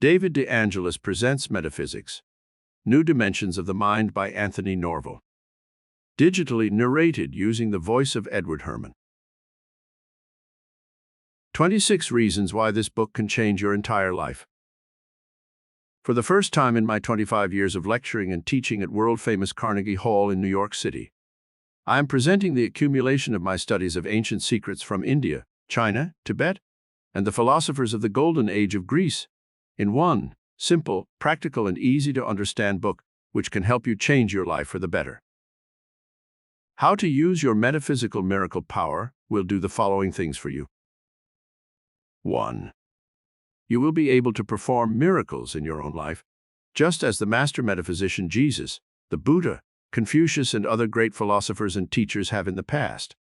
David De Angelis presents Metaphysics, New Dimensions of the Mind by Anthony Norval. Digitally narrated using the voice of Edward Herman. 26 Reasons Why This Book Can Change Your Entire Life. For the first time in my 25 years of lecturing and teaching at world-famous Carnegie Hall in New York City, I am presenting the accumulation of my studies of ancient secrets from India, China, Tibet, and the philosophers of the Golden Age of Greece, in one simple, practical, and easy-to-understand book which can help you change your life for the better. How to use your metaphysical miracle power will do the following things for you. 1. You will be able to perform miracles in your own life, just as the master metaphysician Jesus, the Buddha, Confucius, and other great philosophers and teachers have in the past.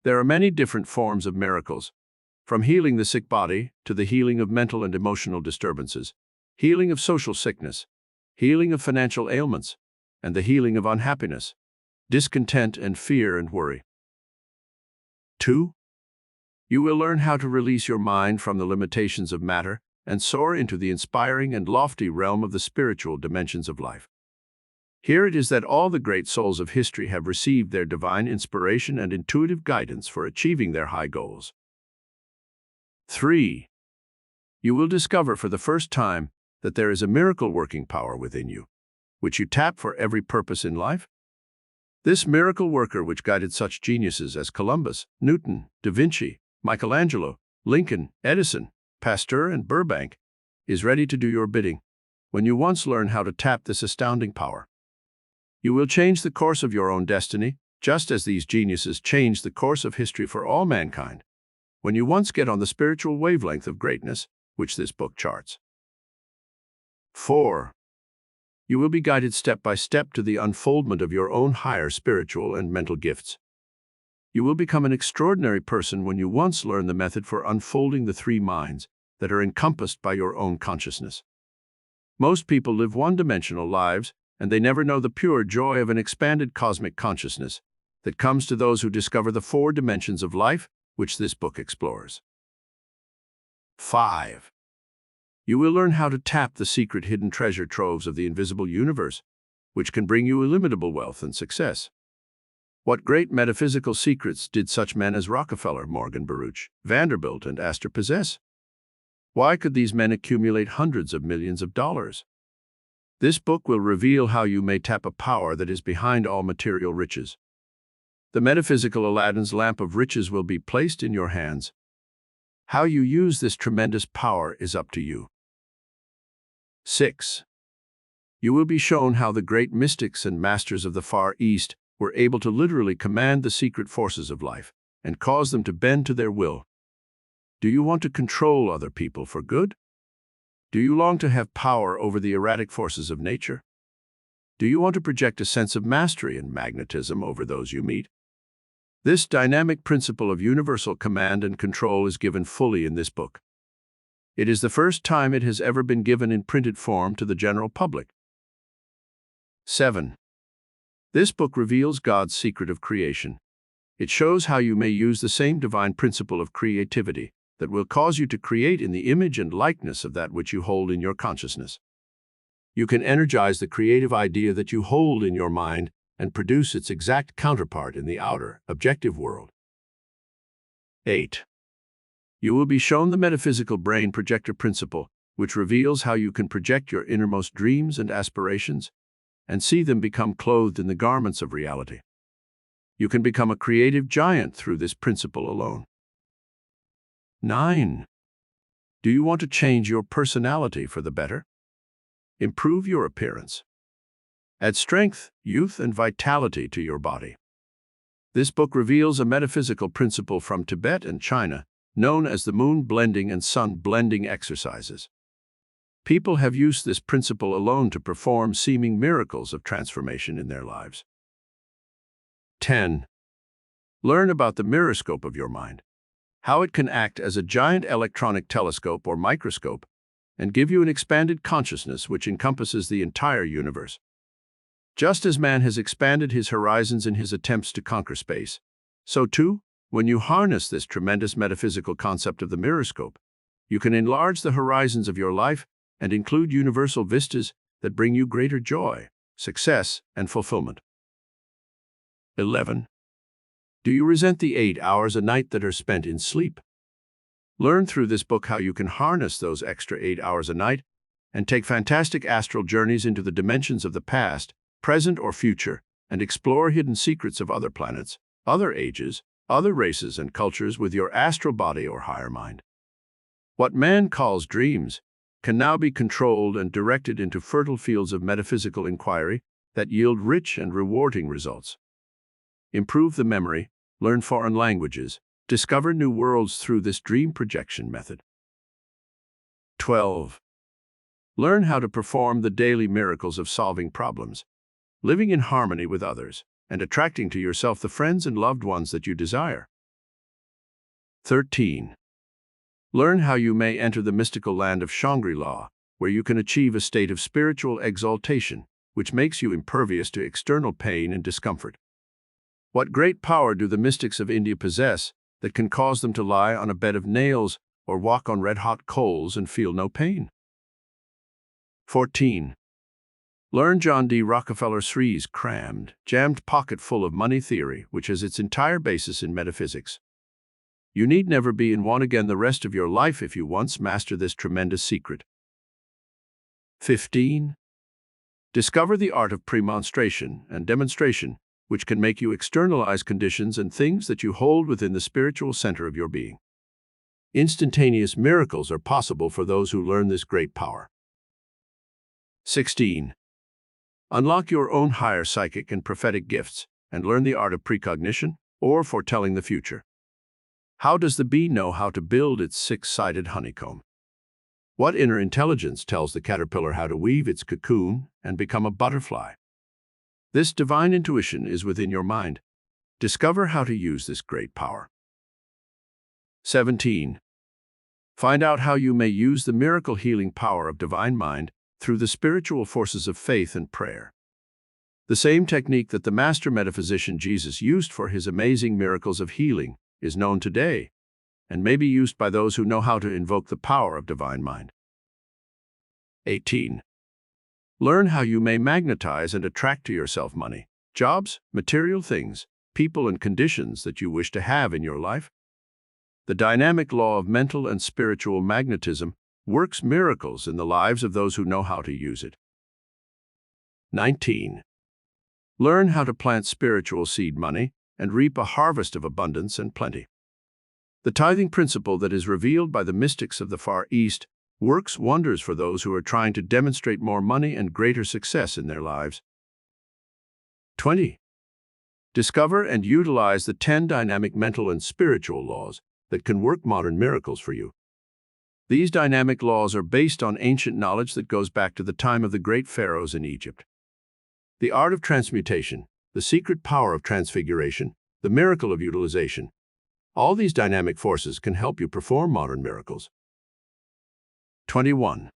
There are many different forms of miracles, from healing the sick body to the healing of mental and emotional disturbances, healing of social sickness, healing of financial ailments, and the healing of unhappiness, discontent, and fear and worry. 2. You will learn how to release your mind from the limitations of matter and soar into the inspiring and lofty realm of the spiritual dimensions of life. Here it is that all the great souls of history have received their divine inspiration and intuitive guidance for achieving their high goals. 3. You will discover for the first time that there is a miracle-working power within you, which you tap for every purpose in life. This miracle worker, which guided such geniuses as Columbus, Newton, Da Vinci, Michelangelo, Lincoln, Edison, Pasteur, and Burbank, is ready to do your bidding when you once learn how to tap this astounding power. You will change the course of your own destiny, just as these geniuses changed the course of history for all mankind, when you once get on the spiritual wavelength of greatness, which this book charts. 4. You will be guided step by step to the unfoldment of your own higher spiritual and mental gifts. You will become an extraordinary person when you once learn the method for unfolding the three minds that are encompassed by your own consciousness. Most people live one-dimensional lives, and they never know the pure joy of an expanded cosmic consciousness that comes to those who discover the four dimensions of life, which this book explores. 5. You will learn how to tap the secret hidden treasure troves of the invisible universe, which can bring you illimitable wealth and success. What great metaphysical secrets did such men as Rockefeller, Morgan Baruch, Vanderbilt, and Astor possess? Why could these men accumulate hundreds of millions of dollars? This book will reveal how you may tap a power that is behind all material riches. The metaphysical Aladdin's lamp of riches will be placed in your hands. How you use this tremendous power is up to you. 6. You will be shown how the great mystics and masters of the Far East were able to literally command the secret forces of life and cause them to bend to their will. Do you want to control other people for good? Do you long to have power over the erratic forces of nature? Do you want to project a sense of mastery and magnetism over those you meet? This dynamic principle of universal command and control is given fully in this book. It is the first time it has ever been given in printed form to the general public. 7. This book reveals God's secret of creation. It shows how you may use the same divine principle of creativity that will cause you to create in the image and likeness of that which you hold in your consciousness. You can energize the creative idea that you hold in your mind and produce its exact counterpart in the outer, objective world. 8. You will be shown the metaphysical brain projector principle, which reveals how you can project your innermost dreams and aspirations and see them become clothed in the garments of reality. You can become a creative giant through this principle alone. 9. Do you want to change your personality for the better? Improve your appearance. Add strength, youth, and vitality to your body. This book reveals a metaphysical principle from Tibet and China, known as the moon blending and sun blending exercises. People have used this principle alone to perform seeming miracles of transformation in their lives. 10. Learn about the miroscope of your mind, how it can act as a giant electronic telescope or microscope and give you an expanded consciousness which encompasses the entire universe. Just as man has expanded his horizons in his attempts to conquer space, so too, when you harness this tremendous metaphysical concept of the miroscope, you can enlarge the horizons of your life and include universal vistas that bring you greater joy, success, and fulfillment. 11. Do you resent the 8 hours a night that are spent in sleep? Learn through this book how you can harness those extra 8 hours a night and take fantastic astral journeys into the dimensions of the past, present, or future, and explore hidden secrets of other planets, other ages, other races and cultures with your astral body or higher mind. What man calls dreams can now be controlled and directed into fertile fields of metaphysical inquiry that yield rich and rewarding results. Improve the memory, learn foreign languages, discover new worlds through this dream projection method. 12. Learn how to perform the daily miracles of solving problems, living in harmony with others, and attracting to yourself the friends and loved ones that you desire. 13. Learn how you may enter the mystical land of Shangri-La, where you can achieve a state of spiritual exaltation, which makes you impervious to external pain and discomfort. What great power do the mystics of India possess that can cause them to lie on a bed of nails or walk on red-hot coals and feel no pain? 14. Learn John D. Rockefeller Sri's crammed, jammed pocket full of money theory, which has its entire basis in metaphysics. You need never be in want again the rest of your life if you once master this tremendous secret. 15. Discover the art of premonstration and demonstration, which can make you externalize conditions and things that you hold within the spiritual center of your being. Instantaneous miracles are possible for those who learn this great power. 16. Unlock your own higher psychic and prophetic gifts and learn the art of precognition or foretelling the future. How does the bee know how to build its six-sided honeycomb? What inner intelligence tells the caterpillar how to weave its cocoon and become a butterfly? This divine intuition is within your mind. Discover how to use this great power. 17. Find out how you may use the miracle healing power of divine mind through the spiritual forces of faith and prayer. The same technique that the master metaphysician Jesus used for his amazing miracles of healing is known today and may be used by those who know how to invoke the power of divine mind. 18. Learn how you may magnetize and attract to yourself money, jobs, material things, people, and conditions that you wish to have in your life. The dynamic law of mental and spiritual magnetism works miracles in the lives of those who know how to use it. 19. Learn how to plant spiritual seed money and reap a harvest of abundance and plenty. The tithing principle that is revealed by the mystics of the Far East works wonders for those who are trying to demonstrate more money and greater success in their lives. 20. Discover and utilize the 10 dynamic mental and spiritual laws that can work modern miracles for you. These dynamic laws are based on ancient knowledge that goes back to the time of the great pharaohs in Egypt. The art of transmutation, the secret power of transfiguration, the miracle of utilization. All these dynamic forces can help you perform modern miracles. 21.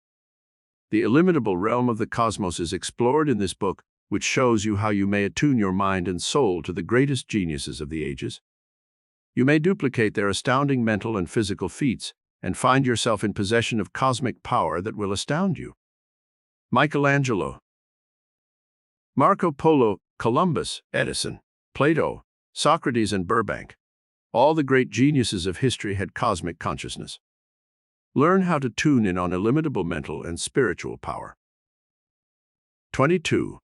The illimitable realm of the cosmos is explored in this book, which shows you how you may attune your mind and soul to the greatest geniuses of the ages. You may duplicate their astounding mental and physical feats and find yourself in possession of cosmic power that will astound you. Michelangelo, Marco Polo, Columbus, Edison, Plato, Socrates, and Burbank. All the great geniuses of history had cosmic consciousness. Learn how to tune in on illimitable mental and spiritual power. 22.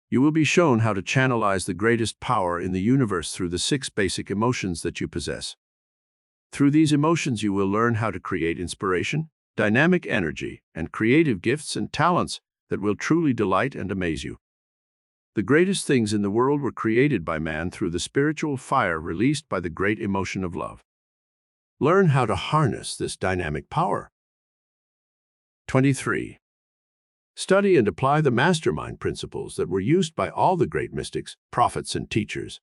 You will be shown how to channelize the greatest power in the universe through the 6 basic emotions that you possess. Through these emotions, you will learn how to create inspiration, dynamic energy, and creative gifts and talents that will truly delight and amaze you. The greatest things in the world were created by man through the spiritual fire released by the great emotion of love. Learn how to harness this dynamic power. 23. Study and apply the mastermind principles that were used by all the great mystics, prophets, and teachers.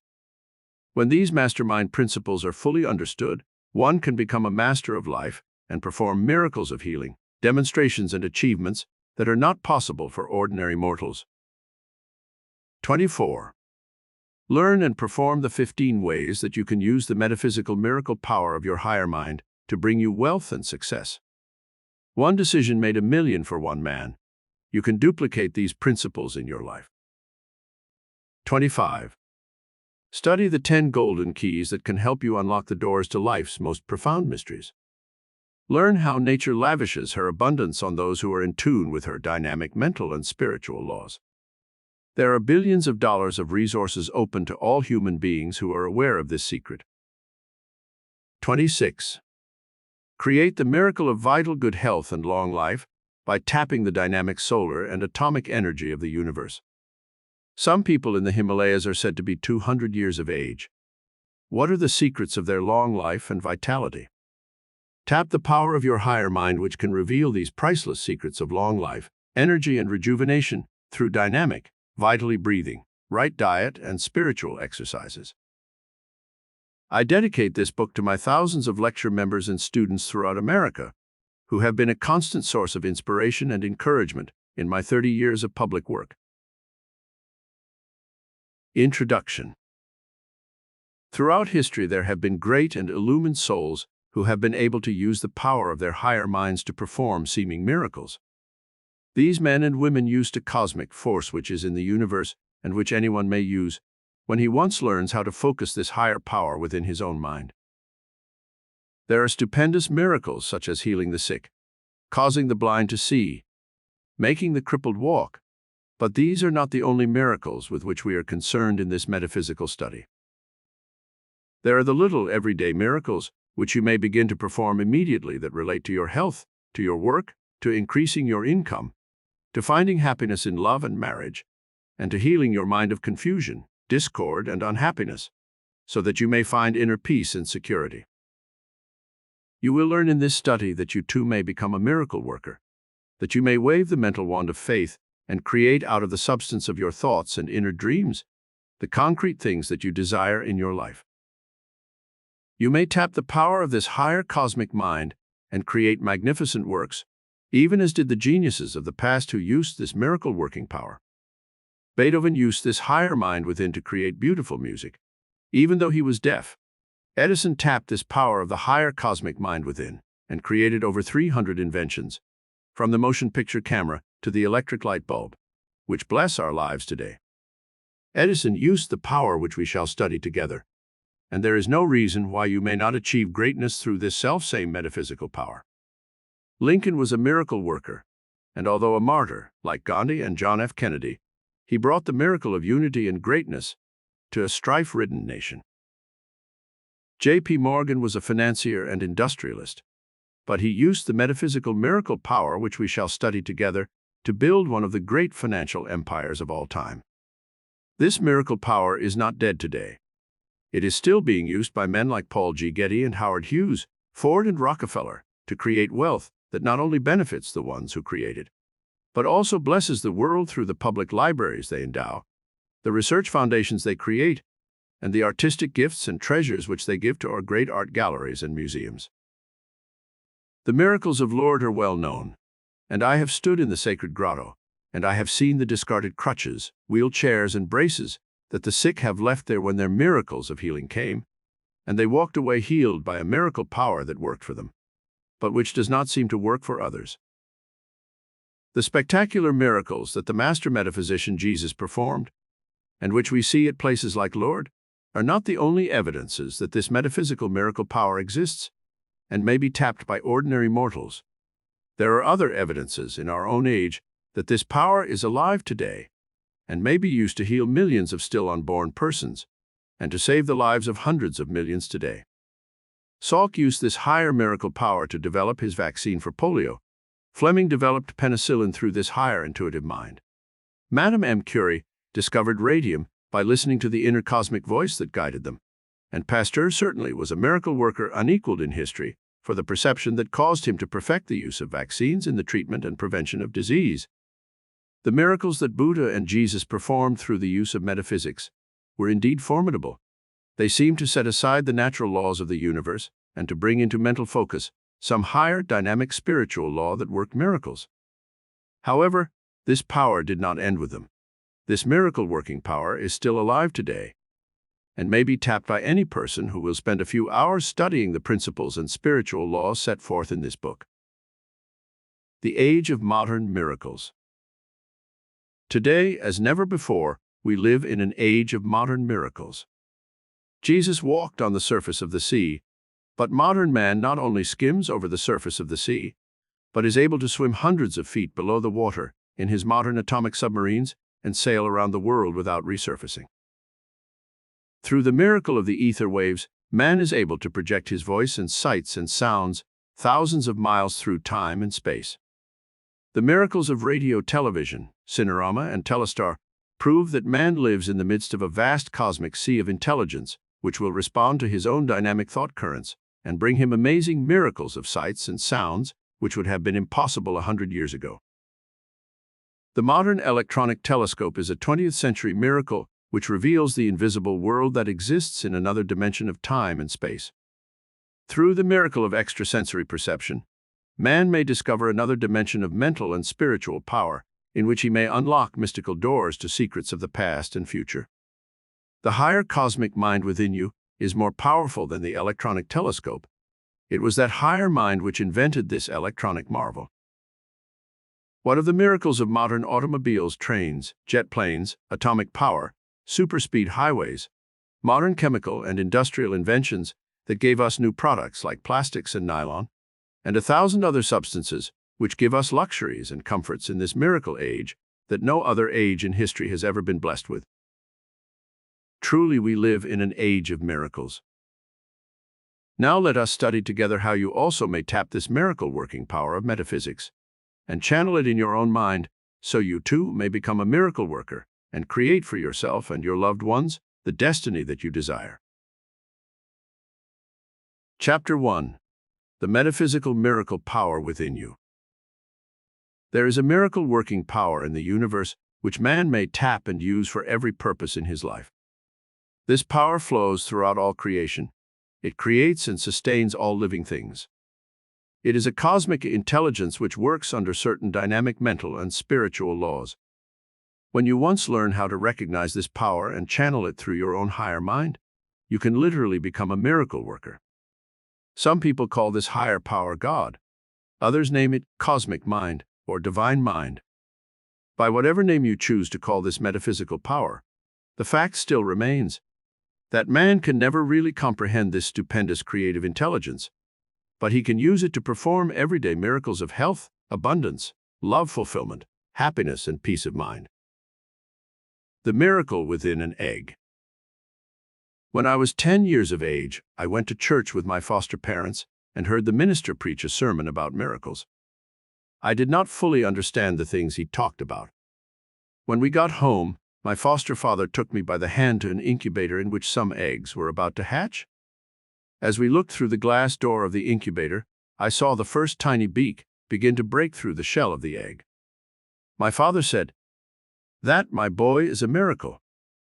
When these mastermind principles are fully understood, one can become a master of life and perform miracles of healing, demonstrations, and achievements that are not possible for ordinary mortals. 24. Learn and perform the 15 ways that you can use the metaphysical miracle power of your higher mind to bring you wealth and success. One decision made a million for one man. You can duplicate these principles in your life. 25. Study the 10 golden keys that can help you unlock the doors to life's most profound mysteries. Learn how nature lavishes her abundance on those who are in tune with her dynamic mental and spiritual laws. There are billions of dollars of resources open to all human beings who are aware of this secret. 26. Create the miracle of vital good health and long life by tapping the dynamic solar and atomic energy of the universe. Some people in the Himalayas are said to be 200 years of age. What are the secrets of their long life and vitality? Tap the power of your higher mind, which can reveal these priceless secrets of long life, energy, and rejuvenation through dynamic, vitally breathing, right diet, and spiritual exercises. I dedicate this book to my thousands of lecture members and students throughout America, who have been a constant source of inspiration and encouragement in my 30 years of public work. Introduction. Throughout history, there have been great and illumined souls who have been able to use the power of their higher minds to perform seeming miracles. These men and women used a cosmic force which is in the universe and which anyone may use when he once learns how to focus this higher power within his own mind. There are stupendous miracles such as healing the sick, causing the blind to see, making the crippled walk, but these are not the only miracles with which we are concerned in this metaphysical study. There are the little everyday miracles which you may begin to perform immediately that relate to your health, to your work, to increasing your income, to finding happiness in love and marriage, and to healing your mind of confusion, discord, and unhappiness, so that you may find inner peace and security. You will learn in this study that you too may become a miracle worker, that you may wave the mental wand of faith and create out of the substance of your thoughts and inner dreams the concrete things that you desire in your life. You may tap the power of this higher cosmic mind and create magnificent works, even as did the geniuses of the past who used this miracle-working power. Beethoven used this higher mind within to create beautiful music, even though he was deaf. Edison tapped this power of the higher cosmic mind within and created over 300 inventions, from the motion picture camera to the electric light bulb, which bless our lives today. Edison used the power which we shall study together, and there is no reason why you may not achieve greatness through this self-same metaphysical power. Lincoln was a miracle worker, and although a martyr, like Gandhi and John F. Kennedy, he brought the miracle of unity and greatness to a strife-ridden nation. J.P. Morgan was a financier and industrialist, but he used the metaphysical miracle power which we shall study together to build one of the great financial empires of all time. This miracle power is not dead today. It is still being used by men like Paul G. Getty and Howard Hughes, Ford and Rockefeller, to create wealth that not only benefits the ones who create it, but also blesses the world through the public libraries they endow, the research foundations they create, and the artistic gifts and treasures which they give to our great art galleries and museums. The miracles of Lourdes are well known, and I have stood in the sacred grotto, and I have seen the discarded crutches, wheelchairs, and braces that the sick have left there when their miracles of healing came, and they walked away healed by a miracle power that worked for them, but which does not seem to work for others. The spectacular miracles that the master metaphysician Jesus performed, and which we see at places like Lourdes, are not the only evidences that this metaphysical miracle power exists and may be tapped by ordinary mortals. There are other evidences in our own age that this power is alive today and may be used to heal millions of still unborn persons and to save the lives of hundreds of millions today. Salk used this higher miracle power to develop his vaccine for polio. Fleming developed penicillin through this higher intuitive mind. Madame M. Curie discovered radium by listening to the inner cosmic voice that guided them. And Pasteur certainly was a miracle worker unequaled in history for the perception that caused him to perfect the use of vaccines in the treatment and prevention of disease. The miracles that Buddha and Jesus performed through the use of metaphysics were indeed formidable. They seemed to set aside the natural laws of the universe and to bring into mental focus some higher dynamic spiritual law that worked miracles. However, this power did not end with them. This miracle-working power is still alive today and may be tapped by any person who will spend a few hours studying the principles and spiritual laws set forth in this book. The age of modern miracles. Today, as never before, we live in an age of modern miracles. Jesus walked on the surface of the sea, but modern man not only skims over the surface of the sea, but is able to swim hundreds of feet below the water in his modern atomic submarines and sail around the world without resurfacing. Through the miracle of the ether waves, man is able to project his voice and sights and sounds thousands of miles through time and space. The miracles of radio, television, Cinerama, and Telestar prove that man lives in the midst of a vast cosmic sea of intelligence which will respond to his own dynamic thought currents and bring him amazing miracles of sights and sounds which would have been impossible 100 years ago. The modern electronic telescope is a 20th century miracle which reveals the invisible world that exists in another dimension of time and space. Through the miracle of extrasensory perception, man may discover another dimension of mental and spiritual power in which he may unlock mystical doors to secrets of the past and future. The higher cosmic mind within you is more powerful than the electronic telescope. It was that higher mind which invented this electronic marvel. What of the miracles of modern automobiles, trains, jet planes, atomic power, superspeed highways, modern chemical and industrial inventions that gave us new products like plastics and nylon, and 1,000 other substances which give us luxuries and comforts in this miracle age that no other age in history has ever been blessed with? Truly, we live in an age of miracles. Now let us study together how you also may tap this miracle-working power of metaphysics and channel it in your own mind so you too may become a miracle worker and create for yourself and your loved ones the destiny that you desire. Chapter 1. The metaphysical miracle power within you. There is a miracle-working power in the universe which man may tap and use for every purpose in his life. This power flows throughout all creation. It creates and sustains all living things. It is a cosmic intelligence which works under certain dynamic mental and spiritual laws. When you once learn how to recognize this power and channel it through your own higher mind, you can literally become a miracle worker. Some people call this higher power God. Others name it cosmic mind or divine mind. By whatever name you choose to call this metaphysical power, the fact still remains that man can never really comprehend this stupendous creative intelligence, but he can use it to perform everyday miracles of health, abundance, love, fulfillment, happiness, and peace of mind. The miracle within an egg. When I was 10 years of age, I went to church with my foster parents and heard the minister preach a sermon about miracles. I did not fully understand the things he talked about. When we got home, my foster father took me by the hand to an incubator in which some eggs were about to hatch. As we looked through the glass door of the incubator, I saw the first tiny beak begin to break through the shell of the egg. My father said, "That, my boy, is a miracle,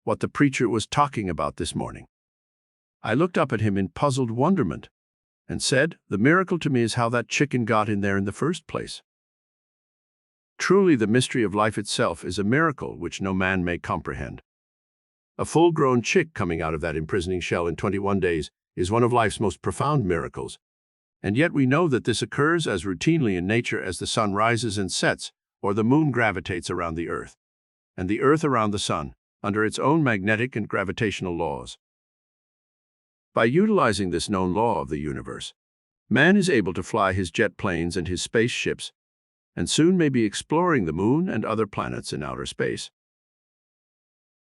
what the preacher was talking about this morning." I looked up at him in puzzled wonderment and said, "The miracle to me is how that chicken got in there in the first place." Truly, the mystery of life itself is a miracle which no man may comprehend. A full-grown chick coming out of that imprisoning shell in 21 days is one of life's most profound miracles, and yet we know that this occurs as routinely in nature as the sun rises and sets or the moon gravitates around the earth, and the earth around the sun, under its own magnetic and gravitational laws. By utilizing this known law of the universe, man is able to fly his jet planes and his spaceships, and soon may be exploring the moon and other planets in outer space.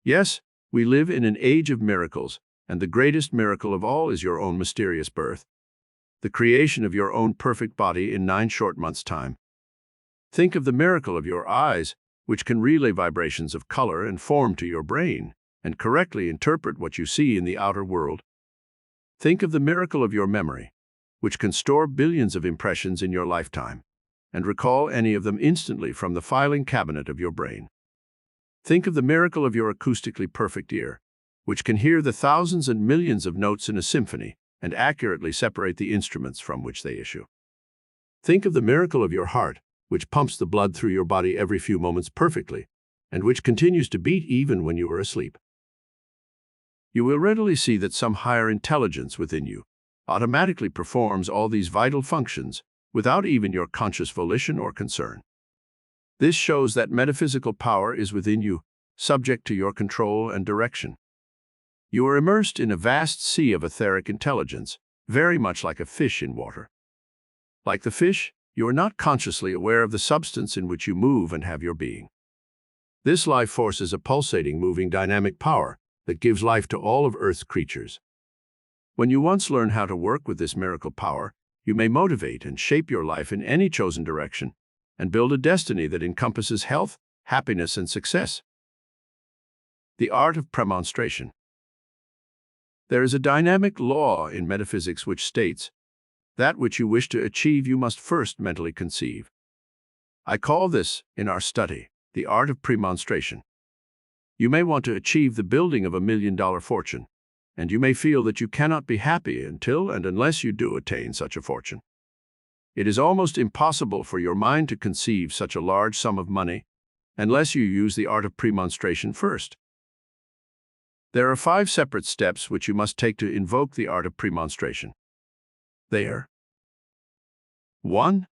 Yes, we live in an age of miracles, and the greatest miracle of all is your own mysterious birth, the creation of your own perfect body in 9 short months' time. Think of the miracle of your eyes, which can relay vibrations of color and form to your brain, and correctly interpret what you see in the outer world. Think of the miracle of your memory, which can store billions of impressions in your lifetime, and recall any of them instantly from the filing cabinet of your brain. Think of the miracle of your acoustically perfect ear, which can hear the thousands and millions of notes in a symphony and accurately separate the instruments from which they issue. Think of the miracle of your heart, which pumps the blood through your body every few moments perfectly, and which continues to beat even when you are asleep. You will readily see that some higher intelligence within you automatically performs all these vital functions without even your conscious volition or concern. This shows that metaphysical power is within you, subject to your control and direction. You are immersed in a vast sea of etheric intelligence, very much like a fish in water. Like the fish, you are not consciously aware of the substance in which you move and have your being. This life force is a pulsating, moving, dynamic power that gives life to all of Earth's creatures. When you once learn how to work with this miracle power, you may motivate and shape your life in any chosen direction and build a destiny that encompasses health, happiness, and success. The art of premonstration. There is a dynamic law in metaphysics which states, that which you wish to achieve you must first mentally conceive. I call this, in our study, the art of premonstration. You may want to achieve the building of $1 million fortune, and you may feel that you cannot be happy until and unless you do attain such a fortune. It is almost impossible for your mind to conceive such a large sum of money unless you use the art of premonstration first. There are 5 separate steps which you must take to invoke the art of premonstration. They are: 1.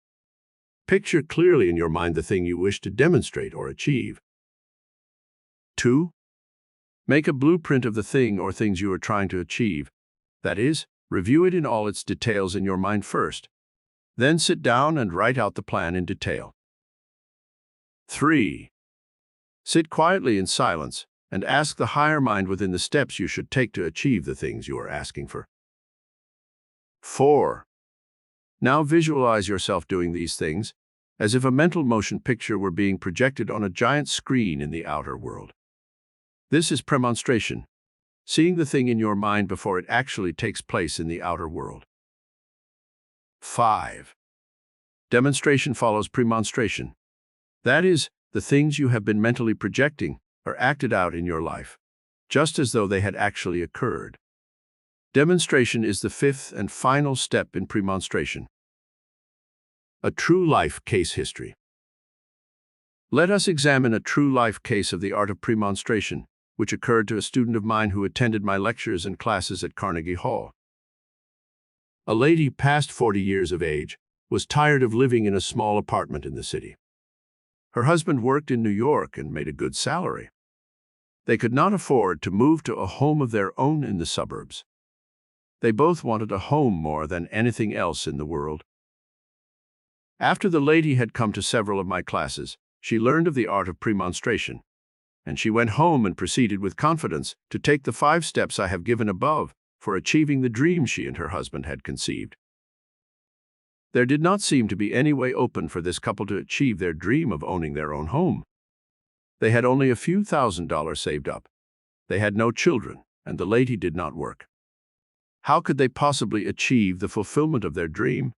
Picture clearly in your mind the thing you wish to demonstrate or achieve. 2. Make a blueprint of the thing or things you are trying to achieve. That is, review it in all its details in your mind first. Then sit down and write out the plan in detail. 3. Sit quietly in silence and ask the higher mind within the steps you should take to achieve the things you are asking for. 4. Now visualize yourself doing these things, as if a mental motion picture were being projected on a giant screen in the outer world. This is premonstration, seeing the thing in your mind before it actually takes place in the outer world. 5. Demonstration follows premonstration. That is, the things you have been mentally projecting are acted out in your life, just as though they had actually occurred. Demonstration is the 5th and final step in premonstration. A true life case history. Let us examine a true life case of the art of premonstration, which occurred to a student of mine who attended my lectures and classes at Carnegie Hall. A lady past 40 years of age was tired of living in a small apartment in the city. Her husband worked in New York and made a good salary. They could not afford to move to a home of their own in the suburbs. They both wanted a home more than anything else in the world. After the lady had come to several of my classes, she learned of the art of premonstration, and she went home and proceeded with confidence to take the 5 steps I have given above for achieving the dream she and her husband had conceived. There did not seem to be any way open for this couple to achieve their dream of owning their own home. They had only a few $1,000s saved up. They had no children, and the lady did not work. How could they possibly achieve the fulfillment of their dream?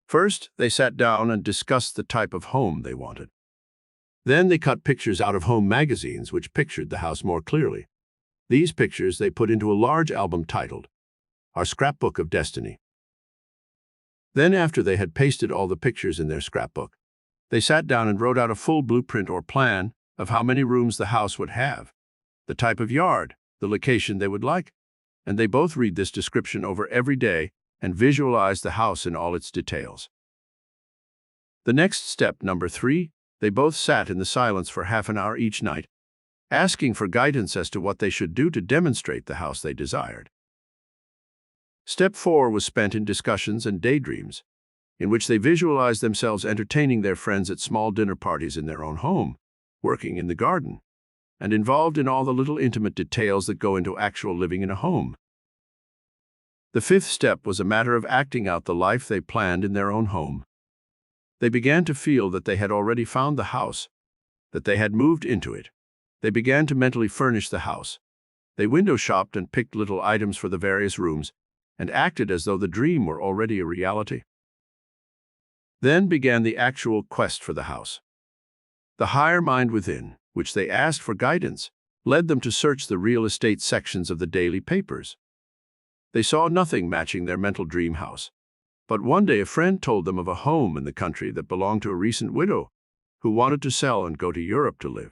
First, they sat down and discussed the type of home they wanted. Then they cut pictures out of home magazines which pictured the house more clearly. These pictures they put into a large album titled, Our Scrapbook of Destiny. Then, after they had pasted all the pictures in their scrapbook, they sat down and wrote out a full blueprint or plan of how many rooms the house would have, the type of yard, the location they would like, and they both read this description over every day and visualize the house in all its details. The next step, number 3, they both sat in the silence for half an hour each night, asking for guidance as to what they should do to demonstrate the house they desired. Step 4 was spent in discussions and daydreams, in which they visualized themselves entertaining their friends at small dinner parties in their own home, working in the garden, and involved in all the little intimate details that go into actual living in a home. The 5th step was a matter of acting out the life they planned in their own home. They began to feel that they had already found the house, that they had moved into it. They began to mentally furnish the house. They window shopped and picked little items for the various rooms, and acted as though the dream were already a reality. Then began the actual quest for the house. The higher mind within, which they asked for guidance, led them to search the real estate sections of the daily papers. They saw nothing matching their mental dream house. But one day a friend told them of a home in the country that belonged to a recent widow who wanted to sell and go to Europe to live.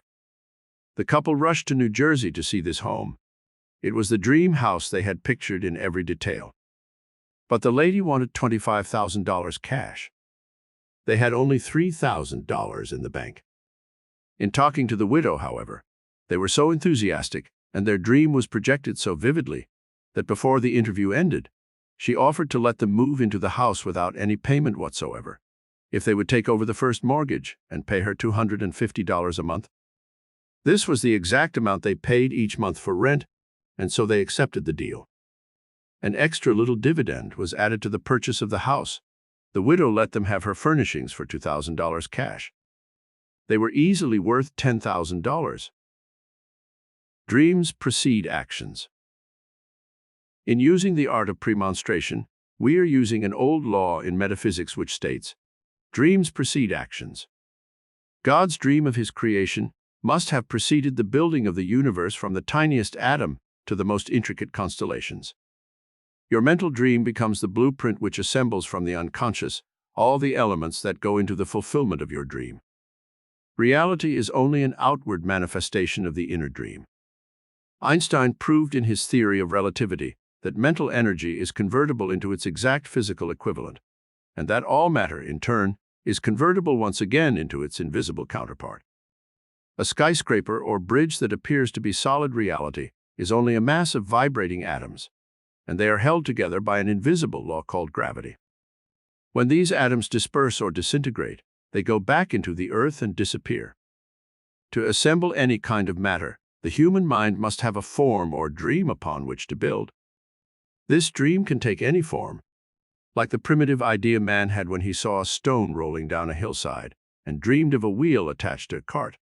The couple rushed to New Jersey to see this home. It was the dream house they had pictured in every detail. But the lady wanted $25,000 cash. They had only $3,000 in the bank. In talking to the widow, however, they were so enthusiastic and their dream was projected so vividly that before the interview ended, she offered to let them move into the house without any payment whatsoever, if they would take over the first mortgage and pay her $250 a month. This was the exact amount they paid each month for rent, and so they accepted the deal. An extra little dividend was added to the purchase of the house. The widow let them have her furnishings for $2,000 cash. They were easily worth $10,000. Dreams precede actions. In using the art of premonstration, we are using an old law in metaphysics which states, dreams precede actions. God's dream of his creation must have preceded the building of the universe from the tiniest atom to the most intricate constellations. Your mental dream becomes the blueprint which assembles from the unconscious all the elements that go into the fulfillment of your dream. Reality is only an outward manifestation of the inner dream. Einstein proved in his theory of relativity that mental energy is convertible into its exact physical equivalent, and that all matter, in turn, is convertible once again into its invisible counterpart. A skyscraper or bridge that appears to be solid reality is only a mass of vibrating atoms, and they are held together by an invisible law called gravity. When these atoms disperse or disintegrate, they go back into the earth and disappear. To assemble any kind of matter, the human mind must have a form or dream upon which to build. This dream can take any form, like the primitive idea man had when he saw a stone rolling down a hillside and dreamed of a wheel attached to a cart.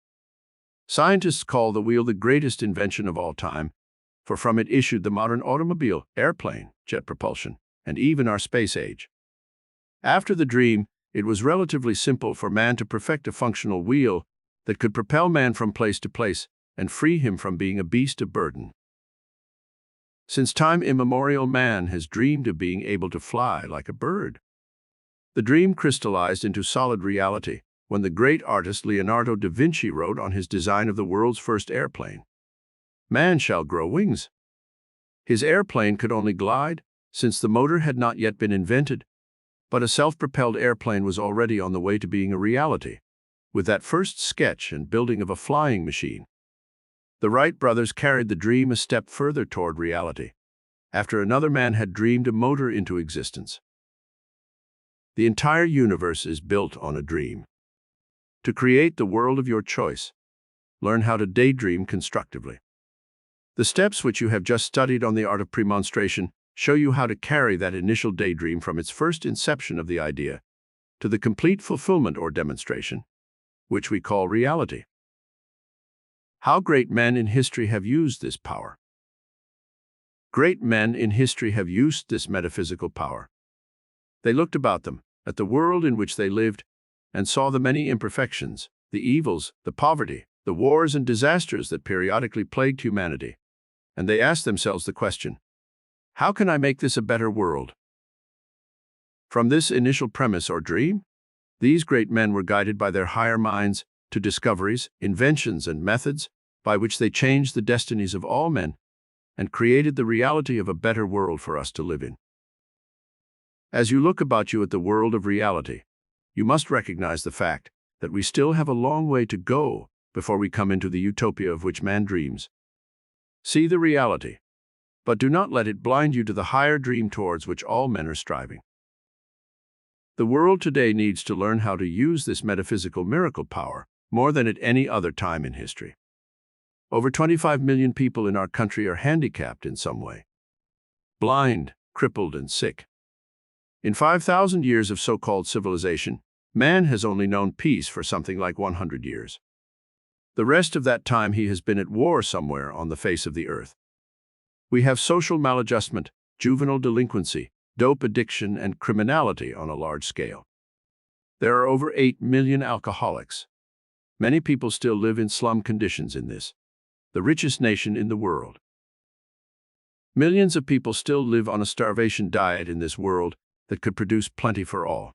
Scientists call the wheel the greatest invention of all time, for from it issued the modern automobile, airplane, jet propulsion, and even our space age. After the dream, it was relatively simple for man to perfect a functional wheel that could propel man from place to place and free him from being a beast of burden. Since time immemorial, man has dreamed of being able to fly like a bird. The dream crystallized into solid reality when the great artist Leonardo da Vinci wrote on his design of the world's first airplane, "Man shall grow wings." His airplane could only glide, since the motor had not yet been invented, but a self-propelled airplane was already on the way to being a reality, with that first sketch and building of a flying machine. The Wright brothers carried the dream a step further toward reality, after another man had dreamed a motor into existence. The entire universe is built on a dream. To create the world of your choice, learn how to daydream constructively. The steps which you have just studied on the art of premonstration show you how to carry that initial daydream from its first inception of the idea to the complete fulfillment or demonstration, which we call reality. How great men in history have used this power. Great men in history have used this metaphysical power. They looked about them, at the world in which they lived, and saw the many imperfections, the evils, the poverty, the wars and disasters that periodically plagued humanity. And they asked themselves the question, how can I make this a better world? From this initial premise or dream, these great men were guided by their higher minds to discoveries, inventions, and methods by which they changed the destinies of all men and created the reality of a better world for us to live in. As you look about you at the world of reality, you must recognize the fact that we still have a long way to go before we come into the utopia of which man dreams. See the reality, but do not let it blind you to the higher dream towards which all men are striving. The world today needs to learn how to use this metaphysical miracle power more than at any other time in history. Over 25 million people in our country are handicapped in some way, blind, crippled, and sick. In 5,000 years of so-called civilization, man has only known peace for something like 100 years. The rest of that time he has been at war somewhere on the face of the earth. We have social maladjustment, juvenile delinquency, dope addiction, and criminality on a large scale. There are over 8 million alcoholics. Many people still live in slum conditions in this, the richest nation in the world. Millions of people still live on a starvation diet in this world that could produce plenty for all.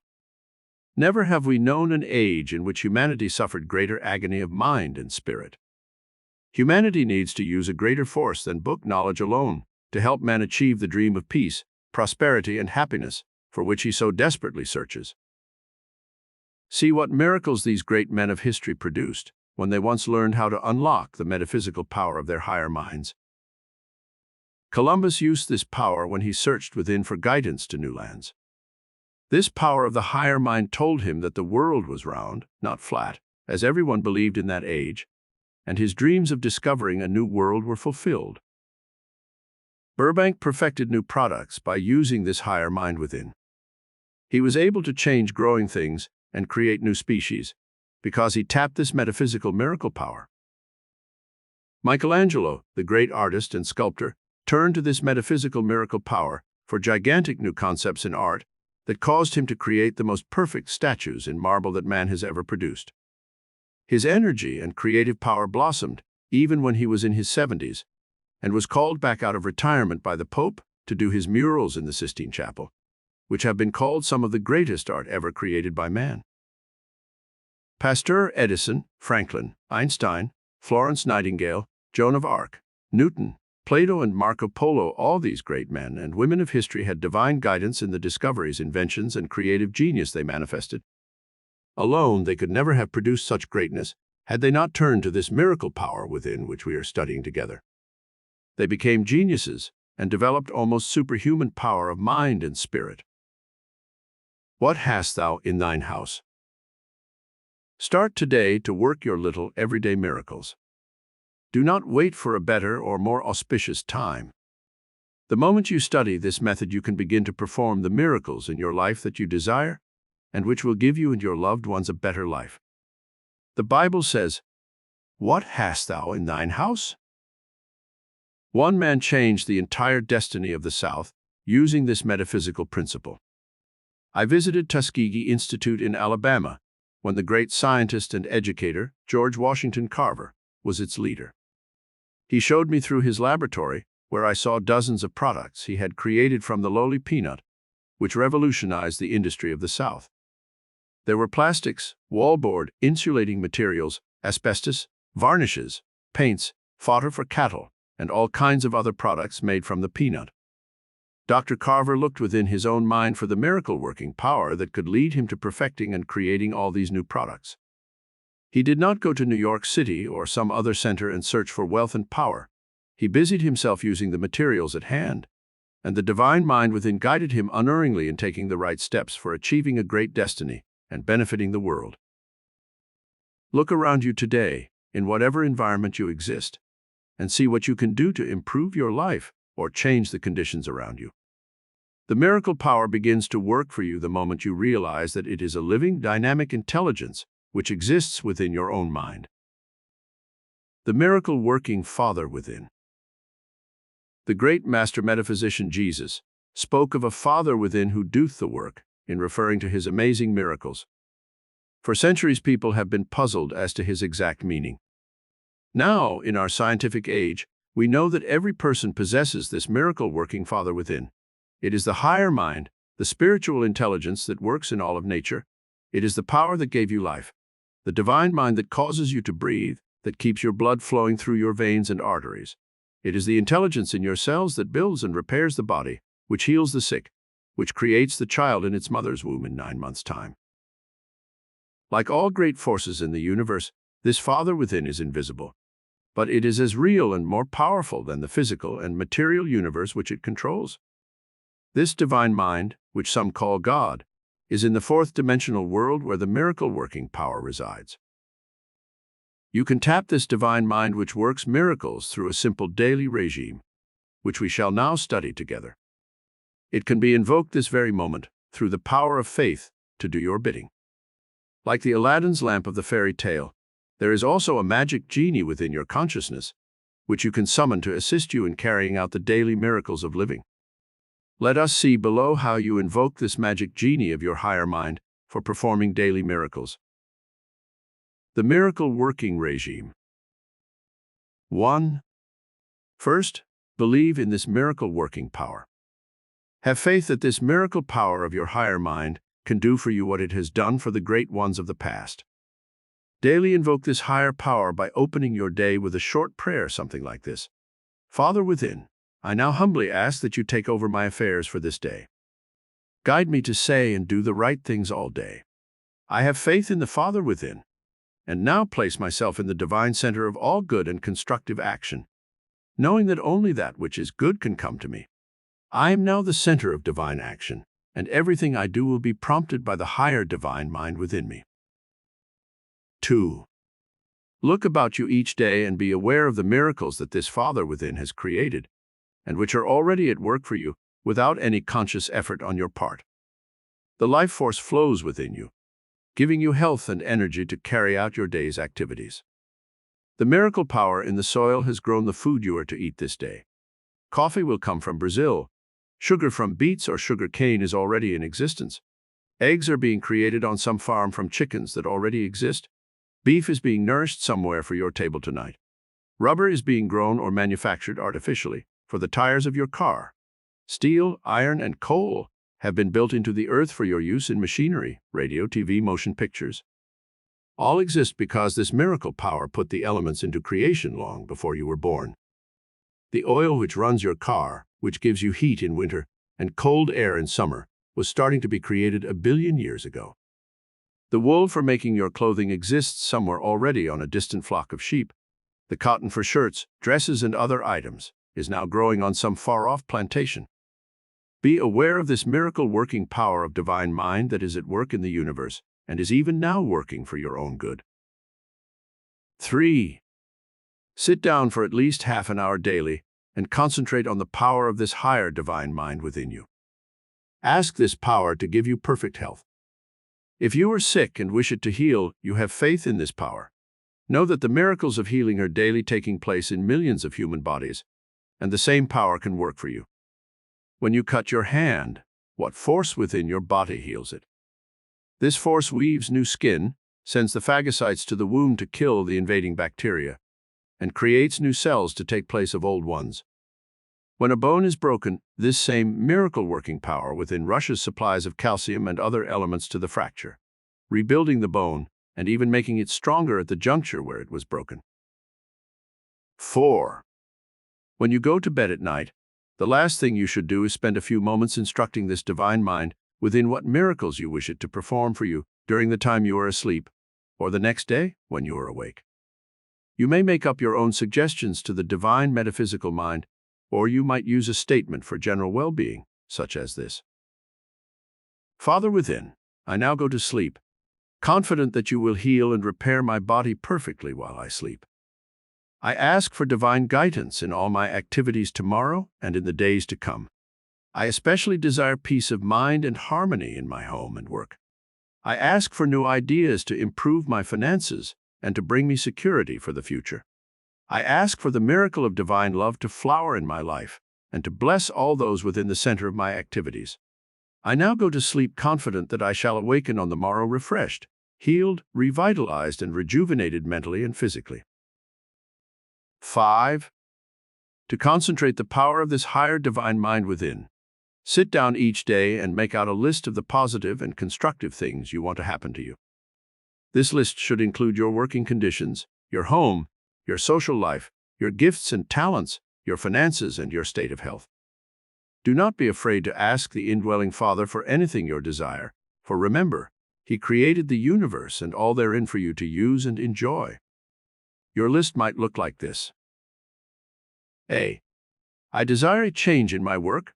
Never have we known an age in which humanity suffered greater agony of mind and spirit. Humanity needs to use a greater force than book knowledge alone to help man achieve the dream of peace, prosperity, and happiness for which he so desperately searches. See what miracles these great men of history produced when they once learned how to unlock the metaphysical power of their higher minds. Columbus used this power when he searched within for guidance to new lands. This power of the higher mind told him that the world was round, not flat, as everyone believed in that age, and his dreams of discovering a new world were fulfilled. Burbank perfected new products by using this higher mind within. He was able to change growing things and create new species because he tapped this metaphysical miracle power. Michelangelo, the great artist and sculptor, turned to this metaphysical miracle power for gigantic new concepts in art that caused him to create the most perfect statues in marble that man has ever produced. His energy and creative power blossomed even when he was in his 70s and was called back out of retirement by the Pope to do his murals in the Sistine Chapel, which have been called some of the greatest art ever created by man. Pasteur, Edison, Franklin, Einstein, Florence Nightingale, Joan of Arc, Newton, Plato, and Marco Polo, all these great men and women of history had divine guidance in the discoveries, inventions, and creative genius they manifested. Alone, they could never have produced such greatness had they not turned to this miracle power within which we are studying together. They became geniuses and developed almost superhuman power of mind and spirit. What hast thou in thine house? Start today to work your little everyday miracles. Do not wait for a better or more auspicious time. The moment you study this method, you can begin to perform the miracles in your life that you desire and which will give you and your loved ones a better life. The Bible says, "What hast thou in thine house?" One man changed the entire destiny of the South using this metaphysical principle. I visited Tuskegee Institute in Alabama when the great scientist and educator, George Washington Carver, was its leader. He showed me through his laboratory where I saw dozens of products he had created from the lowly peanut, which revolutionized the industry of the South. There were plastics, wallboard, insulating materials, asbestos, varnishes, paints, fodder for cattle, and all kinds of other products made from the peanut. Dr. Carver looked within his own mind for the miracle-working power that could lead him to perfecting and creating all these new products. He did not go to New York City or some other center and search for wealth and power. He busied himself using the materials at hand, and the divine mind within guided him unerringly in taking the right steps for achieving a great destiny and benefiting the world. Look around you today, in whatever environment you exist, and see what you can do to improve your life or change the conditions around you. The miracle power begins to work for you the moment you realize that it is a living, dynamic intelligence which exists within your own mind. The miracle-working Father within. The great master metaphysician Jesus spoke of a Father within who doeth the work, in referring to his amazing miracles. For centuries, people have been puzzled as to his exact meaning. Now, in our scientific age, we know that every person possesses this miracle-working Father within. It is the higher mind, the spiritual intelligence that works in all of nature. It is the power that gave you life, the divine mind that causes you to breathe, that keeps your blood flowing through your veins and arteries. It is the intelligence in your cells that builds and repairs the body, which heals the sick, which creates the child in its mother's womb in 9 months' time. Like all great forces in the universe, this Father within is invisible, but it is as real and more powerful than the physical and material universe which it controls. This divine mind, which some call God, is in the fourth-dimensional world where the miracle-working power resides. You can tap this divine mind which works miracles through a simple daily regime, which we shall now study together. It can be invoked this very moment through the power of faith to do your bidding. Like the Aladdin's lamp of the fairy tale, there is also a magic genie within your consciousness, which you can summon to assist you in carrying out the daily miracles of living. Let us see below how you invoke this magic genie of your higher mind for performing daily miracles. The miracle-working regime. 1. First, believe in this miracle-working power. Have faith that this miracle power of your higher mind can do for you what it has done for the great ones of the past. Daily invoke this higher power by opening your day with a short prayer, something like this. Father within, I now humbly ask that you take over my affairs for this day. Guide me to say and do the right things all day. I have faith in the Father within, and now place myself in the divine center of all good and constructive action, knowing that only that which is good can come to me. I am now the center of divine action, and everything I do will be prompted by the higher divine mind within me. 2. Look about you each day and be aware of the miracles that this Father within has created, and which are already at work for you without any conscious effort on your part. The life force flows within you, giving you health and energy to carry out your day's activities. The miracle power in the soil has grown the food you are to eat this day. Coffee will come from Brazil. Sugar from beets or sugar cane is already in existence. Eggs are being created on some farm from chickens that already exist. Beef is being nourished somewhere for your table tonight. Rubber is being grown or manufactured artificially for the tires of your car. Steel, iron, and coal have been built into the earth for your use in machinery, radio, TV, motion pictures. All exist because this miracle power put the elements into creation long before you were born. The oil which runs your car, which gives you heat in winter and cold air in summer, was starting to be created 1 billion years ago. The wool for making your clothing exists somewhere already on a distant flock of sheep. The cotton for shirts, dresses, and other items is now growing on some far-off plantation. Be aware of this miracle-working power of divine mind that is at work in the universe and is even now working for your own good. 3. Sit down for at least half an hour daily and concentrate on the power of this higher divine mind within you. Ask this power to give you perfect health. If you are sick and wish it to heal, you have faith in this power. Know that the miracles of healing are daily taking place in millions of human bodies, and the same power can work for you. When you cut your hand, what force within your body heals it? This force weaves new skin, sends the phagocytes to the wound to kill the invading bacteria, and creates new cells to take place of old ones. When a bone is broken, this same miracle-working power within rushes supplies of calcium and other elements to the fracture, rebuilding the bone and even making it stronger at the juncture where it was broken. 4. When you go to bed at night, the last thing you should do is spend a few moments instructing this divine mind within what miracles you wish it to perform for you during the time you are asleep, or the next day when you are awake. You may make up your own suggestions to the divine metaphysical mind, or you might use a statement for general well-being, such as this. Father within, I now go to sleep, confident that you will heal and repair my body perfectly while I sleep. I ask for divine guidance in all my activities tomorrow and in the days to come. I especially desire peace of mind and harmony in my home and work. I ask for new ideas to improve my finances and to bring me security for the future. I ask for the miracle of divine love to flower in my life and to bless all those within the center of my activities. I now go to sleep confident that I shall awaken on the morrow refreshed, healed, revitalized, and rejuvenated mentally and physically. 5. To concentrate the power of this higher divine mind within, sit down each day and make out a list of the positive and constructive things you want to happen to you. This list should include your working conditions, your home, your social life, your gifts and talents, your finances, and your state of health. Do not be afraid to ask the indwelling Father for anything you desire, for remember, He created the universe and all therein for you to use and enjoy. Your list might look like this. A. I desire a change in my work.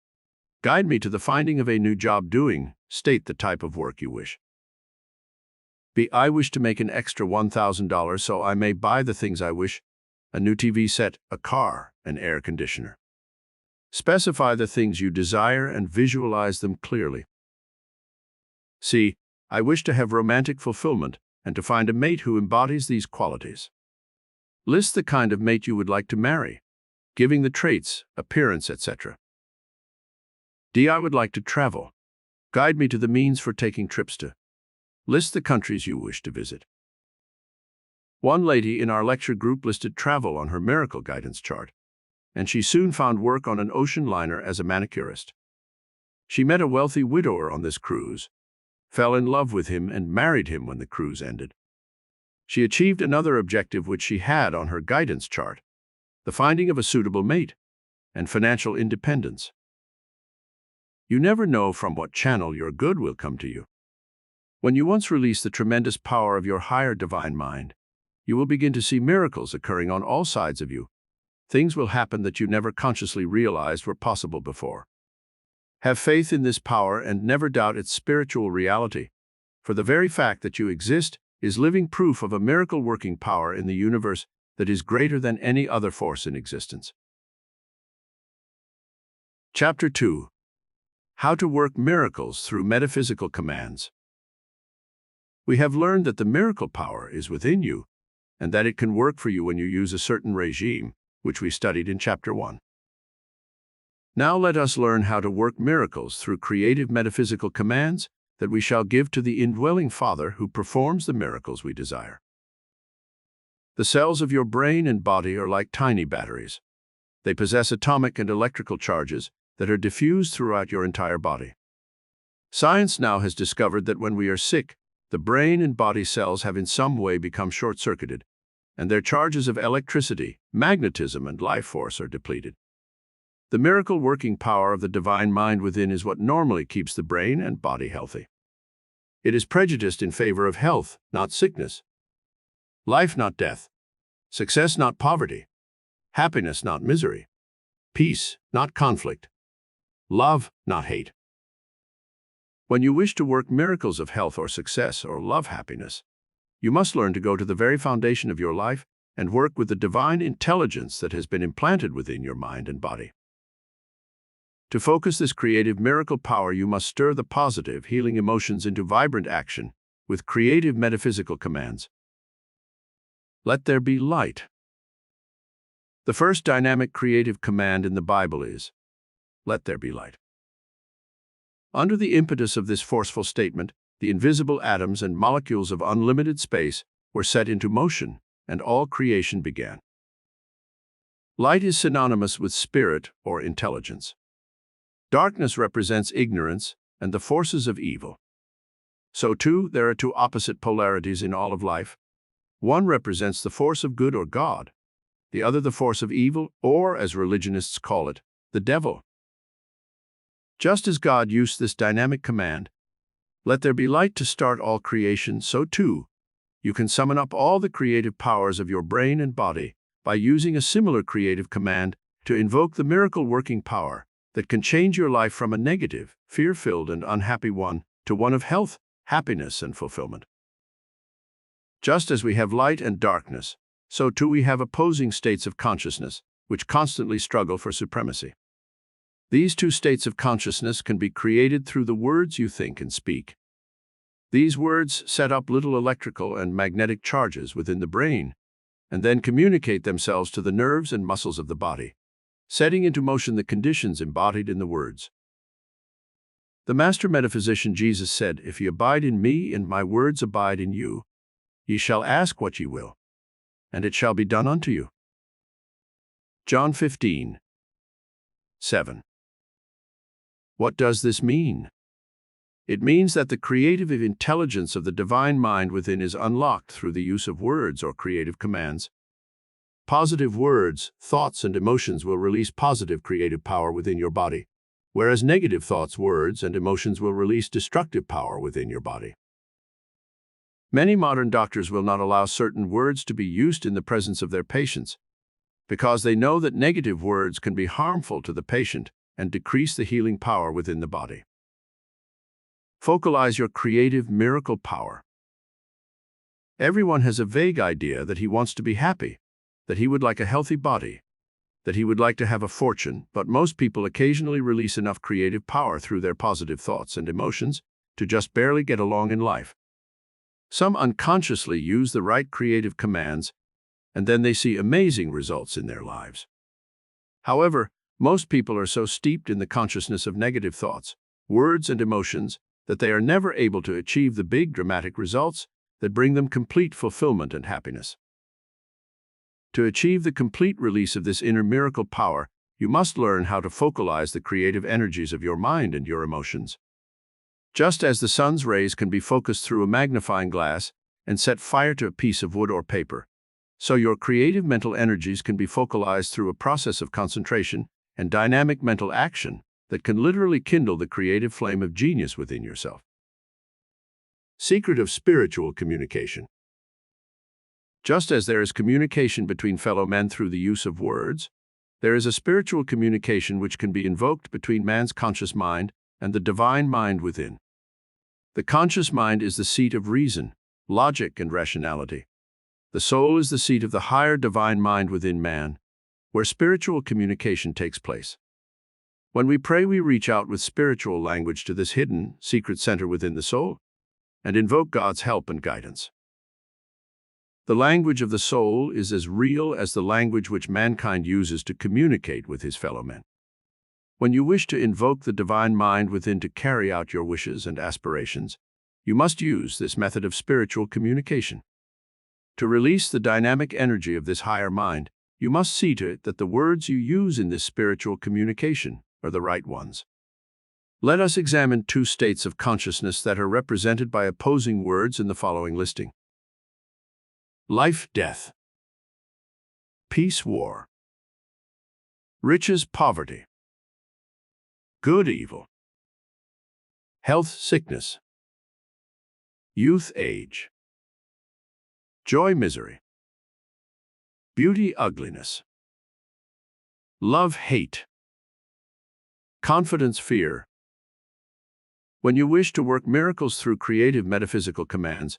Guide me to the finding of a new job doing. State the type of work you wish. B. I wish to make an extra $1,000 so I may buy the things I wish: a new TV set, a car, an air conditioner. Specify the things you desire and visualize them clearly. C. I wish to have romantic fulfillment and to find a mate who embodies these qualities. List the kind of mate you would like to marry, giving the traits, appearance, etc. D. I would like to travel. Guide me to the means for taking trips to. List the countries you wish to visit. One lady in our lecture group listed travel on her miracle guidance chart, and she soon found work on an ocean liner as a manicurist. She met a wealthy widower on this cruise, fell in love with him, and married him when the cruise ended. She achieved another objective which she had on her guidance chart: the finding of a suitable mate. and financial independence. You never know from what channel your good will come to you. When you once release the tremendous power of your higher divine mind, you will begin to see miracles occurring on all sides of you. Things will happen that you never consciously realized were possible before. Have faith in this power and never doubt its spiritual reality, for the very fact that you exist is living proof of a miracle-working power in the universe that is greater than any other force in existence. Chapter 2. How to work miracles through metaphysical commands. We have learned that the miracle power is within you, and that it can work for you when you use a certain regime, which we studied in Chapter 1. Now let us learn how to work miracles through creative metaphysical commands that we shall give to the indwelling Father who performs the miracles we desire. The cells of your brain and body are like tiny batteries. They possess atomic and electrical charges that are diffused throughout your entire body. Science now has discovered that when we are sick, the brain and body cells have in some way become short-circuited, and their charges of electricity, magnetism, and life force are depleted. The miracle-working power of the divine mind within is what normally keeps the brain and body healthy. It is prejudiced in favor of health, not sickness. Life, not death. Success, not poverty. Happiness, not misery. Peace, not conflict. Love, not hate. When you wish to work miracles of health or success or love happiness, you must learn to go to the very foundation of your life and work with the divine intelligence that has been implanted within your mind and body. To focus this creative miracle power, you must stir the positive, healing emotions into vibrant action with creative metaphysical commands. Let there be light. The first dynamic creative command in the Bible is, "Let there be light." Under the impetus of this forceful statement, the invisible atoms and molecules of unlimited space were set into motion, and all creation began. Light is synonymous with spirit or intelligence. Darkness represents ignorance and the forces of evil. So too, there are two opposite polarities in all of life. One represents the force of good or God, the other the force of evil, or, as religionists call it, the devil. Just as God used this dynamic command, "Let there be light," to start all creation, so too, you can summon up all the creative powers of your brain and body by using a similar creative command to invoke the miracle-working power that can change your life from a negative, fear-filled, and unhappy one to one of health, happiness, and fulfillment. Just as we have light and darkness, so too we have opposing states of consciousness, which constantly struggle for supremacy. These two states of consciousness can be created through the words you think and speak. These words set up little electrical and magnetic charges within the brain, and then communicate themselves to the nerves and muscles of the body, setting into motion the conditions embodied in the words. The master metaphysician Jesus said, "If ye abide in me and my words abide in you, ye shall ask what ye will, and it shall be done unto you." John 15:7. What does this mean? It means that the creative intelligence of the divine mind within is unlocked through the use of words or creative commands. Positive words, thoughts, and emotions will release positive creative power within your body, whereas negative thoughts, words, and emotions will release destructive power within your body. Many modern doctors will not allow certain words to be used in the presence of their patients because they know that negative words can be harmful to the patient and decrease the healing power within the body. Focalize your creative miracle power. Everyone has a vague idea that he wants to be happy, that he would like a healthy body, that he would like to have a fortune, but most people occasionally release enough creative power through their positive thoughts and emotions to just barely get along in life. Some unconsciously use the right creative commands, and then they see amazing results in their lives. However, most people are so steeped in the consciousness of negative thoughts, words, and emotions that they are never able to achieve the big dramatic results that bring them complete fulfillment and happiness. To achieve the complete release of this inner miracle power, you must learn how to focalize the creative energies of your mind and your emotions. Just as the sun's rays can be focused through a magnifying glass and set fire to a piece of wood or paper, so your creative mental energies can be focalized through a process of concentration and dynamic mental action that can literally kindle the creative flame of genius within yourself. Secret of spiritual communication. Just as there is communication between fellow men through the use of words, there is a spiritual communication which can be invoked between man's conscious mind and the divine mind within. The conscious mind is the seat of reason, logic, and rationality. The soul is the seat of the higher divine mind within man, where spiritual communication takes place. When we pray, we reach out with spiritual language to this hidden, secret center within the soul and invoke God's help and guidance. The language of the soul is as real as the language which mankind uses to communicate with his fellow men. When you wish to invoke the divine mind within to carry out your wishes and aspirations, you must use this method of spiritual communication. To release the dynamic energy of this higher mind, you must see to it that the words you use in this spiritual communication are the right ones. Let us examine two states of consciousness that are represented by opposing words in the following listing. Life, death. Peace, war. Riches, poverty. Good, evil. Health, sickness. Youth, age. Joy, misery. Beauty, ugliness. Love, hate. Confidence, fear. When you wish to work miracles through creative metaphysical commands,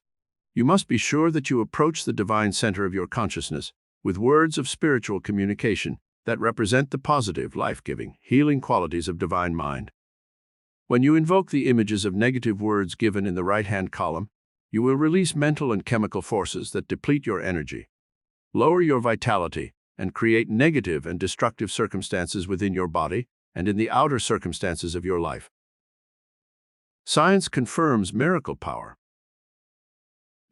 you must be sure that you approach the divine center of your consciousness with words of spiritual communication that represent the positive, life-giving, healing qualities of divine mind. When you invoke the images of negative words given in the right-hand column, you will release mental and chemical forces that deplete your energy, lower your vitality, and create negative and destructive circumstances within your body and in the outer circumstances of your life. Science confirms miracle power.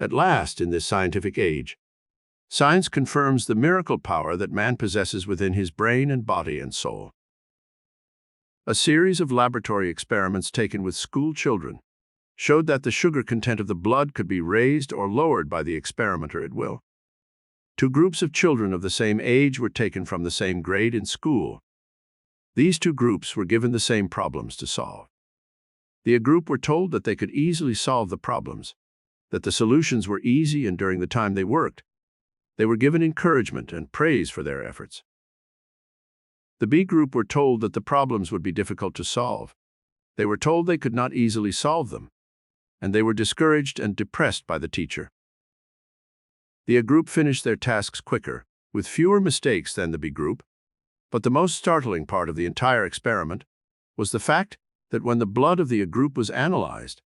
At last, in this scientific age, science confirms the miracle power that man possesses within his brain and body and soul. A series of laboratory experiments taken with school children showed that the sugar content of the blood could be raised or lowered by the experimenter at will. Two groups of children of the same age were taken from the same grade in school. These two groups were given the same problems to solve. The A group were told that they could easily solve the problems, that the solutions were easy, and during the time they worked, they were given encouragement and praise for their efforts. The B group were told that the problems would be difficult to solve. They were told they could not easily solve them, and they were discouraged and depressed by the teacher. The A group finished their tasks quicker, with fewer mistakes than the B group, but the most startling part of the entire experiment was the fact that when the blood of the A group was analyzed,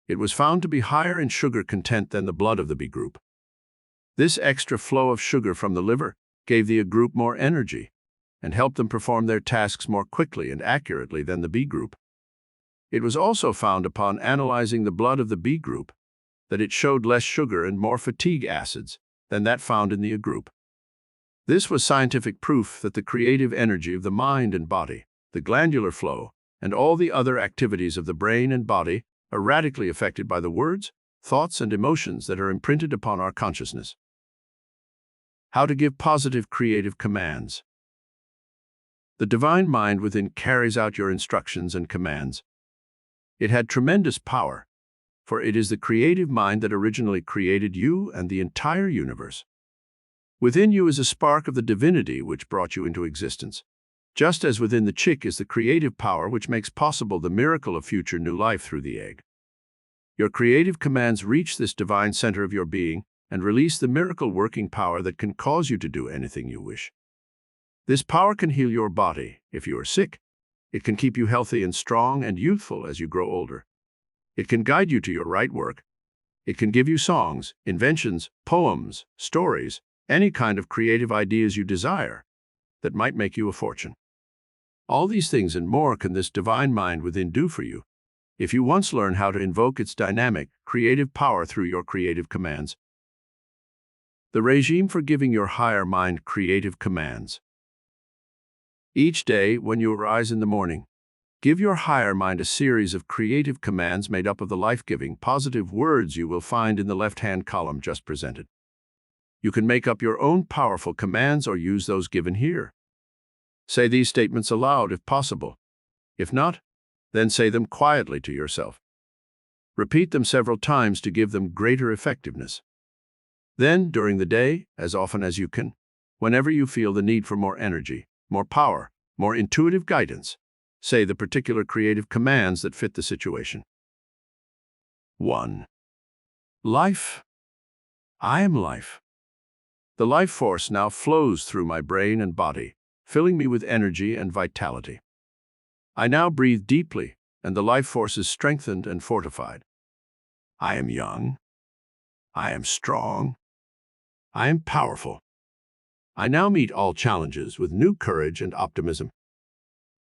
it was found to be higher in sugar content than the blood of the B group. This extra flow of sugar from the liver gave the A group more energy and helped them perform their tasks more quickly and accurately than the B group. It was also found upon analyzing the blood of the B group that it showed less sugar and more fatigue acids than that found in the A group. This was scientific proof that the creative energy of the mind and body, the glandular flow, and all the other activities of the brain and body are radically affected by the words, thoughts, and emotions that are imprinted upon our consciousness. How to give positive creative commands. The divine mind within carries out your instructions and commands. It had tremendous power, for it is the creative mind that originally created you and the entire universe. Within you is a spark of the divinity which brought you into existence, just as within the chick is the creative power which makes possible the miracle of future new life through the egg. Your creative commands reach this divine center of your being and release the miracle-working power that can cause you to do anything you wish. This power can heal your body if you are sick. It can keep you healthy and strong and youthful as you grow older. It can guide you to your right work. It can give you songs, inventions, poems, stories, any kind of creative ideas you desire that might make you a fortune. All these things and more can this divine mind within do for you, if you once learn how to invoke its dynamic, creative power through your creative commands. The regime for giving your higher mind creative commands. Each day, when you arise in the morning, give your higher mind a series of creative commands made up of the life-giving, positive words you will find in the left-hand column just presented. You can make up your own powerful commands or use those given here. Say these statements aloud if possible. If not, then say them quietly to yourself. Repeat them several times to give them greater effectiveness. Then, during the day, as often as you can, whenever you feel the need for more energy, more power, more intuitive guidance, say the particular creative commands that fit the situation. 1. Life. I am life. The life force now flows through my brain and body, filling me with energy and vitality. I now breathe deeply, and the life force is strengthened and fortified. I am young. I am strong. I am powerful. I now meet all challenges with new courage and optimism.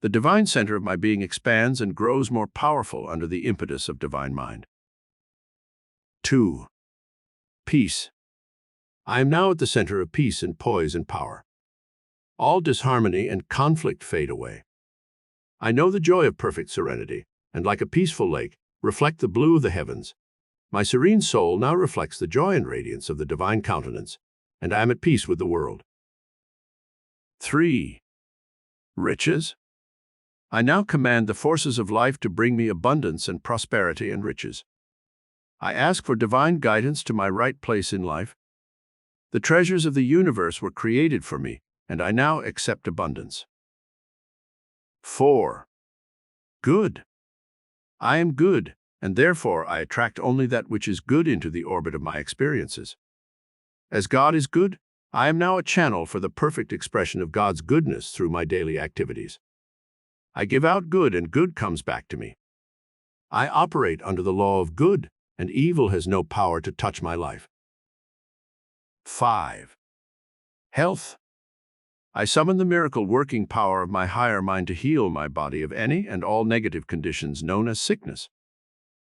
The divine center of my being expands and grows more powerful under the impetus of divine mind. 2. Peace. I am now at the center of peace and poise and power. All disharmony and conflict fade away. I know the joy of perfect serenity, and like a peaceful lake, reflect the blue of the heavens. My serene soul now reflects the joy and radiance of the divine countenance, and I am at peace with the world. 3. Riches. I now command the forces of life to bring me abundance and prosperity and riches. I ask for divine guidance to my right place in life. The treasures of the universe were created for me, and I now accept abundance. 4. Good. I am good, and therefore I attract only that which is good into the orbit of my experiences. As God is good, I am now a channel for the perfect expression of God's goodness through my daily activities. I give out good, and good comes back to me. I operate under the law of good, and evil has no power to touch my life. 5. Health. I summon the miracle-working power of my higher mind to heal my body of any and all negative conditions known as sickness.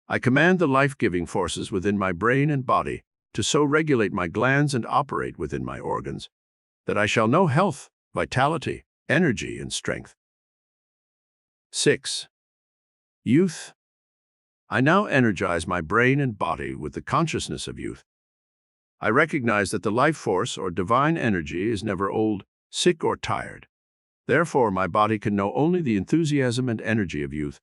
I command the life-giving forces within my brain and body to so regulate my glands and operate within my organs that I shall know health, vitality, energy, and strength. 6. Youth. I now energize my brain and body with the consciousness of youth. I recognize that the life force or divine energy is never old, sick, or tired. Therefore, my body can know only the enthusiasm and energy of youth.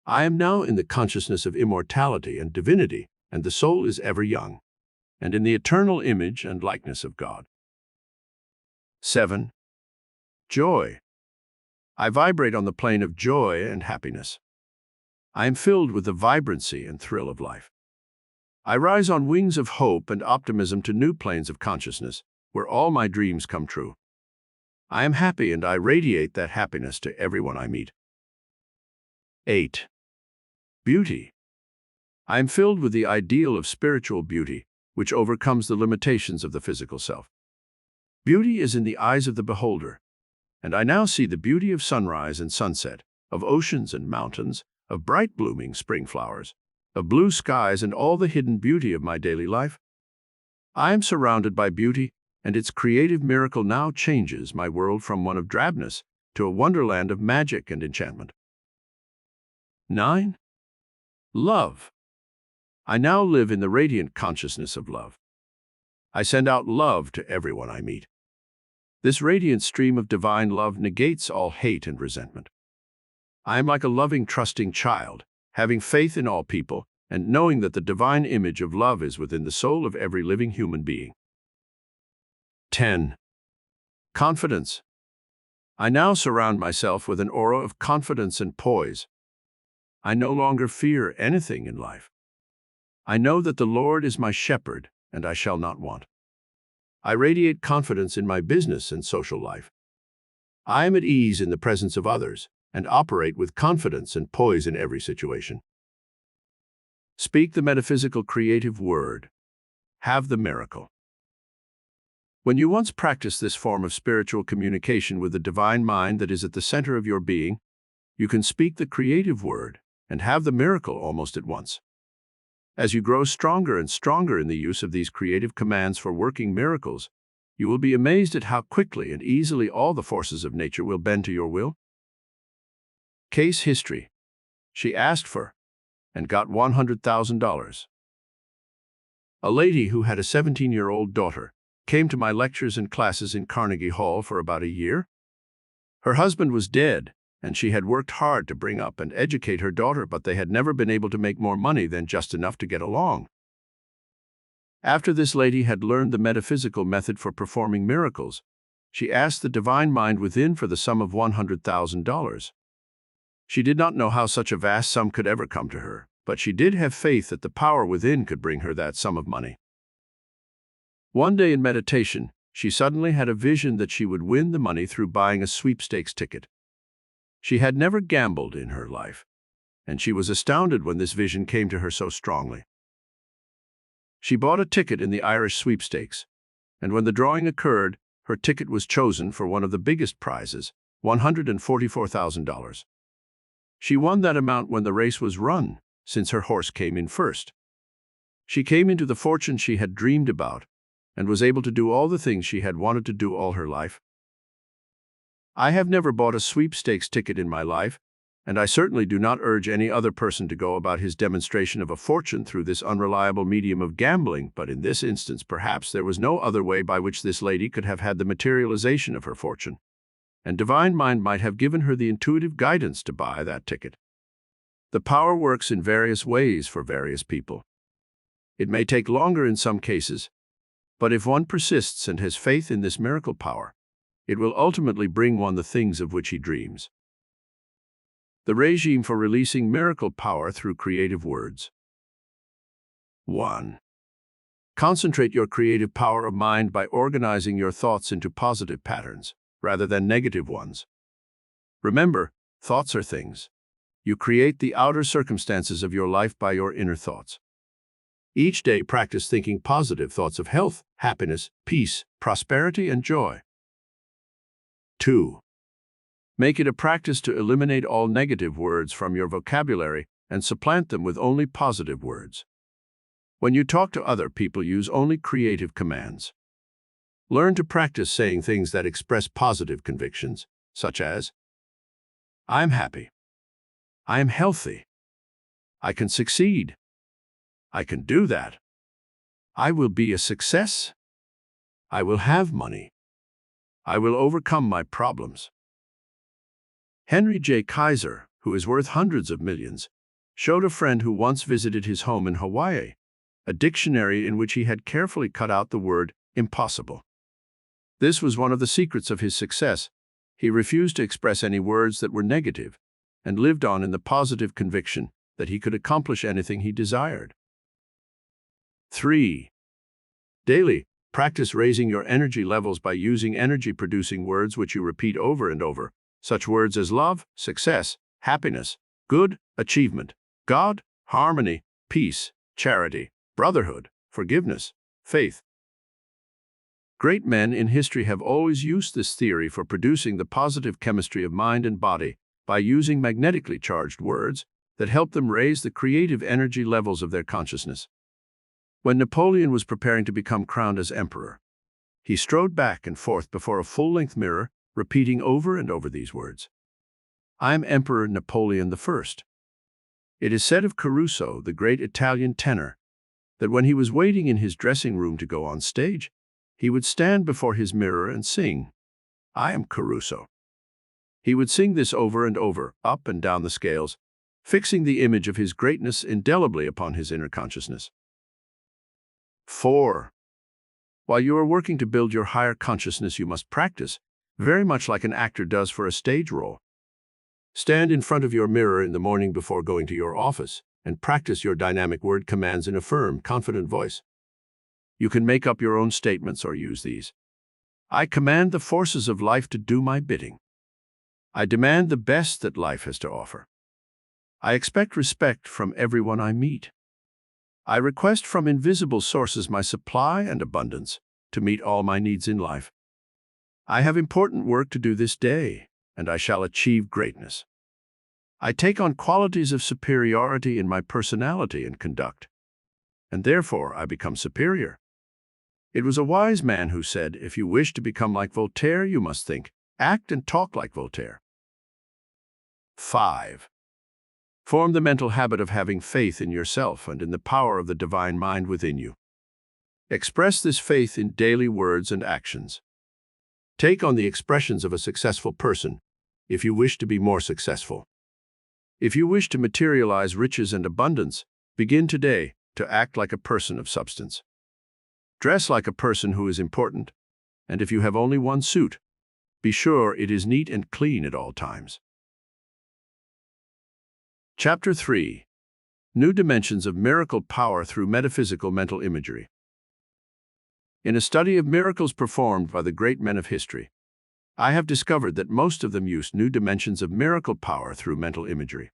I am now in the consciousness of immortality and divinity, and the soul is ever young, and in the eternal image and likeness of God. 7. Joy. I vibrate on the plane of joy and happiness. I am filled with the vibrancy and thrill of life. I rise on wings of hope and optimism to new planes of consciousness, where all my dreams come true. I am happy, and I radiate that happiness to everyone I meet. 8. Beauty. I am filled with the ideal of spiritual beauty, which overcomes the limitations of the physical self. Beauty is in the eyes of the beholder, and I now see the beauty of sunrise and sunset, of oceans and mountains, of bright blooming spring flowers, of blue skies, and all the hidden beauty of my daily life. I am surrounded by beauty, and its creative miracle now changes my world from one of drabness to a wonderland of magic and enchantment. 9. Love. I now live in the radiant consciousness of love. I send out love to everyone I meet. This radiant stream of divine love negates all hate and resentment. I am like a loving, trusting child, having faith in all people and knowing that the divine image of love is within the soul of every living human being. 10. Confidence. I now surround myself with an aura of confidence and poise. I no longer fear anything in life. I know that the Lord is my shepherd, and I shall not want. I radiate confidence in my business and social life. I am at ease in the presence of others and operate with confidence and poise in every situation. Speak the metaphysical creative word. Have the miracle. When you once practice this form of spiritual communication with the divine mind that is at the center of your being, you can speak the creative word and have the miracle almost at once. As you grow stronger and stronger in the use of these creative commands for working miracles, you will be amazed at how quickly and easily all the forces of nature will bend to your will. Case history. She asked for and got $100,000. A lady who had a 17-year-old daughter came to my lectures and classes in Carnegie Hall for about a year. Her husband was dead, and she had worked hard to bring up and educate her daughter, but they had never been able to make more money than just enough to get along. After this lady had learned the metaphysical method for performing miracles, she asked the divine mind within for the sum of $100,000. She did not know how such a vast sum could ever come to her, but she did have faith that the power within could bring her that sum of money. One day in meditation, she suddenly had a vision that she would win the money through buying a sweepstakes ticket. She had never gambled in her life, and she was astounded when this vision came to her so strongly. She bought a ticket in the Irish sweepstakes, and when the drawing occurred, her ticket was chosen for one of the biggest prizes, $144,000. She won that amount when the race was run, since her horse came in first. She came into the fortune she had dreamed about, and was able to do all the things she had wanted to do all her life. I have never bought a sweepstakes ticket in my life, and I certainly do not urge any other person to go about his demonstration of a fortune through this unreliable medium of gambling, but in this instance perhaps there was no other way by which this lady could have had the materialization of her fortune, and divine mind might have given her the intuitive guidance to buy that ticket. The power works in various ways for various people. It may take longer in some cases, but if one persists and has faith in this miracle power, it will ultimately bring one the things of which he dreams. The regime for releasing miracle power through creative words. 1. Concentrate your creative power of mind by organizing your thoughts into positive patterns, rather than negative ones. Remember, thoughts are things. You create the outer circumstances of your life by your inner thoughts. Each day practice thinking positive thoughts of health, happiness, peace, prosperity, and joy. 2. Make it a practice to eliminate all negative words from your vocabulary and supplant them with only positive words. When you talk to other people, use only creative commands. Learn to practice saying things that express positive convictions, such as, "I am happy. I am healthy. I can succeed. I can do that. I will be a success. I will have money. I will overcome my problems." Henry J. Kaiser, who is worth hundreds of millions, showed a friend who once visited his home in Hawaii a dictionary in which he had carefully cut out the word impossible. This was one of the secrets of his success. He refused to express any words that were negative and lived on in the positive conviction that he could accomplish anything he desired. 3. Daily, practice raising your energy levels by using energy-producing words which you repeat over and over, such words as love, success, happiness, good, achievement, God, harmony, peace, charity, brotherhood, forgiveness, faith. Great men in history have always used this theory for producing the positive chemistry of mind and body by using magnetically charged words that help them raise the creative energy levels of their consciousness. When Napoleon was preparing to become crowned as emperor, he strode back and forth before a full-length mirror, repeating over and over these words, "I am Emperor Napoleon I." It is said of Caruso, the great Italian tenor, that when he was waiting in his dressing room to go on stage, he would stand before his mirror and sing, "I am Caruso." He would sing this over and over, up and down the scales, fixing the image of his greatness indelibly upon his inner consciousness. 4. While you are working to build your higher consciousness, you must practice, very much like an actor does for a stage role. Stand in front of your mirror in the morning before going to your office and practice your dynamic word commands in a firm, confident voice. You can make up your own statements or use these. I command the forces of life to do my bidding. I demand the best that life has to offer. I expect respect from everyone I meet. I request from invisible sources my supply and abundance to meet all my needs in life. I have important work to do this day, and I shall achieve greatness. I take on qualities of superiority in my personality and conduct, and therefore I become superior. It was a wise man who said, if you wish to become like Voltaire, you must think, act, and talk like Voltaire. 5. Form the mental habit of having faith in yourself and in the power of the divine mind within you. Express this faith in daily words and actions. Take on the expressions of a successful person, if you wish to be more successful. If you wish to materialize riches and abundance, begin today to act like a person of substance. Dress like a person who is important, and if you have only one suit, be sure it is neat and clean at all times. Chapter 3. New Dimensions of Miracle Power Through Metaphysical Mental Imagery. In a study of miracles performed by the great men of history, I have discovered that most of them used new dimensions of miracle power through mental imagery.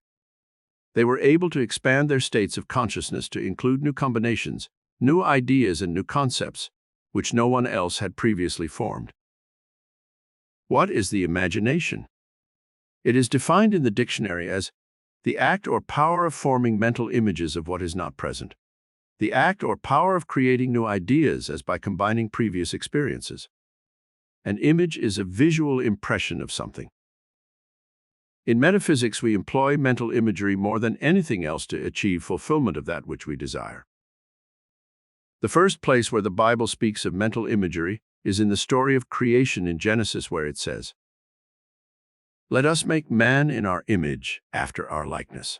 They were able to expand their states of consciousness to include new combinations, new ideas, and new concepts, which no one else had previously formed. What is the imagination? It is defined in the dictionary as the act or power of forming mental images of what is not present. The act or power of creating new ideas as by combining previous experiences. An image is a visual impression of something. In metaphysics, we employ mental imagery more than anything else to achieve fulfillment of that which we desire. The first place where the Bible speaks of mental imagery is in the story of creation in Genesis, where it says, "Let us make man in our image, after our likeness."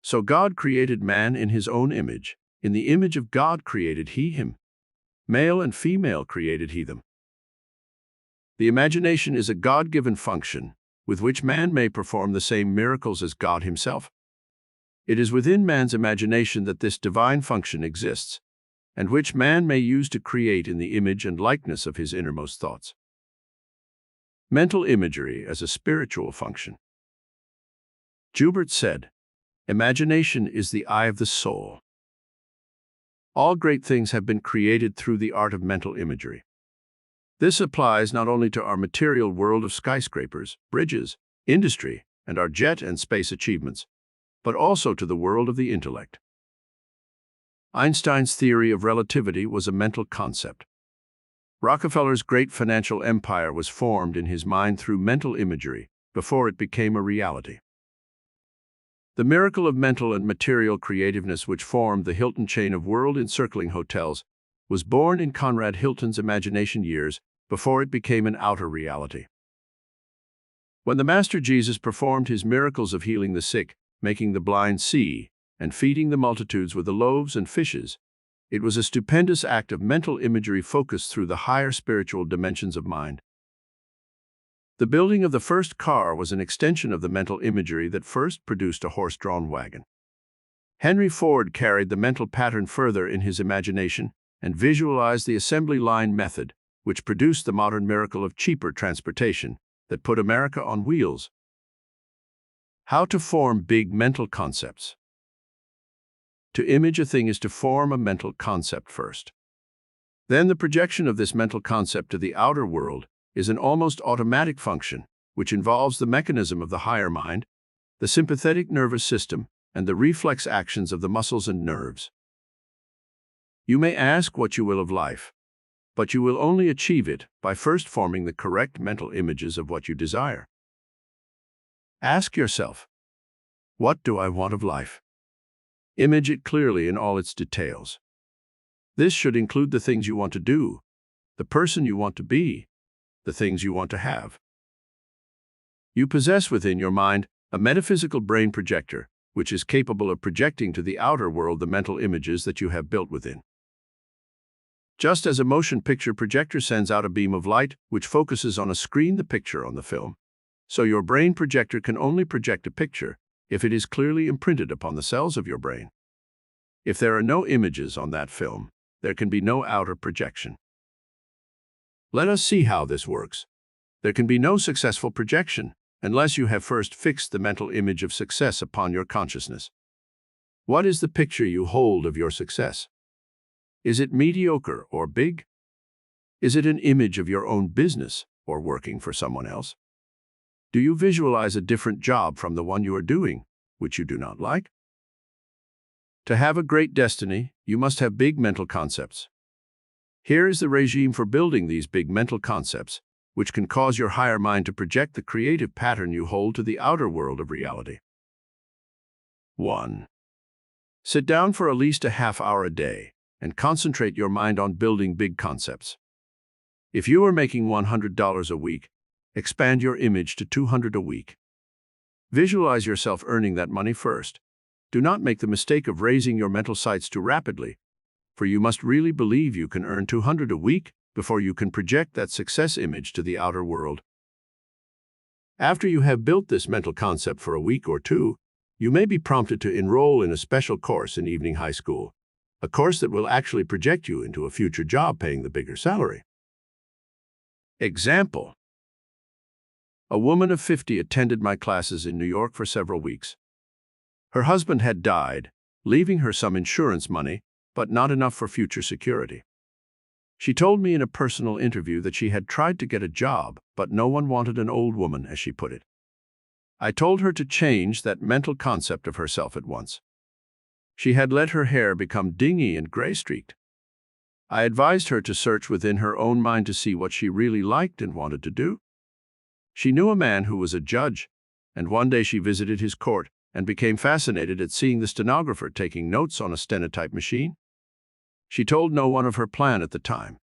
So God created man in his own image. In the image of God created he him. Male and female created he them. The imagination is a God-given function with which man may perform the same miracles as God himself. It is within man's imagination that this divine function exists, and which man may use to create in the image and likeness of his innermost thoughts. Mental imagery as a spiritual function. Joubert said, "Imagination is the eye of the soul." All great things have been created through the art of mental imagery. This applies not only to our material world of skyscrapers, bridges, industry, and our jet and space achievements, but also to the world of the intellect. Einstein's theory of relativity was a mental concept. Rockefeller's great financial empire was formed in his mind through mental imagery before it became a reality. The miracle of mental and material creativeness which formed the Hilton chain of world-encircling hotels was born in Conrad Hilton's imagination years before it became an outer reality. When the Master Jesus performed his miracles of healing the sick, making the blind see, and feeding the multitudes with the loaves and fishes, it was a stupendous act of mental imagery focused through the higher spiritual dimensions of mind. The building of the first car was an extension of the mental imagery that first produced a horse-drawn wagon. Henry Ford carried the mental pattern further in his imagination and visualized the assembly line method, which produced the modern miracle of cheaper transportation that put America on wheels. How to form big mental concepts. To image a thing is to form a mental concept first. Then the projection of this mental concept to the outer world is an almost automatic function, which involves the mechanism of the higher mind, the sympathetic nervous system, and the reflex actions of the muscles and nerves. You may ask what you will of life, but you will only achieve it by first forming the correct mental images of what you desire. Ask yourself, what do I want of life? Image it clearly in all its details. This should include the things you want to do, the person you want to be, the things you want to have. You possess within your mind a metaphysical brain projector, which is capable of projecting to the outer world the mental images that you have built within. Just as a motion picture projector sends out a beam of light which focuses on a screen the picture on the film, so your brain projector can only project a picture if it is clearly imprinted upon the cells of your brain. If there are no images on that film, there can be no outer projection. Let us see how this works. There can be no successful projection unless you have first fixed the mental image of success upon your consciousness. What is the picture you hold of your success? Is it mediocre or big? Is it an image of your own business or working for someone else? Do you visualize a different job from the one you are doing, which you do not like? To have a great destiny, you must have big mental concepts. Here is the regime for building these big mental concepts, which can cause your higher mind to project the creative pattern you hold to the outer world of reality. 1. Sit down for at least a half hour a day and concentrate your mind on building big concepts. If you are making $100 a week, Expand your image to 200 a week. Visualize yourself earning that money first. Do not make the mistake of raising your mental sights too rapidly, for you must really believe you can earn 200 a week before you can project that success image to the outer world. After you have built this mental concept for a week or two, you may be prompted to enroll in a special course in evening high school, a course that will actually project you into a future job paying the bigger salary. Example: a woman of 50 attended my classes in New York for several weeks. Her husband had died, leaving her some insurance money, but not enough for future security. She told me in a personal interview that she had tried to get a job, but no one wanted an old woman, as she put it. I told her to change that mental concept of herself at once. She had let her hair become dingy and gray-streaked. I advised her to search within her own mind to see what she really liked and wanted to do. She knew a man who was a judge, and one day she visited his court and became fascinated at seeing the stenographer taking notes on a stenotype machine. She told no one of her plan at the time,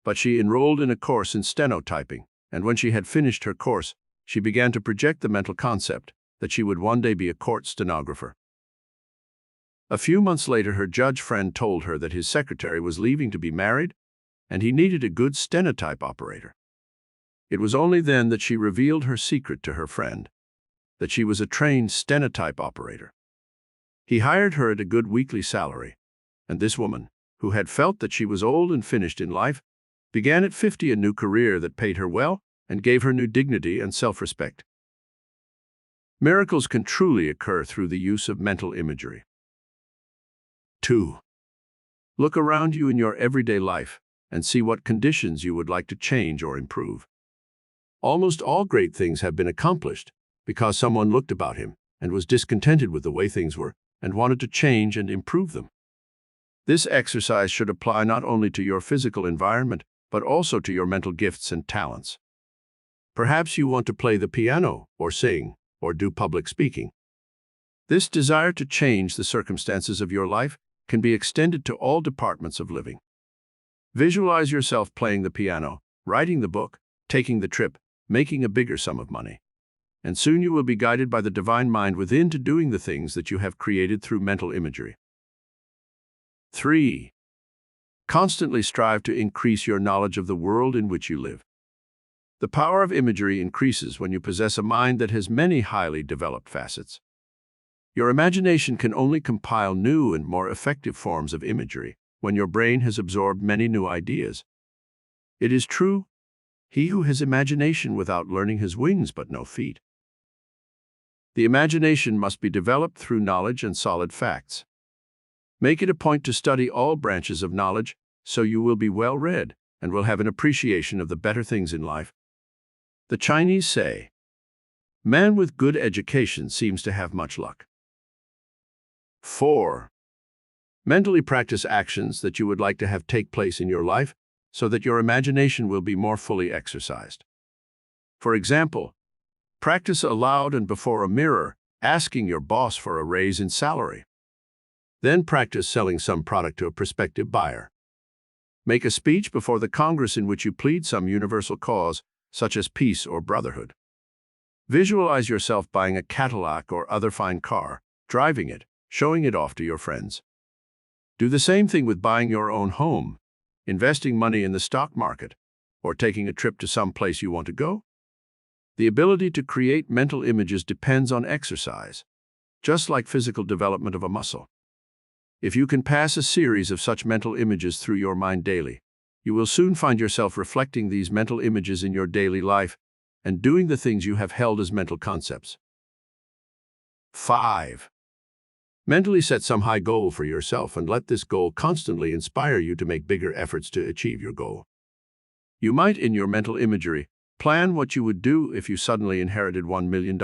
but she enrolled in a course in stenotyping, and when she had finished her course, she began to project the mental concept that she would one day be a court stenographer. A few months later, her judge friend told her that his secretary was leaving to be married, and he needed a good stenotype operator. It was only then that she revealed her secret to her friend, that she was a trained stenotype operator. He hired her at a good weekly salary, and this woman, who had felt that she was old and finished in life, began at 50 a new career that paid her well and gave her new dignity and self-respect. Miracles can truly occur through the use of mental imagery. 2. Look around you in your everyday life and see what conditions you would like to change or improve. Almost all great things have been accomplished because someone looked about him and was discontented with the way things were and wanted to change and improve them. This exercise should apply not only to your physical environment, but also to your mental gifts and talents. Perhaps you want to play the piano, or sing, or do public speaking. This desire to change the circumstances of your life can be extended to all departments of living. Visualize yourself playing the piano, writing the book, taking the trip, making a bigger sum of money. And soon you will be guided by the divine mind within to doing the things that you have created through mental imagery. 3. Constantly strive to increase your knowledge of the world in which you live. The power of imagery increases when you possess a mind that has many highly developed facets. Your imagination can only compile new and more effective forms of imagery when your brain has absorbed many new ideas. It is true, he who has imagination without learning has wings but no feet. The imagination must be developed through knowledge and solid facts. Make it a point to study all branches of knowledge so you will be well read and will have an appreciation of the better things in life. The Chinese say, "Man with good education seems to have much luck." 4. Mentally practice actions that you would like to have take place in your life so that your imagination will be more fully exercised. For example, practice aloud and before a mirror, asking your boss for a raise in salary. Then practice selling some product to a prospective buyer. Make a speech before the Congress in which you plead some universal cause, such as peace or brotherhood. Visualize yourself buying a Cadillac or other fine car, driving it, showing it off to your friends. Do the same thing with buying your own home, investing money in the stock market, or taking a trip to some place you want to go. The ability to create mental images depends on exercise, just like physical development of a muscle. If you can pass a series of such mental images through your mind daily, you will soon find yourself reflecting these mental images in your daily life and doing the things you have held as mental concepts. 5. Mentally set some high goal for yourself and let this goal constantly inspire you to make bigger efforts to achieve your goal. You might, in your mental imagery, plan what you would do if you suddenly inherited $1 million.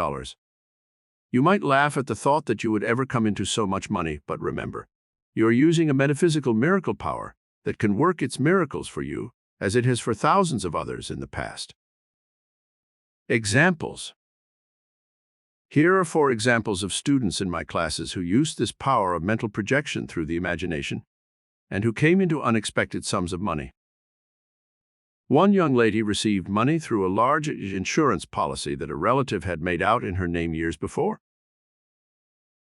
You might laugh at the thought that you would ever come into so much money, but remember, you are using a metaphysical miracle power that can work its miracles for you, as it has for thousands of others in the past. Examples. Here are 4 examples of students in my classes who used this power of mental projection through the imagination and who came into unexpected sums of money. One young lady received money through a large insurance policy that a relative had made out in her name years before.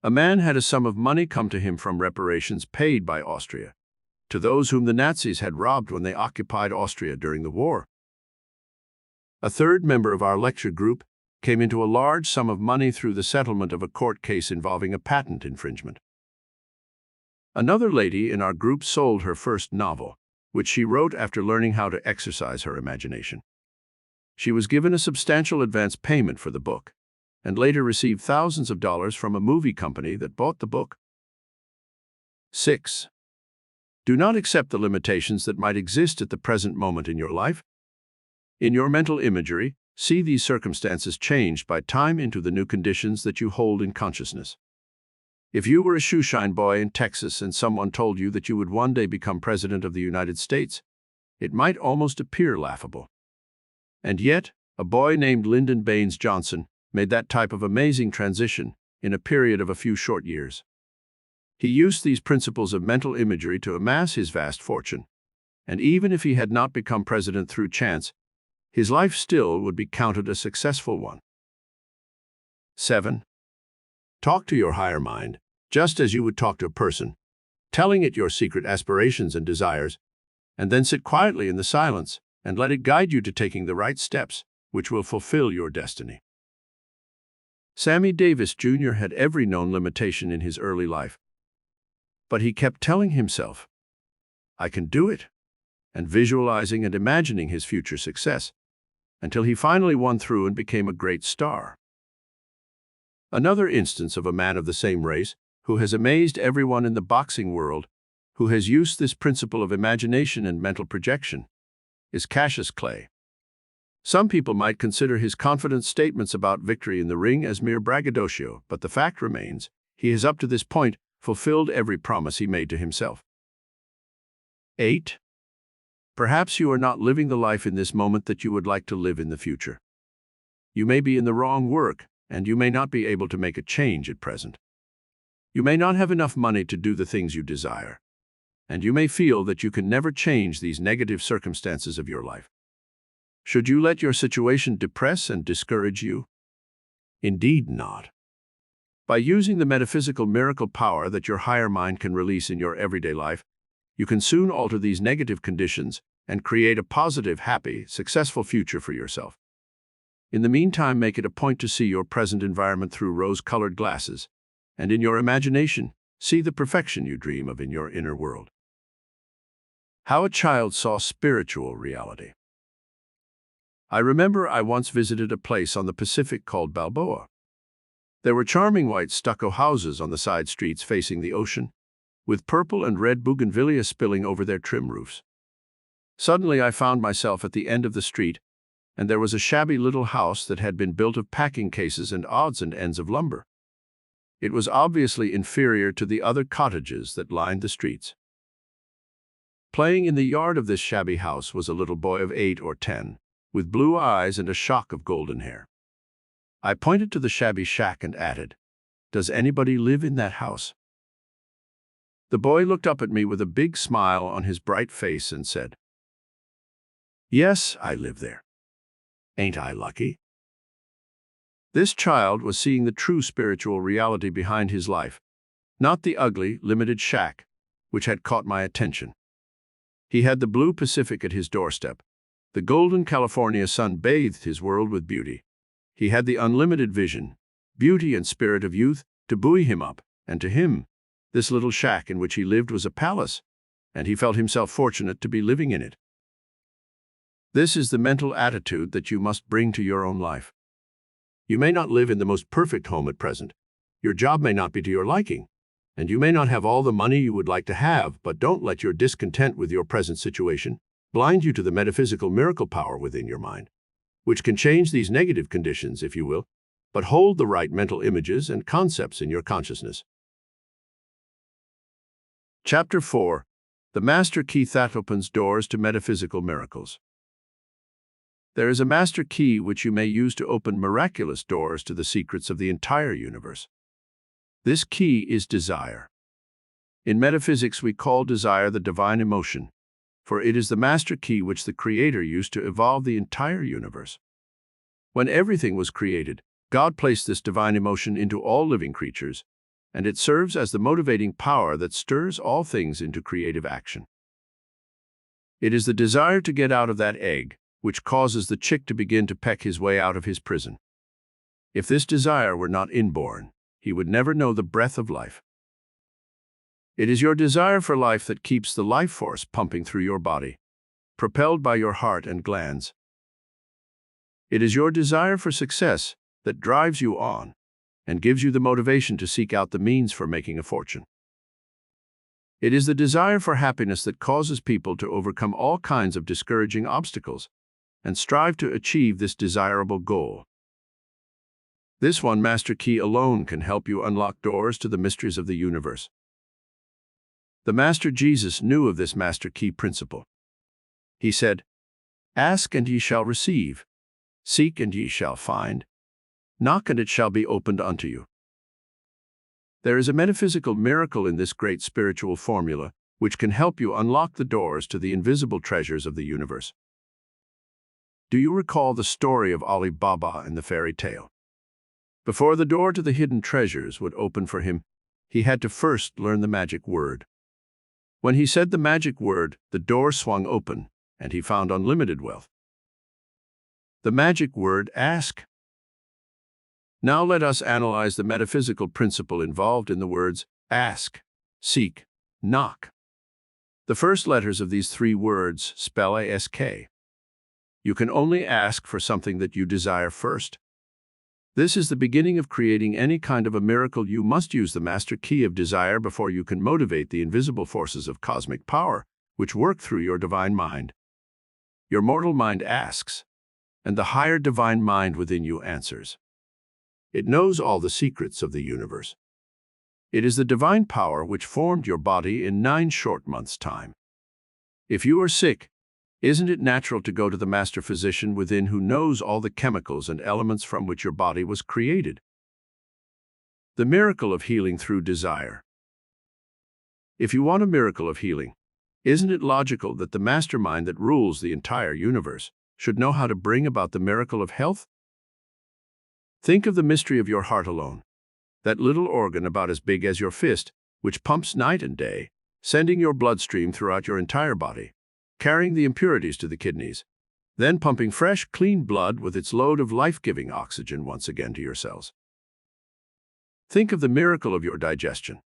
A man had a sum of money come to him from reparations paid by Austria to those whom the Nazis had robbed when they occupied Austria during the war. A third member of our lecture group came into a large sum of money through the settlement of a court case involving a patent infringement. Another lady in our group sold her first novel, which she wrote after learning how to exercise her imagination. She was given a substantial advance payment for the book, and later received thousands of dollars from a movie company that bought the book. 6. Do not accept the limitations that might exist at the present moment in your life. In your mental imagery, see these circumstances changed by time into the new conditions that you hold in consciousness. If you were a shoeshine boy in Texas and someone told you that you would one day become President of the United States, it might almost appear laughable. And yet, a boy named Lyndon Baines Johnson made that type of amazing transition in a period of a few short years. He used these principles of mental imagery to amass his vast fortune, and even if he had not become president through chance, his life still would be counted a successful one. 7. Talk to your higher mind, just as you would talk to a person, telling it your secret aspirations and desires, and then sit quietly in the silence and let it guide you to taking the right steps, which will fulfill your destiny. Sammy Davis Jr. had every known limitation in his early life, but he kept telling himself, "I can do it," and visualizing and imagining his future success, until he finally won through and became a great star. Another instance of a man of the same race, who has amazed everyone in the boxing world, who has used this principle of imagination and mental projection, is Cassius Clay. Some people might consider his confident statements about victory in the ring as mere braggadocio, but the fact remains, he has up to this point fulfilled every promise he made to himself. 8. Perhaps you are not living the life in this moment that you would like to live in the future. You may be in the wrong work, and you may not be able to make a change at present. You may not have enough money to do the things you desire, and you may feel that you can never change these negative circumstances of your life. Should you let your situation depress and discourage you? Indeed not. By using the metaphysical miracle power that your higher mind can release in your everyday life, you can soon alter these negative conditions and create a positive, happy, successful future for yourself. In the meantime, make it a point to see your present environment through rose-colored glasses, and in your imagination, see the perfection you dream of in your inner world. How a child saw spiritual reality. I remember I once visited a place on the Pacific called Balboa. There were charming white stucco houses on the side streets facing the ocean, with purple and red bougainvillea spilling over their trim roofs. Suddenly I found myself at the end of the street, and there was a shabby little house that had been built of packing cases and odds and ends of lumber. It was obviously inferior to the other cottages that lined the streets. Playing in the yard of this shabby house was a little boy of 8 or 10, with blue eyes and a shock of golden hair. I pointed to the shabby shack and added, "Does anybody live in that house?" The boy looked up at me with a big smile on his bright face and said, "Yes, I live there. Ain't I lucky?" This child was seeing the true spiritual reality behind his life, not the ugly, limited shack, which had caught my attention. He had the blue Pacific at his doorstep. The golden California sun bathed his world with beauty. He had the unlimited vision, beauty and spirit of youth to buoy him up, and to him, this little shack in which he lived was a palace, and he felt himself fortunate to be living in it. This is the mental attitude that you must bring to your own life. You may not live in the most perfect home at present. Your job may not be to your liking, and you may not have all the money you would like to have, but don't let your discontent with your present situation blind you to the metaphysical miracle power within your mind, which can change these negative conditions, if you will, but hold the right mental images and concepts in your consciousness. Chapter 4. The Master Key That Opens Doors to Metaphysical Miracles. There is a master key which you may use to open miraculous doors to the secrets of the entire universe. This key is desire. In metaphysics, we call desire the divine emotion, for it is the master key which the Creator used to evolve the entire universe. When everything was created, God placed this divine emotion into all living creatures, and it serves as the motivating power that stirs all things into creative action. It is the desire to get out of that egg which causes the chick to begin to peck his way out of his prison. If this desire were not inborn, he would never know the breath of life. It is your desire for life that keeps the life force pumping through your body, propelled by your heart and glands. It is your desire for success that drives you on and gives you the motivation to seek out the means for making a fortune. It is the desire for happiness that causes people to overcome all kinds of discouraging obstacles and strive to achieve this desirable goal. This one master key alone can help you unlock doors to the mysteries of the universe. The Master Jesus knew of this master key principle. He said, "Ask and ye shall receive, seek and ye shall find, knock and it shall be opened unto you." There is a metaphysical miracle in this great spiritual formula which can help you unlock the doors to the invisible treasures of the universe. Do you recall the story of Ali Baba and the fairy tale? Before the door to the hidden treasures would open for him, he had to first learn the magic word. When he said the magic word, the door swung open, and he found unlimited wealth. The magic word, ask. Now let us analyze the metaphysical principle involved in the words ask, seek, knock. The first letters of these three words spell ask. You can only ask for something that you desire first. This is the beginning of creating any kind of a miracle. You must use the master key of desire before you can motivate the invisible forces of cosmic power, which work through your divine mind. Your mortal mind asks, and the higher divine mind within you answers. It knows all the secrets of the universe. It is the divine power which formed your body in 9 short months' time. If you are sick, isn't it natural to go to the master physician within who knows all the chemicals and elements from which your body was created? The miracle of healing through desire. If you want a miracle of healing, isn't it logical that the mastermind that rules the entire universe should know how to bring about the miracle of health? Think of the mystery of your heart alone, that little organ about as big as your fist, which pumps night and day, sending your bloodstream throughout your entire body, carrying the impurities to the kidneys, then pumping fresh, clean blood with its load of life-giving oxygen once again to your cells. Think of the miracle of your digestion.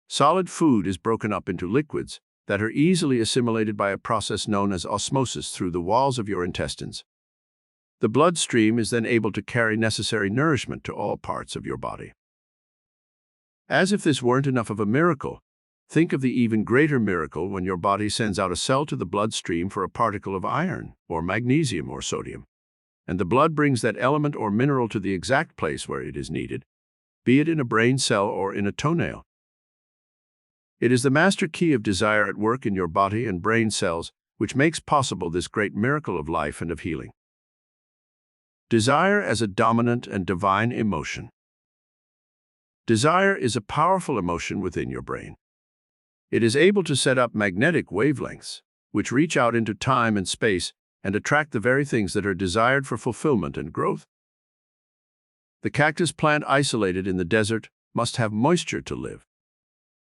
Solid food is broken up into liquids that are easily assimilated by a process known as osmosis through the walls of your intestines. The bloodstream is then able to carry necessary nourishment to all parts of your body. As if this weren't enough of a miracle, think of the even greater miracle when your body sends out a cell to the bloodstream for a particle of iron, or magnesium, or sodium, and the blood brings that element or mineral to the exact place where it is needed, be it in a brain cell or in a toenail. It is the master key of desire at work in your body and brain cells which makes possible this great miracle of life and of healing. Desire as a dominant and divine emotion. Desire is a powerful emotion within your brain. It is able to set up magnetic wavelengths, which reach out into time and space and attract the very things that are desired for fulfillment and growth. The cactus plant isolated in the desert must have moisture to live.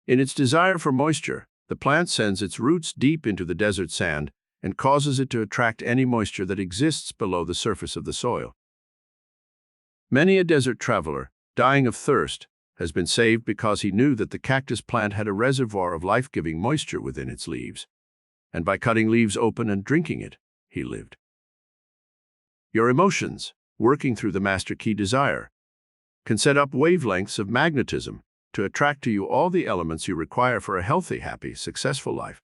In its desire for moisture, the plant sends its roots deep into the desert sand and causes it to attract any moisture that exists below the surface of the soil. Many a desert traveler, dying of thirst, has been saved because he knew that the cactus plant had a reservoir of life-giving moisture within its leaves, and by cutting leaves open and drinking it, he lived. Your emotions, working through the master key desire, can set up wavelengths of magnetism to attract to you all the elements you require for a healthy, happy, successful life.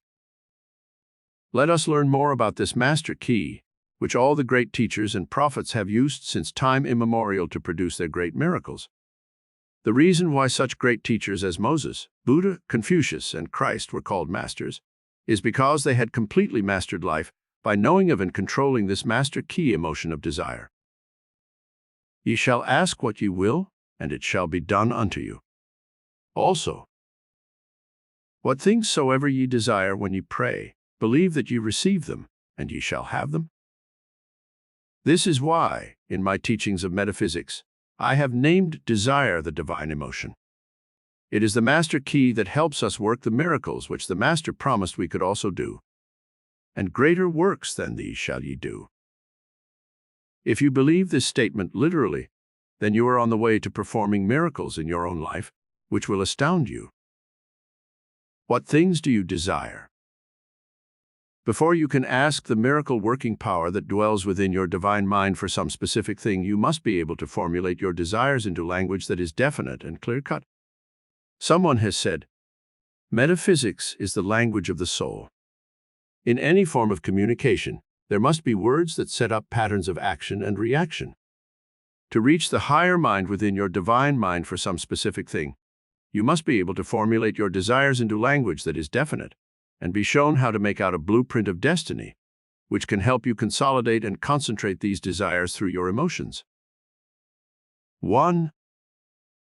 Let us learn more about this master key, which all the great teachers and prophets have used since time immemorial to produce their great miracles. The reason why such great teachers as Moses, Buddha, Confucius, and Christ were called masters is because they had completely mastered life by knowing of and controlling this master key emotion of desire. Ye shall ask what ye will, and it shall be done unto you. Also, what things soever ye desire when ye pray, believe that ye receive them, and ye shall have them. This is why, in my teachings of metaphysics, I have named desire the divine emotion. It is the master key that helps us work the miracles which the Master promised we could also do. And greater works than these shall ye do. If you believe this statement literally, then you are on the way to performing miracles in your own life, which will astound you. What things do you desire? Before you can ask the miracle-working power that dwells within your divine mind for some specific thing, you must be able to formulate your desires into language that is definite and clear-cut. Someone has said, metaphysics is the language of the soul. In any form of communication, there must be words that set up patterns of action and reaction. To reach the higher mind within your divine mind for some specific thing, you must be able to formulate your desires into language that is definite, and be shown how to make out a blueprint of destiny, which can help you consolidate and concentrate these desires through your emotions. 1.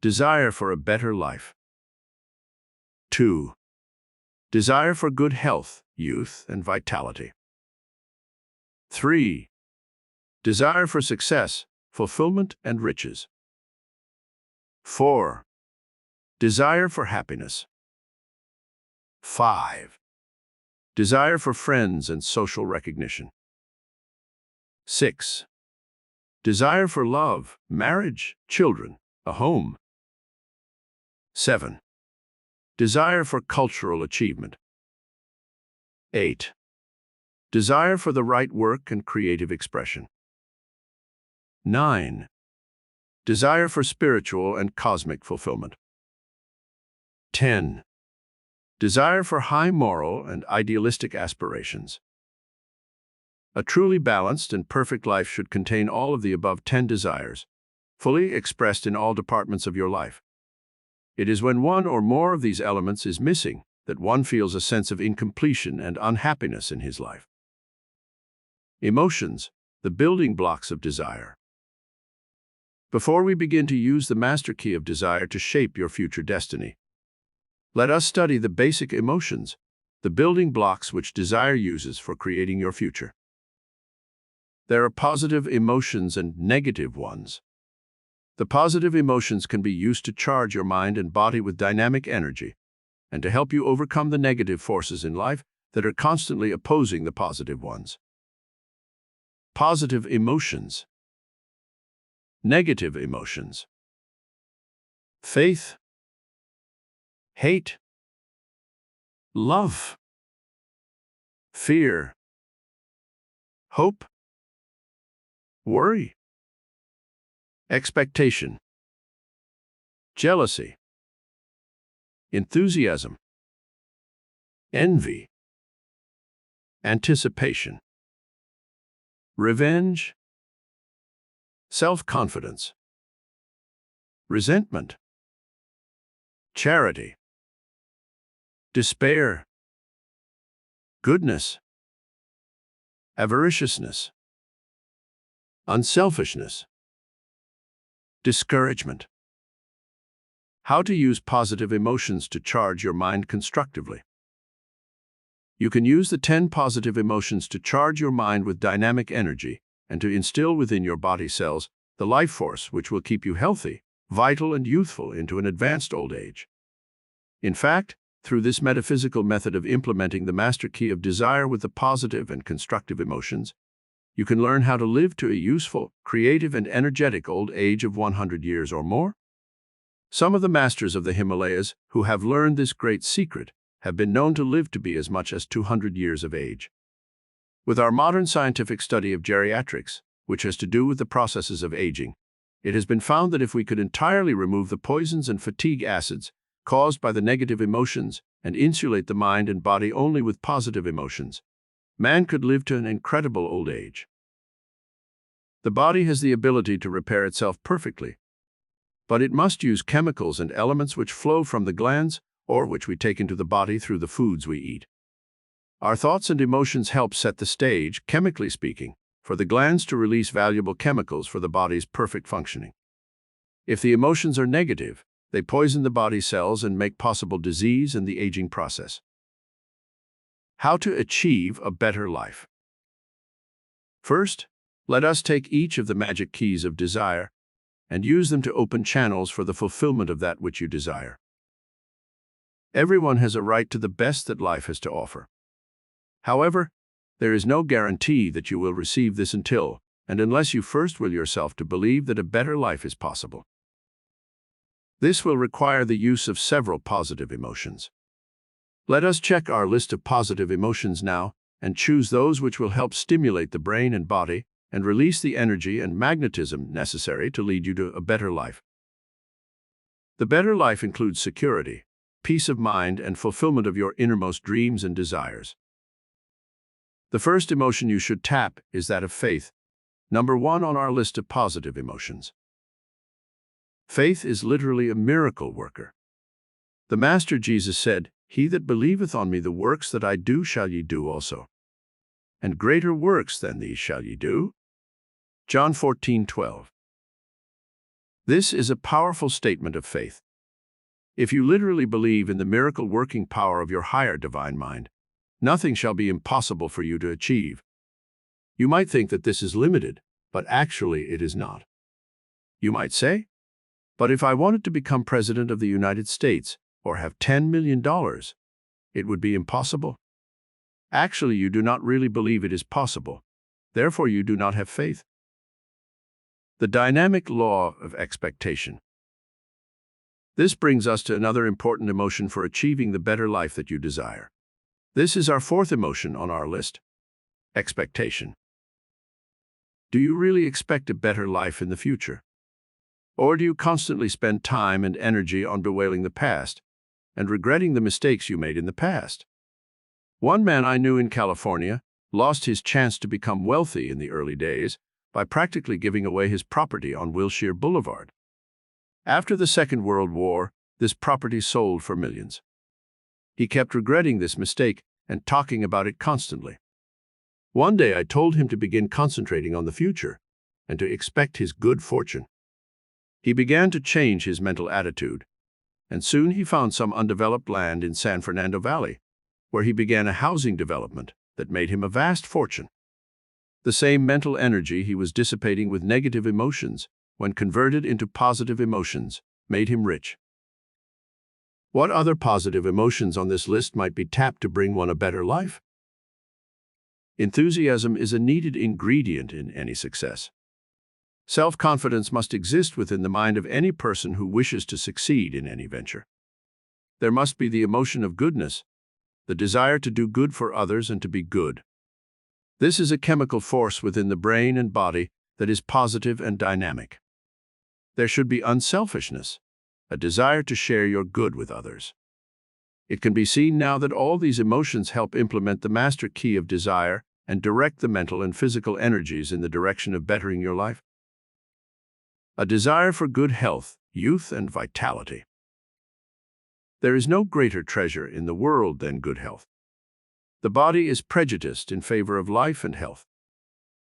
Desire for a better life. 2. Desire for good health, youth, and vitality. 3. Desire for success, fulfillment, and riches. 4. Desire for happiness. 5. Desire for friends and social recognition. 6. Desire for love, marriage, children, a home. 7. Desire for cultural achievement. 8. Desire for the right work and creative expression. 9. Desire for spiritual and cosmic fulfillment. 10. Desire for high moral and idealistic aspirations. A truly balanced and perfect life should contain all of the above 10 desires, fully expressed in all departments of your life. It is when one or more of these elements is missing that one feels a sense of incompletion and unhappiness in his life. Emotions, the building blocks of desire. Before we begin to use the master key of desire to shape your future destiny, let us study the basic emotions, the building blocks which desire uses for creating your future. There are positive emotions and negative ones. The positive emotions can be used to charge your mind and body with dynamic energy and to help you overcome the negative forces in life that are constantly opposing the positive ones. Positive emotions. Negative emotions. Faith. Hate. Love. Fear. Hope. Worry. Expectation. Jealousy. Enthusiasm. Envy. Anticipation. Revenge. Self-confidence. Resentment. Charity. Despair. Goodness. Avariciousness. Unselfishness. Discouragement. How to use positive emotions to charge your mind constructively. You can use the 10 positive emotions to charge your mind with dynamic energy and to instill within your body cells the life force which will keep you healthy, vital, and youthful into an advanced old age. In fact, through this metaphysical method of implementing the master key of desire with the positive and constructive emotions, you can learn how to live to a useful, creative, and energetic old age of 100 years or more. Some of the masters of the Himalayas who have learned this great secret have been known to live to be as much as 200 years of age. With our modern scientific study of geriatrics, which has to do with the processes of aging, it has been found that if we could entirely remove the poisons and fatigue acids caused by the negative emotions and insulate the mind and body only with positive emotions, man could live to an incredible old age. The body has the ability to repair itself perfectly, but it must use chemicals and elements which flow from the glands or which we take into the body through the foods we eat. Our thoughts and emotions help set the stage, chemically speaking, for the glands to release valuable chemicals for the body's perfect functioning. If the emotions are negative, they poison the body cells and make possible disease and the aging process. How to achieve a better life. First, let us take each of the magic keys of desire and use them to open channels for the fulfillment of that which you desire. Everyone has a right to the best that life has to offer. However, there is no guarantee that you will receive this until and unless you first will yourself to believe that a better life is possible. This will require the use of several positive emotions. Let us check our list of positive emotions now and choose those which will help stimulate the brain and body and release the energy and magnetism necessary to lead you to a better life. The better life includes security, peace of mind, and fulfillment of your innermost dreams and desires. The first emotion you should tap is that of faith, number 1 on our list of positive emotions. Faith is literally a miracle worker. The Master Jesus said, "He that believeth on me, the works that I do shall ye do also. And greater works than these shall ye do." John 14:12. This is a powerful statement of faith. If you literally believe in the miracle-working power of your higher divine mind, nothing shall be impossible for you to achieve. You might think that this is limited, but actually it is not. You might say, "But if I wanted to become President of the United States or have $10 million, it would be impossible." Actually, you do not really believe it is possible. Therefore, you do not have faith. The dynamic law of expectation. This brings us to another important emotion for achieving the better life that you desire. This is our fourth emotion on our list: expectation. Do you really expect a better life in the future? Or do you constantly spend time and energy on bewailing the past and regretting the mistakes you made in the past? One man I knew in California lost his chance to become wealthy in the early days by practically giving away his property on Wilshire Boulevard. After the Second World War, this property sold for millions. He kept regretting this mistake and talking about it constantly. One day I told him to begin concentrating on the future and to expect his good fortune. He began to change his mental attitude, and soon he found some undeveloped land in San Fernando Valley, where he began a housing development that made him a vast fortune. The same mental energy he was dissipating with negative emotions, when converted into positive emotions, made him rich. What other positive emotions on this list might be tapped to bring one a better life? Enthusiasm is a needed ingredient in any success. Self-confidence must exist within the mind of any person who wishes to succeed in any venture. There must be the emotion of goodness, the desire to do good for others and to be good. This is a chemical force within the brain and body that is positive and dynamic. There should be unselfishness, a desire to share your good with others. It can be seen now that all these emotions help implement the master key of desire and direct the mental and physical energies in the direction of bettering your life. A desire for good health, youth, and vitality. There is no greater treasure in the world than good health. The body is prejudiced in favor of life and health.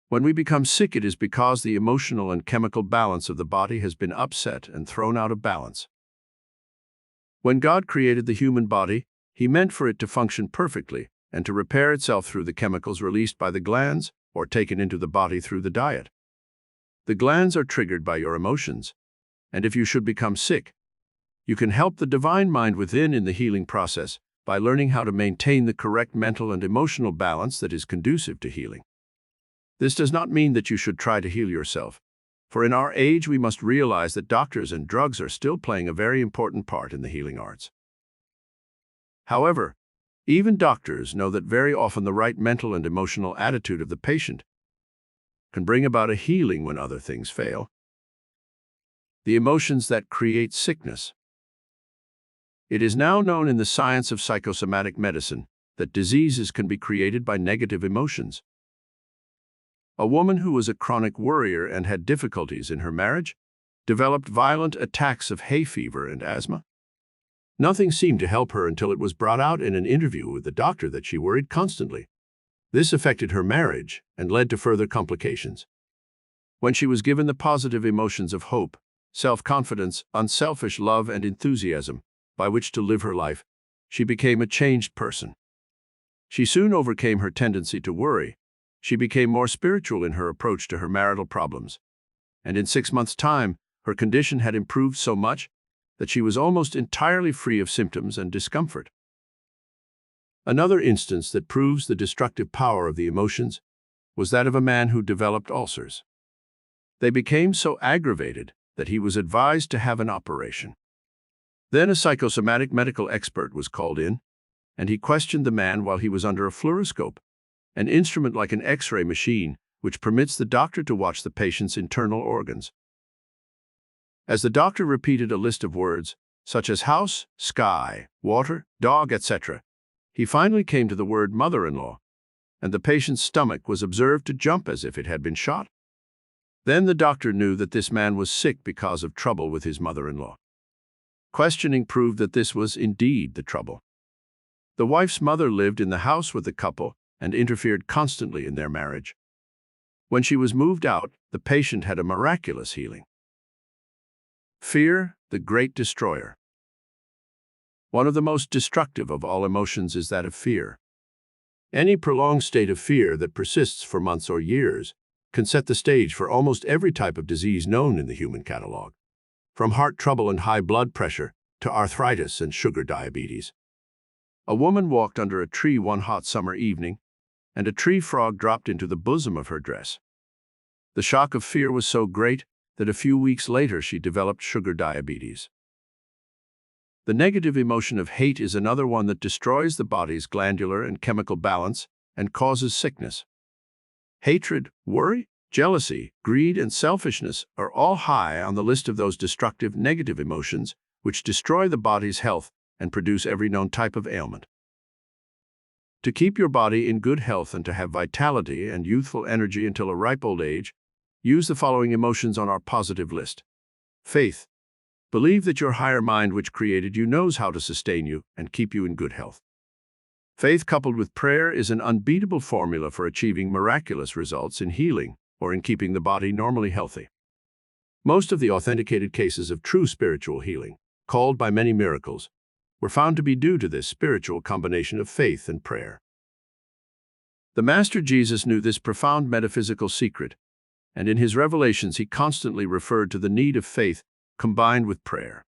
When we become sick, it is because the emotional and chemical balance of the body has been upset and thrown out of balance. When God created the human body, He meant for it to function perfectly and to repair itself through the chemicals released by the glands or taken into the body through the diet. The glands are triggered by your emotions, and if you should become sick, you can help the divine mind within in the healing process by learning how to maintain the correct mental and emotional balance that is conducive to healing. This does not mean that you should try to heal yourself, for in our age we must realize that doctors and drugs are still playing a very important part in the healing arts. However, even doctors know that very often the right mental and emotional attitude of the patient can bring about a healing when other things fail. The emotions that create sickness. It is now known in the science of psychosomatic medicine that diseases can be created by negative emotions. A woman who was a chronic worrier and had difficulties in her marriage developed violent attacks of hay fever and asthma. Nothing seemed to help her until it was brought out in an interview with the doctor that she worried constantly. This affected her marriage and led to further complications. When she was given the positive emotions of hope, self-confidence, unselfish love, and enthusiasm by which to live her life, she became a changed person. She soon overcame her tendency to worry. She became more spiritual in her approach to her marital problems. And in 6 months' time, her condition had improved so much that she was almost entirely free of symptoms and discomfort. Another instance that proves the destructive power of the emotions was that of a man who developed ulcers. They became so aggravated that he was advised to have an operation. Then a psychosomatic medical expert was called in, and he questioned the man while he was under a fluoroscope, an instrument like an X-ray machine which permits the doctor to watch the patient's internal organs. As the doctor repeated a list of words, such as house, sky, water, dog, etc., he finally came to the word mother-in-law, and the patient's stomach was observed to jump as if it had been shot. Then the doctor knew that this man was sick because of trouble with his mother-in-law. Questioning proved that this was indeed the trouble. The wife's mother lived in the house with the couple and interfered constantly in their marriage. When she was moved out, the patient had a miraculous healing. Fear, the great destroyer. One of the most destructive of all emotions is that of fear. Any prolonged state of fear that persists for months or years can set the stage for almost every type of disease known in the human catalog, from heart trouble and high blood pressure to arthritis and sugar diabetes. A woman walked under a tree one hot summer evening, and a tree frog dropped into the bosom of her dress. The shock of fear was so great that a few weeks later she developed sugar diabetes. The negative emotion of hate is another one that destroys the body's glandular and chemical balance and causes sickness. Hatred, worry, jealousy, greed, and selfishness are all high on the list of those destructive negative emotions which destroy the body's health and produce every known type of ailment. To keep your body in good health and to have vitality and youthful energy until a ripe old age, use the following emotions on our positive list. Faith. Believe that your higher mind which created you knows how to sustain you and keep you in good health. Faith coupled with prayer is an unbeatable formula for achieving miraculous results in healing or in keeping the body normally healthy. Most of the authenticated cases of true spiritual healing, called by many miracles, were found to be due to this spiritual combination of faith and prayer. The Master Jesus knew this profound metaphysical secret, and in his revelations he constantly referred to the need of faith combined with prayer.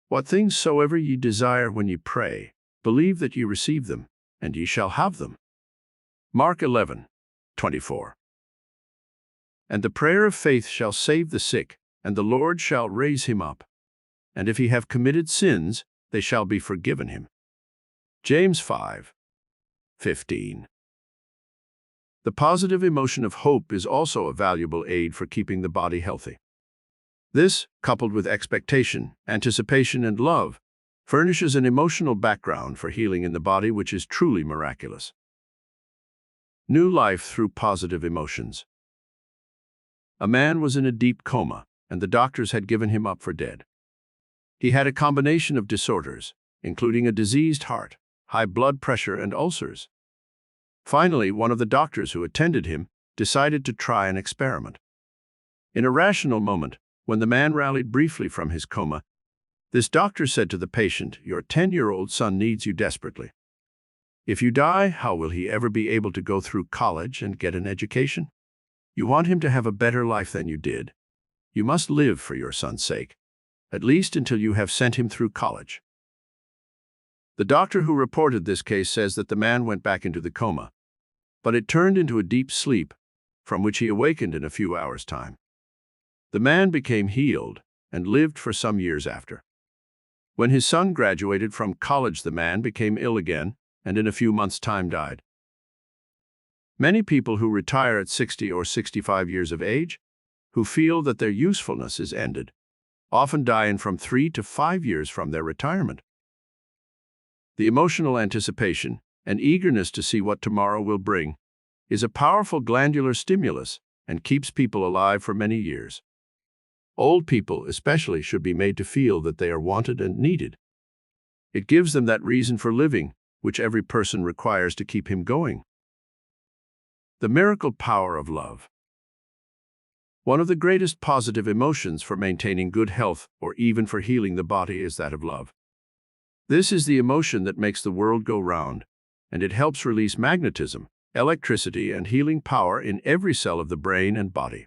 What things soever ye desire when ye pray, believe that ye receive them, and ye shall have them. Mark 11:24. And the prayer of faith shall save the sick, and the Lord shall raise him up. And if he have committed sins, they shall be forgiven him. James 5:15. The positive emotion of hope is also a valuable aid for keeping the body healthy. This, coupled with expectation, anticipation, and love, furnishes an emotional background for healing in the body which is truly miraculous. New life through positive emotions. A man was in a deep coma, and the doctors had given him up for dead. He had a combination of disorders, including a diseased heart, high blood pressure, and ulcers. Finally, one of the doctors who attended him decided to try an experiment. In a rational moment, when the man rallied briefly from his coma, this doctor said to the patient, "Your 10-year-old son needs you desperately. If you die, how will he ever be able to go through college and get an education? You want him to have a better life than you did. You must live for your son's sake, at least until you have sent him through college." The doctor who reported this case says that the man went back into the coma, but it turned into a deep sleep, from which he awakened in a few hours' time. The man became healed and lived for some years after. When his son graduated from college, the man became ill again and in a few months' time died. Many people who retire at 60 or 65 years of age, who feel that their usefulness is ended, often die in from 3 to 5 years from their retirement. The emotional anticipation and eagerness to see what tomorrow will bring is a powerful glandular stimulus and keeps people alive for many years. Old people especially should be made to feel that they are wanted and needed. It gives them that reason for living, which every person requires to keep him going. The miracle power of love. One of the greatest positive emotions for maintaining good health or even for healing the body is that of love. This is the emotion that makes the world go round, and it helps release magnetism, electricity, and healing power in every cell of the brain and body.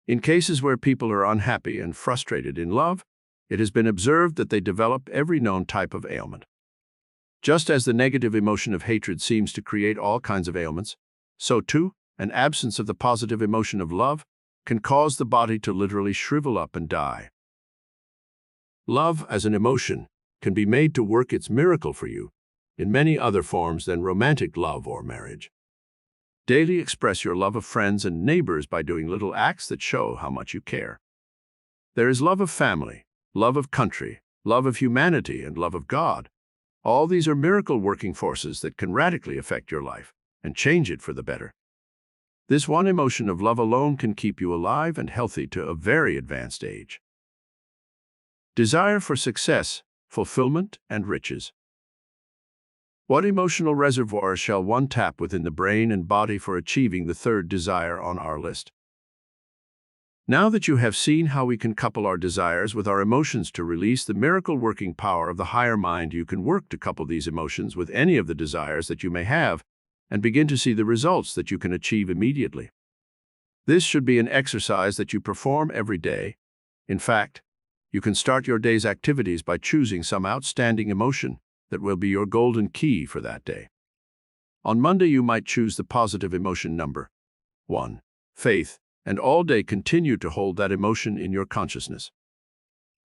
In cases where people are unhappy and frustrated in love, it has been observed that they develop every known type of ailment. Just as the negative emotion of hatred seems to create all kinds of ailments, so too, an absence of the positive emotion of love can cause the body to literally shrivel up and die. Love, as an emotion, can be made to work its miracle for you in many other forms than romantic love or marriage. Daily express your love of friends and neighbors by doing little acts that show how much you care. There is love of family, love of country, love of humanity, and love of God. All these are miracle-working forces that can radically affect your life and change it for the better. This one emotion of love alone can keep you alive and healthy to a very advanced age. Desire for success, fulfillment, and riches. What emotional reservoirs shall one tap within the brain and body for achieving the third desire on our list? Now that you have seen how we can couple our desires with our emotions to release the miracle-working power of the higher mind, you can work to couple these emotions with any of the desires that you may have and begin to see the results that you can achieve immediately. This should be an exercise that you perform every day. In fact, you can start your day's activities by choosing some outstanding emotion that will be your golden key for that day. On Monday, you might choose the positive emotion number 1, faith, and all day continue to hold that emotion in your consciousness.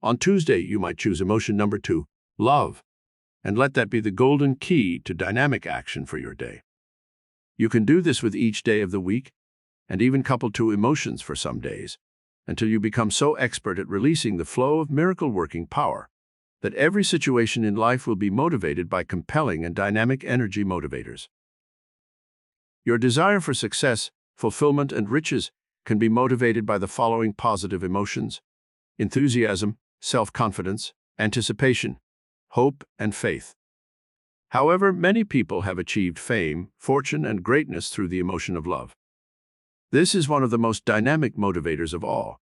On Tuesday, you might choose emotion number 2, love, and let that be the golden key to dynamic action for your day. You can do this with each day of the week, and even couple two emotions for some days, until you become so expert at releasing the flow of miracle-working power that every situation in life will be motivated by compelling and dynamic energy motivators. Your desire for success, fulfillment, and riches can be motivated by the following positive emotions: enthusiasm, self-confidence, anticipation, hope, and faith. However, many people have achieved fame, fortune, and greatness through the emotion of love. This is one of the most dynamic motivators of all,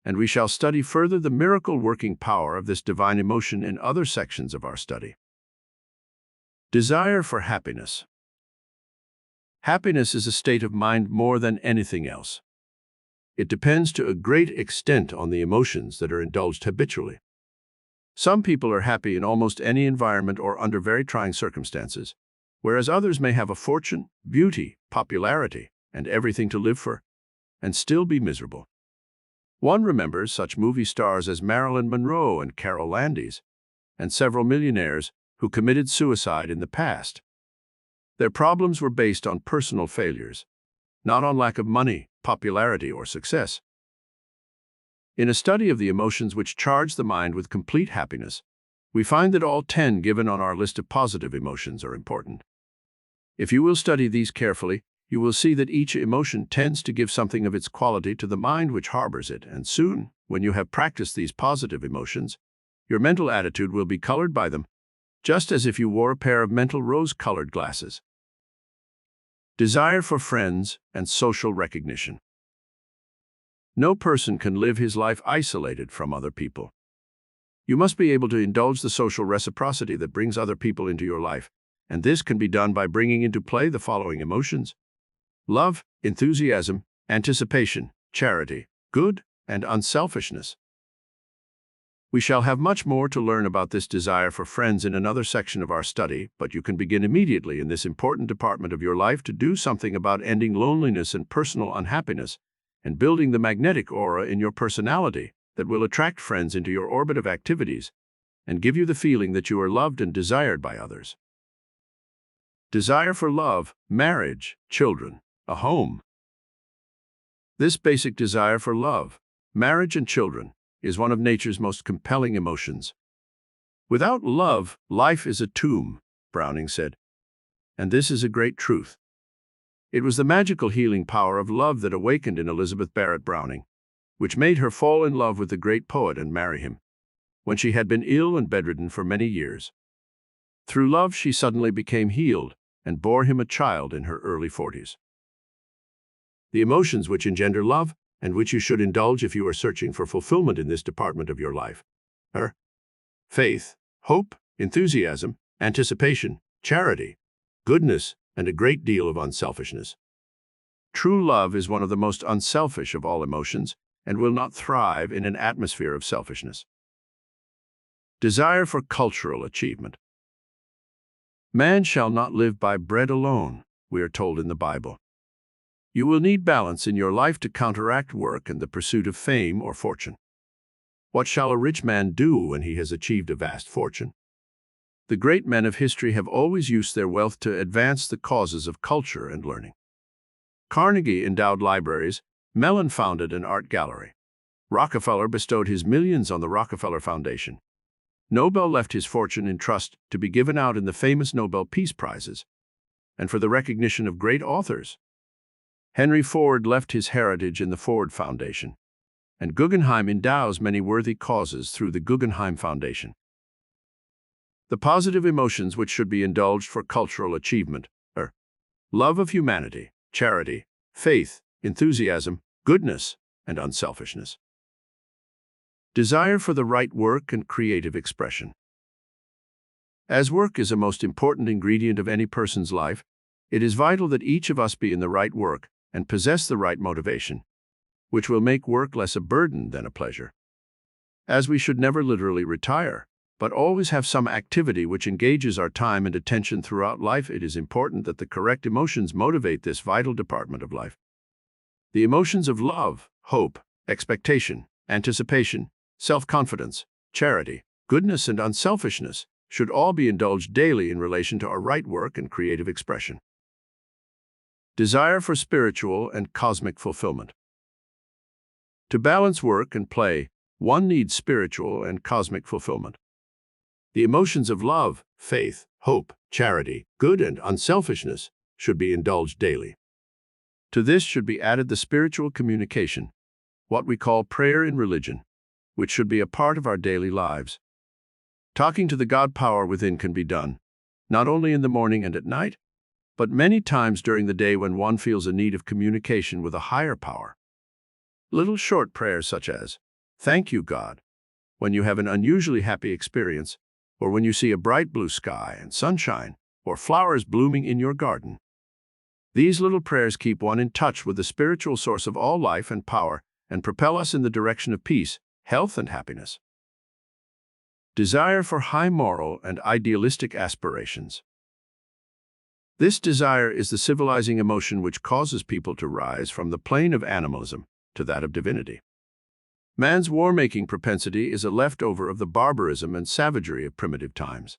and we shall study further the miracle-working power of this divine emotion in other sections of our study. Desire for happiness. Happiness is a state of mind more than anything else. It depends to a great extent on the emotions that are indulged habitually. Some people are happy in almost any environment or under very trying circumstances, whereas others may have a fortune, beauty, popularity, and everything to live for, and still be miserable. One remembers such movie stars as Marilyn Monroe and Carol Landis, and several millionaires who committed suicide in the past. Their problems were based on personal failures, not on lack of money, popularity, or success. In a study of the emotions which charge the mind with complete happiness, we find that all 10 given on our list of positive emotions are important. If you will study these carefully, you will see that each emotion tends to give something of its quality to the mind which harbors it, and soon, when you have practiced these positive emotions, your mental attitude will be colored by them, just as if you wore a pair of mental rose-colored glasses. Desire for friends and social recognition. No person can live his life isolated from other people. You must be able to indulge the social reciprocity that brings other people into your life, and this can be done by bringing into play the following emotions: love, enthusiasm, anticipation, charity, good, and unselfishness. We shall have much more to learn about this desire for friends in another section of our study, but you can begin immediately in this important department of your life to do something about ending loneliness and personal unhappiness, and building the magnetic aura in your personality that will attract friends into your orbit of activities and give you the feeling that you are loved and desired by others. Desire for love, marriage, children, a home. This basic desire for love, marriage, and children is one of nature's most compelling emotions. Without love, life is a tomb, Browning said. And this is a great truth. It was the magical healing power of love that awakened in Elizabeth Barrett Browning, which made her fall in love with the great poet and marry him, when she had been ill and bedridden for many years. Through love, she suddenly became healed and bore him a child in her early 40s. The emotions which engender love, and which you should indulge if you are searching for fulfillment in this department of your life, are faith, hope, enthusiasm, anticipation, charity, goodness, and a great deal of unselfishness. True love is one of the most unselfish of all emotions and will not thrive in an atmosphere of selfishness. Desire for cultural achievement. Man shall not live by bread alone, we are told in the Bible. You will need balance in your life to counteract work and the pursuit of fame or fortune. What shall a rich man do when he has achieved a vast fortune? The great men of history have always used their wealth to advance the causes of culture and learning. Carnegie endowed libraries, Mellon founded an art gallery. Rockefeller bestowed his millions on the Rockefeller Foundation. Nobel left his fortune in trust to be given out in the famous Nobel Peace Prizes, and for the recognition of great authors. Henry Ford left his heritage in the Ford Foundation, and Guggenheim endows many worthy causes through the Guggenheim Foundation. The positive emotions which should be indulged for cultural achievement are love of humanity, charity, faith, enthusiasm, goodness, and unselfishness. Desire for the right work and creative expression. As work is a most important ingredient of any person's life, it is vital that each of us be in the right work and possess the right motivation, which will make work less a burden than a pleasure. As we should never literally retire, but always have some activity which engages our time and attention throughout life, it is important that the correct emotions motivate this vital department of life. The emotions of love, hope, expectation, anticipation, self-confidence, charity, goodness, and unselfishness should all be indulged daily in relation to our right work and creative expression. Desire for spiritual and cosmic fulfillment. To balance work and play, one needs spiritual and cosmic fulfillment. The emotions of love, faith, hope, charity, good, and unselfishness should be indulged daily. To this should be added the spiritual communication, what we call prayer in religion, which should be a part of our daily lives. Talking to the God power within can be done, not only in the morning and at night, but many times during the day when one feels a need of communication with a higher power. Little short prayers such as, "Thank you, God," when you have an unusually happy experience, or when you see a bright blue sky and sunshine, or flowers blooming in your garden. These little prayers keep one in touch with the spiritual source of all life and power and propel us in the direction of peace, health, and happiness. Desire for high moral and idealistic aspirations. This desire is the civilizing emotion which causes people to rise from the plane of animalism to that of divinity. Man's war-making propensity is a leftover of the barbarism and savagery of primitive times.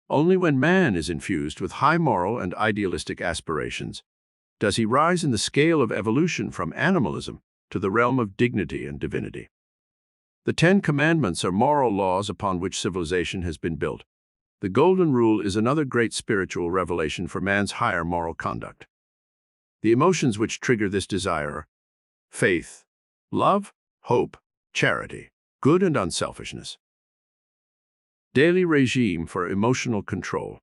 Only when man is infused with high moral and idealistic aspirations does he rise in the scale of evolution from animalism to the realm of dignity and divinity. The 10 Commandments are moral laws upon which civilization has been built. The Golden Rule is another great spiritual revelation for man's higher moral conduct. The emotions which trigger this desire are faith, love, hope, charity, good, and unselfishness. Daily regime for emotional control.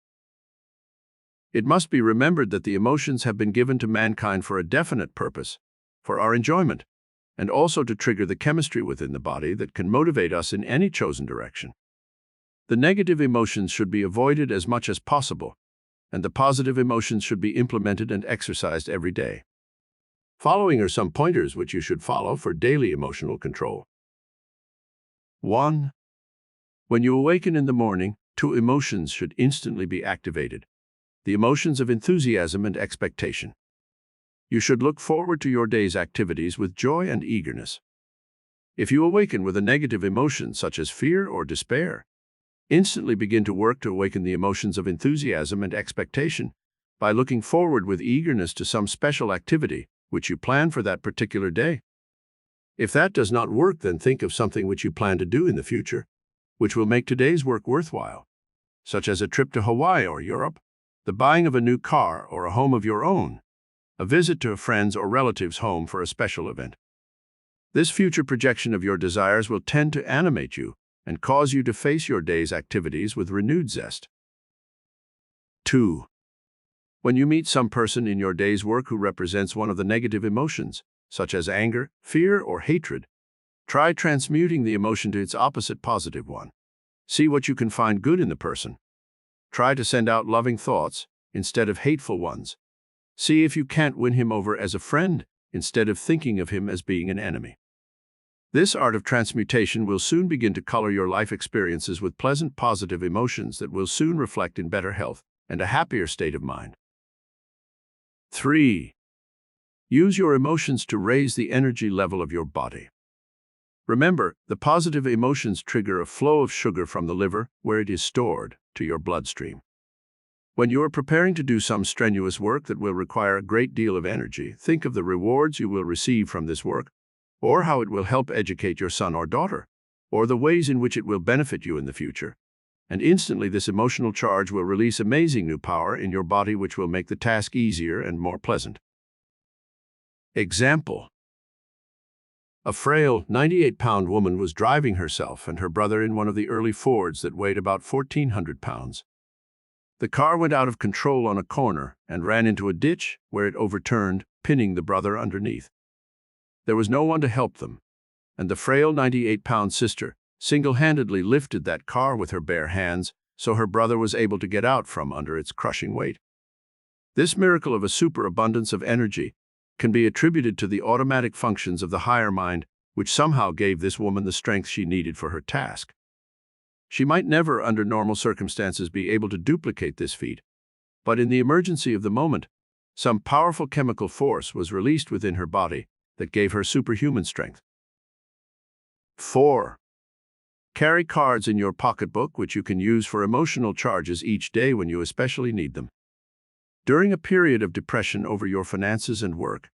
It must be remembered that the emotions have been given to mankind for a definite purpose, for our enjoyment, and also to trigger the chemistry within the body that can motivate us in any chosen direction. The negative emotions should be avoided as much as possible, and the positive emotions should be implemented and exercised every day. Following are some pointers which you should follow for daily emotional control. 1. When you awaken in the morning, 2 emotions should instantly be activated: the emotions of enthusiasm and expectation. You should look forward to your day's activities with joy and eagerness. If you awaken with a negative emotion such as fear or despair, instantly begin to work to awaken the emotions of enthusiasm and expectation by looking forward with eagerness to some special activity which you plan for that particular day. If that does not work, then think of something which you plan to do in the future, which will make today's work worthwhile, such as a trip to Hawaii or Europe, the buying of a new car or a home of your own, a visit to a friend's or relative's home for a special event. This future projection of your desires will tend to animate you and cause you to face your day's activities with renewed zest. 2. When you meet some person in your day's work who represents one of the negative emotions, such as anger, fear, or hatred, try transmuting the emotion to its opposite positive one. See what you can find good in the person. Try to send out loving thoughts, instead of hateful ones. See if you can't win him over as a friend instead of thinking of him as being an enemy. This art of transmutation will soon begin to color your life experiences with pleasant, positive emotions that will soon reflect in better health and a happier state of mind. 3. Use your emotions to raise the energy level of your body. Remember, the positive emotions trigger a flow of sugar from the liver, where it is stored, to your bloodstream. When you are preparing to do some strenuous work that will require a great deal of energy, think of the rewards you will receive from this work, or how it will help educate your son or daughter, or the ways in which it will benefit you in the future. And instantly this emotional charge will release amazing new power in your body which will make the task easier and more pleasant. Example: a frail, 98-pound woman was driving herself and her brother in one of the early Fords that weighed about 1,400 pounds. The car went out of control on a corner and ran into a ditch where it overturned, pinning the brother underneath. There was no one to help them, and the frail 98-pound sister single-handedly lifted that car with her bare hands so her brother was able to get out from under its crushing weight. This miracle of a superabundance of energy can be attributed to the automatic functions of the higher mind, which somehow gave this woman the strength she needed for her task. She might never, under normal circumstances, be able to duplicate this feat, but in the emergency of the moment, some powerful chemical force was released within her body that gave her superhuman strength. 4. Carry cards in your pocketbook which you can use for emotional charges each day when you especially need them. During a period of depression over your finances and work,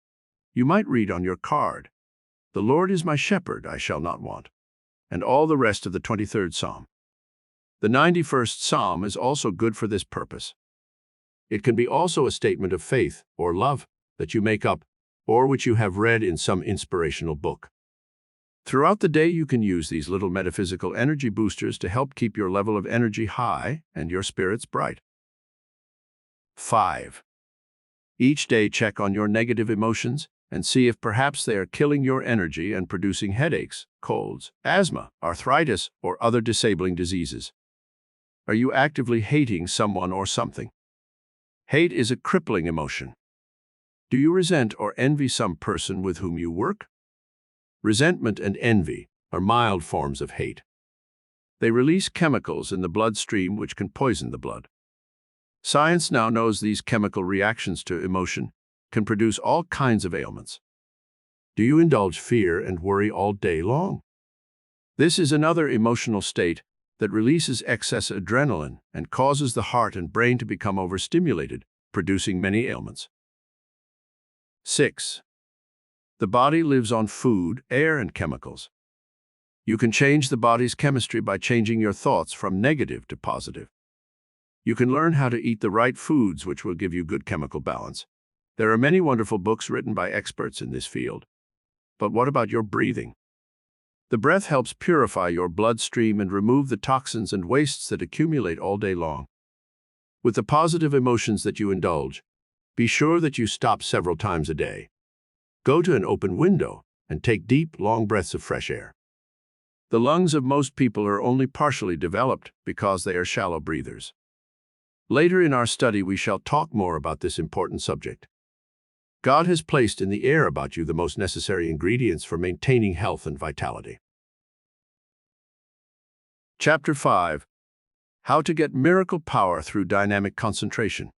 you might read on your card, "The Lord is my shepherd, I shall not want," and all the rest of the 23rd Psalm. The 91st Psalm is also good for this purpose. It can be also a statement of faith or love that you make up or which you have read in some inspirational book. Throughout the day, you can use these little metaphysical energy boosters to help keep your level of energy high and your spirits bright. 5. Each day, check on your negative emotions and see if perhaps they are killing your energy and producing headaches, colds, asthma, arthritis, or other disabling diseases. Are you actively hating someone or something? Hate is a crippling emotion. Do you resent or envy some person with whom you work? Resentment and envy are mild forms of hate. They release chemicals in the bloodstream which can poison the blood. Science now knows these chemical reactions to emotion can produce all kinds of ailments. Do you indulge fear and worry all day long? This is another emotional state that releases excess adrenaline and causes the heart and brain to become overstimulated, producing many ailments. 6. The body lives on food, air, and chemicals. You can change the body's chemistry by changing your thoughts from negative to positive. You can learn how to eat the right foods which will give you good chemical balance. There are many wonderful books written by experts in this field. But what about your breathing? The breath helps purify your bloodstream and remove the toxins and wastes that accumulate all day long. With the positive emotions that you indulge, be sure that you stop several times a day. Go to an open window and take deep, long breaths of fresh air. The lungs of most people are only partially developed because they are shallow breathers. Later in our study, we shall talk more about this important subject. God has placed in the air about you the most necessary ingredients for maintaining health and vitality. Chapter 5. How to get miracle power through dynamic concentration.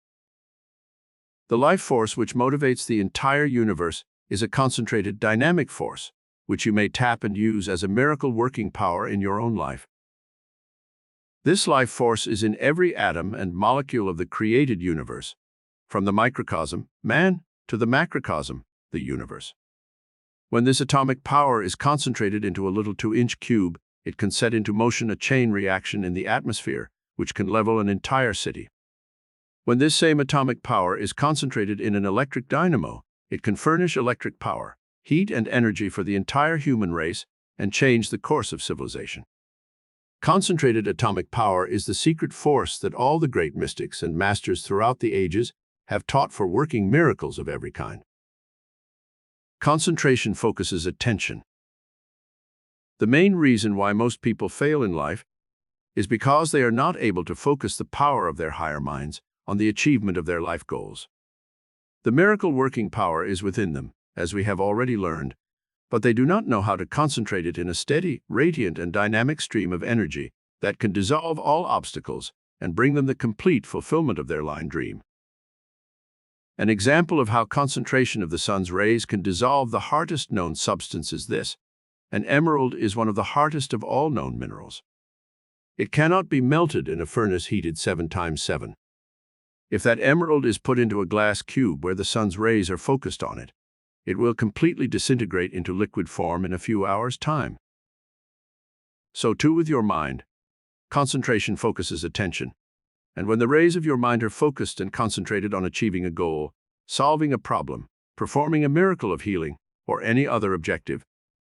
The life force which motivates the entire universe is a concentrated dynamic force, which you may tap and use as a miracle working power in your own life. This life force is in every atom and molecule of the created universe, from the microcosm, man, to the macrocosm, the universe. When this atomic power is concentrated into a little 2-inch cube, it can set into motion a chain reaction in the atmosphere, which can level an entire city. When this same atomic power is concentrated in an electric dynamo, it can furnish electric power, heat, and energy for the entire human race and change the course of civilization. Concentrated atomic power is the secret force that all the great mystics and masters throughout the ages have taught for working miracles of every kind. Concentration focuses attention. The main reason why most people fail in life is because they are not able to focus the power of their higher minds on the achievement of their life goals. The miracle working power is within them, as we have already learned, but they do not know how to concentrate it in a steady, radiant, and dynamic stream of energy that can dissolve all obstacles and bring them the complete fulfillment of their life dream. An example of how concentration of the sun's rays can dissolve the hardest known substance is this. An emerald is one of the hardest of all known minerals. It cannot be melted in a furnace heated 7 times 7. If that emerald is put into a glass cube where the sun's rays are focused on it, it will completely disintegrate into liquid form in a few hours' time. So too with your mind. Concentration focuses attention, and when the rays of your mind are focused and concentrated on achieving a goal, solving a problem, performing a miracle of healing, or any other objective,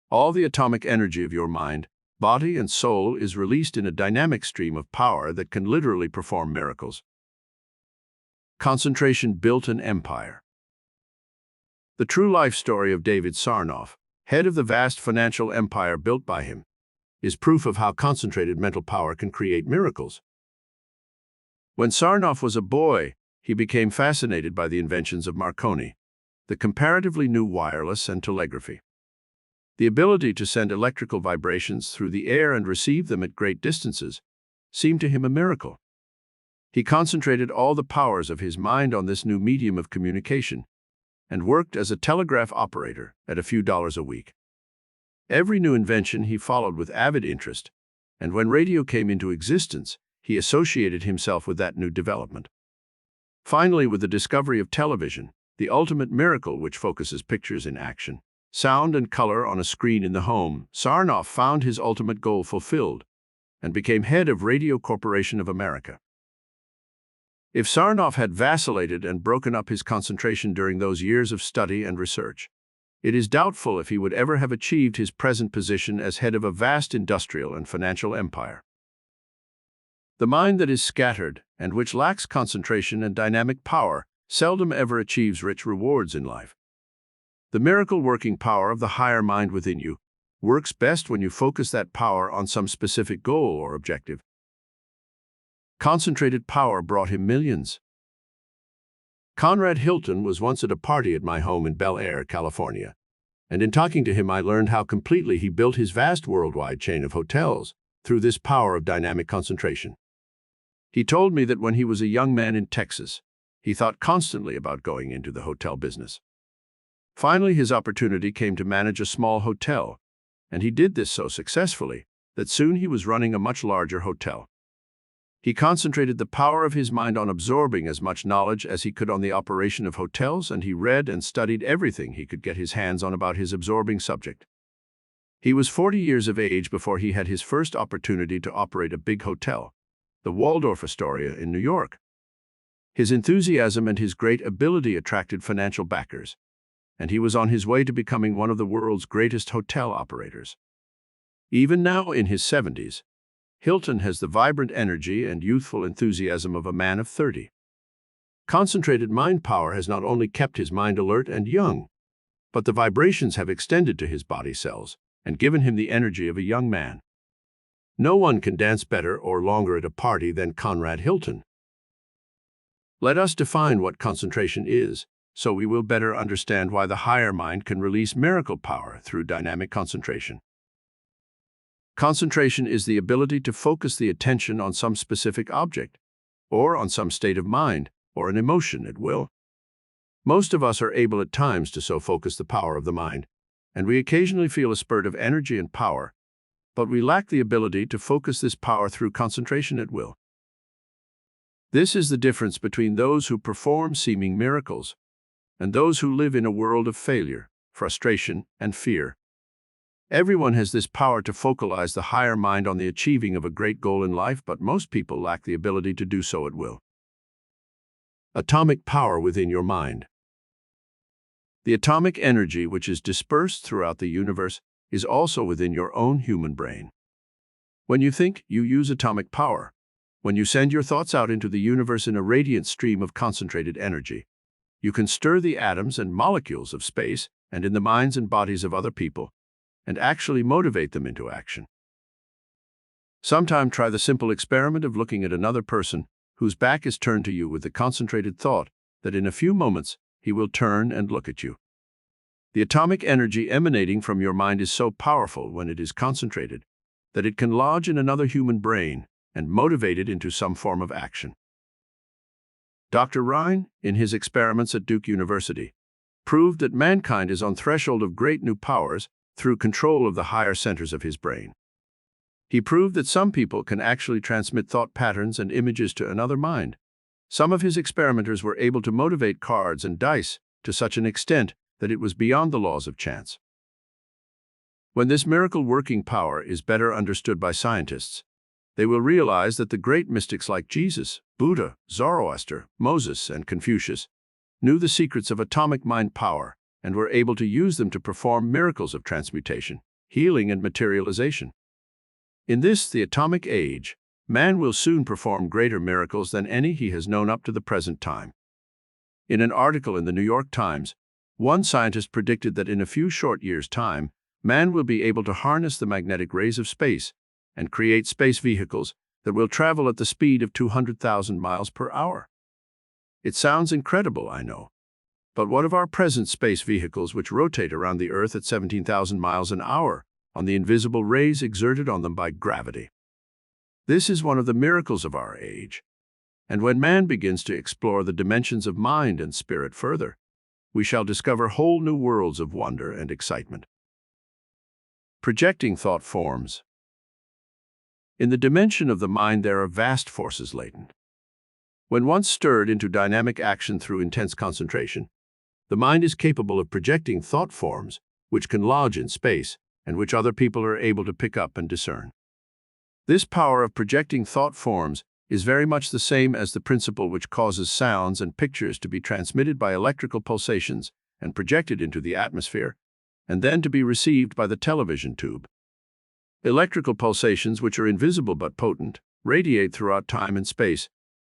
all the atomic energy of your mind, body, and soul is released in a dynamic stream of power that can literally perform miracles. Concentration built an empire. The true life story of David Sarnoff, head of the vast financial empire built by him, is proof of how concentrated mental power can create miracles. When Sarnoff was a boy, he became fascinated by the inventions of Marconi, the comparatively new wireless and telegraphy. The ability to send electrical vibrations through the air and receive them at great distances seemed to him a miracle. He concentrated all the powers of his mind on this new medium of communication and worked as a telegraph operator at a few dollars a week. Every new invention he followed with avid interest, and when radio came into existence, he associated himself with that new development. Finally, with the discovery of television, the ultimate miracle which focuses pictures in action, sound and color on a screen in the home, Sarnoff found his ultimate goal fulfilled and became head of Radio Corporation of America. If Sarnoff had vacillated and broken up his concentration during those years of study and research, it is doubtful if he would ever have achieved his present position as head of a vast industrial and financial empire. The mind that is scattered and which lacks concentration and dynamic power seldom ever achieves rich rewards in life. The miracle-working power of the higher mind within you works best when you focus that power on some specific goal or objective. Concentrated power brought him millions. Conrad Hilton was once at a party at my home in Bel Air, California, and in talking to him I learned how completely he built his vast worldwide chain of hotels through this power of dynamic concentration. He told me that when he was a young man in Texas, he thought constantly about going into the hotel business. Finally, his opportunity came to manage a small hotel, and he did this so successfully that soon he was running a much larger hotel. He concentrated the power of his mind on absorbing as much knowledge as he could on the operation of hotels, and he read and studied everything he could get his hands on about his absorbing subject. He was 40 years of age before he had his first opportunity to operate a big hotel, the Waldorf Astoria in New York. His enthusiasm and his great ability attracted financial backers, and he was on his way to becoming one of the world's greatest hotel operators. Even now, in his 70s, Hilton has the vibrant energy and youthful enthusiasm of a man of 30. Concentrated mind power has not only kept his mind alert and young, but the vibrations have extended to his body cells and given him the energy of a young man. No one can dance better or longer at a party than Conrad Hilton. Let us define what concentration is, so we will better understand why the higher mind can release miracle power through dynamic concentration. Concentration is the ability to focus the attention on some specific object, or on some state of mind, or an emotion at will. Most of us are able at times to so focus the power of the mind, and we occasionally feel a spurt of energy and power, but we lack the ability to focus this power through concentration at will. This is the difference between those who perform seeming miracles and those who live in a world of failure, frustration, and fear. Everyone has this power to focalize the higher mind on the achieving of a great goal in life, but most people lack the ability to do so at will. Atomic power within your mind. The atomic energy which is dispersed throughout the universe is also within your own human brain. When you think, you use atomic power. When you send your thoughts out into the universe in a radiant stream of concentrated energy, you can stir the atoms and molecules of space and in the minds and bodies of other people, and actually motivate them into action. Sometime try the simple experiment of looking at another person whose back is turned to you with the concentrated thought that in a few moments he will turn and look at you. The atomic energy emanating from your mind is so powerful when it is concentrated that it can lodge in another human brain and motivate it into some form of action. Dr. Rhine, in his experiments at Duke University, proved that mankind is on threshold of great new powers through control of the higher centers of his brain. He proved that some people can actually transmit thought patterns and images to another mind. Some of his experimenters were able to motivate cards and dice to such an extent that it was beyond the laws of chance. When this miracle working power is better understood by scientists, they will realize that the great mystics like Jesus, Buddha, Zoroaster, Moses, and Confucius knew the secrets of atomic mind power and were able to use them to perform miracles of transmutation, healing, and materialization. In this, the atomic age, man will soon perform greater miracles than any he has known up to the present time. In an article in the New York Times, one scientist predicted that in a few short years' time, man will be able to harness the magnetic rays of space and create space vehicles that will travel at the speed of 200,000 miles per hour. It sounds incredible, I know. But what of our present space vehicles which rotate around the Earth at 17,000 miles an hour on the invisible rays exerted on them by gravity? This is one of the miracles of our age. And when man begins to explore the dimensions of mind and spirit further, we shall discover whole new worlds of wonder and excitement. Projecting thought forms. In the dimension of the mind, there are vast forces latent. When once stirred into dynamic action through intense concentration, the mind is capable of projecting thought forms which can lodge in space and which other people are able to pick up and discern. This power of projecting thought forms is very much the same as the principle which causes sounds and pictures to be transmitted by electrical pulsations and projected into the atmosphere, and then to be received by the television tube. Electrical pulsations, which are invisible but potent, radiate throughout time and space.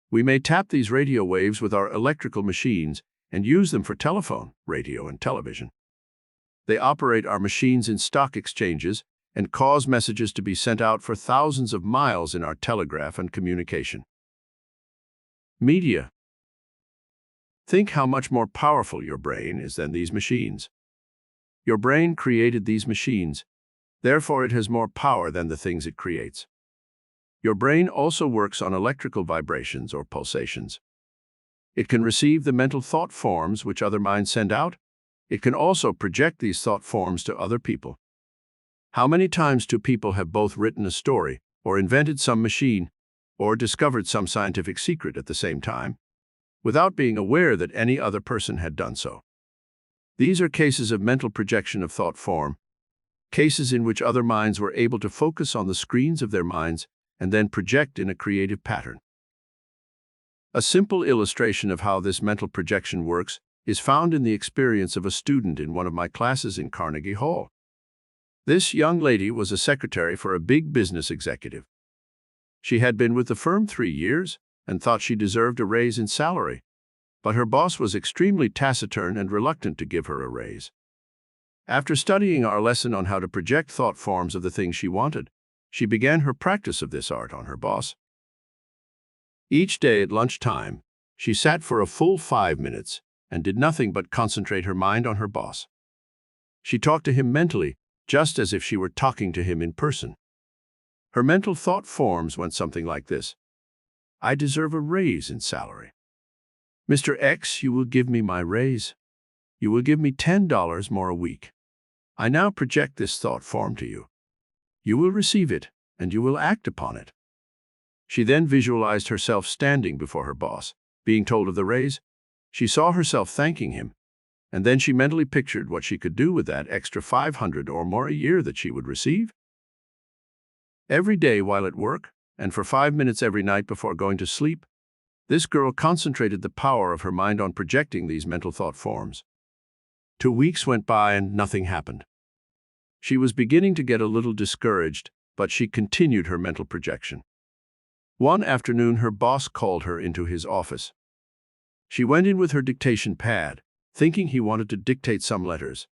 We may tap these radio waves with our electrical machines and use them for telephone, radio, and television. They operate our machines in stock exchanges and cause messages to be sent out for thousands of miles in our telegraph and communication. Media. Think how much more powerful your brain is than these machines. Your brain created these machines, therefore it has more power than the things it creates. Your brain also works on electrical vibrations or pulsations. It can receive the mental thought forms which other minds send out. It can also project these thought forms to other people. How many times do people have both written a story, or invented some machine, or discovered some scientific secret at the same time, without being aware that any other person had done so? These are cases of mental projection of thought form, cases in which other minds were able to focus on the screens of their minds and then project in a creative pattern. A simple illustration of how this mental projection works is found in the experience of a student in one of my classes in Carnegie Hall. This young lady was a secretary for a big business executive. She had been with the firm 3 years and thought she deserved a raise in salary, but her boss was extremely taciturn and reluctant to give her a raise. After studying our lesson on how to project thought forms of the things she wanted, she began her practice of this art on her boss. Each day at lunchtime, she sat for a full 5 minutes and did nothing but concentrate her mind on her boss. She talked to him mentally, just as if she were talking to him in person. Her mental thought forms went something like this: I deserve a raise in salary. Mr. X, you will give me my raise. You will give me $10 more a week. I now project this thought form to you. You will receive it, and you will act upon it. She then visualized herself standing before her boss, being told of the raise. She saw herself thanking him, and then she mentally pictured what she could do with that extra $500 or more a year that she would receive. Every day while at work, and for 5 minutes every night before going to sleep, this girl concentrated the power of her mind on projecting these mental thought forms. 2 weeks went by and nothing happened. She was beginning to get a little discouraged, but she continued her mental projection. One afternoon, her boss called her into his office. She went in with her dictation pad, thinking he wanted to dictate some letters.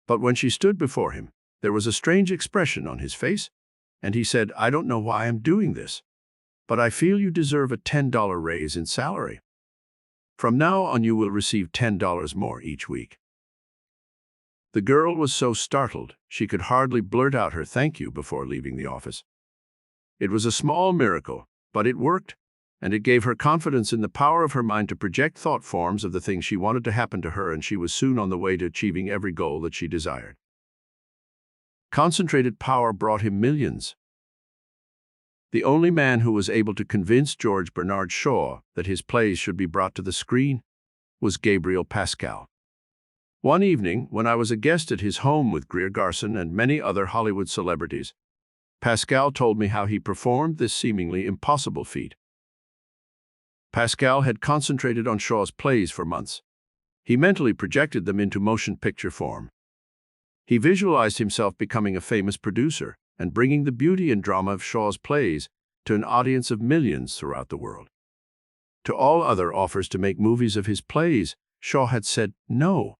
But when she stood before him, there was a strange expression on his face, and he said, I don't know why I'm doing this. but I feel you deserve a $10 raise in salary. From now on, you will receive $10 more each week." The girl was so startled, she could hardly blurt out her thank you before leaving the office. It was a small miracle, but it worked, and it gave her confidence in the power of her mind to project thought forms of the things she wanted to happen to her, and she was soon on the way to achieving every goal that she desired. Concentrated power brought him millions. The only man who was able to convince George Bernard Shaw that his plays should be brought to the screen was Gabriel Pascal. One evening, when I was a guest at his home with Greer Garson and many other Hollywood celebrities, Pascal told me how he performed this seemingly impossible feat. Pascal had concentrated on Shaw's plays for months. He mentally projected them into motion picture form. He visualized himself becoming a famous producer and bringing the beauty and drama of Shaw's plays to an audience of millions throughout the world. To all other offers to make movies of his plays, Shaw had said no.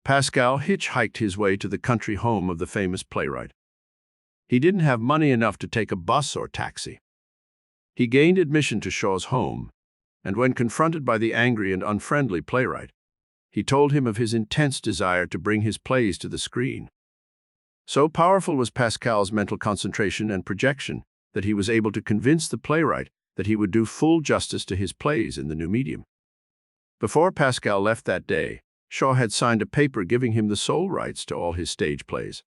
Pascal hitchhiked his way to the country home of the famous playwright. He didn't have money enough to take a bus or taxi. He gained admission to Shaw's home, and when confronted by the angry and unfriendly playwright, he told him of his intense desire to bring his plays to the screen. So powerful was Pascal's mental concentration and projection that he was able to convince the playwright that he would do full justice to his plays in the new medium. Before Pascal left that day, Shaw had signed a paper giving him the sole rights to all his stage plays.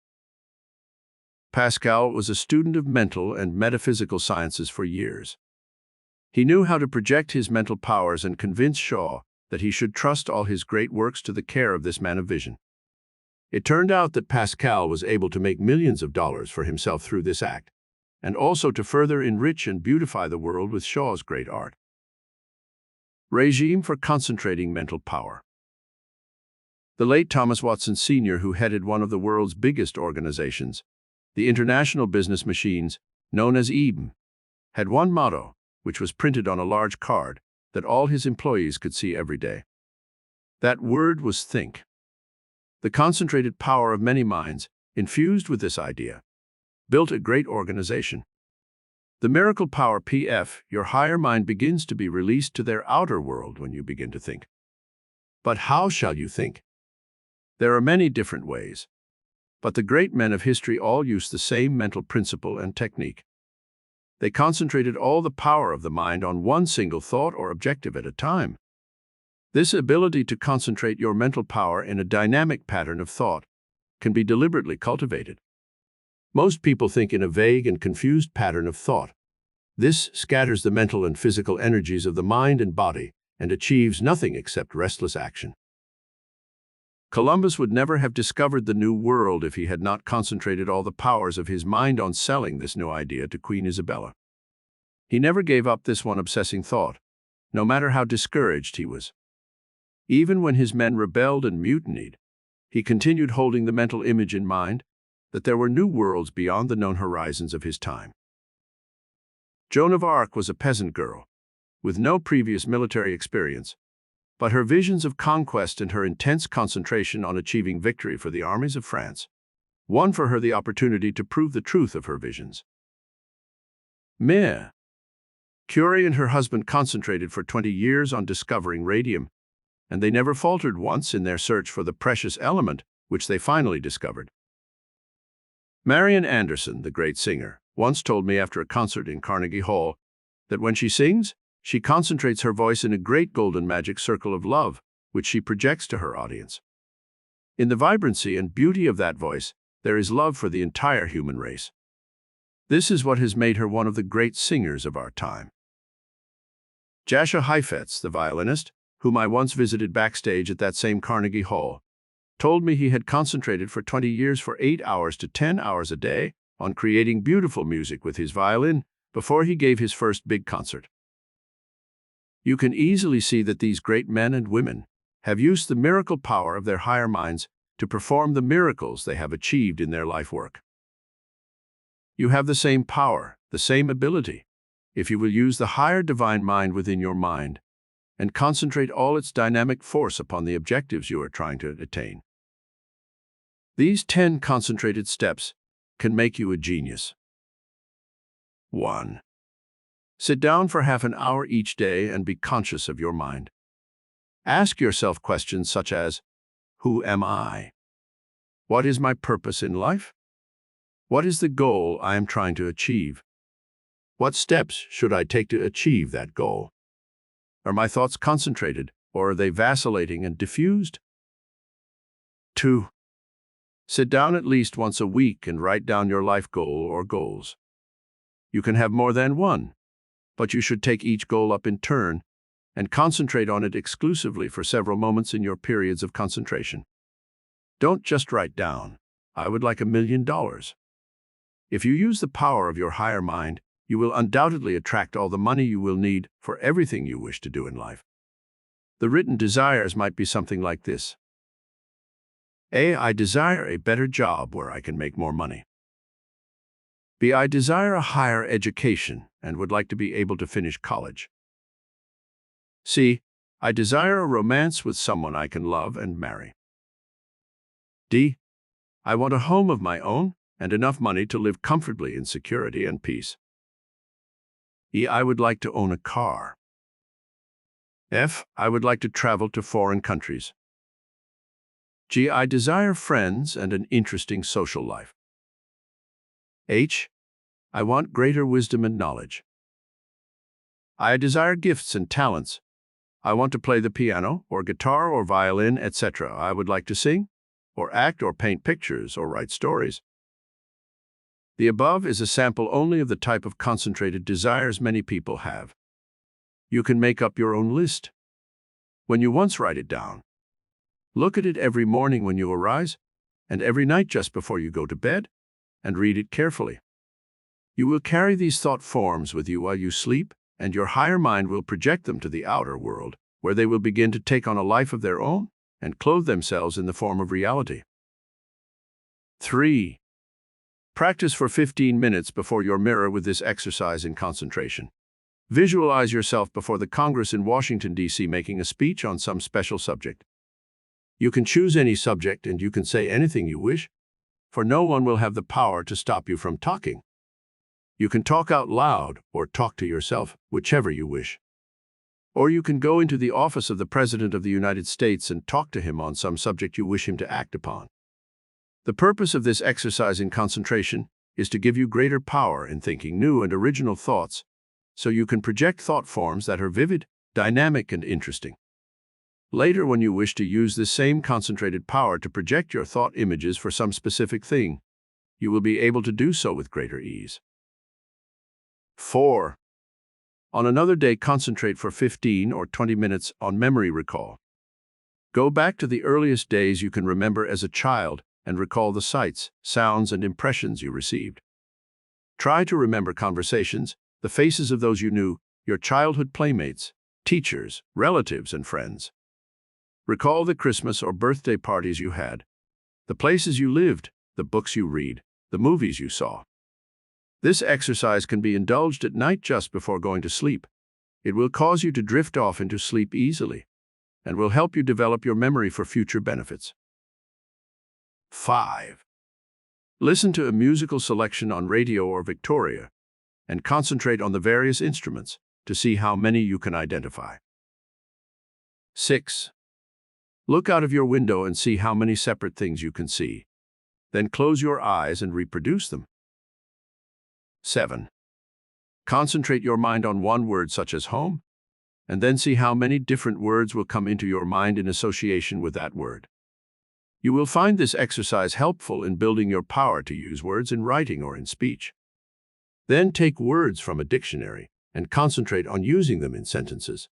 Pascal was a student of mental and metaphysical sciences for years. He knew how to project his mental powers and convince Shaw that he should trust all his great works to the care of this man of vision. It turned out that Pascal was able to make millions of dollars for himself through this act, and also to further enrich and beautify the world with Shaw's great art. Regime for concentrating mental power. The late Thomas Watson Sr., who headed one of the world's biggest organizations, the International Business Machines, known as IBM, had one motto, which was printed on a large card that all his employees could see every day. That word was think. The concentrated power of many minds, infused with this idea, built a great organization. The miracle power PF, your higher mind begins to be released to their outer world when you begin to think. But how shall you think? There are many different ways, but the great men of history all used the same mental principle and technique. They concentrated all the power of the mind on one single thought or objective at a time. This ability to concentrate your mental power in a dynamic pattern of thought can be deliberately cultivated. Most people think in a vague and confused pattern of thought. This scatters the mental and physical energies of the mind and body and achieves nothing except restless action. Columbus would never have discovered the New World if he had not concentrated all the powers of his mind on selling this new idea to Queen Isabella. He never gave up this one obsessing thought, no matter how discouraged he was. Even when his men rebelled and mutinied, he continued holding the mental image in mind that there were new worlds beyond the known horizons of his time. Joan of Arc was a peasant girl, with no previous military experience, but her visions of conquest and her intense concentration on achieving victory for the armies of France won for her the opportunity to prove the truth of her visions. Marie Curie and her husband concentrated for 20 years on discovering radium, and they never faltered once in their search for the precious element which they finally discovered. Marian Anderson, the great singer, once told me after a concert in Carnegie Hall that when she sings, she concentrates her voice in a great golden magic circle of love, which she projects to her audience. In the vibrancy and beauty of that voice, there is love for the entire human race. This is what has made her one of the great singers of our time. Jascha Heifetz, the violinist, whom I once visited backstage at that same Carnegie Hall, told me he had concentrated for 20 years for 8 hours to 10 hours a day on creating beautiful music with his violin before he gave his first big concert. You can easily see that these great men and women have used the miracle power of their higher minds to perform the miracles they have achieved in their life work. You have the same power, the same ability, if you will use the higher divine mind within your mind and concentrate all its dynamic force upon the objectives you are trying to attain. These 10 concentrated steps can make you a genius. 1. Sit down for half an hour each day and be conscious of your mind. Ask yourself questions such as, who am I? What is my purpose in life? What is the goal I am trying to achieve? What steps should I take to achieve that goal? Are my thoughts concentrated, or are they vacillating and diffused? 2. Sit down at least once a week and write down your life goal or goals. You can have more than one, but you should take each goal up in turn and concentrate on it exclusively for several moments in your periods of concentration. Don't just write down, I would like $1 million. If you use the power of your higher mind, you will undoubtedly attract all the money you will need for everything you wish to do in life. The written desires might be something like this. A. I desire a better job where I can make more money. B. I desire a higher education and would like to be able to finish college. C. I desire a romance with someone I can love and marry. D. I want a home of my own and enough money to live comfortably in security and peace. E. I would like to own a car. F. I would like to travel to foreign countries. G. I desire friends and an interesting social life. H. I want greater wisdom and knowledge. I desire gifts and talents. I want to play the piano or guitar or violin, etc. I would like to sing, or act or paint pictures or write stories. The above is a sample only of the type of concentrated desires many people have. You can make up your own list. When you once write it down, look at it every morning when you arise, and every night just before you go to bed, and read it carefully. You will carry these thought forms with you while you sleep, and your higher mind will project them to the outer world, where they will begin to take on a life of their own and clothe themselves in the form of reality. 3. Practice for 15 minutes before your mirror with this exercise in concentration. Visualize yourself before the Congress in Washington, D.C. making a speech on some special subject. You can choose any subject and you can say anything you wish, for no one will have the power to stop you from talking. You can talk out loud or talk to yourself, whichever you wish. Or you can go into the office of the President of the United States and talk to him on some subject you wish him to act upon. The purpose of this exercise in concentration is to give you greater power in thinking new and original thoughts, so you can project thought forms that are vivid, dynamic, and interesting. Later, when you wish to use this same concentrated power to project your thought images for some specific thing, you will be able to do so with greater ease. 4. On another day, concentrate for 15 or 20 minutes on memory recall. Go back to the earliest days you can remember as a child and recall the sights, sounds, and impressions you received. Try to remember conversations, the faces of those you knew, your childhood playmates, teachers, relatives, and friends. Recall the Christmas or birthday parties you had, the places you lived, the books you read, the movies you saw. This exercise can be indulged at night just before going to sleep. It will cause you to drift off into sleep easily and will help you develop your memory for future benefits. 5. Listen to a musical selection on radio or Victoria and concentrate on the various instruments to see how many you can identify. 6. Look out of your window and see how many separate things you can see. Then close your eyes and reproduce them. 7. Concentrate your mind on one word such as home, and then see how many different words will come into your mind in association with that word. You will find this exercise helpful in building your power to use words in writing or in speech. Then take words from a dictionary and concentrate on using them in sentences.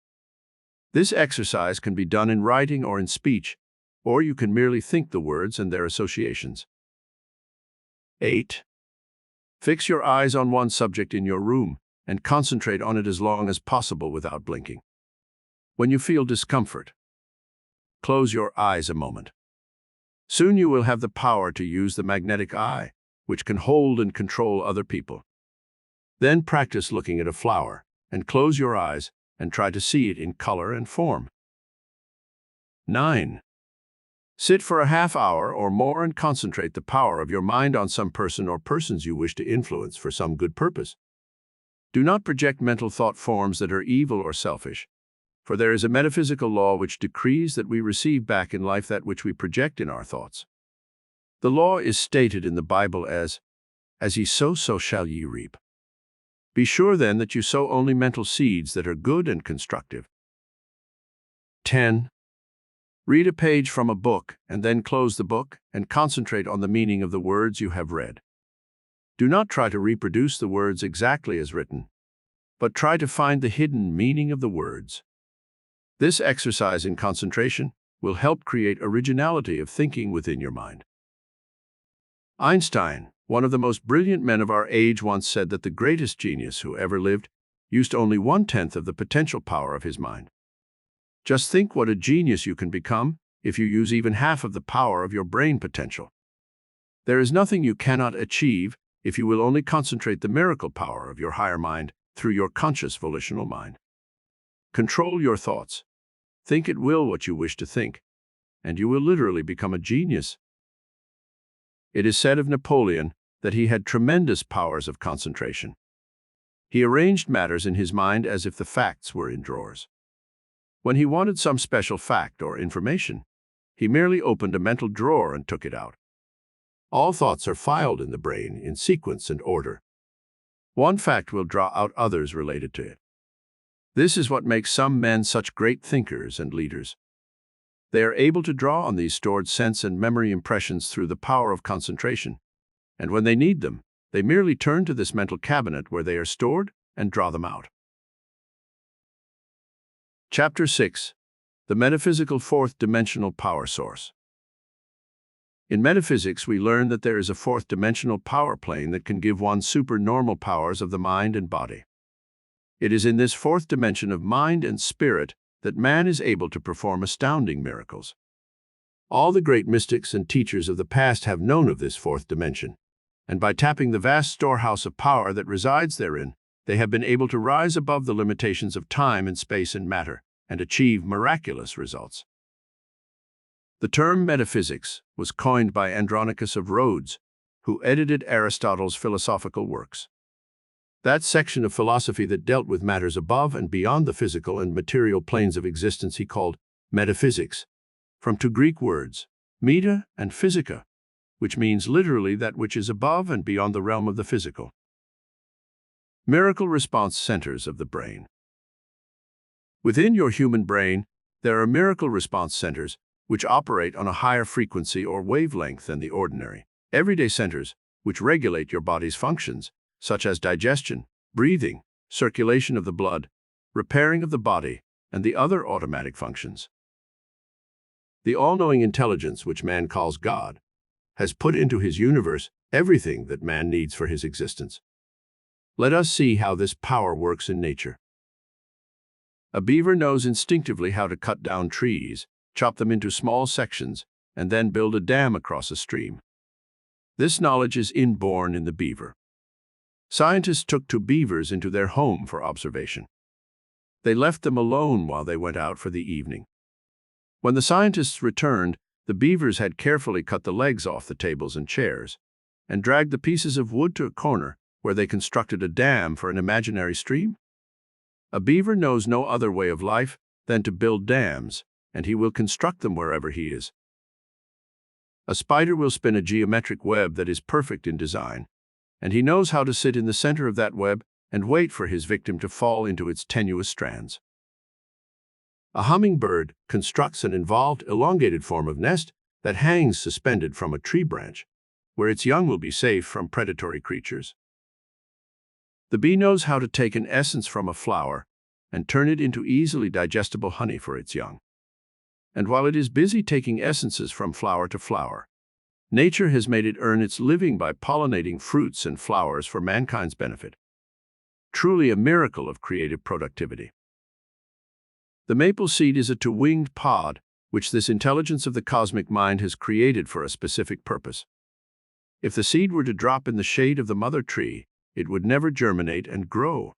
This exercise can be done in writing or in speech, or you can merely think the words and their associations. 8. Fix your eyes on one subject in your room and concentrate on it as long as possible without blinking. When you feel discomfort, close your eyes a moment. Soon you will have the power to use the magnetic eye, which can hold and control other people. Then practice looking at a flower and close your eyes and try to see it in color and form. 9. Sit for a half hour or more and concentrate the power of your mind on some person or persons you wish to influence for some good purpose. Do not project mental thought forms that are evil or selfish, for there is a metaphysical law which decrees that we receive back in life that which we project in our thoughts. The law is stated in the Bible as ye sow, so shall ye reap. Be sure then that you sow only mental seeds that are good and constructive. 10. Read a page from a book and then close the book and concentrate on the meaning of the words you have read. Do not try to reproduce the words exactly as written, but try to find the hidden meaning of the words. This exercise in concentration will help create originality of thinking within your mind. Einstein, one of the most brilliant men of our age, once said that the greatest genius who ever lived used only 1/10 of the potential power of his mind. Just think what a genius you can become if you use even half of the power of your brain potential. There is nothing you cannot achieve if you will only concentrate the miracle power of your higher mind through your conscious volitional mind. Control your thoughts. Think at will what you wish to think, and you will literally become a genius. It is said of Napoleon that he had tremendous powers of concentration. He arranged matters in his mind as if the facts were in drawers. When he wanted some special fact or information, he merely opened a mental drawer and took it out. All thoughts are filed in the brain in sequence and order. One fact will draw out others related to it. This is what makes some men such great thinkers and leaders. They are able to draw on these stored sense and memory impressions through the power of concentration, and when they need them, they merely turn to this mental cabinet where they are stored and draw them out. Chapter 6. The Metaphysical Fourth-Dimensional Power Source. In metaphysics, we learn that there is a fourth-dimensional power plane that can give one supernormal powers of the mind and body. It is in this fourth dimension of mind and spirit that man is able to perform astounding miracles. All the great mystics and teachers of the past have known of this fourth dimension, and by tapping the vast storehouse of power that resides therein, they have been able to rise above the limitations of time and space and matter and achieve miraculous results. The term metaphysics was coined by Andronicus of Rhodes, who edited Aristotle's philosophical works. That section of philosophy that dealt with matters above and beyond the physical and material planes of existence he called metaphysics, from two Greek words, meta and physica, which means literally that which is above and beyond the realm of the physical. Miracle response centers of the brain. Within your human brain, there are miracle response centers which operate on a higher frequency or wavelength than the ordinary. Everyday centers, which regulate your body's functions, such as digestion, breathing, circulation of the blood, repairing of the body, and the other automatic functions. The all-knowing intelligence, which man calls God, has put into his universe everything that man needs for his existence. Let us see how this power works in nature. A beaver knows instinctively how to cut down trees, chop them into small sections, and then build a dam across a stream. This knowledge is inborn in the beaver. Scientists took two beavers into their home for observation. They left them alone while they went out for the evening. When the scientists returned, the beavers had carefully cut the legs off the tables and chairs, and dragged the pieces of wood to a corner where they constructed a dam for an imaginary stream. A beaver knows no other way of life than to build dams, and he will construct them wherever he is. A spider will spin a geometric web that is perfect in design, and he knows how to sit in the center of that web and wait for his victim to fall into its tenuous strands. A hummingbird constructs an involved, elongated form of nest that hangs suspended from a tree branch, where its young will be safe from predatory creatures. The bee knows how to take an essence from a flower and turn it into easily digestible honey for its young. And while it is busy taking essences from flower to flower, nature has made it earn its living by pollinating fruits and flowers for mankind's benefit. Truly a miracle of creative productivity. The maple seed is a two-winged pod which this intelligence of the cosmic mind has created for a specific purpose. If the seed were to drop in the shade of the mother tree, it would never germinate and grow.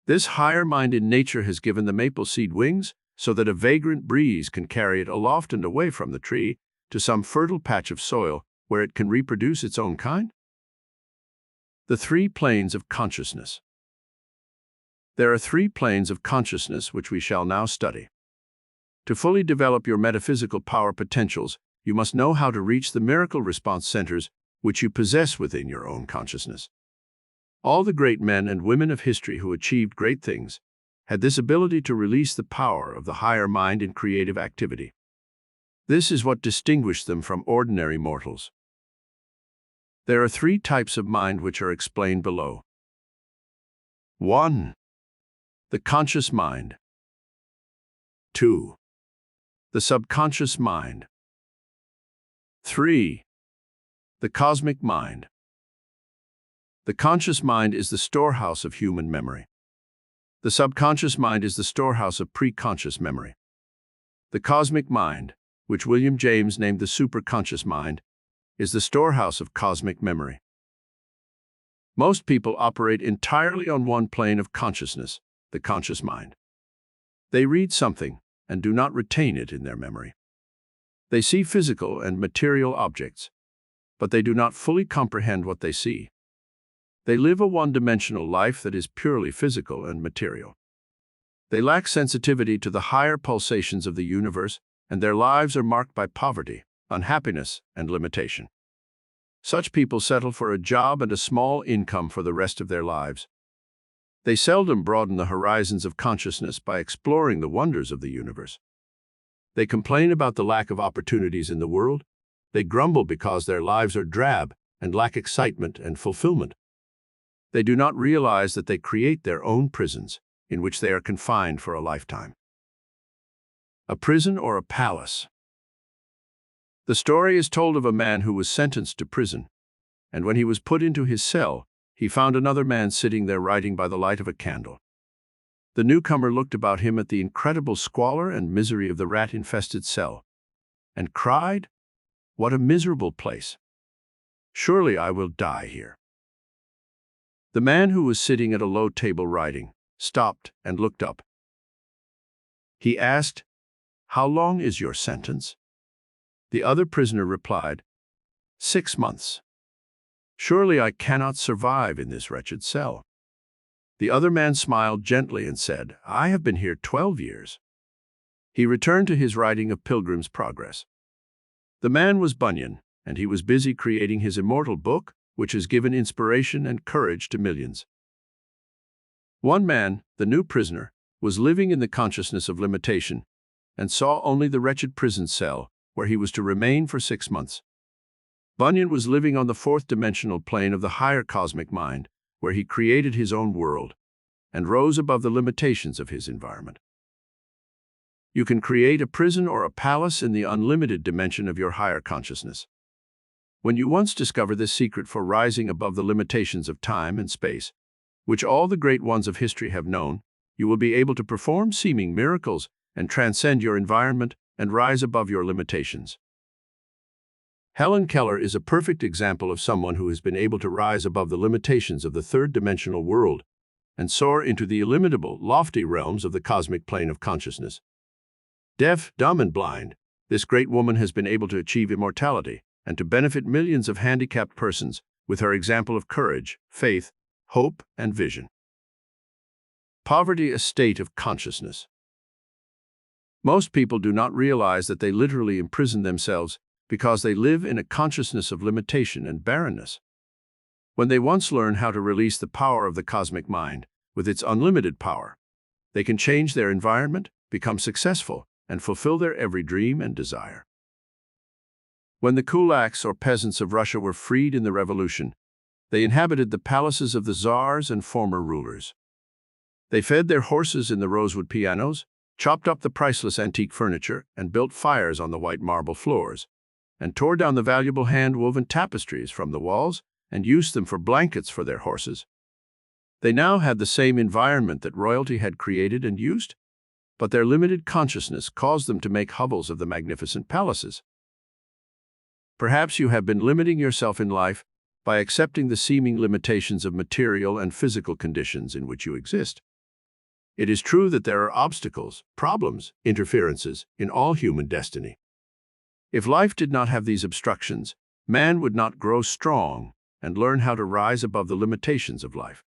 This higher mind in nature has given the maple seed wings so that a vagrant breeze can carry it aloft and away from the tree to some fertile patch of soil where it can reproduce its own kind. The three planes of consciousness. There are three planes of consciousness which we shall now study. To fully develop your metaphysical power potentials, you must know how to reach the miracle response centers which you possess within your own consciousness. All the great men and women of history who achieved great things had this ability to release the power of the higher mind in creative activity. This is what distinguished them from ordinary mortals. There are three types of mind which are explained below. 1. The conscious mind. 2. The subconscious mind. 3. The cosmic mind. The conscious mind is the storehouse of human memory. The subconscious mind is the storehouse of preconscious memory. The cosmic mind, which William James named the superconscious mind, is the storehouse of cosmic memory. Most people operate entirely on one plane of consciousness, the conscious mind. They read something and do not retain it in their memory. They see physical and material objects, but they do not fully comprehend what they see. They live a one-dimensional life that is purely physical and material. They lack sensitivity to the higher pulsations of the universe, and their lives are marked by poverty, unhappiness, and limitation. Such people settle for a job and a small income for the rest of their lives. They seldom broaden the horizons of consciousness by exploring the wonders of the universe. They complain about the lack of opportunities in the world. They grumble because their lives are drab and lack excitement and fulfillment. They do not realize that they create their own prisons, in which they are confined for a lifetime. A prison or a palace. The story is told of a man who was sentenced to prison, and when he was put into his cell, he found another man sitting there writing by the light of a candle. The newcomer looked about him at the incredible squalor and misery of the rat-infested cell, and cried, "What a miserable place! Surely I will die here." The man who was sitting at a low table writing stopped and looked up. He asked, "How long is your sentence?" The other prisoner replied, 6 months. "Surely I cannot survive in this wretched cell." The other man smiled gently and said, "I have been here 12 years. He returned to his writing of Pilgrim's Progress. The man was Bunyan, and he was busy creating his immortal book, which has given inspiration and courage to millions. One man, the new prisoner, was living in the consciousness of limitation and saw only the wretched prison cell where he was to remain for 6 months. Bunyan was living on the fourth-dimensional plane of the higher cosmic mind, where he created his own world and rose above the limitations of his environment. You can create a prison or a palace in the unlimited dimension of your higher consciousness. When you once discover this secret for rising above the limitations of time and space, which all the great ones of history have known, you will be able to perform seeming miracles and transcend your environment and rise above your limitations. Helen Keller is a perfect example of someone who has been able to rise above the limitations of the third-dimensional world and soar into the illimitable, lofty realms of the cosmic plane of consciousness. Deaf, dumb, and blind, this great woman has been able to achieve immortality and to benefit millions of handicapped persons with her example of courage, faith, hope, and vision. Poverty, a state of consciousness. Most people do not realize that they literally imprison themselves because they live in a consciousness of limitation and barrenness. When they once learn how to release the power of the cosmic mind with its unlimited power, they can change their environment, become successful, and fulfill their every dream and desire. When the kulaks or peasants of Russia were freed in the revolution, they inhabited the palaces of the czars and former rulers. They fed their horses in the rosewood pianos, chopped up the priceless antique furniture, and built fires on the white marble floors, and tore down the valuable hand-woven tapestries from the walls and used them for blankets for their horses. They now had the same environment that royalty had created and used, but their limited consciousness caused them to make hovels of the magnificent palaces. Perhaps you have been limiting yourself in life by accepting the seeming limitations of material and physical conditions in which you exist. It is true that there are obstacles, problems, interferences in all human destiny. If life did not have these obstructions, man would not grow strong and learn how to rise above the limitations of life.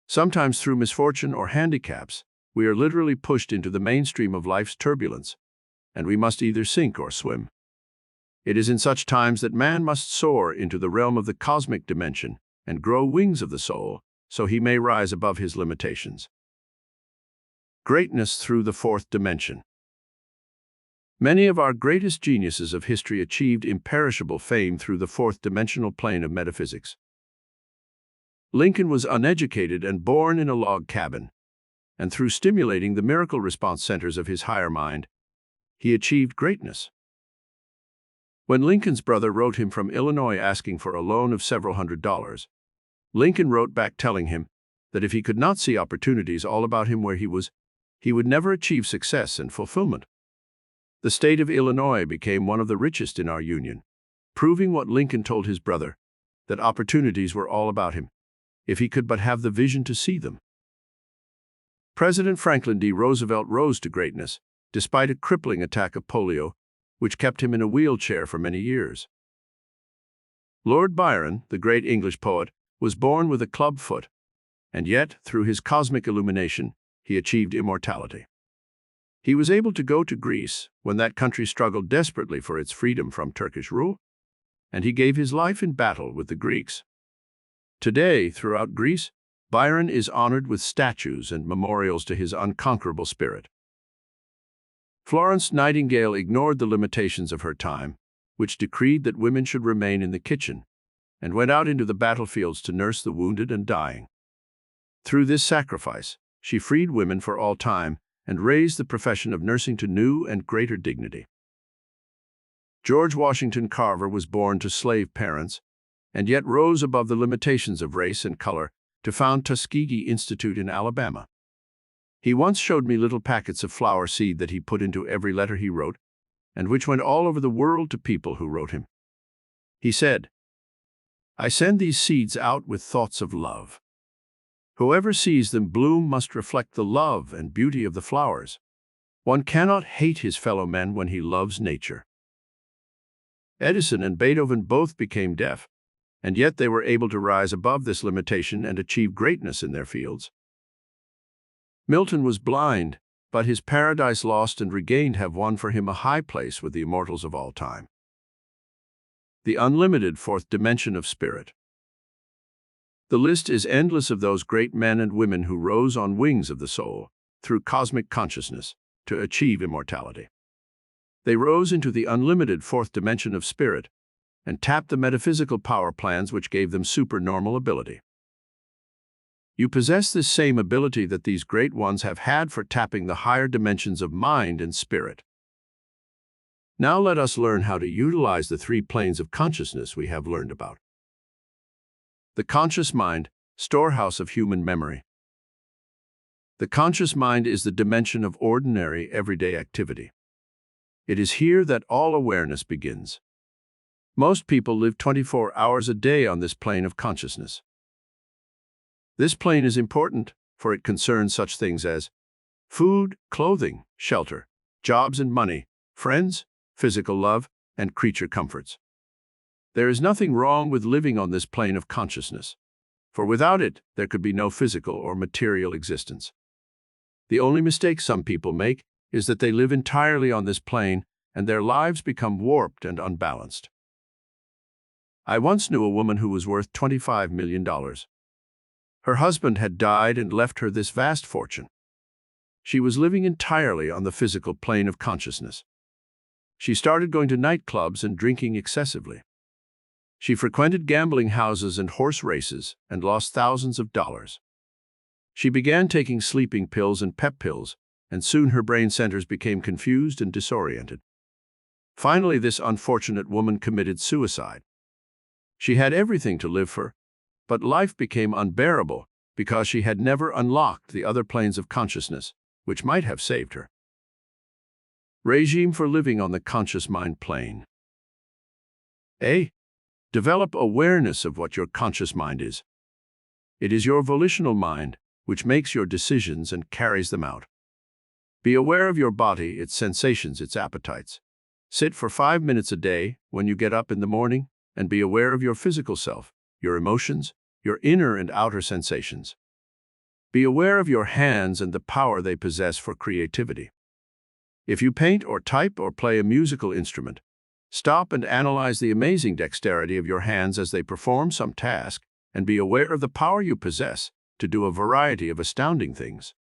Sometimes through misfortune or handicaps, we are literally pushed into the mainstream of life's turbulence, and we must either sink or swim. It is in such times that man must soar into the realm of the cosmic dimension and grow wings of the soul, so he may rise above his limitations. Greatness through the fourth dimension. Many of our greatest geniuses of history achieved imperishable fame through the fourth-dimensional plane of metaphysics. Lincoln was uneducated and born in a log cabin, and through stimulating the miracle response centers of his higher mind, he achieved greatness. When Lincoln's brother wrote him from Illinois asking for a loan of several $100s, Lincoln wrote back telling him that if he could not see opportunities all about him where he was, he would never achieve success and fulfillment. The state of Illinois became one of the richest in our Union, proving what Lincoln told his brother, that opportunities were all about him, if he could but have the vision to see them. President Franklin D. Roosevelt rose to greatness, despite a crippling attack of polio, which kept him in a wheelchair for many years. Lord Byron, the great English poet, was born with a club foot, and yet, through his cosmic illumination, he achieved immortality. He was able to go to Greece when that country struggled desperately for its freedom from Turkish rule, and he gave his life in battle with the Greeks. Today, throughout Greece, Byron is honored with statues and memorials to his unconquerable spirit. Florence Nightingale ignored the limitations of her time, which decreed that women should remain in the kitchen, and went out into the battlefields to nurse the wounded and dying. Through this sacrifice, she freed women for all time and raised the profession of nursing to new and greater dignity. George Washington Carver was born to slave parents, and yet rose above the limitations of race and color to found Tuskegee Institute in Alabama. He once showed me little packets of flower seed that he put into every letter he wrote, and which went all over the world to people who wrote him. He said, "I send these seeds out with thoughts of love. Whoever sees them bloom must reflect the love and beauty of the flowers. One cannot hate his fellow men when he loves nature." Edison and Beethoven both became deaf, and yet they were able to rise above this limitation and achieve greatness in their fields. Milton was blind, but his Paradise Lost and Regained have won for him a high place with the immortals of all time. The unlimited fourth dimension of spirit. The list is endless of those great men and women who rose on wings of the soul, through cosmic consciousness, to achieve immortality. They rose into the unlimited fourth dimension of spirit and tapped the metaphysical power plans which gave them supernormal ability. You possess this same ability that these great ones have had for tapping the higher dimensions of mind and spirit. Now let us learn how to utilize the three planes of consciousness we have learned about. The conscious mind, storehouse of human memory. The conscious mind is the dimension of ordinary, everyday activity. It is here that all awareness begins. Most people live 24 hours a day on this plane of consciousness. This plane is important, for it concerns such things as food, clothing, shelter, jobs and money, friends, physical love, and creature comforts. There is nothing wrong with living on this plane of consciousness, for without it, there could be no physical or material existence. The only mistake some people make is that they live entirely on this plane and their lives become warped and unbalanced. I once knew a woman who was worth $25 million. Her husband had died and left her this vast fortune. She was living entirely on the physical plane of consciousness. She started going to nightclubs and drinking excessively. She frequented gambling houses and horse races and lost thousands of dollars. She began taking sleeping pills and pep pills, and soon her brain centers became confused and disoriented. Finally, this unfortunate woman committed suicide. She had everything to live for, but life became unbearable because she had never unlocked the other planes of consciousness, which might have saved her. Regime for living on the conscious mind plane. A. Develop awareness of what your conscious mind is. It is your volitional mind which makes your decisions and carries them out. Be aware of your body, its sensations, its appetites. Sit for 5 minutes a day when you get up in the morning and be aware of your physical self, your emotions, your inner and outer sensations. Be aware of your hands and the power they possess for creativity. If you paint or type or play a musical instrument, stop and analyze the amazing dexterity of your hands as they perform some task, and be aware of the power you possess to do a variety of astounding things.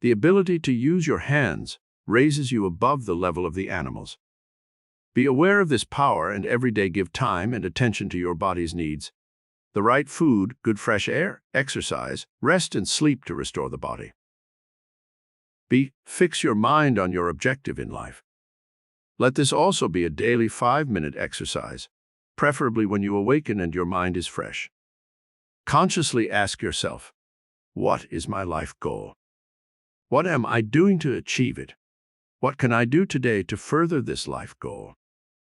The ability to use your hands raises you above the level of the animals. Be aware of this power and every day give time and attention to your body's needs. The right food, good fresh air, exercise, rest and sleep to restore the body. B. Fix your mind on your objective in life. Let this also be a daily 5-minute exercise, preferably when you awaken and your mind is fresh. Consciously ask yourself, what is my life goal? What am I doing to achieve it? What can I do today to further this life goal?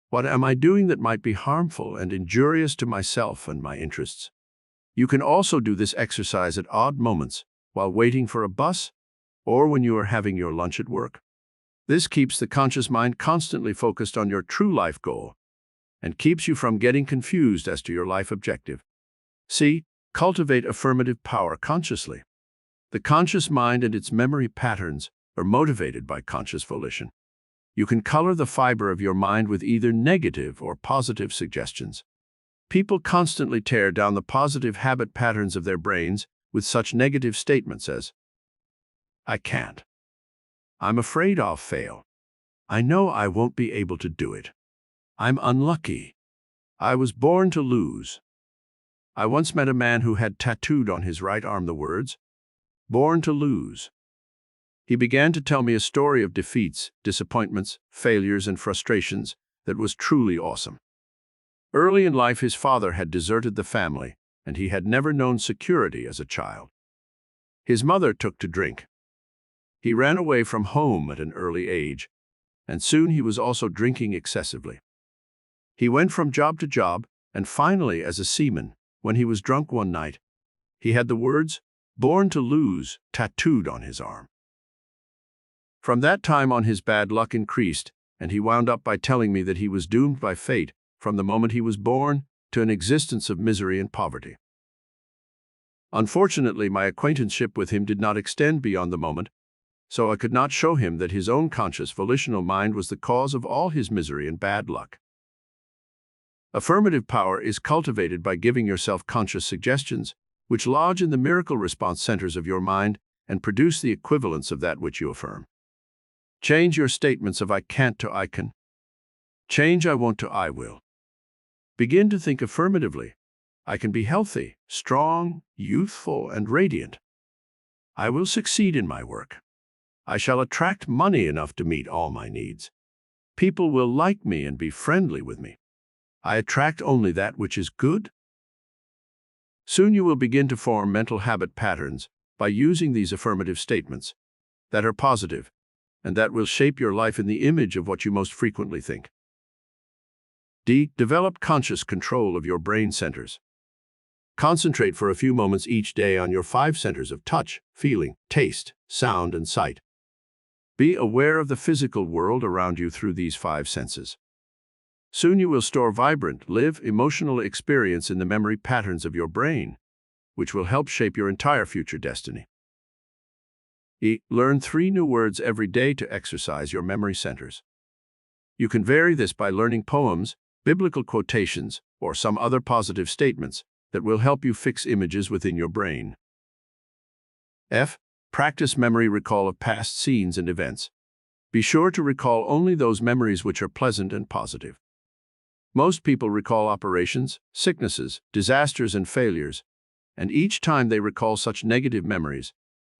What am I doing that might be harmful and injurious to myself and my interests? You can also do this exercise at odd moments, while waiting for a bus, or when you are having your lunch at work. This keeps the conscious mind constantly focused on your true life goal and keeps you from getting confused as to your life objective. C. Cultivate affirmative power consciously. The conscious mind and its memory patterns are motivated by conscious volition. You can color the fiber of your mind with either negative or positive suggestions. People constantly tear down the positive habit patterns of their brains with such negative statements as, I can't. I'm afraid I'll fail. I know I won't be able to do it. I'm unlucky. I was born to lose. I once met a man who had tattooed on his right arm the words, born to lose. He began to tell me a story of defeats, disappointments, failures, and frustrations that was truly awesome. Early in life, his father had deserted the family, and he had never known security as a child. His mother took to drink. He ran away from home at an early age, and soon he was also drinking excessively. He went from job to job, and finally, as a seaman, when he was drunk one night, he had the words, born to lose, tattooed on his arm. From that time on, his bad luck increased, and he wound up by telling me that he was doomed by fate from the moment he was born to an existence of misery and poverty. Unfortunately, my acquaintanceship with him did not extend beyond the moment, so I could not show him that his own conscious volitional mind was the cause of all his misery and bad luck. Affirmative power is cultivated by giving yourself conscious suggestions, which lodge in the miracle response centers of your mind and produce the equivalence of that which you affirm. Change your statements of I can't to I can. Change I won't to I will. Begin to think affirmatively. I can be healthy, strong, youthful, and radiant. I will succeed in my work. I shall attract money enough to meet all my needs. People will like me and be friendly with me. I attract only that which is good. Soon you will begin to form mental habit patterns by using these affirmative statements that are positive, and that will shape your life in the image of what you most frequently think. D. Develop conscious control of your brain centers. Concentrate for a few moments each day on your 5 centers of touch, feeling, taste, sound, and sight. Be aware of the physical world around you through these 5 senses. Soon you will store vibrant, live, emotional experience in the memory patterns of your brain, which will help shape your entire future destiny. E. Learn 3 new words every day to exercise your memory centers. You can vary this by learning poems, biblical quotations, or some other positive statements that will help you fix images within your brain. F. Practice memory recall of past scenes and events. Be sure to recall only those memories which are pleasant and positive. Most people recall operations, sicknesses, disasters, and failures, and each time they recall such negative memories,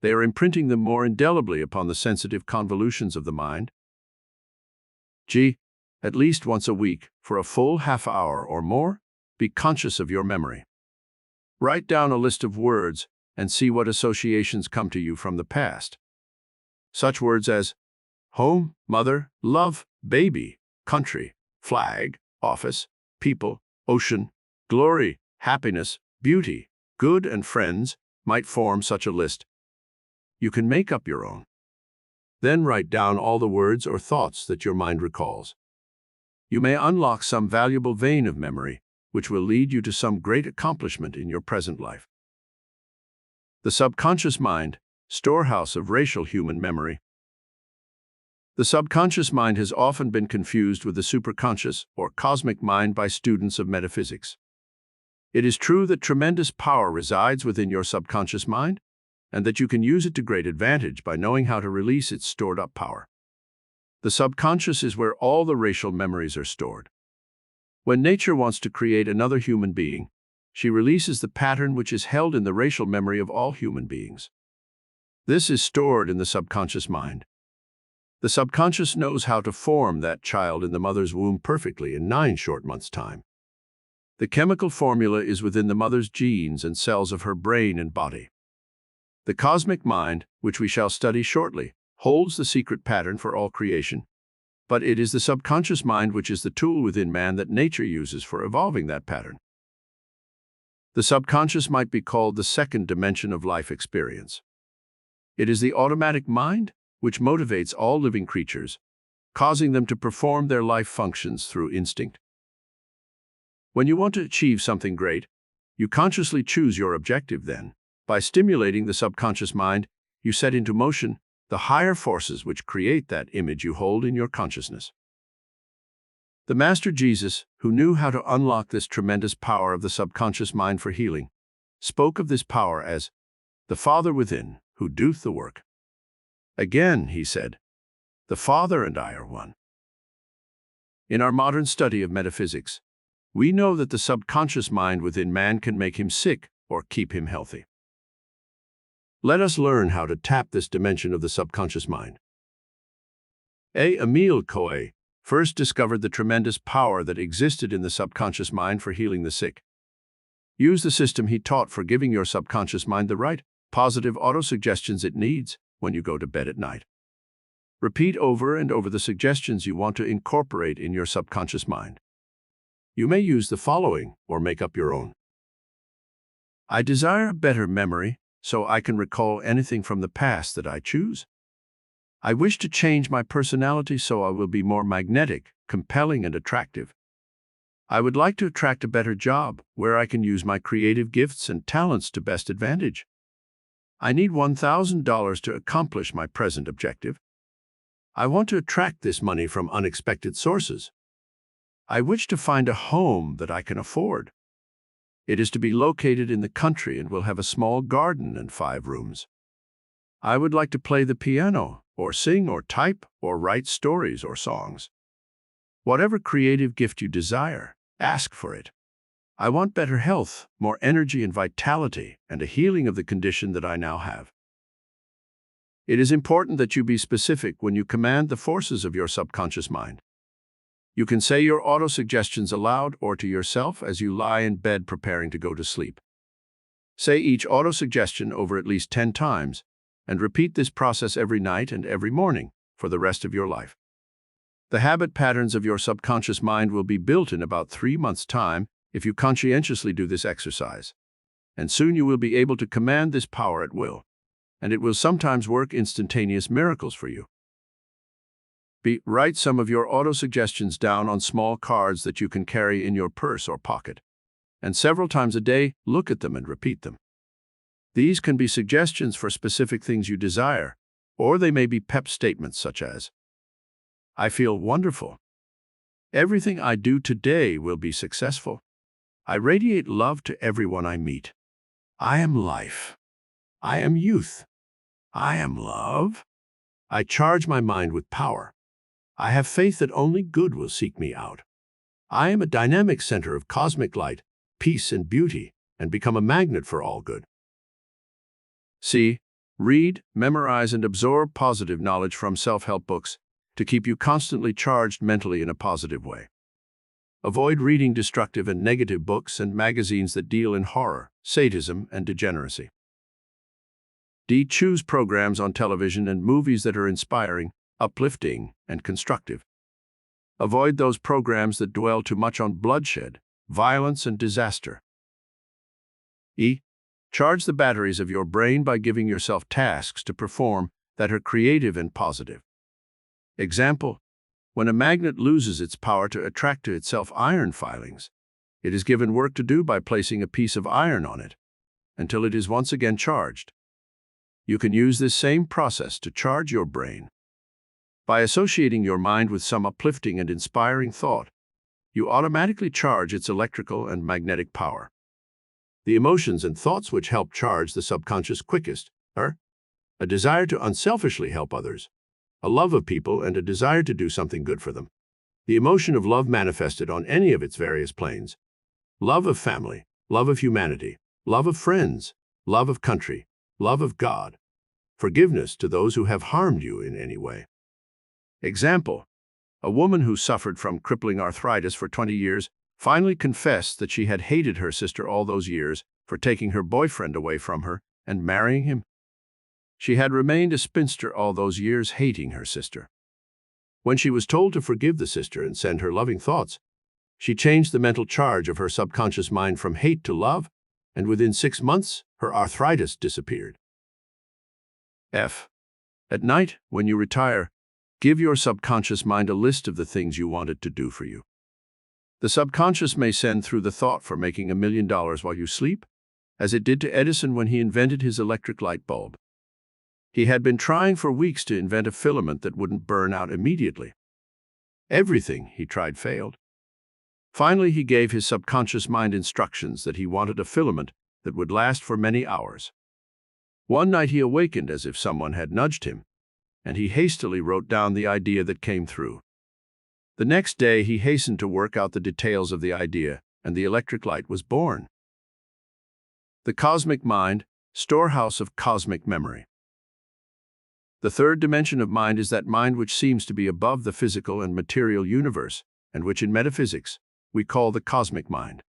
they are imprinting them more indelibly upon the sensitive convolutions of the mind. G. At least once a week, for a full half hour or more, be conscious of your memory. Write down a list of words and see what associations come to you from the past. Such words as home, mother, love, baby, country, flag, office, people, ocean, glory, happiness, beauty, good, and friends might form such a list. You can make up your own. Then write down all the words or thoughts that your mind recalls. You may unlock some valuable vein of memory, which will lead you to some great accomplishment in your present life. The subconscious mind, storehouse of racial human memory. The subconscious mind has often been confused with the superconscious or cosmic mind by students of metaphysics. It is true that tremendous power resides within your subconscious mind, and that you can use it to great advantage by knowing how to release its stored-up power. The subconscious is where all the racial memories are stored. When nature wants to create another human being, she releases the pattern which is held in the racial memory of all human beings. This is stored in the subconscious mind. The subconscious knows how to form that child in the mother's womb perfectly in 9 short months' time. The chemical formula is within the mother's genes and cells of her brain and body. The cosmic mind, which we shall study shortly, holds the secret pattern for all creation. But it is the subconscious mind which is the tool within man that nature uses for evolving that pattern. The subconscious might be called the second dimension of life experience. It is the automatic mind which motivates all living creatures, causing them to perform their life functions through instinct. When you want to achieve something great, you consciously choose your objective then. By stimulating the subconscious mind, you set into motion the higher forces which create that image you hold in your consciousness. The Master Jesus, who knew how to unlock this tremendous power of the subconscious mind for healing, spoke of this power as the Father within, who doeth the work. Again, he said, the Father and I are one. In our modern study of metaphysics, we know that the subconscious mind within man can make him sick or keep him healthy. Let us learn how to tap this dimension of the subconscious mind. Emile Coué first discovered the tremendous power that existed in the subconscious mind for healing the sick. Use the system he taught for giving your subconscious mind the right, positive autosuggestions it needs when you go to bed at night. Repeat over and over the suggestions you want to incorporate in your subconscious mind. You may use the following or make up your own. I desire a better memory so I can recall anything from the past that I choose. I wish to change my personality so I will be more magnetic, compelling, and attractive. I would like to attract a better job where I can use my creative gifts and talents to best advantage. I need $1,000 to accomplish my present objective. I want to attract this money from unexpected sources. I wish to find a home that I can afford. It is to be located in the country and will have a small garden and 5 rooms. I would like to play the piano, or sing, or type, or write stories or songs. Whatever creative gift you desire, ask for it. I want better health, more energy and vitality, and a healing of the condition that I now have. It is important that you be specific when you command the forces of your subconscious mind. You can say your autosuggestions aloud or to yourself as you lie in bed preparing to go to sleep. Say each autosuggestion over at least 10 times, and repeat this process every night and every morning for the rest of your life. The habit patterns of your subconscious mind will be built in about 3 months' time if you conscientiously do this exercise. And soon you will be able to command this power at will, and it will sometimes work instantaneous miracles for you. Write some of your autosuggestions down on small cards that you can carry in your purse or pocket, and several times a day, look at them and repeat them. These can be suggestions for specific things you desire, or they may be pep statements such as, I feel wonderful. Everything I do today will be successful. I radiate love to everyone I meet. I am life. I am youth. I am love. I charge my mind with power. I have faith that only good will seek me out. I am a dynamic center of cosmic light, peace, and beauty, and become a magnet for all good. C. Read, memorize, and absorb positive knowledge from self-help books to keep you constantly charged mentally in a positive way. Avoid reading destructive and negative books and magazines that deal in horror, sadism, and degeneracy. D. Choose programs on television and movies that are inspiring, uplifting, and constructive. Avoid those programs that dwell too much on bloodshed, violence, and disaster. E. Charge the batteries of your brain by giving yourself tasks to perform that are creative and positive. Example: when a magnet loses its power to attract to itself iron filings, it is given work to do by placing a piece of iron on it until it is once again charged. You can use this same process to charge your brain. By associating your mind with some uplifting and inspiring thought, you automatically charge its electrical and magnetic power. The emotions and thoughts which help charge the subconscious quickest are a desire to unselfishly help others, a love of people, and a desire to do something good for them. The emotion of love manifested on any of its various planes: love of family, love of humanity, love of friends, love of country, love of God, forgiveness to those who have harmed you in any way. Example: a woman who suffered from crippling arthritis for 20 years finally confessed that she had hated her sister all those years for taking her boyfriend away from her and marrying him. She had remained a spinster all those years, hating her sister. When she was told to forgive the sister and send her loving thoughts, she changed the mental charge of her subconscious mind from hate to love, and within 6 months, her arthritis disappeared. F. At night, when you retire, give your subconscious mind a list of the things you want it to do for you. The subconscious may send through the thought for making $1 million while you sleep, as it did to Edison when he invented his electric light bulb. He had been trying for weeks to invent a filament that wouldn't burn out immediately. Everything he tried failed. Finally, he gave his subconscious mind instructions that he wanted a filament that would last for many hours. One night he awakened as if someone had nudged him, and he hastily wrote down the idea that came through. The next day, he hastened to work out the details of the idea, and the electric light was born. The cosmic mind, storehouse of cosmic memory. The third dimension of mind is that mind which seems to be above the physical and material universe, and which in metaphysics we call the cosmic mind.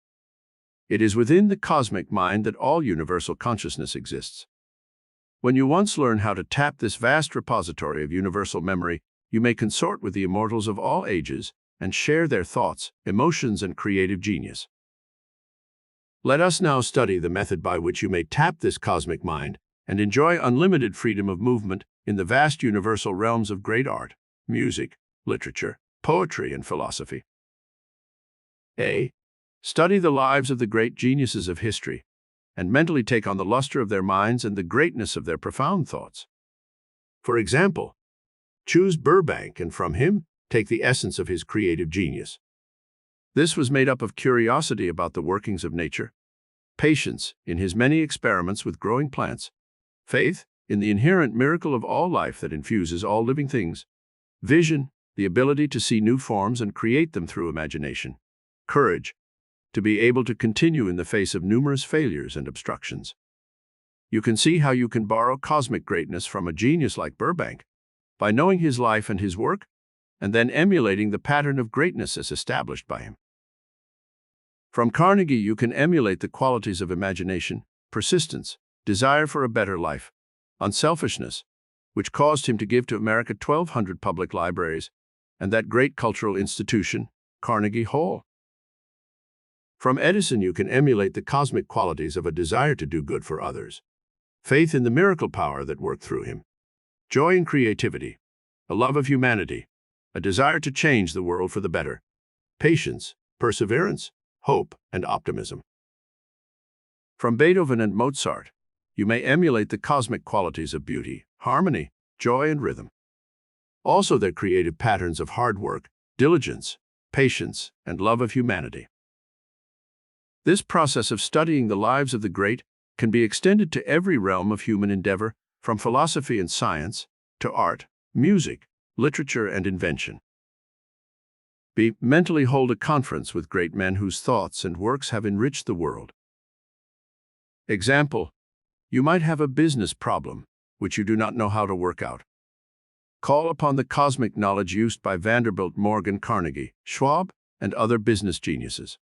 It is within the cosmic mind that all universal consciousness exists. When you once learn how to tap this vast repository of universal memory, you may consort with the immortals of all ages and share their thoughts, emotions, and creative genius. Let us now study the method by which you may tap this cosmic mind and enjoy unlimited freedom of movement in the vast universal realms of great art, music, literature, poetry, and philosophy. A. Study the lives of the great geniuses of history, and mentally take on the luster of their minds and the greatness of their profound thoughts. For example, choose Burbank and from him take the essence of his creative genius. This was made up of curiosity about the workings of nature, patience in his many experiments with growing plants, faith in the inherent miracle of all life that infuses all living things, vision, the ability to see new forms and create them through imagination, courage, to be able to continue in the face of numerous failures and obstructions. You can see how you can borrow cosmic greatness from a genius like Burbank by knowing his life and his work, and then emulating the pattern of greatness as established by him. From Carnegie, you can emulate the qualities of imagination, persistence, desire for a better life, unselfishness, which caused him to give to America 1,200 public libraries, and that great cultural institution, Carnegie Hall. From Edison, you can emulate the cosmic qualities of a desire to do good for others, faith in the miracle power that worked through him, joy in creativity, a love of humanity, a desire to change the world for the better, patience, perseverance, hope, and optimism. From Beethoven and Mozart, you may emulate the cosmic qualities of beauty, harmony, joy, and rhythm. Also their creative patterns of hard work, diligence, patience, and love of humanity. This process of studying the lives of the great can be extended to every realm of human endeavor, from philosophy and science to art, music, literature, and invention. B. Mentally hold a conference with great men whose thoughts and works have enriched the world. Example: you might have a business problem which you do not know how to work out. Call upon the cosmic knowledge used by Vanderbilt, Morgan, Carnegie, Schwab, and other business geniuses.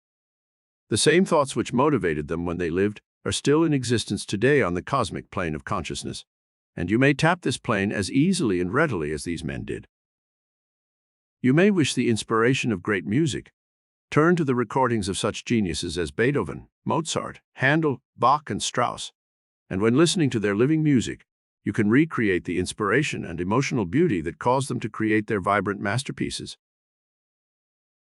The same thoughts which motivated them when they lived are still in existence today on the cosmic plane of consciousness, and you may tap this plane as easily and readily as these men did. You may wish the inspiration of great music. Turn to the recordings of such geniuses as Beethoven, Mozart, Handel, Bach, and Strauss, and when listening to their living music, you can recreate the inspiration and emotional beauty that caused them to create their vibrant masterpieces.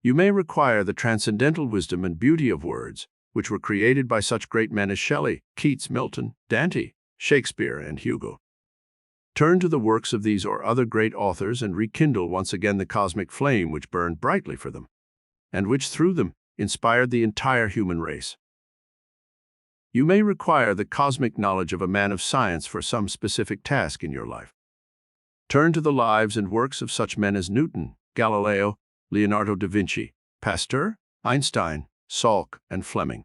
You may require the transcendental wisdom and beauty of words, which were created by such great men as Shelley, Keats, Milton, Dante, Shakespeare, and Hugo. Turn to the works of these or other great authors and rekindle once again the cosmic flame which burned brightly for them, and which through them inspired the entire human race. You may require the cosmic knowledge of a man of science for some specific task in your life. Turn to the lives and works of such men as Newton, Galileo, Leonardo da Vinci, Pasteur, Einstein, Salk, and Fleming.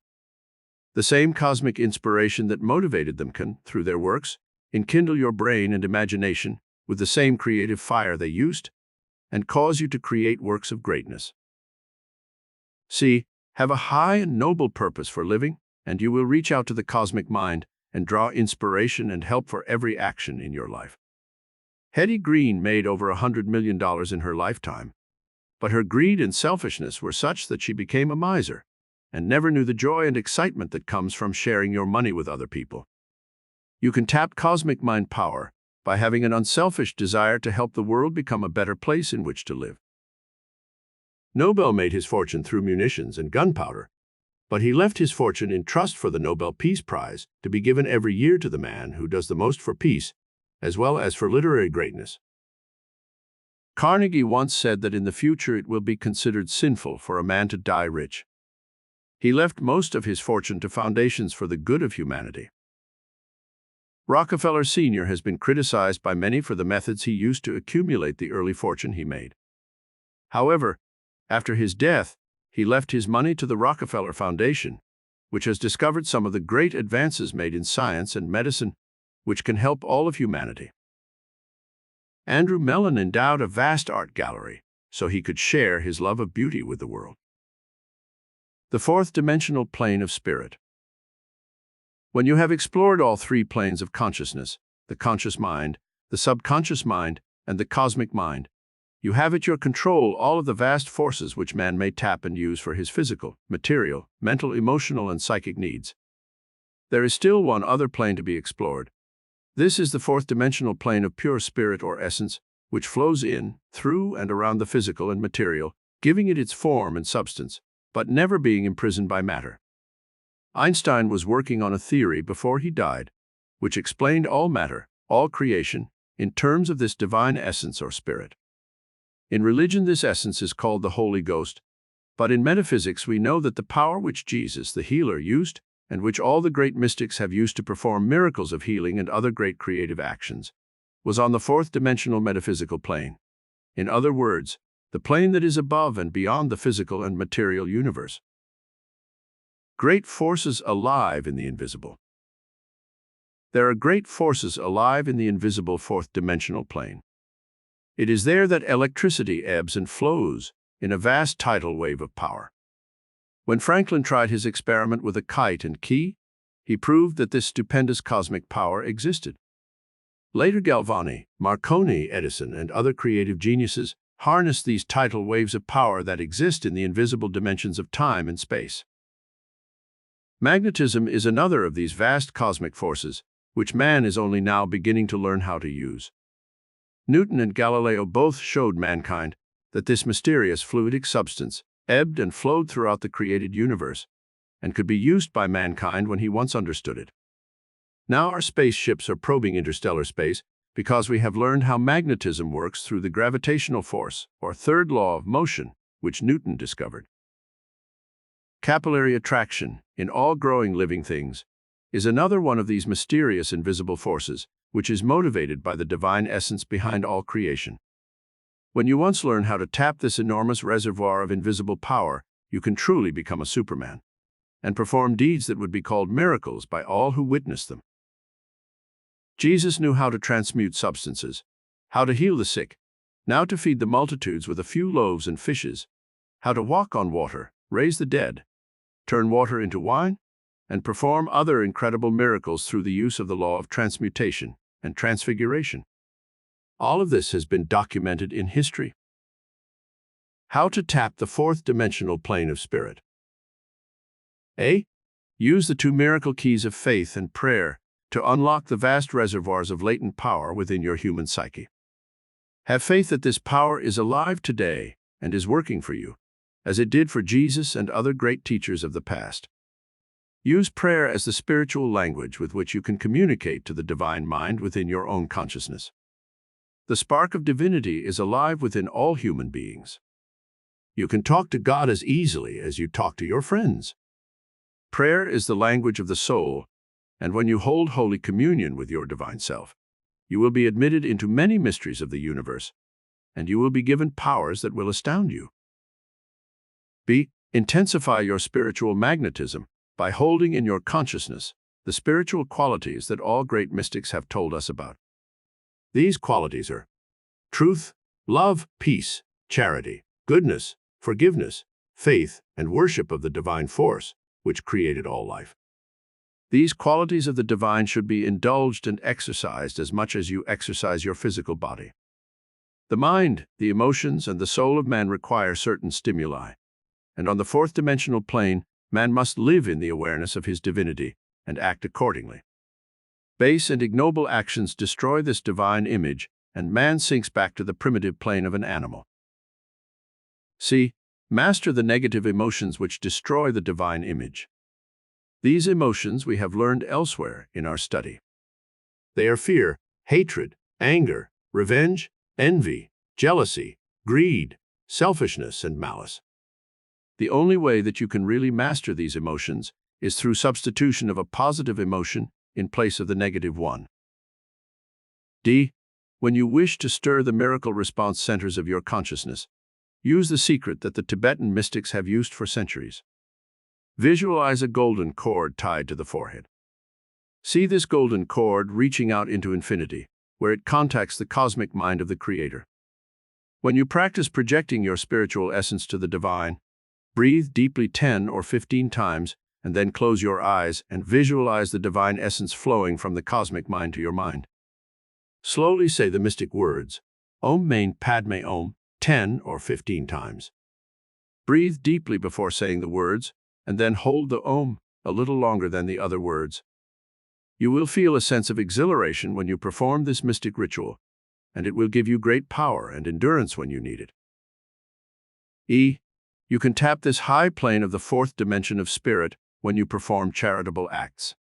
The same cosmic inspiration that motivated them can, through their works, enkindle your brain and imagination with the same creative fire they used, and cause you to create works of greatness. See, have a high and noble purpose for living, and you will reach out to the cosmic mind and draw inspiration and help for every action in your life. Hetty Green made over $100 million in her lifetime, but her greed and selfishness were such that she became a miser and never knew the joy and excitement that comes from sharing your money with other people. You can tap cosmic mind power by having an unselfish desire to help the world become a better place in which to live. Nobel made his fortune through munitions and gunpowder, but he left his fortune in trust for the Nobel Peace Prize to be given every year to the man who does the most for peace, as well as for literary greatness. Carnegie once said that in the future it will be considered sinful for a man to die rich. He left most of his fortune to foundations for the good of humanity. Rockefeller Sr. has been criticized by many for the methods he used to accumulate the early fortune he made. However, after his death, he left his money to the Rockefeller Foundation, which has discovered some of the great advances made in science and medicine, which can help all of humanity. Andrew Mellon endowed a vast art gallery so he could share his love of beauty with the world. The fourth dimensional plane of spirit. When you have explored all three planes of consciousness, the conscious mind, the subconscious mind, and the cosmic mind, you have at your control all of the vast forces which man may tap and use for his physical, material, mental, emotional, and psychic needs. There is still one other plane to be explored. This is the fourth dimensional plane of pure spirit or essence, which flows in, through, and around the physical and material, giving it its form and substance, but never being imprisoned by matter. Einstein was working on a theory before he died, which explained all matter, all creation, in terms of this divine essence or spirit. In religion, this essence is called the Holy Ghost, but in metaphysics we know that the power which Jesus, the healer, used, and which all the great mystics have used to perform miracles of healing and other great creative actions, was on the fourth dimensional metaphysical plane. In other words, the plane that is above and beyond the physical and material universe. Great forces alive in the invisible. There are great forces alive in the invisible fourth dimensional plane. It is there that electricity ebbs and flows in a vast tidal wave of power. When Franklin tried his experiment with a kite and key, he proved that this stupendous cosmic power existed. Later Galvani, Marconi, Edison, and other creative geniuses harnessed these tidal waves of power that exist in the invisible dimensions of time and space. Magnetism is another of these vast cosmic forces, which man is only now beginning to learn how to use. Newton and Galileo both showed mankind that this mysterious fluidic substance ebbed and flowed throughout the created universe and could be used by mankind when he once understood it. Now our spaceships are probing interstellar space because we have learned how magnetism works through the gravitational force, or third law of motion, which Newton discovered. Capillary attraction in all growing living things is another one of these mysterious invisible forces, which is motivated by the divine essence behind all creation. When you once learn how to tap this enormous reservoir of invisible power, you can truly become a Superman and perform deeds that would be called miracles by all who witness them. Jesus knew how to transmute substances, how to heal the sick, now to feed the multitudes with a few loaves and fishes, how to walk on water, raise the dead, turn water into wine, and perform other incredible miracles through the use of the law of transmutation and transfiguration. All of this has been documented in history. How to tap the fourth dimensional plane of spirit. A. Use the two miracle keys of faith and prayer to unlock the vast reservoirs of latent power within your human psyche. Have faith that this power is alive today and is working for you, as it did for Jesus and other great teachers of the past. Use prayer as the spiritual language with which you can communicate to the divine mind within your own consciousness. The spark of divinity is alive within all human beings. You can talk to God as easily as you talk to your friends. Prayer is the language of the soul, and when you hold Holy Communion with your divine self, you will be admitted into many mysteries of the universe, and you will be given powers that will astound you. B. Intensify your spiritual magnetism by holding in your consciousness the spiritual qualities that all great mystics have told us about. These qualities are truth, love, peace, charity, goodness, forgiveness, faith, and worship of the divine force which created all life. These qualities of the divine should be indulged and exercised as much as you exercise your physical body. The mind, the emotions, and the soul of man require certain stimuli, and on the fourth-dimensional plane, man must live in the awareness of his divinity and act accordingly. Base and ignoble actions destroy this divine image, and man sinks back to the primitive plane of an animal. C. Master the negative emotions which destroy the divine image. These emotions we have learned elsewhere in our study. They are fear, hatred, anger, revenge, envy, jealousy, greed, selfishness, and malice. The only way that you can really master these emotions is through substitution of a positive emotion in place of the negative one. D. When you wish to stir the miracle response centers of your consciousness, use the secret that the Tibetan mystics have used for centuries. Visualize a golden cord tied to the forehead. See this golden cord reaching out into infinity, where it contacts the cosmic mind of the Creator. When you practice projecting your spiritual essence to the divine, breathe deeply 10 or 15 times, and then close your eyes and visualize the divine essence flowing from the cosmic mind to your mind. Slowly say the mystic words, Om Mani Padme Om, 10 or 15 times. Breathe deeply before saying the words, and then hold the Om a little longer than the other words. You will feel a sense of exhilaration when you perform this mystic ritual, and it will give you great power and endurance when you need it. E. You can tap this high plane of the fourth dimension of spirit when you perform charitable acts.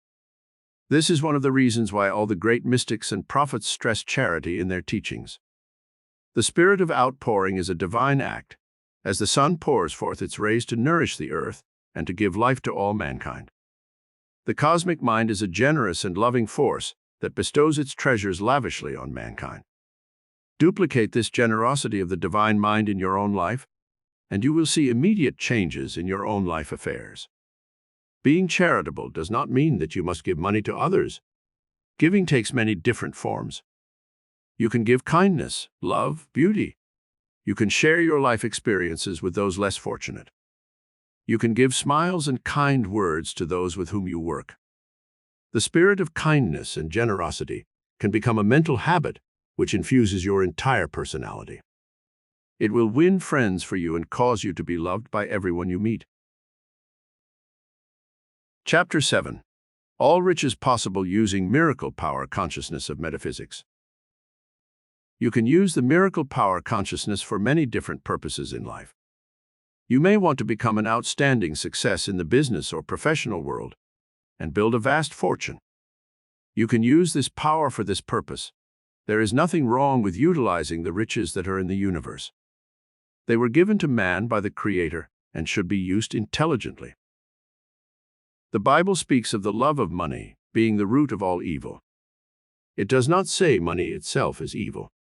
This is one of the reasons why all the great mystics and prophets stress charity in their teachings. The spirit of outpouring is a divine act, as the sun pours forth its rays to nourish the earth and to give life to all mankind. The cosmic mind is a generous and loving force that bestows its treasures lavishly on mankind. Duplicate this generosity of the divine mind in your own life, and you will see immediate changes in your own life affairs. Being charitable does not mean that you must give money to others. Giving takes many different forms. You can give kindness, love, beauty. You can share your life experiences with those less fortunate. You can give smiles and kind words to those with whom you work. The spirit of kindness and generosity can become a mental habit which infuses your entire personality. It will win friends for you and cause you to be loved by everyone you meet. Chapter 7. All riches possible using miracle power consciousness of metaphysics. You can use the miracle power consciousness for many different purposes in life. You may want to become an outstanding success in the business or professional world and build a vast fortune. You can use this power for this purpose. There is nothing wrong with utilizing the riches that are in the universe. They were given to man by the Creator and should be used intelligently. The Bible speaks of the love of money being the root of all evil. It does not say money itself is evil.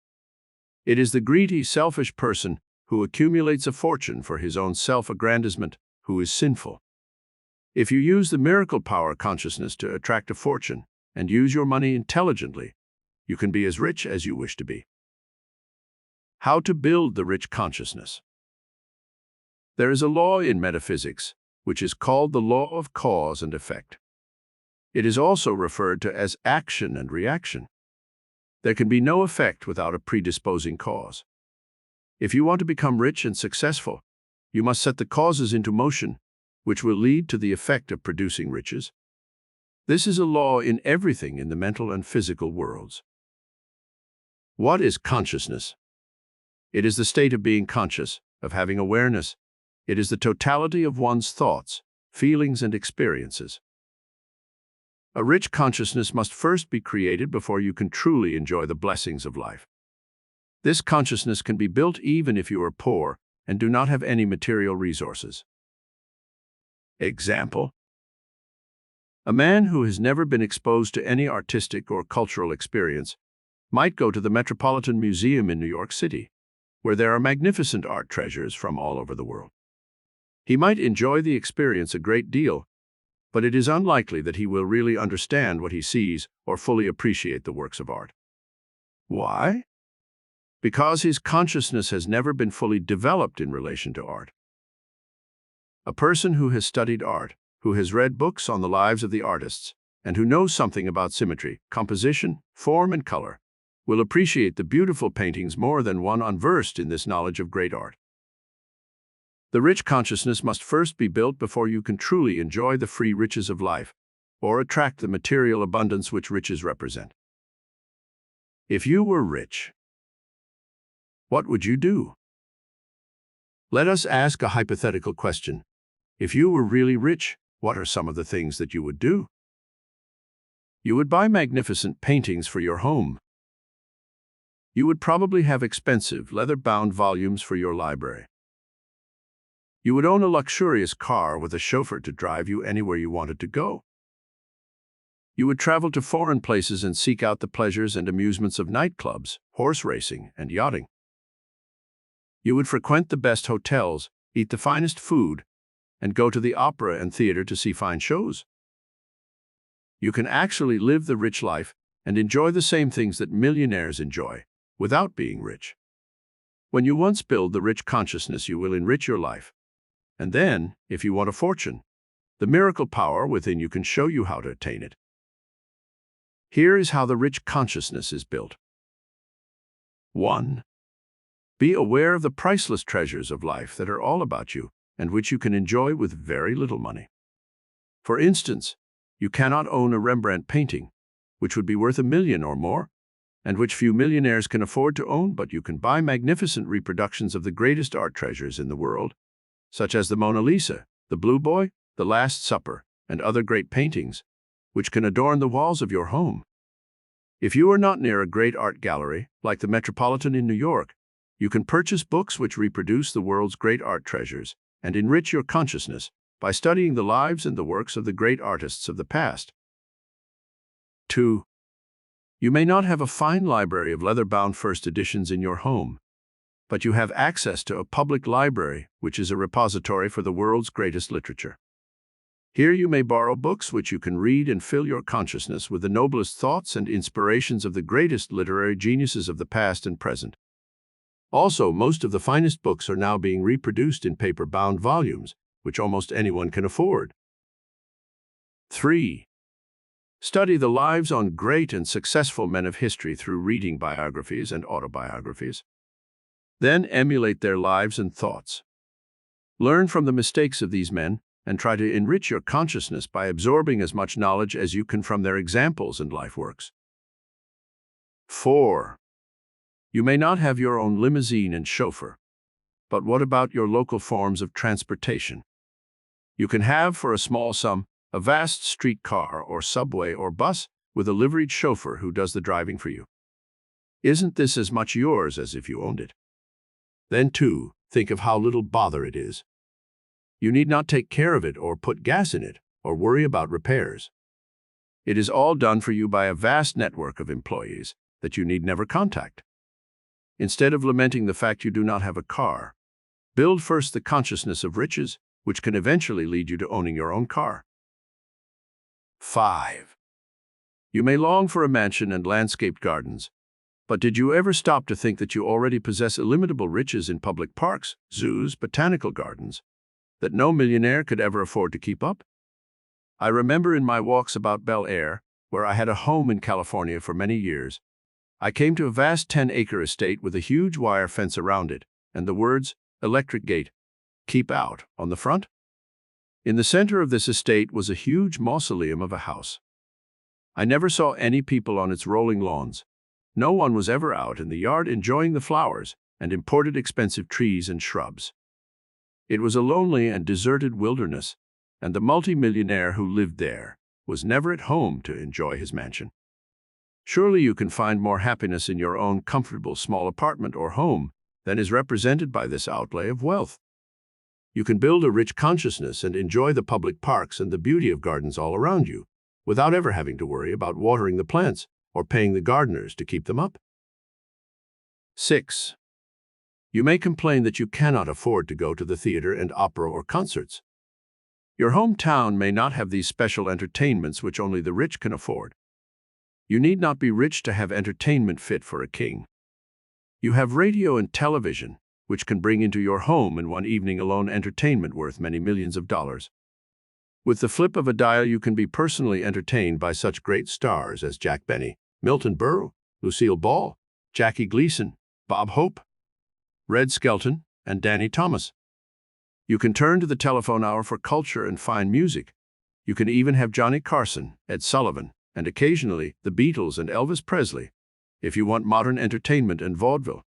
It is the greedy, selfish person who accumulates a fortune for his own self-aggrandizement who is sinful. If you use the miracle power consciousness to attract a fortune and use your money intelligently, you can be as rich as you wish to be. How to build the rich consciousness. There is a law in metaphysics which is called the law of cause and effect. It is also referred to as action and reaction. There can be no effect without a predisposing cause. If you want to become rich and successful, you must set the causes into motion, which will lead to the effect of producing riches. This is a law in everything in the mental and physical worlds. What is consciousness? It is the state of being conscious, of having awareness. It is the totality of one's thoughts, feelings, and experiences. A rich consciousness must first be created before you can truly enjoy the blessings of life. This consciousness can be built even if you are poor and do not have any material resources. Example: a man who has never been exposed to any artistic or cultural experience might go to the Metropolitan Museum in New York City, where there are magnificent art treasures from all over the world. He might enjoy the experience a great deal, but it is unlikely that he will really understand what he sees or fully appreciate the works of art. Why? Because his consciousness has never been fully developed in relation to art. A person who has studied art, who has read books on the lives of the artists, and who knows something about symmetry, composition, form, and color, will appreciate the beautiful paintings more than one unversed in this knowledge of great art. The rich consciousness must first be built before you can truly enjoy the free riches of life, or attract the material abundance which riches represent. If you were rich, what would you do? Let us ask a hypothetical question. If you were really rich, what are some of the things that you would do? You would buy magnificent paintings for your home. You would probably have expensive, leather-bound volumes for your library. You would own a luxurious car with a chauffeur to drive you anywhere you wanted to go. You would travel to foreign places and seek out the pleasures and amusements of nightclubs, horse racing, and yachting. You would frequent the best hotels, eat the finest food, and go to the opera and theater to see fine shows. You can actually live the rich life and enjoy the same things that millionaires enjoy, without being rich. When you once build the rich consciousness, you will enrich your life. And then, if you want a fortune, the miracle power within you can show you how to attain it. Here is how the rich consciousness is built. 1. Be aware of the priceless treasures of life that are all about you and which you can enjoy with very little money. For instance, you cannot own a Rembrandt painting, which would be worth $1 million or more, and which few millionaires can afford to own, but you can buy magnificent reproductions of the greatest art treasures in the world, such as the Mona Lisa, the Blue Boy, the Last Supper, and other great paintings, which can adorn the walls of your home. If you are not near a great art gallery, like the Metropolitan in New York, you can purchase books which reproduce the world's great art treasures and enrich your consciousness by studying the lives and the works of the great artists of the past. 2. You may not have a fine library of leather-bound first editions in your home, but you have access to a public library, which is a repository for the world's greatest literature. Here you may borrow books which you can read and fill your consciousness with the noblest thoughts and inspirations of the greatest literary geniuses of the past and present. Also, most of the finest books are now being reproduced in paper-bound volumes, which almost anyone can afford. 3. Study the lives on great and successful men of history through reading biographies and autobiographies. Then emulate their lives and thoughts. Learn from the mistakes of these men and try to enrich your consciousness by absorbing as much knowledge as you can from their examples and life works. 4. You may not have your own limousine and chauffeur, but what about your local forms of transportation? You can have, for a small sum, a vast streetcar or subway or bus with a liveried chauffeur who does the driving for you. Isn't this as much yours as if you owned it? Then, too, think of how little bother it is. You need not take care of it or put gas in it or worry about repairs. It is all done for you by a vast network of employees that you need never contact. Instead of lamenting the fact you do not have a car, build first the consciousness of riches, which can eventually lead you to owning your own car. 5. You may long for a mansion and landscaped gardens, but did you ever stop to think that you already possess illimitable riches in public parks, zoos, botanical gardens, that no millionaire could ever afford to keep up? I remember in my walks about Bel Air, where I had a home in California for many years, I came to a vast 10-acre estate with a huge wire fence around it, and the words, "Electric Gate, Keep Out," on the front. In the center of this estate was a huge mausoleum of a house. I never saw any people on its rolling lawns. No one was ever out in the yard enjoying the flowers and imported expensive trees and shrubs. It was a lonely and deserted wilderness, and the multimillionaire who lived there was never at home to enjoy his mansion. Surely you can find more happiness in your own comfortable small apartment or home than is represented by this outlay of wealth. You can build a rich consciousness and enjoy the public parks and the beauty of gardens all around you, without ever having to worry about watering the plants or paying the gardeners to keep them up. 6. You may complain that you cannot afford to go to the theater and opera or concerts. Your hometown may not have these special entertainments which only the rich can afford. You need not be rich to have entertainment fit for a king. You have radio and television, which can bring into your home in one evening alone entertainment worth many millions of dollars. With the flip of a dial, you can be personally entertained by such great stars as Jack Benny, Milton Berle, Lucille Ball, Jackie Gleason, Bob Hope, Red Skelton, and Danny Thomas. You can turn to the telephone hour for culture and fine music. You can even have Johnny Carson, Ed Sullivan, and occasionally the Beatles and Elvis Presley, if you want modern entertainment and vaudeville.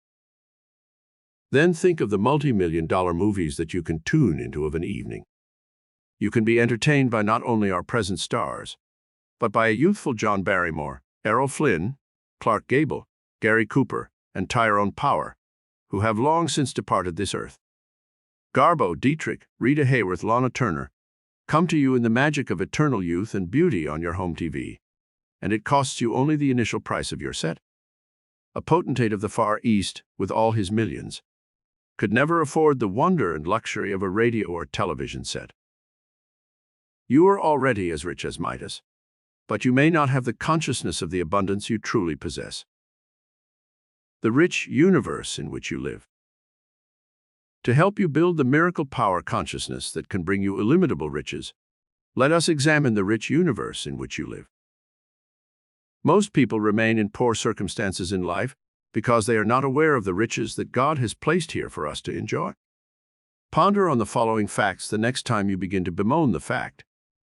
Then think of the multi-million-dollar movies that you can tune into of an evening. You can be entertained by not only our present stars, but by a youthful John Barrymore, Errol Flynn, Clark Gable, Gary Cooper, and Tyrone Power, who have long since departed this earth. Garbo, Dietrich, Rita Hayworth, Lana Turner come to you in the magic of eternal youth and beauty on your home TV, and it costs you only the initial price of your set. A potentate of the Far East, with all his millions, could never afford the wonder and luxury of a radio or television set. You are already as rich as Midas, but you may not have the consciousness of the abundance you truly possess. The rich universe in which you live. To help you build the miracle power consciousness that can bring you illimitable riches, let us examine the rich universe in which you live. Most people remain in poor circumstances in life because they are not aware of the riches that God has placed here for us to enjoy. Ponder on the following facts the next time you begin to bemoan the fact: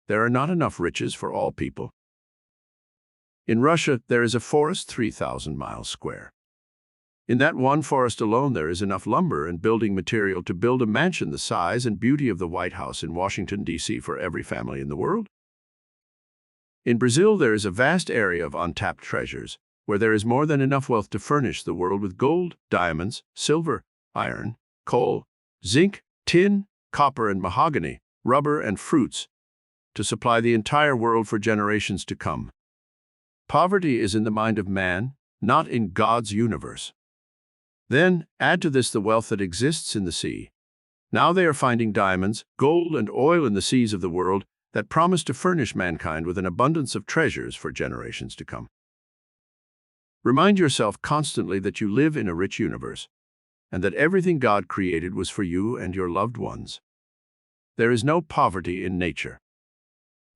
there are not enough riches for all people. In Russia, there is a forest 3,000 miles square. In that one forest alone, there is enough lumber and building material to build a mansion the size and beauty of the White House in Washington, D.C. for every family in the world. In Brazil, there is a vast area of untapped treasures, where there is more than enough wealth to furnish the world with gold, diamonds, silver, iron, coal, zinc, tin, copper and mahogany, rubber and fruits, to supply the entire world for generations to come. Poverty is in the mind of man, not in God's universe. Then, add to this the wealth that exists in the sea. Now they are finding diamonds, gold, and oil in the seas of the world that promise to furnish mankind with an abundance of treasures for generations to come. Remind yourself constantly that you live in a rich universe, and that everything God created was for you and your loved ones. There is no poverty in nature.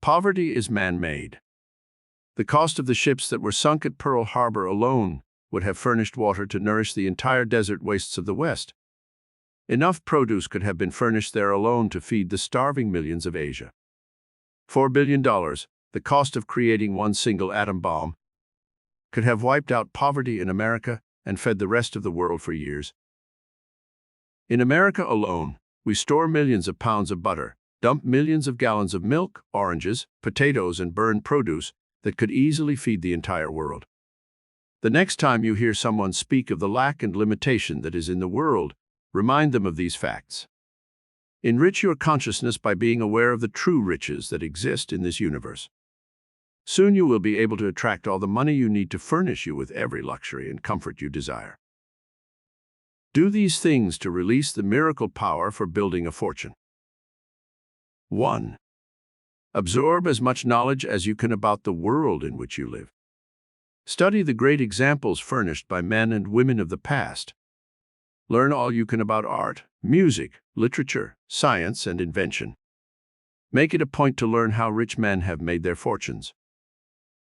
Poverty is man-made. The cost of the ships that were sunk at Pearl Harbor alone would have furnished water to nourish the entire desert wastes of the West. Enough produce could have been furnished there alone to feed the starving millions of Asia. $4 billion, the cost of creating one single atom bomb, could have wiped out poverty in America and fed the rest of the world for years. In America alone, we store millions of pounds of butter, dump millions of gallons of milk, oranges, potatoes, and burned produce that could easily feed the entire world. The next time you hear someone speak of the lack and limitation that is in the world, remind them of these facts. Enrich your consciousness by being aware of the true riches that exist in this universe. Soon you will be able to attract all the money you need to furnish you with every luxury and comfort you desire. Do these things to release the miracle power for building a fortune. 1. Absorb as much knowledge as you can about the world in which you live. Study the great examples furnished by men and women of the past. Learn all you can about art, music, literature, science, and invention. Make it a point to learn how rich men have made their fortunes.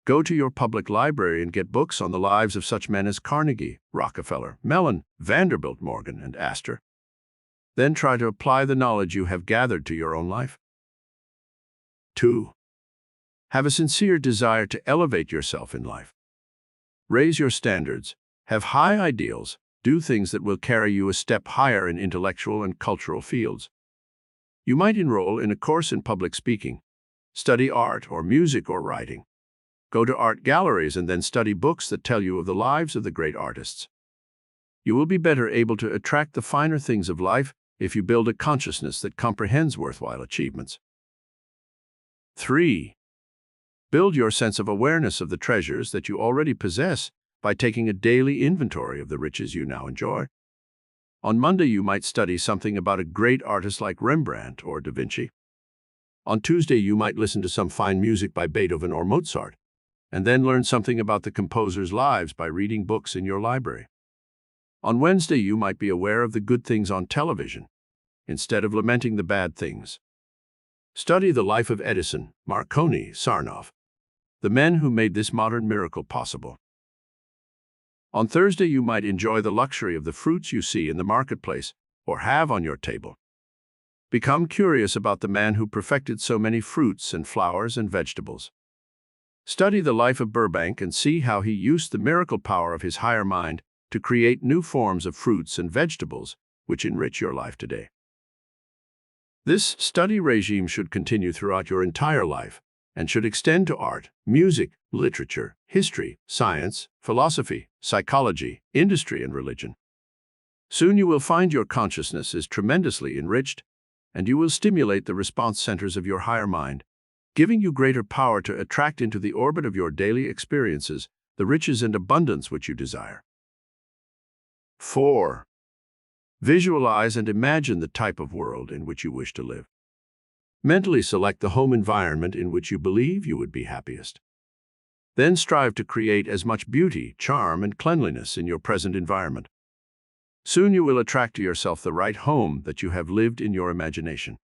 Go to your public library and get books on the lives of such men as Carnegie, Rockefeller, Mellon, Vanderbilt, Morgan, and Astor. Then try to apply the knowledge you have gathered to your own life. 2. Have a sincere desire to elevate yourself in life. Raise your standards, have high ideals, do things that will carry you a step higher in intellectual and cultural fields. You might enroll in a course in public speaking, study art or music or writing. Go to art galleries and then study books that tell you of the lives of the great artists. You will be better able to attract the finer things of life if you build a consciousness that comprehends worthwhile achievements. 3. Build your sense of awareness of the treasures that you already possess by taking a daily inventory of the riches you now enjoy. On Monday, you might study something about a great artist like Rembrandt or Da Vinci. On Tuesday, you might listen to some fine music by Beethoven or Mozart, and then learn something about the composers' lives by reading books in your library. On Wednesday, you might be aware of the good things on television, instead of lamenting the bad things. Study the life of Edison, Marconi, Sarnoff, the men who made this modern miracle possible. On Thursday, you might enjoy the luxury of the fruits you see in the marketplace or have on your table. Become curious about the man who perfected so many fruits and flowers and vegetables. Study the life of Burbank and see how he used the miracle power of his higher mind to create new forms of fruits and vegetables which enrich your life today. This study regime should continue throughout your entire life and should extend to art, music, literature, history, science, philosophy, psychology, industry, and religion. Soon you will find your consciousness is tremendously enriched, and you will stimulate the response centers of your higher mind, giving you greater power to attract into the orbit of your daily experiences the riches and abundance which you desire. 4. Visualize and imagine the type of world in which you wish to live. Mentally select the home environment in which you believe you would be happiest. Then strive to create as much beauty, charm, and cleanliness in your present environment. Soon you will attract to yourself the right home that you have lived in your imagination.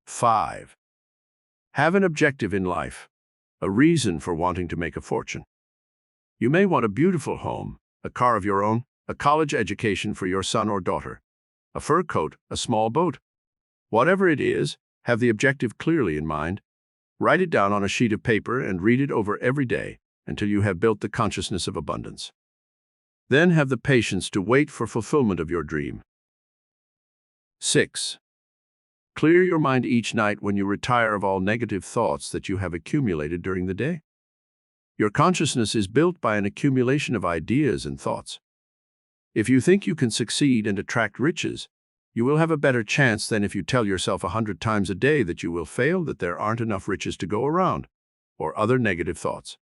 5. Have an objective in life, a reason for wanting to make a fortune. You may want a beautiful home, a car of your own, a college education for your son or daughter, a fur coat, a small boat. Whatever it is, have the objective clearly in mind. Write it down on a sheet of paper and read it over every day until you have built the consciousness of abundance. Then have the patience to wait for fulfillment of your dream. 6. Clear your mind each night when you retire of all negative thoughts that you have accumulated during the day. Your consciousness is built by an accumulation of ideas and thoughts. If you think you can succeed and attract riches, you will have a better chance than if you tell yourself 100 times a day that you will fail, that there aren't enough riches to go around, or other negative thoughts.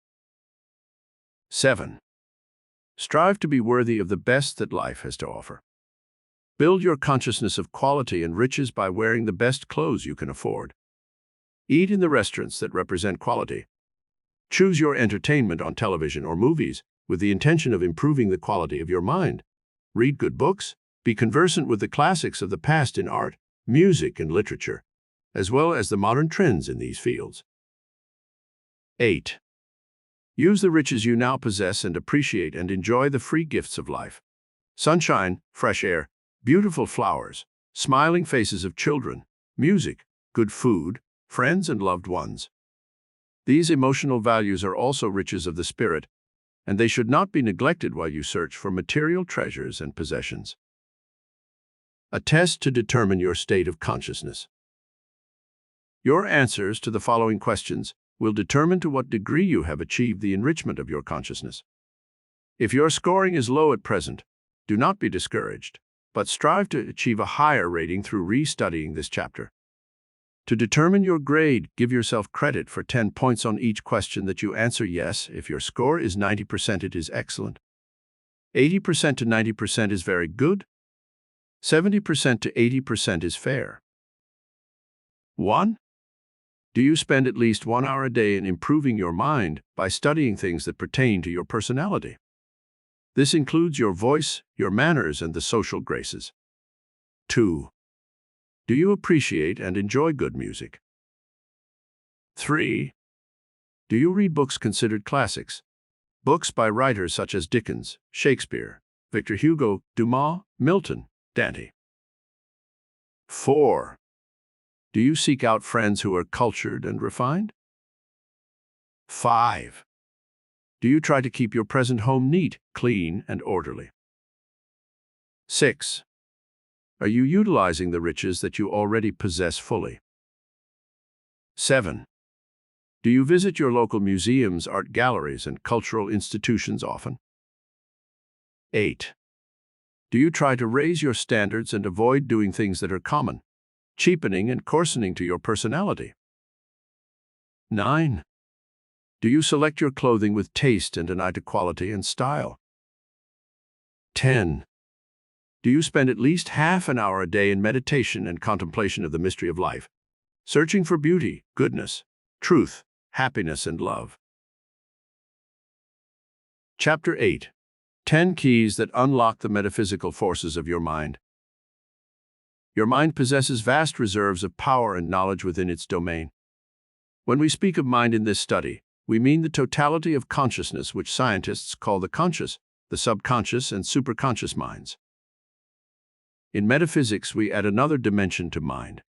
7. Strive to be worthy of the best that life has to offer. Build your consciousness of quality and riches by wearing the best clothes you can afford. Eat in the restaurants that represent quality. Choose your entertainment on television or movies with the intention of improving the quality of your mind. Read good books. Be conversant with the classics of the past in art, music, and literature, as well as the modern trends in these fields. 8. Use the riches you now possess and appreciate and enjoy the free gifts of life. Sunshine, fresh air, beautiful flowers, smiling faces of children, music, good food, friends, and loved ones. These emotional values are also riches of the spirit, and they should not be neglected while you search for material treasures and possessions. A test to determine your state of consciousness. Your answers to the following questions will determine to what degree you have achieved the enrichment of your consciousness. If your scoring is low at present, do not be discouraged, but strive to achieve a higher rating through re-studying this chapter. To determine your grade, give yourself credit for 10 points on each question that you answer yes. If your score is 90%, it is excellent. 80% to 90% is very good. 70% to 80% is fair. 1. Do you spend at least 1 hour a day in improving your mind by studying things that pertain to your personality? This includes your voice, your manners, and the social graces. 2. Do you appreciate and enjoy good music? 3. Do you read books considered classics? Books by writers such as Dickens, Shakespeare, Victor Hugo, Dumas, Milton, Dante. 4. Do you seek out friends who are cultured and refined? 5. Do you try to keep your present home neat, clean, and orderly? 6. Are you utilizing the riches that you already possess fully? 7. Do you visit your local museums, art galleries, and cultural institutions often? 8. Do you try to raise your standards and avoid doing things that are common, cheapening and coarsening to your personality? 9. Do you select your clothing with taste and an eye to quality and style? 10. Do you spend at least half an hour a day in meditation and contemplation of the mystery of life, searching for beauty, goodness, truth, happiness, and love? Chapter 8. 10 Keys that Unlock the Metaphysical Forces of Your Mind. Your mind possesses vast reserves of power and knowledge within its domain. When we speak of mind in this study, we mean the totality of consciousness, which scientists call the conscious, the subconscious, and superconscious minds. In metaphysics, we add another dimension to mind.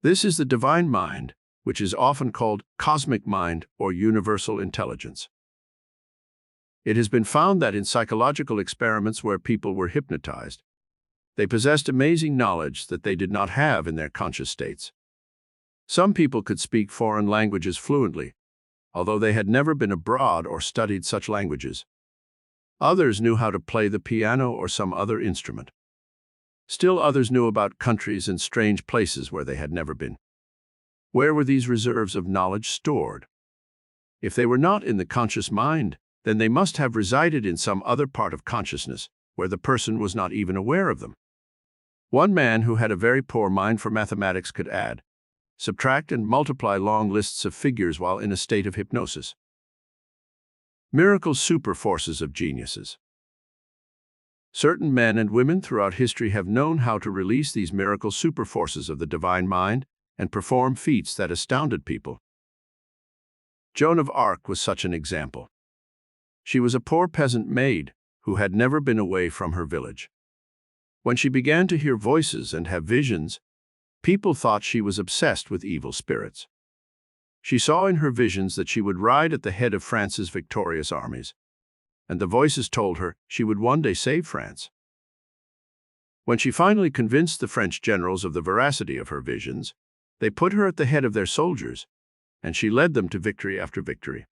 This is the divine mind, which is often called cosmic mind or universal intelligence. It has been found that in psychological experiments where people were hypnotized, they possessed amazing knowledge that they did not have in their conscious states. Some people could speak foreign languages fluently, although they had never been abroad or studied such languages. Others knew how to play the piano or some other instrument. Still others knew about countries and strange places where they had never been. Where were these reserves of knowledge stored? If they were not in the conscious mind, then they must have resided in some other part of consciousness, where the person was not even aware of them. One man who had a very poor mind for mathematics could add, subtract, and multiply long lists of figures while in a state of hypnosis. Miracle superforces of geniuses. Certain men and women throughout history have known how to release these miracle superforces of the divine mind and perform feats that astounded people. Joan of Arc was such an example. She was a poor peasant maid who had never been away from her village. When she began to hear voices and have visions, people thought she was obsessed with evil spirits. She saw in her visions that she would ride at the head of France's victorious armies, and the voices told her she would one day save France. When she finally convinced the French generals of the veracity of her visions, they put her at the head of their soldiers, and she led them to victory after victory.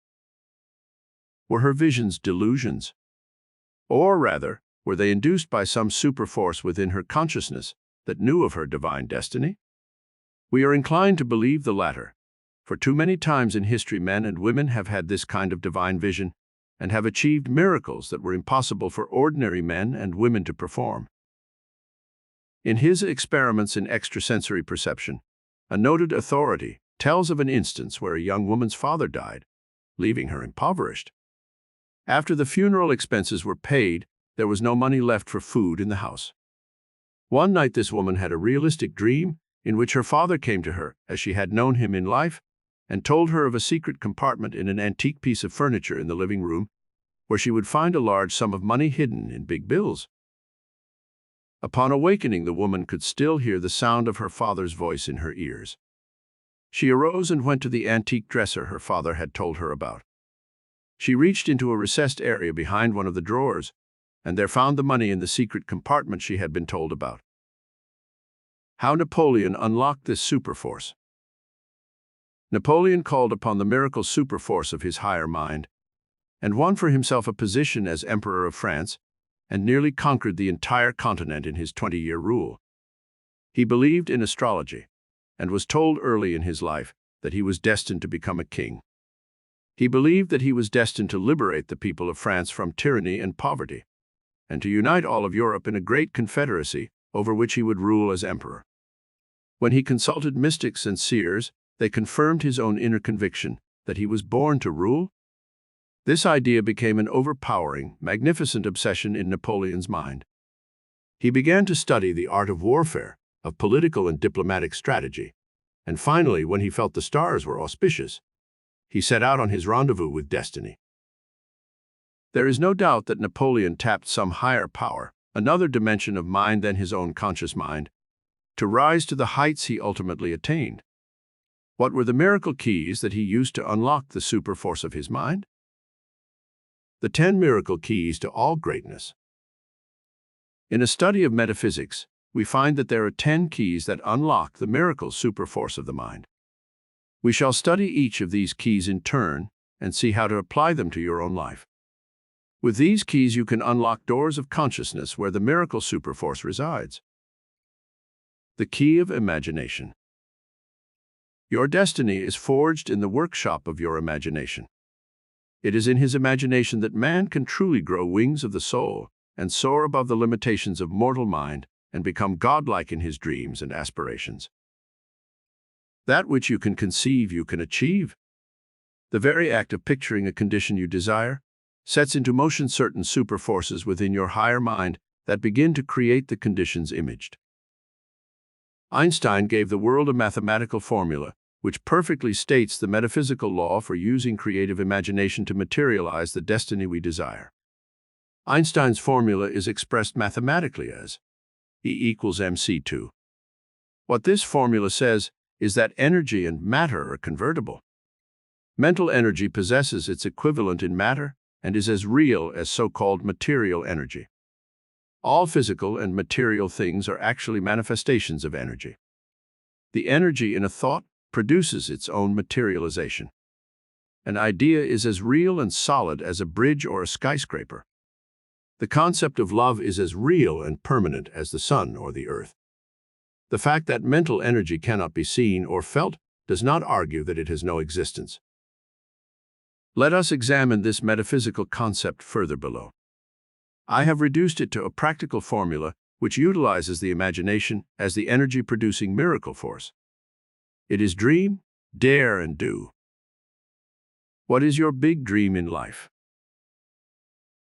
Were her visions delusions? Or rather, were they induced by some superforce within her consciousness that knew of her divine destiny? We are inclined to believe the latter, for too many times in history men and women have had this kind of divine vision and have achieved miracles that were impossible for ordinary men and women to perform. In his Experiments in Extrasensory Perception, a noted authority tells of an instance where a young woman's father died, leaving her impoverished. After the funeral expenses were paid, there was no money left for food in the house. One night this woman had a realistic dream in which her father came to her as she had known him in life and told her of a secret compartment in an antique piece of furniture in the living room where she would find a large sum of money hidden in big bills. Upon awakening, the woman could still hear the sound of her father's voice in her ears. She arose and went to the antique dresser her father had told her about. She reached into a recessed area behind one of the drawers, and there found the money in the secret compartment she had been told about. How Napoleon unlocked this superforce. Napoleon called upon the miracle superforce of his higher mind, and won for himself a position as Emperor of France, and nearly conquered the entire continent in his 20-year rule. He believed in astrology, and was told early in his life that he was destined to become a king. He believed that he was destined to liberate the people of France from tyranny and poverty, and to unite all of Europe in a great confederacy over which he would rule as emperor. When he consulted mystics and seers, they confirmed his own inner conviction that he was born to rule. This idea became an overpowering, magnificent obsession in Napoleon's mind. He began to study the art of warfare, of political and diplomatic strategy, and finally, when he felt the stars were auspicious, he set out on his rendezvous with destiny. There is no doubt that Napoleon tapped some higher power, another dimension of mind than his own conscious mind, to rise to the heights he ultimately attained. What were the miracle keys that he used to unlock the superforce of his mind? The 10 miracle keys to all greatness. In a study of metaphysics, we find that there are 10 keys that unlock the miracle superforce of the mind. We shall study each of these keys in turn and see how to apply them to your own life. With these keys, you can unlock doors of consciousness where the miracle superforce resides. The key of imagination. Your destiny is forged in the workshop of your imagination. It is in his imagination that man can truly grow wings of the soul and soar above the limitations of mortal mind and become godlike in his dreams and aspirations. That which you can conceive, you can achieve. The very act of picturing a condition you desire sets into motion certain superforces within your higher mind that begin to create the conditions imaged. Einstein gave the world a mathematical formula which perfectly states the metaphysical law for using creative imagination to materialize the destiny we desire. Einstein's formula is expressed mathematically as E equals mc2. What this formula says is that energy and matter are convertible. Mental energy possesses its equivalent in matter and is as real as so-called material energy. All physical and material things are actually manifestations of energy. The energy in a thought produces its own materialization. An idea is as real and solid as a bridge or a skyscraper. The concept of love is as real and permanent as the sun or the earth. The fact that mental energy cannot be seen or felt does not argue that it has no existence. Let us examine this metaphysical concept further below. I have reduced it to a practical formula which utilizes the imagination as the energy-producing miracle force. It is dream, dare, and do. What is your big dream in life?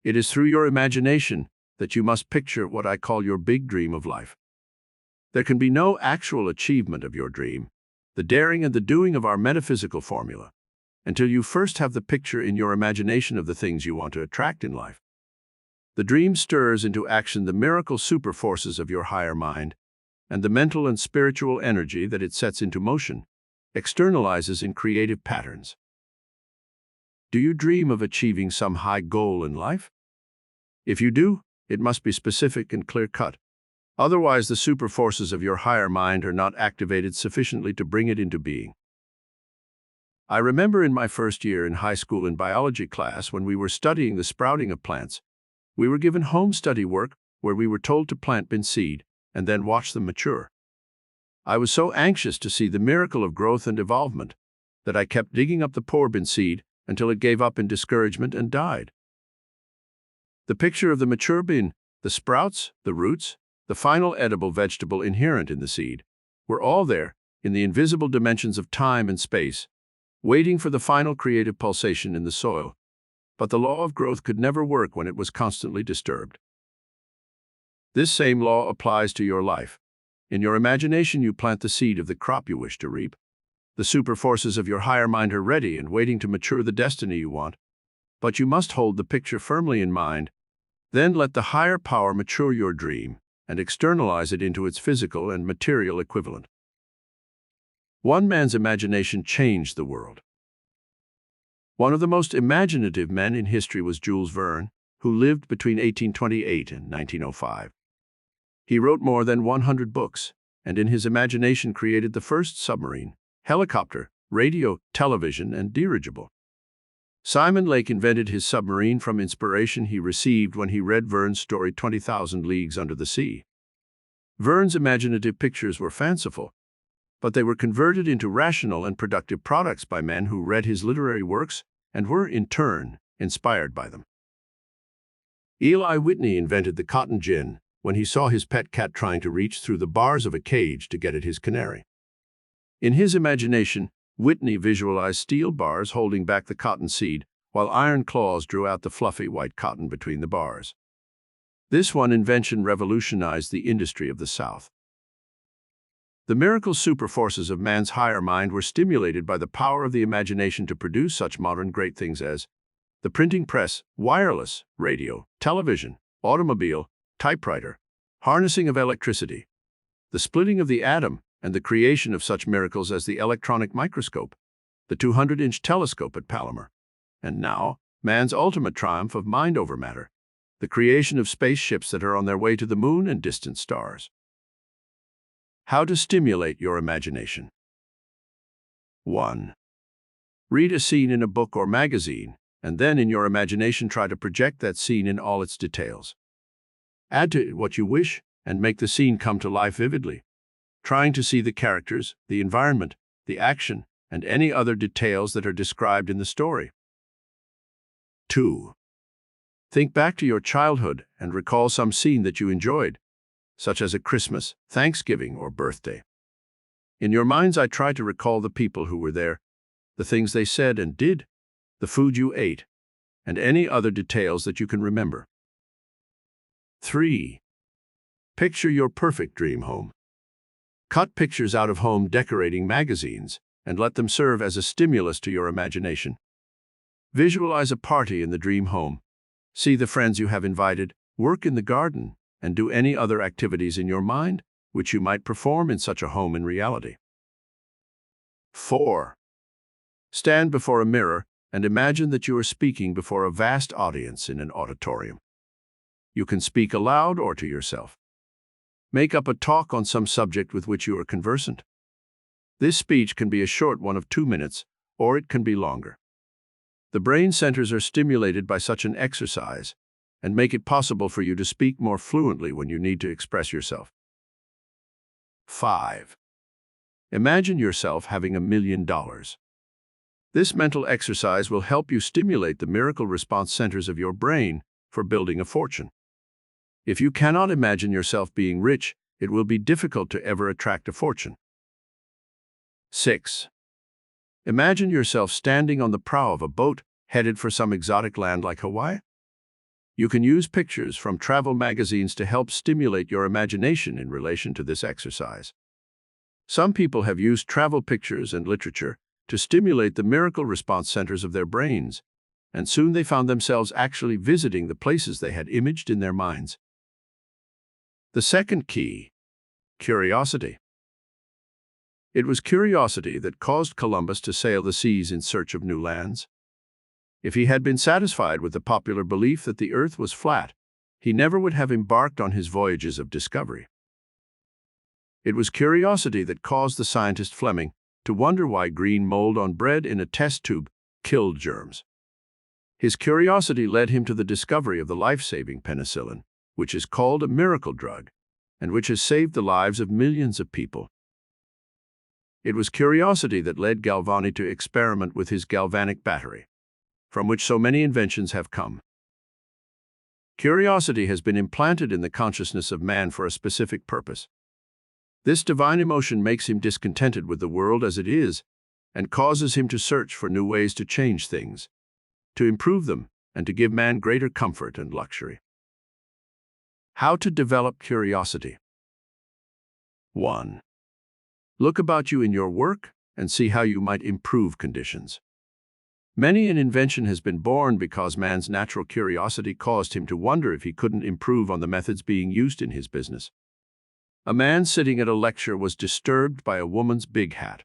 It is through your imagination that you must picture what I call your big dream of life. There can be no actual achievement of your dream, the daring and the doing of our metaphysical formula, until you first have the picture in your imagination of the things you want to attract in life. The dream stirs into action the miracle superforces of your higher mind, and the mental and spiritual energy that it sets into motion externalizes in creative patterns. Do you dream of achieving some high goal in life? If you do, it must be specific and clear-cut. Otherwise, the superforces of your higher mind are not activated sufficiently to bring it into being. I remember in my first year in high school in biology class when we were studying the sprouting of plants, we were given home study work where we were told to plant bin seed and then watch them mature. I was so anxious to see the miracle of growth and evolvement that I kept digging up the poor bin seed until it gave up in discouragement and died. The picture of the mature bin, the sprouts, the roots, the final edible vegetable inherent in the seed, were all there in the invisible dimensions of time and space, waiting for the final creative pulsation in the soil. But the law of growth could never work when it was constantly disturbed. This same law applies to your life. In your imagination, you plant the seed of the crop you wish to reap. The superforces of your higher mind are ready and waiting to mature the destiny you want. But you must hold the picture firmly in mind. Then let the higher power mature your dream and externalize it into its physical and material equivalent. One man's imagination changed the world. One of the most imaginative men in history was Jules Verne, who lived between 1828 and 1905. He wrote more than 100 books, and in his imagination created the first submarine, helicopter, radio, television, and dirigible. Simon Lake invented his submarine from inspiration he received when he read Verne's story 20,000 Leagues Under the Sea. Verne's imaginative pictures were fanciful, but they were converted into rational and productive products by men who read his literary works and were, in turn, inspired by them. Eli Whitney invented the cotton gin when he saw his pet cat trying to reach through the bars of a cage to get at his canary. In his imagination, Whitney visualized steel bars holding back the cotton seed, while iron claws drew out the fluffy white cotton between the bars. This one invention revolutionized the industry of the South. The miracle superforces of man's higher mind were stimulated by the power of the imagination to produce such modern great things as the printing press, wireless, radio, television, automobile, typewriter, harnessing of electricity, the splitting of the atom, and the creation of such miracles as the electronic microscope, the 200-inch telescope at Palomar, and now, man's ultimate triumph of mind over matter, the creation of spaceships that are on their way to the moon and distant stars. How to stimulate your imagination. 1. Read a scene in a book or magazine, and then in your imagination try to project that scene in all its details. Add to it what you wish and make the scene come to life vividly, trying to see the characters, the environment, the action, and any other details that are described in the story. 2. Think back to your childhood and recall some scene that you enjoyed, such as a Christmas, Thanksgiving, or birthday. In your mind's eye, try to recall the people who were there, the things they said and did, the food you ate, and any other details that you can remember. 3. Picture your perfect dream home. Cut pictures out of home decorating magazines and let them serve as a stimulus to your imagination. Visualize a party in the dream home. See the friends you have invited, work in the garden, and do any other activities in your mind which you might perform in such a home in reality. 4. Stand before a mirror and imagine that you are speaking before a vast audience in an auditorium. You can speak aloud or to yourself. Make up a talk on some subject with which you are conversant. This speech can be a short one of 2 minutes, or it can be longer. The brain centers are stimulated by such an exercise and make it possible for you to speak more fluently when you need to express yourself. 5. Imagine yourself having $1 million. This mental exercise will help you stimulate the miracle response centers of your brain for building a fortune. If you cannot imagine yourself being rich, it will be difficult to ever attract a fortune. 6. Imagine yourself standing on the prow of a boat headed for some exotic land like Hawaii. You can use pictures from travel magazines to help stimulate your imagination in relation to this exercise. Some people have used travel pictures and literature to stimulate the miracle response centers of their brains, and soon they found themselves actually visiting the places they had imaged in their minds. The second key, curiosity. It was curiosity that caused Columbus to sail the seas in search of new lands. If he had been satisfied with the popular belief that the earth was flat, he never would have embarked on his voyages of discovery. It was curiosity that caused the scientist Fleming to wonder why green mold on bread in a test tube killed germs. His curiosity led him to the discovery of the life-saving penicillin, which is called a miracle drug, and which has saved the lives of millions of people. It was curiosity that led Galvani to experiment with his galvanic battery, from which so many inventions have come. Curiosity has been implanted in the consciousness of man for a specific purpose. This divine emotion makes him discontented with the world as it is and causes him to search for new ways to change things, to improve them, and to give man greater comfort and luxury. How to develop curiosity. 1. Look about you in your work and see how you might improve conditions. Many an invention has been born because man's natural curiosity caused him to wonder if he couldn't improve on the methods being used in his business. A man sitting at a lecture was disturbed by a woman's big hat.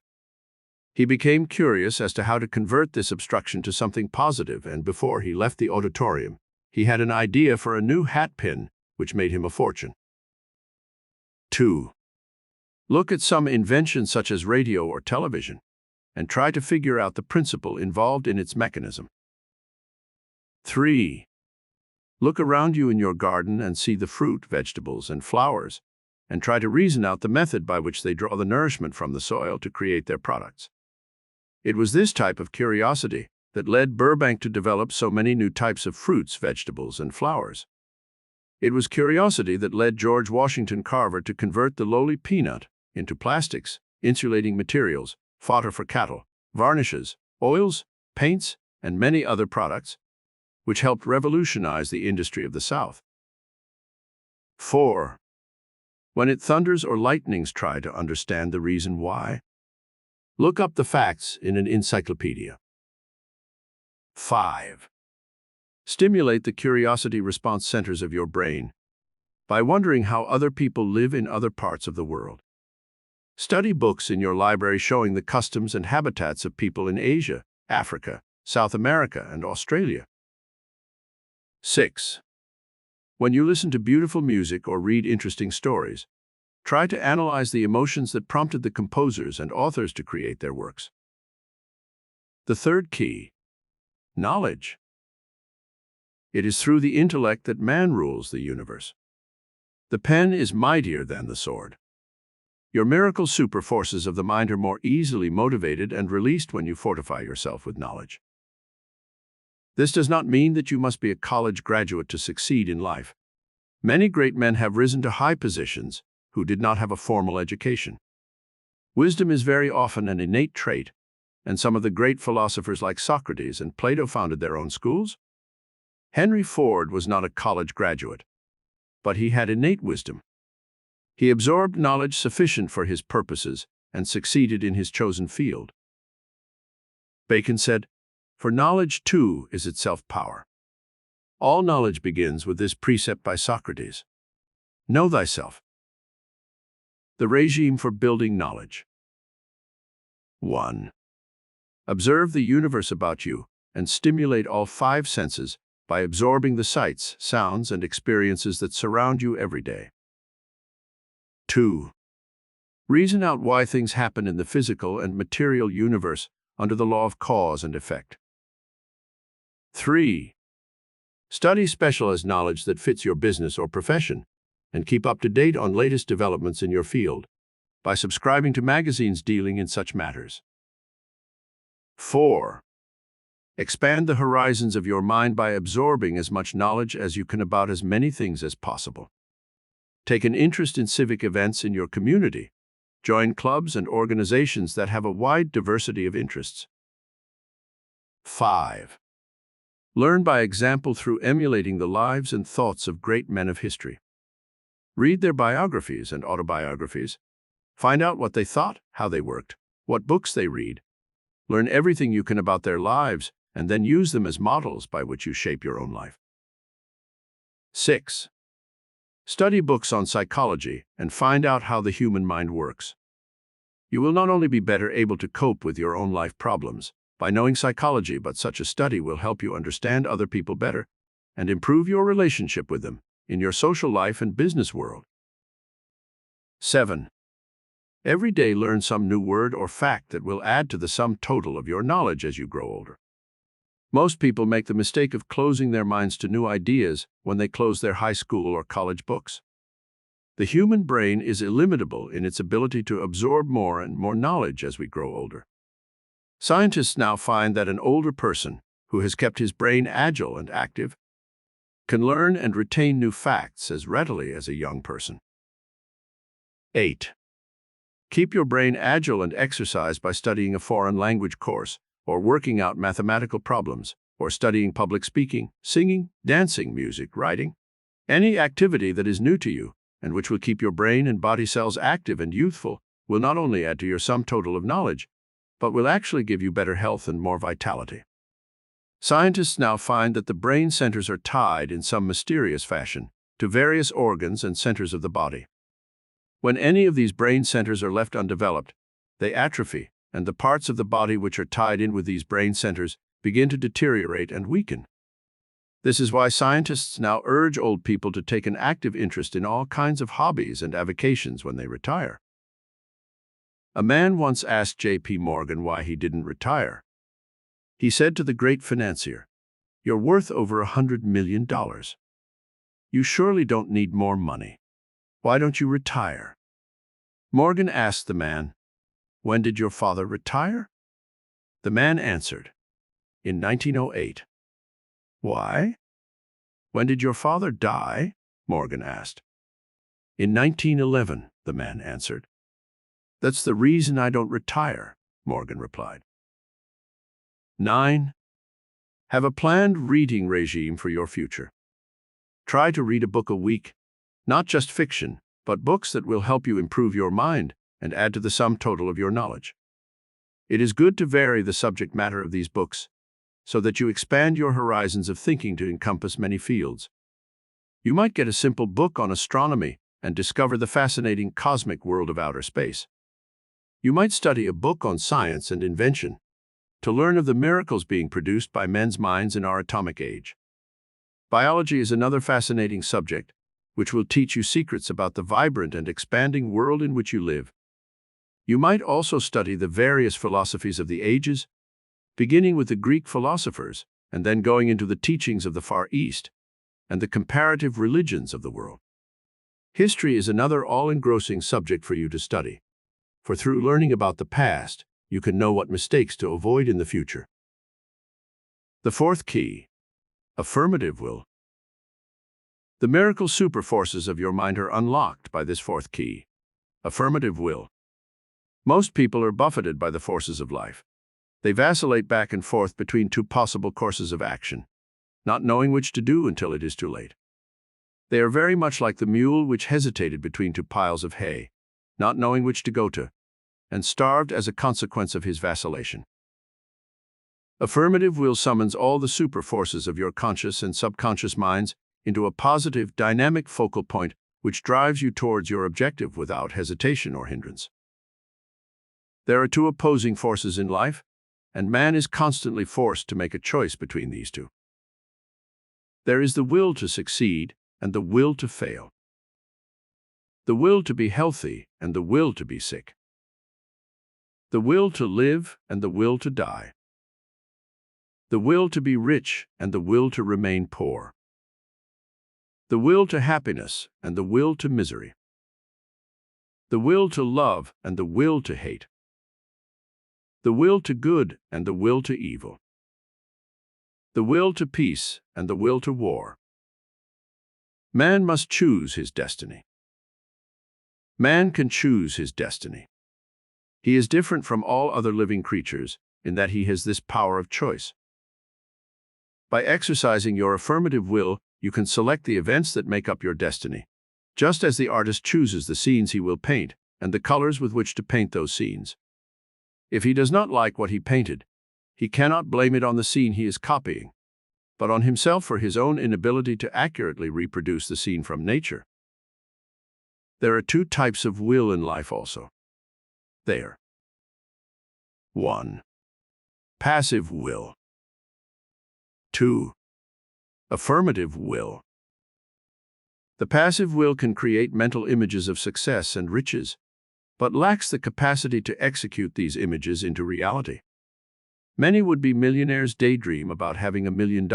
He became curious as to how to convert this obstruction to something positive, and before he left the auditorium, he had an idea for a new hat pin, which made him a fortune. 2. Look at some invention such as radio or television, and try to figure out the principle involved in its mechanism. 3. Look around you in your garden and see the fruit, vegetables, and flowers, and try to reason out the method by which they draw the nourishment from the soil to create their products. It was this type of curiosity that led Burbank to develop so many new types of fruits, vegetables, and flowers. It was curiosity that led George Washington Carver to convert the lowly peanut into plastics, insulating materials, fodder for cattle, varnishes, oils, paints, and many other products, which helped revolutionize the industry of the South. 4. When it thunders or lightnings, try to understand the reason why. Look up the facts in an encyclopedia. 5. Stimulate the curiosity response centers of your brain by wondering how other people live in other parts of the world. Study books in your library showing the customs and habitats of people in Asia, Africa, South America, and Australia. 6. When you listen to beautiful music or read interesting stories, try to analyze the emotions that prompted the composers and authors to create their works. The third key: knowledge. It is through the intellect that man rules the universe. The pen is mightier than the sword. Your miracle super forces of the mind are more easily motivated and released when you fortify yourself with knowledge. This does not mean that you must be a college graduate to succeed in life. Many great men have risen to high positions who did not have a formal education. Wisdom is very often an innate trait, and some of the great philosophers like Socrates and Plato founded their own schools. Henry Ford was not a college graduate, but he had innate wisdom. He absorbed knowledge sufficient for his purposes and succeeded in his chosen field. Bacon said, "For knowledge too is itself power." All knowledge begins with this precept by Socrates: know thyself. The regime for building knowledge. 1. Observe the universe about you and stimulate all 5 senses by absorbing the sights, sounds, and experiences that surround you every day. 2. Reason out why things happen in the physical and material universe under the law of cause and effect. 3. Study specialized knowledge that fits your business or profession, and keep up to date on latest developments in your field by subscribing to magazines dealing in such matters. 4. Expand the horizons of your mind by absorbing as much knowledge as you can about as many things as possible. Take an interest in civic events in your community. Join clubs and organizations that have a wide diversity of interests. 5. Learn by example through emulating the lives and thoughts of great men of history. Read their biographies and autobiographies. Find out what they thought, how they worked, what books they read. Learn everything you can about their lives, and then use them as models by which you shape your own life. 6. Study books on psychology and find out how the human mind works. You will not only be better able to cope with your own life problems by knowing psychology, but such a study will help you understand other people better and improve your relationship with them in your social life and business world. 7. Every day learn some new word or fact that will add to the sum total of your knowledge as you grow older. Most people make the mistake of closing their minds to new ideas when they close their high school or college books. The human brain is illimitable in its ability to absorb more and more knowledge as we grow older. Scientists now find that an older person who has kept his brain agile and active can learn and retain new facts as readily as a young person. 8. Keep your brain agile and exercised by studying a foreign language course, or working out mathematical problems, or studying public speaking, singing, dancing, music, writing. Any activity that is new to you and which will keep your brain and body cells active and youthful will not only add to your sum total of knowledge, but will actually give you better health and more vitality. Scientists now find that the brain centers are tied in some mysterious fashion to various organs and centers of the body. When any of these brain centers are left undeveloped, they atrophy, and the parts of the body which are tied in with these brain centers begin to deteriorate and weaken. This is why scientists now urge old people to take an active interest in all kinds of hobbies and avocations when they retire. A man once asked J.P. Morgan why he didn't retire. He said to the great financier, "You're worth over $100 million. You surely don't need more money. Why don't you retire?" Morgan asked the man, "When did your father retire?" The man answered, "In 1908. "Why?" "When did your father die?" Morgan asked. "In 1911, the man answered. "That's the reason I don't retire," Morgan replied. 9. Have a planned reading regime for your future. Try to read a book a week, not just fiction, but books that will help you improve your mind and add to the sum total of your knowledge. It is good to vary the subject matter of these books so that you expand your horizons of thinking to encompass many fields. You might get a simple book on astronomy and discover the fascinating cosmic world of outer space. You might study a book on science and invention to learn of the miracles being produced by men's minds in our atomic age. Biology is another fascinating subject which will teach you secrets about the vibrant and expanding world in which you live. You might also study the various philosophies of the ages beginning with the Greek philosophers and then going into the teachings of the Far East and the comparative religions of the world. History is another all-engrossing subject for you to study, for through learning about the past, you can know what mistakes to avoid in the future. The fourth key, affirmative will. The miracle superforces of your mind are unlocked by this fourth key, affirmative will. Most people are buffeted by the forces of life. They vacillate back and forth between two possible courses of action, not knowing which to do until it is too late. They are very much like the mule which hesitated between two piles of hay, not knowing which to go to, and starved as a consequence of his vacillation. Affirmative will summons all the super forces of your conscious and subconscious minds into a positive, dynamic focal point which drives you towards your objective without hesitation or hindrance. There are two opposing forces in life, and man is constantly forced to make a choice between these two. There is the will to succeed and the will to fail. The will to be healthy and the will to be sick. The will to live and the will to die. The will to be rich and the will to remain poor. The will to happiness and the will to misery. The will to love and the will to hate. The will to good and the will to evil. The will to peace and the will to war. Man must choose his destiny. Man can choose his destiny. He is different from all other living creatures in that he has this power of choice. By exercising your affirmative will, you can select the events that make up your destiny, just as the artist chooses the scenes he will paint and the colors with which to paint those scenes. If he does not like what he painted, he cannot blame it on the scene he is copying, but on himself for his own inability to accurately reproduce the scene from nature. There are two types of will in life also. They are 1. Passive will. 2. Affirmative will. The passive will can create mental images of success and riches, but lacks the capacity to execute these images into reality. Many would-be millionaires daydream about having $1 million,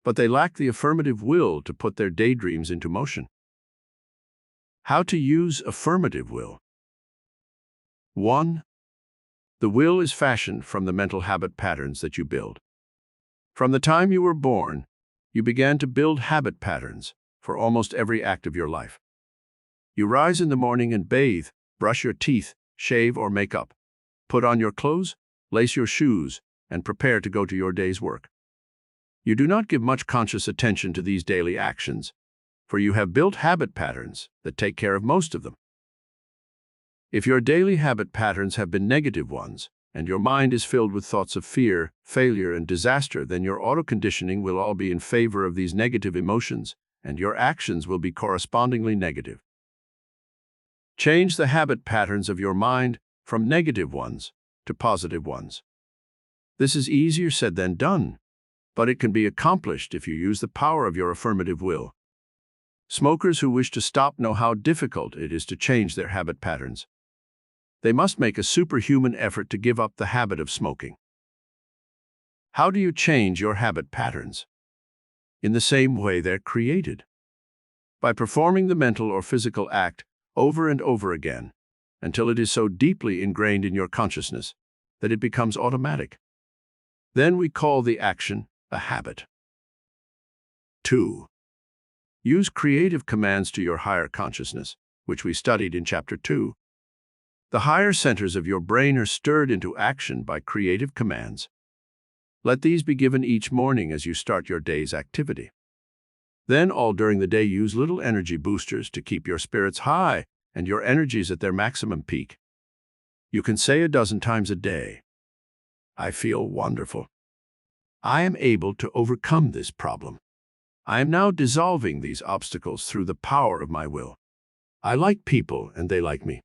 but they lack the affirmative will to put their daydreams into motion. How to use affirmative will. 1. The will is fashioned from the mental habit patterns that you build. From the time you were born, you began to build habit patterns for almost every act of your life. You rise in the morning and bathe, brush your teeth, shave or make up, put on your clothes, lace your shoes, and prepare to go to your day's work. You do not give much conscious attention to these daily actions, for you have built habit patterns that take care of most of them. If your daily habit patterns have been negative ones, and your mind is filled with thoughts of fear, failure, and disaster, then your auto-conditioning will all be in favor of these negative emotions, and your actions will be correspondingly negative. Change the habit patterns of your mind from negative ones to positive ones. This is easier said than done, but it can be accomplished if you use the power of your affirmative will. Smokers who wish to stop know how difficult it is to change their habit patterns. They must make a superhuman effort to give up the habit of smoking. How do you change your habit patterns? In the same way they're created. By performing the mental or physical act over and over again, until it is so deeply ingrained in your consciousness that it becomes automatic. Then we call the action a habit. 2. Use creative commands to your higher consciousness, which we studied in Chapter 2. The higher centers of your brain are stirred into action by creative commands. Let these be given each morning as you start your day's activity. Then all during the day use little energy boosters to keep your spirits high and your energies at their maximum peak. You can say 12 times a day, I feel wonderful. I am able to overcome this problem. I am now dissolving these obstacles through the power of my will. I like people and they like me.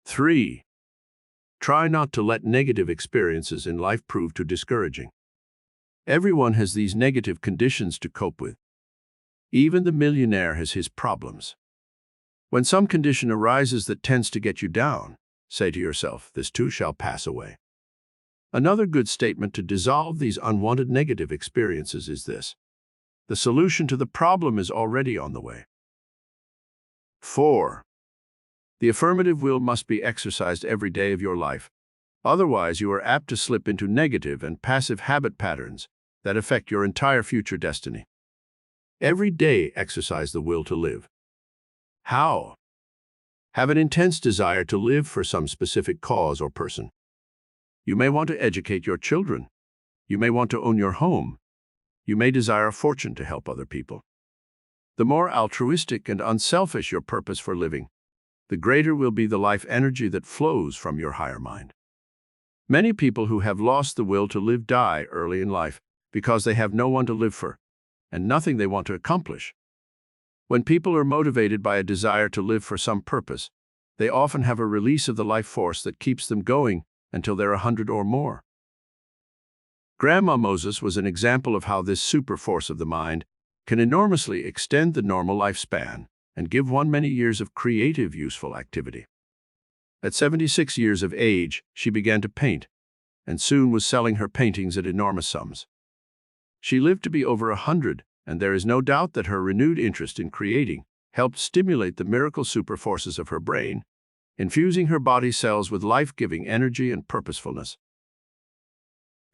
3. Try not to let negative experiences in life prove too discouraging. Everyone has these negative conditions to cope with. Even the millionaire has his problems. When some condition arises that tends to get you down, say to yourself, this too shall pass away. Another good statement to dissolve these unwanted negative experiences is this: the solution to the problem is already on the way. 4. The affirmative will must be exercised every day of your life. Otherwise, you are apt to slip into negative and passive habit patterns that affect your entire future destiny. Every day, exercise the will to live. How? Have an intense desire to live for some specific cause or person. You may want to educate your children. You may want to own your home. You may desire a fortune to help other people. The more altruistic and unselfish your purpose for living, the greater will be the life energy that flows from your higher mind. Many people who have lost the will to live die early in life because they have no one to live for and nothing they want to accomplish. When people are motivated by a desire to live for some purpose, they often have a release of the life force that keeps them going until they're 100 or more. Grandma Moses was an example of how this super force of the mind can enormously extend the normal lifespan and give one many years of creative, useful activity. At 76 years of age, she began to paint, and soon was selling her paintings at enormous sums. She lived to be over 100, and there is no doubt that her renewed interest in creating helped stimulate the miracle super forces of her brain, infusing her body cells with life-giving energy and purposefulness.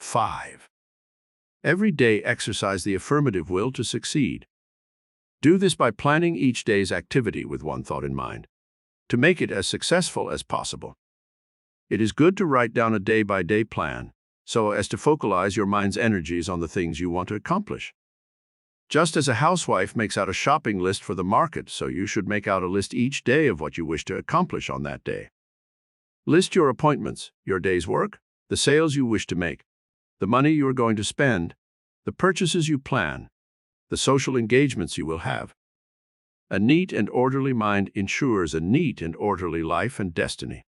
5. Every day exercise the affirmative will to succeed. Do this by planning each day's activity with one thought in mind, to make it as successful as possible. It is good to write down a day-by-day plan, so as to focalize your mind's energies on the things you want to accomplish. Just as a housewife makes out a shopping list for the market, so you should make out a list each day of what you wish to accomplish on that day. List your appointments, your day's work, the sales you wish to make, the money you are going to spend, the purchases you plan, the social engagements you will have. A neat and orderly mind ensures a neat and orderly life and destiny.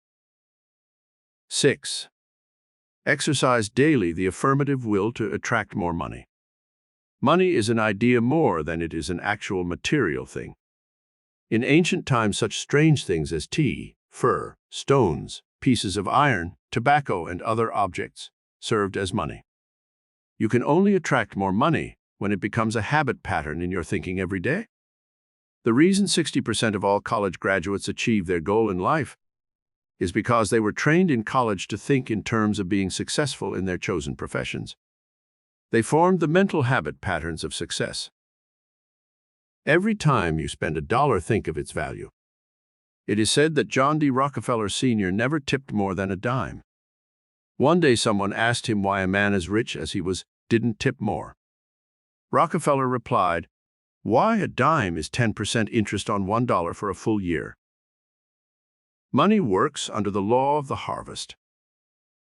6. Exercise daily the affirmative will to attract more money. Money is an idea more than it is an actual material thing. In ancient times, such strange things as tea, fur, stones, pieces of iron, tobacco, and other objects served as money. You can only attract more money when it becomes a habit pattern in your thinking every day. The reason 60% of all college graduates achieve their goal in life is because they were trained in college to think in terms of being successful in their chosen professions. They formed the mental habit patterns of success. Every time you spend $1, think of its value. It is said that John D. Rockefeller Sr. never tipped more than a dime. One day someone asked him why a man as rich as he was didn't tip more. Rockefeller replied, "Why, a dime is 10% interest on $1 for a full year." Money works under the law of the harvest.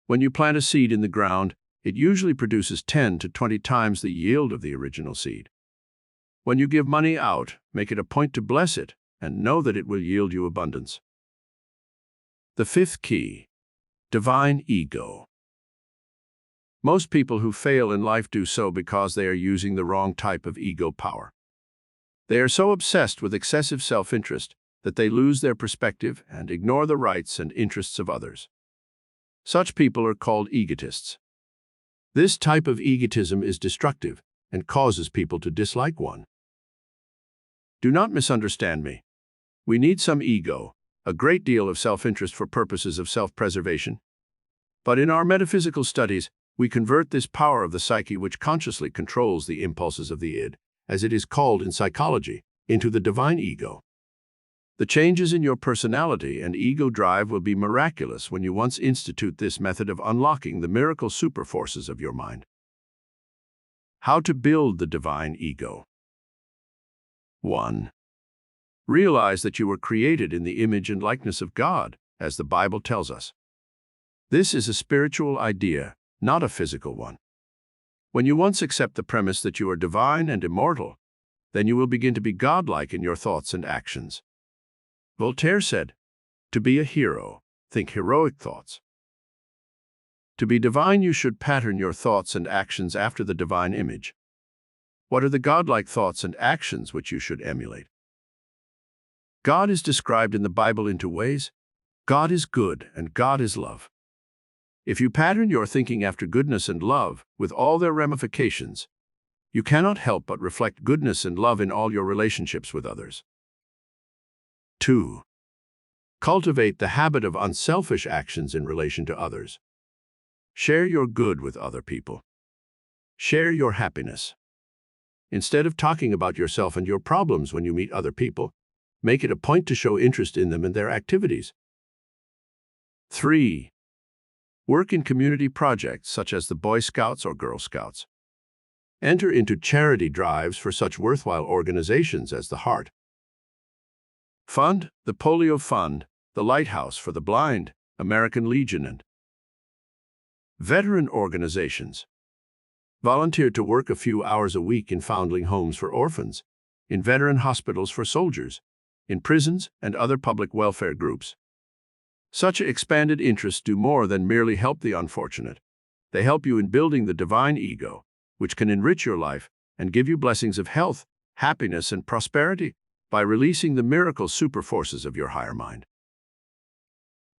When you plant a seed in the ground, it usually produces 10 to 20 times the yield of the original seed. When you give money out, make it a point to bless it and know that it will yield you abundance. The 5th key: divine ego. Most people who fail in life do so because they are using the wrong type of ego power. They are so obsessed with excessive self-interest that they lose their perspective and ignore the rights and interests of others. Such people are called egotists. This type of egotism is destructive and causes people to dislike one. Do not misunderstand me. We need some ego, a great deal of self-interest for purposes of self-preservation. But in our metaphysical studies, we convert this power of the psyche, which consciously controls the impulses of the id, as it is called in psychology, into the divine ego. The changes in your personality and ego drive will be miraculous when you once institute this method of unlocking the miracle super forces of your mind. How to build the divine ego. 1. Realize that you were created in the image and likeness of God, as the Bible tells us. This is a spiritual idea, not a physical one. When you once accept the premise that you are divine and immortal, then you will begin to be godlike in your thoughts and actions. Voltaire said, "To be a hero, think heroic thoughts." To be divine, you should pattern your thoughts and actions after the divine image. What are the godlike thoughts and actions which you should emulate? God is described in the Bible in two ways. God is good and God is love. If you pattern your thinking after goodness and love, with all their ramifications, you cannot help but reflect goodness and love in all your relationships with others. 2. Cultivate the habit of unselfish actions in relation to others. Share your good with other people. Share your happiness. Instead of talking about yourself and your problems when you meet other people, make it a point to show interest in them and their activities. 3. Work in community projects such as the Boy Scouts or Girl Scouts. Enter into charity drives for such worthwhile organizations as the Heart Fund, the Polio Fund, the Lighthouse for the Blind, American Legion, and veteran organizations. Volunteer to work a few hours a week in foundling homes for orphans, in veteran hospitals for soldiers, in prisons and other public welfare groups. Such expanded interests do more than merely help the unfortunate. They help you in building the divine ego, which can enrich your life and give you blessings of health, happiness, and prosperity by releasing the miracle super forces of your higher mind.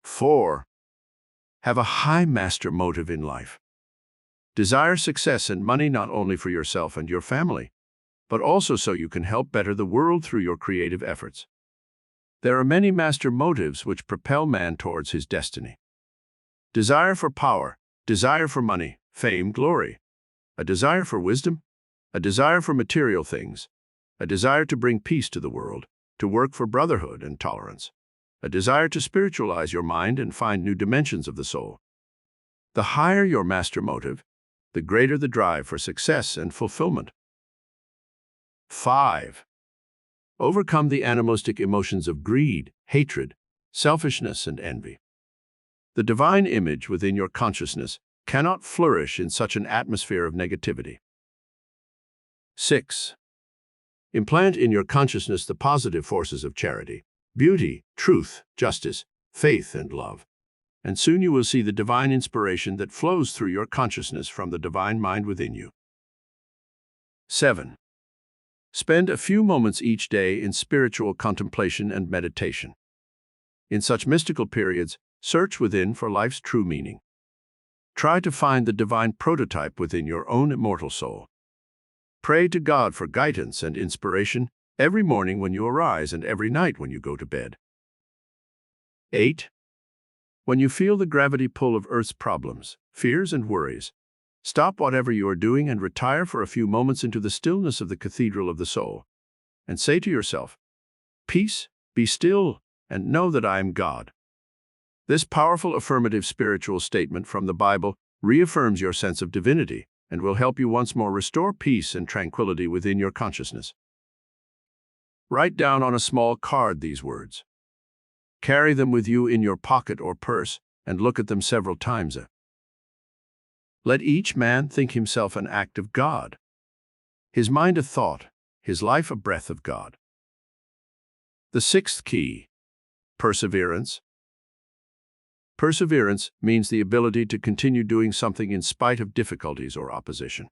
4. Have a high master motive in life. Desire success and money not only for yourself and your family, but also so you can help better the world through your creative efforts. There are many master motives which propel man towards his destiny. Desire for power, desire for money, fame, glory, a desire for wisdom, a desire for material things, a desire to bring peace to the world, to work for brotherhood and tolerance, a desire to spiritualize your mind and find new dimensions of the soul. The higher your master motive, the greater the drive for success and fulfillment. 5. Overcome the animalistic emotions of greed, hatred, selfishness, and envy. The divine image within your consciousness cannot flourish in such an atmosphere of negativity. 6. Implant in your consciousness the positive forces of charity, beauty, truth, justice, faith, and love. And soon you will see the divine inspiration that flows through your consciousness from the divine mind within you. 7. Spend a few moments each day in spiritual contemplation and meditation. In such mystical periods, search within for life's true meaning. Try to find the divine prototype within your own immortal soul. Pray to God for guidance and inspiration every morning when you arise and every night when you go to bed. 8. When you feel the gravity pull of Earth's problems, fears, and worries, stop whatever you are doing and retire for a few moments into the stillness of the cathedral of the soul, and say to yourself, "Peace, be still, and know that I am God." This powerful affirmative spiritual statement from the Bible reaffirms your sense of divinity and will help you once more restore peace and tranquility within your consciousness. Write down on a small card these words. Carry them with you in your pocket or purse and look at them several times. Let each man think himself an act of God, his mind a thought, his life a breath of God. The 6th key, perseverance. Perseverance means the ability to continue doing something in spite of difficulties or opposition.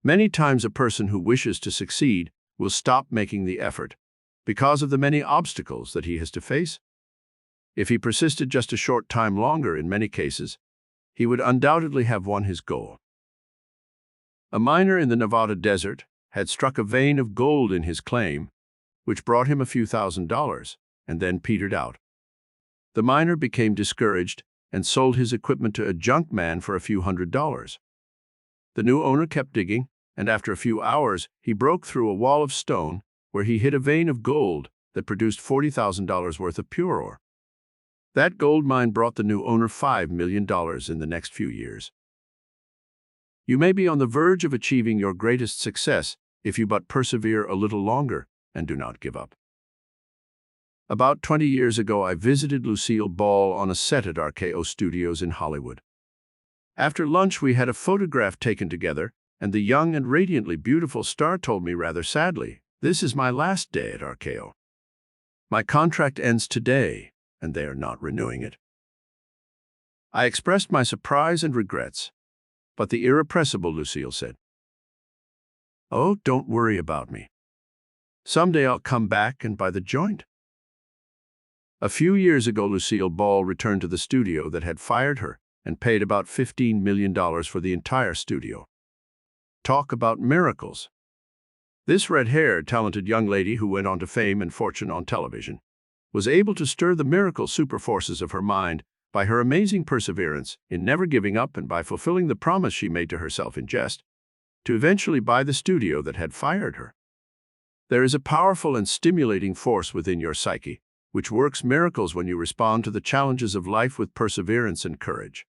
Many times a person who wishes to succeed will stop making the effort because of the many obstacles that he has to face. If he persisted just a short time longer in many cases, he would undoubtedly have won his goal. A miner in the Nevada desert had struck a vein of gold in his claim, which brought him a few $1,000s, and then petered out. The miner became discouraged and sold his equipment to a junk man for a few $100s. The new owner kept digging, and after a few hours, he broke through a wall of stone where he hit a vein of gold that produced $40,000 worth of pure ore. That gold mine brought the new owner $5 million in the next few years. You may be on the verge of achieving your greatest success if you but persevere a little longer and do not give up. About 20 years ago, I visited Lucille Ball on a set at RKO Studios in Hollywood. After lunch, we had a photograph taken together, and the young and radiantly beautiful star told me rather sadly, "This is my last day at RKO. My contract ends today, and they are not renewing it." I expressed my surprise and regrets, but the irrepressible Lucille said, "Oh, don't worry about me. Someday I'll come back and buy the joint." A few years ago, Lucille Ball returned to the studio that had fired her and paid about $15 million for the entire studio. Talk about miracles. This red-haired, talented young lady who went on to fame and fortune on television was able to stir the miracle superforces of her mind by her amazing perseverance in never giving up and by fulfilling the promise she made to herself in jest, to eventually buy the studio that had fired her. There is a powerful and stimulating force within your psyche, which works miracles when you respond to the challenges of life with perseverance and courage.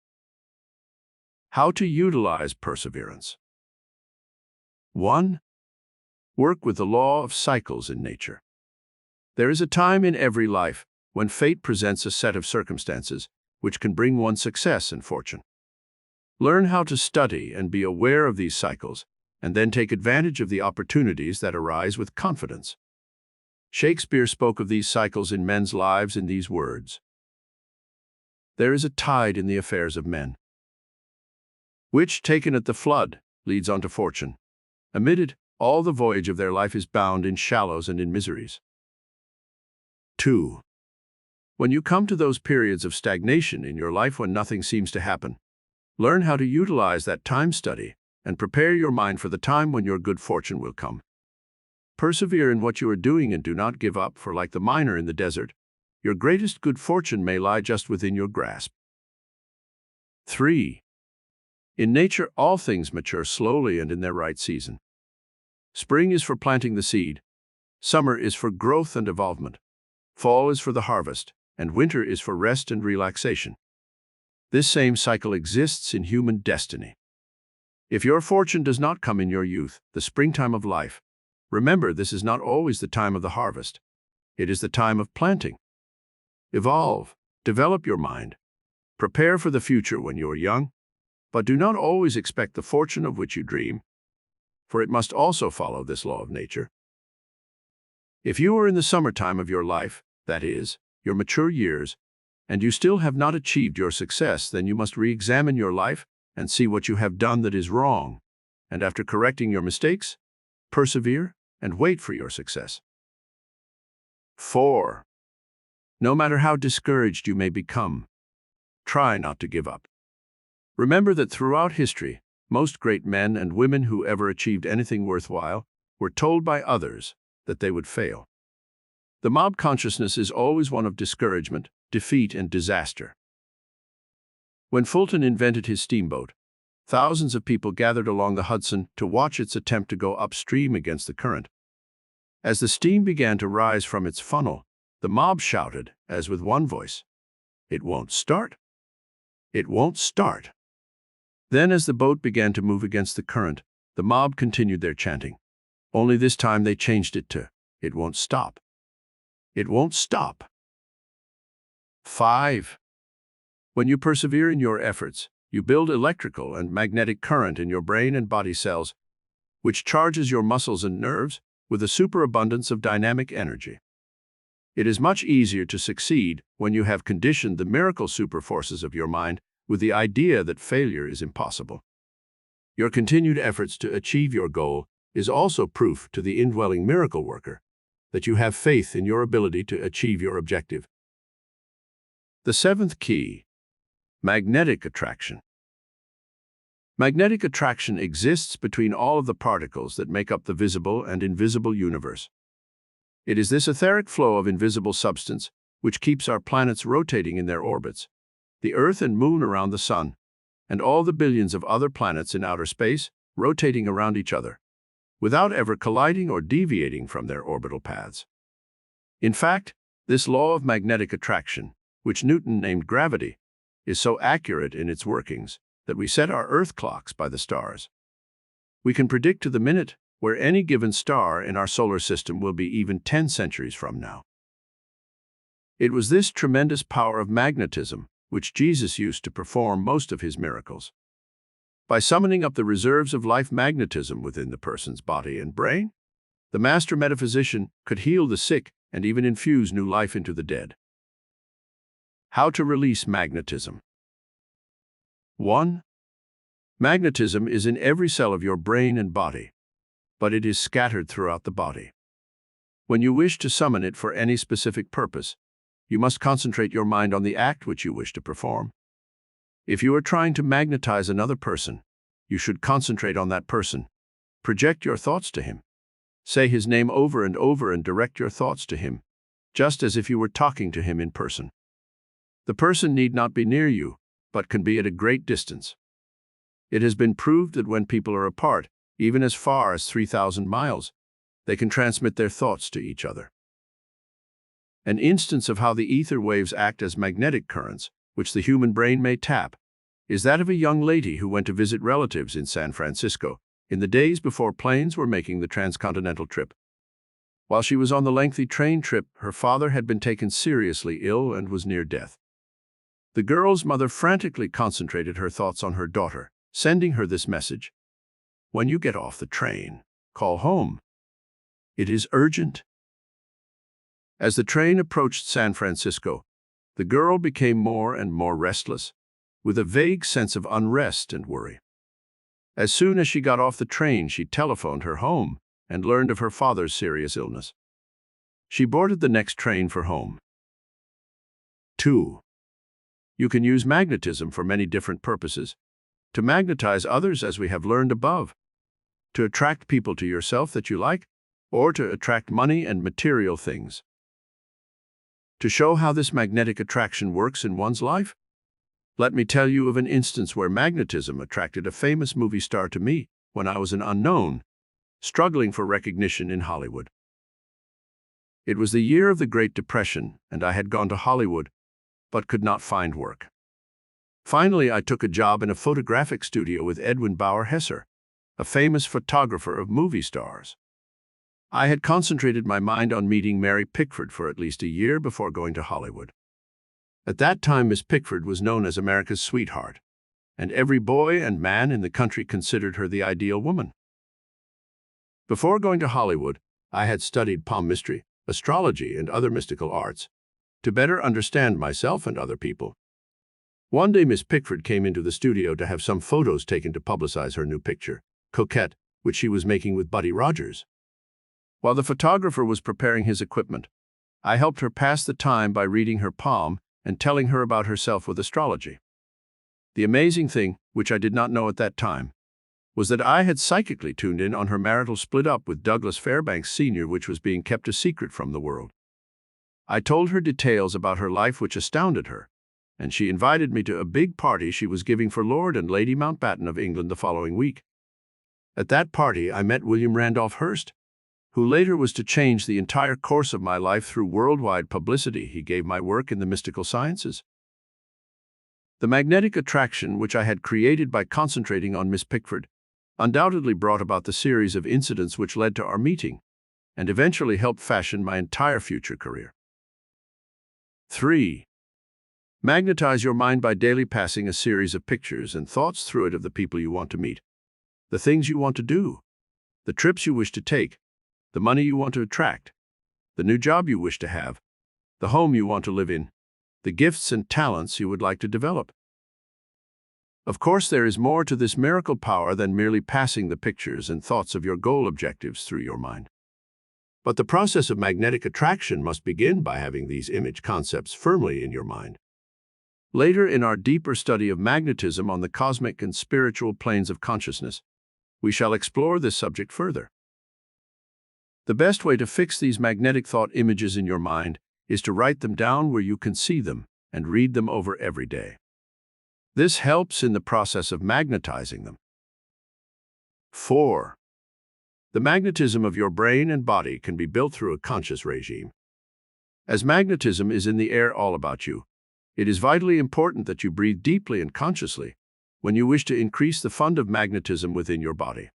How to utilize perseverance. 1. Work with the law of cycles in nature. There is a time in every life when fate presents a set of circumstances which can bring one success and fortune. Learn how to study and be aware of these cycles, and then take advantage of the opportunities that arise with confidence. Shakespeare spoke of these cycles in men's lives in these words: "There is a tide in the affairs of men, which, taken at the flood, leads on to fortune. Amid it, all the voyage of their life is bound in shallows and in miseries." 2. When you come to those periods of stagnation in your life when nothing seems to happen, learn how to utilize that time study and prepare your mind for the time when your good fortune will come. Persevere in what you are doing and do not give up, for like the miner in the desert, your greatest good fortune may lie just within your grasp. 3. In nature, all things mature slowly and in their right season. Spring is for planting the seed, summer is for growth and evolvement, fall is for the harvest, and winter is for rest and relaxation. This same cycle exists in human destiny. If your fortune does not come in your youth, the springtime of life, remember this is not always the time of the harvest. It is the time of planting. Evolve, develop your mind, prepare for the future when you are young, but do not always expect the fortune of which you dream, for it must also follow this law of nature. If you are in the summertime of your life, that is, your mature years, and you still have not achieved your success, then you must re-examine your life and see what you have done that is wrong, and after correcting your mistakes, persevere and wait for your success. 4. No matter how discouraged you may become, try not to give up. Remember that throughout history, most great men and women who ever achieved anything worthwhile were told by others that they would fail. The mob consciousness is always one of discouragement, defeat, and disaster. When Fulton invented his steamboat, thousands of people gathered along the Hudson to watch its attempt to go upstream against the current. As the steam began to rise from its funnel, the mob shouted, as with one voice, "It won't start! It won't start!" Then, as the boat began to move against the current, the mob continued their chanting. Only this time they changed it to, "It won't stop! It won't stop!" 5. When you persevere in your efforts, you build electrical and magnetic current in your brain and body cells, which charges your muscles and nerves with a superabundance of dynamic energy. It is much easier to succeed when you have conditioned the miracle superforces of your mind with the idea that failure is impossible. Your continued efforts to achieve your goal is also proof to the indwelling miracle worker that you have faith in your ability to achieve your objective. The 7th key: magnetic attraction. Magnetic attraction exists between all of the particles that make up the visible and invisible universe. It is this etheric flow of invisible substance which keeps our planets rotating in their orbits, the Earth and Moon around the Sun, and all the billions of other planets in outer space rotating around each other, without ever colliding or deviating from their orbital paths. In fact, this law of magnetic attraction, which Newton named gravity, is so accurate in its workings that we set our Earth clocks by the stars. We can predict to the minute where any given star in our solar system will be even 10 centuries from now. It was this tremendous power of magnetism which Jesus used to perform most of his miracles. By summoning up the reserves of life magnetism within the person's body and brain, the master metaphysician could heal the sick and even infuse new life into the dead. How to release magnetism. 1. Magnetism is in every cell of your brain and body, but it is scattered throughout the body. When you wish to summon it for any specific purpose, you must concentrate your mind on the act which you wish to perform. If you are trying to magnetize another person, you should concentrate on that person. Project your thoughts to him. Say his name over and over and direct your thoughts to him, just as if you were talking to him in person. The person need not be near you, but can be at a great distance. It has been proved that when people are apart, even as far as 3,000 miles, they can transmit their thoughts to each other. An instance of how the ether waves act as magnetic currents, which the human brain may tap, is that of a young lady who went to visit relatives in San Francisco in the days before planes were making the transcontinental trip. While she was on the lengthy train trip, her father had been taken seriously ill and was near death. The girl's mother frantically concentrated her thoughts on her daughter, sending her this message: "When you get off the train, call home. It is urgent." As the train approached San Francisco, the girl became more and more restless, with a vague sense of unrest and worry. As soon as she got off the train, she telephoned her home and learned of her father's serious illness. She boarded the next train for home. 2. You can use magnetism for many different purposes. To magnetize others, as we have learned above. To attract people to yourself that you like, or to attract money and material things. To show how this magnetic attraction works in one's life, let me tell you of an instance where magnetism attracted a famous movie star to me when I was an unknown, struggling for recognition in Hollywood. It was the year of the Great Depression, and I had gone to Hollywood, but could not find work. Finally, I took a job in a photographic studio with Edwin Bauer-Hesser, a famous photographer of movie stars. I had concentrated my mind on meeting Mary Pickford for at least a year before going to Hollywood. At that time, Miss Pickford was known as America's sweetheart, and every boy and man in the country considered her the ideal woman. Before going to Hollywood, I had studied palmistry, astrology, and other mystical arts to better understand myself and other people. One day, Miss Pickford came into the studio to have some photos taken to publicize her new picture, Coquette, which she was making with Buddy Rogers. While the photographer was preparing his equipment, I helped her pass the time by reading her palm and telling her about herself with astrology. The amazing thing, which I did not know at that time, was that I had psychically tuned in on her marital split-up with Douglas Fairbanks Sr., which was being kept a secret from the world. I told her details about her life which astounded her, and she invited me to a big party she was giving for Lord and Lady Mountbatten of England the following week. At that party, I met William Randolph Hearst, who later was to change the entire course of my life through worldwide publicity he gave my work in the mystical sciences. The magnetic attraction which I had created by concentrating on Miss Pickford undoubtedly brought about the series of incidents which led to our meeting, and eventually helped fashion my entire future career. 3. Magnetize your mind by daily passing a series of pictures and thoughts through it of the people you want to meet, the things you want to do, the trips you wish to take, the money you want to attract, the new job you wish to have, the home you want to live in, the gifts and talents you would like to develop. Of course, there is more to this miracle power than merely passing the pictures and thoughts of your goal objectives through your mind. But the process of magnetic attraction must begin by having these image concepts firmly in your mind. Later, in our deeper study of magnetism on the cosmic and spiritual planes of consciousness, we shall explore this subject further. The best way to fix these magnetic thought images in your mind is to write them down where you can see them and read them over every day. This helps in the process of magnetizing them. 4. The magnetism of your brain and body can be built through a conscious regime. As magnetism is in the air all about you, it is vitally important that you breathe deeply and consciously when you wish to increase the fund of magnetism within your body.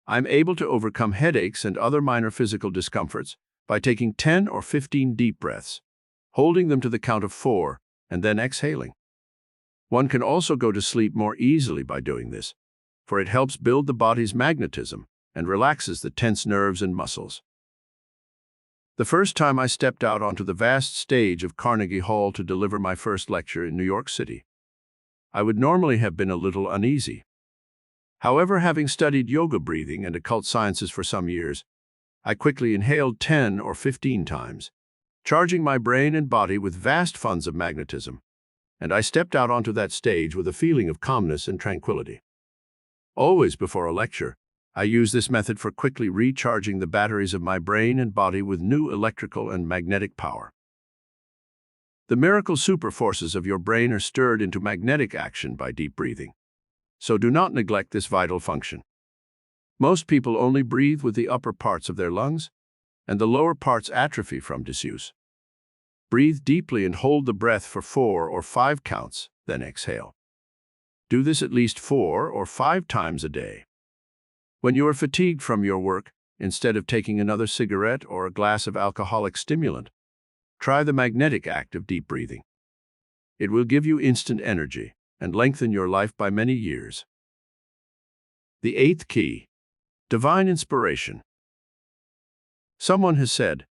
I'm able to overcome headaches and other minor physical discomforts by taking 10 or 15 deep breaths, holding them to the count of 4, and then exhaling. One can also go to sleep more easily by doing this, for it helps build the body's magnetism and relaxes the tense nerves and muscles. The first time I stepped out onto the vast stage of Carnegie Hall to deliver my first lecture in New York City, I would normally have been a little uneasy. However, having studied yoga breathing and occult sciences for some years, I quickly inhaled 10 or 15 times, charging my brain and body with vast funds of magnetism, and I stepped out onto that stage with a feeling of calmness and tranquility. Always before a lecture, I use this method for quickly recharging the batteries of my brain and body with new electrical and magnetic power. The miracle superforces of your brain are stirred into magnetic action by deep breathing, so do not neglect this vital function. Most people only breathe with the upper parts of their lungs, and the lower parts atrophy from disuse. Breathe deeply and hold the breath for 4 or 5 counts, then exhale. Do this at least 4 or 5 times a day. When you are fatigued from your work, instead of taking another cigarette or a glass of alcoholic stimulant, try the magnetic act of deep breathing. It will give you instant energy and lengthen your life by many years. The 8th key, divine inspiration. Someone has said,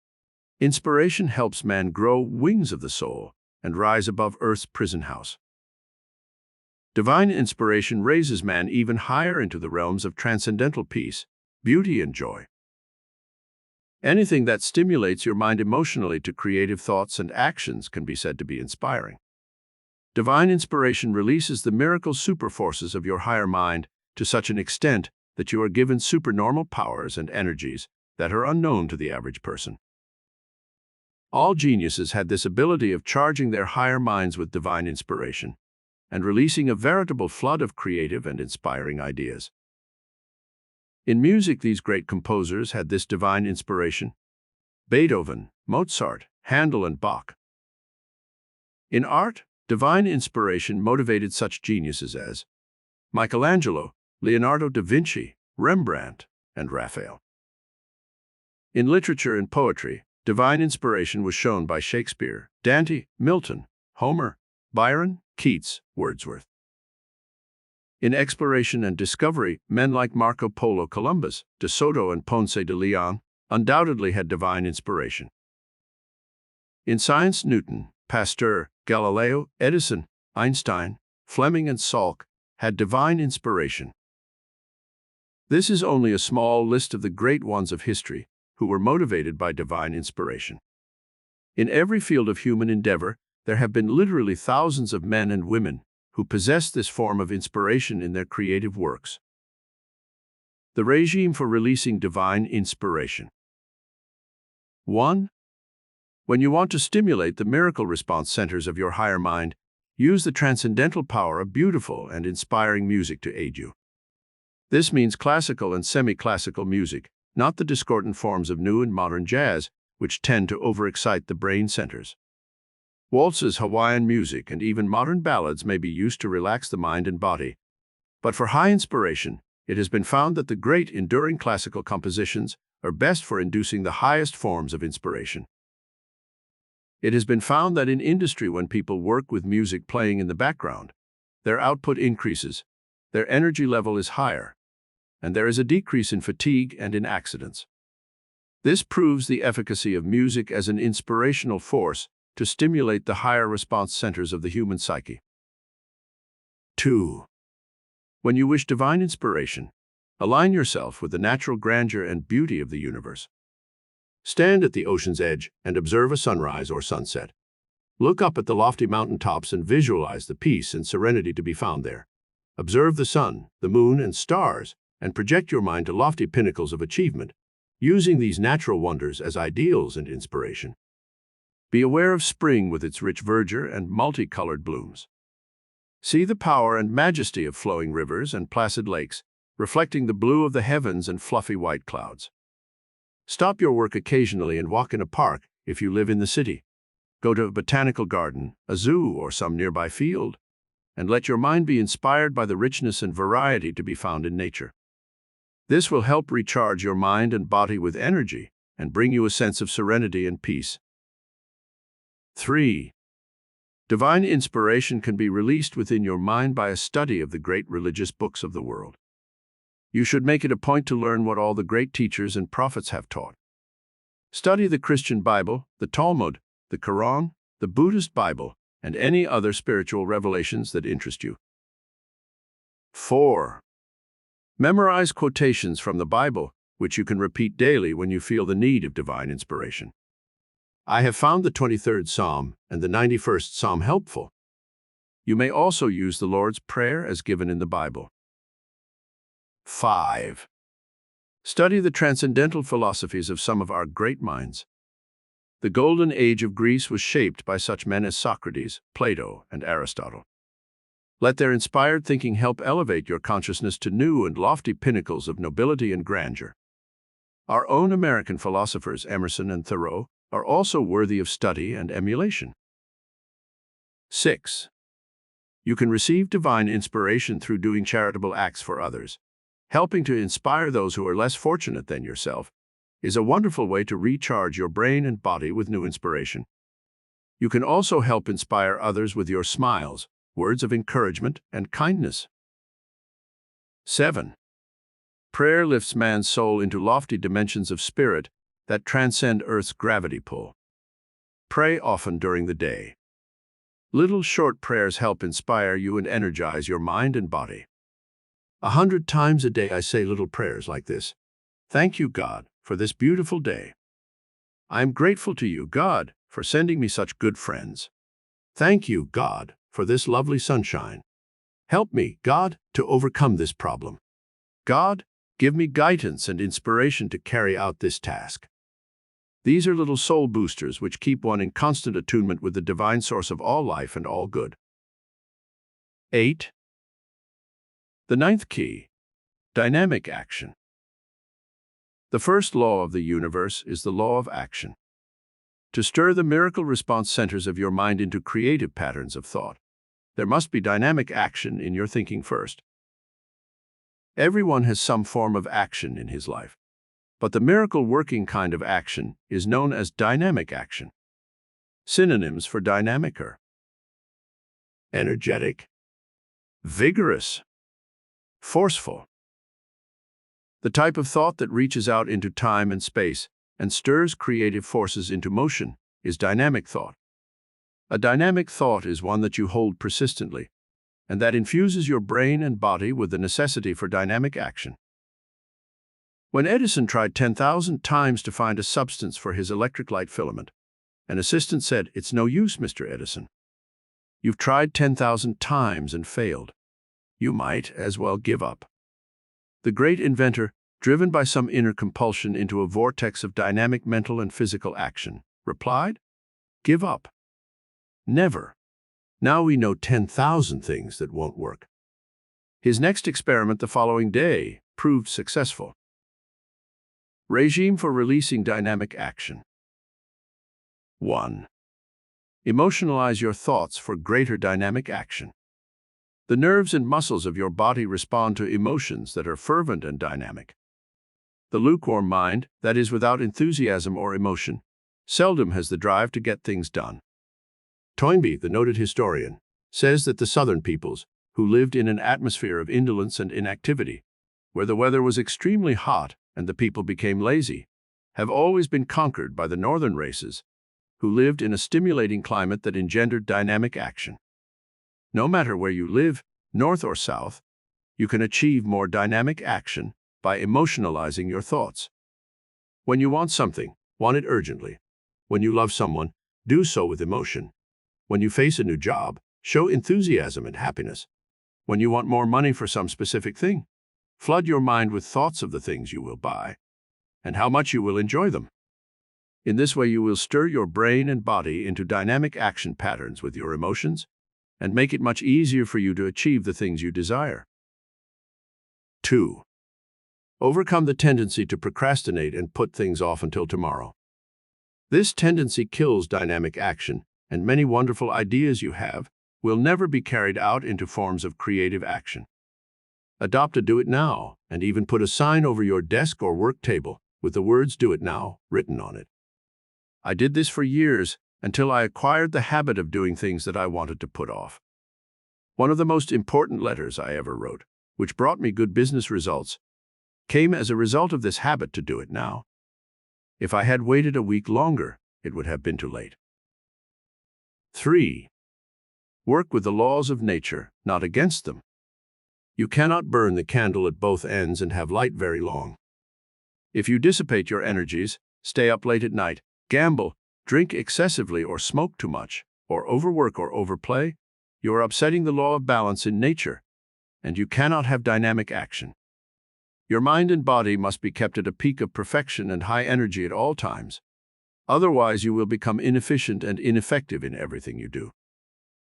inspiration helps man grow wings of the soul and rise above Earth's prison house. Divine inspiration raises man even higher into the realms of transcendental peace, beauty, and joy. Anything that stimulates your mind emotionally to creative thoughts and actions can be said to be inspiring. Divine inspiration releases the miracle superforces of your higher mind to such an extent that you are given supernormal powers and energies that are unknown to the average person. All geniuses had this ability of charging their higher minds with divine inspiration and releasing a veritable flood of creative and inspiring ideas. In music, these great composers had this divine inspiration: Beethoven, Mozart, Handel, and Bach. In art, divine inspiration motivated such geniuses as Michelangelo, Leonardo da Vinci, Rembrandt, and Raphael. In literature and poetry, divine inspiration was shown by Shakespeare, Dante, Milton, Homer, Byron, Keats, Wordsworth. In exploration and discovery, men like Marco Polo, Columbus, De Soto, and Ponce de Leon undoubtedly had divine inspiration. In science, Newton, Pasteur, Galileo, Edison, Einstein, Fleming, and Salk had divine inspiration. This is only a small list of the great ones of history who were motivated by divine inspiration. In every field of human endeavor, there have been literally thousands of men and women who possess this form of inspiration in their creative works. The regime for releasing divine inspiration. 1. When you want to stimulate the miracle response centers of your higher mind, use the transcendental power of beautiful and inspiring music to aid you. This means classical and semi-classical music, not the discordant forms of new and modern jazz, which tend to overexcite the brain centers. Waltzes, Hawaiian music, and even modern ballads may be used to relax the mind and body. But for high inspiration, it has been found that the great, enduring classical compositions are best for inducing the highest forms of inspiration. It has been found that in industry, when people work with music playing in the background, their output increases, their energy level is higher, and there is a decrease in fatigue and in accidents. This proves the efficacy of music as an inspirational force to stimulate the higher response centers of the human psyche. 2. When you wish divine inspiration, align yourself with the natural grandeur and beauty of the universe. Stand at the ocean's edge and observe a sunrise or sunset. Look up at the lofty mountaintops and visualize the peace and serenity to be found there. Observe the sun, the moon, and stars, and project your mind to lofty pinnacles of achievement, using these natural wonders as ideals and inspiration. Be aware of spring with its rich verdure and multicolored blooms. See the power and majesty of flowing rivers and placid lakes, reflecting the blue of the heavens and fluffy white clouds. Stop your work occasionally and walk in a park if you live in the city. Go to a botanical garden, a zoo, or some nearby field, and let your mind be inspired by the richness and variety to be found in nature. This will help recharge your mind and body with energy and bring you a sense of serenity and peace. 3. Divine inspiration can be released within your mind by a study of the great religious books of the world. You should make it a point to learn what all the great teachers and prophets have taught. Study the Christian Bible, the Talmud, the Quran, the Buddhist Bible, and any other spiritual revelations that interest you. 4. Memorize quotations from the Bible, which you can repeat daily when you feel the need of divine inspiration. I have found the 23rd Psalm and the 91st Psalm helpful. You may also use the Lord's Prayer as given in the Bible. 5. Study the transcendental philosophies of some of our great minds. The golden age of Greece was shaped by such men as Socrates, Plato, and Aristotle. Let their inspired thinking help elevate your consciousness to new and lofty pinnacles of nobility and grandeur. Our own American philosophers, Emerson and Thoreau, are also worthy of study and emulation. 6. You can receive divine inspiration through doing charitable acts for others. Helping to inspire those who are less fortunate than yourself is a wonderful way to recharge your brain and body with new inspiration. You can also help inspire others with your smiles, words of encouragement, and kindness. 7. Prayer lifts man's soul into lofty dimensions of spirit that transcend Earth's gravity pull. Pray often during the day. Little short prayers help inspire you and energize your mind and body. 100 times a day I say little prayers like this. Thank you, God, for this beautiful day. I am grateful to you, God, for sending me such good friends. Thank you, God, for this lovely sunshine. Help me, God, to overcome this problem. God, give me guidance and inspiration to carry out this task. These are little soul boosters which keep one in constant attunement with the divine source of all life and all good. 8. The 9th key, dynamic action. The first law of the universe is the law of action. To stir the miracle response centers of your mind into creative patterns of thought, there must be dynamic action in your thinking first. Everyone has some form of action in his life, but the miracle-working kind of action is known as dynamic action. Synonyms for dynamic are energetic, vigorous, forceful. The type of thought that reaches out into time and space and stirs creative forces into motion is dynamic thought. A dynamic thought is one that you hold persistently, and that infuses your brain and body with the necessity for dynamic action. When Edison tried 10,000 times to find a substance for his electric light filament, an assistant said, "It's no use, Mr. Edison. You've tried 10,000 times and failed. You might as well give up." The great inventor, driven by some inner compulsion into a vortex of dynamic mental and physical action, replied, "Give up. Never. Now we know 10,000 things that won't work." His next experiment the following day proved successful. Regime for releasing dynamic action. 1. Emotionalize your thoughts for greater dynamic action. The nerves and muscles of your body respond to emotions that are fervent and dynamic. The lukewarm mind, that is without enthusiasm or emotion, seldom has the drive to get things done. Toynbee, the noted historian, says that the Southern peoples, who lived in an atmosphere of indolence and inactivity, where the weather was extremely hot and the people became lazy, have always been conquered by the Northern races, who lived in a stimulating climate that engendered dynamic action. No matter where you live, north or south, you can achieve more dynamic action by emotionalizing your thoughts. When you want something, want it urgently. When you love someone, do so with emotion. When you face a new job, show enthusiasm and happiness. When you want more money for some specific thing, flood your mind with thoughts of the things you will buy and how much you will enjoy them. In this way, you will stir your brain and body into dynamic action patterns with your emotions and make it much easier for you to achieve the things you desire. 2. Overcome the tendency to procrastinate and put things off until tomorrow. This tendency kills dynamic action, and many wonderful ideas you have will never be carried out into forms of creative action. Adopt a "do it now" and even put a sign over your desk or work table with the words "do it now" written on it. I did this for years until I acquired the habit of doing things that I wanted to put off. One of the most important letters I ever wrote, which brought me good business results, came as a result of this habit to do it now. If I had waited a week longer, it would have been too late. 3. Work with the laws of nature, not against them. You cannot burn the candle at both ends and have light very long. If you dissipate your energies, stay up late at night, gamble, drink excessively or smoke too much, or overwork or overplay, You are upsetting the law of balance in nature, and you cannot have dynamic action. Your mind and body must be kept at a peak of perfection and high energy at all times. Otherwise, you will become inefficient and ineffective in everything you do.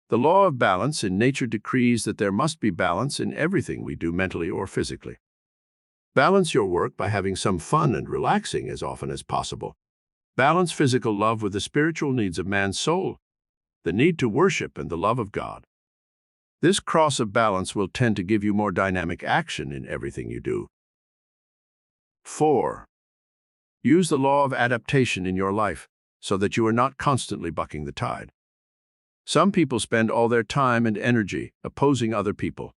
The law of balance in nature decrees that there must be balance in everything we do mentally or physically. Balance your work by having some fun and relaxing as often as possible. Balance physical love with the spiritual needs of man's soul, the need to worship and the love of God. This cross of balance will tend to give you more dynamic action in everything you do. 4. Use the law of adaptation in your life so that you are not constantly bucking the tide. Some people spend all their time and energy opposing other people.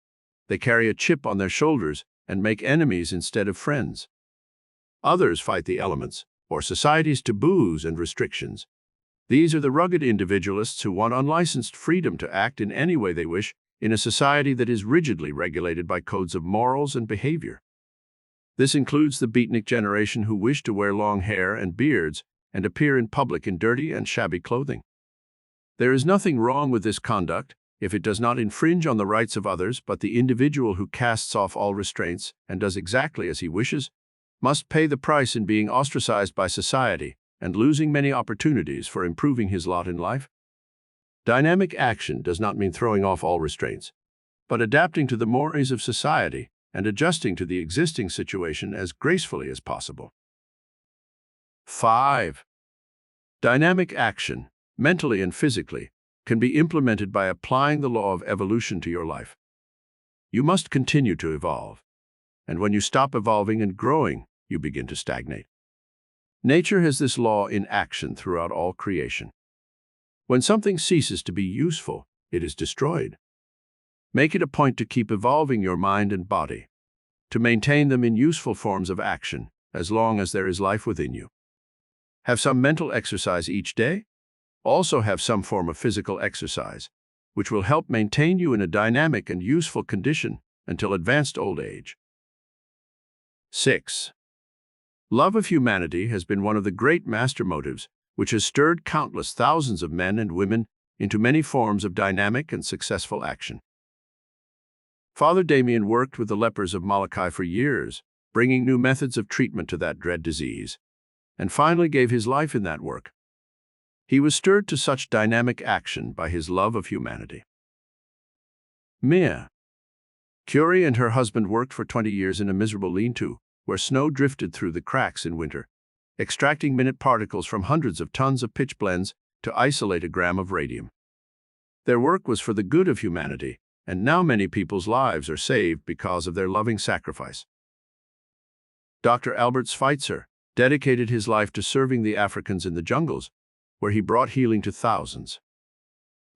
They carry a chip on their shoulders and make enemies instead of friends. Others fight the elements, or society's taboos and restrictions. These are the rugged individualists who want unlicensed freedom to act in any way they wish in a society that is rigidly regulated by codes of morals and behavior. This includes the beatnik generation who wish to wear long hair and beards and appear in public in dirty and shabby clothing. There is nothing wrong with this conduct if it does not infringe on the rights of others, but the individual who casts off all restraints and does exactly as he wishes must pay the price in being ostracized by society and losing many opportunities for improving his lot in life. Dynamic action does not mean throwing off all restraints, but adapting to the mores of society and adjusting to the existing situation as gracefully as possible. 5. Dynamic action, mentally and physically, can be implemented by applying the law of evolution to your life. You must continue to evolve, and when you stop evolving and growing, you begin to stagnate. Nature has this law in action throughout all creation. When something ceases to be useful, it is destroyed. Make it a point to keep evolving your mind and body, to maintain them in useful forms of action as long as there is life within you. Have some mental exercise each day. Also have some form of physical exercise, which will help maintain you in a dynamic and useful condition until advanced old age. 6. Love of humanity has been one of the great master motives which has stirred countless thousands of men and women into many forms of dynamic and successful action. Father Damien worked with the lepers of Molokai for years, bringing new methods of treatment to that dread disease, and finally gave his life in that work. He was stirred to such dynamic action by his love of humanity. Mia Curie and her husband worked for 20 years in a miserable lean-to, where snow drifted through the cracks in winter, extracting minute particles from hundreds of tons of pitch blends to isolate a gram of radium. Their work was for the good of humanity, and now many people's lives are saved because of their loving sacrifice. Dr. Albert Schweitzer dedicated his life to serving the Africans in the jungles, where he brought healing to thousands.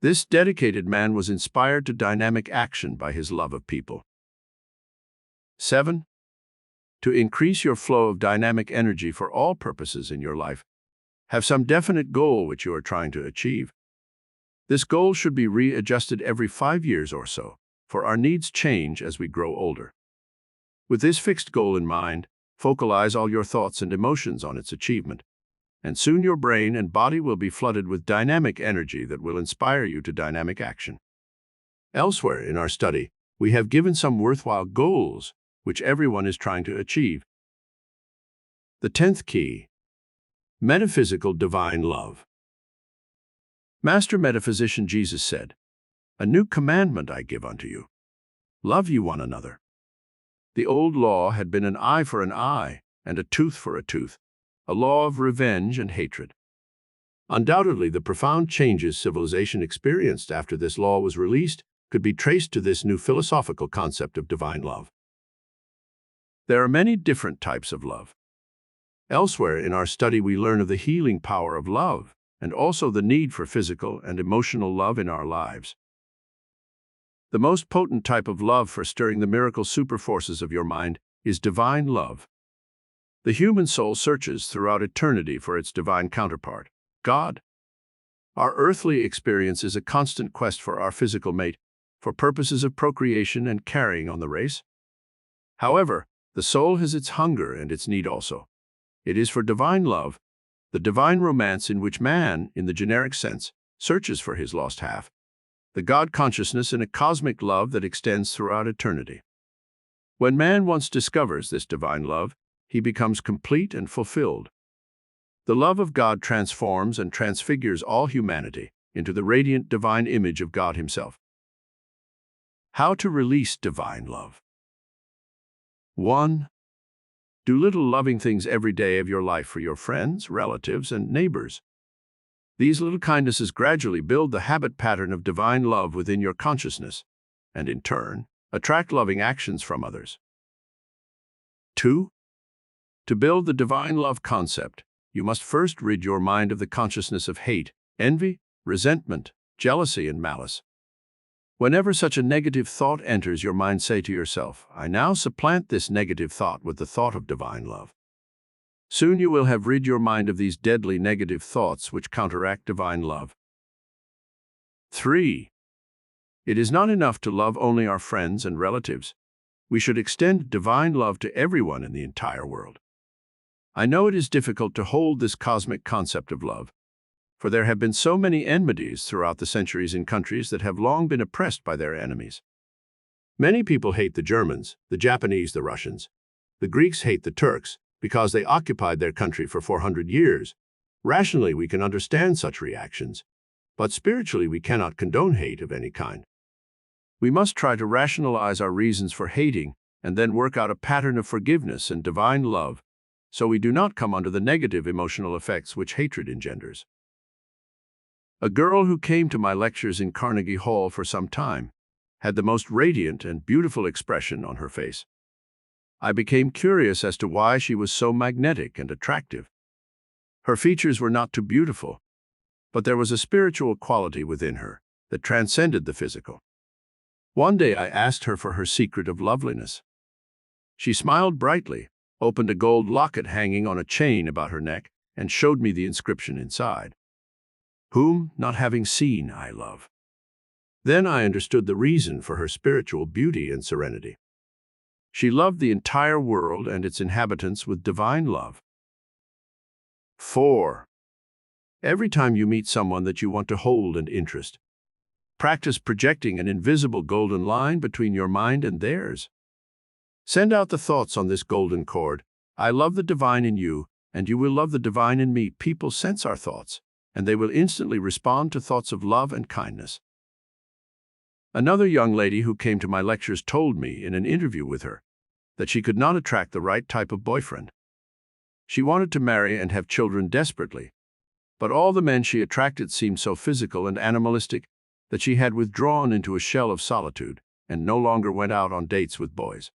This dedicated man was inspired to dynamic action by his love of people. 7. To increase your flow of dynamic energy for all purposes in your life, have some definite goal which you are trying to achieve. This goal should be readjusted every 5 years or so, for our needs change as we grow older. With this fixed goal in mind, focalize all your thoughts and emotions on its achievement, and soon your brain and body will be flooded with dynamic energy that will inspire you to dynamic action. Elsewhere in our study, we have given some worthwhile goals which everyone is trying to achieve. The 10th key: metaphysical divine love. Master metaphysician Jesus said, "A new commandment I give unto you. Love ye one another." The old law had been an eye for an eye and a tooth for a tooth, a law of revenge and hatred. Undoubtedly, the profound changes civilization experienced after this law was released could be traced to this new philosophical concept of divine love. There are many different types of love. Elsewhere in our study, we learn of the healing power of love and also the need for physical and emotional love in our lives. The most potent type of love for stirring the miracle superforces of your mind is divine love. The human soul searches throughout eternity for its divine counterpart, God. Our earthly experience is a constant quest for our physical mate, for purposes of procreation and carrying on the race. However, the soul has its hunger and its need also. It is for divine love, the divine romance in which man, in the generic sense, searches for his lost half. the God consciousness in a cosmic love that extends throughout eternity. When man once discovers this divine love, he becomes complete and fulfilled. The love of God transforms and transfigures all humanity into the radiant divine image of God Himself. How to release divine love. 1. Do little loving things every day of your life for your friends, relatives, and neighbors. These little kindnesses gradually build the habit pattern of divine love within your consciousness, and in turn, attract loving actions from others. 2. To build the divine love concept, you must first rid your mind of the consciousness of hate, envy, resentment, jealousy, and malice. Whenever such a negative thought enters your mind, say to yourself, I now supplant this negative thought with the thought of divine love. Soon you will have rid your mind of these deadly negative thoughts which counteract divine love. 3. It is not enough to love only our friends and relatives. We should extend divine love to everyone in the entire world. I know it is difficult to hold this cosmic concept of love, for there have been so many enmities throughout the centuries in countries that have long been oppressed by their enemies. Many people hate the Germans, the Japanese, the Russians. The Greeks hate the Turks because they occupied their country for 400 years. Rationally, we can understand such reactions, but spiritually we cannot condone hate of any kind. We must try to rationalize our reasons for hating and then work out a pattern of forgiveness and divine love so we do not come under the negative emotional effects which hatred engenders. A girl who came to my lectures in Carnegie Hall for some time had the most radiant and beautiful expression on her face. I became curious as to why she was so magnetic and attractive. Her features were not too beautiful, but there was a spiritual quality within her that transcended the physical. One day I asked her for her secret of loveliness. She smiled brightly, opened a gold locket hanging on a chain about her neck, and showed me the inscription inside. Whom, not having seen, I love. Then I understood the reason for her spiritual beauty and serenity. She loved the entire world and its inhabitants with divine love. 4. Every time you meet someone that you want to hold and interest, practice projecting an invisible golden line between your mind and theirs. Send out the thoughts on this golden cord. I love the divine in you, and you will love the divine in me. People sense our thoughts, and they will instantly respond to thoughts of love and kindness. Another young lady who came to my lectures told me in an interview with her that she could not attract the right type of boyfriend. She wanted to marry and have children desperately, but all the men she attracted seemed so physical and animalistic that she had withdrawn into a shell of solitude and no longer went out on dates with boys.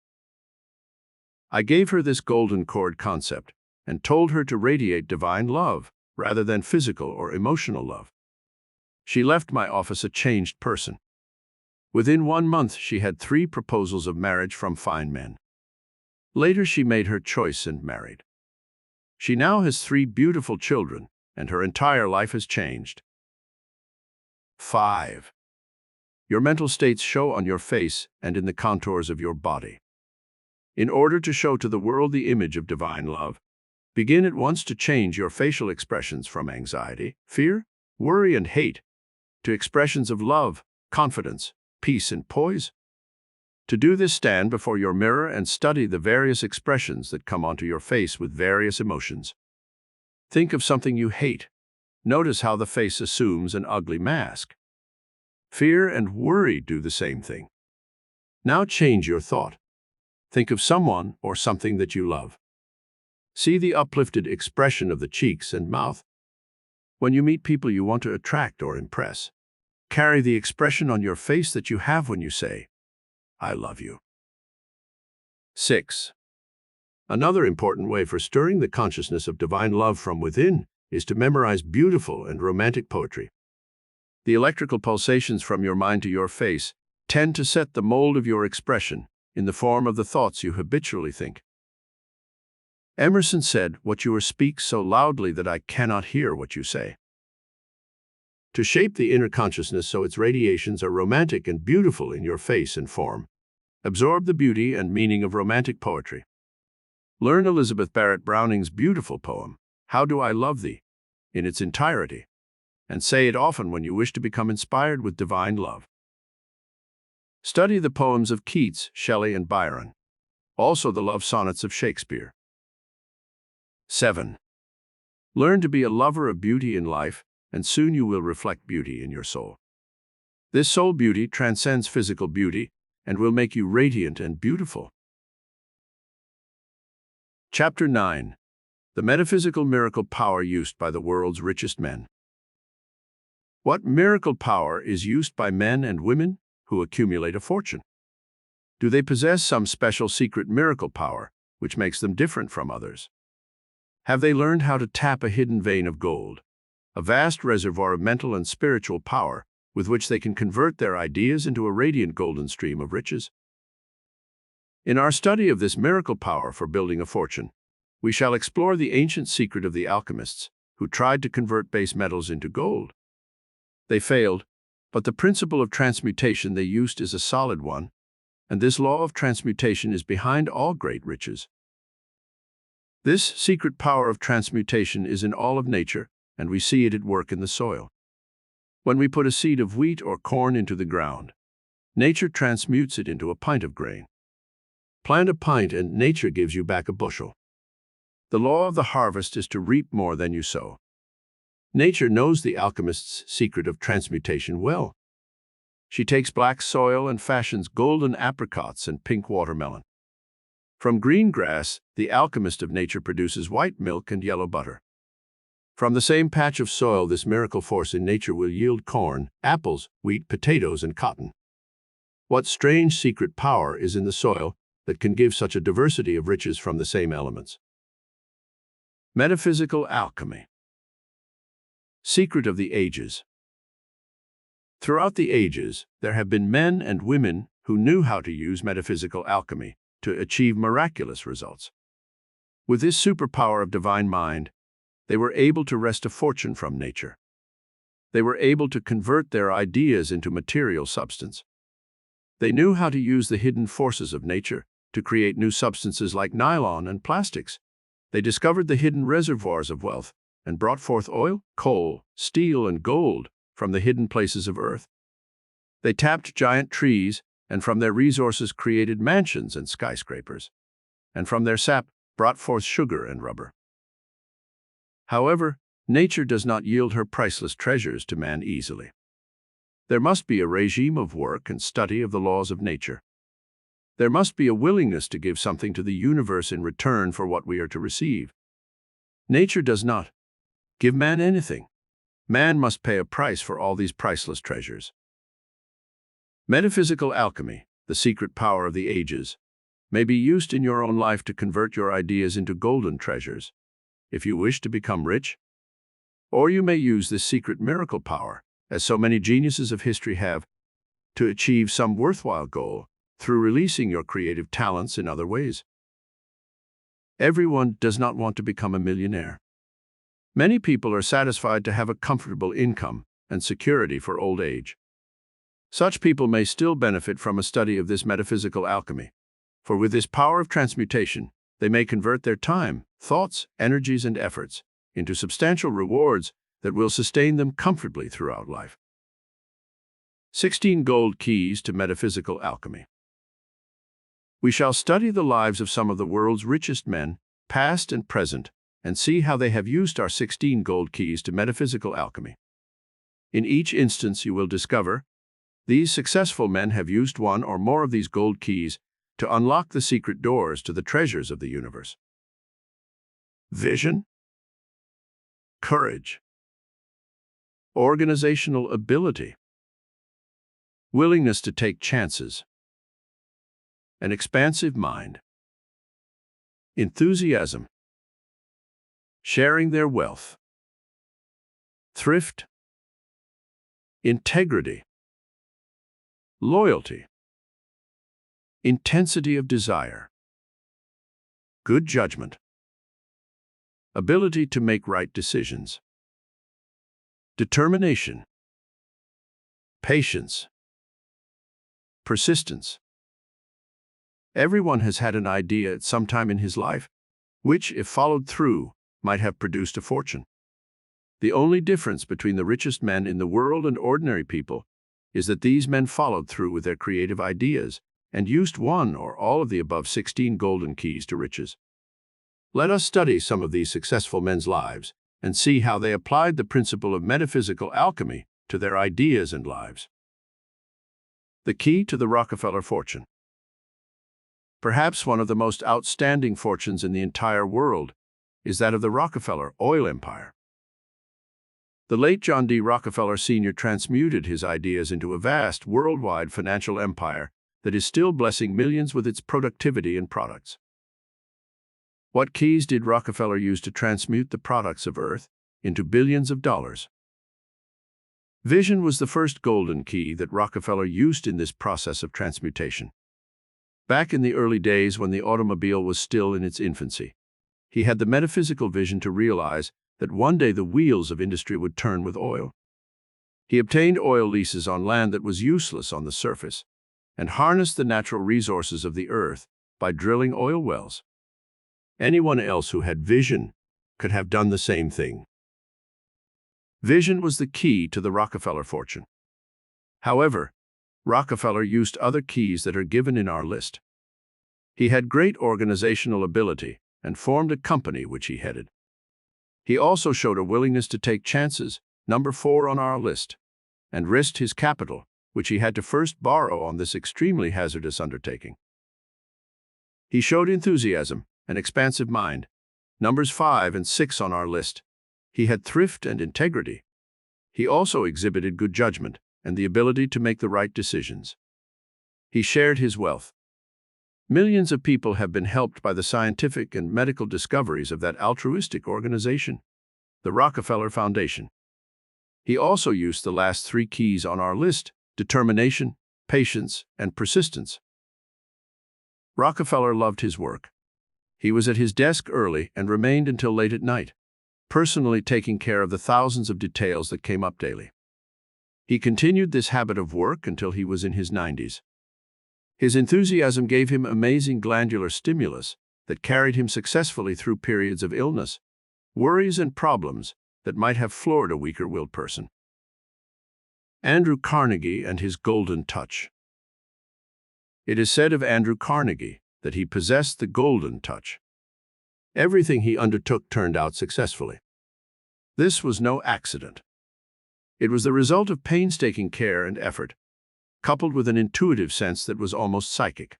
I gave her this golden cord concept and told her to radiate divine love rather than physical or emotional love. She left my office a changed person. Within 1 month, she had 3 proposals of marriage from fine men. Later, she made her choice and married. She now has 3 beautiful children, and her entire life has changed. 5. Your mental states show on your face and in the contours of your body. In order to show to the world the image of divine love, begin at once to change your facial expressions from anxiety, fear, worry, and hate to expressions of love, confidence, peace, and poise. To do this, stand before your mirror and study the various expressions that come onto your face with various emotions. Think of something you hate. Notice how the face assumes an ugly mask. Fear and worry do the same thing. Now change your thought. Think of someone or something that you love. See the uplifted expression of the cheeks and mouth. When you meet people you want to attract or impress, carry the expression on your face that you have when you say, I love you. 6. Another important way for stirring the consciousness of divine love from within is to memorize beautiful and romantic poetry. The electrical pulsations from your mind to your face tend to set the mold of your expression in the form of the thoughts you habitually think. Emerson said, "What you speak so loudly that I cannot hear what you say." To shape the inner consciousness so its radiations are romantic and beautiful in your face and form, absorb the beauty and meaning of romantic poetry. Learn Elizabeth Barrett Browning's beautiful poem, How Do I Love Thee, in its entirety. and say it often when you wish to become inspired with divine love. Study the poems of Keats, Shelley, and Byron, also the love sonnets of Shakespeare. 7. Learn to be a lover of beauty in life, and soon you will reflect beauty in your soul. This soul beauty transcends physical beauty and will make you radiant and beautiful. Chapter 9. The metaphysical miracle power used by the world's richest men. What miracle power is used by men and women who accumulate a fortune? Do they possess some special secret miracle power which makes them different from others? Have they learned how to tap a hidden vein of gold, a vast reservoir of mental and spiritual power with which they can convert their ideas into a radiant golden stream of riches? In our study of this miracle power for building a fortune, we shall explore the ancient secret of the alchemists who tried to convert base metals into gold. They failed, but the principle of transmutation they used is a solid one, and this law of transmutation is behind all great riches. This secret power of transmutation is in all of nature, and we see it at work in the soil. When we put a seed of wheat or corn into the ground, nature transmutes it into a pint of grain. Plant a pint and nature gives you back a bushel. The law of the harvest is to reap more than you sow. Nature knows the alchemist's secret of transmutation well. She takes black soil and fashions golden apricots and pink watermelon. From green grass, the alchemist of nature produces white milk and yellow butter. From the same patch of soil, this miracle force in nature will yield corn, apples, wheat, potatoes, and cotton. What strange secret power is in the soil that can give such a diversity of riches from the same elements? Metaphysical alchemy. Secret of the ages. Throughout the ages, there have been men and women who knew how to use metaphysical alchemy to achieve miraculous results. With this superpower of divine mind, they were able to wrest a fortune from nature. They were able to convert their ideas into material substance. They knew how to use the hidden forces of nature to create new substances like nylon and plastics. They discovered the hidden reservoirs of wealth and brought forth oil, coal, steel, and gold from the hidden places of earth. They tapped giant trees and from their resources created mansions and skyscrapers, and from their sap brought forth sugar and rubber. However, nature does not yield her priceless treasures to man easily. There must be a regime of work and study of the laws of nature. There must be a willingness to give something to the universe in return for what we are to receive. Nature does not give man anything. Man must pay a price for all these priceless treasures. Metaphysical alchemy, the secret power of the ages, may be used in your own life to convert your ideas into golden treasures, if you wish to become rich. Or you may use this secret miracle power, as so many geniuses of history have, to achieve some worthwhile goal through releasing your creative talents in other ways. Everyone does not want to become a millionaire. Many people are satisfied to have a comfortable income and security for old age. Such people may still benefit from a study of this metaphysical alchemy, for with this power of transmutation, they may convert their time, thoughts, energies, and efforts into substantial rewards that will sustain them comfortably throughout life. 16 Gold Keys to Metaphysical Alchemy. We shall study the lives of some of the world's richest men, past and present, and see how they have used our 16 gold keys to metaphysical alchemy. In each instance you will discover, these successful men have used one or more of these gold keys to unlock the secret doors to the treasures of the universe. Vision, courage, organizational ability, willingness to take chances, an expansive mind, enthusiasm, sharing their wealth, thrift, integrity, loyalty, intensity of desire, good judgment, ability to make right decisions, determination, patience, persistence. Everyone has had an idea at some time in his life, which, if followed through, might have produced a fortune. The only difference between the richest men in the world and ordinary people is that these men followed through with their creative ideas and used one or all of the above 16 golden keys to riches. Let us study some of these successful men's lives and see how they applied the principle of metaphysical alchemy to their ideas and lives. The key to the Rockefeller fortune. Perhaps one of the most outstanding fortunes in the entire world is that of the Rockefeller oil empire. The late John D. Rockefeller Sr. transmuted his ideas into a vast worldwide financial empire that is still blessing millions with its productivity and products. What keys did Rockefeller use to transmute the products of Earth into billions of dollars? Vision was the first golden key that Rockefeller used in this process of transmutation. Back in the early days when the automobile was still in its infancy, he had the metaphysical vision to realize that one day the wheels of industry would turn with oil. He obtained oil leases on land that was useless on the surface and harnessed the natural resources of the earth by drilling oil wells. Anyone else who had vision could have done the same thing. Vision was the key to the Rockefeller fortune. However, Rockefeller used other keys that are given in our list. He had great organizational ability and formed a company which he headed. He also showed a willingness to take chances, number 4 on our list, and risked his capital, which he had to first borrow on this extremely hazardous undertaking. He showed enthusiasm, an expansive mind, numbers 5 and 6 on our list. He had thrift and integrity. He also exhibited good judgment and the ability to make the right decisions. He shared his wealth. Millions of people have been helped by the scientific and medical discoveries of that altruistic organization, the Rockefeller Foundation. He also used the last 3 keys on our list: determination, patience, and persistence. Rockefeller loved his work. He was at his desk early and remained until late at night, personally taking care of the thousands of details that came up daily. He continued this habit of work until he was in his 90s. His enthusiasm gave him amazing glandular stimulus that carried him successfully through periods of illness, worries, and problems that might have floored a weaker-willed person. Andrew Carnegie and his golden touch. It is said of Andrew Carnegie that he possessed the golden touch. Everything he undertook turned out successfully. This was no accident. It was the result of painstaking care and effort, coupled with an intuitive sense that was almost psychic.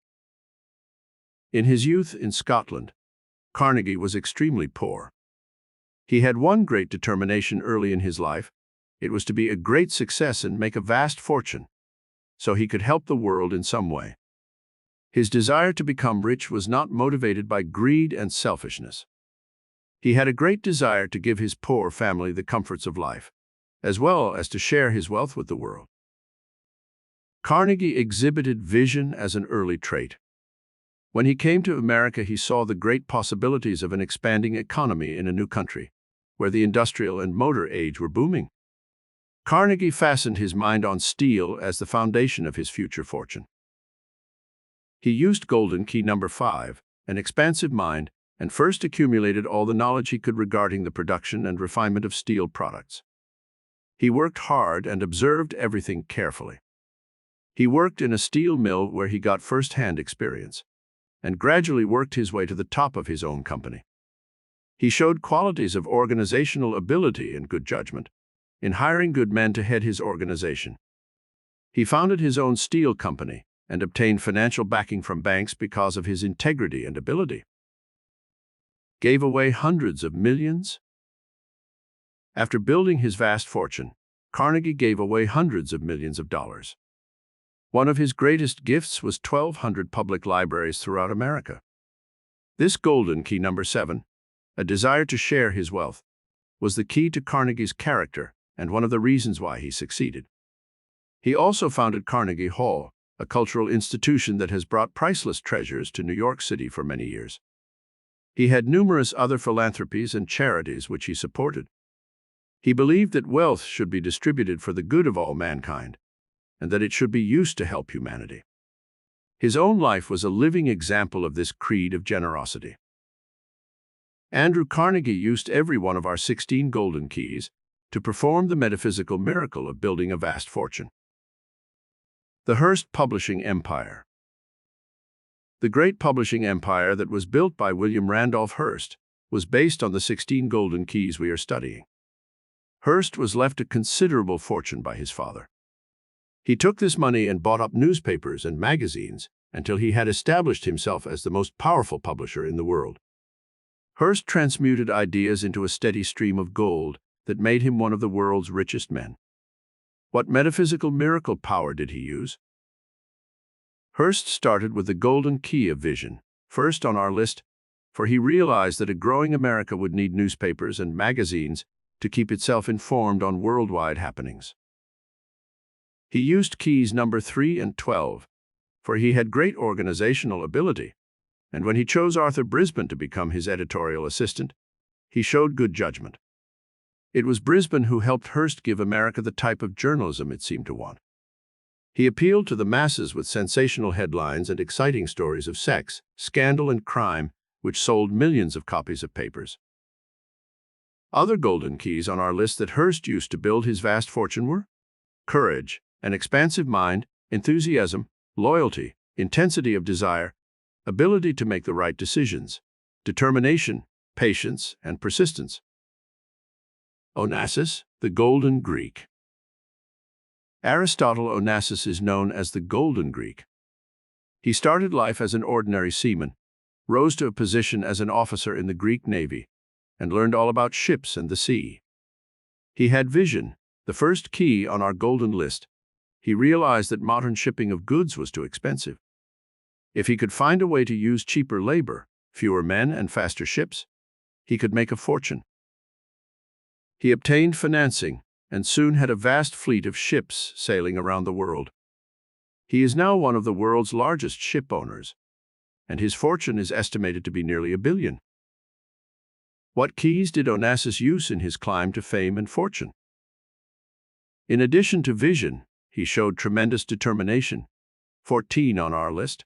In his youth in Scotland, Carnegie was extremely poor. He had one great determination early in his life. It was to be a great success and make a vast fortune, so he could help the world in some way. His desire to become rich was not motivated by greed and selfishness. He had a great desire to give his poor family the comforts of life, as well as to share his wealth with the world. Carnegie exhibited vision as an early trait. When he came to America, he saw the great possibilities of an expanding economy in a new country, where the industrial and motor age were booming. Carnegie fastened his mind on steel as the foundation of his future fortune. He used golden key number 5, an expansive mind, and first accumulated all the knowledge he could regarding the production and refinement of steel products. He worked hard and observed everything carefully. He worked in a steel mill where he got first-hand experience, and gradually worked his way to the top of his own company. He showed qualities of organizational ability and good judgment in hiring good men to head his organization. He founded his own steel company and obtained financial backing from banks because of his integrity and ability. Gave away hundreds of millions. After building his vast fortune, Carnegie gave away hundreds of millions of dollars. One of his greatest gifts was 1,200 public libraries throughout America. This golden key number 7, a desire to share his wealth, was the key to Carnegie's character and one of the reasons why he succeeded. He also founded Carnegie Hall, a cultural institution that has brought priceless treasures to New York City for many years. He had numerous other philanthropies and charities which he supported. He believed that wealth should be distributed for the good of all mankind, and that it should be used to help humanity. His own life was a living example of this creed of generosity. Andrew Carnegie used every one of our 16 golden keys to perform the metaphysical miracle of building a vast fortune. The Hearst Publishing Empire. The great publishing empire that was built by William Randolph Hearst was based on the 16 golden keys we are studying. Hearst was left a considerable fortune by his father. He took this money and bought up newspapers and magazines until he had established himself as the most powerful publisher in the world. Hearst transmuted ideas into a steady stream of gold that made him one of the world's richest men. What metaphysical miracle power did he use? Hearst started with the golden key of vision, first on our list, for he realized that a growing America would need newspapers and magazines to keep itself informed on worldwide happenings. He used keys number 3 and 12, for he had great organizational ability, and when he chose Arthur Brisbane to become his editorial assistant, he showed good judgment. It was Brisbane who helped Hearst give America the type of journalism it seemed to want. He appealed to the masses with sensational headlines and exciting stories of sex, scandal, and crime, which sold millions of copies of papers. Other golden keys on our list that Hearst used to build his vast fortune were courage, an expansive mind, enthusiasm, loyalty, intensity of desire, ability to make the right decisions, determination, patience, and persistence. Onassis, the Golden Greek. Aristotle Onassis is known as the Golden Greek. He started life as an ordinary seaman, rose to a position as an officer in the Greek navy, and learned all about ships and the sea. He had vision, the first key on our golden list. He realized that modern shipping of goods was too expensive. If he could find a way to use cheaper labor, fewer men, and faster ships, he could make a fortune. He obtained financing and soon had a vast fleet of ships sailing around the world. He is now one of the world's largest ship owners, and his fortune is estimated to be nearly $1 billion. What keys did Onassis use in his climb to fame and fortune? In addition to vision, he showed tremendous determination, 14 on our list.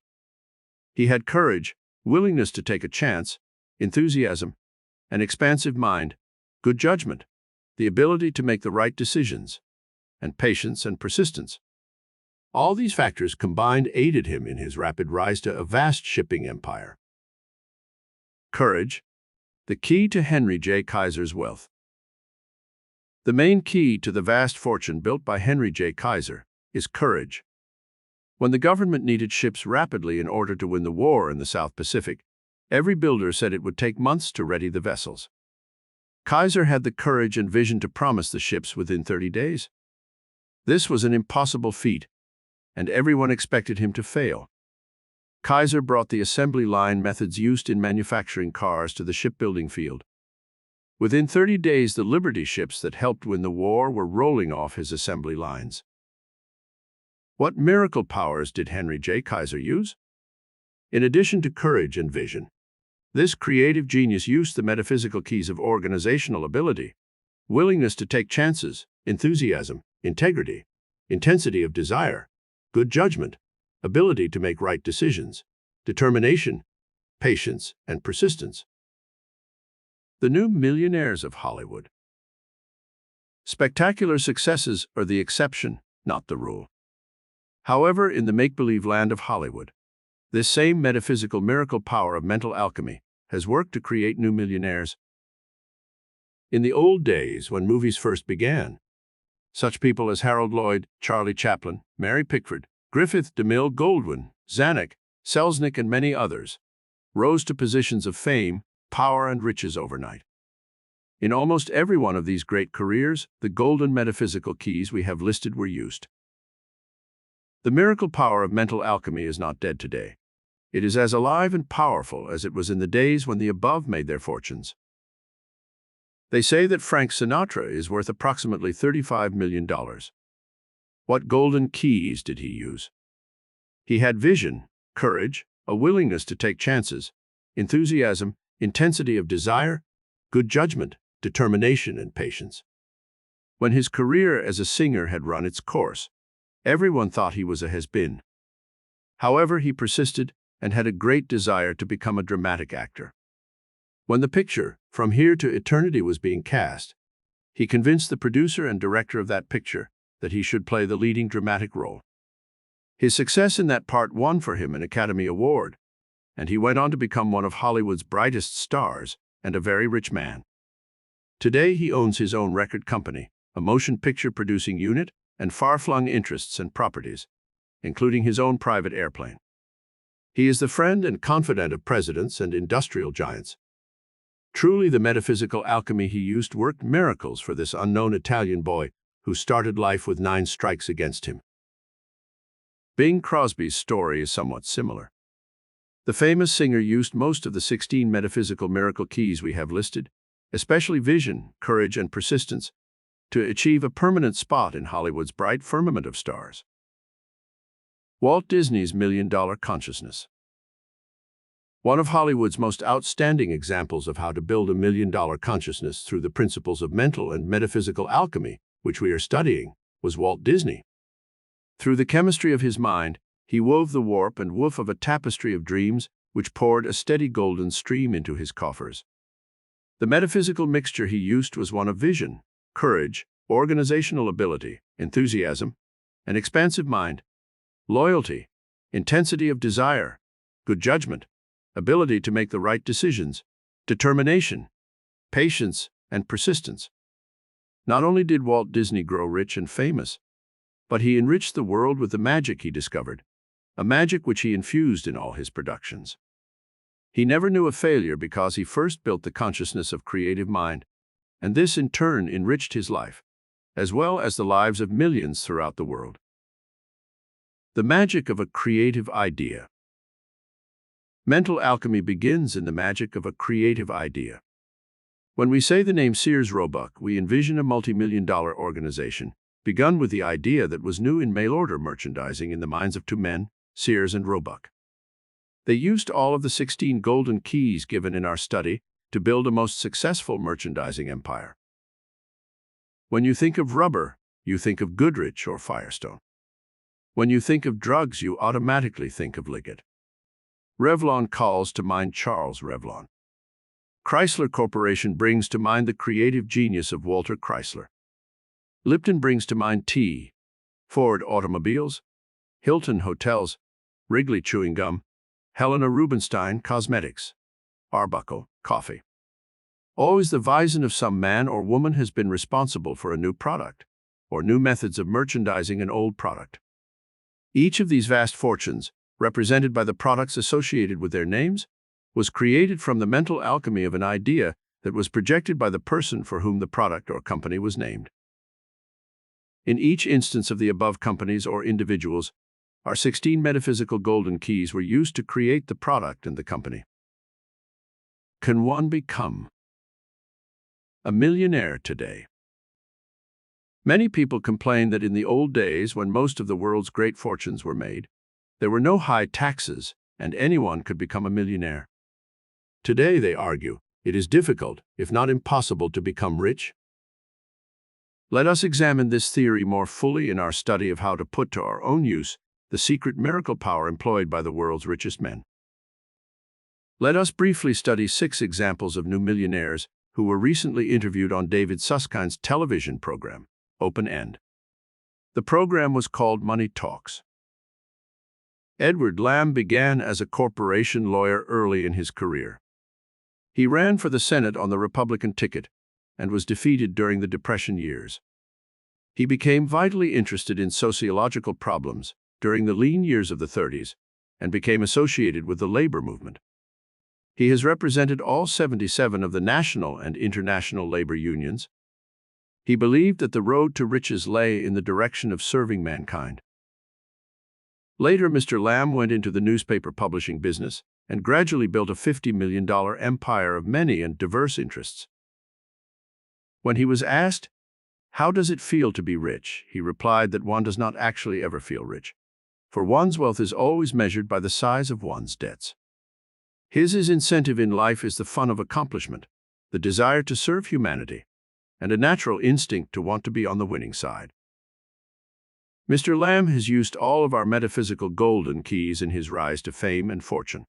He had courage, willingness to take a chance, enthusiasm, an expansive mind, good judgment, the ability to make the right decisions, and patience and persistence. All these factors combined aided him in his rapid rise to a vast shipping empire. Courage, the key to Henry J. Kaiser's wealth. The main key to the vast fortune built by Henry J. Kaiser is courage. When the government needed ships rapidly in order to win the war in the South Pacific, every builder said it would take months to ready the vessels. Kaiser had the courage and vision to promise the ships within 30 days. This was an impossible feat, and everyone expected him to fail. Kaiser brought the assembly line methods used in manufacturing cars to the shipbuilding field. Within 30 days, the Liberty ships that helped win the war were rolling off his assembly lines. What miracle powers did Henry J. Kaiser use? In addition to courage and vision, this creative genius used the metaphysical keys of organizational ability, willingness to take chances, enthusiasm, integrity, intensity of desire, good judgment, ability to make right decisions, determination, patience, and persistence. The new millionaires of Hollywood. Spectacular successes are the exception, not the rule. However, in the make-believe land of Hollywood, this same metaphysical miracle power of mental alchemy has worked to create new millionaires. In the old days, when movies first began, such people as Harold Lloyd, Charlie Chaplin, Mary Pickford, Griffith, DeMille, Goldwyn, Zanuck, Selznick, and many others rose to positions of fame, power, and riches overnight. In almost every one of these great careers, the golden metaphysical keys we have listed were used. The miracle power of mental alchemy is not dead today. It is as alive and powerful as it was in the days when the above made their fortunes. They say that Frank Sinatra is worth approximately $35 million. What golden keys did he use? He had vision, courage, a willingness to take chances, enthusiasm, intensity of desire, good judgment, determination, and patience. When his career as a singer had run its course, everyone thought he was a has-been. However, he persisted and had a great desire to become a dramatic actor. When the picture, From Here to Eternity, was being cast, He convinced the producer and director of that picture that he should play the leading dramatic role. His success in that part won for him an Academy Award, and he went on to become one of Hollywood's brightest stars and a very rich man. Today, he owns his own record company, a motion picture producing unit, and far-flung interests and properties, including his own private airplane. He is the friend and confidant of presidents and industrial giants. Truly, the metaphysical alchemy he used worked miracles for this unknown Italian boy who started life with 9 strikes against him. Bing Crosby's story is somewhat similar. The famous singer used most of the 16 metaphysical miracle keys we have listed, especially vision, courage, and persistence, to achieve a permanent spot in Hollywood's bright firmament of stars. Walt Disney's $1 Million Consciousness. One of Hollywood's most outstanding examples of how to build a $1 million consciousness through the principles of mental and metaphysical alchemy, which we are studying, was Walt Disney. Through the chemistry of his mind, he wove the warp and woof of a tapestry of dreams which poured a steady golden stream into his coffers. The metaphysical mixture he used was one of vision, courage, organizational ability, enthusiasm, an expansive mind, loyalty, intensity of desire, good judgment, ability to make the right decisions, determination, patience, and persistence. Not only did Walt Disney grow rich and famous, but he enriched the world with the magic he discovered, a magic which he infused in all his productions. He never knew a failure because he first built the consciousness of creative mind, and this in turn enriched his life, as well as the lives of millions throughout the world. The magic of a creative idea. Mental alchemy begins in the magic of a creative idea. When we say the name Sears Roebuck, we envision a multi-million-dollar organization, begun with the idea that was new in mail-order merchandising in the minds of 2 men, Sears and Roebuck. They used all of the 16 golden keys given in our study to build a most successful merchandising empire. When you think of rubber, you think of Goodrich or Firestone. When you think of drugs, you automatically think of Liggett. Revlon calls to mind Charles Revlon. Chrysler Corporation brings to mind the creative genius of Walter Chrysler. Lipton brings to mind tea, Ford automobiles, Hilton hotels, Wrigley chewing gum, Helena Rubinstein cosmetics, Arbuckle coffee. Always the vision of some man or woman has been responsible for a new product, or new methods of merchandising an old product. Each of these vast fortunes, represented by the products associated with their names, was created from the mental alchemy of an idea that was projected by the person for whom the product or company was named. In each instance of the above companies or individuals, our 16 metaphysical golden keys were used to create the product and the company. Can one become a millionaire today? Many people complain that in the old days, when most of the world's great fortunes were made, there were no high taxes and anyone could become a millionaire. Today, they argue, it is difficult, if not impossible, to become rich. Let us examine this theory more fully in our study of how to put to our own use the secret miracle power employed by the world's richest men. Let us briefly study 6 examples of new millionaires who were recently interviewed on David Susskind's television program, Open End. The program was called Money Talks. Edward Lamb began as a corporation lawyer early in his career. He ran for the Senate on the Republican ticket and was defeated during the Depression years. He became vitally interested in sociological problems during the lean years of the 30s and became associated with the labor movement. He has represented all 77 of the national and international labor unions. He believed that the road to riches lay in the direction of serving mankind. Later, Mr. Lamb went into the newspaper publishing business and gradually built a $50 million empire of many and diverse interests. When he was asked, "How does it feel to be rich?" he replied that one does not actually ever feel rich, for one's wealth is always measured by the size of one's debts. His incentive in life is the fun of accomplishment, the desire to serve humanity, and a natural instinct to want to be on the winning side. Mr. Lamb has used all of our metaphysical golden keys in his rise to fame and fortune.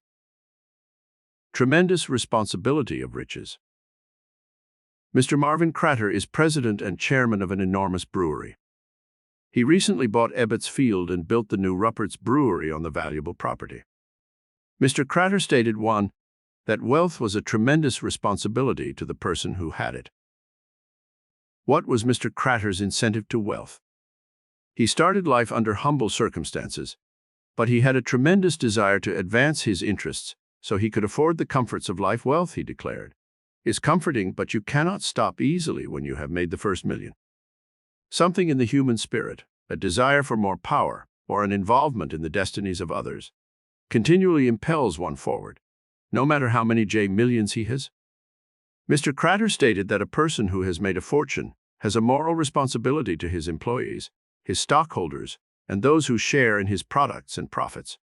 Tremendous responsibility of riches. Mr. Marvin Crater is president and chairman of an enormous brewery. He recently bought Ebbets Field and built the new Rupert's Brewery on the valuable property. Mr. Crater stated, 1, that wealth was a tremendous responsibility to the person who had it. What was Mr. Crater's incentive to wealth? He started life under humble circumstances, but he had a tremendous desire to advance his interests so he could afford the comforts of life. Wealth, he declared, is comforting, but you cannot stop easily when you have made the first million. Something in the human spirit, a desire for more power or an involvement in the destinies of others, continually impels one forward, no matter how many millions he has. Mr. Crater stated that a person who has made a fortune has a moral responsibility to his employees, his stockholders, and those who share in his products and profits.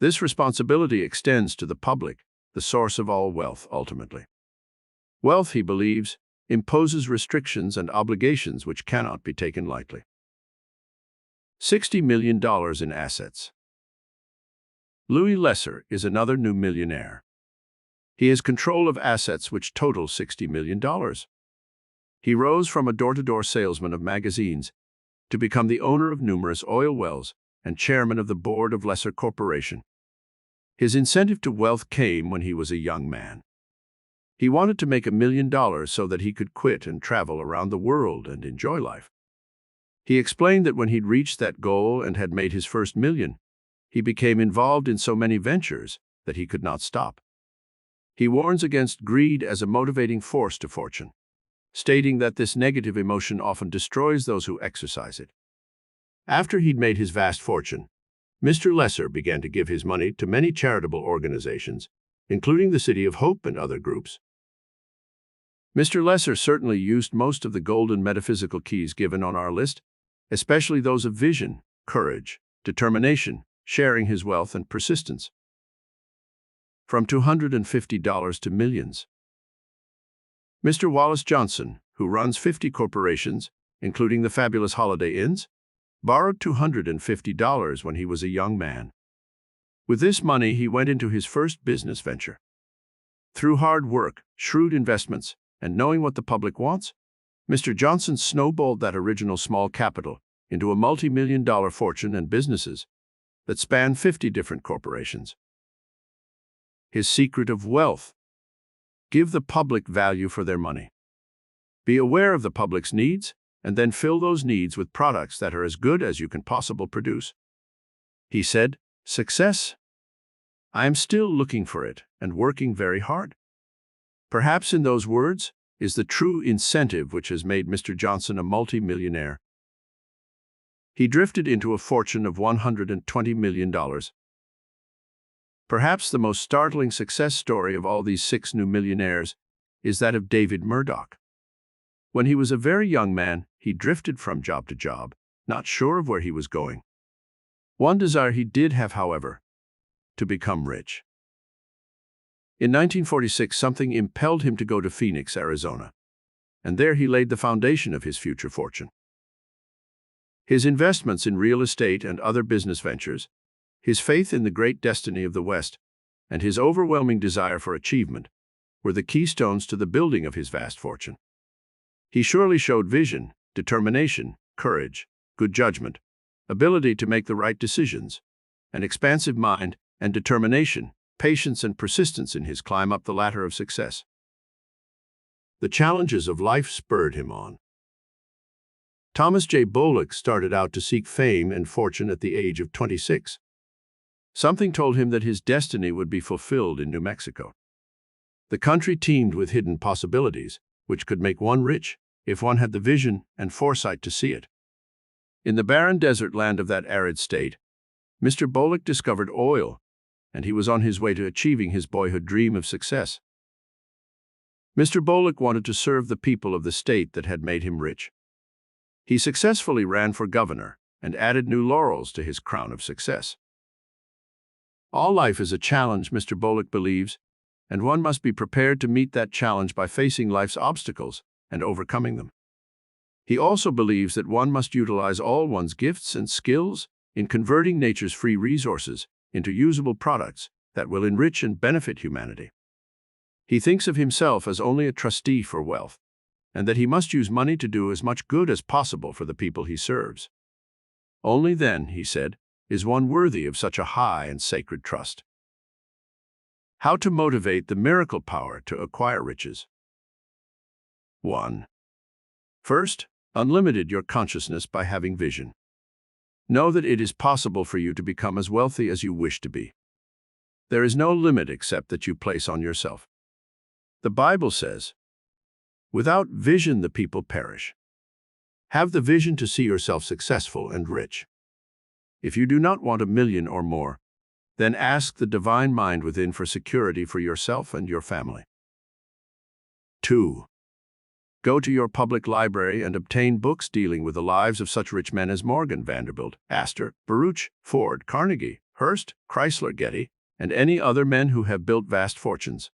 This responsibility extends to the public, the source of all wealth ultimately. Wealth, he believes, imposes restrictions and obligations which cannot be taken lightly. $60 million in assets. Louis Lesser is another new millionaire. He has control of assets which total $60 million. He rose from a door-to-door salesman of magazines to become the owner of numerous oil wells and chairman of the board of Lesser Corporation. His incentive to wealth came when he was a young man. He wanted to make $1 million so that he could quit and travel around the world and enjoy life. He explained that when he'd reached that goal and had made his first million, he became involved in so many ventures that he could not stop. He warns against greed as a motivating force to fortune, stating that this negative emotion often destroys those who exercise it. After he'd made his vast fortune, Mr. Lesser began to give his money to many charitable organizations, including the City of Hope and other groups. Mr. Lesser certainly used most of the golden metaphysical keys given on our list, especially those of vision, courage, determination, sharing his wealth, and persistence. From $250 to millions. Mr. Wallace Johnson, who runs 50 corporations, including the fabulous Holiday Inns, borrowed $250 when he was a young man. With this money, he went into his first business venture. Through hard work, shrewd investments, and knowing what the public wants, Mr. Johnson snowballed that original small capital into a multi-million-dollar fortune and businesses that span 50 different corporations. His secret of wealth: give the public value for their money. Be aware of the public's needs, and then fill those needs with products that are as good as you can possibly produce. He said, "Success? I am still looking for it and working very hard." Perhaps in those words is the true incentive which has made Mr. Johnson a multi-millionaire. He drifted into a fortune of $120 million. Perhaps the most startling success story of all these 6 new millionaires is that of David Murdoch. When he was a very young man, he drifted from job to job, not sure of where he was going. One desire he did have, however: to become rich. In 1946, something impelled him to go to Phoenix, Arizona, and there he laid the foundation of his future fortune. His investments in real estate and other business ventures, his faith in the great destiny of the West, and his overwhelming desire for achievement were the keystones to the building of his vast fortune. He surely showed vision, determination, courage, good judgment, ability to make the right decisions, an expansive mind, and determination, patience, and persistence in his climb up the ladder of success. The challenges of life spurred him on. Thomas J. Bullock started out to seek fame and fortune at the age of 26. Something told him that his destiny would be fulfilled in New Mexico. The country teemed with hidden possibilities, which could make one rich if one had the vision and foresight to see it. In the barren desert land of that arid state, Mr. Bullock discovered oil, and he was on his way to achieving his boyhood dream of success. Mr. Bullock wanted to serve the people of the state that had made him rich. He successfully ran for governor and added new laurels to his crown of success. All life is a challenge, Mr. Bullock believes, and one must be prepared to meet that challenge by facing life's obstacles and overcoming them. He also believes that one must utilize all one's gifts and skills in converting nature's free resources into usable products that will enrich and benefit humanity. He thinks of himself as only a trustee for wealth, and that he must use money to do as much good as possible for the people he serves. Only then, he said, is one worthy of such a high and sacred trust. How to motivate the miracle power to acquire riches. 1. First, unlimited your consciousness by having vision. Know that it is possible for you to become as wealthy as you wish to be. There is no limit except that you place on yourself. The Bible says, "Without vision the people perish." Have the vision to see yourself successful and rich. If you do not want $1 million or more, then ask the divine mind within for security for yourself and your family. 2. Go to your public library and obtain books dealing with the lives of such rich men as Morgan, Vanderbilt, Astor, Baruch, Ford, Carnegie, Hearst, Chrysler, Getty, and any other men who have built vast fortunes.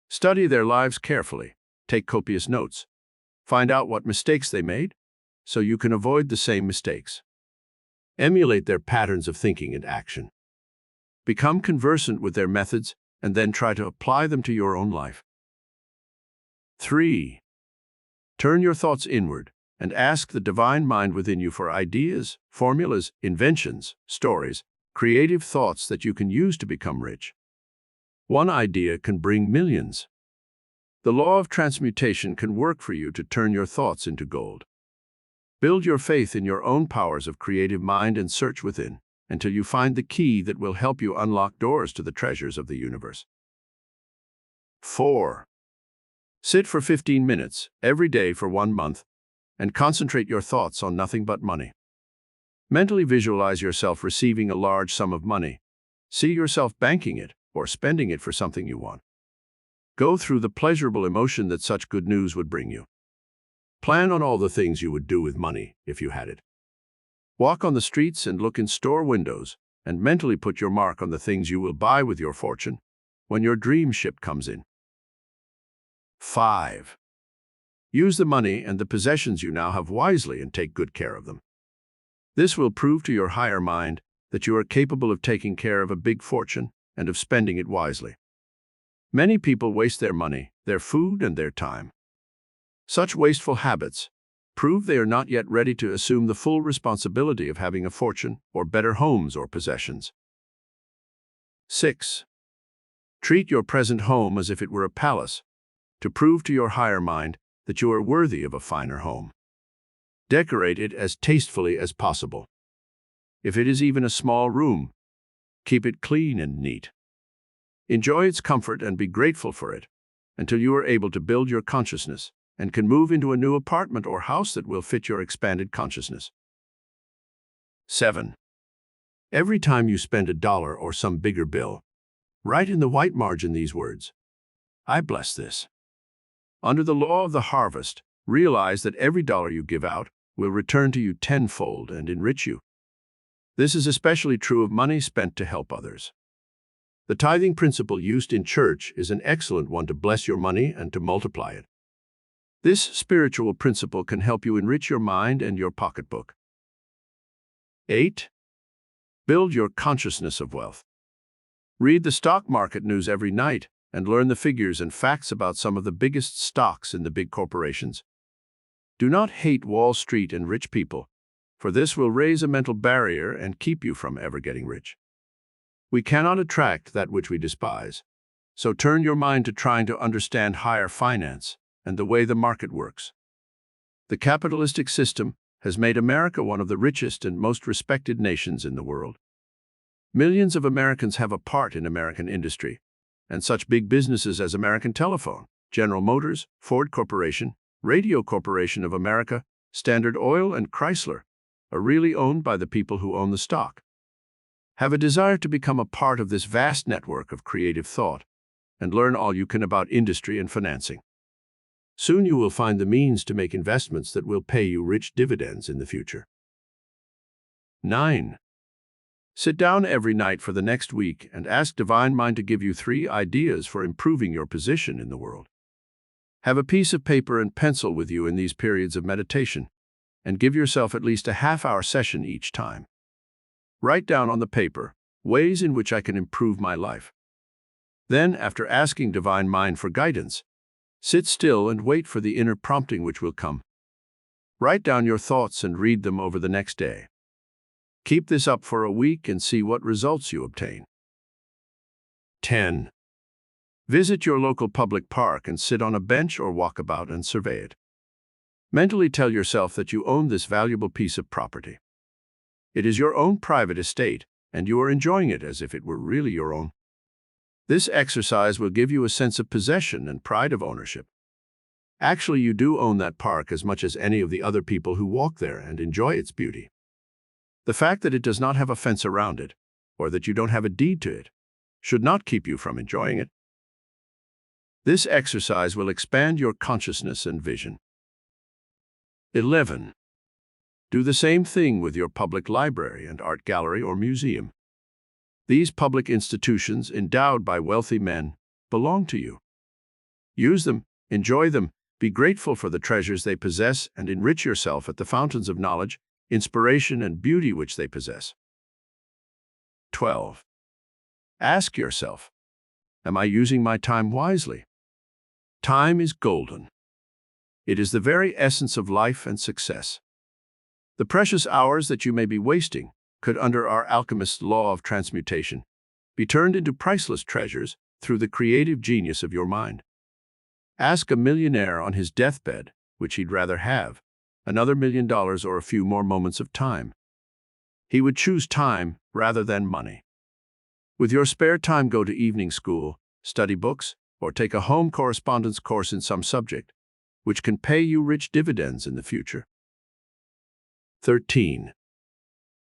Study their lives carefully, take copious notes, find out what mistakes they made, so you can avoid the same mistakes. Emulate their patterns of thinking and action. Become conversant with their methods and then try to apply them to your own life. 3. Turn your thoughts inward and ask the divine mind within you for ideas, formulas, inventions, stories, creative thoughts that you can use to become rich. One idea can bring millions. The law of transmutation can work for you to turn your thoughts into gold. Build your faith in your own powers of creative mind and search within until you find the key that will help you unlock doors to the treasures of the universe. 4. Sit for 15 minutes every day for 1 month and concentrate your thoughts on nothing but money. Mentally visualize yourself receiving a large sum of money. See yourself banking it or spending it for something you want. Go through the pleasurable emotion that such good news would bring you. Plan on all the things you would do with money if you had it. Walk on the streets and look in store windows and mentally put your mark on the things you will buy with your fortune when your dream ship comes in. 5. Use the money and the possessions you now have wisely and take good care of them. This will prove to your higher mind that you are capable of taking care of a big fortune and of spending it wisely. Many people waste their money, their food, and their time. Such wasteful habits prove they are not yet ready to assume the full responsibility of having a fortune or better homes or possessions. 6. Treat your present home as if it were a palace, to prove to your higher mind that you are worthy of a finer home. Decorate it as tastefully as possible. If it is even a small room, keep it clean and neat. Enjoy its comfort and be grateful for it until you are able to build your consciousness and can move into a new apartment or house that will fit your expanded consciousness. 7. Every time you spend $1 or some bigger bill, write in the white margin these words: "I bless this." Under the law of the harvest, realize that every dollar you give out will return to you tenfold and enrich you. This is especially true of money spent to help others. The tithing principle used in church is an excellent one to bless your money and to multiply it. This spiritual principle can help you enrich your mind and your pocketbook. 8. Build your consciousness of wealth. Read the stock market news every night and learn the figures and facts about some of the biggest stocks in the big corporations. Do not hate Wall Street and rich people, for this will raise a mental barrier and keep you from ever getting rich. We cannot attract that which we despise, so turn your mind to trying to understand higher finance and the way the market works. The capitalistic system has made America one of the richest and most respected nations in the world. Millions of Americans have a part in American industry, and such big businesses as American Telephone, General Motors, Ford Corporation, Radio Corporation of America, Standard Oil, and Chrysler are really owned by the people who own the stock. Have a desire to become a part of this vast network of creative thought and learn all you can about industry and financing. Soon you will find the means to make investments that will pay you rich dividends in the future. 9. Sit down every night for the next week and ask Divine Mind to give you 3 ideas for improving your position in the world. Have a piece of paper and pencil with you in these periods of meditation, and give yourself at least a half-hour session each time. Write down on the paper ways in which I can improve my life. Then, after asking Divine Mind for guidance, Sit still and wait for the inner prompting which will come. Write down your thoughts and read them over the next day. Keep this up for a week and see what results you obtain. 10. Visit your local public park and sit on a bench or walk about and survey it. Mentally tell yourself that you own this valuable piece of property. It is your own private estate, and you are enjoying it as if it were really your own. This exercise will give you a sense of possession and pride of ownership. Actually, you do own that park as much as any of the other people who walk there and enjoy its beauty. The fact that it does not have a fence around it, or that you don't have a deed to it, should not keep you from enjoying it. This exercise will expand your consciousness and vision. 11. Do the same thing with your public library and art gallery or museum. These public institutions, endowed by wealthy men, belong to you. Use them, enjoy them, be grateful for the treasures they possess, and enrich yourself at the fountains of knowledge, inspiration, and beauty which they possess. 12. Ask yourself, am I using my time wisely? Time is golden. It is the very essence of life and success. The precious hours that you may be wasting could, under our alchemist's law of transmutation, be turned into priceless treasures through the creative genius of your mind. Ask a millionaire on his deathbed which he'd rather have, another $1 million or a few more moments of time. He would choose time rather than money. With your spare time, go to evening school, study books, or take a home correspondence course in some subject, which can pay you rich dividends in the future. 13.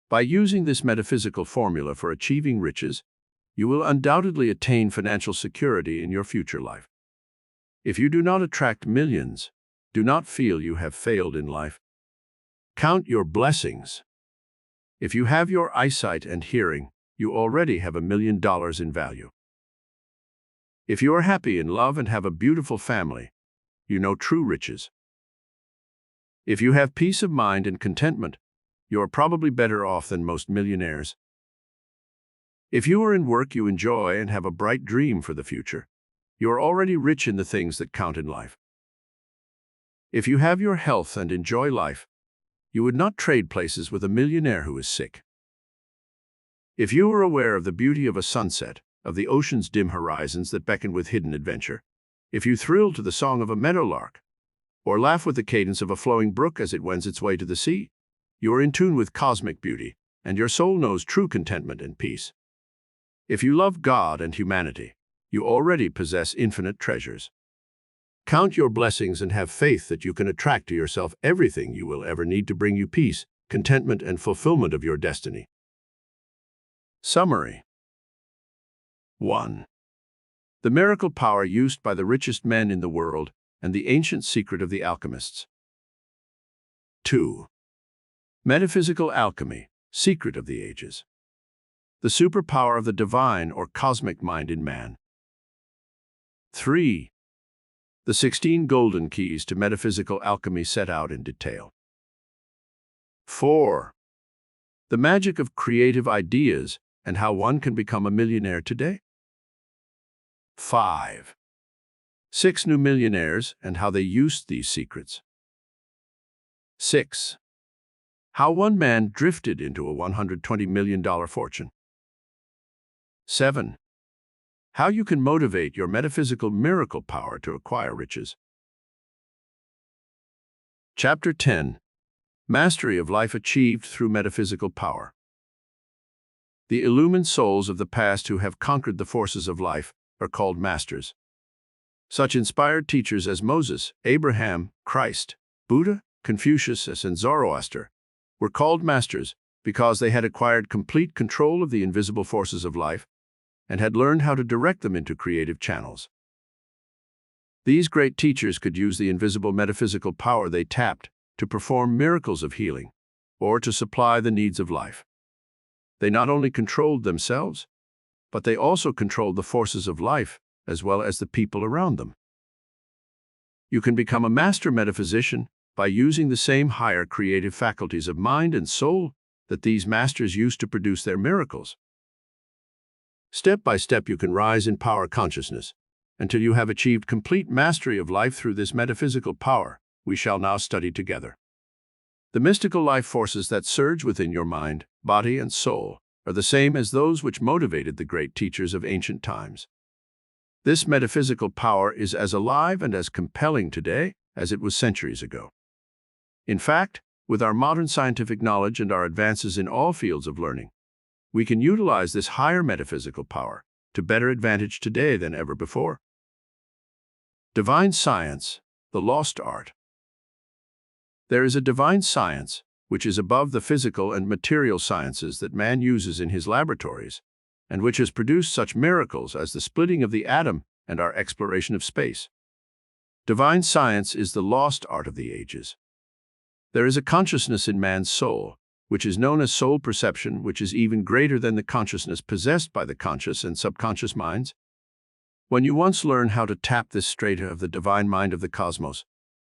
By using this metaphysical formula for achieving riches, you will undoubtedly attain financial security in your future life. If you do not attract millions, do not feel you have failed in life. Count your blessings. If you have your eyesight and hearing, you already have $1 million in value. If you are happy in love and have a beautiful family, you know true riches. If you have peace of mind and contentment, you are probably better off than most millionaires. If you are in work you enjoy and have a bright dream for the future, you are already rich in the things that count in life. If you have your health and enjoy life, you would not trade places with a millionaire who is sick. If you are aware of the beauty of a sunset, of the ocean's dim horizons that beckon with hidden adventure, if you thrill to the song of a meadowlark, or laugh with the cadence of a flowing brook as it wends its way to the sea, you are in tune with cosmic beauty, and your soul knows true contentment and peace. If you love God and humanity, you already possess infinite treasures. Count your blessings and have faith that you can attract to yourself everything you will ever need to bring you peace, contentment, and fulfillment of your destiny. Summary. 1. The miracle power used by the richest men in the world and the ancient secret of the alchemists. 2. Metaphysical alchemy, secret of the ages. The superpower of the divine or cosmic mind in man. 3. The 16 golden keys to metaphysical alchemy set out in detail. 4. The magic of creative ideas and how one can become a millionaire today. 5. 6 new millionaires and how they used these secrets. 6. How one man drifted into a $120 million fortune. 7. How you can motivate your metaphysical miracle power to acquire riches. Chapter 10. Mastery of life achieved through metaphysical power. The illumined souls of the past who have conquered the forces of life are called masters. Such inspired teachers as Moses, Abraham, Christ, Buddha, Confucius, and Zoroaster were called masters because they had acquired complete control of the invisible forces of life and had learned how to direct them into creative channels. These great teachers could use the invisible metaphysical power they tapped to perform miracles of healing or to supply the needs of life. They not only controlled themselves, but they also controlled the forces of life as well as the people around them. You can become a master metaphysician by using the same higher creative faculties of mind and soul that these masters used to produce their miracles. Step by step you can rise in power consciousness until you have achieved complete mastery of life through this metaphysical power we shall now study together. The mystical life forces that surge within your mind, body, and soul are the same as those which motivated the great teachers of ancient times. This metaphysical power is as alive and as compelling today as it was centuries ago. In fact, with our modern scientific knowledge and our advances in all fields of learning, we can utilize this higher metaphysical power to better advantage today than ever before. Divine science, the lost art. There is a divine science which is above the physical and material sciences that man uses in his laboratories, and which has produced such miracles as the splitting of the atom and our exploration of space. Divine science is the lost art of the ages. There is a consciousness in man's soul, which is known as soul perception, which is even greater than the consciousness possessed by the conscious and subconscious minds. When you once learn how to tap this strata of the divine mind of the cosmos,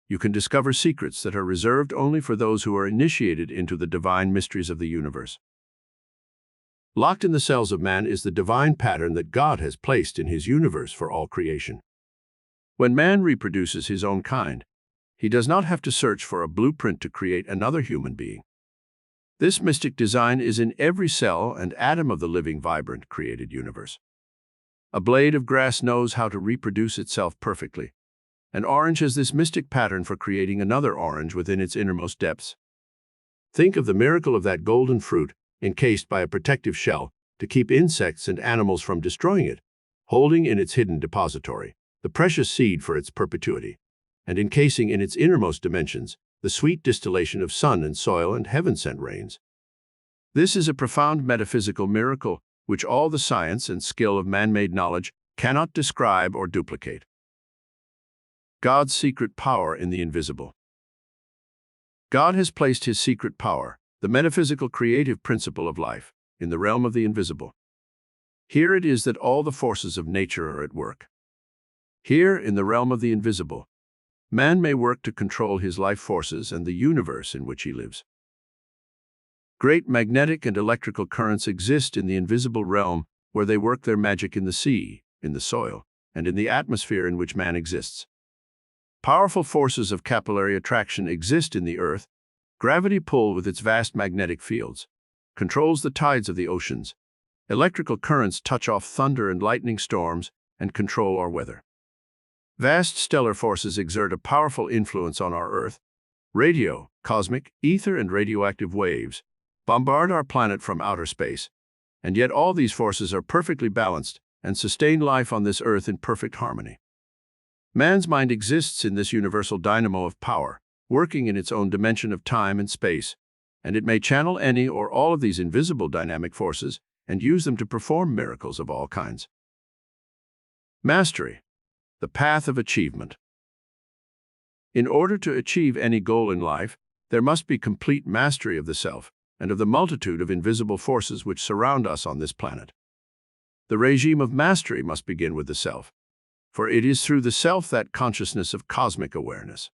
you can discover secrets that are reserved only for those who are initiated into the divine mysteries of the universe. Locked in the cells of man is the divine pattern that God has placed in his universe for all creation. When man reproduces his own kind, he does not have to search for a blueprint to create another human being. This mystic design is in every cell and atom of the living, vibrant, created universe. A blade of grass knows how to reproduce itself perfectly. An orange has this mystic pattern for creating another orange within its innermost depths. Think of the miracle of that golden fruit, encased by a protective shell to keep insects and animals from destroying it, holding in its hidden depository the precious seed for its perpetuity, and encasing in its innermost dimensions the sweet distillation of sun and soil and heaven-sent rains. This is a profound metaphysical miracle which all the science and skill of man-made knowledge cannot describe or duplicate. God's secret power in the invisible. God has placed his secret power, the metaphysical creative principle of life, in the realm of the invisible. Here it is that all the forces of nature are at work. Here, in the realm of the invisible, man may work to control his life forces and the universe in which he lives. Great magnetic and electrical currents exist in the invisible realm where they work their magic in the sea, in the soil, and in the atmosphere in which man exists. Powerful forces of capillary attraction exist in the earth. Gravity pull with its vast magnetic fields controls the tides of the oceans. Electrical currents touch off thunder and lightning storms and control our weather. Vast stellar forces exert a powerful influence on our Earth. Radio, cosmic, ether, and radioactive waves bombard our planet from outer space, and yet all these forces are perfectly balanced and sustain life on this Earth in perfect harmony. Man's mind exists in this universal dynamo of power, working in its own dimension of time and space, and it may channel any or all of these invisible dynamic forces and use them to perform miracles of all kinds. Mastery, the path of achievement. In order to achieve any goal in life, there must be complete mastery of the self and of the multitude of invisible forces which surround us on this planet. The regime of mastery must begin with the self, for it is through the self that consciousness of cosmic awareness.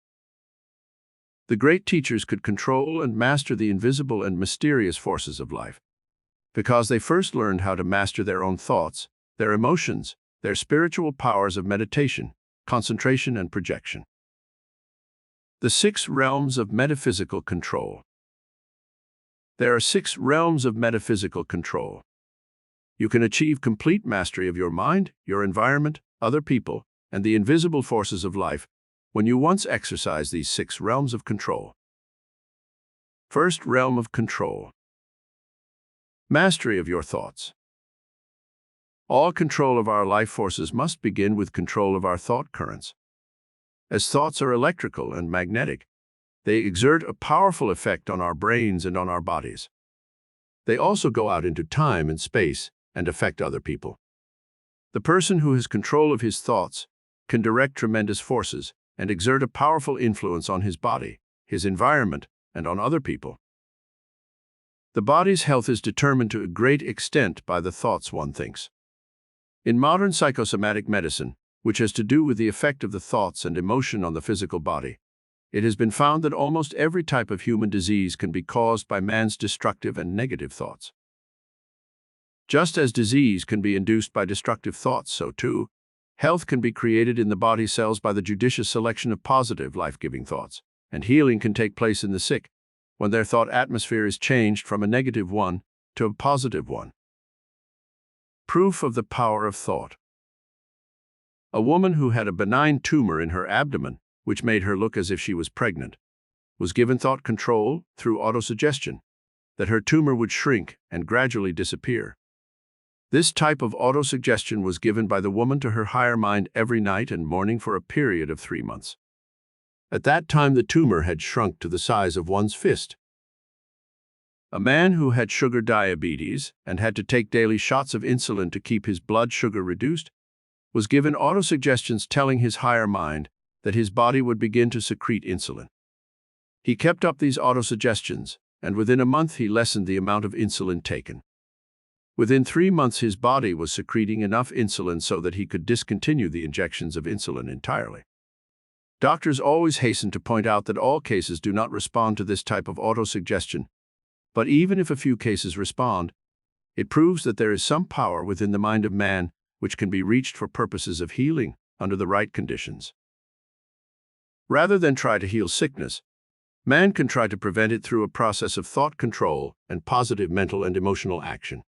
The great teachers could control and master the invisible and mysterious forces of life, because they first learned how to master their own thoughts, their emotions, their spiritual powers of meditation, concentration, and projection. The 6 realms of metaphysical control. There are 6 realms of metaphysical control. You can achieve complete mastery of your mind, your environment, other people, and the invisible forces of life when you once exercise these 6 realms of control. First realm of control. Mastery of your thoughts. All control of our life forces must begin with control of our thought currents. As thoughts are electrical and magnetic, they exert a powerful effect on our brains and on our bodies. They also go out into time and space and affect other people. The person who has control of his thoughts can direct tremendous forces and exert a powerful influence on his body, his environment, and on other people. The body's health is determined to a great extent by the thoughts one thinks. In modern psychosomatic medicine, which has to do with the effect of the thoughts and emotion on the physical body, it has been found that almost every type of human disease can be caused by man's destructive and negative thoughts. Just as disease can be induced by destructive thoughts, so too Health can be created in the body cells by the judicious selection of positive, life-giving thoughts, and healing can take place in the sick when their thought atmosphere is changed from a negative one to a positive one. Proof of the power of thought. A woman who had a benign tumor in her abdomen, which made her look as if she was pregnant, was given thought control through autosuggestion that her tumor would shrink and gradually disappear. This type of autosuggestion was given by the woman to her higher mind every night and morning for a period of 3 months. At that time, the tumor had shrunk to the size of one's fist. A man who had sugar diabetes and had to take daily shots of insulin to keep his blood sugar reduced was given autosuggestions telling his higher mind that his body would begin to secrete insulin. He kept up these autosuggestions, and within a month he lessened the amount of insulin taken. Within 3 months, his body was secreting enough insulin so that he could discontinue the injections of insulin entirely. Doctors always hasten to point out that all cases do not respond to this type of autosuggestion, but even if a few cases respond, it proves that there is some power within the mind of man which can be reached for purposes of healing under the right conditions. Rather than try to heal sickness, man can try to prevent it through a process of thought control and positive mental and emotional action.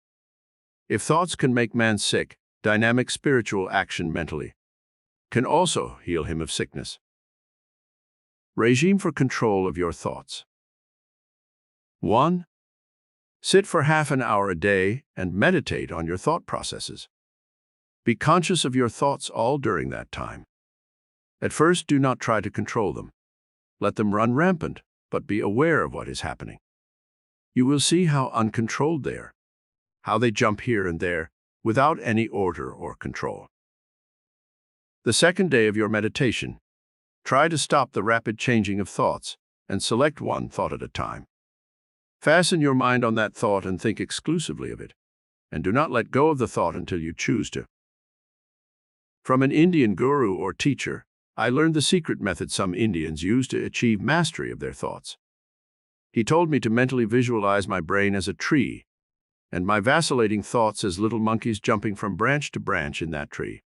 If thoughts can make man sick, dynamic spiritual action mentally can also heal him of sickness. Regime for control of your thoughts. 1. Sit for half an hour a day and meditate on your thought processes. Be conscious of your thoughts all during that time. At first, do not try to control them. Let them run rampant, but be aware of what is happening. You will see how uncontrolled they are, how they jump here and there without any order or control. The second day of your meditation, try to stop the rapid changing of thoughts and select one thought at a time. Fasten your mind on that thought and think exclusively of it, and do not let go of the thought until you choose to. From an Indian guru or teacher, I learned the secret method some Indians use to achieve mastery of their thoughts. He told me to mentally visualize my brain as a tree, and my vacillating thoughts as little monkeys jumping from branch to branch in that tree.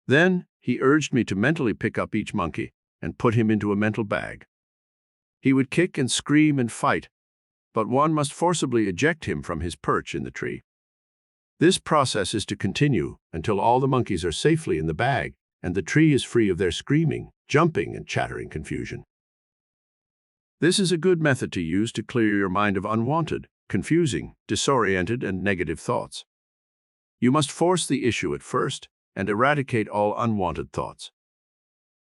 Then, he urged me to mentally pick up each monkey and put him into a mental bag. He would kick and scream and fight, but one must forcibly eject him from his perch in the tree. This process is to continue until all the monkeys are safely in the bag and the tree is free of their screaming, jumping, and chattering confusion. This is a good method to use to clear your mind of unwanted, confusing, disoriented, and negative thoughts. You must force the issue at first and eradicate all unwanted thoughts.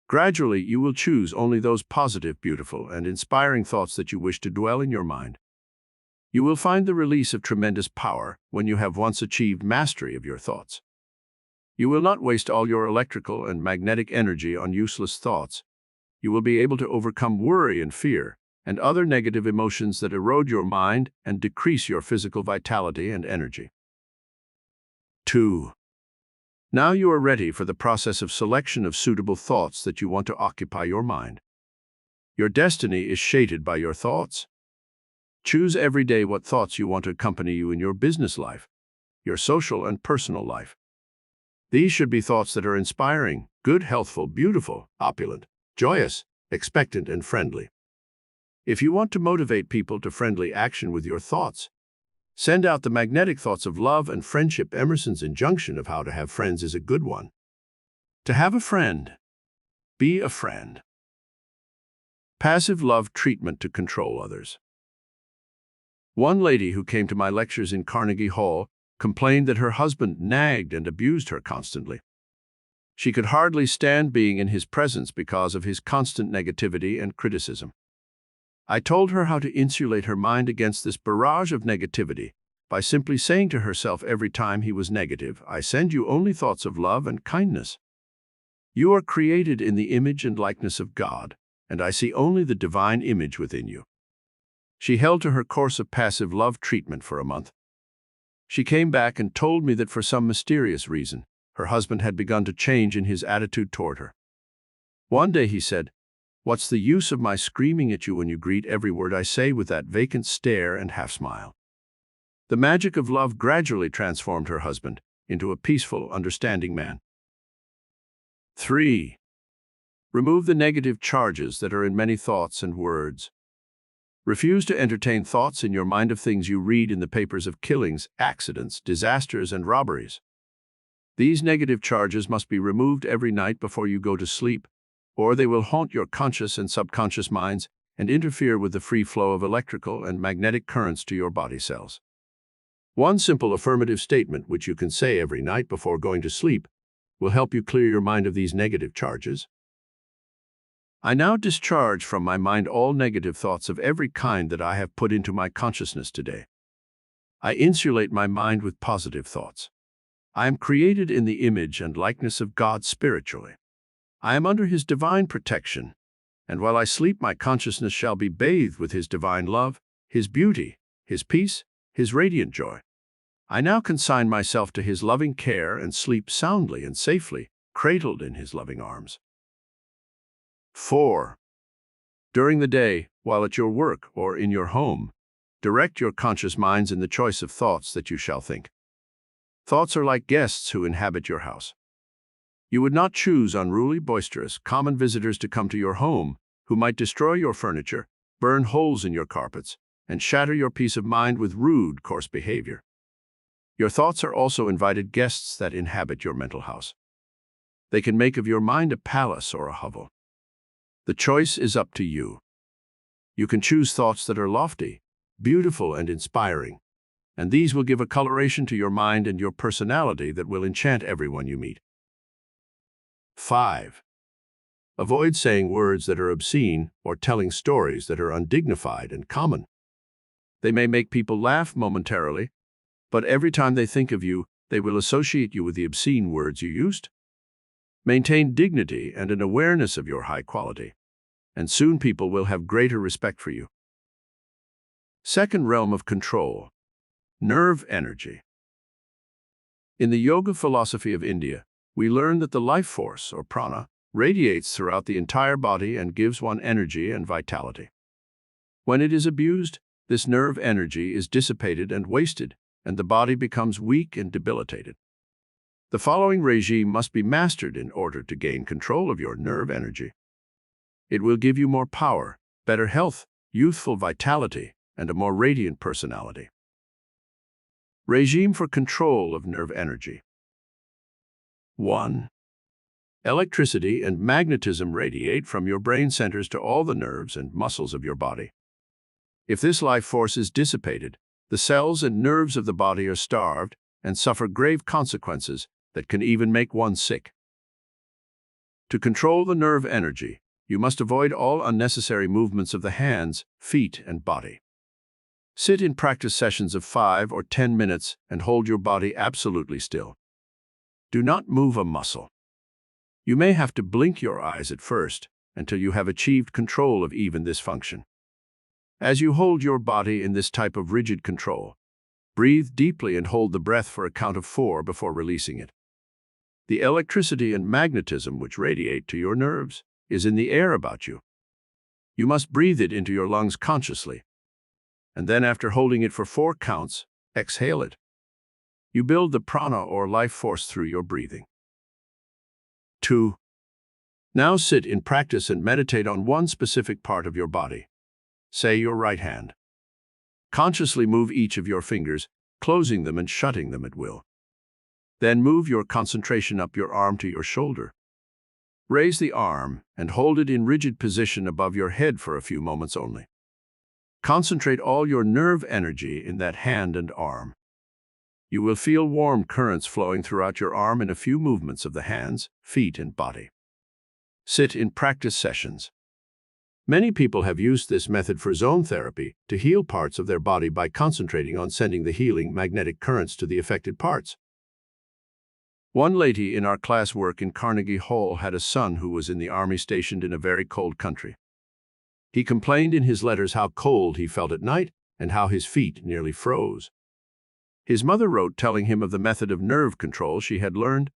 Gradually, you will choose only those positive, beautiful, and inspiring thoughts that you wish to dwell in your mind. You will find the release of tremendous power when you have once achieved mastery of your thoughts. You will not waste all your electrical and magnetic energy on useless thoughts. You will be able to overcome worry and fear and other negative emotions that erode your mind and decrease your physical vitality and energy. 2. Now you are ready for the process of selection of suitable thoughts that you want to occupy your mind. Your destiny is shaded by your thoughts. Choose every day what thoughts you want to accompany you in your business life, your social and personal life. These should be thoughts that are inspiring, good, healthful, beautiful, opulent, joyous, expectant, and friendly. If you want to motivate people to friendly action with your thoughts, send out the magnetic thoughts of love and friendship. Emerson's injunction of how to have friends is a good one. To have a friend, be a friend. Passive love treatment to control others. One lady who came to my lectures in Carnegie Hall complained that her husband nagged and abused her constantly. She could hardly stand being in his presence because of his constant negativity and criticism. I told her how to insulate her mind against this barrage of negativity by simply saying to herself every time he was negative, "I send you only thoughts of love and kindness. You are created in the image and likeness of God, and I see only the divine image within you." She held to her course of passive love treatment for a month. She came back and told me that for some mysterious reason, her husband had begun to change in his attitude toward her. One day he said, "What's the use of my screaming at you when you greet every word I say with that vacant stare and half-smile?" The magic of love gradually transformed her husband into a peaceful, understanding man. 3. Remove the negative charges that are in many thoughts and words. Refuse to entertain thoughts in your mind of things you read in the papers of killings, accidents, disasters, and robberies. These negative charges must be removed every night before you go to sleep, or they will haunt your conscious and subconscious minds and interfere with the free flow of electrical and magnetic currents to your body cells. One simple affirmative statement which you can say every night before going to sleep will help you clear your mind of these negative charges. I now discharge from my mind all negative thoughts of every kind that I have put into my consciousness today. I insulate my mind with positive thoughts. I am created in the image and likeness of God spiritually. I am under His divine protection, and while I sleep, my consciousness shall be bathed with His divine love, His beauty, His peace, His radiant joy. I now consign myself to His loving care and sleep soundly and safely, cradled in His loving arms. 4. During the day, while at your work or in your home, direct your conscious minds in the choice of thoughts that you shall think. Thoughts are like guests who inhabit your house. You would not choose unruly, boisterous, common visitors to come to your home who might destroy your furniture, burn holes in your carpets, and shatter your peace of mind with rude, coarse behavior. Your thoughts are also invited guests that inhabit your mental house. They can make of your mind a palace or a hovel. The choice is up to you. You can choose thoughts that are lofty, beautiful, and inspiring, and these will give a coloration to your mind and your personality that will enchant everyone you meet. 5. Avoid saying words that are obscene or telling stories that are undignified and common. They may make people laugh momentarily, but every time they think of you, they will associate you with the obscene words you used. Maintain dignity and an awareness of your high quality, and soon people will have greater respect for you. Second realm of control, nerve energy. In the yoga philosophy of India, we learn that the life force, or prana, radiates throughout the entire body and gives one energy and vitality. When it is abused, this nerve energy is dissipated and wasted, and the body becomes weak and debilitated. The following regime must be mastered in order to gain control of your nerve energy. It will give you more power, better health, youthful vitality, and a more radiant personality. Regime for control of nerve energy. 1. Electricity and magnetism radiate from your brain centers to all the nerves and muscles of your body. If this life force is dissipated, the cells and nerves of the body are starved and suffer grave consequences that can even make one sick. To control the nerve energy, you must avoid all unnecessary movements of the hands, feet, and body. Sit in practice sessions of 5 or 10 minutes and hold your body absolutely still. Do not move a muscle. You may have to blink your eyes at first until you have achieved control of even this function. As you hold your body in this type of rigid control, breathe deeply and hold the breath for a count of 4 before releasing it. The electricity and magnetism which radiate to your nerves is in the air about you. You must breathe it into your lungs consciously, and then after holding it for 4 counts, exhale it. You build the prana or life force through your breathing. 2. Now sit in practice and meditate on one specific part of your body. Say your right hand. Consciously move each of your fingers, closing them and shutting them at will. Then move your concentration up your arm to your shoulder. Raise the arm and hold it in rigid position above your head for a few moments only. Concentrate all your nerve energy in that hand and arm. You will feel warm currents flowing throughout your arm in a few movements of the hands, feet, and body. Sit in practice sessions. Many people have used this method for zone therapy to heal parts of their body by concentrating on sending the healing magnetic currents to the affected parts. One lady in our class work in Carnegie Hall had a son who was in the army stationed in a very cold country. He complained in his letters how cold he felt at night and how his feet nearly froze. His mother wrote telling him of the method of nerve control she had learned,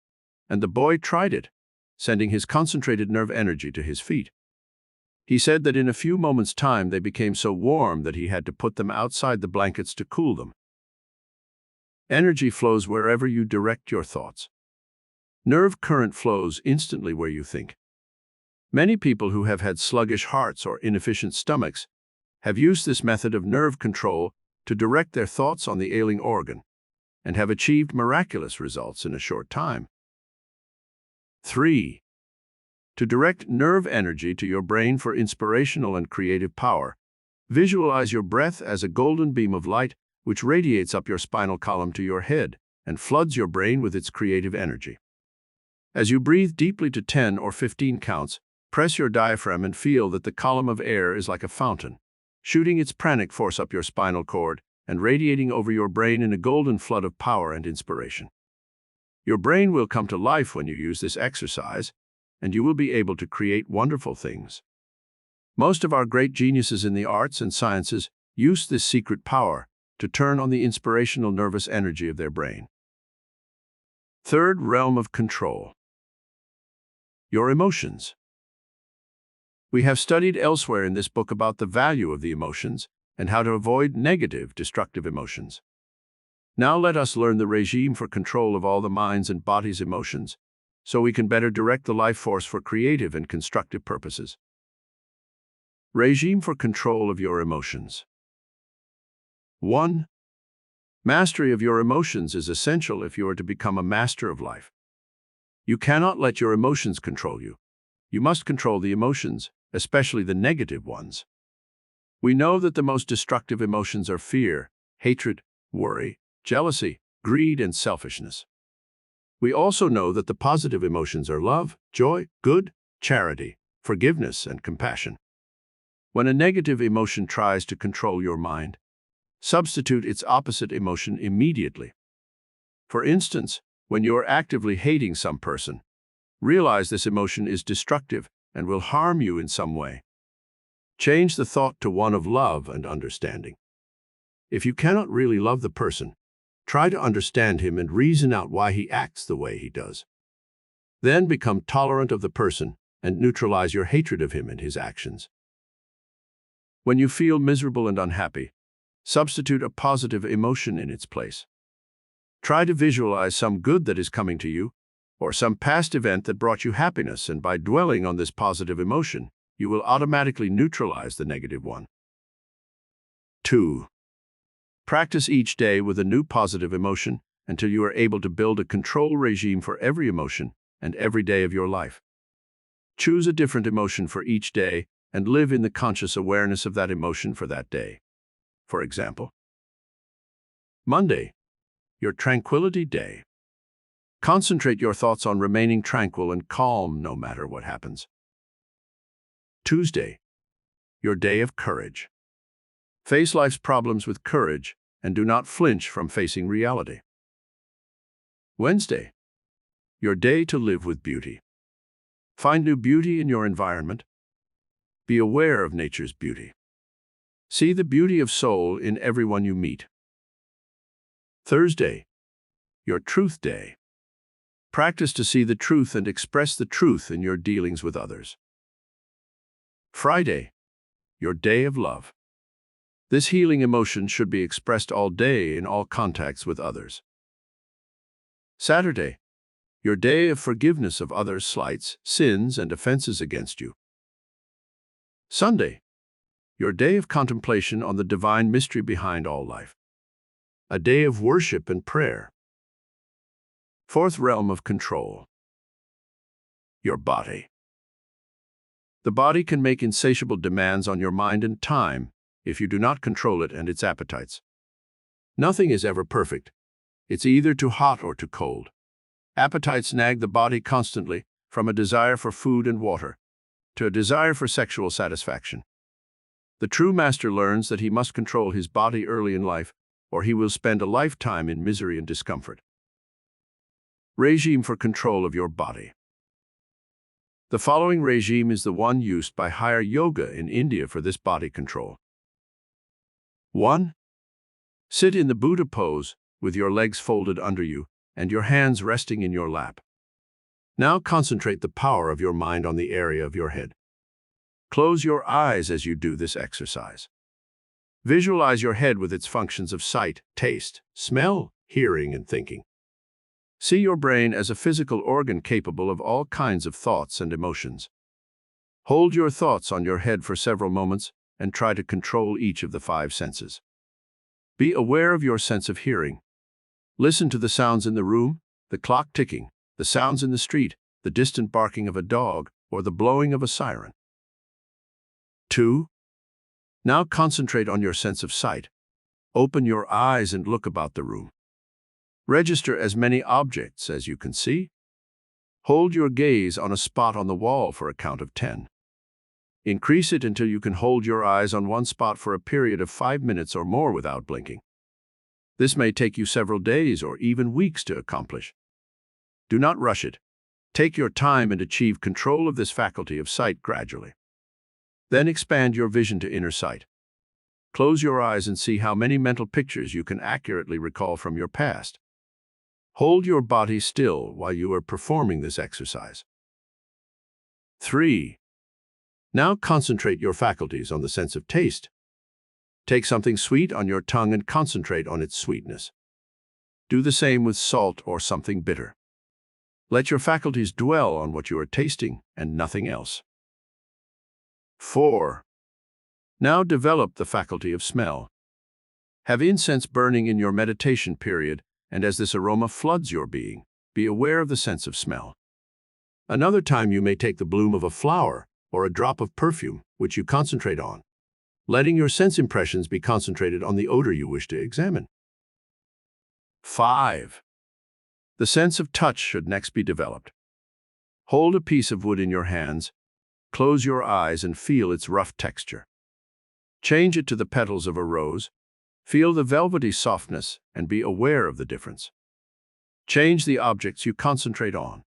and the boy tried it, sending his concentrated nerve energy to his feet. He said that in a few moments' time they became so warm that he had to put them outside the blankets to cool them. Energy flows wherever you direct your thoughts. Nerve current flows instantly where you think. Many people who have had sluggish hearts or inefficient stomachs have used this method of nerve control to direct their thoughts on the ailing organ and have achieved miraculous results in a short time. 3. To direct nerve energy to your brain for inspirational and creative power, visualize your breath as a golden beam of light which radiates up your spinal column to your head and floods your brain with its creative energy. As you breathe deeply to 10 or 15 counts, press your diaphragm and feel that the column of air is like a fountain, shooting its pranic force up your spinal cord and radiating over your brain in a golden flood of power and inspiration. Your brain will come to life when you use this exercise, and you will be able to create wonderful things. Most of our great geniuses in the arts and sciences use this secret power to turn on the inspirational nervous energy of their brain. Third realm of control. Your emotions. We have studied elsewhere in this book about the value of the emotions and how to avoid negative, destructive emotions. Now let us learn the regime for control of all the mind's and body's emotions, so we can better direct the life force for creative and constructive purposes. Regime for control of your emotions. 1. Mastery of your emotions is essential if you are to become a master of life. You cannot let your emotions control you. You must control the emotions, especially the negative ones. We know that the most destructive emotions are fear, hatred, worry, jealousy, greed, and selfishness. We also know that the positive emotions are love, joy, good, charity, forgiveness, and compassion. When a negative emotion tries to control your mind, substitute its opposite emotion immediately. For instance, when you are actively hating some person, realize this emotion is destructive and will harm you in some way. Change the thought to one of love and understanding. If you cannot really love the person, try to understand him and reason out why he acts the way he does. Then become tolerant of the person and neutralize your hatred of him and his actions. When you feel miserable and unhappy, substitute a positive emotion in its place. Try to visualize some good that is coming to you, or some past event that brought you happiness, and by dwelling on this positive emotion, you will automatically neutralize the negative one. 2. Practice each day with a new positive emotion until you are able to build a control regime for every emotion and every day of your life. Choose a different emotion for each day and live in the conscious awareness of that emotion for that day. For example, Monday, your tranquility day. Concentrate your thoughts on remaining tranquil and calm no matter what happens. Tuesday, your day of courage. Face life's problems with courage and do not flinch from facing reality. Wednesday, your day to live with beauty. Find new beauty in your environment. Be aware of nature's beauty. See the beauty of soul in everyone you meet. Thursday, your truth day. Practice to see the truth and express the truth in your dealings with others. Friday, your day of love. This healing emotion should be expressed all day in all contacts with others. Saturday, your day of forgiveness of others' slights, sins, and offenses against you. Sunday, your day of contemplation on the divine mystery behind all life. A day of worship and prayer. Fourth realm of control. Your body. The body can make insatiable demands on your mind and time if you do not control it and its appetites. Nothing is ever perfect. It's either too hot or too cold. Appetites nag the body constantly, from a desire for food and water to a desire for sexual satisfaction. The true master learns that he must control his body early in life, or he will spend a lifetime in misery and discomfort. Regime for control of your body. The following regime is the one used by higher yoga in India for this body control. 1. Sit in the Buddha pose with your legs folded under you and your hands resting in your lap. Now concentrate the power of your mind on the area of your head. Close your eyes as you do this exercise. Visualize your head with its functions of sight, taste, smell, hearing, and thinking. See your brain as a physical organ capable of all kinds of thoughts and emotions. Hold your thoughts on your head for several moments and try to control each of the 5 senses. Be aware of your sense of hearing. Listen to the sounds in the room, the clock ticking, the sounds in the street, the distant barking of a dog, or the blowing of a siren. 2. Now concentrate on your sense of sight. Open your eyes and look about the room. Register as many objects as you can see. Hold your gaze on a spot on the wall for a count of 10. Increase it until you can hold your eyes on one spot for a period of 5 minutes or more without blinking. This may take you several days or even weeks to accomplish. Do not rush it. Take your time and achieve control of this faculty of sight gradually. Then expand your vision to inner sight. Close your eyes and see how many mental pictures you can accurately recall from your past. Hold your body still while you are performing this exercise. 3. Now concentrate your faculties on the sense of taste. Take something sweet on your tongue and concentrate on its sweetness. Do the same with salt or something bitter. Let your faculties dwell on what you are tasting and nothing else. 4. Now develop the faculty of smell. Have incense burning in your meditation period, and as this aroma floods your being, be aware of the sense of smell. Another time you may take the bloom of a flower or a drop of perfume, which you concentrate on, letting your sense impressions be concentrated on the odor you wish to examine. 5. The sense of touch should next be developed. Hold a piece of wood in your hands, close your eyes and feel its rough texture. Change it to the petals of a rose, feel the velvety softness and be aware of the difference. Change the objects you concentrate on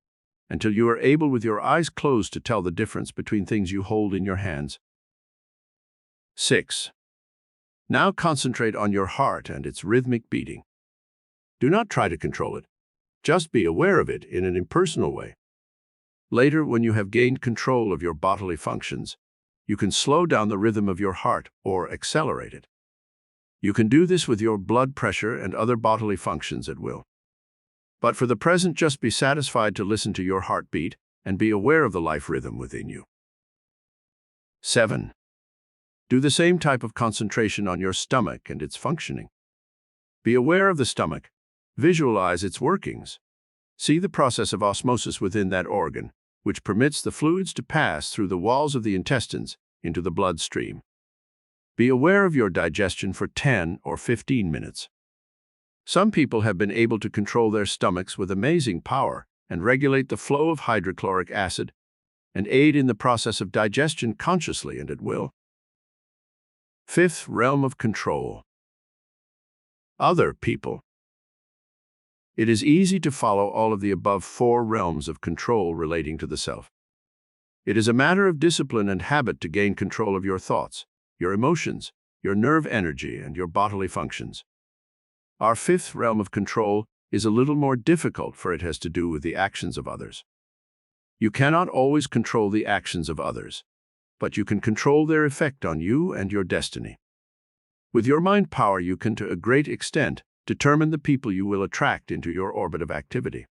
until you are able with your eyes closed to tell the difference between things you hold in your hands. 6. Now concentrate on your heart and its rhythmic beating. Do not try to control it. Just be aware of it in an impersonal way. Later, when you have gained control of your bodily functions, you can slow down the rhythm of your heart or accelerate it. You can do this with your blood pressure and other bodily functions at will. But for the present, just be satisfied to listen to your heartbeat and be aware of the life rhythm within you. 7. Do the same type of concentration on your stomach and its functioning. Be aware of the stomach. Visualize its workings. See the process of osmosis within that organ, which permits the fluids to pass through the walls of the intestines into the bloodstream. Be aware of your digestion for 10 or 15 minutes. Some people have been able to control their stomachs with amazing power and regulate the flow of hydrochloric acid and aid in the process of digestion consciously and at will. 5th realm of control. Other people. It is easy to follow all of the above 4 realms of control relating to the self. It is a matter of discipline and habit to gain control of your thoughts, your emotions, your nerve energy, and your bodily functions. Our 5th realm of control is a little more difficult, for it has to do with the actions of others. You cannot always control the actions of others, but you can control their effect on you and your destiny. With your mind power, you can, to a great extent, determine the people you will attract into your orbit of activity.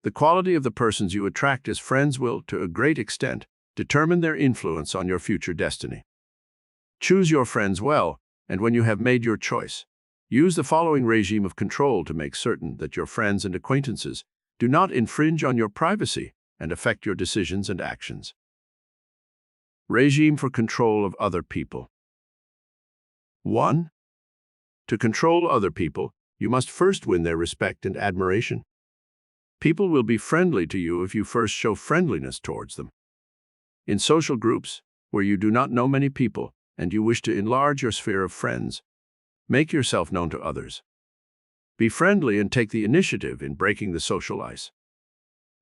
The quality of the persons you attract as friends will, to a great extent, determine their influence on your future destiny. Choose your friends well, and when you have made your choice, use the following regime of control to make certain that your friends and acquaintances do not infringe on your privacy and affect your decisions and actions. Regime for control of other people. 1. To control other people, you must first win their respect and admiration. People will be friendly to you if you first show friendliness towards them. In social groups, where you do not know many people and you wish to enlarge your sphere of friends, make yourself known to others. Be friendly and take the initiative in breaking the social ice.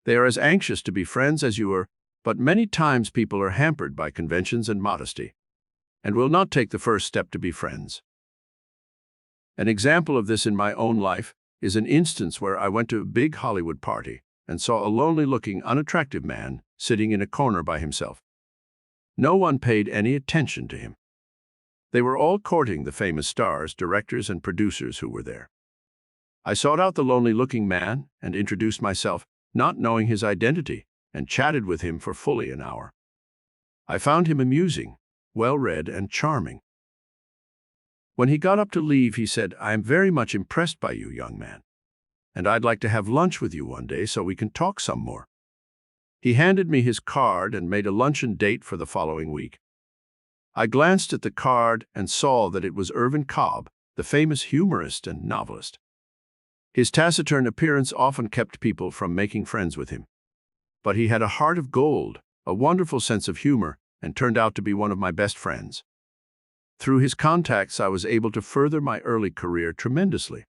They are as anxious to be friends as you are, but many times people are hampered by conventions and modesty, and will not take the first step to be friends. An example of this in my own life is an instance where I went to a big Hollywood party and saw a lonely-looking, unattractive man sitting in a corner by himself. No one paid any attention to him. They were all courting the famous stars, directors, and producers who were there. I sought out the lonely-looking man and introduced myself, not knowing his identity, and chatted with him for fully an hour. I found him amusing, well-read, and charming. When he got up to leave, he said, "I am very much impressed by you, young man, and I'd like to have lunch with you one day so we can talk some more." He handed me his card and made a luncheon date for the following week. I glanced at the card and saw that it was Irvin Cobb, the famous humorist and novelist. His taciturn appearance often kept people from making friends with him. But he had a heart of gold, a wonderful sense of humor, and turned out to be one of my best friends. Through his contacts, I was able to further my early career tremendously.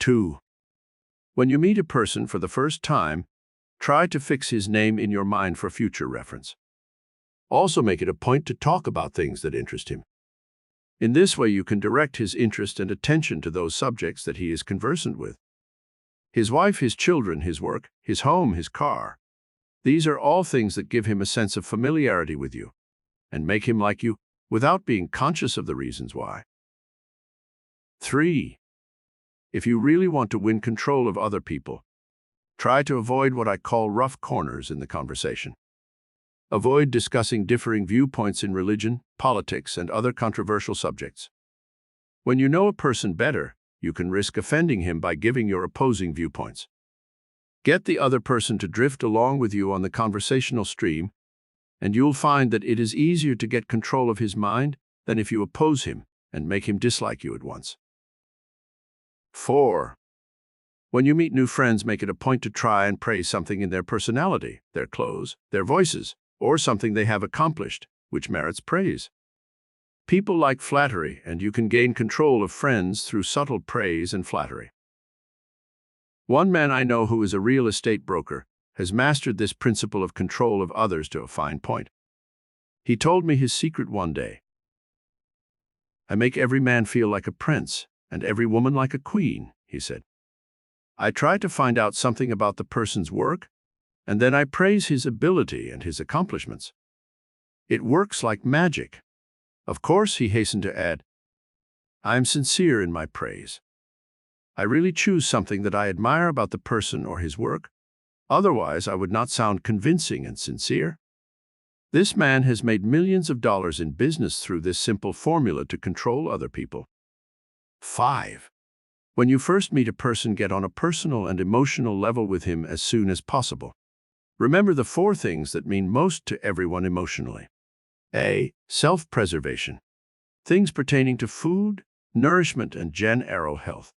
2. When you meet a person for the first time, try to fix his name in your mind for future reference. Also make it a point to talk about things that interest him. In this way, you can direct his interest and attention to those subjects that he is conversant with. His wife, his children, his work, his home, his car. These are all things that give him a sense of familiarity with you and make him like you without being conscious of the reasons why. 3. If you really want to win control of other people, try to avoid what I call rough corners in the conversation. Avoid discussing differing viewpoints in religion, politics, and other controversial subjects. When you know a person better, you can risk offending him by giving your opposing viewpoints. Get the other person to drift along with you on the conversational stream, and you'll find that it is easier to get control of his mind than if you oppose him and make him dislike you at once. 4. When you meet new friends, make it a point to try and praise something in their personality, their clothes, their voices, or something they have accomplished, which merits praise. People like flattery, and you can gain control of friends through subtle praise and flattery. One man I know who is a real estate broker has mastered this principle of control of others to a fine point. He told me his secret one day. "I make every man feel like a prince and every woman like a queen," he said. "I try to find out something about the person's work, and then I praise his ability and his accomplishments. It works like magic. Of course," he hastened to add, "I am sincere in my praise. I really choose something that I admire about the person or his work. Otherwise, I would not sound convincing and sincere." This man has made millions of dollars in business through this simple formula to control other people. 5. When you first meet a person, get on a personal and emotional level with him as soon as possible. Remember the 4 things that mean most to everyone emotionally. A. Self-preservation. Things pertaining to food, nourishment, and general health.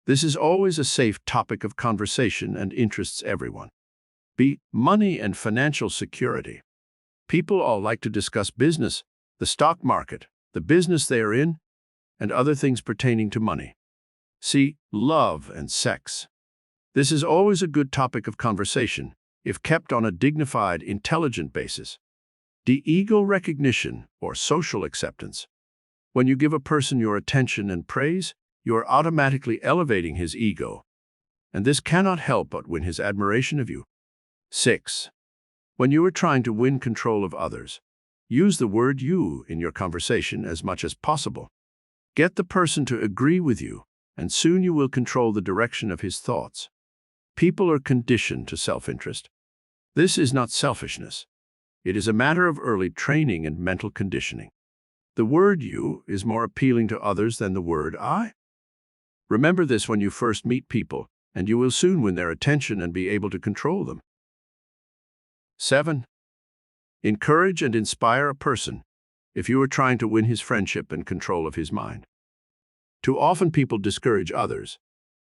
This is always a safe topic of conversation and interests everyone. B. Money and financial security. People all like to discuss business, the stock market, the business they are in, and other things pertaining to money. C. Love and sex. This is always a good topic of conversation if kept on a dignified, intelligent basis. D. Ego recognition or social acceptance. When you give a person your attention and praise, you are automatically elevating his ego, and this cannot help but win his admiration of you. 6. When you are trying to win control of others, use the word "you" in your conversation as much as possible. Get the person to agree with you, and soon you will control the direction of his thoughts. People are conditioned to self-interest. This is not selfishness. It is a matter of early training and mental conditioning. The word "you" is more appealing to others than the word "I." Remember this when you first meet people, and you will soon win their attention and be able to control them. 7. Encourage and inspire a person if you are trying to win his friendship and control of his mind. Too often people discourage others,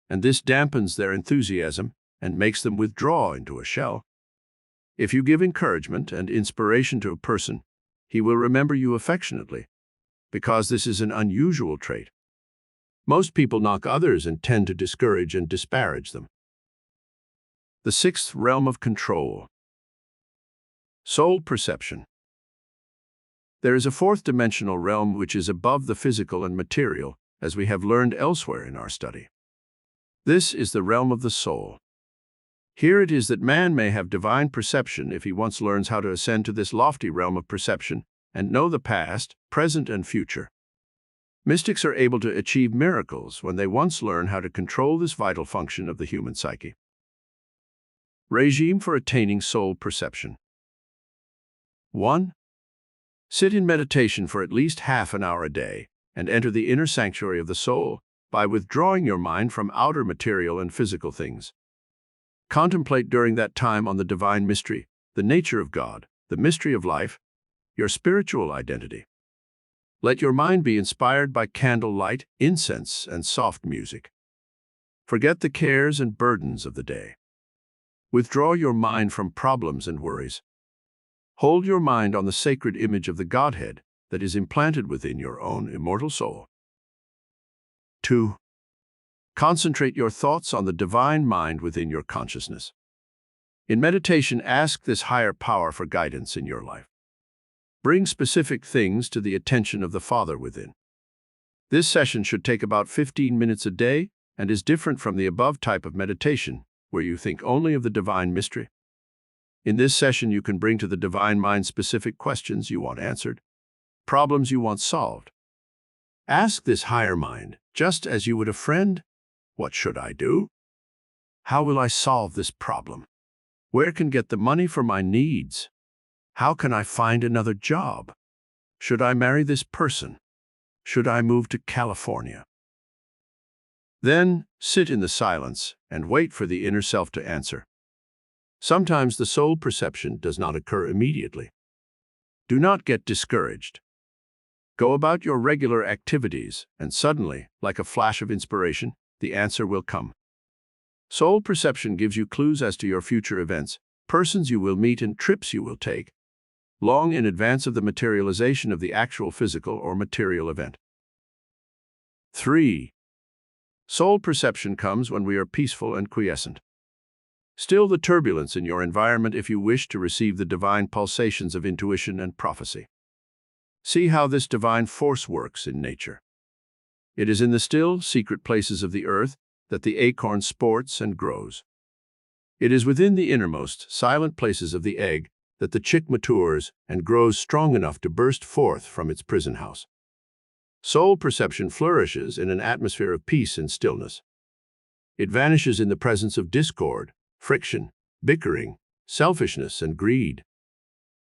and this dampens their enthusiasm and makes them withdraw into a shell. If you give encouragement and inspiration to a person, he will remember you affectionately, because this is an unusual trait. Most people knock others and tend to discourage and disparage them. The 6th realm of control. Soul perception. There is a 4th dimensional realm which is above the physical and material, as we have learned elsewhere in our study. This is the realm of the soul. Here it is that man may have divine perception if he once learns how to ascend to this lofty realm of perception and know the past, present, and future. Mystics are able to achieve miracles when they once learn how to control this vital function of the human psyche. Regime for attaining soul perception. 1. Sit in meditation for at least half an hour a day and enter the inner sanctuary of the soul by withdrawing your mind from outer material and physical things. Contemplate during that time on the divine mystery, the nature of God, the mystery of life, your spiritual identity. Let your mind be inspired by candlelight, incense, and soft music. Forget the cares and burdens of the day. Withdraw your mind from problems and worries. Hold your mind on the sacred image of the Godhead that is implanted within your own immortal soul. 2. Concentrate your thoughts on the divine mind within your consciousness. In meditation, ask this higher power for guidance in your life. Bring specific things to the attention of the Father within. This session should take about 15 minutes a day and is different from the above type of meditation, where you think only of the divine mystery. In this session, you can bring to the divine mind specific questions you want answered, problems you want solved. Ask this higher mind, just as you would a friend, what should I do? How will I solve this problem? Where can I get the money for my needs? How can I find another job? Should I marry this person? Should I move to California? Then, sit in the silence and wait for the inner self to answer. Sometimes the soul perception does not occur immediately. Do not get discouraged. Go about your regular activities, and suddenly, like a flash of inspiration, the answer will come. Soul perception gives you clues as to your future events, persons you will meet, and trips you will take, long in advance of the materialization of the actual physical or material event. 3. Soul perception comes when we are peaceful and quiescent. Still the turbulence in your environment if you wish to receive the divine pulsations of intuition and prophecy. See how this divine force works in nature. It is in the still, secret places of the earth that the acorn sports and grows. It is within the innermost, silent places of the egg that the chick matures and grows strong enough to burst forth from its prison house. Soul perception flourishes in an atmosphere of peace and stillness. It vanishes in the presence of discord, friction, bickering, selfishness, and greed.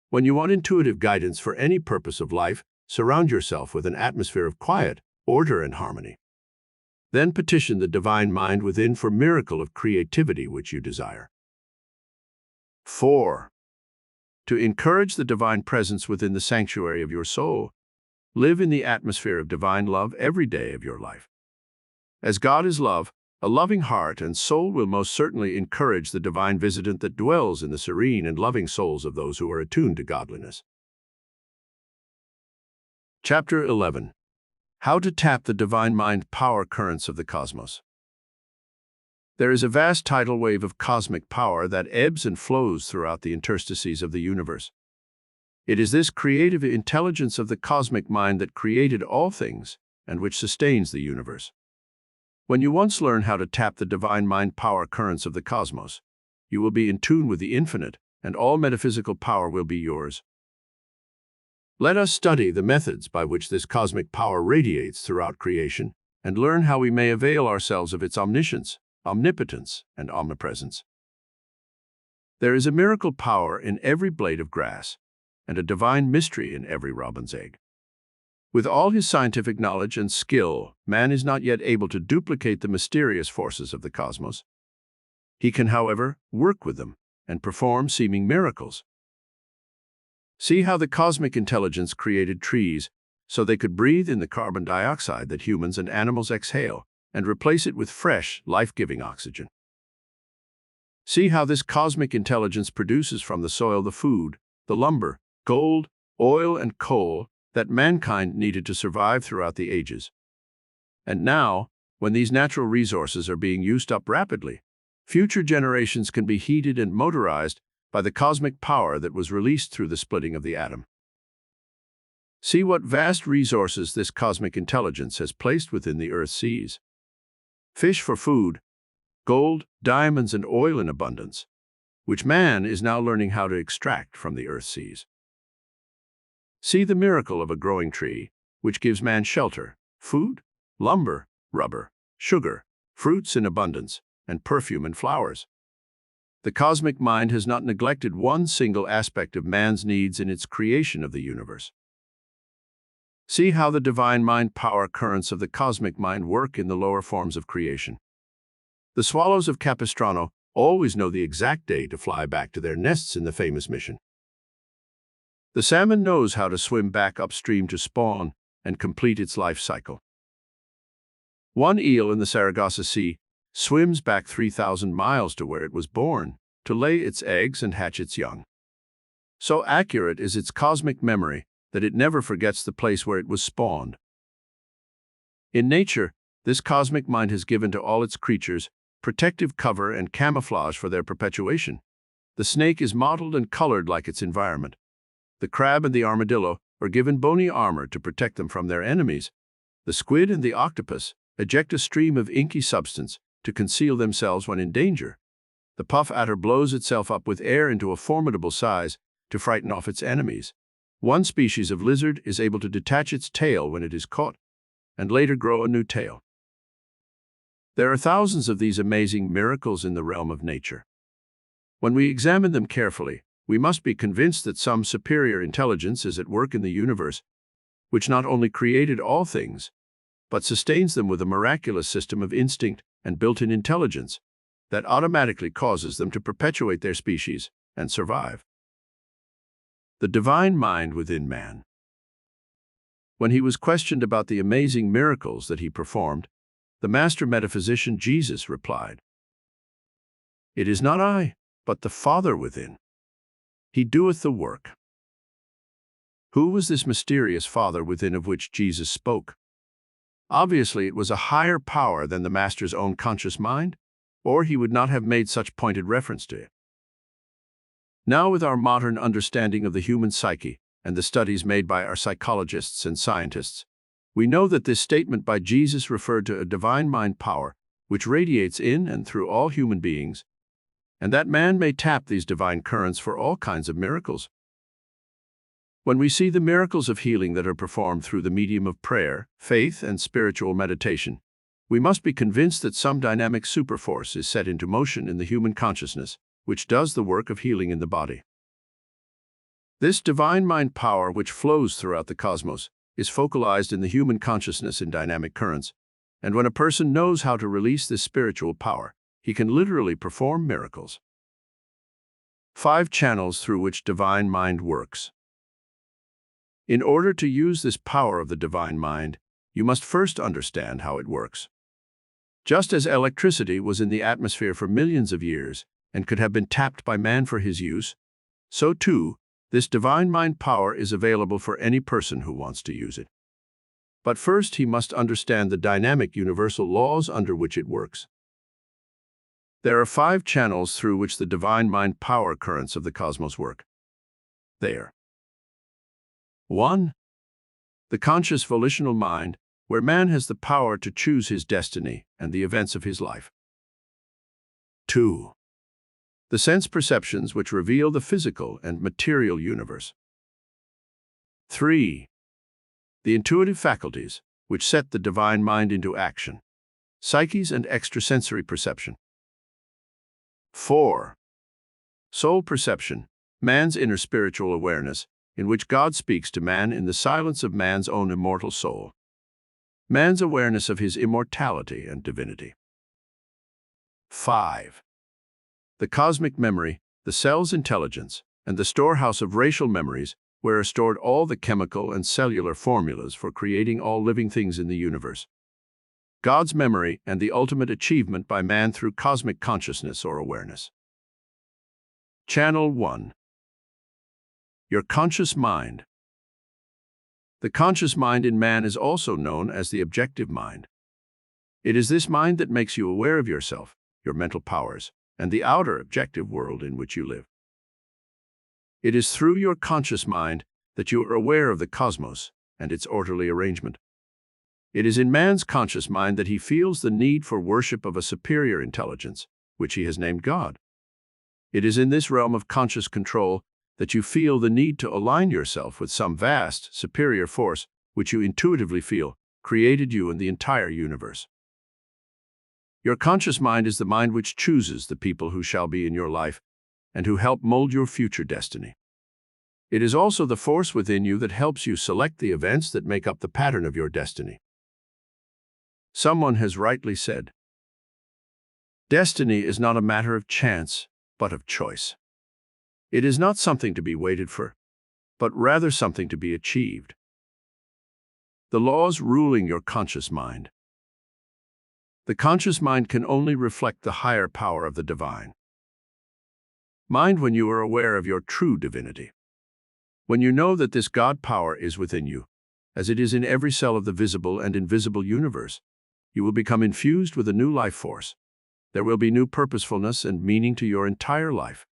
When you want intuitive guidance for any purpose of life, surround yourself with an atmosphere of quiet, order, and harmony. Then petition the divine mind within for miracle of creativity which you desire. 4. To encourage the divine presence within the sanctuary of your soul, live in the atmosphere of divine love every day of your life. As God is love, a loving heart and soul will most certainly encourage the divine visitant that dwells in the serene and loving souls of those who are attuned to godliness. Chapter 11. How to tap the divine mind power currents of the cosmos. There is a vast tidal wave of cosmic power that ebbs and flows throughout the interstices of the universe. It is this creative intelligence of the cosmic mind that created all things and which sustains the universe. When you once learn how to tap the divine mind power currents of the cosmos, you will be in tune with the infinite, and all metaphysical power will be yours. Let us study the methods by which this cosmic power radiates throughout creation and learn how we may avail ourselves of its omniscience, omnipotence, and omnipresence. There is a miracle power in every blade of grass, and a divine mystery in every robin's egg. With all his scientific knowledge and skill, man is not yet able to duplicate the mysterious forces of the cosmos. He can, however, work with them and perform seeming miracles. See how the cosmic intelligence created trees so they could breathe in the carbon dioxide that humans and animals exhale and replace it with fresh, life-giving oxygen. See how this cosmic intelligence produces from the soil the food, the lumber, gold, oil, and coal that mankind needed to survive throughout the ages. And now, when these natural resources are being used up rapidly, future generations can be heated and motorized by the cosmic power that was released through the splitting of the atom. See what vast resources this cosmic intelligence has placed within the Earth's seas. Fish for food, gold, diamonds, and oil in abundance, which man is now learning how to extract from the Earth's seas. See the miracle of a growing tree, which gives man shelter, food, lumber, rubber, sugar, fruits in abundance, and perfume and flowers. The cosmic mind has not neglected one single aspect of man's needs in its creation of the universe. See how the divine mind power currents of the cosmic mind work in the lower forms of creation. The swallows of Capistrano always know the exact day to fly back to their nests in the famous mission. The salmon knows how to swim back upstream to spawn and complete its life cycle. One eel in the Saragossa Sea swims back 3,000 miles to where it was born, to lay its eggs and hatch its young. So accurate is its cosmic memory that it never forgets the place where it was spawned. In nature, this cosmic mind has given to all its creatures protective cover and camouflage for their perpetuation. The snake is modeled and colored like its environment. The crab and the armadillo are given bony armor to protect them from their enemies. The squid and the octopus eject a stream of inky substance to conceal themselves when in danger. The puff adder blows itself up with air into a formidable size to frighten off its enemies. One species of lizard is able to detach its tail when it is caught, and later grow a new tail. There are thousands of these amazing miracles in the realm of nature. When we examine them carefully, we must be convinced that some superior intelligence is at work in the universe, which not only created all things, but sustains them with a miraculous system of instinct and built-in intelligence that automatically causes them to perpetuate their species and survive. The divine mind within man. When he was questioned about the amazing miracles that he performed, the master metaphysician Jesus replied, "It is not I, but the Father within. He doeth the work." Who was this mysterious Father within of which Jesus spoke? Obviously, it was a higher power than the master's own conscious mind, or he would not have made such pointed reference to it. Now, with our modern understanding of the human psyche and the studies made by our psychologists and scientists, we know that this statement by Jesus referred to a divine mind power which radiates in and through all human beings, and that man may tap these divine currents for all kinds of miracles. When we see the miracles of healing that are performed through the medium of prayer, faith, and spiritual meditation, we must be convinced that some dynamic superforce is set into motion in the human consciousness, which does the work of healing in the body. This divine mind power which flows throughout the cosmos is focalized in the human consciousness in dynamic currents, and when a person knows how to release this spiritual power, he can literally perform miracles. 5 channels through which divine mind works. In order to use this power of the divine mind, you must first understand how it works. Just as electricity was in the atmosphere for millions of years and could have been tapped by man for his use, so too, this divine mind power is available for any person who wants to use it. But first, he must understand the dynamic universal laws under which it works. There are 5 channels through which the divine mind power currents of the cosmos work. They are: 1. The conscious volitional mind, where man has the power to choose his destiny and the events of his life. 2. The sense perceptions which reveal the physical and material universe. 3. The intuitive faculties which set the divine mind into action, psyches and extrasensory perception. 4. Soul perception, man's inner spiritual awareness, in which God speaks to man in the silence of man's own immortal soul. Man's awareness of his immortality and divinity. 5. The cosmic memory, the cell's intelligence, and the storehouse of racial memories, where are stored all the chemical and cellular formulas for creating all living things in the universe. God's memory and the ultimate achievement by man through cosmic consciousness or awareness. Channel 1. Your conscious mind. The conscious mind in man is also known as the objective mind. It is this mind that makes you aware of yourself, your mental powers, and the outer objective world in which you live. It is through your conscious mind that you are aware of the cosmos and its orderly arrangement. It is in man's conscious mind that he feels the need for worship of a superior intelligence, which he has named God. It is in this realm of conscious control that you feel the need to align yourself with some vast, superior force which you intuitively feel created you and the entire universe. Your conscious mind is the mind which chooses the people who shall be in your life and who help mold your future destiny. It is also the force within you that helps you select the events that make up the pattern of your destiny. Someone has rightly said, "Destiny is not a matter of chance, but of choice." It is not something to be waited for, but rather something to be achieved. The laws ruling your conscious mind. The conscious mind can only reflect the higher power of the divine mind when you are aware of your true divinity. When you know that this God power is within you, as it is in every cell of the visible and invisible universe, you will become infused with a new life force. There will be new purposefulness and meaning to your entire life.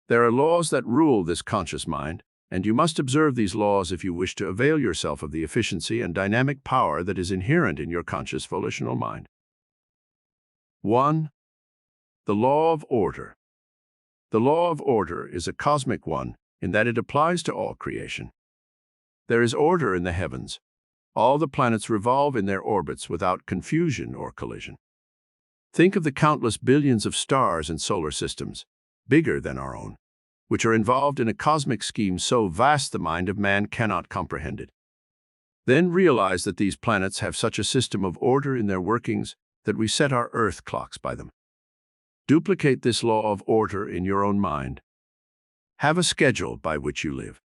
There are laws that rule this conscious mind, and you must observe these laws if you wish to avail yourself of the efficiency and dynamic power that is inherent in your conscious volitional mind. 1. The law of order. The law of order is a cosmic one in that it applies to all creation. There is order in the heavens. All the planets revolve in their orbits without confusion or collision. Think of the countless billions of stars and solar systems, bigger than our own, which are involved in a cosmic scheme so vast the mind of man cannot comprehend it. Then realize that these planets have such a system of order in their workings that we set our earth clocks by them. Duplicate this law of order in your own mind. Have a schedule by which you live.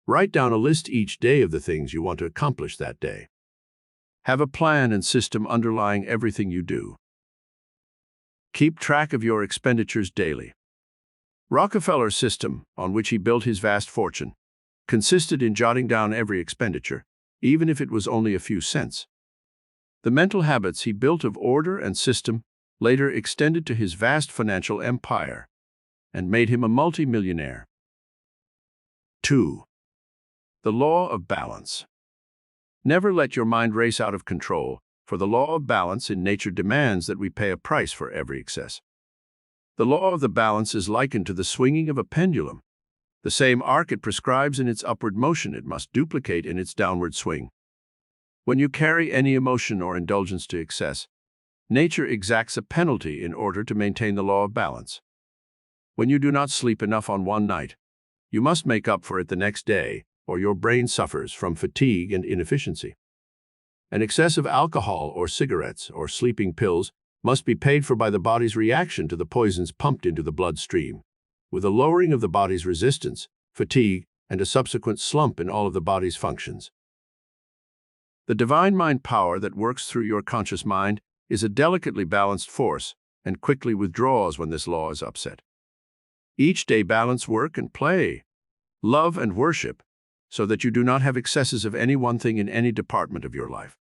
Write down a list each day of the things you want to accomplish that day. Have a plan and system underlying everything you do. Keep track of your expenditures daily. Rockefeller's system, on which he built his vast fortune, consisted in jotting down every expenditure, even if it was only a few cents. The mental habits he built of order and system later extended to his vast financial empire and made him a multi-millionaire. 2. The law of balance. Never let your mind race out of control, for the law of balance in nature demands that we pay a price for every excess. The law of the balance is likened to the swinging of a pendulum. The same arc it prescribes in its upward motion it must duplicate in its downward swing. When you carry any emotion or indulgence to excess, nature exacts a penalty in order to maintain the law of balance. When you do not sleep enough on one night, you must make up for it the next day, or your brain suffers from fatigue and inefficiency. An excess of alcohol or cigarettes or sleeping pills must be paid for by the body's reaction to the poisons pumped into the bloodstream, with a lowering of the body's resistance, fatigue, and a subsequent slump in all of the body's functions. The divine mind power that works through your conscious mind is a delicately balanced force and quickly withdraws when this law is upset. Each day balance work and play, love and worship, so that you do not have excesses of any one thing in any department of your life.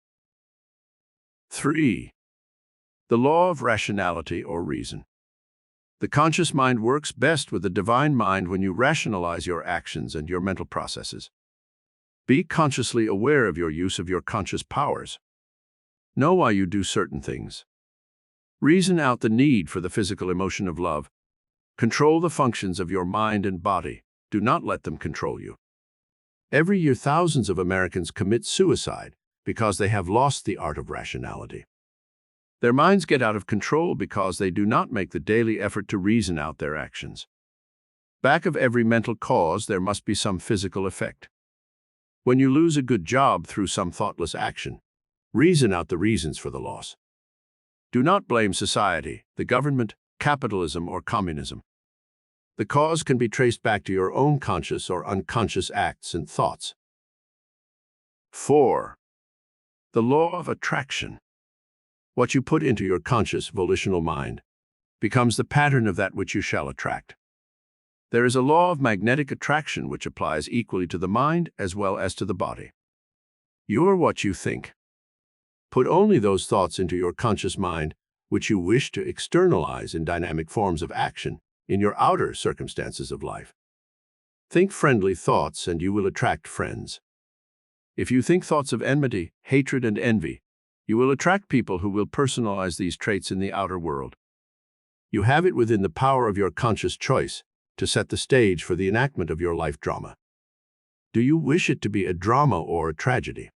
3. The law of rationality or reason. The conscious mind works best with the divine mind when you rationalize your actions and your mental processes. Be consciously aware of your use of your conscious powers. Know why you do certain things. Reason out the need for the physical emotion of love. Control the functions of your mind and body. Do not let them control you. Every year, thousands of Americans commit suicide because they have lost the art of rationality. Their minds get out of control because they do not make the daily effort to reason out their actions. Back of every mental cause, there must be some physical effect. When you lose a good job through some thoughtless action, reason out the reasons for the loss. Do not blame society, the government, capitalism, or communism. The cause can be traced back to your own conscious or unconscious acts and thoughts. 4. The law of attraction. What you put into your conscious volitional mind becomes the pattern of that which you shall attract. There is a law of magnetic attraction which applies equally to the mind as well as to the body. You are what you think. Put only those thoughts into your conscious mind which you wish to externalize in dynamic forms of action in your outer circumstances of life. Think friendly thoughts and you will attract friends. If you think thoughts of enmity, hatred, and envy, you will attract people who will personalize these traits in the outer world. You have it within the power of your conscious choice to set the stage for the enactment of your life drama. Do you wish it to be a drama or a tragedy?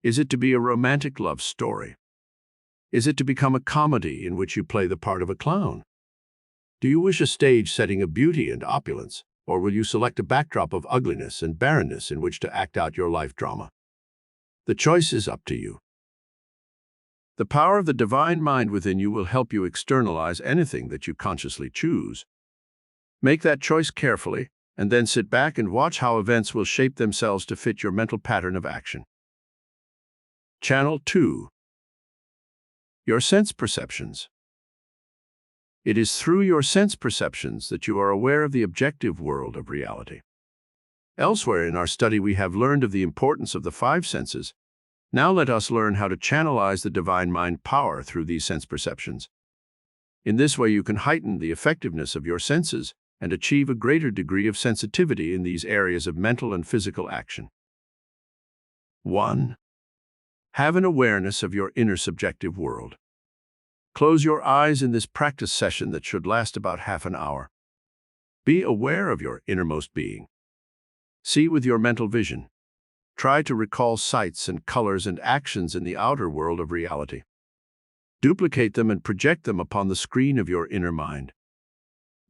Is it to be a romantic love story? Is it to become a comedy in which you play the part of a clown? Do you wish a stage setting of beauty and opulence, or will you select a backdrop of ugliness and barrenness in which to act out your life drama? The choice is up to you. The power of the divine mind within you will help you externalize anything that you consciously choose. Make that choice carefully, and then sit back and watch how events will shape themselves to fit your mental pattern of action. Channel 2. Your sense perceptions. It is through your sense perceptions that you are aware of the objective world of reality. Elsewhere in our study we have learned of the importance of the five senses. Now let us learn how to channelize the divine mind power through these sense perceptions. In this way you can heighten the effectiveness of your senses and achieve a greater degree of sensitivity in these areas of mental and physical action. 1. Have an awareness of your inner subjective world. Close your eyes in this practice session that should last about half an hour. Be aware of your innermost being. See with your mental vision. Try to recall sights and colors and actions in the outer world of reality. Duplicate them and project them upon the screen of your inner mind.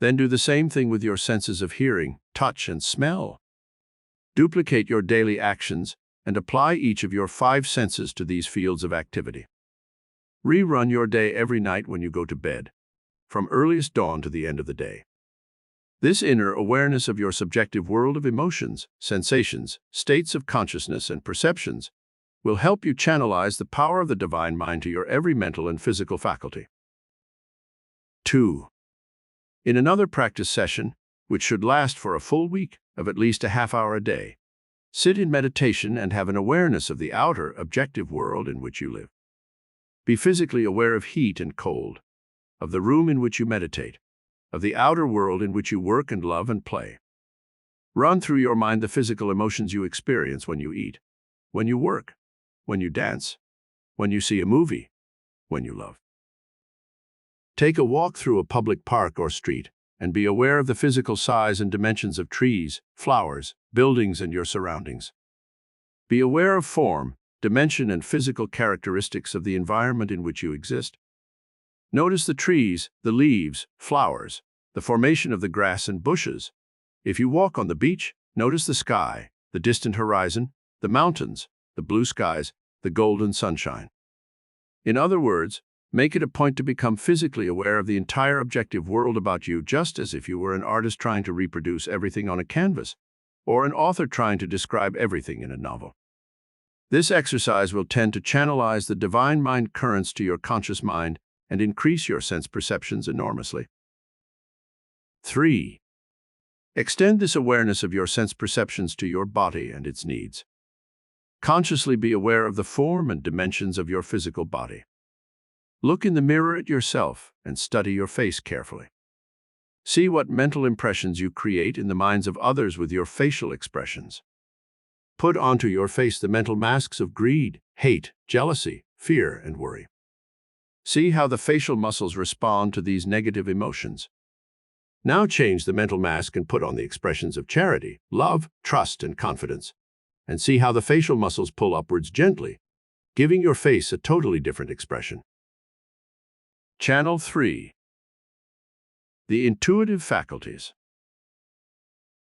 Then do the same thing with your senses of hearing, touch, and smell. Duplicate your daily actions and apply each of your five senses to these fields of activity. Rerun your day every night when you go to bed, from earliest dawn to the end of the day. This inner awareness of your subjective world of emotions, sensations, states of consciousness, and perceptions will help you channelize the power of the divine mind to your every mental and physical faculty. 2. In another practice session, which should last for a full week of at least a half hour a day, sit in meditation and have an awareness of the outer, objective world in which you live. Be physically aware of heat and cold, of the room in which you meditate, of the outer world in which you work and love and play. Run through your mind the physical emotions you experience when you eat, when you work, when you dance, when you see a movie, when you love. Take a walk through a public park or street and be aware of the physical size and dimensions of trees, flowers, buildings, and your surroundings. Be aware of form, dimension, and physical characteristics of the environment in which you exist. Notice the trees, the leaves, flowers, the formation of the grass and bushes. If you walk on the beach, notice the sky, the distant horizon, the mountains, the blue skies, the golden sunshine. In other words, make it a point to become physically aware of the entire objective world about you, just as if you were an artist trying to reproduce everything on a canvas, or an author trying to describe everything in a novel. This exercise will tend to channelize the divine mind currents to your conscious mind and increase your sense perceptions enormously. 3. Extend this awareness of your sense perceptions to your body and its needs. Consciously be aware of the form and dimensions of your physical body. Look in the mirror at yourself and study your face carefully. See what mental impressions you create in the minds of others with your facial expressions. Put onto your face the mental masks of greed, hate, jealousy, fear, and worry. See how the facial muscles respond to these negative emotions. Now change the mental mask and put on the expressions of charity, love, trust, and confidence. And see how the facial muscles pull upwards gently, giving your face a totally different expression. Channel 3. The intuitive faculties.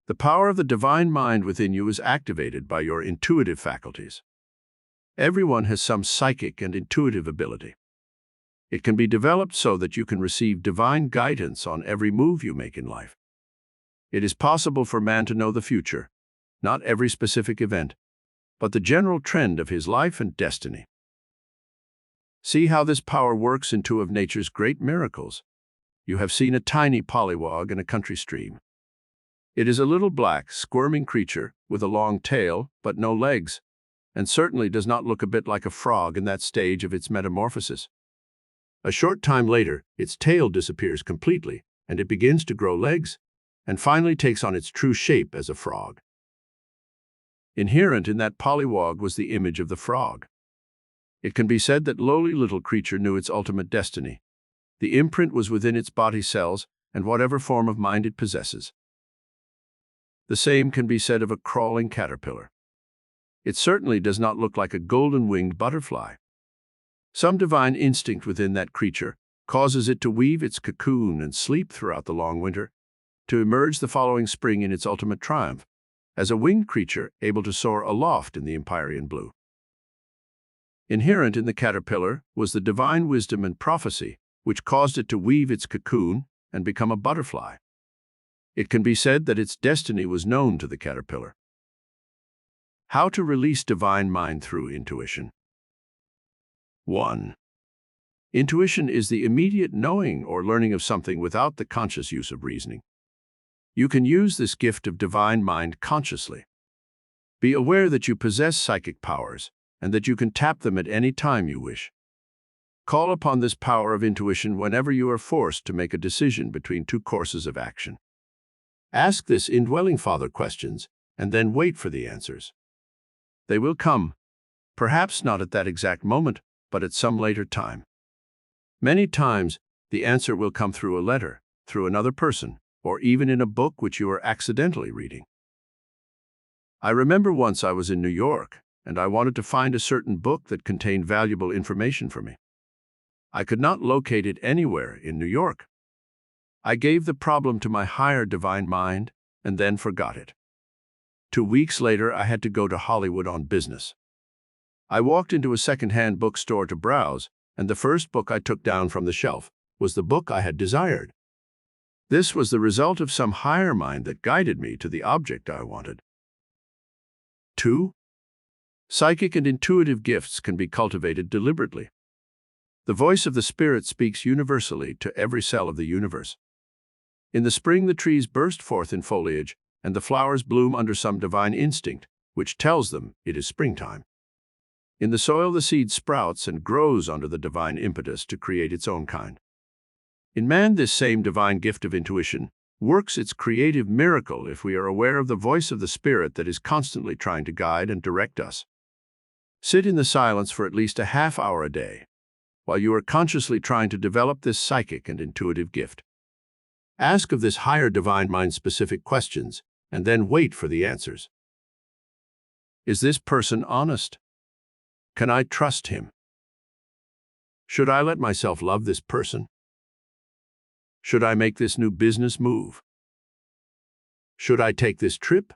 The power of the divine mind within you is activated by your intuitive faculties. Everyone has some psychic and intuitive ability. It can be developed so that you can receive divine guidance on every move you make in life. It is possible for man to know the future, not every specific event, but the general trend of his life and destiny. See how this power works in two of nature's great miracles. You have seen a tiny pollywog in a country stream. It is a little black, squirming creature with a long tail but no legs, and certainly does not look a bit like a frog in that stage of its metamorphosis. A short time later, its tail disappears completely, and it begins to grow legs, and finally takes on its true shape as a frog. Inherent in that pollywog was the image of the frog. It can be said that lowly little creature knew its ultimate destiny. The imprint was within its body cells and whatever form of mind it possesses. The same can be said of a crawling caterpillar. It certainly does not look like a golden-winged butterfly. Some divine instinct within that creature causes it to weave its cocoon and sleep throughout the long winter, to emerge the following spring in its ultimate triumph, as a winged creature able to soar aloft in the empyrean blue. Inherent in the caterpillar was the divine wisdom and prophecy which caused it to weave its cocoon and become a butterfly. It can be said that its destiny was known to the caterpillar. How to release divine mind through intuition. 1. Intuition is the immediate knowing or learning of something without the conscious use of reasoning. You can use this gift of divine mind consciously. Be aware that you possess psychic powers and that you can tap them at any time you wish. Call upon this power of intuition whenever you are forced to make a decision between two courses of action. Ask this indwelling Father questions and then wait for the answers. They will come, perhaps not at that exact moment, but at some later time. Many times, the answer will come through a letter, through another person, or even in a book which you are accidentally reading. I remember once I was in New York, and I wanted to find a certain book that contained valuable information for me. I could not locate it anywhere in New York. I gave the problem to my higher divine mind and then forgot it. 2 weeks later, I had to go to Hollywood on business. I walked into a second-hand bookstore to browse, and the first book I took down from the shelf was the book I had desired. This was the result of some higher mind that guided me to the object I wanted. 2. Psychic and intuitive gifts can be cultivated deliberately. The voice of the Spirit speaks universally to every cell of the universe. In the spring, the trees burst forth in foliage, and the flowers bloom under some divine instinct, which tells them it is springtime. In the soil, the seed sprouts and grows under the divine impetus to create its own kind. In man, this same divine gift of intuition works its creative miracle if we are aware of the voice of the Spirit that is constantly trying to guide and direct us. Sit in the silence for at least a half hour a day, while you are consciously trying to develop this psychic and intuitive gift. Ask of this higher divine mind specific questions, and then wait for the answers. Is this person honest? Can I trust him? Should I let myself love this person? Should I make this new business move? Should I take this trip?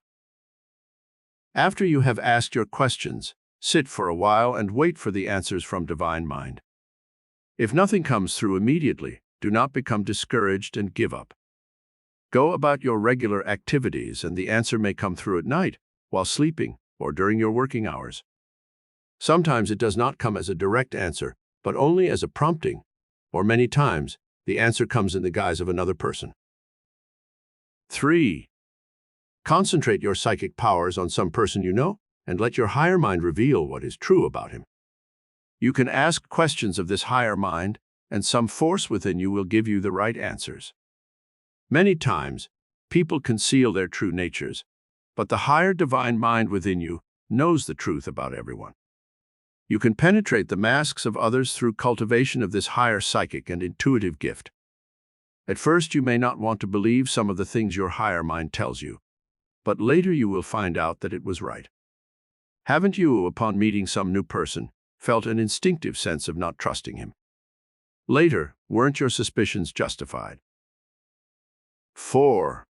After you have asked your questions, sit for a while and wait for the answers from divine mind. If nothing comes through immediately, do not become discouraged and give up. Go about your regular activities, and the answer may come through at night, while sleeping, or during your working hours. Sometimes it does not come as a direct answer, but only as a prompting, or many times, the answer comes in the guise of another person. 3. Concentrate your psychic powers on some person you know, and let your higher mind reveal what is true about him. You can ask questions of this higher mind, and some force within you will give you the right answers. Many times, people conceal their true natures, but the higher divine mind within you knows the truth about everyone. You can penetrate the masks of others through cultivation of this higher psychic and intuitive gift. At first, you may not want to believe some of the things your higher mind tells you, but later you will find out that it was right. Haven't you, upon meeting some new person, felt an instinctive sense of not trusting him? Later, weren't your suspicions justified? 4.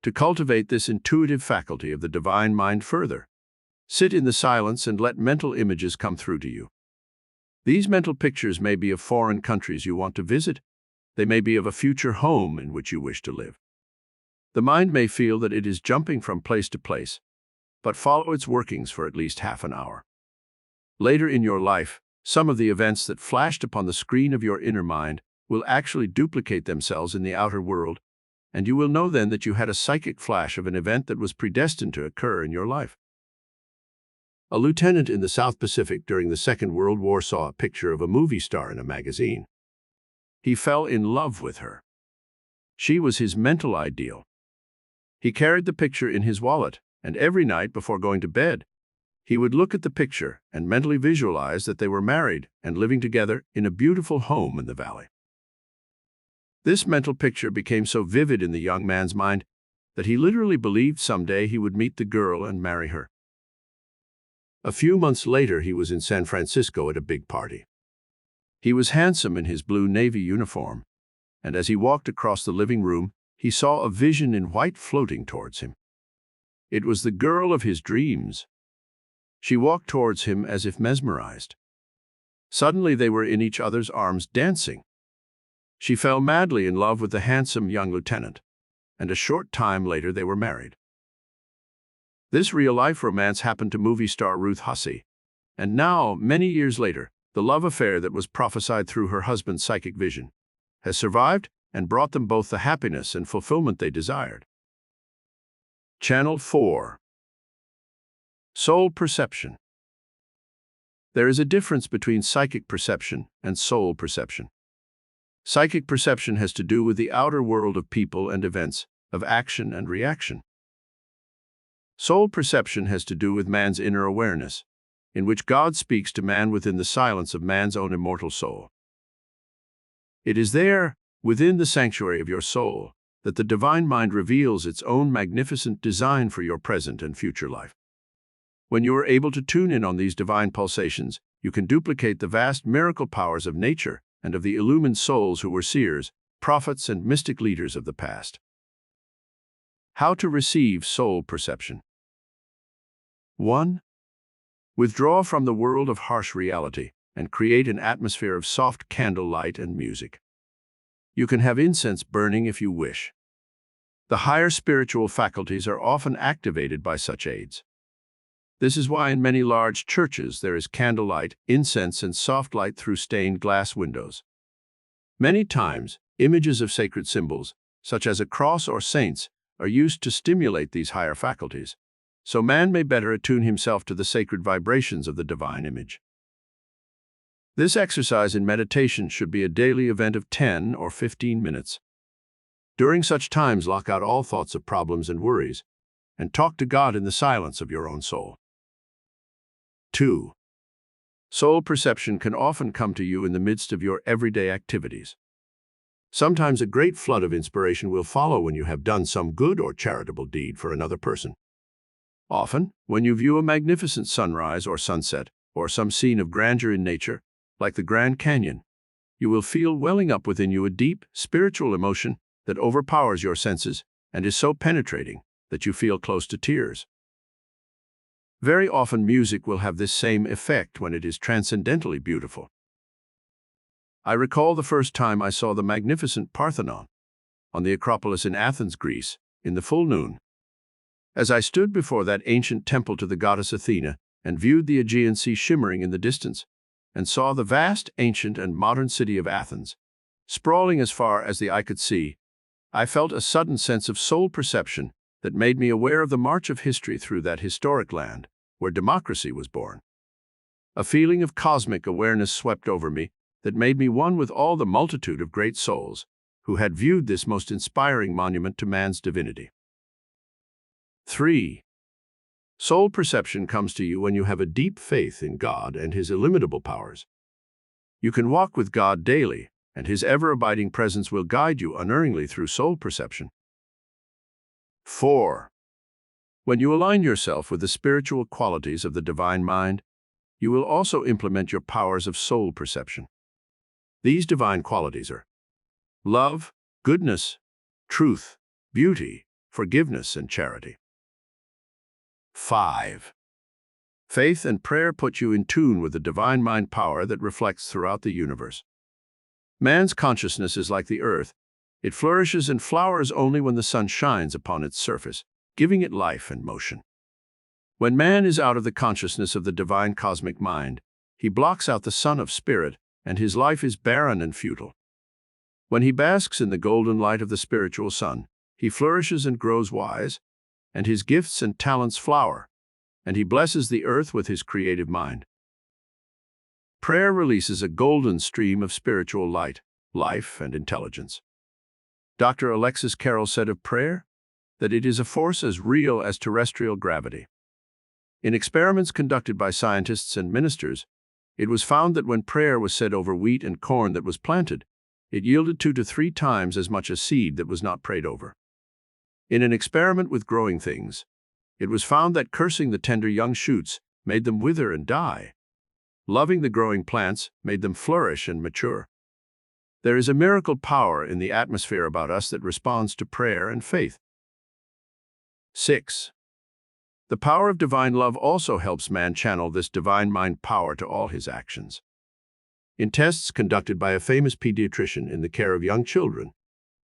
To cultivate this intuitive faculty of the divine mind further, sit in the silence and let mental images come through to you. These mental pictures may be of foreign countries you want to visit. They may be of a future home in which you wish to live. The mind may feel that it is jumping from place to place, but follow its workings for at least half an hour. Later in your life, some of the events that flashed upon the screen of your inner mind will actually duplicate themselves in the outer world, and you will know then that you had a psychic flash of an event that was predestined to occur in your life. A lieutenant in the South Pacific during the Second World War saw a picture of a movie star in a magazine. He fell in love with her. She was his mental ideal. He carried the picture in his wallet, and every night before going to bed, he would look at the picture and mentally visualize that they were married and living together in a beautiful home in the valley. This mental picture became so vivid in the young man's mind that he literally believed someday he would meet the girl and marry her. A few months later, he was in San Francisco at a big party. He was handsome in his blue Navy uniform, and as he walked across the living room, he saw a vision in white floating towards him. It was the girl of his dreams. She walked towards him as if mesmerized. Suddenly they were in each other's arms dancing. She fell madly in love with the handsome young lieutenant, and a short time later they were married. This real-life romance happened to movie star Ruth Hussey, and now, many years later, the love affair that was prophesied through her husband's psychic vision has survived and brought them both the happiness and fulfillment they desired. Channel 4. Soul perception. There is a difference between psychic perception and soul perception. Psychic perception has to do with the outer world of people and events, of action and reaction. Soul perception has to do with man's inner awareness, in which God speaks to man within the silence of man's own immortal soul. It is there, within the sanctuary of your soul, that the divine mind reveals its own magnificent design for your present and future life. When you are able to tune in on these divine pulsations, you can duplicate the vast miracle powers of nature and of the illumined souls who were seers, prophets, and mystic leaders of the past. How to receive soul perception. 1. Withdraw from the world of harsh reality and create an atmosphere of soft candlelight and music. You can have incense burning if you wish. The higher spiritual faculties are often activated by such aids. This is why in many large churches there is candlelight, incense, and soft light through stained glass windows. Many times, images of sacred symbols, such as a cross or saints, are used to stimulate these higher faculties, so man may better attune himself to the sacred vibrations of the divine image. This exercise in meditation should be a daily event of 10 or 15 minutes. During such times, lock out all thoughts of problems and worries, and talk to God in the silence of your own soul. 2. Soul perception can often come to you in the midst of your everyday activities. Sometimes a great flood of inspiration will follow when you have done some good or charitable deed for another person. Often, when you view a magnificent sunrise or sunset, or some scene of grandeur in nature, like the Grand Canyon, you will feel welling up within you a deep, spiritual emotion that overpowers your senses and is so penetrating that you feel close to tears. Very often music will have this same effect when it is transcendently beautiful. I recall the first time I saw the magnificent Parthenon on the Acropolis in Athens, Greece, in the full noon. As I stood before that ancient temple to the goddess Athena and viewed the Aegean Sea shimmering in the distance, and saw the vast, ancient, and modern city of Athens, sprawling as far as the eye could see, I felt a sudden sense of soul perception that made me aware of the march of history through that historic land where democracy was born. A feeling of cosmic awareness swept over me that made me one with all the multitude of great souls who had viewed this most inspiring monument to man's divinity. 3. Soul perception comes to you when you have a deep faith in God and His illimitable powers. You can walk with God daily, and His ever-abiding presence will guide you unerringly through soul perception. 4. When you align yourself with the spiritual qualities of the divine mind, you will also implement your powers of soul perception. These divine qualities are love, goodness, truth, beauty, forgiveness, and charity. 5. Faith and prayer put you in tune with the divine mind power that reflects throughout the universe. Man's consciousness is like the earth. It flourishes and flowers only when the sun shines upon its surface, giving it life and motion. When man is out of the consciousness of the divine cosmic mind, he blocks out the sun of spirit, and his life is barren and futile. When he basks in the golden light of the spiritual sun, he flourishes and grows wise, and his gifts and talents flower, and he blesses the earth with his creative mind. Prayer releases a golden stream of spiritual light, life, and intelligence. Dr. Alexis Carrel said of prayer that it is a force as real as terrestrial gravity. In experiments conducted by scientists and ministers, it was found that when prayer was said over wheat and corn that was planted, it yielded 2 to 3 times as much as seed that was not prayed over. In an experiment with growing things, it was found that cursing the tender young shoots made them wither and die. Loving the growing plants made them flourish and mature. There is a miracle power in the atmosphere about us that responds to prayer and faith. 6. The power of divine love also helps man channel this divine mind power to all his actions. In tests conducted by a famous pediatrician in the care of young children,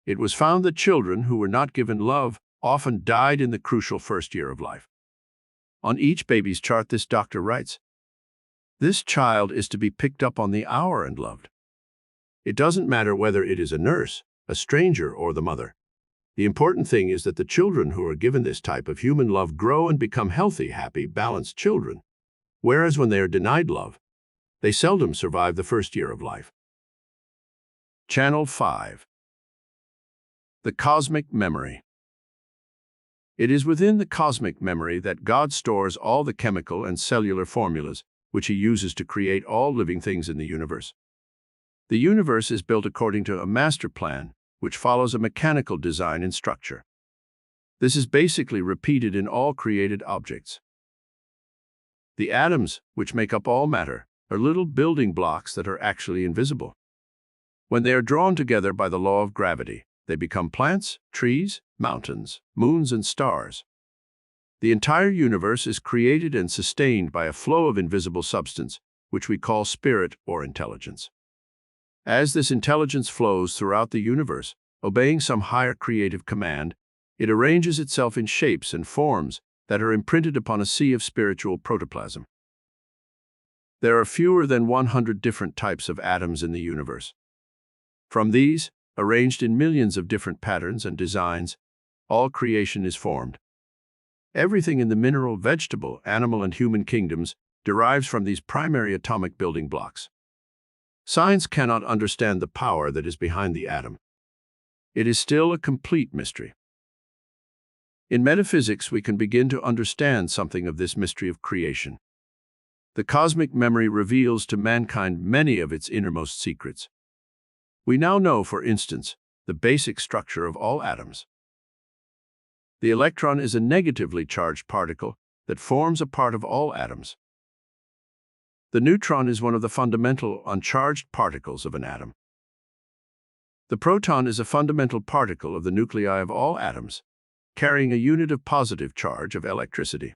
it was found that children who were not given love often died in the crucial first year of life. On each baby's chart, this doctor writes, "This child is to be picked up on the hour and loved." It doesn't matter whether it is a nurse, a stranger, or the mother. The important thing is that the children who are given this type of human love grow and become healthy, happy, balanced children. Whereas when they are denied love, they seldom survive the first year of life. Channel 5. The Cosmic Memory. It is within the cosmic memory that God stores all the chemical and cellular formulas which He uses to create all living things in the universe. The universe is built according to a master plan, which follows a mechanical design and structure. This is basically repeated in all created objects. The atoms, which make up all matter, are little building blocks that are actually invisible. When they are drawn together by the law of gravity, they become plants, trees, mountains, moons, and stars. The entire universe is created and sustained by a flow of invisible substance, which we call spirit or intelligence. As this intelligence flows throughout the universe, obeying some higher creative command, it arranges itself in shapes and forms that are imprinted upon a sea of spiritual protoplasm. There are fewer than 100 different types of atoms in the universe. From these, arranged in millions of different patterns and designs, all creation is formed. Everything in the mineral, vegetable, animal, and human kingdoms derives from these primary atomic building blocks. Science cannot understand the power that is behind the atom. It is still a complete mystery. In metaphysics, we can begin to understand something of this mystery of creation. The cosmic memory reveals to mankind many of its innermost secrets. We now know, for instance, the basic structure of all atoms. The electron is a negatively charged particle that forms a part of all atoms. The neutron is one of the fundamental uncharged particles of an atom. The proton is a fundamental particle of the nuclei of all atoms, carrying a unit of positive charge of electricity.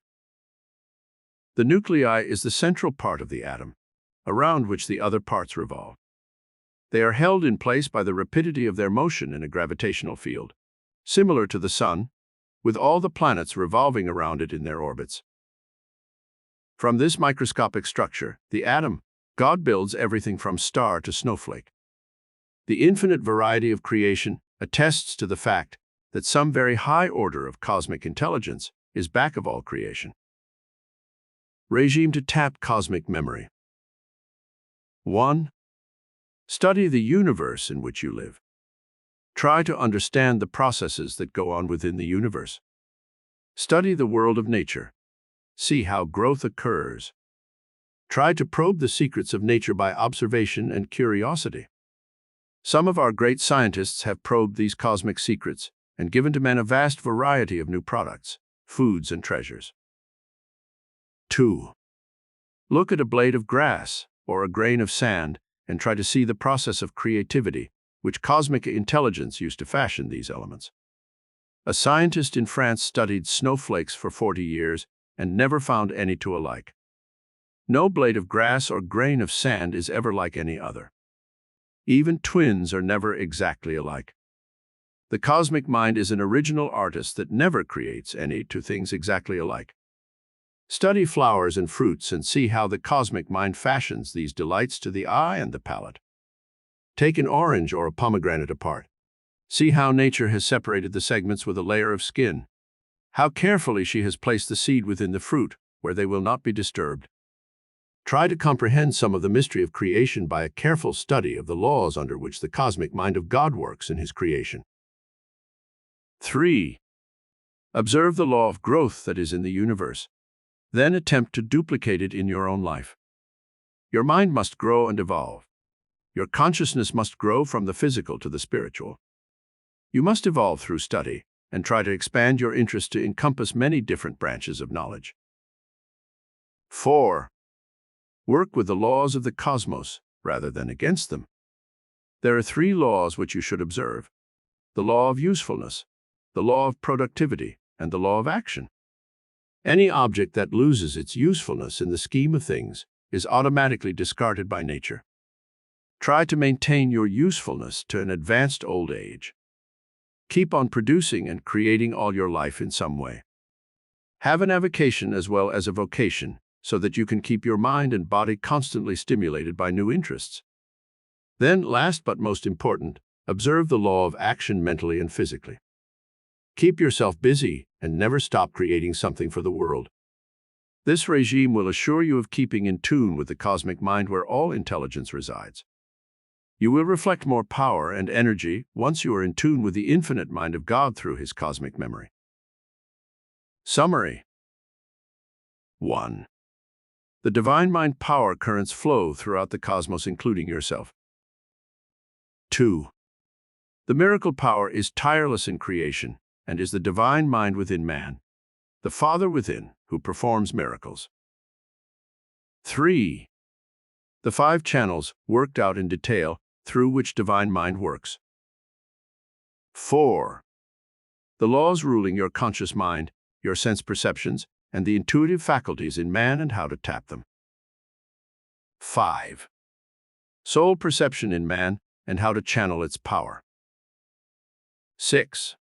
The nuclei is the central part of the atom, around which the other parts revolve. They are held in place by the rapidity of their motion in a gravitational field, similar to the Sun, with all the planets revolving around it in their orbits. From this microscopic structure, the atom, God builds everything from star to snowflake. The infinite variety of creation attests to the fact that some very high order of cosmic intelligence is back of all creation. Regime to tap cosmic memory. 1. Study the universe in which you live. Try to understand the processes that go on within the universe. Study the world of nature. See how growth occurs. Try to probe the secrets of nature by observation and curiosity. Some of our great scientists have probed these cosmic secrets and given to men a vast variety of new products, foods, and treasures. 2. Look at a blade of grass or a grain of sand and try to see the process of creativity which cosmic intelligence used to fashion these elements. A scientist in France studied snowflakes for 40 years and never found any two alike. No blade of grass or grain of sand is ever like any other. Even twins are never exactly alike. The cosmic mind is an original artist that never creates any two things exactly alike. Study flowers and fruits and see how the cosmic mind fashions these delights to the eye and the palate. Take an orange or a pomegranate apart. See how nature has separated the segments with a layer of skin. How carefully she has placed the seed within the fruit, where they will not be disturbed. Try to comprehend some of the mystery of creation by a careful study of the laws under which the cosmic mind of God works in His creation. 3. Observe the law of growth that is in the universe. Then attempt to duplicate it in your own life. Your mind must grow and evolve. Your consciousness must grow from the physical to the spiritual. You must evolve through study and try to expand your interest to encompass many different branches of knowledge. 4. Work with the laws of the cosmos rather than against them. There are 3 laws which you should observe: the law of usefulness, the law of productivity, and the law of action. Any object that loses its usefulness in the scheme of things is automatically discarded by nature. Try to maintain your usefulness to an advanced old age. Keep on producing and creating all your life in some way. Have an avocation as well as a vocation, so that you can keep your mind and body constantly stimulated by new interests. Then, last but most important, observe the law of action mentally and physically. Keep yourself busy and never stop creating something for the world. This regime will assure you of keeping in tune with the cosmic mind where all intelligence resides. You will reflect more power and energy once you are in tune with the infinite mind of God through His cosmic memory. Summary. 1. The divine mind power currents flow throughout the cosmos, including yourself. 2. The miracle power is tireless in creation and is the divine mind within man, the Father within, who performs miracles. 3. The 5 channels worked out in detail through which divine mind works. 4. The laws ruling your conscious mind, your sense perceptions, and the intuitive faculties in man and how to tap them. 5. Soul perception in man and how to channel its power. 6.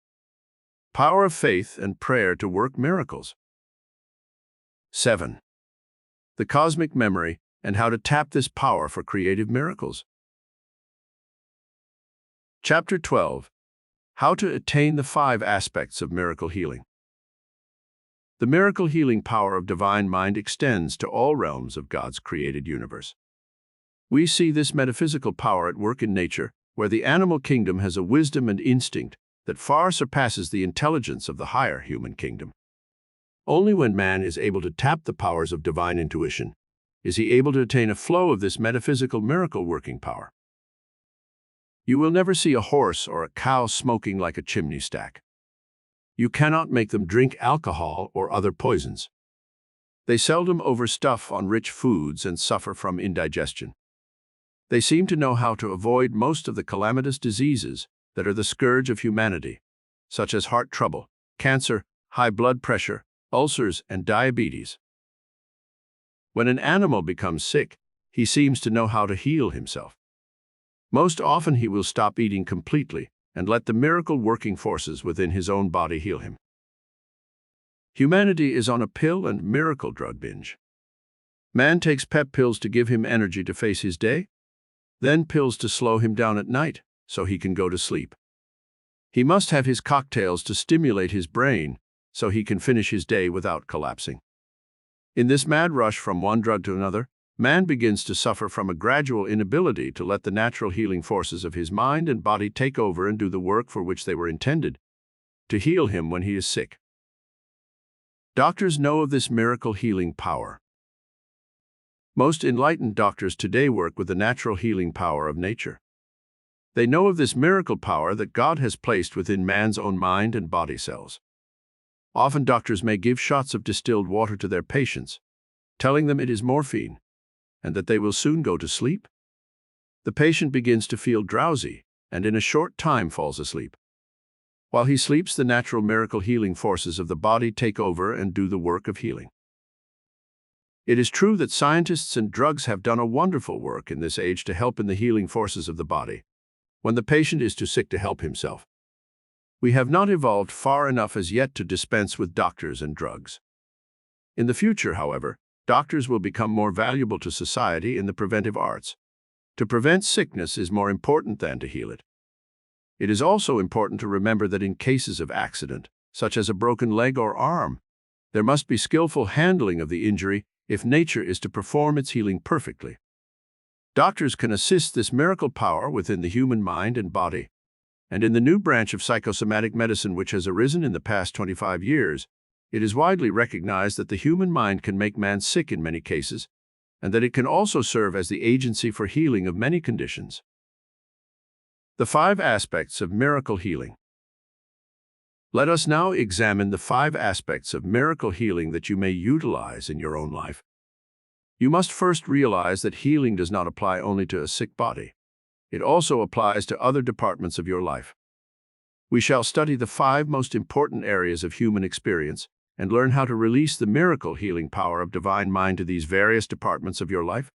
Power of faith and prayer to work miracles. 7. The cosmic memory and how to tap this power for creative miracles. Chapter 12. How to attain the 5 aspects of miracle healing. The miracle healing power of divine mind extends to all realms of God's created universe. We see this metaphysical power at work in nature, where the animal kingdom has a wisdom and instinct that far surpasses the intelligence of the higher human kingdom. Only when man is able to tap the powers of divine intuition is he able to attain a flow of this metaphysical miracle-working power. You will never see a horse or a cow smoking like a chimney stack. You cannot make them drink alcohol or other poisons. They seldom overstuff on rich foods and suffer from indigestion. They seem to know how to avoid most of the calamitous diseases that are the scourge of humanity, such as heart trouble, cancer, high blood pressure, ulcers, and diabetes. When an animal becomes sick, he seems to know how to heal himself. Most often he will stop eating completely and let the miracle-working forces within his own body heal him. Humanity is on a pill and miracle drug binge. Man takes pep pills to give him energy to face his day, then pills to slow him down at night so he can go to sleep. He must have his cocktails to stimulate his brain so he can finish his day without collapsing. In this mad rush from one drug to another, man begins to suffer from a gradual inability to let the natural healing forces of his mind and body take over and do the work for which they were intended, to heal him when he is sick. Doctors know of this miracle healing power. Most enlightened doctors today work with the natural healing power of nature. They know of this miracle power that God has placed within man's own mind and body cells. Often doctors may give shots of distilled water to their patients, telling them it is morphine, and that they will soon go to sleep. The patient begins to feel drowsy and in a short time falls asleep. While he sleeps, the natural miracle healing forces of the body take over and do the work of healing. It is true that scientists and drugs have done a wonderful work in this age to help in the healing forces of the body, when the patient is too sick to help himself. We have not evolved far enough as yet to dispense with doctors and drugs. In the future, however, doctors will become more valuable to society in the preventive arts. To prevent sickness is more important than to heal it. It is also important to remember that in cases of accident, such as a broken leg or arm, there must be skillful handling of the injury if nature is to perform its healing perfectly. Doctors can assist this miracle power within the human mind and body. And in the new branch of psychosomatic medicine which has arisen in the past 25 years, it is widely recognized that the human mind can make man sick in many cases, and that it can also serve as the agency for healing of many conditions. The 5 aspects of miracle healing. Let us now examine the 5 aspects of miracle healing that you may utilize in your own life. You must first realize that healing does not apply only to a sick body. It also applies to other departments of your life. We shall study the 5 most important areas of human experience and learn how to release the miracle healing power of divine mind to these various departments of your life.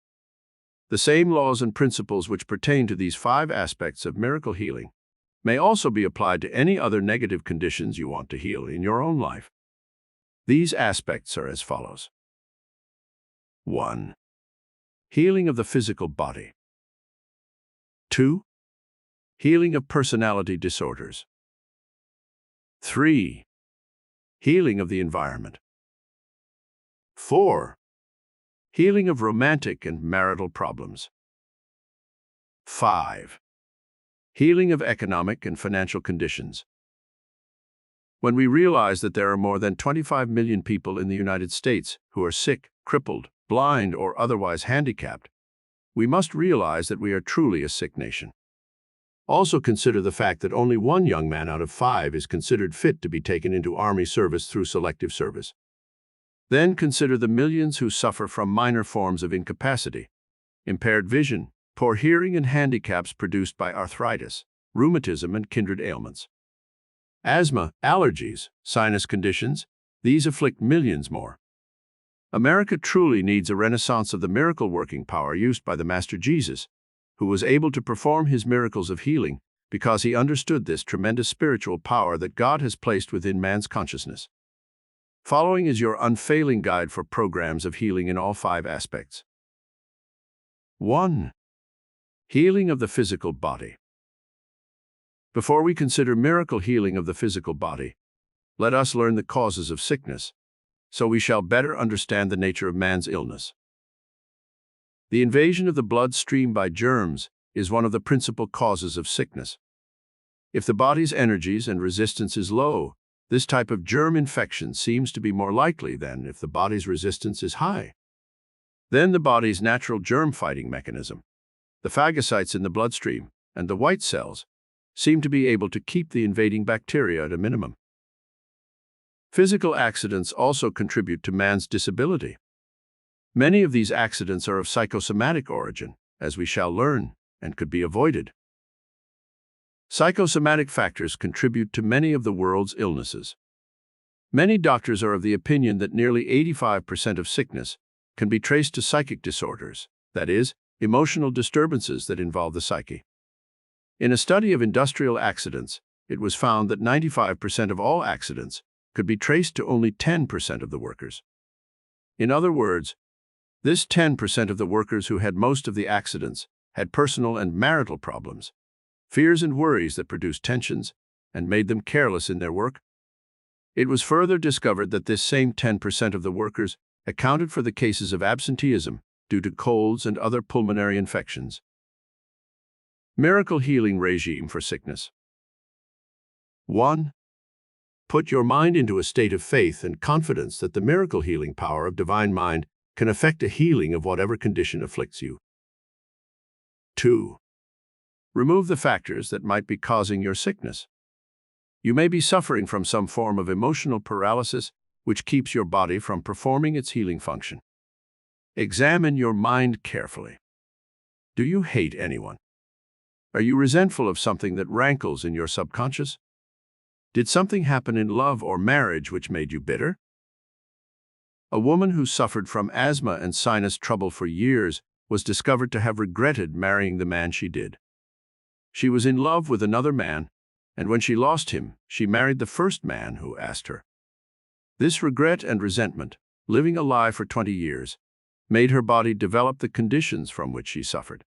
The same laws and principles which pertain to these 5 aspects of miracle healing may also be applied to any other negative conditions you want to heal in your own life. These aspects are as follows. 1. Healing of the physical body. 2. Healing of personality disorders. 3. Healing of the environment. 4. Healing of romantic and marital problems. 5. Healing of economic and financial conditions. When we realize that there are more than 25 million people in the United States who are sick, crippled, blind, or otherwise handicapped, we must realize that we are truly a sick nation. Also consider the fact that only 1 young man out of 5 is considered fit to be taken into Army service through selective service. Then consider the millions who suffer from minor forms of incapacity, impaired vision, poor hearing, and handicaps produced by arthritis, rheumatism, and kindred ailments. Asthma, allergies, sinus conditions, these afflict millions more. America truly needs a renaissance of the miracle-working power used by the Master Jesus, who was able to perform his miracles of healing because he understood this tremendous spiritual power that God has placed within man's consciousness. Following is your unfailing guide for programs of healing in all 5 aspects. 1. Healing of the physical body. Before we consider miracle healing of the physical body, let us learn the causes of sickness, so we shall better understand the nature of man's illness. The invasion of the bloodstream by germs is one of the principal causes of sickness. If the body's energies and resistance is low, this type of germ infection seems to be more likely than if the body's resistance is high. Then the body's natural germ-fighting mechanism, the phagocytes in the bloodstream and the white cells, seem to be able to keep the invading bacteria at a minimum. Physical accidents also contribute to man's disability. Many of these accidents are of psychosomatic origin, as we shall learn, and could be avoided. Psychosomatic factors contribute to many of the world's illnesses. Many doctors are of the opinion that nearly 85% of sickness can be traced to psychic disorders, that is, emotional disturbances that involve the psyche. In a study of industrial accidents, it was found that 95% of all accidents could be traced to only 10% of the workers. In other words, this 10% of the workers who had most of the accidents had personal and marital problems, fears and worries that produced tensions and made them careless in their work. It was further discovered that this same 10% of the workers accounted for the cases of absenteeism due to colds and other pulmonary infections. Miracle healing regime for sickness. 1. Put your mind into a state of faith and confidence that the miracle healing power of divine mind can effect a healing of whatever condition afflicts you. 2. Remove the factors that might be causing your sickness. You may be suffering from some form of emotional paralysis which keeps your body from performing its healing function. Examine your mind carefully. Do you hate anyone? Are you resentful of something that rankles in your subconscious? Did something happen in love or marriage which made you bitter? A woman who suffered from asthma and sinus trouble for years was discovered to have regretted marrying the man she did. She was in love with another man, and when she lost him, she married the first man who asked her. This regret and resentment, living a lie for 20 years, made her body develop the conditions from which she suffered.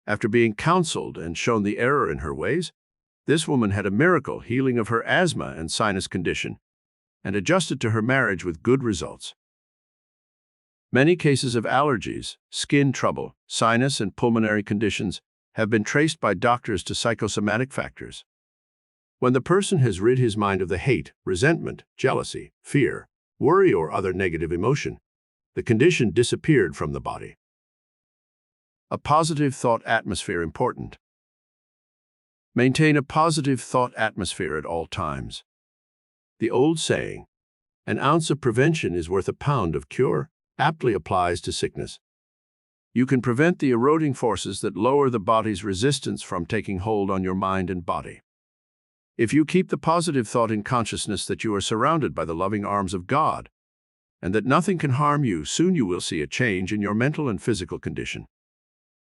After being counseled and shown the error in her ways, this woman had a miracle healing of her asthma and sinus condition and adjusted to her marriage with good results. Many cases of allergies, skin trouble, sinus and pulmonary conditions have been traced by doctors to psychosomatic factors. When the person has rid his mind of the hate, resentment, jealousy, fear, worry, or other negative emotion, the condition disappeared from the body. A positive thought atmosphere important. Maintain a positive thought atmosphere at all times. The old saying, "An ounce of prevention is worth a pound of cure," aptly applies to sickness. You can prevent the eroding forces that lower the body's resistance from taking hold on your mind and body. If you keep the positive thought in consciousness that you are surrounded by the loving arms of God, and that nothing can harm you, soon you will see a change in your mental and physical condition.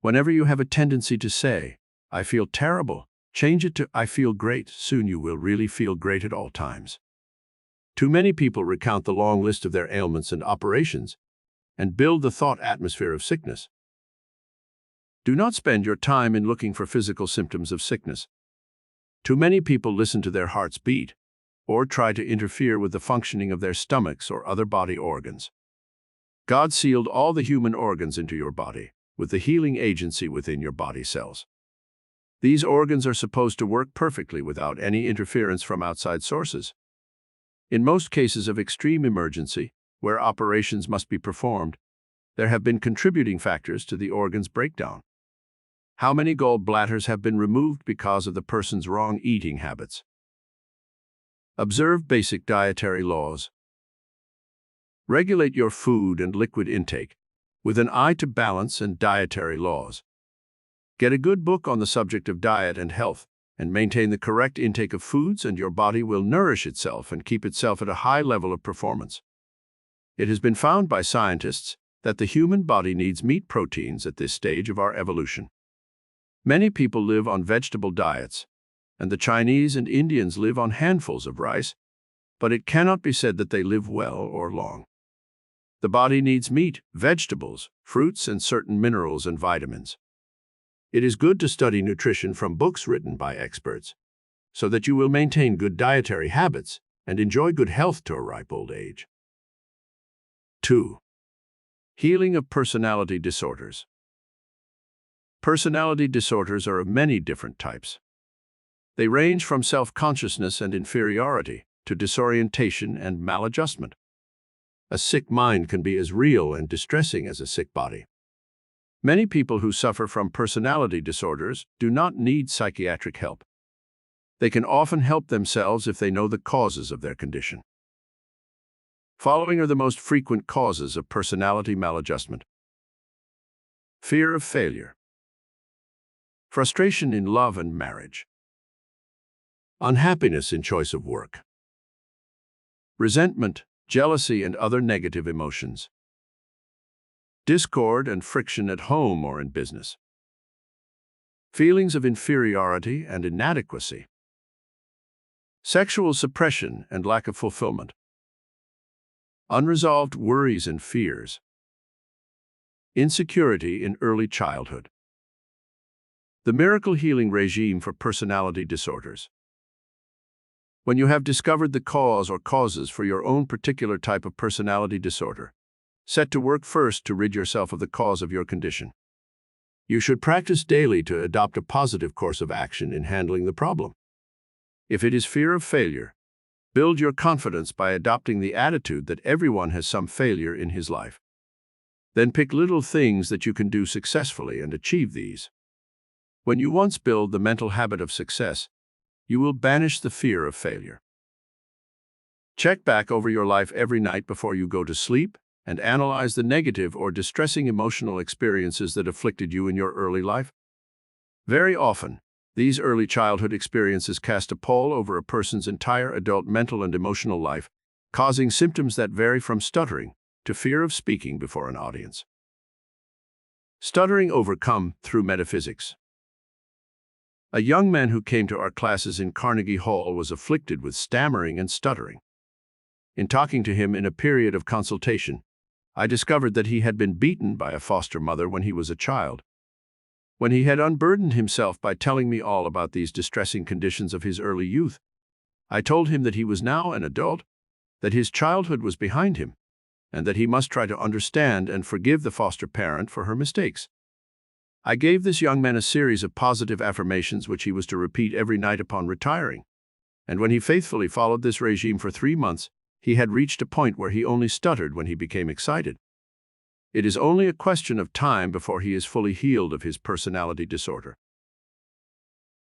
Whenever you have a tendency to say, "I feel terrible," change it to, "I feel great." Soon you will really feel great at all times. Too many people recount the long list of their ailments and operations and build the thought atmosphere of sickness. Do not spend your time in looking for physical symptoms of sickness. Too many people listen to their heart's beat or try to interfere with the functioning of their stomachs or other body organs. God sealed all the human organs into your body with the healing agency within your body cells. These organs are supposed to work perfectly without any interference from outside sources. In most cases of extreme emergency, where operations must be performed, there have been contributing factors to the organ's breakdown. How many gallbladders have been removed because of the person's wrong eating habits? Observe basic dietary laws. Regulate your food and liquid intake with an eye to balance and dietary laws. Get a good book on the subject of diet and health, and maintain the correct intake of foods, and your body will nourish itself and keep itself at a high level of performance. It has been found by scientists that the human body needs meat proteins at this stage of our evolution. Many people live on vegetable diets, and the Chinese and Indians live on handfuls of rice, but it cannot be said that they live well or long. The body needs meat, vegetables, fruits, and certain minerals and vitamins. It is good to study nutrition from books written by experts, so that you will maintain good dietary habits and enjoy good health to a ripe old age. 2. Healing of personality disorders. Personality disorders are of many different types. They range from self-consciousness and inferiority to disorientation and maladjustment. A sick mind can be as real and distressing as a sick body. Many people who suffer from personality disorders do not need psychiatric help. They can often help themselves if they know the causes of their condition. Following are the most frequent causes of personality maladjustment. Fear of failure. Frustration in love and marriage. Unhappiness in choice of work. Resentment, jealousy, and other negative emotions. Discord and friction at home or in business. Feelings of inferiority and inadequacy. Sexual suppression and lack of fulfillment. Unresolved worries and fears. Insecurity in early childhood. The miracle healing regime for personality disorders. When you have discovered the cause or causes for your own particular type of personality disorder, set to work first to rid yourself of the cause of your condition. You should practice daily to adopt a positive course of action in handling the problem. If it is fear of failure, build your confidence by adopting the attitude that everyone has some failure in his life. Then pick little things that you can do successfully and achieve these. When you once build the mental habit of success, you will banish the fear of failure. Check back over your life every night before you go to sleep and analyze the negative or distressing emotional experiences that afflicted you in your early life. Very often, these early childhood experiences cast a pall over a person's entire adult mental and emotional life, causing symptoms that vary from stuttering to fear of speaking before an audience. Stuttering overcome through metaphysics. A young man who came to our classes in Carnegie Hall was afflicted with stammering and stuttering. In talking to him in a period of consultation, I discovered that he had been beaten by a foster mother when he was a child. When he had unburdened himself by telling me all about these distressing conditions of his early youth, I told him that he was now an adult, that his childhood was behind him, and that he must try to understand and forgive the foster parent for her mistakes. I gave this young man a series of positive affirmations which he was to repeat every night upon retiring, and when he faithfully followed this regime for 3 months, he had reached a point where he only stuttered when he became excited. It is only a question of time before he is fully healed of his personality disorder.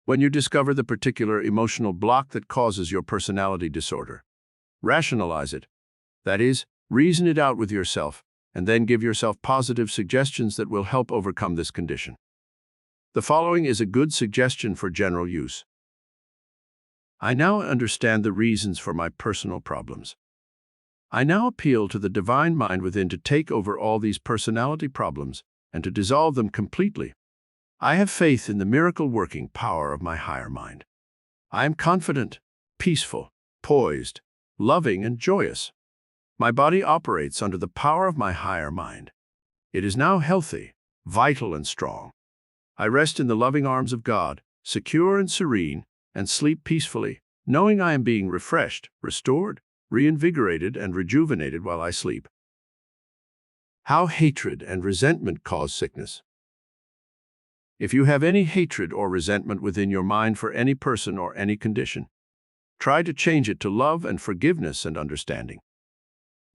When you discover the particular emotional block that causes your personality disorder, rationalize it. That is, reason it out with yourself and then give yourself positive suggestions that will help overcome this condition. The following is a good suggestion for general use. I now understand the reasons for my personal problems. I now appeal to the divine mind within to take over all these personality problems and to dissolve them completely. I have faith in the miracle-working power of my higher mind. I am confident, peaceful, poised, loving, and joyous. My body operates under the power of my higher mind. It is now healthy, vital, and strong. I rest in the loving arms of God, secure and serene, and sleep peacefully, knowing I am being refreshed, restored, reinvigorated, and rejuvenated while I sleep. How hatred and resentment cause sickness. If you have any hatred or resentment within your mind for any person or any condition, try to change it to love and forgiveness and understanding.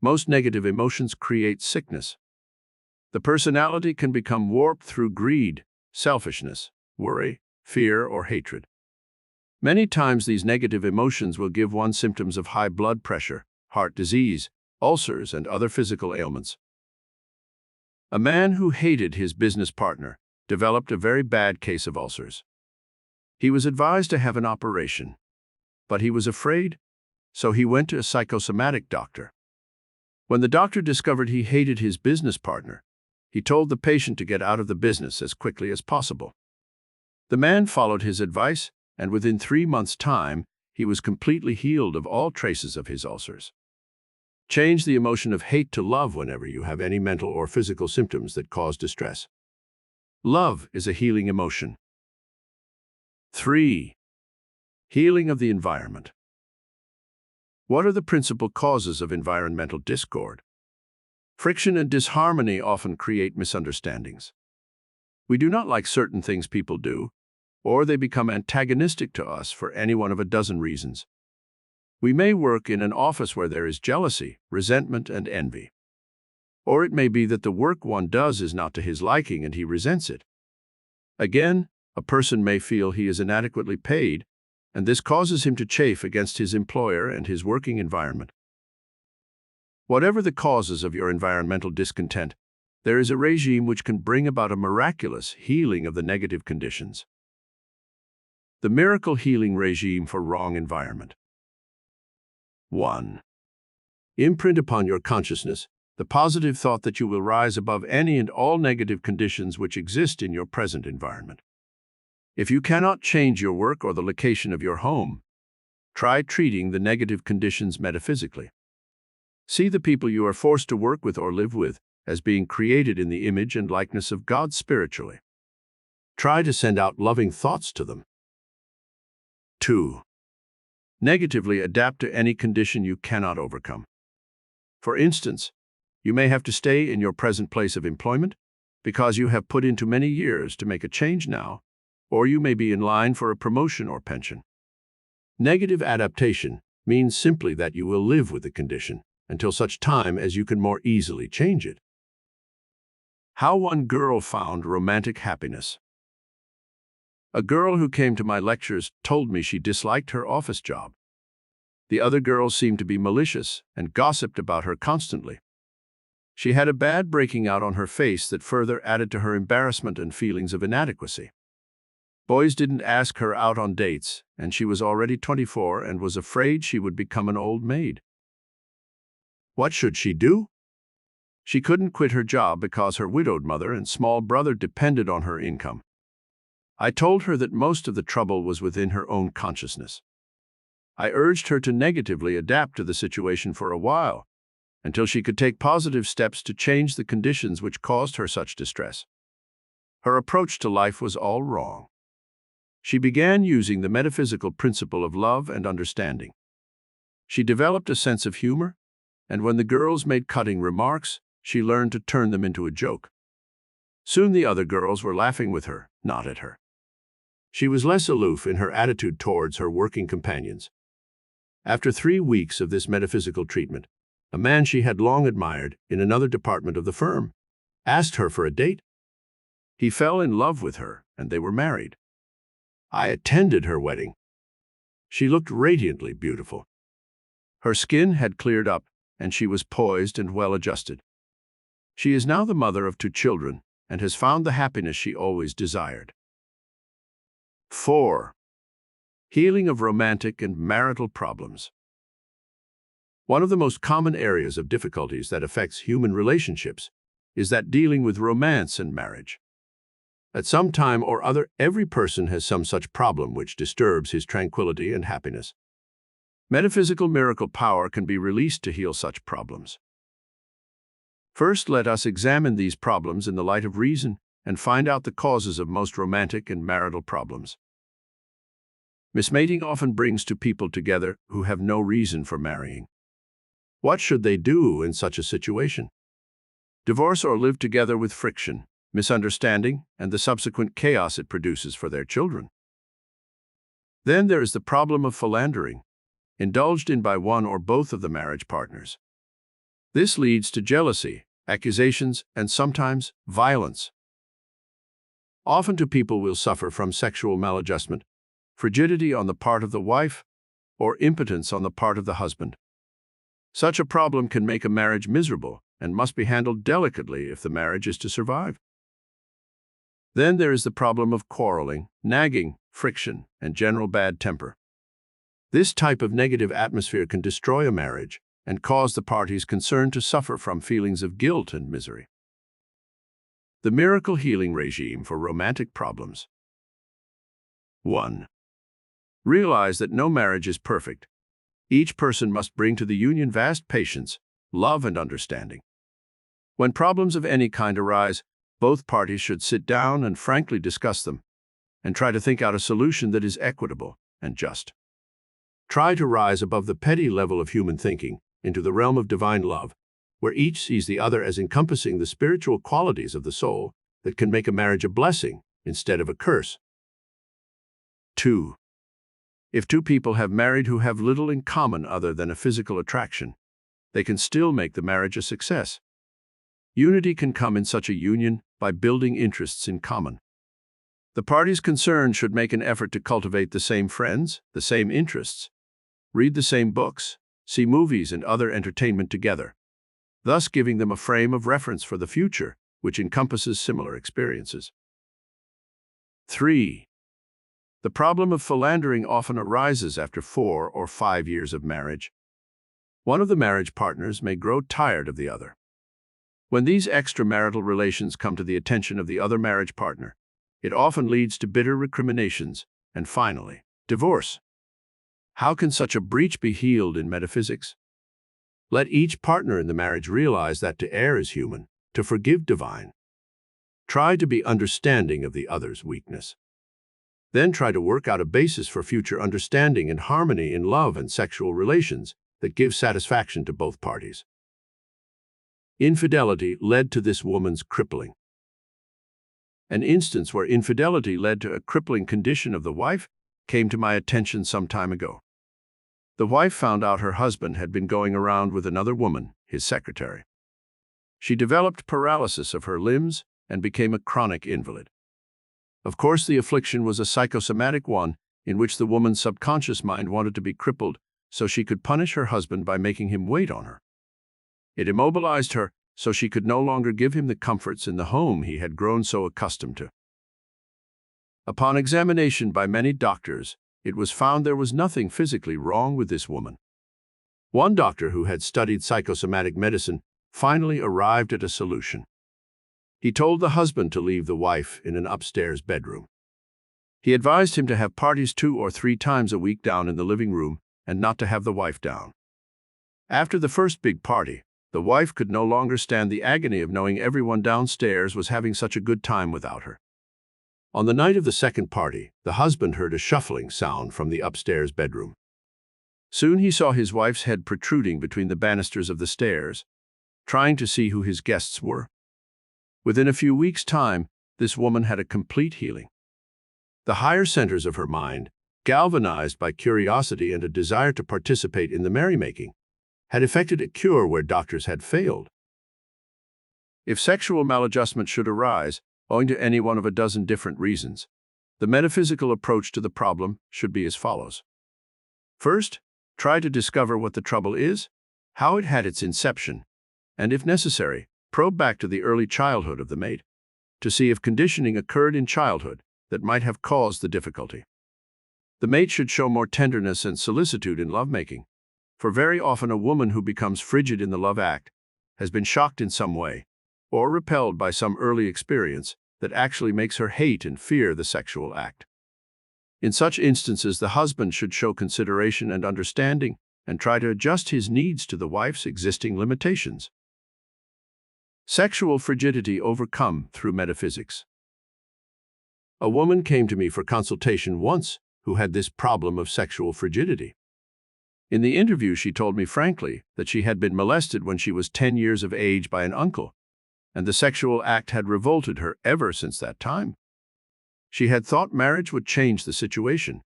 Most negative emotions create sickness. The personality can become warped through greed, selfishness, worry, fear, or hatred. Many times these negative emotions will give one symptoms of high blood pressure, heart disease, ulcers, and other physical ailments. A man who hated his business partner developed a very bad case of ulcers. He was advised to have an operation, but he was afraid, so he went to a psychosomatic doctor. When the doctor discovered he hated his business partner, he told the patient to get out of the business as quickly as possible. The man followed his advice, and within 3 months' time, he was completely healed of all traces of his ulcers. Change the emotion of hate to love whenever you have any mental or physical symptoms that cause distress. Love is a healing emotion. 3. Healing of the environment. What are the principal causes of environmental discord? Friction and disharmony often create misunderstandings. We do not like certain things people do, or they become antagonistic to us for any one of a dozen reasons. We may work in an office where there is jealousy, resentment, and envy. Or it may be that the work one does is not to his liking and he resents it. Again, a person may feel he is inadequately paid, and this causes him to chafe against his employer and his working environment. Whatever the causes of your environmental discontent, there is a regime which can bring about a miraculous healing of the negative conditions. The miracle healing regime for wrong environment. 1. Imprint upon your consciousness the positive thought that you will rise above any and all negative conditions which exist in your present environment. If you cannot change your work or the location of your home, try treating the negative conditions metaphysically. See the people you are forced to work with or live with as being created in the image and likeness of God spiritually. Try to send out loving thoughts to them. 2. Negatively adapt to any condition you cannot overcome. For instance, you may have to stay in your present place of employment because you have put in too many years to make a change now, or you may be in line for a promotion or pension. Negative adaptation means simply that you will live with the condition until such time as you can more easily change it. How one girl found romantic happiness. A girl who came to my lectures told me she disliked her office job. The other girls seemed to be malicious and gossiped about her constantly. She had a bad breaking out on her face that further added to her embarrassment and feelings of inadequacy. Boys didn't ask her out on dates, and she was already 24 and was afraid she would become an old maid. What should she do? She couldn't quit her job because her widowed mother and small brother depended on her income. I told her that most of the trouble was within her own consciousness. I urged her to negatively adapt to the situation for a while, until she could take positive steps to change the conditions which caused her such distress. Her approach to life was all wrong. She began using the metaphysical principle of love and understanding. She developed a sense of humor, and when the girls made cutting remarks, she learned to turn them into a joke. Soon the other girls were laughing with her, not at her. She was less aloof in her attitude towards her working companions. After 3 weeks of this metaphysical treatment, a man she had long admired in another department of the firm asked her for a date. He fell in love with her, and they were married. I attended her wedding. She looked radiantly beautiful. Her skin had cleared up, and she was poised and well-adjusted. She is now the mother of 2 children and has found the happiness she always desired. 4. Healing of romantic and marital problems. One of the most common areas of difficulties that affects human relationships is that dealing with romance and marriage. At some time or other, every person has some such problem which disturbs his tranquility and happiness. Metaphysical miracle power can be released to heal such problems. First, let us examine these problems in the light of reason and find out the causes of most romantic and marital problems. Mismating often brings 2 people together who have no reason for marrying. What should they do in such a situation? Divorce or live together with friction, misunderstanding, and the subsequent chaos it produces for their children. Then there is the problem of philandering, indulged in by one or both of the marriage partners. This leads to jealousy, accusations, and sometimes violence. Often 2 people will suffer from sexual maladjustment, frigidity on the part of the wife, or impotence on the part of the husband. Such a problem can make a marriage miserable and must be handled delicately if the marriage is to survive. Then there is the problem of quarreling, nagging, friction, and general bad temper. This type of negative atmosphere can destroy a marriage and cause the parties concerned to suffer from feelings of guilt and misery. The miracle healing regime for romantic problems. 1. Realize that no marriage is perfect. Each person must bring to the union vast patience, love, and understanding. When problems of any kind arise, both parties should sit down and frankly discuss them, and try to think out a solution that is equitable and just. Try to rise above the petty level of human thinking into the realm of divine love, where each sees the other as encompassing the spiritual qualities of the soul that can make a marriage a blessing instead of a curse. 2. If 2 people have married who have little in common other than a physical attraction, they can still make the marriage a success. Unity can come in such a union by building interests in common. The parties concerned should make an effort to cultivate the same friends, the same interests, read the same books, see movies and other entertainment together, thus giving them a frame of reference for the future, which encompasses similar experiences. 3. The problem of philandering often arises after 4 or 5 years of marriage. One of the marriage partners may grow tired of the other. When these extramarital relations come to the attention of the other marriage partner, it often leads to bitter recriminations and, finally, divorce. How can such a breach be healed in metaphysics? Let each partner in the marriage realize that to err is human, to forgive divine. Try to be understanding of the other's weakness. Then try to work out a basis for future understanding and harmony in love and sexual relations that give satisfaction to both parties. Infidelity led to this woman's crippling. An instance where infidelity led to a crippling condition of the wife came to my attention some time ago. The wife found out her husband had been going around with another woman, his secretary. She developed paralysis of her limbs and became a chronic invalid. Of course, the affliction was a psychosomatic one in which the woman's subconscious mind wanted to be crippled so she could punish her husband by making him wait on her. It immobilized her so she could no longer give him the comforts in the home he had grown so accustomed to. Upon examination by many doctors, it was found there was nothing physically wrong with this woman. One doctor who had studied psychosomatic medicine finally arrived at a solution. He told the husband to leave the wife in an upstairs bedroom. He advised him to have parties 2 or 3 times a week down in the living room and not to have the wife down. After the first big party, the wife could no longer stand the agony of knowing everyone downstairs was having such a good time without her. On the night of the second party, the husband heard a shuffling sound from the upstairs bedroom. Soon he saw his wife's head protruding between the banisters of the stairs, trying to see who his guests were. Within a few weeks' time, this woman had a complete healing. The higher centers of her mind, galvanized by curiosity and a desire to participate in the merrymaking, had effected a cure where doctors had failed. If sexual maladjustment should arise, owing to any one of a dozen different reasons, the metaphysical approach to the problem should be as follows. First, try to discover what the trouble is, how it had its inception, and if necessary, probe back to the early childhood of the mate to see if conditioning occurred in childhood that might have caused the difficulty. The mate should show more tenderness and solicitude in lovemaking, for very often a woman who becomes frigid in the love act has been shocked in some way or repelled by some early experience that actually makes her hate and fear the sexual act. In such instances, the husband should show consideration and understanding and try to adjust his needs to the wife's existing limitations. Sexual frigidity overcome through metaphysics. A woman came to me for consultation once who had this problem of sexual frigidity. In the interview, she told me frankly that she had been molested when she was 10 years of age by an uncle, and the sexual act had revolted her ever since that time. She had thought marriage would change the situation,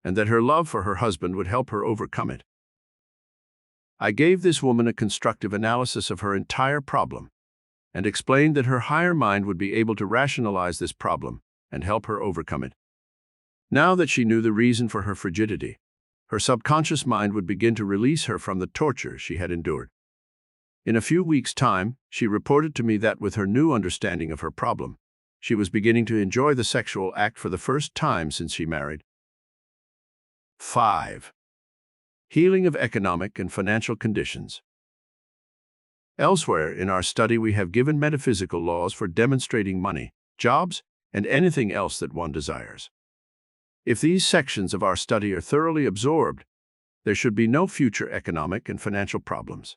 and that her love for her husband would help her overcome it. I gave this woman a constructive analysis of her entire problem, and explained that her higher mind would be able to rationalize this problem and help her overcome it. Now that she knew the reason for her frigidity, her subconscious mind would begin to release her from the torture she had endured. In a few weeks' time, she reported to me that with her new understanding of her problem, she was beginning to enjoy the sexual act for the first time since she married. 5. Healing of economic and financial conditions. Elsewhere in our study, we have given metaphysical laws for demonstrating money, jobs, and anything else that one desires. If these sections of our study are thoroughly absorbed, there should be no future economic and financial problems.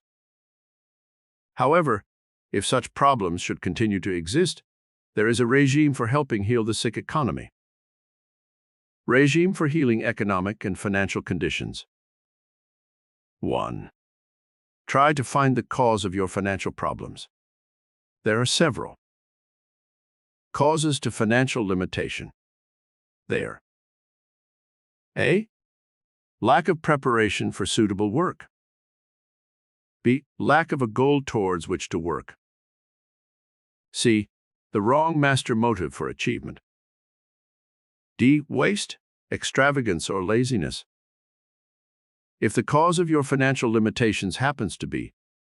However, if such problems should continue to exist, there is a regime for helping heal the sick economy. Regime for healing economic and financial conditions. 1. Try to find the cause of your financial problems. There are several. Causes to financial limitation. There. A. Lack of preparation for suitable work. B. Lack of a goal towards which to work. C. The wrong master motive for achievement. D. Waste, extravagance, or laziness. If the cause of your financial limitations happens to be,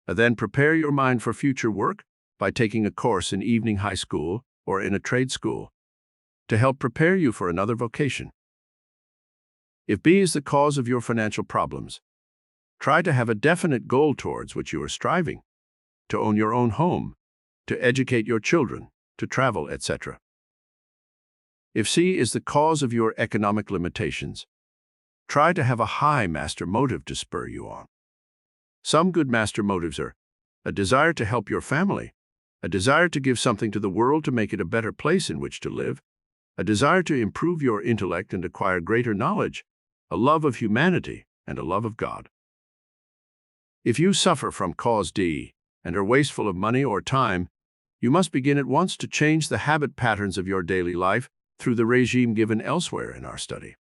then prepare your mind for future work by taking a course in evening high school or in a trade school to help prepare you for another vocation. If B is the cause of your financial problems, try to have a definite goal towards which you are striving, to own your own home, to educate your children, to travel, etc. If C is the cause of your economic limitations, try to have a high master motive to spur you on. Some good master motives are a desire to help your family, a desire to give something to the world to make it a better place in which to live, a desire to improve your intellect and acquire greater knowledge, a love of humanity, and a love of God. If you suffer from cause D and are wasteful of money or time, you must begin at once to change the habit patterns of your daily life through the regime given elsewhere in our study.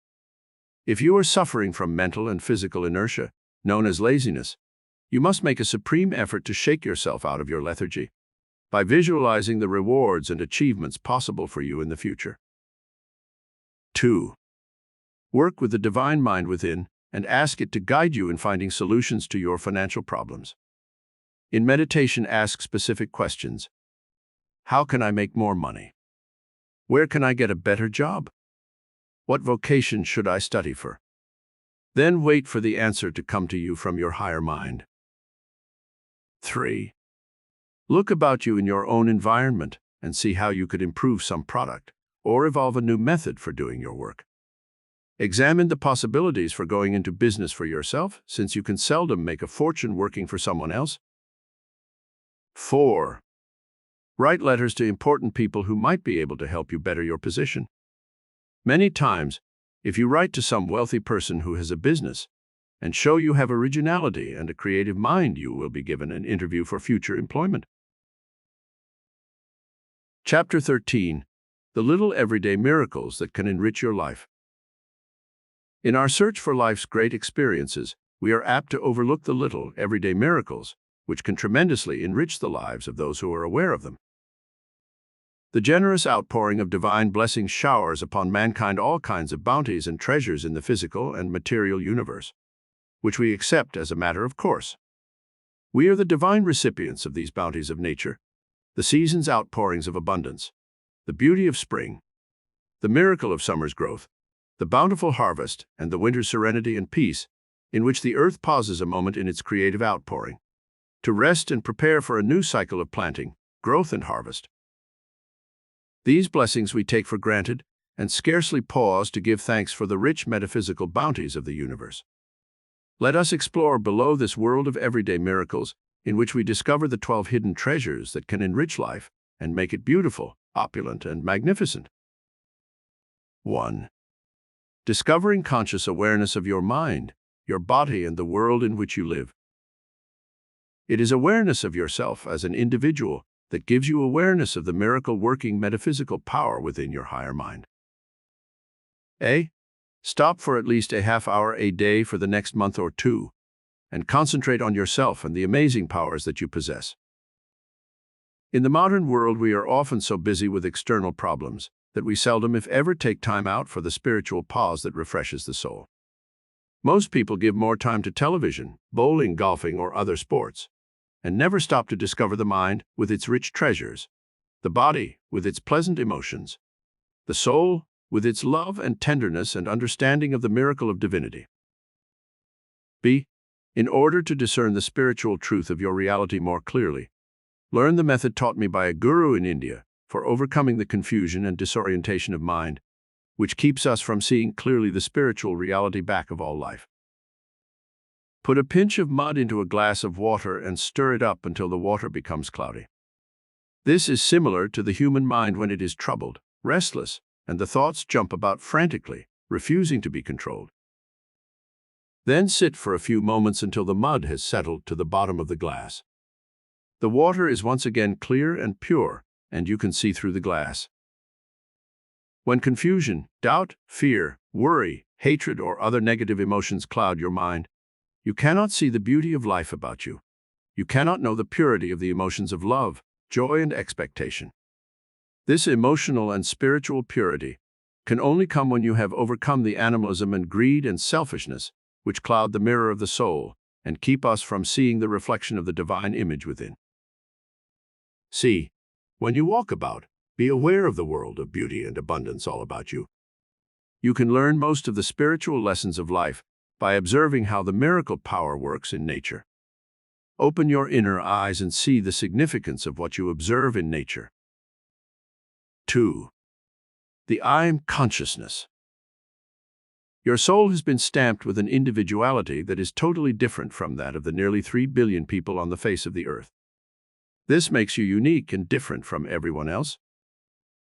If you are suffering from mental and physical inertia, known as laziness, you must make a supreme effort to shake yourself out of your lethargy by visualizing the rewards and achievements possible for you in the future. 2. Work with the divine mind within and ask it to guide you in finding solutions to your financial problems. In meditation, ask specific questions. How can I make more money? Where can I get a better job? What vocation should I study for? Then wait for the answer to come to you from your higher mind. 3. Look about you in your own environment and see how you could improve some product or evolve a new method for doing your work. Examine the possibilities for going into business for yourself, since you can seldom make a fortune working for someone else. 4. Write letters to important people who might be able to help you better your position. Many times, if you write to some wealthy person who has a business and show you have originality and a creative mind, you will be given an interview for future employment. Chapter 13. The little everyday miracles that can enrich your life. In our search for life's great experiences, we are apt to overlook the little everyday miracles, which can tremendously enrich the lives of those who are aware of them. The generous outpouring of divine blessings showers upon mankind all kinds of bounties and treasures in the physical and material universe, which we accept as a matter of course. We are the divine recipients of these bounties of nature, the season's outpourings of abundance, the beauty of spring, the miracle of summer's growth, the bountiful harvest, and the winter's serenity and peace, in which the earth pauses a moment in its creative outpouring, to rest and prepare for a new cycle of planting, growth, and harvest. These blessings we take for granted and scarcely pause to give thanks for the rich metaphysical bounties of the universe. Let us explore below this world of everyday miracles, in which we discover the 12 hidden treasures that can enrich life and make it beautiful, opulent, and magnificent. 1. Discovering conscious awareness of your mind, your body, and the world in which you live. It is awareness of yourself as an individual that gives you awareness of the miracle-working metaphysical power within your higher mind. A. Stop for at least a half hour a day for the next month or two, and concentrate on yourself and the amazing powers that you possess. In the modern world, we are often so busy with external problems that we seldom, if ever, take time out for the spiritual pause that refreshes the soul. Most people give more time to television, bowling, golfing, or other sports, and never stop to discover the mind with its rich treasures, the body with its pleasant emotions, the soul with its love and tenderness and understanding of the miracle of divinity. B. In order to discern the spiritual truth of your reality more clearly, learn the method taught me by a guru in India for overcoming the confusion and disorientation of mind, which keeps us from seeing clearly the spiritual reality back of all life. Put a pinch of mud into a glass of water and stir it up until the water becomes cloudy. This is similar to the human mind when it is troubled, restless, and the thoughts jump about frantically, refusing to be controlled. Then sit for a few moments until the mud has settled to the bottom of the glass. The water is once again clear and pure, and you can see through the glass. When confusion, doubt, fear, worry, hatred, or other negative emotions cloud your mind, you cannot see the beauty of life about you. You cannot know the purity of the emotions of love, joy, and expectation. This emotional and spiritual purity can only come when you have overcome the animalism and greed and selfishness which cloud the mirror of the soul and keep us from seeing the reflection of the divine image within. C. When you walk about, be aware of the world of beauty and abundance all about you. You can learn most of the spiritual lessons of life by observing how the miracle power works in nature. Open your inner eyes and see the significance of what you observe in nature. 2. The I Am consciousness. Your soul has been stamped with an individuality that is totally different from that of the nearly 3 billion people on the face of the earth. This makes you unique and different from everyone else.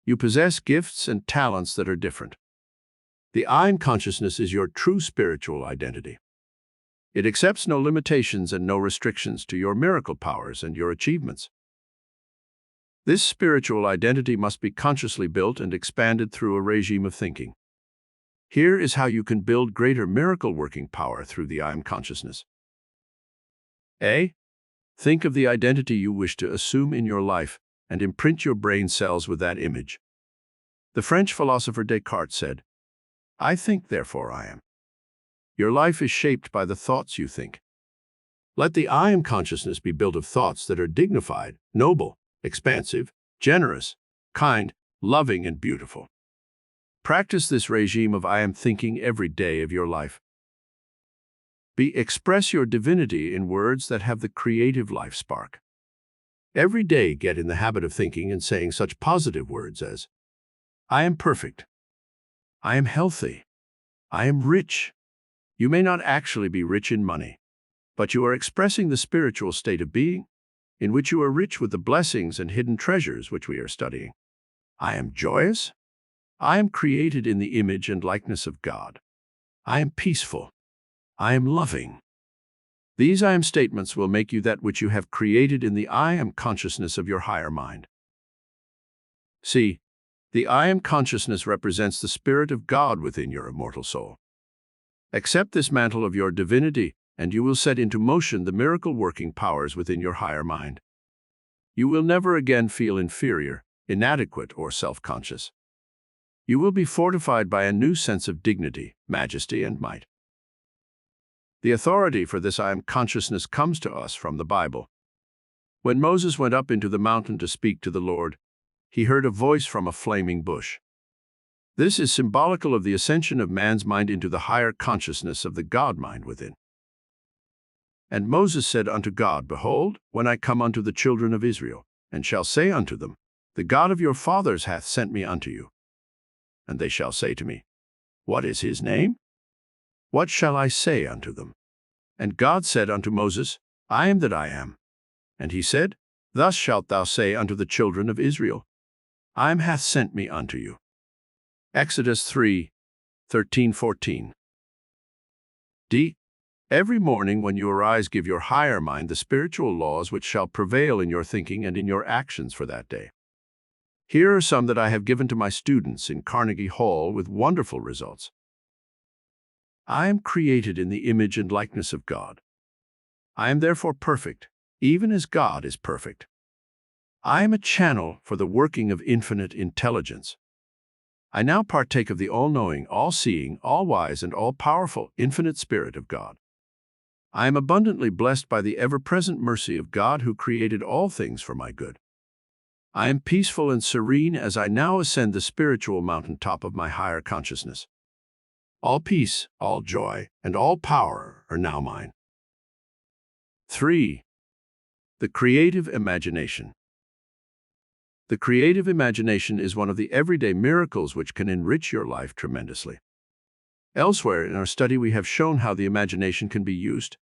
You possess gifts and talents that are different. The I Am consciousness is your true spiritual identity. It accepts no limitations and no restrictions to your miracle powers and your achievements. This spiritual identity must be consciously built and expanded through a regime of thinking. Here is how you can build greater miracle-working power through the I Am consciousness. A. Think of the identity you wish to assume in your life and imprint your brain cells with that image. The French philosopher Descartes said, "I think, therefore I am." Your life is shaped by the thoughts you think. Let the I Am consciousness be built of thoughts that are dignified, noble, expansive, generous, kind, loving, and beautiful. Practice this regime of I Am thinking every day of your life. B. Express your divinity in words that have the creative life spark. Every day get in the habit of thinking and saying such positive words as, I am perfect. I am healthy. I am rich. You may not actually be rich in money, but you are expressing the spiritual state of being, in which you are rich with the blessings and hidden treasures which we are studying. I am joyous. I am created in the image and likeness of God. I am peaceful. I am loving. These I Am statements will make you that which you have created in the I Am consciousness of your higher mind. C. The I Am consciousness represents the Spirit of God within your immortal soul. Accept this mantle of your divinity, and you will set into motion the miracle-working powers within your higher mind. You will never again feel inferior, inadequate, or self-conscious. You will be fortified by a new sense of dignity, majesty, and might. The authority for this I Am consciousness comes to us from the Bible. When Moses went up into the mountain to speak to the Lord, he heard a voice from a flaming bush. This is symbolical of the ascension of man's mind into the higher consciousness of the God mind within. And Moses said unto God, Behold, when I come unto the children of Israel, and shall say unto them, The God of your fathers hath sent me unto you. And they shall say to me, What is his name? What shall I say unto them? And God said unto Moses, I am that I am. And he said, Thus shalt thou say unto the children of Israel, I am hath sent me unto you. Exodus 3:13-14. D. Every morning when you arise, give your higher mind the spiritual laws which shall prevail in your thinking and in your actions for that day. Here are some that I have given to my students in Carnegie Hall with wonderful results. I am created in the image and likeness of God. I am therefore perfect, even as God is perfect. I am a channel for the working of infinite intelligence. I now partake of the all-knowing, all-seeing, all-wise, and all-powerful infinite Spirit of God. I am abundantly blessed by the ever-present mercy of God who created all things for my good. I am peaceful and serene as I now ascend the spiritual mountaintop of my higher consciousness. All peace, all joy, and all power are now mine. 3. The creative imagination. The creative imagination is one of the everyday miracles which can enrich your life tremendously. Elsewhere in our study we have shown how the imagination can be used,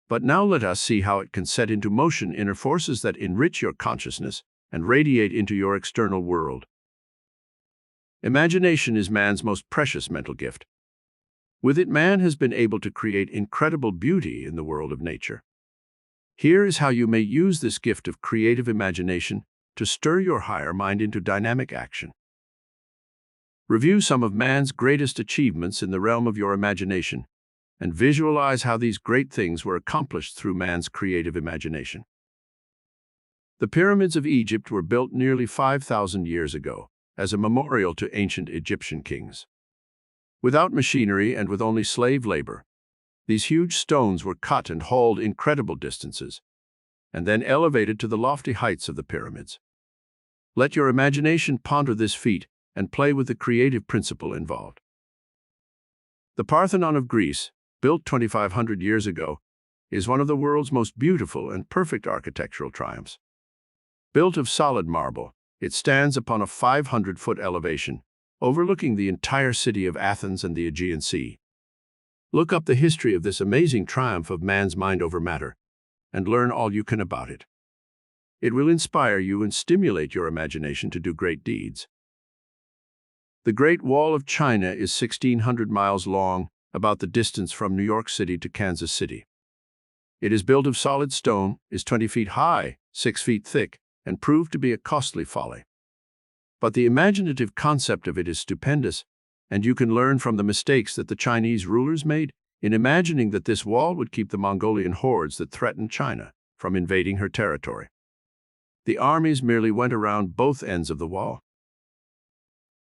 but now let us see how it can set into motion inner forces that enrich your consciousness and radiate into your external world. Imagination is man's most precious mental gift. With it, man has been able to create incredible beauty in the world of nature. Here is how you may use this gift of creative imagination to stir your higher mind into dynamic action. Review some of man's greatest achievements in the realm of your imagination and visualize how these great things were accomplished through man's creative imagination. The pyramids of Egypt were built nearly 5,000 years ago as a memorial to ancient Egyptian kings. Without machinery and with only slave labor, these huge stones were cut and hauled incredible distances, and then elevated to the lofty heights of the pyramids. Let your imagination ponder this feat and play with the creative principle involved. The Parthenon of Greece, built 2,500 years ago, is one of the world's most beautiful and perfect architectural triumphs. Built of solid marble, it stands upon a 500-foot elevation, overlooking the entire city of Athens and the Aegean Sea. Look up the history of this amazing triumph of man's mind over matter, and learn all you can about it. It will inspire you and stimulate your imagination to do great deeds. The Great Wall of China is 1,600 miles long, about the distance from New York City to Kansas City. It is built of solid stone, is 20 feet high, 6 feet thick, and proved to be a costly folly. But the imaginative concept of it is stupendous, and you can learn from the mistakes that the Chinese rulers made in imagining that this wall would keep the Mongolian hordes that threatened China from invading her territory. The armies merely went around both ends of the wall.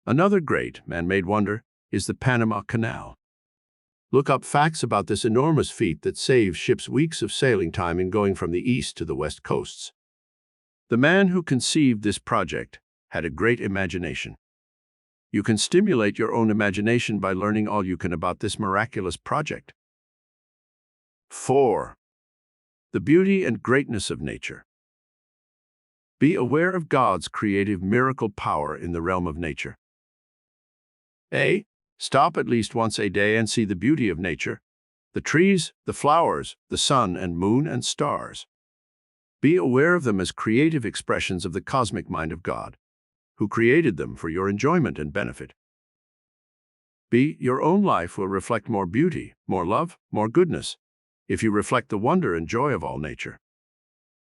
Another great man-made wonder is the Panama Canal. Look up facts about this enormous feat that saves ships weeks of sailing time in going from the east to the west coasts. The man who conceived this project had a great imagination. You can stimulate your own imagination by learning all you can about this miraculous project. 4. The beauty and greatness of nature. Be aware of God's creative miracle power in the realm of nature. A. Stop at least once a day and see the beauty of nature, the trees, the flowers, the sun and moon and stars. Be aware of them as creative expressions of the cosmic mind of God, who created them for your enjoyment and benefit. B. Your own life will reflect more beauty, more love, more goodness, if you reflect the wonder and joy of all nature.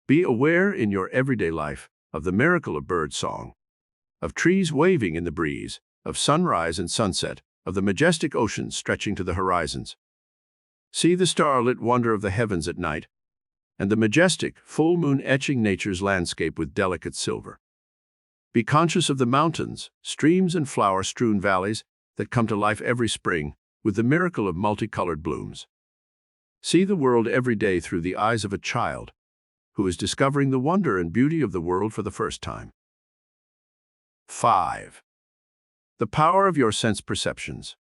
Be aware in your everyday life of the miracle of bird song, of trees waving in the breeze, of sunrise and sunset, of the majestic oceans stretching to the horizons. See the star-lit wonder of the heavens at night, and the majestic, full moon etching nature's landscape with delicate silver. Be conscious of the mountains, streams, and flower-strewn valleys that come to life every spring with the miracle of multicolored blooms. See the world every day through the eyes of a child, who is discovering the wonder and beauty of the world for the first time. 5. The power of your sense perceptions.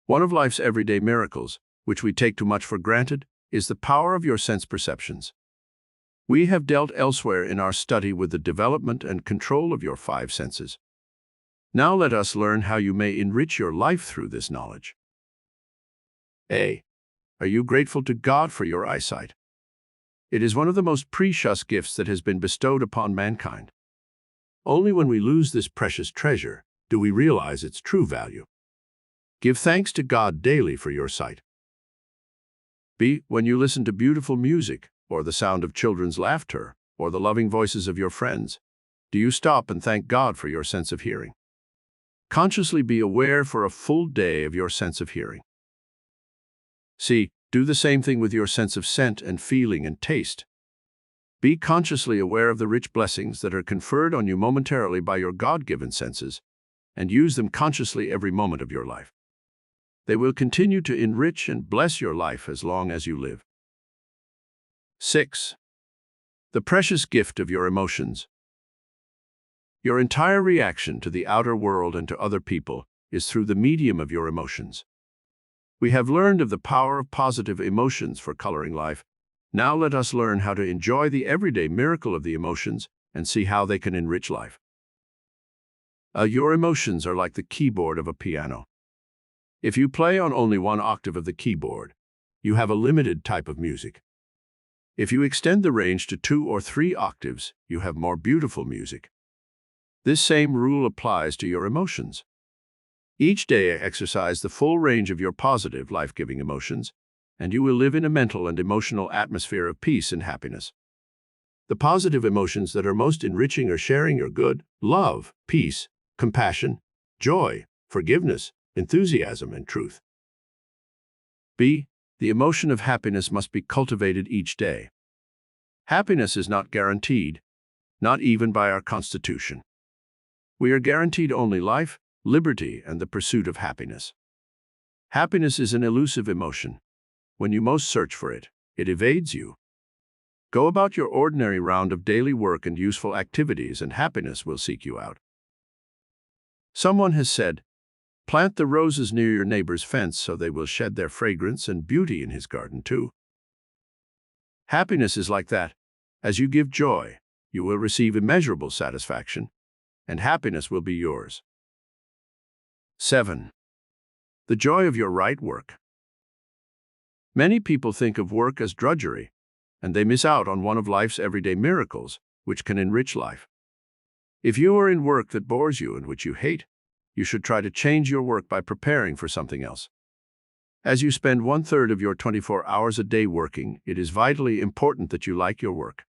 One of life's everyday miracles, which we take too much for granted, is the power of your sense perceptions. We have dealt elsewhere in our study with the development and control of your 5 senses. Now let us learn how you may enrich your life through this knowledge. A. Are you grateful to God for your eyesight? It is one of the most precious gifts that has been bestowed upon mankind. Only when we lose this precious treasure do we realize its true value. Give thanks to God daily for your sight. B. When you listen to beautiful music, or the sound of children's laughter, or the loving voices of your friends, do you stop and thank God for your sense of hearing? Consciously be aware for a full day of your sense of hearing. C. Do the same thing with your sense of scent and feeling and taste. Be consciously aware of the rich blessings that are conferred on you momentarily by your God-given senses, and use them consciously every moment of your life. They will continue to enrich and bless your life as long as you live. 6. The precious gift of your emotions. Your entire reaction to the outer world and to other people is through the medium of your emotions. We have learned of the power of positive emotions for coloring life. Now let us learn how to enjoy the everyday miracle of the emotions and see how they can enrich life. Your emotions are like the keyboard of a piano. If you play on only one octave of the keyboard, you have a limited type of music. If you extend the range to 2 or 3 octaves, you have more beautiful music. This same rule applies to your emotions. Each day exercise the full range of your positive, life-giving emotions, and you will live in a mental and emotional atmosphere of peace and happiness. The positive emotions that are most enriching are sharing your good, love, peace, compassion, joy, forgiveness, enthusiasm, and truth. B. The emotion of happiness must be cultivated each day. Happiness is not guaranteed, not even by our Constitution. We are guaranteed only life, liberty, and the pursuit of happiness. Happiness is an elusive emotion. When you most search for it, it evades you. Go about your ordinary round of daily work and useful activities, and happiness will seek you out. Someone has said, "Plant the roses near your neighbor's fence so they will shed their fragrance and beauty in his garden too." Happiness is like that. As you give joy, you will receive immeasurable satisfaction, and happiness will be yours. 7. The joy of your right work. Many people think of work as drudgery, and they miss out on one of life's everyday miracles, which can enrich life. If you are in work that bores you and which you hate, you should try to change your work by preparing for something else. As you spend 1/3 of your 24 hours a day working, it is vitally important that you like your work.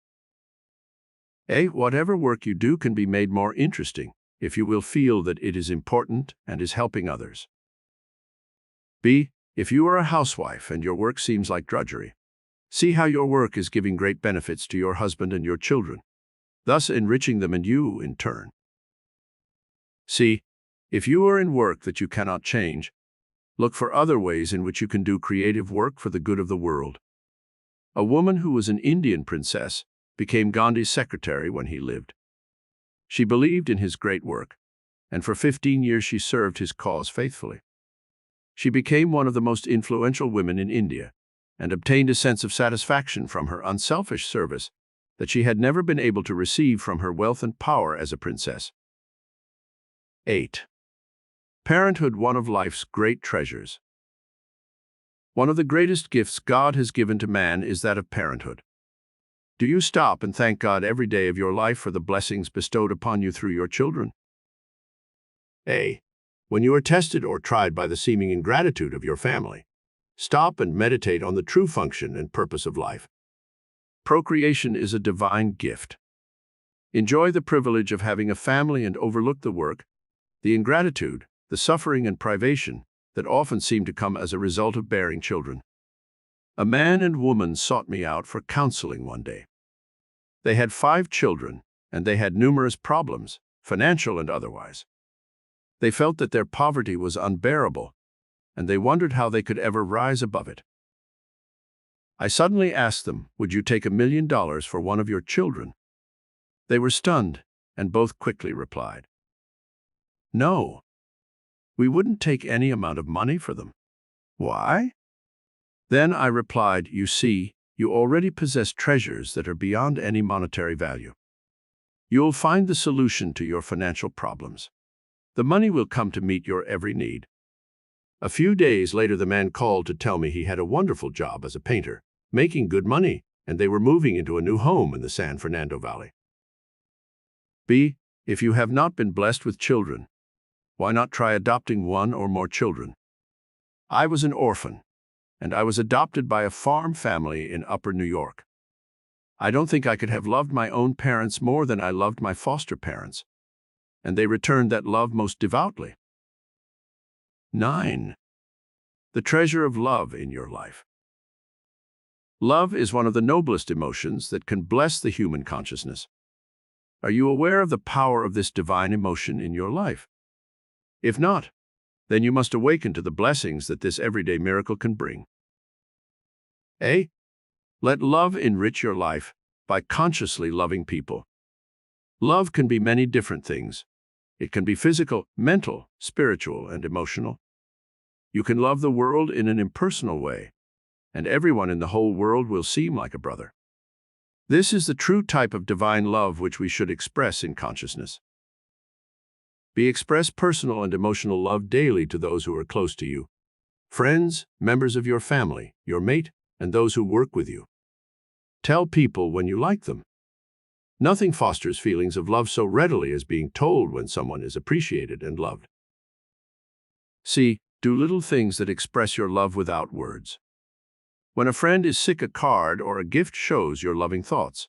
Whatever work you do can be made more interesting if you will feel that it is important and is helping others. B. If you are a housewife and your work seems like drudgery, see how your work is giving great benefits to your husband and your children, thus enriching them and you in turn. C. If you are in work that you cannot change, look for other ways in which you can do creative work for the good of the world. A woman who was an Indian princess became Gandhi's secretary when he lived. She believed in his great work, and for 15 years she served his cause faithfully. She became one of the most influential women in India and obtained a sense of satisfaction from her unselfish service that she had never been able to receive from her wealth and power as a princess. 8. Parenthood, one of life's great treasures. One of the greatest gifts God has given to man is that of parenthood. Do you stop and thank God every day of your life for the blessings bestowed upon you through your children? When you are tested or tried by the seeming ingratitude of your family, stop and meditate on the true function and purpose of life. Procreation is a divine gift. Enjoy the privilege of having a family and overlook the work, the ingratitude, the suffering and privation that often seem to come as a result of bearing children. A man and woman sought me out for counseling one day. They had 5 children, and they had numerous problems, financial and otherwise. They felt that their poverty was unbearable, and they wondered how they could ever rise above it. I suddenly asked them, "Would you take $1 million for one of your children?" They were stunned, and both quickly replied, "No, we wouldn't take any amount of money for them." Why? Then I replied, "You see, you already possess treasures that are beyond any monetary value. You'll find the solution to your financial problems. The money will come to meet your every need." A few days later, the man called to tell me he had a wonderful job as a painter, making good money, and they were moving into a new home in the San Fernando Valley. B. If you have not been blessed with children, why not try adopting one or more children? I was an orphan, and I was adopted by a farm family in Upper New York. I don't think I could have loved my own parents more than I loved my foster parents, and they returned that love most devoutly. 9. The treasure of love in your life. Love is one of the noblest emotions that can bless the human consciousness. Are you aware of the power of this divine emotion in your life? If not, then you must awaken to the blessings that this everyday miracle can bring. A. Let love enrich your life by consciously loving people. Love can be many different things. It can be physical, mental, spiritual, and emotional. You can love the world in an impersonal way, and everyone in the whole world will seem like a brother. This is the true type of divine love which we should express in consciousness. Express personal and emotional love daily to those who are close to you, friends, members of your family, your mate, and those who work with you. Tell people when you like them. Nothing fosters feelings of love so readily as being told when someone is appreciated and loved. C. Do little things that express your love without words. When a friend is sick, a card or a gift shows your loving thoughts.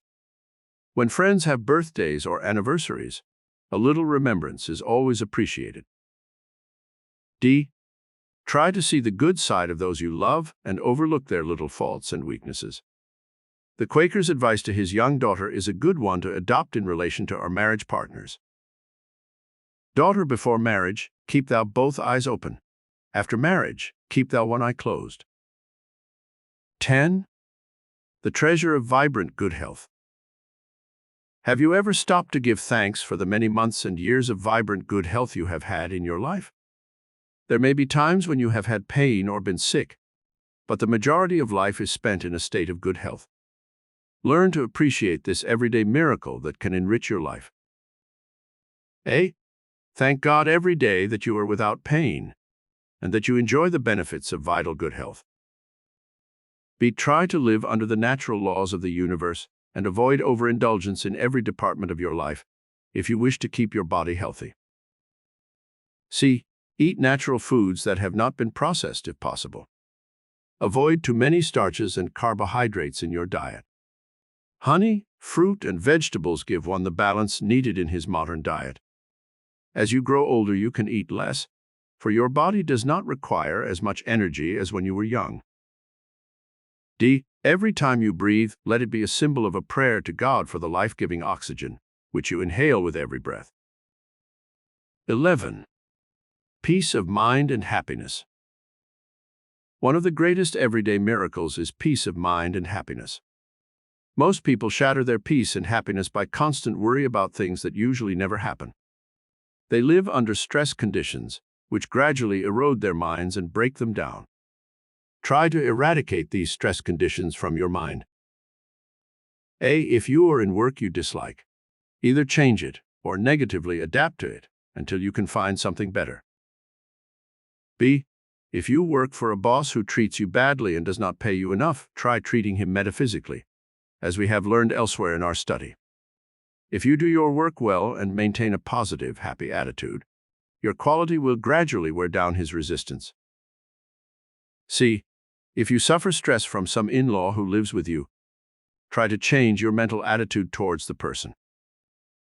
When friends have birthdays or anniversaries, a little remembrance is always appreciated. D. Try to see the good side of those you love and overlook their little faults and weaknesses. The Quaker's advice to his young daughter is a good one to adopt in relation to our marriage partners. Daughter, before marriage, keep thou both eyes open. After marriage, keep thou one eye closed. 10. The treasure of vibrant good health. Have you ever stopped to give thanks for the many months and years of vibrant good health you have had in your life? There may be times when you have had pain or been sick, but the majority of life is spent in a state of good health. Learn to appreciate this everyday miracle that can enrich your life. A. Thank God every day that you are without pain and that you enjoy the benefits of vital good health. B. Try to live under the natural laws of the universe and avoid overindulgence in every department of your life if you wish to keep your body healthy. C. Eat natural foods that have not been processed if possible. Avoid too many starches and carbohydrates in your diet. Honey, fruit, and vegetables give one the balance needed in his modern diet. As you grow older, you can eat less, for your body does not require as much energy as when you were young. D. Every time you breathe, let it be a symbol of a prayer to God for the life-giving oxygen, which you inhale with every breath. 11. Peace of mind and happiness. One of the greatest everyday miracles is peace of mind and happiness. Most people shatter their peace and happiness by constant worry about things that usually never happen. They live under stress conditions, which gradually erode their minds and break them down. Try to eradicate these stress conditions from your mind. A. If you are in work you dislike, either change it or negatively adapt to it until you can find something better. B. If you work for a boss who treats you badly and does not pay you enough, try treating him metaphysically, as we have learned elsewhere in our study. If you do your work well and maintain a positive, happy attitude, your quality will gradually wear down his resistance. C. If you suffer stress from some in-law who lives with you, try to change your mental attitude towards the person.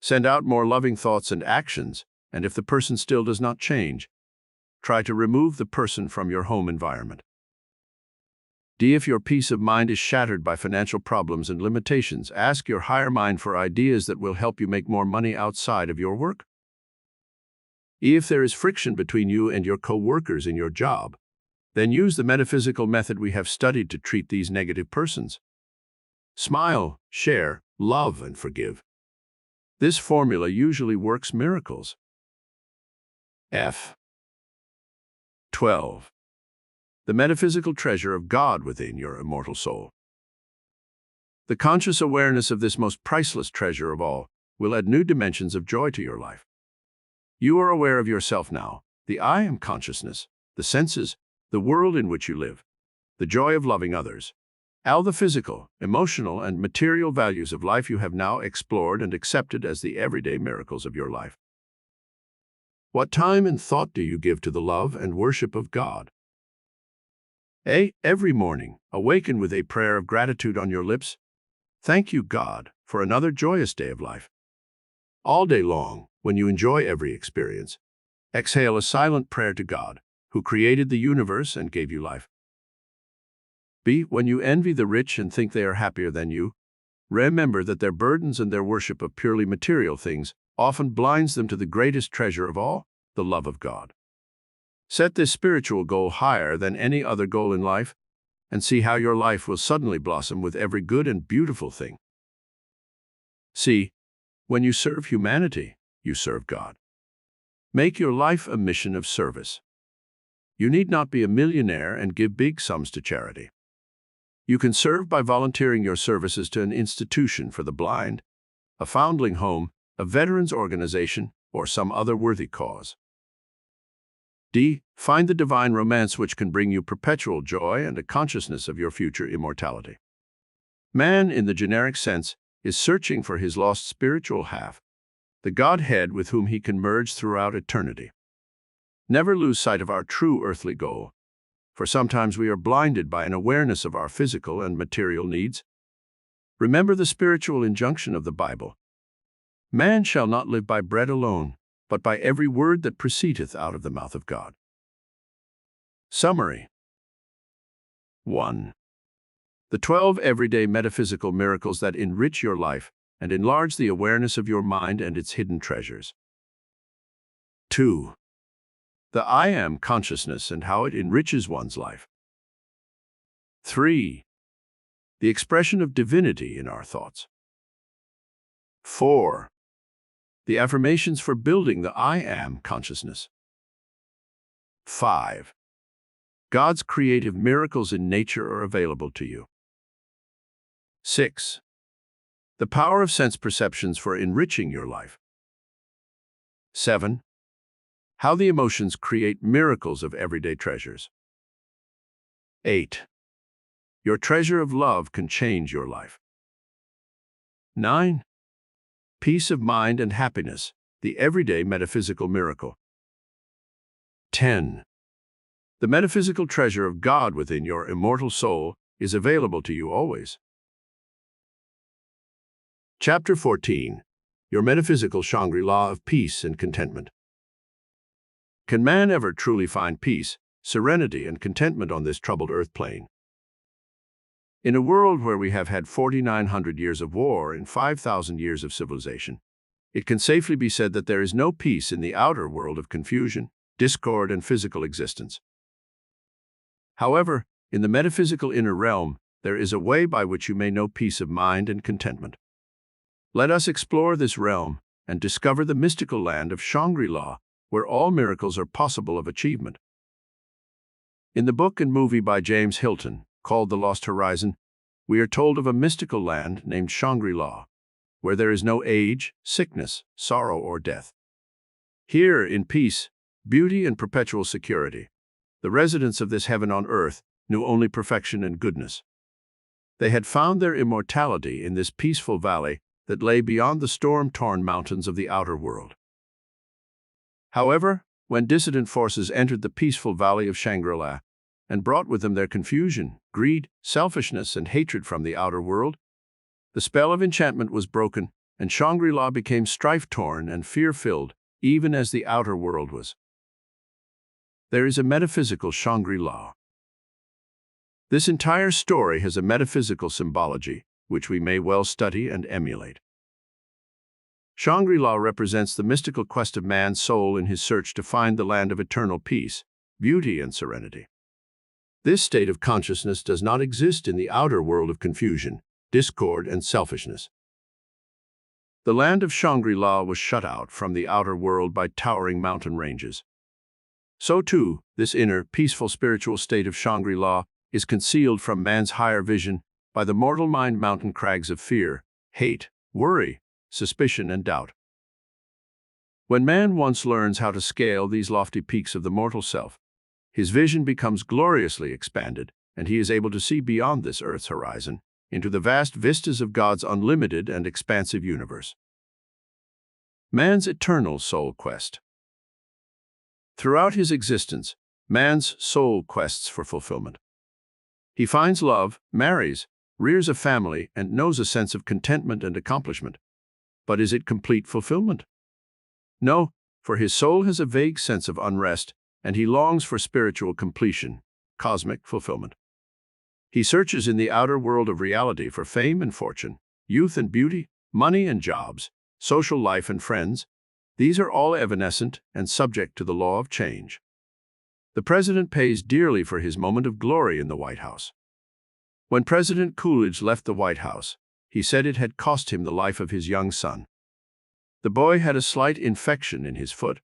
Send out more loving thoughts and actions, and if the person still does not change, try to remove the person from your home environment. D. If your peace of mind is shattered by financial problems and limitations, ask your higher mind for ideas that will help you make more money outside of your work. E. If there is friction between you and your co-workers in your job, Then use the metaphysical method we have studied to treat these negative persons. Smile, share, love, and forgive. This formula usually works miracles. F. 12. The metaphysical treasure of God within your immortal soul. The conscious awareness of this most priceless treasure of all will add new dimensions of joy to your life. You are aware of yourself now, the I am consciousness, the senses, the world in which you live, the joy of loving others. All the physical, emotional, and material values of life you have now explored and accepted as the everyday miracles of your life. What time and thought do you give to the love and worship of God? A. Every morning, awaken with a prayer of gratitude on your lips. Thank you, God, for another joyous day of life. All day long, when you enjoy every experience, exhale a silent prayer to God, who created the universe and gave you life. B. When you envy the rich and think they are happier than you, remember that their burdens and their worship of purely material things often blinds them to the greatest treasure of all, the love of God. Set this spiritual goal higher than any other goal in life, and see how your life will suddenly blossom with every good and beautiful thing. C. When you serve humanity, you serve God. Make your life a mission of service. You need not be a millionaire and give big sums to charity. You can serve by volunteering your services to an institution for the blind, a foundling home, a veterans organization, or some other worthy cause. D. Find the divine romance which can bring you perpetual joy and a consciousness of your future immortality. Man, in the generic sense, is searching for his lost spiritual half, the Godhead with whom he can merge throughout eternity. Never lose sight of our true earthly goal, for sometimes we are blinded by an awareness of our physical and material needs. Remember the spiritual injunction of the Bible. Man shall not live by bread alone, but by every word that proceedeth out of the mouth of God. Summary. 1. The 12 everyday metaphysical miracles that enrich your life and enlarge the awareness of your mind and its hidden treasures. 2. The I am consciousness and how it enriches one's life. 3. The expression of divinity in our thoughts. 4. The affirmations for building the I am consciousness. 5. God's creative miracles in nature are available to you. 6. The power of sense perceptions for enriching your life. 7. How the emotions create miracles of everyday treasures. 8. Your treasure of love can change your life. 9. Peace of mind and happiness, the everyday metaphysical miracle. 10. The metaphysical treasure of God within your immortal soul is available to you always. Chapter 14. Your metaphysical Shangri-La of peace and contentment. Can man ever truly find peace, serenity, and contentment on this troubled earth plane? In a world where we have had 4,900 years of war and 5,000 years of civilization, it can safely be said that there is no peace in the outer world of confusion, discord, and physical existence. However, in the metaphysical inner realm, there is a way by which you may know peace of mind and contentment. Let us explore this realm and discover the mystical land of Shangri-La, where all miracles are possible of achievement. In the book and movie by James Hilton, called The Lost Horizon, we are told of a mystical land named Shangri-La, where there is no age, sickness, sorrow, or death. Here, in peace, beauty, and perpetual security, the residents of this heaven on earth knew only perfection and goodness. They had found their immortality in this peaceful valley that lay beyond the storm-torn mountains of the outer world. However, when dissident forces entered the peaceful valley of Shangri-La and brought with them their confusion, greed, selfishness, and hatred from the outer world, the spell of enchantment was broken, and Shangri-La became strife-torn and fear-filled, even as the outer world was. There is a metaphysical Shangri-La. This entire story has a metaphysical symbology, which we may well study and emulate. Shangri-La represents the mystical quest of man's soul in his search to find the land of eternal peace, beauty, and serenity. This state of consciousness does not exist in the outer world of confusion, discord, and selfishness. The land of Shangri-La was shut out from the outer world by towering mountain ranges. So too, this inner, peaceful spiritual state of Shangri-La is concealed from man's higher vision by the mortal mind mountain crags of fear, hate, worry, suspicion, and doubt. When man once learns how to scale these lofty peaks of the mortal self, his vision becomes gloriously expanded, and he is able to see beyond this earth's horizon into the vast vistas of God's unlimited and expansive universe. Man's eternal soul quest. Throughout his existence, man's soul quests for fulfillment. He finds love, marries, rears a family, and knows a sense of contentment and accomplishment. But is it complete fulfillment? No, for his soul has a vague sense of unrest, and he longs for spiritual completion, cosmic fulfillment. He searches in the outer world of reality for fame and fortune, youth and beauty, money and jobs, social life and friends. These are all evanescent and subject to the law of change. The president pays dearly for his moment of glory in the White House. When President Coolidge left the White House, he said it had cost him the life of his young son. The boy had a slight infection in his foot,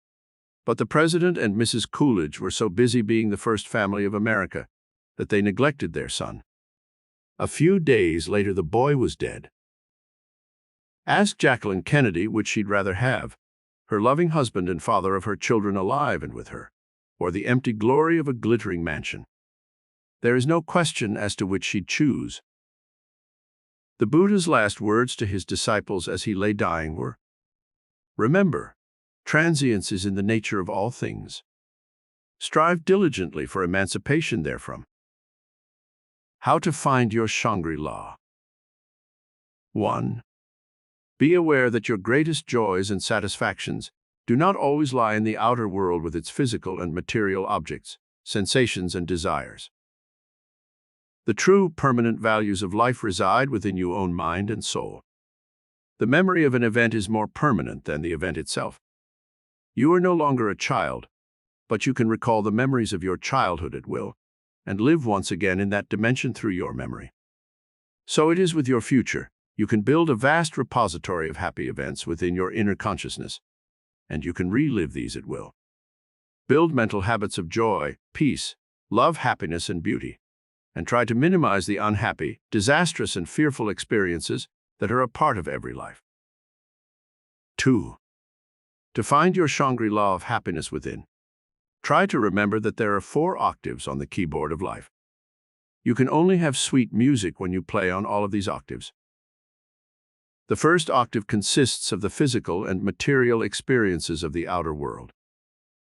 but the president and Mrs. Coolidge were so busy being the first family of America that they neglected their son. A few days later, the boy was dead. Ask Jacqueline Kennedy which she'd rather have, her loving husband and father of her children alive and with her, or the empty glory of a glittering mansion. There is no question as to which she'd choose. The Buddha's last words to his disciples as he lay dying were, "Remember, transience is in the nature of all things. Strive diligently for emancipation therefrom." How to find your Shangri-La. 1. Be aware that your greatest joys and satisfactions do not always lie in the outer world with its physical and material objects, sensations, and desires. The true, permanent values of life reside within your own mind and soul. The memory of an event is more permanent than the event itself. You are no longer a child, but you can recall the memories of your childhood at will, and live once again in that dimension through your memory. So it is with your future. You can build a vast repository of happy events within your inner consciousness, and you can relive these at will. Build mental habits of joy, peace, love, happiness, and beauty, and try to minimize the unhappy, disastrous, and fearful experiences that are a part of every life. 2. To find your Shangri-La of happiness within, try to remember that there are 4 octaves on the keyboard of life. You can only have sweet music when you play on all of these octaves. The first octave consists of the physical and material experiences of the outer world.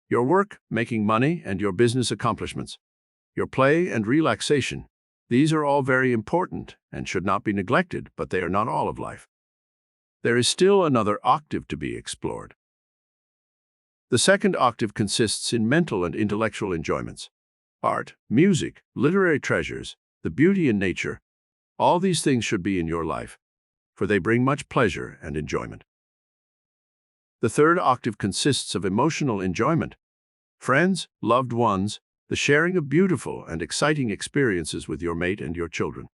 Your work, making money, and your business accomplishments. Your play and relaxation. These are all very important and should not be neglected, but they are not all of life. There is still another octave to be explored. The second octave consists in mental and intellectual enjoyments. Art, music, literary treasures, the beauty in nature. All these things should be in your life, for they bring much pleasure and enjoyment. The third octave consists of emotional enjoyment. Friends, loved ones, the sharing of beautiful and exciting experiences with your mate and your children.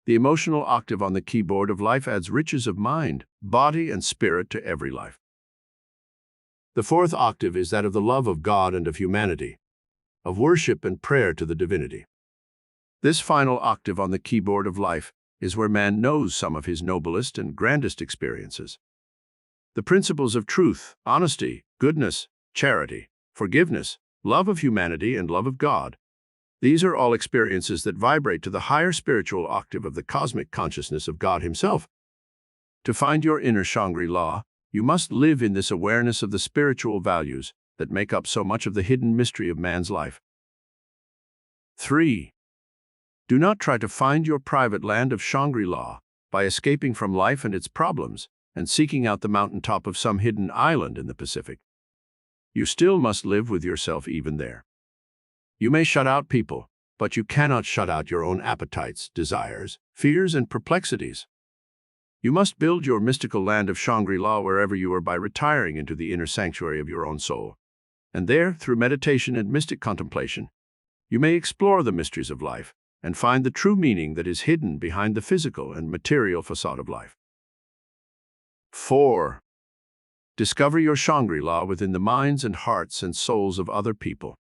The emotional octave on the keyboard of life adds riches of mind, body, and spirit to every life. The fourth octave is that of the love of God and of humanity, of worship and prayer to the divinity. This final octave on the keyboard of life is where man knows some of his noblest and grandest experiences. The principles of truth, honesty, goodness, charity, forgiveness, love of humanity, and love of God. These are all experiences that vibrate to the higher spiritual octave of the cosmic consciousness of God Himself. To find your inner Shangri-La, you must live in this awareness of the spiritual values that make up so much of the hidden mystery of man's life. 3. Do not try to find your private land of Shangri-La by escaping from life and its problems and seeking out the mountaintop of some hidden island in the Pacific. You still must live with yourself even there. You may shut out people, but you cannot shut out your own appetites, desires, fears, and perplexities. You must build your mystical land of Shangri-La wherever you are by retiring into the inner sanctuary of your own soul. And there, through meditation and mystic contemplation, you may explore the mysteries of life and find the true meaning that is hidden behind the physical and material facade of life. 4. Discover your Shangri-La within the minds and hearts and souls of other people.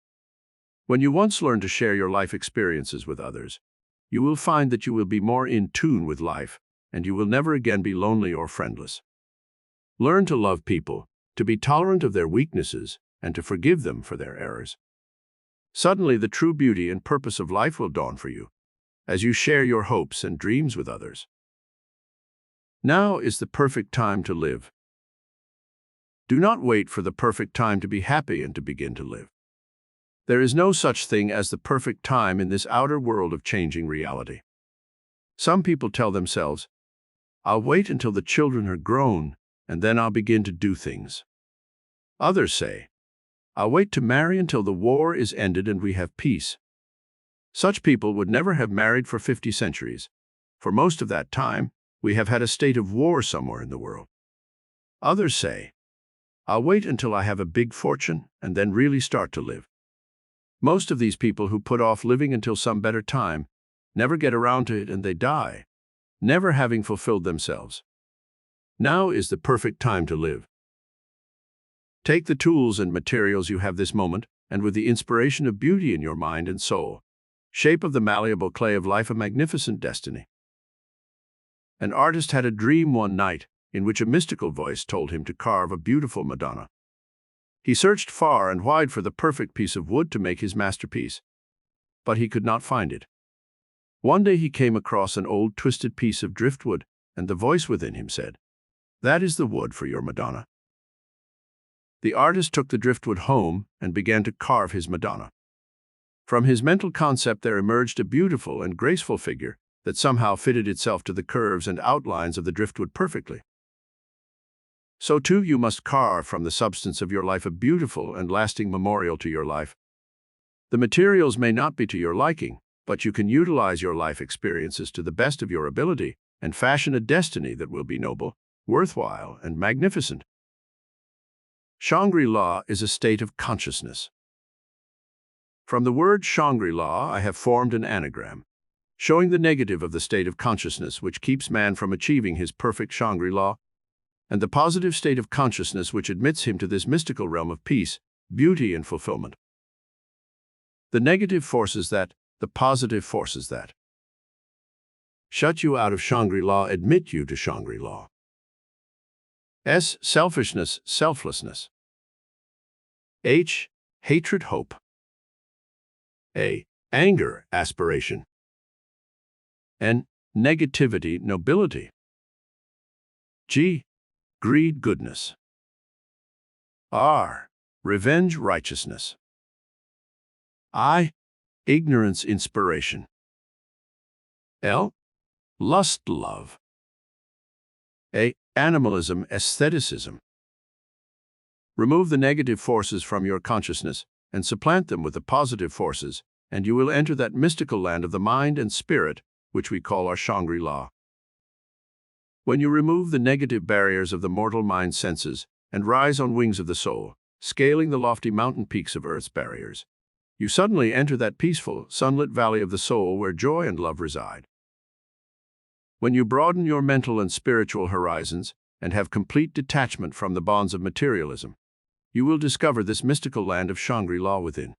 When you once learn to share your life experiences with others, you will find that you will be more in tune with life, and you will never again be lonely or friendless. Learn to love people, to be tolerant of their weaknesses, and to forgive them for their errors. Suddenly, the true beauty and purpose of life will dawn for you, as you share your hopes and dreams with others. Now is the perfect time to live. Do not wait for the perfect time to be happy and to begin to live. There is no such thing as the perfect time in this outer world of changing reality. Some people tell themselves, "I'll wait until the children are grown, and then I'll begin to do things." Others say, "I'll wait to marry until the war is ended and we have peace." Such people would never have married for 50 centuries. For most of that time, we have had a state of war somewhere in the world. Others say, "I'll wait until I have a big fortune and then really start to live." Most of these people who put off living until some better time never get around to it and they die, never having fulfilled themselves. Now is the perfect time to live. Take the tools and materials you have this moment, and with the inspiration of beauty in your mind and soul, shape of the malleable clay of life a magnificent destiny. An artist had a dream one night in which a mystical voice told him to carve a beautiful Madonna. He searched far and wide for the perfect piece of wood to make his masterpiece, but he could not find it. One day he came across an old twisted piece of driftwood, and the voice within him said, "That is the wood for your Madonna." The artist took the driftwood home and began to carve his Madonna. From his mental concept there emerged a beautiful and graceful figure that somehow fitted itself to the curves and outlines of the driftwood perfectly. So too you must carve from the substance of your life a beautiful and lasting memorial to your life. The materials may not be to your liking, but you can utilize your life experiences to the best of your ability and fashion a destiny that will be noble, worthwhile, and magnificent. Shangri-La is a state of consciousness. From the word Shangri-La, I have formed an anagram, showing the negative of the state of consciousness which keeps man from achieving his perfect Shangri-La, and the positive state of consciousness which admits him to this mystical realm of peace, beauty, and fulfillment. The negative forces that, the positive forces that. Shut you out of Shangri-La, admit you to Shangri-La. S. Selfishness, selflessness. H. Hatred, hope. A. Anger, aspiration. N. Negativity, nobility. G. Greed, goodness. R. Revenge, righteousness. I. Ignorance, inspiration. L. Lust, love. A. Animalism, aestheticism. Remove the negative forces from your consciousness and supplant them with the positive forces, and you will enter that mystical land of the mind and spirit, which we call our Shangri-La. When you remove the negative barriers of the mortal mind senses and rise on wings of the soul, scaling the lofty mountain peaks of Earth's barriers, you suddenly enter that peaceful, sunlit valley of the soul where joy and love reside. When you broaden your mental and spiritual horizons and have complete detachment from the bonds of materialism, you will discover this mystical land of Shangri-La within.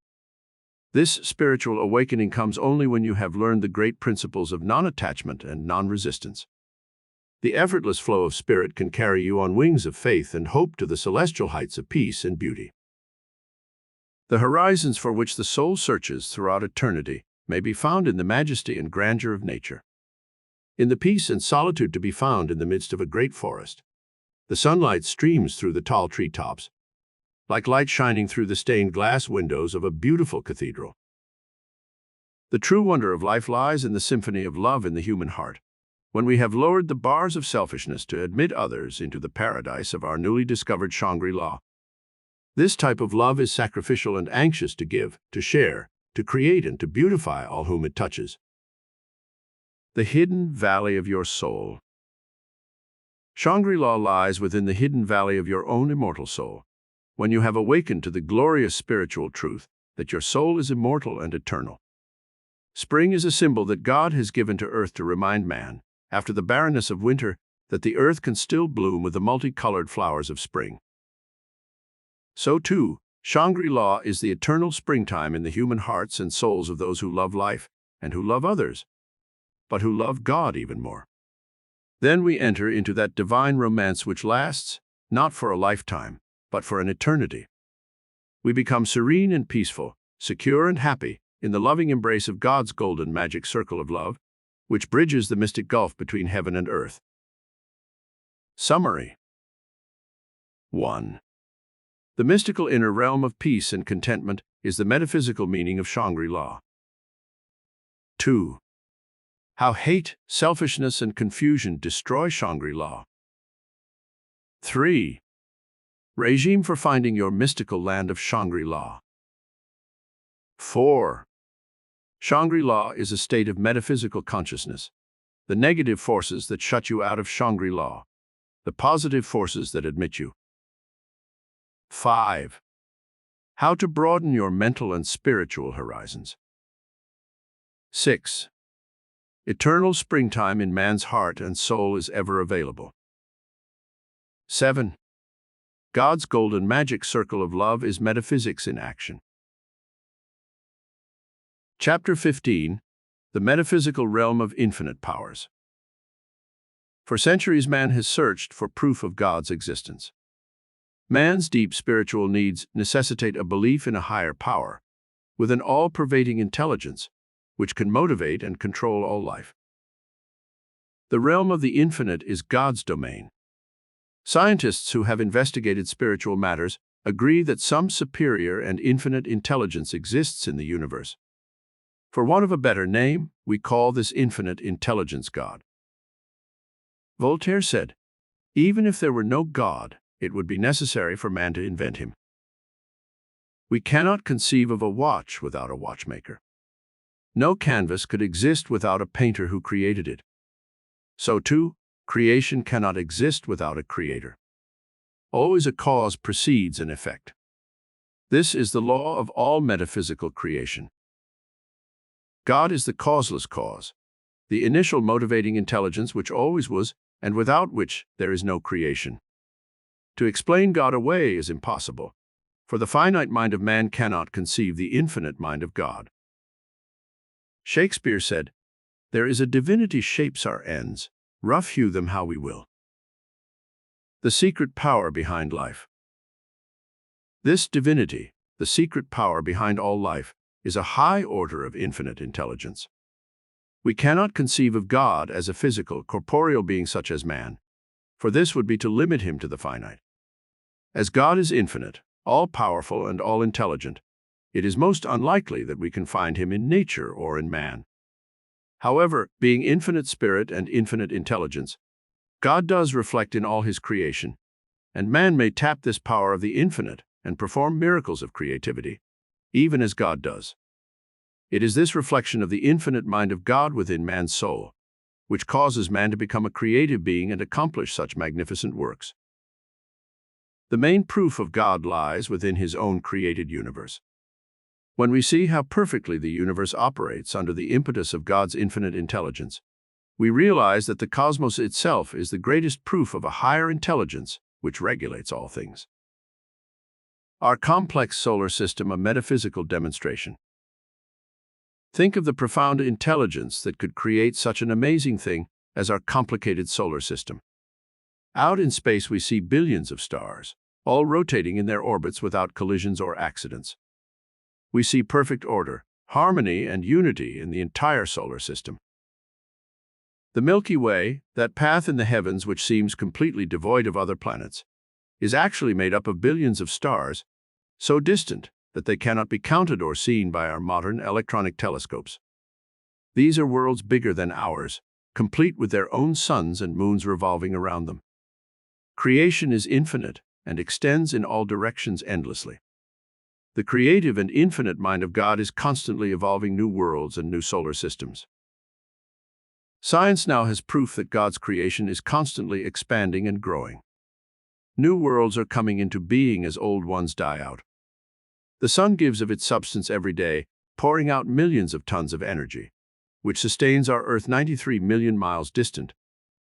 This spiritual awakening comes only when you have learned the great principles of non-attachment and non-resistance. The effortless flow of spirit can carry you on wings of faith and hope to the celestial heights of peace and beauty. The horizons for which the soul searches throughout eternity may be found in the majesty and grandeur of nature. In the peace and solitude to be found in the midst of a great forest, the sunlight streams through the tall treetops, like light shining through the stained glass windows of a beautiful cathedral. The true wonder of life lies in the symphony of love in the human heart, when we have lowered the bars of selfishness to admit others into the paradise of our newly discovered Shangri-La. This type of love is sacrificial and anxious to give, to share, to create, and to beautify all whom it touches. The hidden valley of your soul. Shangri-La lies within the hidden valley of your own immortal soul. When you have awakened to the glorious spiritual truth that your soul is immortal and eternal. Spring is a symbol that God has given to earth to remind man, after the barrenness of winter, that the earth can still bloom with the multicolored flowers of spring. So too, Shangri-La is the eternal springtime in the human hearts and souls of those who love life and who love others, but who love God even more. Then we enter into that divine romance which lasts, not for a lifetime, but for an eternity. We become serene and peaceful, secure and happy in the loving embrace of God's golden magic circle of love, which bridges the mystic gulf between heaven and earth. Summary. 1. The mystical inner realm of peace and contentment is the metaphysical meaning of Shangri-La. 2. How hate, selfishness, and confusion destroy Shangri-La. 3. Regime for finding your mystical land of Shangri-La. 4. Shangri-La is a state of metaphysical consciousness, the negative forces that shut you out of Shangri-La, the positive forces that admit you. 5. How to broaden your mental and spiritual horizons. 6. Eternal springtime in man's heart and soul is ever available. 7. God's golden magic circle of love is metaphysics in action. Chapter 15. The metaphysical realm of infinite powers. For centuries, man has searched for proof of God's existence. Man's deep spiritual needs necessitate a belief in a higher power, with an all-pervading intelligence, which can motivate and control all life. The realm of the infinite is God's domain. Scientists who have investigated spiritual matters agree that some superior and infinite intelligence exists in the universe. For want of a better name, we call this infinite intelligence God. Voltaire said, "Even if there were no God, it would be necessary for man to invent him." We cannot conceive of a watch without a watchmaker. No canvas could exist without a painter who created it. So too, creation cannot exist without a creator. Always a cause precedes an effect. This is the law of all metaphysical creation. God is the causeless cause, the initial motivating intelligence which always was, and without which there is no creation. To explain God away is impossible, for the finite mind of man cannot conceive the infinite mind of God. Shakespeare said, "There is a divinity shapes our ends, rough hew them how we will." The secret power behind life. This divinity, the secret power behind all life, is a high order of infinite intelligence. We cannot conceive of God as a physical, corporeal being such as man, for this would be to limit him to the finite. As God is infinite, all-powerful, and all-intelligent, it is most unlikely that we can find him in nature or in man. However, being infinite spirit and infinite intelligence, God does reflect in all his creation, and man may tap this power of the infinite and perform miracles of creativity, even as God does. It is this reflection of the infinite mind of God within man's soul, which causes man to become a creative being and accomplish such magnificent works. The main proof of God lies within his own created universe. When we see how perfectly the universe operates under the impetus of God's infinite intelligence, we realize that the cosmos itself is the greatest proof of a higher intelligence which regulates all things. Our complex solar system, a metaphysical demonstration. Think of the profound intelligence that could create such an amazing thing as our complicated solar system. Out in space we see billions of stars, all rotating in their orbits without collisions or accidents. We see perfect order, harmony, and unity in the entire solar system. The Milky Way, that path in the heavens which seems completely devoid of other planets, is actually made up of billions of stars, so distant that they cannot be counted or seen by our modern electronic telescopes. These are worlds bigger than ours, complete with their own suns and moons revolving around them. Creation is infinite and extends in all directions endlessly. The creative and infinite mind of God is constantly evolving new worlds and new solar systems. Science now has proof that God's creation is constantly expanding and growing. New worlds are coming into being as old ones die out. The sun gives of its substance every day, pouring out millions of tons of energy, which sustains our Earth 93 million miles distant.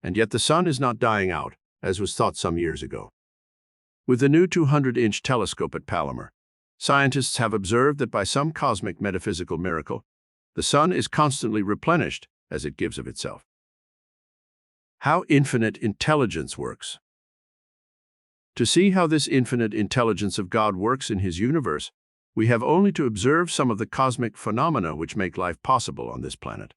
And yet the sun is not dying out, as was thought some years ago. With the new 200-inch telescope at Palomar, scientists have observed that by some cosmic metaphysical miracle, the sun is constantly replenished as it gives of itself. How infinite intelligence works. To see how this infinite intelligence of God works in His universe, we have only to observe some of the cosmic phenomena which make life possible on this planet.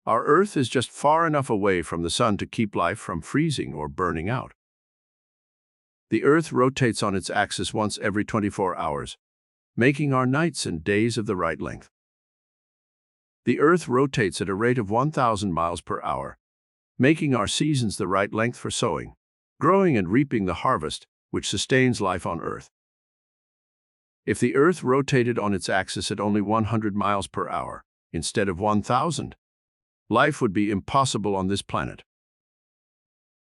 Our Earth is just far enough away from the sun to keep life from freezing or burning out. The Earth rotates on its axis once every 24 hours, making our nights and days of the right length. The Earth rotates at a rate of 1,000 miles per hour, making our seasons the right length for sowing, growing and reaping the harvest which sustains life on Earth. If the Earth rotated on its axis at only 100 miles per hour instead of 1,000, life would be impossible on this planet.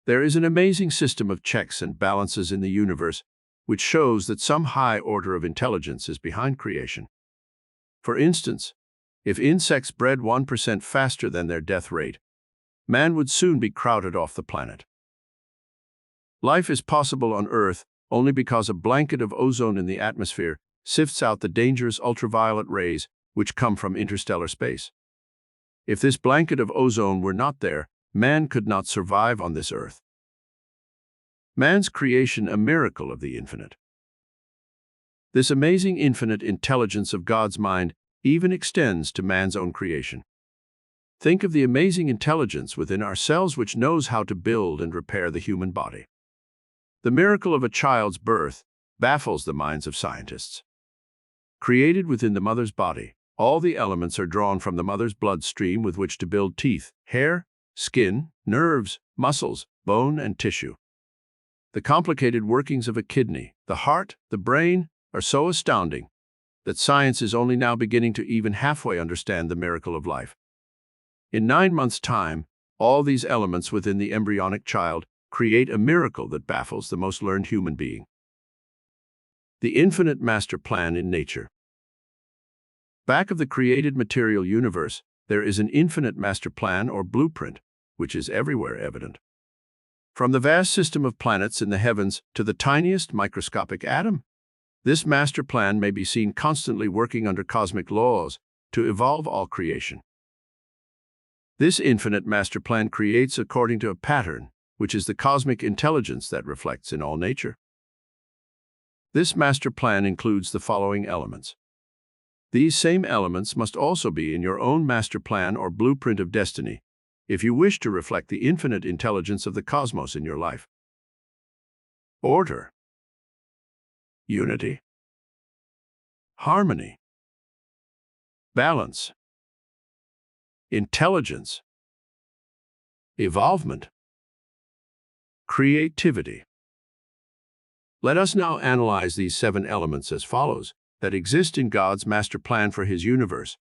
There is an amazing system of checks and balances in the universe which shows that some high order of intelligence is behind creation. For instance, if insects bred 1% faster than their death rate, man would soon be crowded off the planet. Life is possible on Earth only because a blanket of ozone in the atmosphere sifts out the dangerous ultraviolet rays which come from interstellar space. If this blanket of ozone were not there, man could not survive on this Earth. Man's creation a miracle of the infinite. This amazing infinite intelligence of God's mind even extends to man's own creation. Think of the amazing intelligence within ourselves which knows how to build and repair the human body. The miracle of a child's birth baffles the minds of scientists. Created within the mother's body, all the elements are drawn from the mother's bloodstream with which to build teeth, hair, skin, nerves, muscles, bone, and tissue. The complicated workings of a kidney, the heart, the brain are so astounding that science is only now beginning to even halfway understand the miracle of life. In 9 months' time, all these elements within the embryonic child create a miracle that baffles the most learned human being. The infinite master plan in nature. Back of the created material universe, there is an infinite master plan or blueprint, which is everywhere evident. From the vast system of planets in the heavens to the tiniest microscopic atom, this master plan may be seen constantly working under cosmic laws to evolve all creation. This infinite master plan creates according to a pattern, which is the cosmic intelligence that reflects in all nature. This master plan includes the following elements. These same elements must also be in your own master plan or blueprint of destiny, if you wish to reflect the infinite intelligence of the cosmos in your life. Order, unity, harmony, balance, intelligence, evolvement, creativity. Let us now analyze these 7 elements as follows that exist in God's master plan for His universe,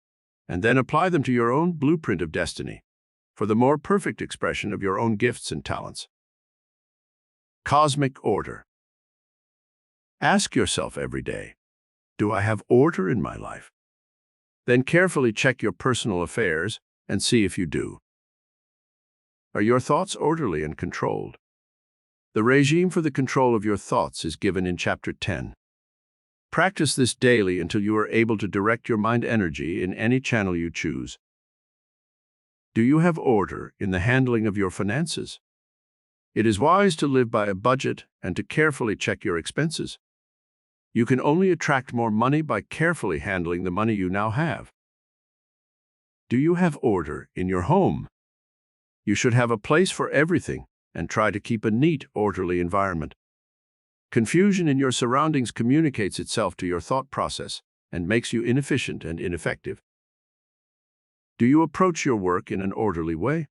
and then apply them to your own blueprint of destiny for the more perfect expression of your own gifts and talents. Cosmic order. Ask yourself every day, do I have order in my life? Then carefully check your personal affairs and see if you do. Are your thoughts orderly and controlled? The regime for the control of your thoughts is given in Chapter 10. Practice this daily until you are able to direct your mind energy in any channel you choose. Do you have order in the handling of your finances? It is wise to live by a budget and to carefully check your expenses. You can only attract more money by carefully handling the money you now have. Do you have order in your home? You should have a place for everything and try to keep a neat, orderly environment. Confusion in your surroundings communicates itself to your thought process and makes you inefficient and ineffective. Do you approach your work in an orderly way?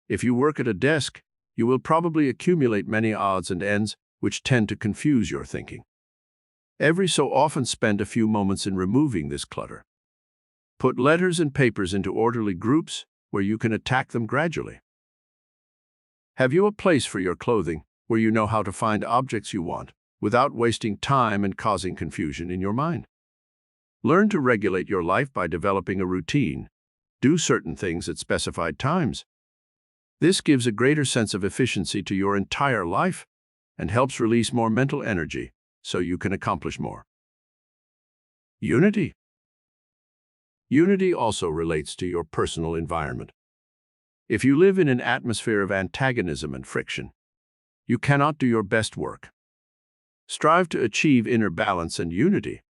If you work at a desk, you will probably accumulate many odds and ends which tend to confuse your thinking. Every so often spend a few moments in removing this clutter. Put letters and papers into orderly groups where you can attack them gradually. Have you a place for your clothing where you know how to find objects you want without wasting time and causing confusion in your mind. Learn to regulate your life by developing a routine. Do certain things at specified times. This gives a greater sense of efficiency to your entire life and helps release more mental energy so you can accomplish more. Unity. Unity also relates to your personal environment. If you live in an atmosphere of antagonism and friction, you cannot do your best work. Strive to achieve inner balance and unity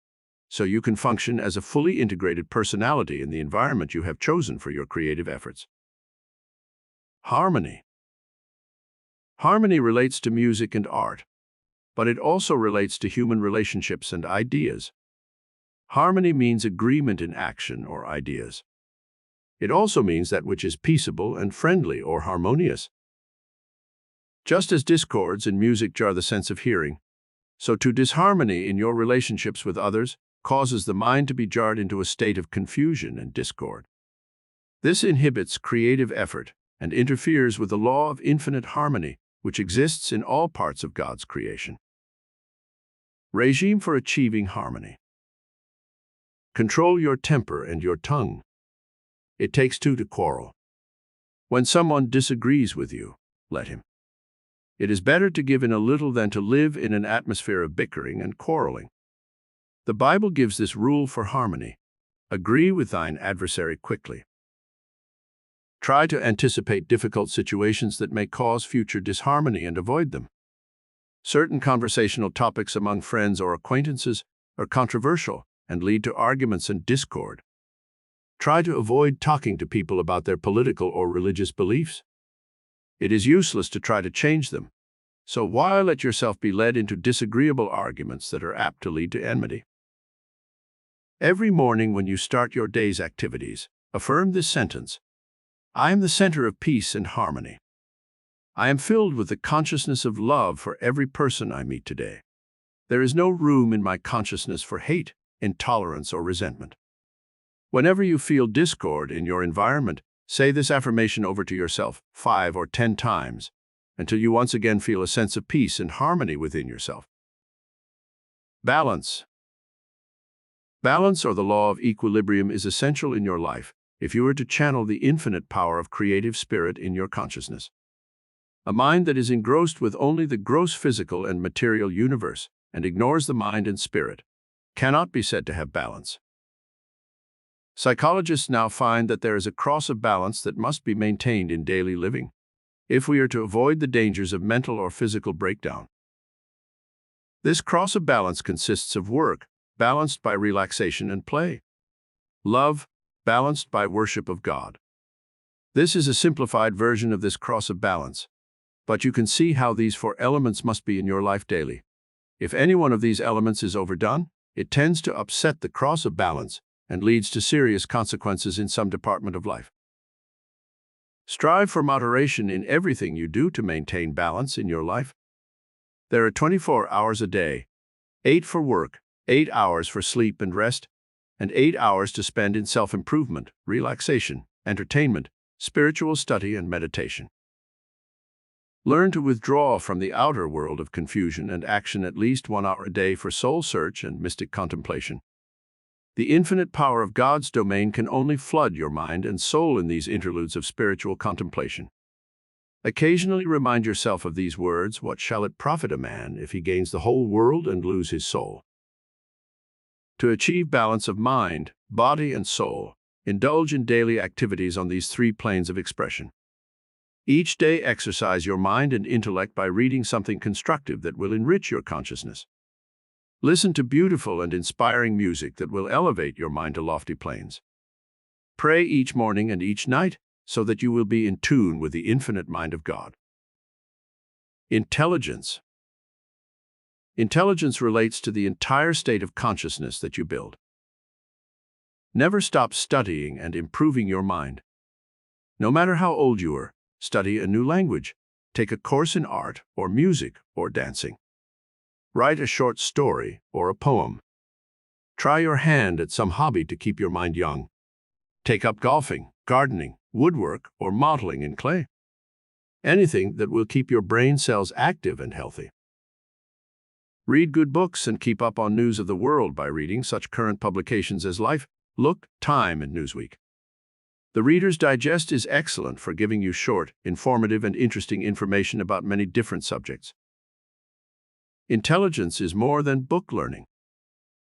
so you can function as a fully integrated personality in the environment you have chosen for your creative efforts. Harmony. Harmony relates to music and art, but it also relates to human relationships and ideas. Harmony means agreement in action or ideas. It also means that which is peaceable and friendly or harmonious. Just as discords in music jar the sense of hearing, so too disharmony in your relationships with others causes the mind to be jarred into a state of confusion and discord. This inhibits creative effort and interferes with the law of infinite harmony, which exists in all parts of God's creation. Regime for achieving harmony. Control your temper and your tongue. It takes two to quarrel. When someone disagrees with you, let him. It is better to give in a little than to live in an atmosphere of bickering and quarreling. The Bible gives this rule for harmony. Agree with thine adversary quickly. Try to anticipate difficult situations that may cause future disharmony and avoid them. Certain conversational topics among friends or acquaintances are controversial and lead to arguments and discord. Try to avoid talking to people about their political or religious beliefs. It is useless to try to change them, so why let yourself be led into disagreeable arguments that are apt to lead to enmity? Every morning when you start your day's activities, affirm this sentence: I am the center of peace and harmony. I am filled with the consciousness of love for every person I meet today. There is no room in my consciousness for hate, intolerance, or resentment. Whenever you feel discord in your environment, say this affirmation over to yourself 5 or 10 times until you once again feel a sense of peace and harmony within yourself. Balance. Balance, or the law of equilibrium, is essential in your life if you are to channel the infinite power of creative spirit in your consciousness. A mind that is engrossed with only the gross physical and material universe and ignores the mind and spirit cannot be said to have balance. Psychologists now find that there is a cross of balance that must be maintained in daily living if we are to avoid the dangers of mental or physical breakdown. This cross of balance consists of work, balanced by relaxation and play. Love, balanced by worship of God. This is a simplified version of this cross of balance, but you can see how these 4 elements must be in your life daily. If any one of these elements is overdone, it tends to upset the cross of balance and leads to serious consequences in some department of life. Strive for moderation in everything you do to maintain balance in your life. There are 24 hours a day, 8 for work, 8 hours for sleep and rest, and 8 hours to spend in self-improvement, relaxation, entertainment, spiritual study, and meditation. Learn to withdraw from the outer world of confusion and action at least 1 hour a day for soul search and mystic contemplation. The infinite power of God's domain can only flood your mind and soul in these interludes of spiritual contemplation. Occasionally remind yourself of these words: what shall it profit a man if he gains the whole world and lose his soul? To achieve balance of mind, body, and soul, indulge in daily activities on these 3 planes of expression. Each day exercise your mind and intellect by reading something constructive that will enrich your consciousness. Listen to beautiful and inspiring music that will elevate your mind to lofty planes. Pray each morning and each night so that you will be in tune with the infinite mind of God. Intelligence. Intelligence relates to the entire state of consciousness that you build. Never stop studying and improving your mind. No matter how old you are, study a new language, take a course in art or music or dancing. Write a short story or a poem. Try your hand at some hobby to keep your mind young. Take up golfing, gardening, woodwork, or modeling in clay. Anything that will keep your brain cells active and healthy. Read good books and keep up on news of the world by reading such current publications as Life, Look, Time, and Newsweek. The Reader's Digest is excellent for giving you short, informative, and interesting information about many different subjects. Intelligence is more than book learning.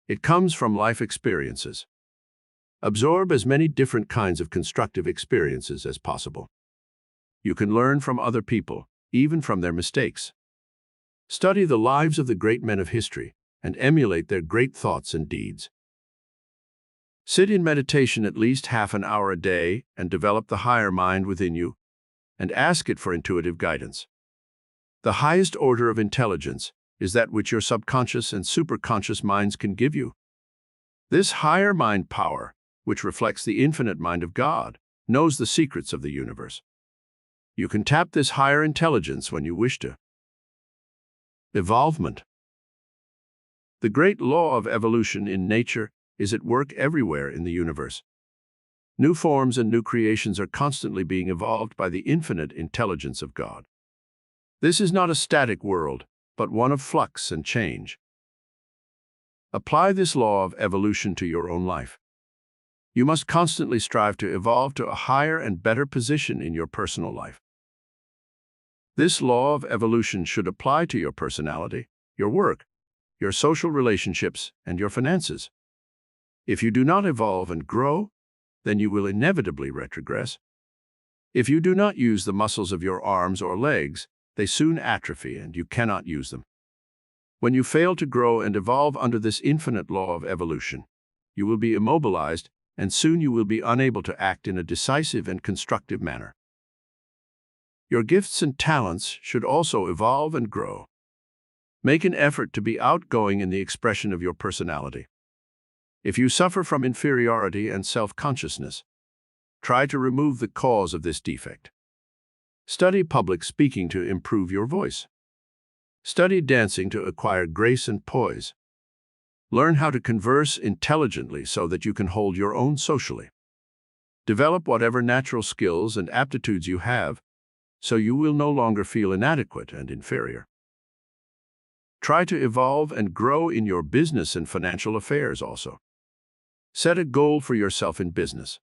It comes from life experiences. Absorb as many different kinds of constructive experiences as possible. You can learn from other people, even from their mistakes. Study the lives of the great men of history and emulate their great thoughts and deeds. Sit in meditation at least half an hour a day and develop the higher mind within you, and ask it for intuitive guidance. The highest order of intelligence is that which your subconscious and superconscious minds can give you. This higher mind power, which reflects the infinite mind of God, knows the secrets of the universe. You can tap this higher intelligence when you wish to. Evolvement. The great law of evolution in nature is at work everywhere in the universe. New forms and new creations are constantly being evolved by the infinite intelligence of God. This is not a static world, but one of flux and change. Apply this law of evolution to your own life. You must constantly strive to evolve to a higher and better position in your personal life. This law of evolution should apply to your personality, your work, your social relationships, and your finances. If you do not evolve and grow, then you will inevitably retrogress. If you do not use the muscles of your arms or legs, they soon atrophy and you cannot use them. When you fail to grow and evolve under this infinite law of evolution, you will be immobilized and soon you will be unable to act in a decisive and constructive manner. Your gifts and talents should also evolve and grow. Make an effort to be outgoing in the expression of your personality. If you suffer from inferiority and self-consciousness, try to remove the cause of this defect. Study public speaking to improve your voice. Study dancing to acquire grace and poise. Learn how to converse intelligently so that you can hold your own socially. Develop whatever natural skills and aptitudes you have, so you will no longer feel inadequate and inferior. Try to evolve and grow in your business and financial affairs also. Set a goal for yourself in business.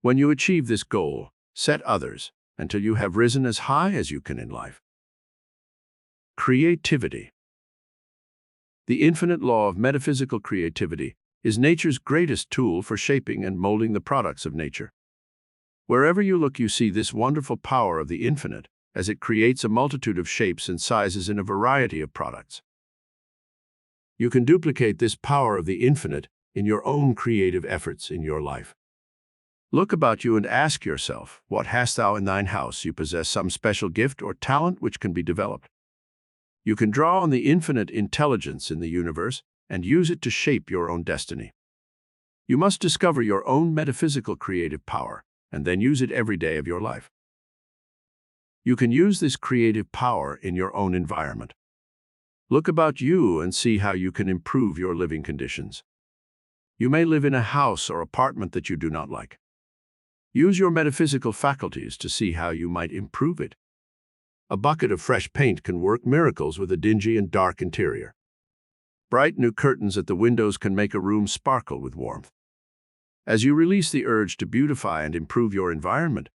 When you achieve this goal, set others until you have risen as high as you can in life. Creativity. The infinite law of metaphysical creativity is nature's greatest tool for shaping and molding the products of nature. Wherever you look, you see this wonderful power of the infinite as it creates a multitude of shapes and sizes in a variety of products. You can duplicate this power of the infinite in your own creative efforts in your life. Look about you and ask yourself, what hast thou in thine house? You possess some special gift or talent which can be developed. You can draw on the infinite intelligence in the universe and use it to shape your own destiny. You must discover your own metaphysical creative power and then use it every day of your life. You can use this creative power in your own environment. Look about you and see how you can improve your living conditions. You may live in a house or apartment that you do not like. Use your metaphysical faculties to see how you might improve it. A bucket of fresh paint can work miracles with a dingy and dark interior. Bright new curtains at the windows can make a room sparkle with warmth. As you release the urge to beautify and improve your environment,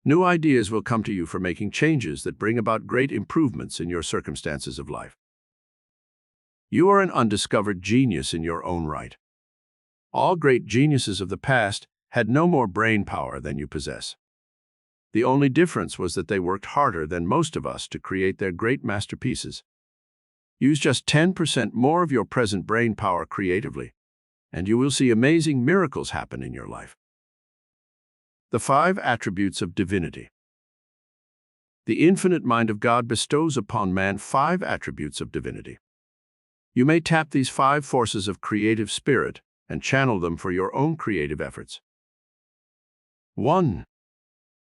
new ideas will come to you for making changes that bring about great improvements in your circumstances of life. You are an undiscovered genius in your own right. All great geniuses of the past had no more brain power than you possess. The only difference was that they worked harder than most of us to create their great masterpieces. Use just 10% more of your present brain power creatively, and you will see amazing miracles happen in your life. The 5 attributes of divinity. The infinite mind of God bestows upon man 5 attributes of divinity. You may tap these 5 forces of creative spirit and channel them for your own creative efforts. 1.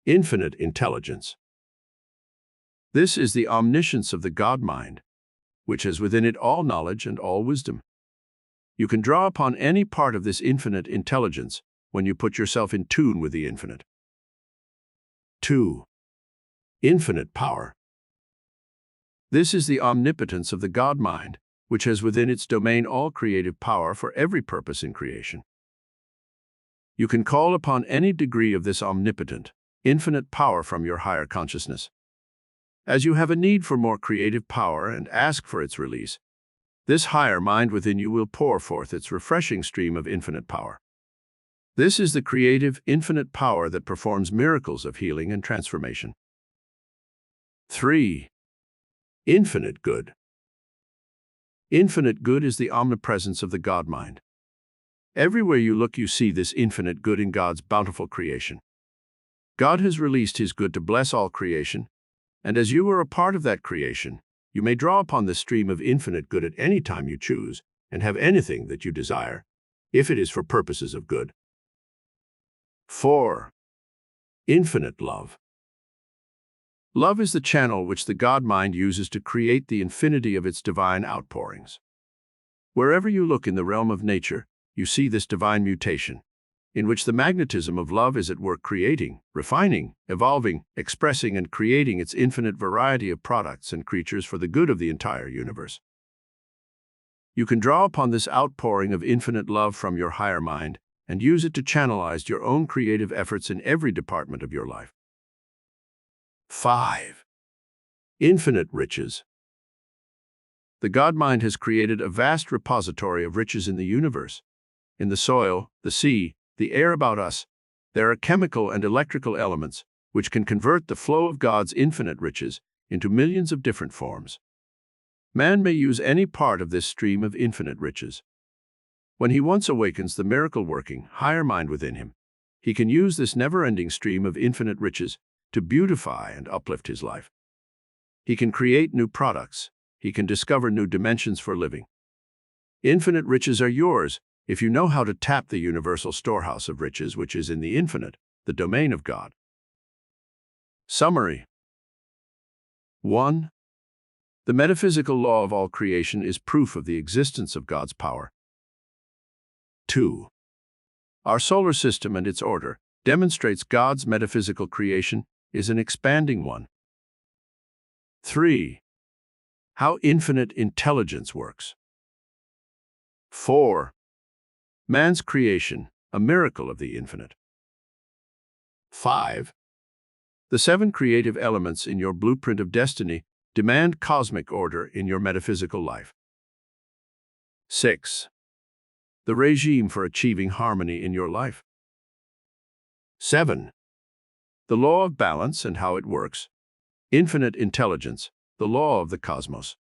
Infinite intelligence. This is the omniscience of the God mind, which has within it all knowledge and all wisdom. You can draw upon any part of this infinite intelligence when you put yourself in tune with the infinite. 2. Infinite power. This is the omnipotence of the God mind, which has within its domain all creative power for every purpose in creation. You can call upon any degree of this omnipotent, infinite power from your higher consciousness. As you have a need for more creative power and ask for its release, this higher mind within you will pour forth its refreshing stream of infinite power. This is the creative, infinite power that performs miracles of healing and transformation. 3. Infinite good. Infinite good is the omnipresence of the God mind. Everywhere you look, you see this infinite good in God's bountiful creation. God has released His good to bless all creation, and as you are a part of that creation, you may draw upon this stream of infinite good at any time you choose and have anything that you desire, if it is for purposes of good. 4. Infinite love. Love is the channel which the God mind uses to create the infinity of its divine outpourings. Wherever you look in the realm of nature, you see this divine mutation, in which the magnetism of love is at work creating, refining, evolving, expressing, and creating its infinite variety of products and creatures for the good of the entire universe. You can draw upon this outpouring of infinite love from your higher mind and use it to channelize your own creative efforts in every department of your life. 5. Infinite riches. The God mind has created a vast repository of riches in the universe. In the soil, the sea, the air about us, there are chemical and electrical elements which can convert the flow of God's infinite riches into millions of different forms. Man may use any part of this stream of infinite riches. When he once awakens the miracle-working, higher mind within him, he can use this never-ending stream of infinite riches to beautify and uplift his life. He can create new products. He can discover new dimensions for living. Infinite riches are yours if you know how to tap the universal storehouse of riches which is in the infinite, the domain of God. Summary. 1. The metaphysical law of all creation is proof of the existence of God's power. 2. Our solar system and its order demonstrates God's metaphysical creation is an expanding one. 3. How infinite intelligence works. 4. Man's creation, a miracle of the infinite. 5. The 7 creative elements in your blueprint of destiny demand cosmic order in your metaphysical life. 6. The regime for achieving harmony in your life. 7. The law of balance and how it works. Infinite intelligence, the law of the cosmos.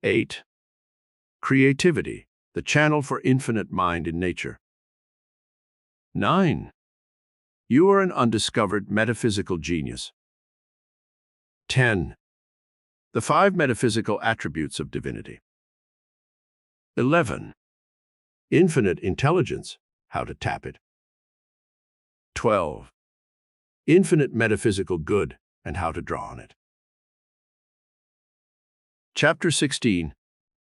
8. Creativity, the channel for infinite mind in nature. 9. You are an undiscovered metaphysical genius. 10. The 5 metaphysical attributes of divinity. 11. Infinite intelligence, how to tap it. 12. Infinite metaphysical good and how to draw on it. Chapter 16.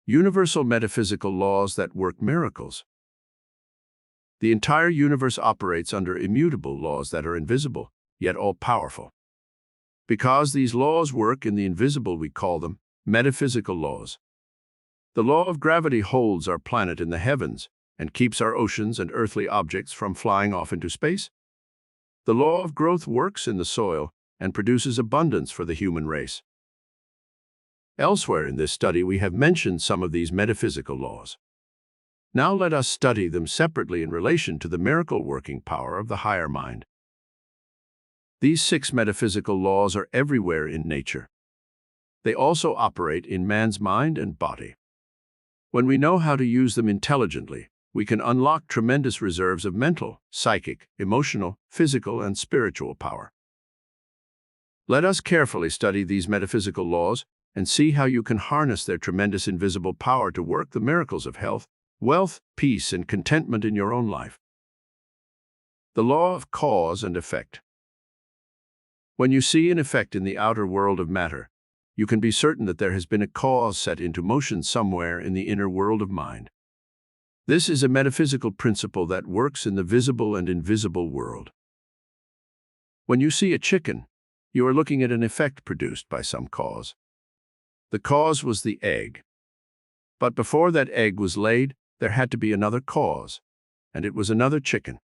Universal metaphysical laws that work miracles. The entire universe operates under immutable laws that are invisible, yet all-powerful. Because these laws work in the invisible, we call them metaphysical laws. The law of gravity holds our planet in the heavens and keeps our oceans and earthly objects from flying off into space. The law of growth works in the soil and produces abundance for the human race. Elsewhere in this study, we have mentioned some of these metaphysical laws. Now let us study them separately in relation to the miracle-working power of the higher mind. These 6 metaphysical laws are everywhere in nature. They also operate in man's mind and body. When we know how to use them intelligently, we can unlock tremendous reserves of mental, psychic, emotional, physical, and spiritual power. Let us carefully study these metaphysical laws and see how you can harness their tremendous invisible power to work the miracles of health, wealth, peace, and contentment in your own life. The law of cause and effect. When you see an effect in the outer world of matter, you can be certain that there has been a cause set into motion somewhere in the inner world of mind. This is a metaphysical principle that works in the visible and invisible world. When you see a chicken, you are looking at an effect produced by some cause. The cause was the egg. But before that egg was laid, there had to be another cause, and it was another chicken.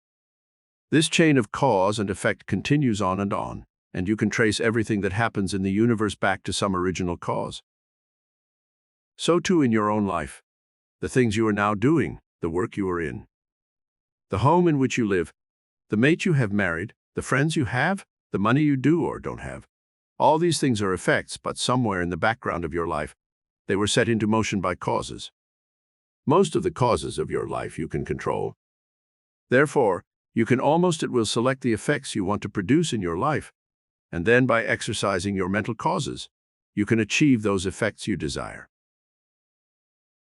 This chain of cause and effect continues on, and you can trace everything that happens in the universe back to some original cause. So too in your own life, the things you are now doing, the work you are in, the home in which you live, the mate you have married, the friends you have, the money you do or don't have. All these things are effects, but somewhere in the background of your life, they were set into motion by causes. Most of the causes of your life you can control. Therefore, you can almost at will select the effects you want to produce in your life, and then by exercising your mental causes, you can achieve those effects you desire.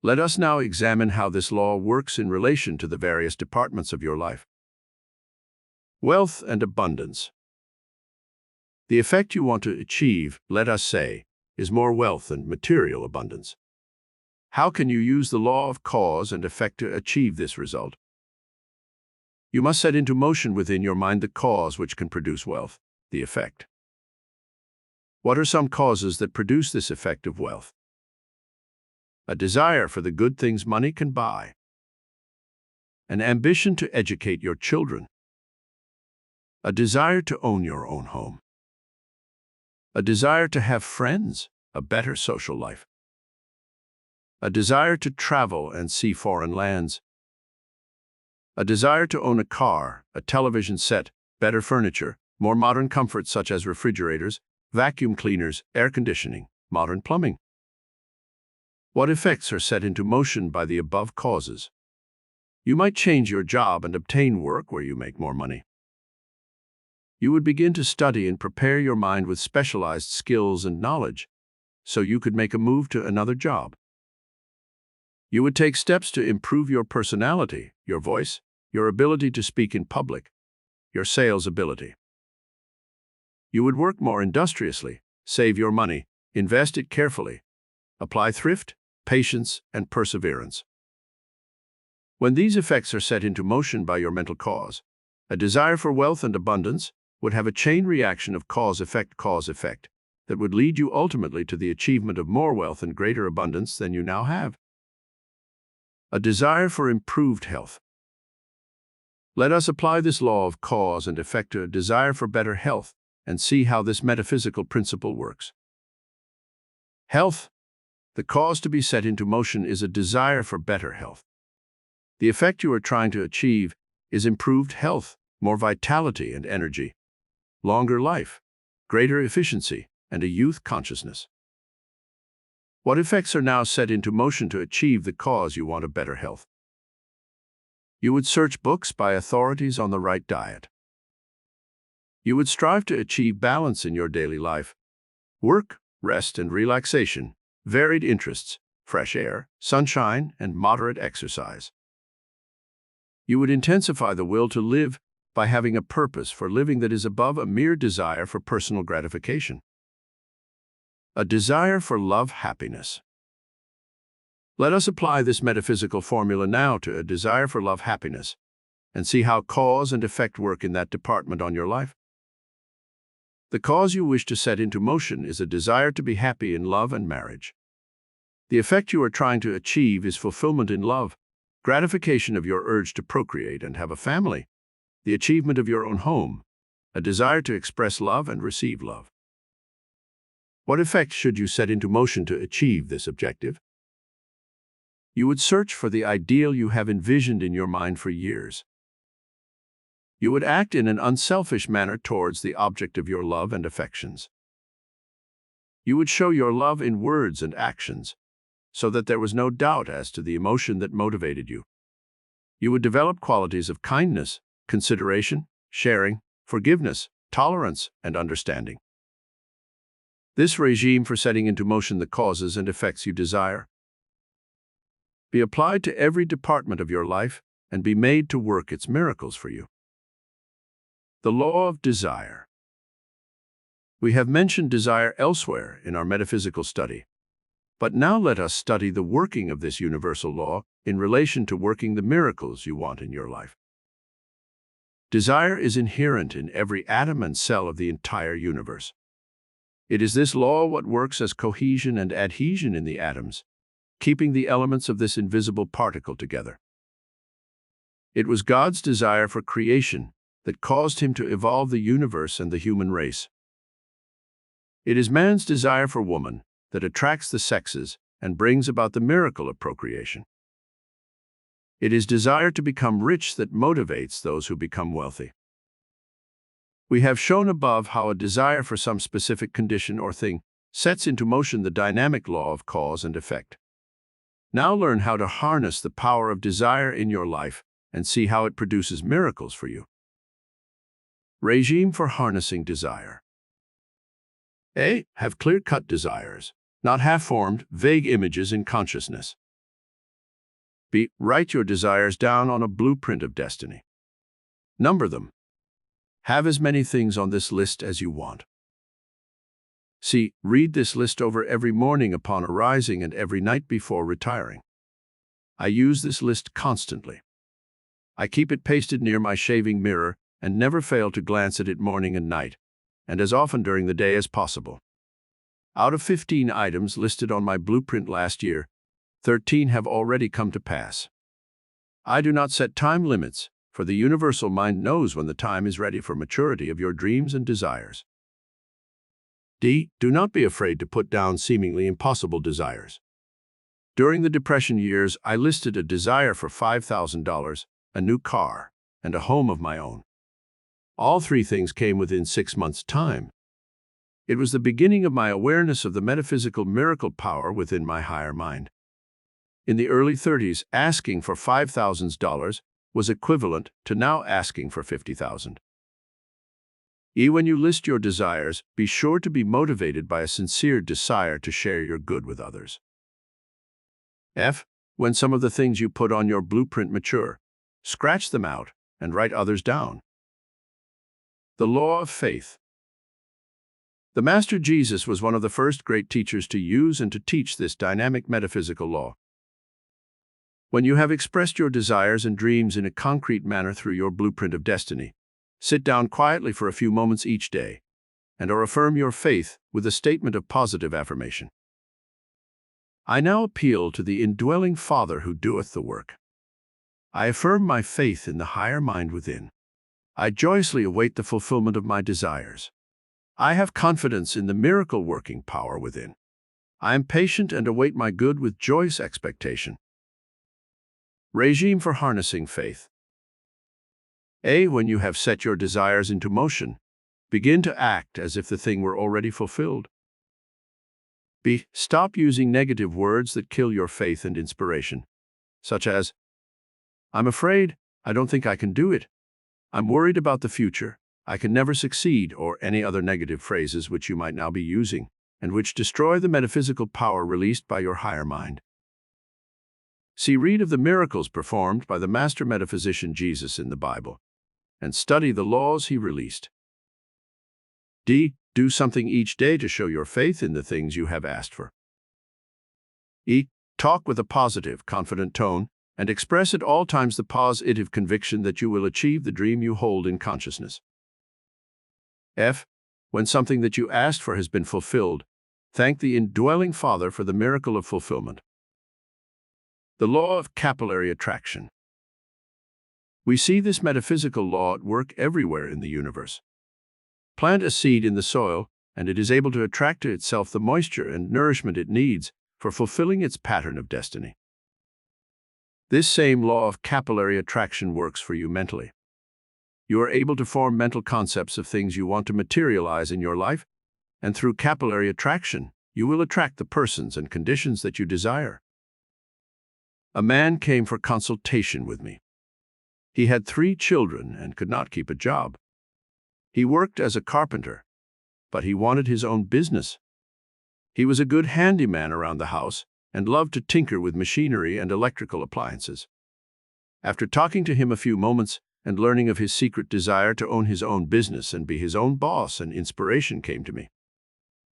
Let us now examine how this law works in relation to the various departments of your life. Wealth and abundance. The effect you want to achieve, let us say, is more wealth and material abundance. How can you use the law of cause and effect to achieve this result? You must set into motion within your mind the cause which can produce wealth, the effect. What are some causes that produce this effect of wealth? A desire for the good things money can buy. An ambition to educate your children. A desire to own your own home. A desire to have friends, a better social life. A desire to travel and see foreign lands. A desire to own a car, a television set, better furniture, more modern comforts such as refrigerators, vacuum cleaners, air conditioning, modern plumbing. What effects are set into motion by the above causes? You might change your job and obtain work where you make more money. You would begin to study and prepare your mind with specialized skills and knowledge, so you could make a move to another job. You would take steps to improve your personality, your voice, your ability to speak in public, your sales ability. You would work more industriously, save your money, invest it carefully, apply thrift, patience, and perseverance. When these effects are set into motion by your mental cause, a desire for wealth and abundance would have a chain reaction of cause-effect that would lead you ultimately to the achievement of more wealth and greater abundance than you now have. A desire for improved health. Let us apply this law of cause and effect to a desire for better health and see how this metaphysical principle works. Health. The cause to be set into motion is a desire for better health. The effect you are trying to achieve is improved health, more vitality and energy, longer life, greater efficiency, and a youth consciousness. What effects are now set into motion to achieve the cause you want of better health? You would search books by authorities on the right diet. You would strive to achieve balance in your daily life, work, rest and relaxation, varied interests, fresh air, sunshine, and moderate exercise. You would intensify the will to live by having a purpose for living that is above a mere desire for personal gratification. A desire for love, happiness. Let us apply this metaphysical formula now to a desire for love, happiness, and see how cause and effect work in that department on your life. The cause you wish to set into motion is a desire to be happy in love and marriage. The effect you are trying to achieve is fulfillment in love, gratification of your urge to procreate and have a family, the achievement of your own home, a desire to express love and receive love. What effect should you set into motion to achieve this objective? You would search for the ideal you have envisioned in your mind for years. You would act in an unselfish manner towards the object of your love and affections. You would show your love in words and actions, so that there was no doubt as to the emotion that motivated you. You would develop qualities of kindness, consideration, sharing, forgiveness, tolerance, and understanding. This regime for setting into motion the causes and effects you desire be applied to every department of your life and be made to work its miracles for you. The law of desire. We have mentioned desire elsewhere in our metaphysical study, but now let us study the working of this universal law in relation to working the miracles you want in your life. Desire is inherent in every atom and cell of the entire universe. It is this law what works as cohesion and adhesion in the atoms, keeping the elements of this invisible particle together. It was God's desire for creation that caused him to evolve the universe and the human race. It is man's desire for woman that attracts the sexes and brings about the miracle of procreation. It is desire to become rich that motivates those who become wealthy. We have shown above how a desire for some specific condition or thing sets into motion the dynamic law of cause and effect. Now learn how to harness the power of desire in your life and see how it produces miracles for you. Regime for harnessing desire. A. Have clear-cut desires, not half-formed, vague images in consciousness. B. Write your desires down on a blueprint of destiny. Number them. Have as many things on this list as you want. C. Read this list over every morning upon arising and every night before retiring. I use this list constantly. I keep it pasted near my shaving mirror and never fail to glance at it morning and night, and as often during the day as possible. Out of 15 items listed on my blueprint last year, 13 have already come to pass. I do not set time limits, for the universal mind knows when the time is ready for maturity of your dreams and desires. D. Do not be afraid to put down seemingly impossible desires. During the Depression years, I listed a desire for $5,000, a new car, and a home of my own. All three things came within 6 months' time. It was the beginning of my awareness of the metaphysical miracle power within my higher mind. In the early 30s, asking for $5,000 was equivalent to now asking for $50,000. When you list your desires, be sure to be motivated by a sincere desire to share your good with others. F. When some of the things you put on your blueprint mature, scratch them out and write others down. The law of faith. The Master Jesus was one of the first great teachers to use and to teach this dynamic metaphysical law. When you have expressed your desires and dreams in a concrete manner through your blueprint of destiny, sit down quietly for a few moments each day and/or affirm your faith with a statement of positive affirmation. I now appeal to the indwelling Father who doeth the work. I affirm my faith in the higher mind within. I joyously await the fulfillment of my desires. I have confidence in the miracle-working power within. I am patient and await my good with joyous expectation. Regime for harnessing faith. A. When you have set your desires into motion, begin to act as if the thing were already fulfilled. B. Stop using negative words that kill your faith and inspiration, such as, I'm afraid, I don't think I can do it. I'm worried about the future. I can never succeed, or any other negative phrases which you might now be using, and which destroy the metaphysical power released by your higher mind. See, read of the miracles performed by the master metaphysician Jesus in the Bible, and study the laws he released. D. Do something each day to show your faith in the things you have asked for. E. Talk with a positive, confident tone, and express at all times the positive conviction that you will achieve the dream you hold in consciousness. F. When something that you asked for has been fulfilled, thank the indwelling Father for the miracle of fulfillment. The law of capillary attraction. We see this metaphysical law at work everywhere in the universe. Plant a seed in the soil, and it is able to attract to itself the moisture and nourishment it needs for fulfilling its pattern of destiny. This same law of capillary attraction works for you mentally. You are able to form mental concepts of things you want to materialize in your life, and through capillary attraction, you will attract the persons and conditions that you desire. A man came for consultation with me. He had 3 children and could not keep a job. He worked as a carpenter, but he wanted his own business. He was a good handyman around the house and loved to tinker with machinery and electrical appliances. After talking to him a few moments and learning of his secret desire to own his own business and be his own boss, an inspiration came to me.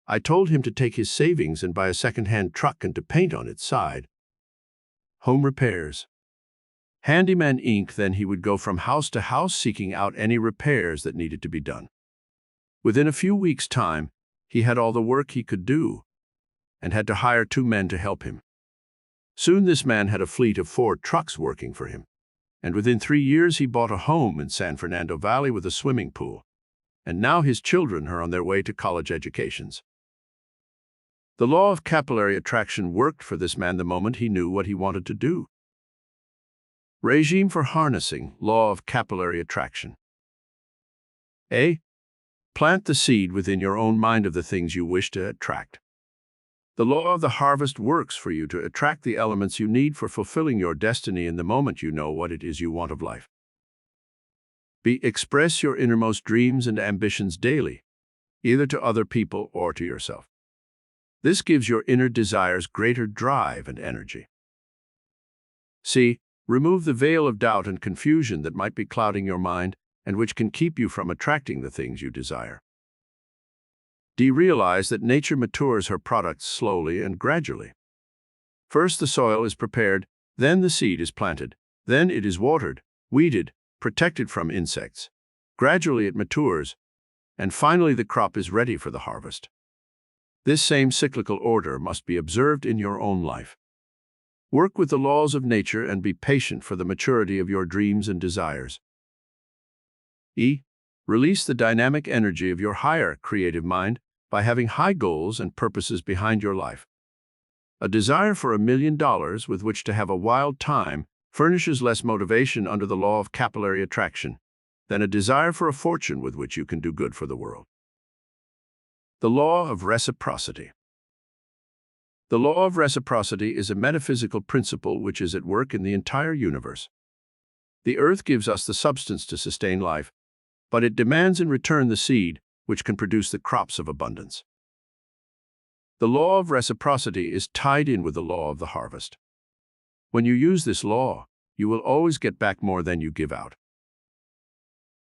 I told him to take his savings and buy a second-hand truck and to paint on its side. Home repairs. Handyman Inc. Then he would go from house to house seeking out any repairs that needed to be done. Within a few weeks' time, he had all the work he could do and had to hire 2 men to help him. Soon this man had a fleet of 4 trucks working for him, and within 3 years he bought a home in San Fernando Valley with a swimming pool, and now his children are on their way to college educations. The law of capillary attraction worked for this man the moment he knew what he wanted to do. Regime for harnessing law of capillary attraction. A. Plant the seed within your own mind of the things you wish to attract. The law of the harvest works for you to attract the elements you need for fulfilling your destiny in the moment you know what it is you want of life. B. Express your innermost dreams and ambitions daily, either to other people or to yourself. This gives your inner desires greater drive and energy. C. Remove the veil of doubt and confusion that might be clouding your mind and which can keep you from attracting the things you desire. D. Realize that nature matures her products slowly and gradually. First the soil is prepared, then the seed is planted, then it is watered, weeded, protected from insects. Gradually it matures, and finally the crop is ready for the harvest. This same cyclical order must be observed in your own life. Work with the laws of nature and be patient for the maturity of your dreams and desires. E. Release the dynamic energy of your higher creative mind by having high goals and purposes behind your life. A desire for $1 million with which to have a wild time furnishes less motivation under the law of capillary attraction than a desire for a fortune with which you can do good for the world. The law of reciprocity. The law of reciprocity is a metaphysical principle which is at work in the entire universe. The earth gives us the substance to sustain life, but it demands in return the seed which can produce the crops of abundance. The law of reciprocity is tied in with the law of the harvest. When you use this law, you will always get back more than you give out.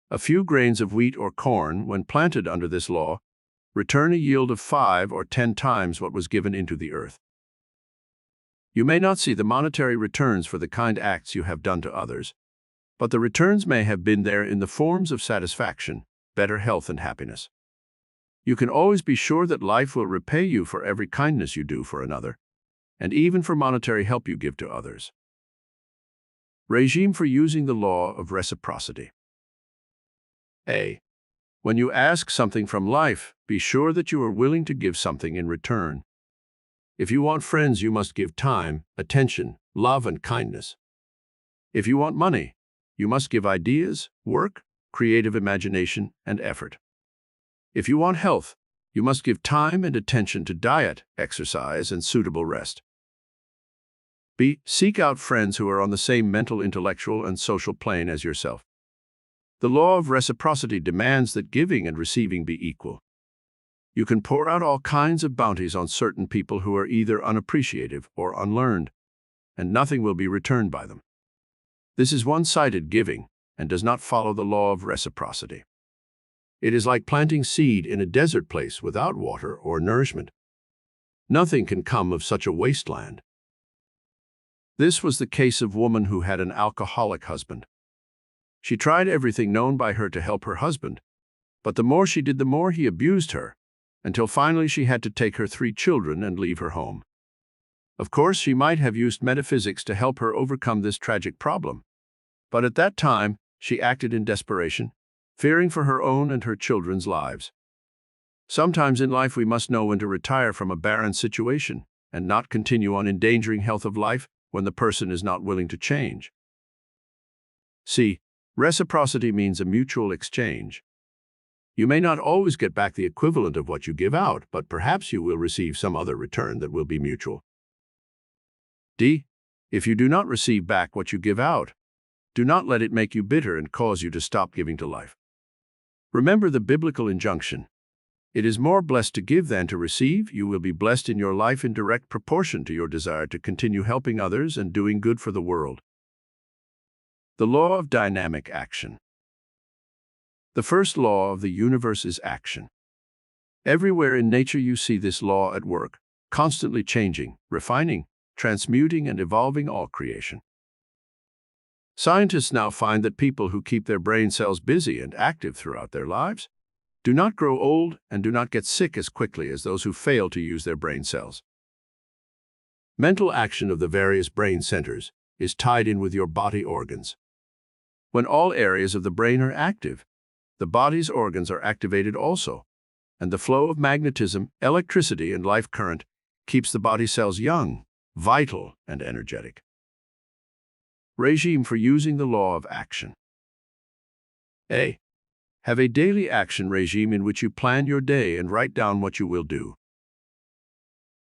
A few grains of wheat or corn, when planted under this law, return a yield of 5 or 10 times what was given into the earth. You may not see the monetary returns for the kind acts you have done to others, but the returns may have been there in the forms of satisfaction, better health, and happiness. You can always be sure that life will repay you for every kindness you do for another, and even for monetary help you give to others. Regime for using the law of reciprocity. A. When you ask something from life, be sure that you are willing to give something in return. If you want friends, you must give time, attention, love, and kindness. If you want money, you must give ideas, work, creative imagination, and effort. If you want health, you must give time and attention to diet, exercise, and suitable rest. B. Seek out friends who are on the same mental, intellectual, and social plane as yourself. The law of reciprocity demands that giving and receiving be equal. You can pour out all kinds of bounties on certain people who are either unappreciative or unlearned, and nothing will be returned by them. This is one-sided giving and does not follow the law of reciprocity. It is like planting seed in a desert place without water or nourishment. Nothing can come of such a wasteland. This was the case of a woman who had an alcoholic husband. She tried everything known by her to help her husband, but the more she did, the more he abused her, until finally she had to take her 3 children and leave her home. Of course, she might have used metaphysics to help her overcome this tragic problem, but at that time she acted in desperation, fearing for her own and her children's lives. Sometimes in life we must know when to retire from a barren situation and not continue on endangering health of life when the person is not willing to change. C. Reciprocity means a mutual exchange. You may not always get back the equivalent of what you give out, but perhaps you will receive some other return that will be mutual. D. If you do not receive back what you give out, do not let it make you bitter and cause you to stop giving to life. Remember the biblical injunction. It is more blessed to give than to receive. You will be blessed in your life in direct proportion to your desire to continue helping others and doing good for the world. The law of dynamic action. The first law of the universe is action. Everywhere in nature you see this law at work, constantly changing, refining, transmuting, and evolving all creation. Scientists now find that people who keep their brain cells busy and active throughout their lives do not grow old and do not get sick as quickly as those who fail to use their brain cells. Mental action of the various brain centers is tied in with your body organs. When all areas of the brain are active, the body's organs are activated also, and the flow of magnetism, electricity, and life current keeps the body cells young, vital, and energetic. Regime for using the law of action. A. Have a daily action regime in which you plan your day and write down what you will do.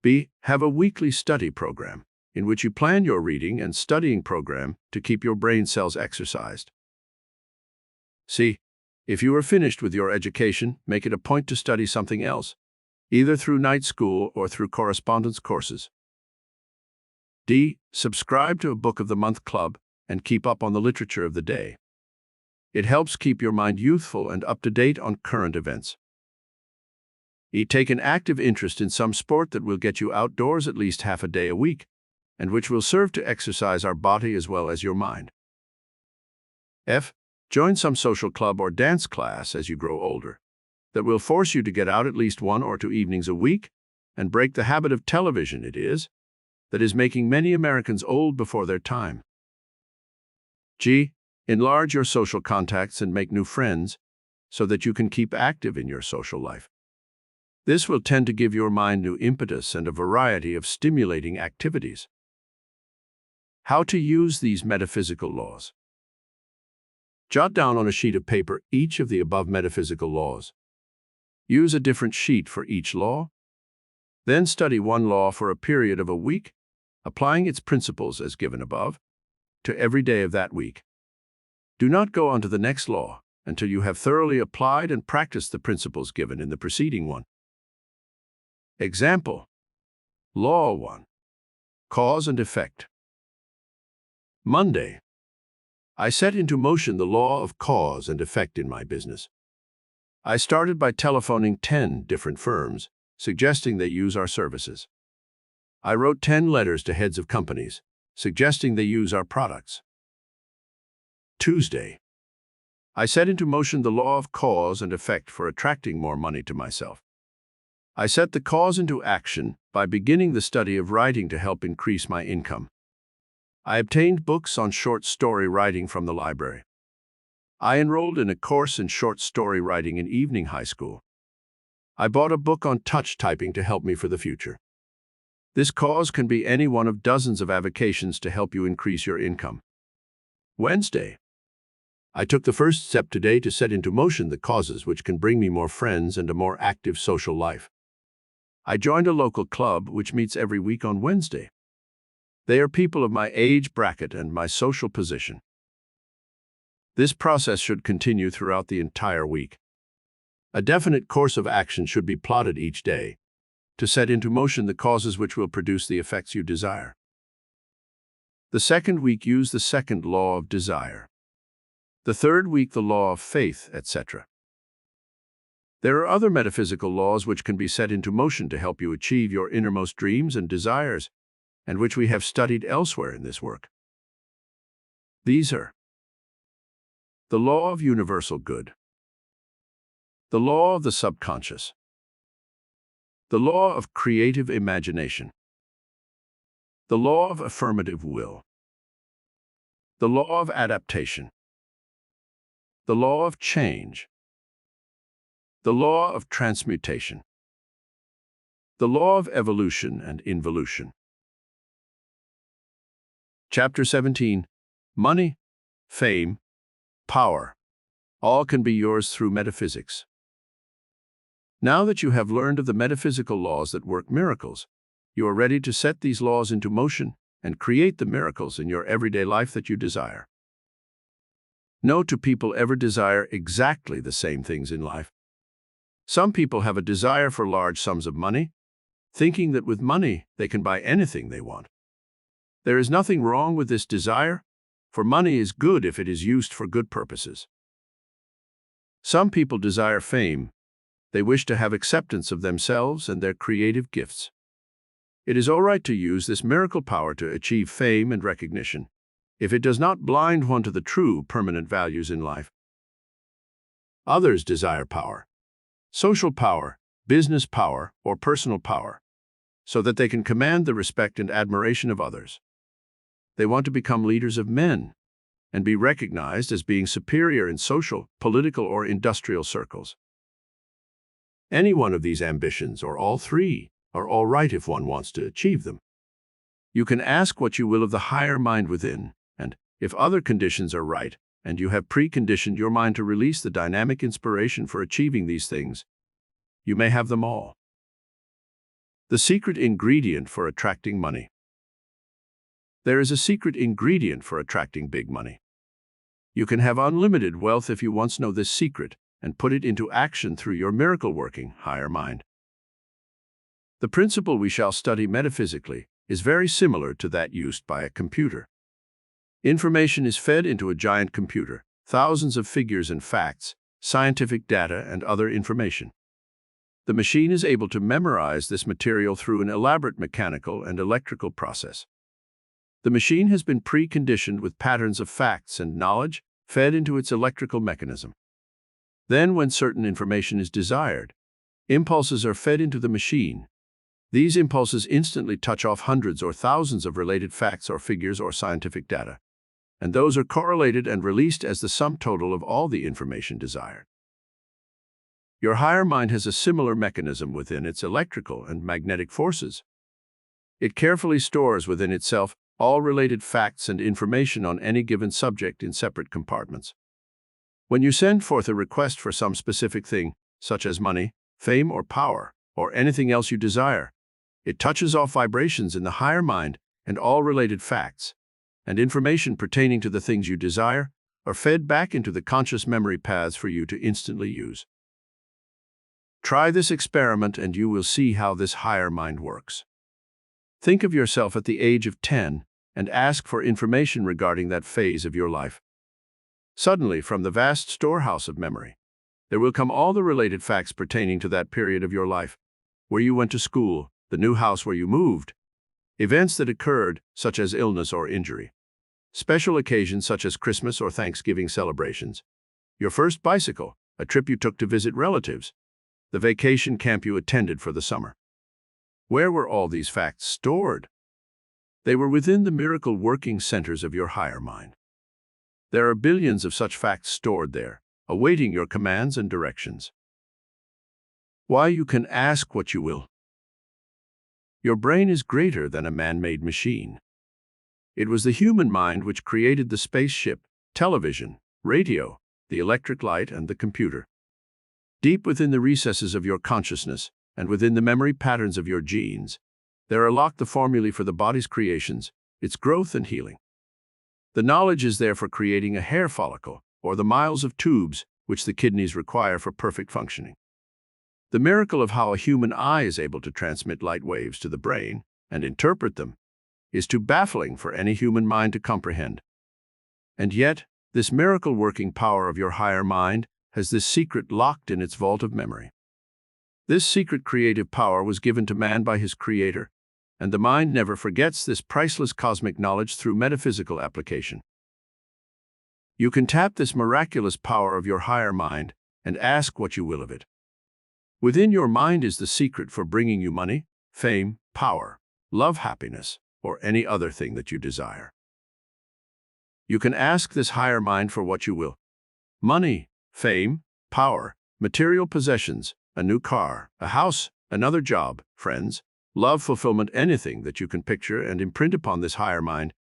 B. Have a weekly study program in which you plan your reading and studying program to keep your brain cells exercised. C. If you are finished with your education, make it a point to study something else, either through night school or through correspondence courses. D. Subscribe to a Book of the Month club and keep up on the literature of the day. It helps keep your mind youthful and up to date on current events. E. Take an active interest in some sport that will get you outdoors at least half a day a week, and which will serve to exercise our body as well as your mind. F. Join some social club or dance class as you grow older that will force you to get out at least 1 or 2 evenings a week and break the habit of television that is making many Americans old before their time. G. Enlarge your social contacts and make new friends so that you can keep active in your social life. This will tend to give your mind new impetus and a variety of stimulating activities. How to use these metaphysical laws. Jot down on a sheet of paper each of the above metaphysical laws. Use a different sheet for each law. Then study one law for a period of a week, applying its principles as given above to every day of that week. Do not go on to the next law until you have thoroughly applied and practiced the principles given in the preceding one. Example: Law 1. Cause and effect. Monday. I set into motion the law of cause and effect in my business. I started by telephoning 10 different firms, suggesting they use our services. I wrote 10 letters to heads of companies, suggesting they use our products. Tuesday. I set into motion the law of cause and effect for attracting more money to myself. I set the cause into action by beginning the study of writing to help increase my income. I obtained books on short story writing from the library. I enrolled in a course in short story writing in evening high school. I bought a book on touch typing to help me for the future. This cause can be any one of dozens of avocations to help you increase your income. Wednesday. I took the first step today to set into motion the causes which can bring me more friends and a more active social life. I joined a local club which meets every week on Wednesday. They are people of my age bracket and my social position. This process should continue throughout the entire week. A definite course of action should be plotted each day to set into motion the causes which will produce the effects you desire. The second week, use the second law of desire. The third week, the law of faith, etc. There are other metaphysical laws which can be set into motion to help you achieve your innermost dreams and desires, and which we have studied elsewhere in this work. These are the law of universal good, the law of the subconscious, the law of creative imagination, the law of affirmative will, the law of adaptation, the law of change, the law of transmutation, the law of evolution and involution. Chapter 17. Money, fame, power, all can be yours through metaphysics. Now that you have learned of the metaphysical laws that work miracles, you are ready to set these laws into motion and create the miracles in your everyday life that you desire. No two people ever desire exactly the same things in life. Some people have a desire for large sums of money, thinking that with money they can buy anything they want. There is nothing wrong with this desire, for money is good if it is used for good purposes. Some people desire fame. They wish to have acceptance of themselves and their creative gifts. It is all right to use this miracle power to achieve fame and recognition, if it does not blind one to the true permanent values in life. Others desire power, social power, business power, or personal power. so that they can command the respect and admiration of others. They want to become leaders of men and be recognized as being superior in social, political, or industrial circles. Any one of these ambitions, or all three, are all right if one wants to achieve them. You can ask what you will of the higher mind within, and if other conditions are right, and you have preconditioned your mind to release the dynamic inspiration for achieving these things, you may have them all. The secret ingredient for attracting money. There is a secret ingredient for attracting big money. You can have unlimited wealth if you once know this secret and put it into action through your miracle-working higher mind. The principle we shall study metaphysically is very similar to that used by a computer. Information is fed into a giant computer, thousands of figures and facts, scientific data, and other information. The machine is able to memorize this material through an elaborate mechanical and electrical process. The machine has been preconditioned with patterns of facts and knowledge fed into its electrical mechanism. Then, when certain information is desired, impulses are fed into the machine. These impulses instantly touch off hundreds or thousands of related facts or figures or scientific data, and those are correlated and released as the sum total of all the information desired. Your higher mind has a similar mechanism within its electrical and magnetic forces. It carefully stores within itself all related facts and information on any given subject in separate compartments. When you send forth a request for some specific thing, such as money, fame, or power, or anything else you desire, it touches off vibrations in the higher mind, and all related facts and information pertaining to the things you desire are fed back into the conscious memory paths for you to instantly use. Try this experiment and you will see how this higher mind works. Think of yourself at the age of 10 and ask for information regarding that phase of your life. Suddenly, from the vast storehouse of memory, there will come all the related facts pertaining to that period of your life, where you went to school, the new house where you moved, events that occurred, such as illness or injury, special occasions such as Christmas or Thanksgiving celebrations, your first bicycle, a trip you took to visit relatives, the vacation camp you attended for the summer. Where were all these facts stored? They were within the miracle working centers of your higher mind. There are billions of such facts stored there, awaiting your commands and directions. Why you can ask what you will. Your brain is greater than a man-made machine. It was the human mind which created the spaceship, television, radio, the electric light, and the computer. Deep within the recesses of your consciousness, and within the memory patterns of your genes, there are locked the formulae for the body's creations, its growth and healing. The knowledge is there for creating a hair follicle, or the miles of tubes which the kidneys require for perfect functioning. The miracle of how a human eye is able to transmit light waves to the brain and interpret them is too baffling for any human mind to comprehend. And yet, this miracle-working power of your higher mind has this secret locked in its vault of memory. This secret creative power was given to man by his Creator, and the mind never forgets this priceless cosmic knowledge through metaphysical application. You can tap this miraculous power of your higher mind and ask what you will of it. Within your mind is the secret for bringing you money, fame, power, love, happiness, or any other thing that you desire. You can ask this higher mind for what you will. Money, fame, power, material possessions, a new car, a house, another job, friends, love, fulfillment, anything that you can picture and imprint upon this higher mind,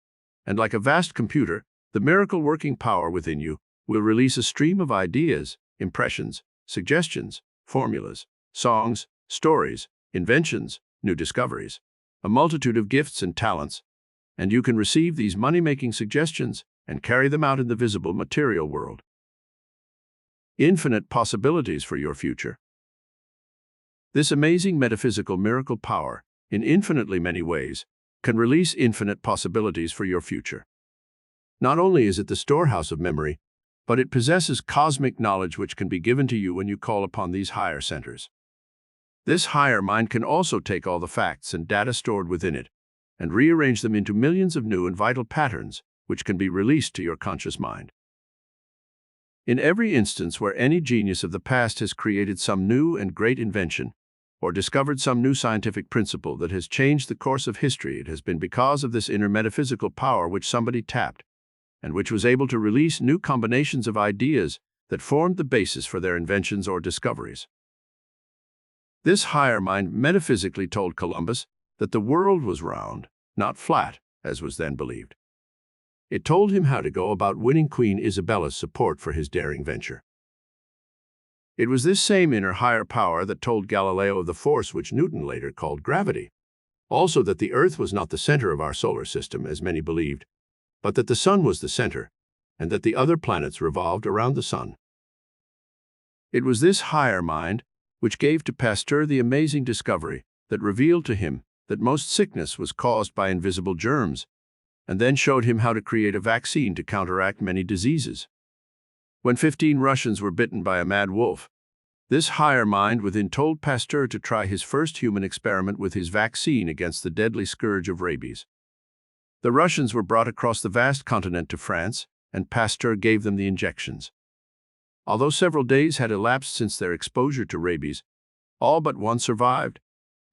and like a vast computer, the miracle-working power within you will release a stream of ideas, impressions, suggestions, formulas, songs, stories, inventions, new discoveries, a multitude of gifts and talents, and you can receive these money-making suggestions and carry them out in the visible material world. Infinite possibilities for your future. This amazing metaphysical miracle power, in infinitely many ways, can release infinite possibilities for your future. Not only is it the storehouse of memory, but it possesses cosmic knowledge which can be given to you when you call upon these higher centers. This higher mind can also take all the facts and data stored within it and rearrange them into millions of new and vital patterns which can be released to your conscious mind. In every instance where any genius of the past has created some new and great invention, or discovered some new scientific principle that has changed the course of history, it has been because of this inner metaphysical power which somebody tapped, and which was able to release new combinations of ideas that formed the basis for their inventions or discoveries. This higher mind metaphysically told Columbus that the world was round, not flat, as was then believed. It told him how to go about winning Queen Isabella's support for his daring venture. It was this same inner higher power that told Galileo of the force which Newton later called gravity, also that the Earth was not the center of our solar system, as many believed, but that the Sun was the center, and that the other planets revolved around the Sun. It was this higher mind which gave to Pasteur the amazing discovery that revealed to him that most sickness was caused by invisible germs, and then showed him how to create a vaccine to counteract many diseases. When 15 Russians were bitten by a mad wolf, this higher mind within told Pasteur to try his first human experiment with his vaccine against the deadly scourge of rabies. The Russians were brought across the vast continent to France, and Pasteur gave them the injections. Although several days had elapsed since their exposure to rabies, all but one survived,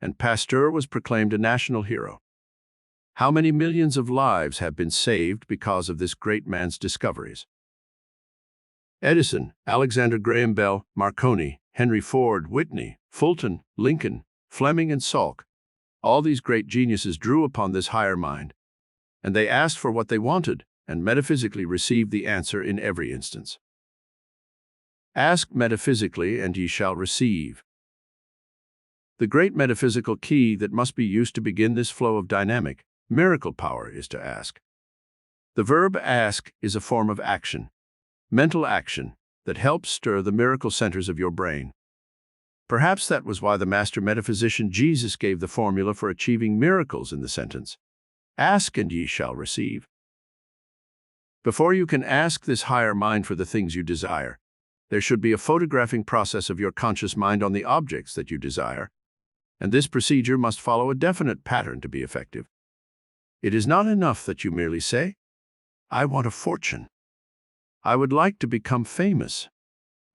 and Pasteur was proclaimed a national hero. How many millions of lives have been saved because of this great man's discoveries? Edison, Alexander Graham Bell, Marconi, Henry Ford, Whitney, Fulton, Lincoln, Fleming, and Salk. All these great geniuses drew upon this higher mind, and they asked for what they wanted and metaphysically received the answer in every instance. Ask metaphysically, and ye shall receive. The great metaphysical key that must be used to begin this flow of dynamic, miracle power is to ask. The verb ask is a form of action, mental action, that helps stir the miracle centers of your brain. Perhaps that was why the master metaphysician Jesus gave the formula for achieving miracles in the sentence, "Ask and ye shall receive." Before you can ask this higher mind for the things you desire, there should be a photographing process of your conscious mind on the objects that you desire, and this procedure must follow a definite pattern to be effective. It is not enough that you merely say, "I want a fortune. I would like to become famous.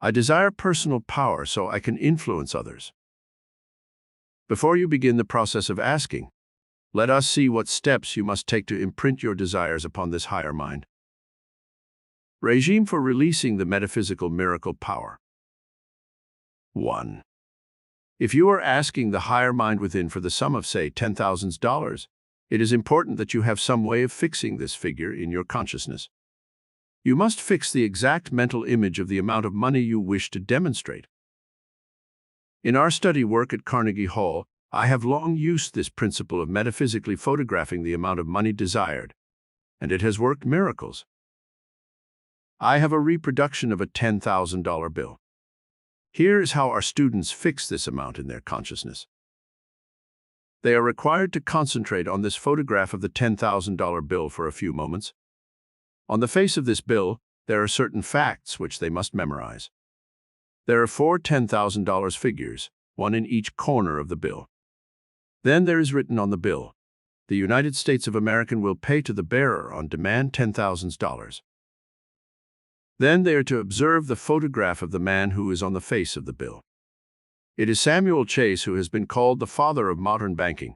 I desire personal power so I can influence others." Before you begin the process of asking, let us see what steps you must take to imprint your desires upon this higher mind. Regime for releasing the metaphysical miracle power. 1. If you are asking the higher mind within for the sum of, say, $10,000, it is important that you have some way of fixing this figure in your consciousness. You must fix the exact mental image of the amount of money you wish to demonstrate. In our study work at Carnegie Hall, I have long used this principle of metaphysically photographing the amount of money desired, and it has worked miracles. I have a reproduction of a $10,000 bill. Here is how our students fix this amount in their consciousness. They are required to concentrate on this photograph of the $10,000 bill for a few moments. On the face of this bill, there are certain facts which they must memorize. There are 4 $10,000 figures, one in each corner of the bill. Then there is written on the bill, "The United States of America will pay to the bearer on demand $10,000. Then they are to observe the photograph of the man who is on the face of the bill. It is Samuel Chase who has been called the father of modern banking,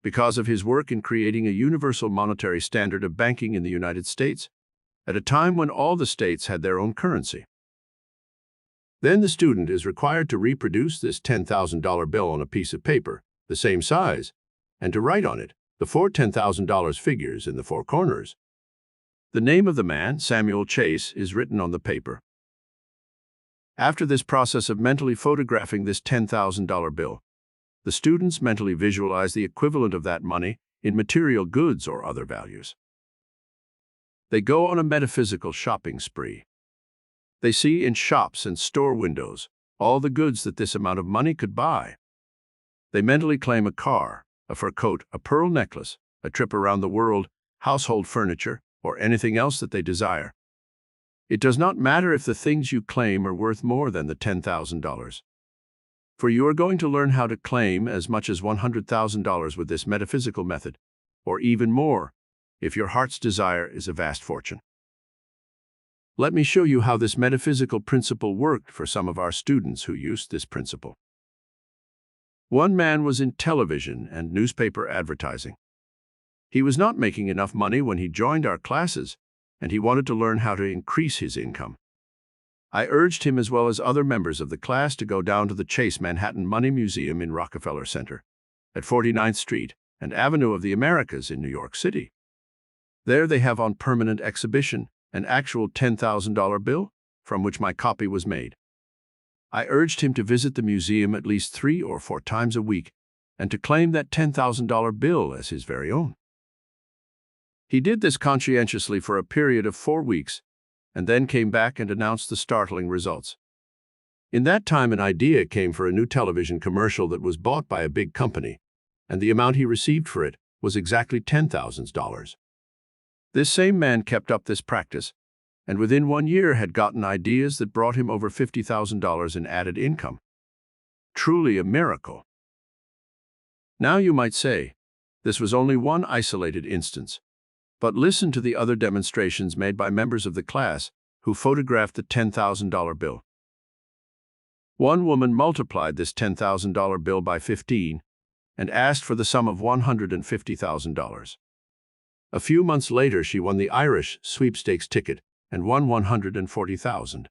because of his work in creating a universal monetary standard of banking in the United States, at a time when all the states had their own currency. Then the student is required to reproduce this $10,000 bill on a piece of paper, the same size, and to write on it the 4 $10,000 figures in the 4 corners. The name of the man, Samuel Chase, is written on the paper. After this process of mentally photographing this $10,000 bill, the students mentally visualize the equivalent of that money in material goods or other values. They go on a metaphysical shopping spree. They see in shops and store windows all the goods that this amount of money could buy. They mentally claim a car, a fur coat, a pearl necklace, a trip around the world, household furniture, or anything else that they desire. It does not matter if the things you claim are worth more than the $10,000. For you are going to learn how to claim as much as $100,000 with this metaphysical method, or even more, if your heart's desire is a vast fortune. Let me show you how this metaphysical principle worked for some of our students who used this principle. One man was in television and newspaper advertising. He was not making enough money when he joined our classes, and he wanted to learn how to increase his income. I urged him, as well as other members of the class, to go down to the Chase Manhattan Money Museum in Rockefeller Center, at 49th Street and Avenue of the Americas in New York City. There they have on permanent exhibition an actual $10,000 bill, from which my copy was made. I urged him to visit the museum at least 3 or 4 times a week and to claim that $10,000 bill as his very own. He did this conscientiously for a period of 4 weeks, and then came back and announced the startling results. In that time, an idea came for a new television commercial that was bought by a big company, and the amount he received for it was exactly $10,000. This same man kept up this practice, and within 1 year had gotten ideas that brought him over $50,000 in added income. Truly a miracle. Now you might say, this was only one isolated instance, but listen to the other demonstrations made by members of the class who photographed the $10,000 bill. One woman multiplied this $10,000 bill by 15 and asked for the sum of $150,000. A few months later, she won the Irish sweepstakes ticket and won $140,000.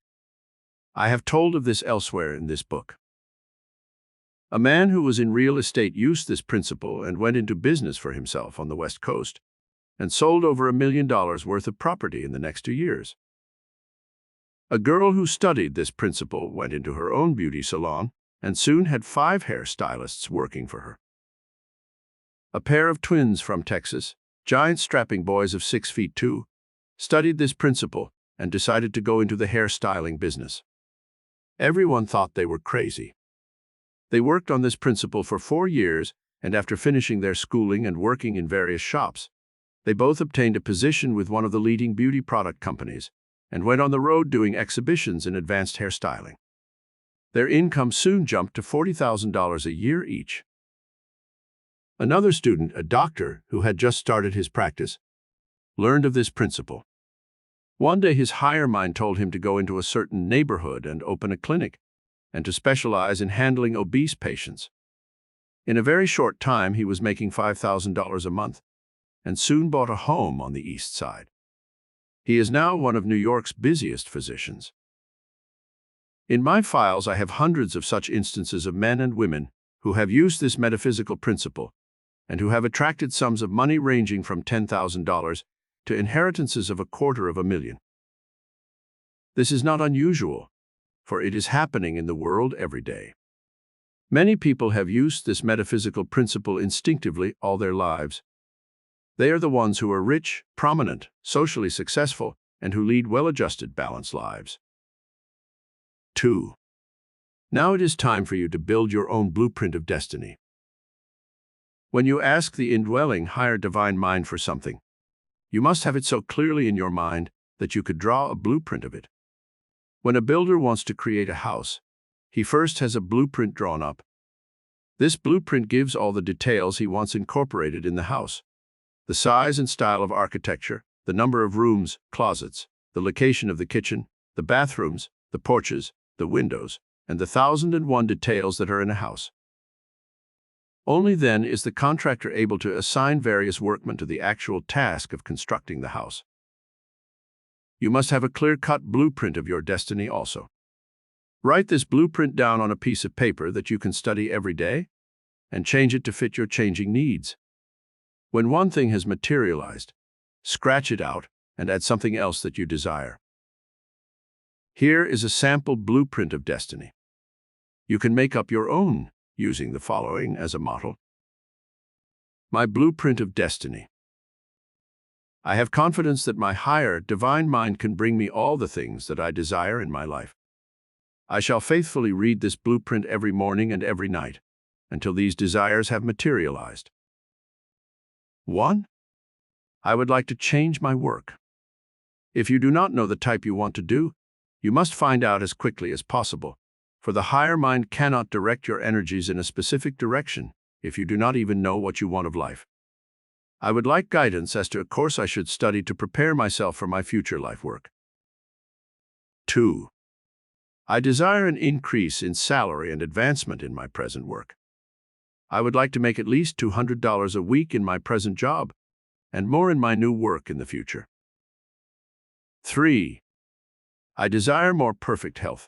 I have told of this elsewhere in this book. A man who was in real estate used this principle and went into business for himself on the West Coast, and sold over $1 million worth of property in the next 2 years. A girl who studied this principle went into her own beauty salon and soon had 5 hairstylists working for her. A pair of twins from Texas, giant strapping boys of 6 feet 2, studied this principle and decided to go into the hairstyling business. Everyone thought they were crazy. They worked on this principle for 4 years, and after finishing their schooling and working in various shops, they both obtained a position with one of the leading beauty product companies and went on the road doing exhibitions in advanced hairstyling. Their income soon jumped to $40,000 a year each. Another student, a doctor who had just started his practice, learned of this principle. One day his higher mind told him to go into a certain neighborhood and open a clinic, and to specialize in handling obese patients. In a very short time, he was making $5,000 a month, and soon bought a home on the East Side. He is now one of New York's busiest physicians. In my files, I have hundreds of such instances of men and women who have used this metaphysical principle and who have attracted sums of money ranging from $10,000 to inheritances of $250,000. This is not unusual, for it is happening in the world every day. Many people have used this metaphysical principle instinctively all their lives. They are the ones who are rich, prominent, socially successful, and who lead well-adjusted, balanced lives. 2. Now it is time for you to build your own blueprint of destiny. When you ask the indwelling higher divine mind for something, you must have it so clearly in your mind that you could draw a blueprint of it. When a builder wants to create a house, he first has a blueprint drawn up. This blueprint gives all the details he wants incorporated in the house: the size and style of architecture, the number of rooms, closets, the location of the kitchen, the bathrooms, the porches, the windows, and the 1,001 details that are in a house. Only then is the contractor able to assign various workmen to the actual task of constructing the house. You must have a clear-cut blueprint of your destiny also. Write this blueprint down on a piece of paper that you can study every day and change it to fit your changing needs. When one thing has materialized, scratch it out and add something else that you desire. Here is a sample blueprint of destiny. You can make up your own using the following as a model. My blueprint of destiny. I have confidence that my higher divine mind can bring me all the things that I desire in my life. I shall faithfully read this blueprint every morning and every night until these desires have materialized. 1. I would like to change my work. If you do not know the type you want to do, you must find out as quickly as possible, for the higher mind cannot direct your energies in a specific direction if you do not even know what you want of life. I would like guidance as to a course I should study to prepare myself for my future life work. 2. I desire an increase in salary and advancement in my present work. I would like to make at least $200 a week in my present job, and more in my new work in the future. 3. I desire more perfect health.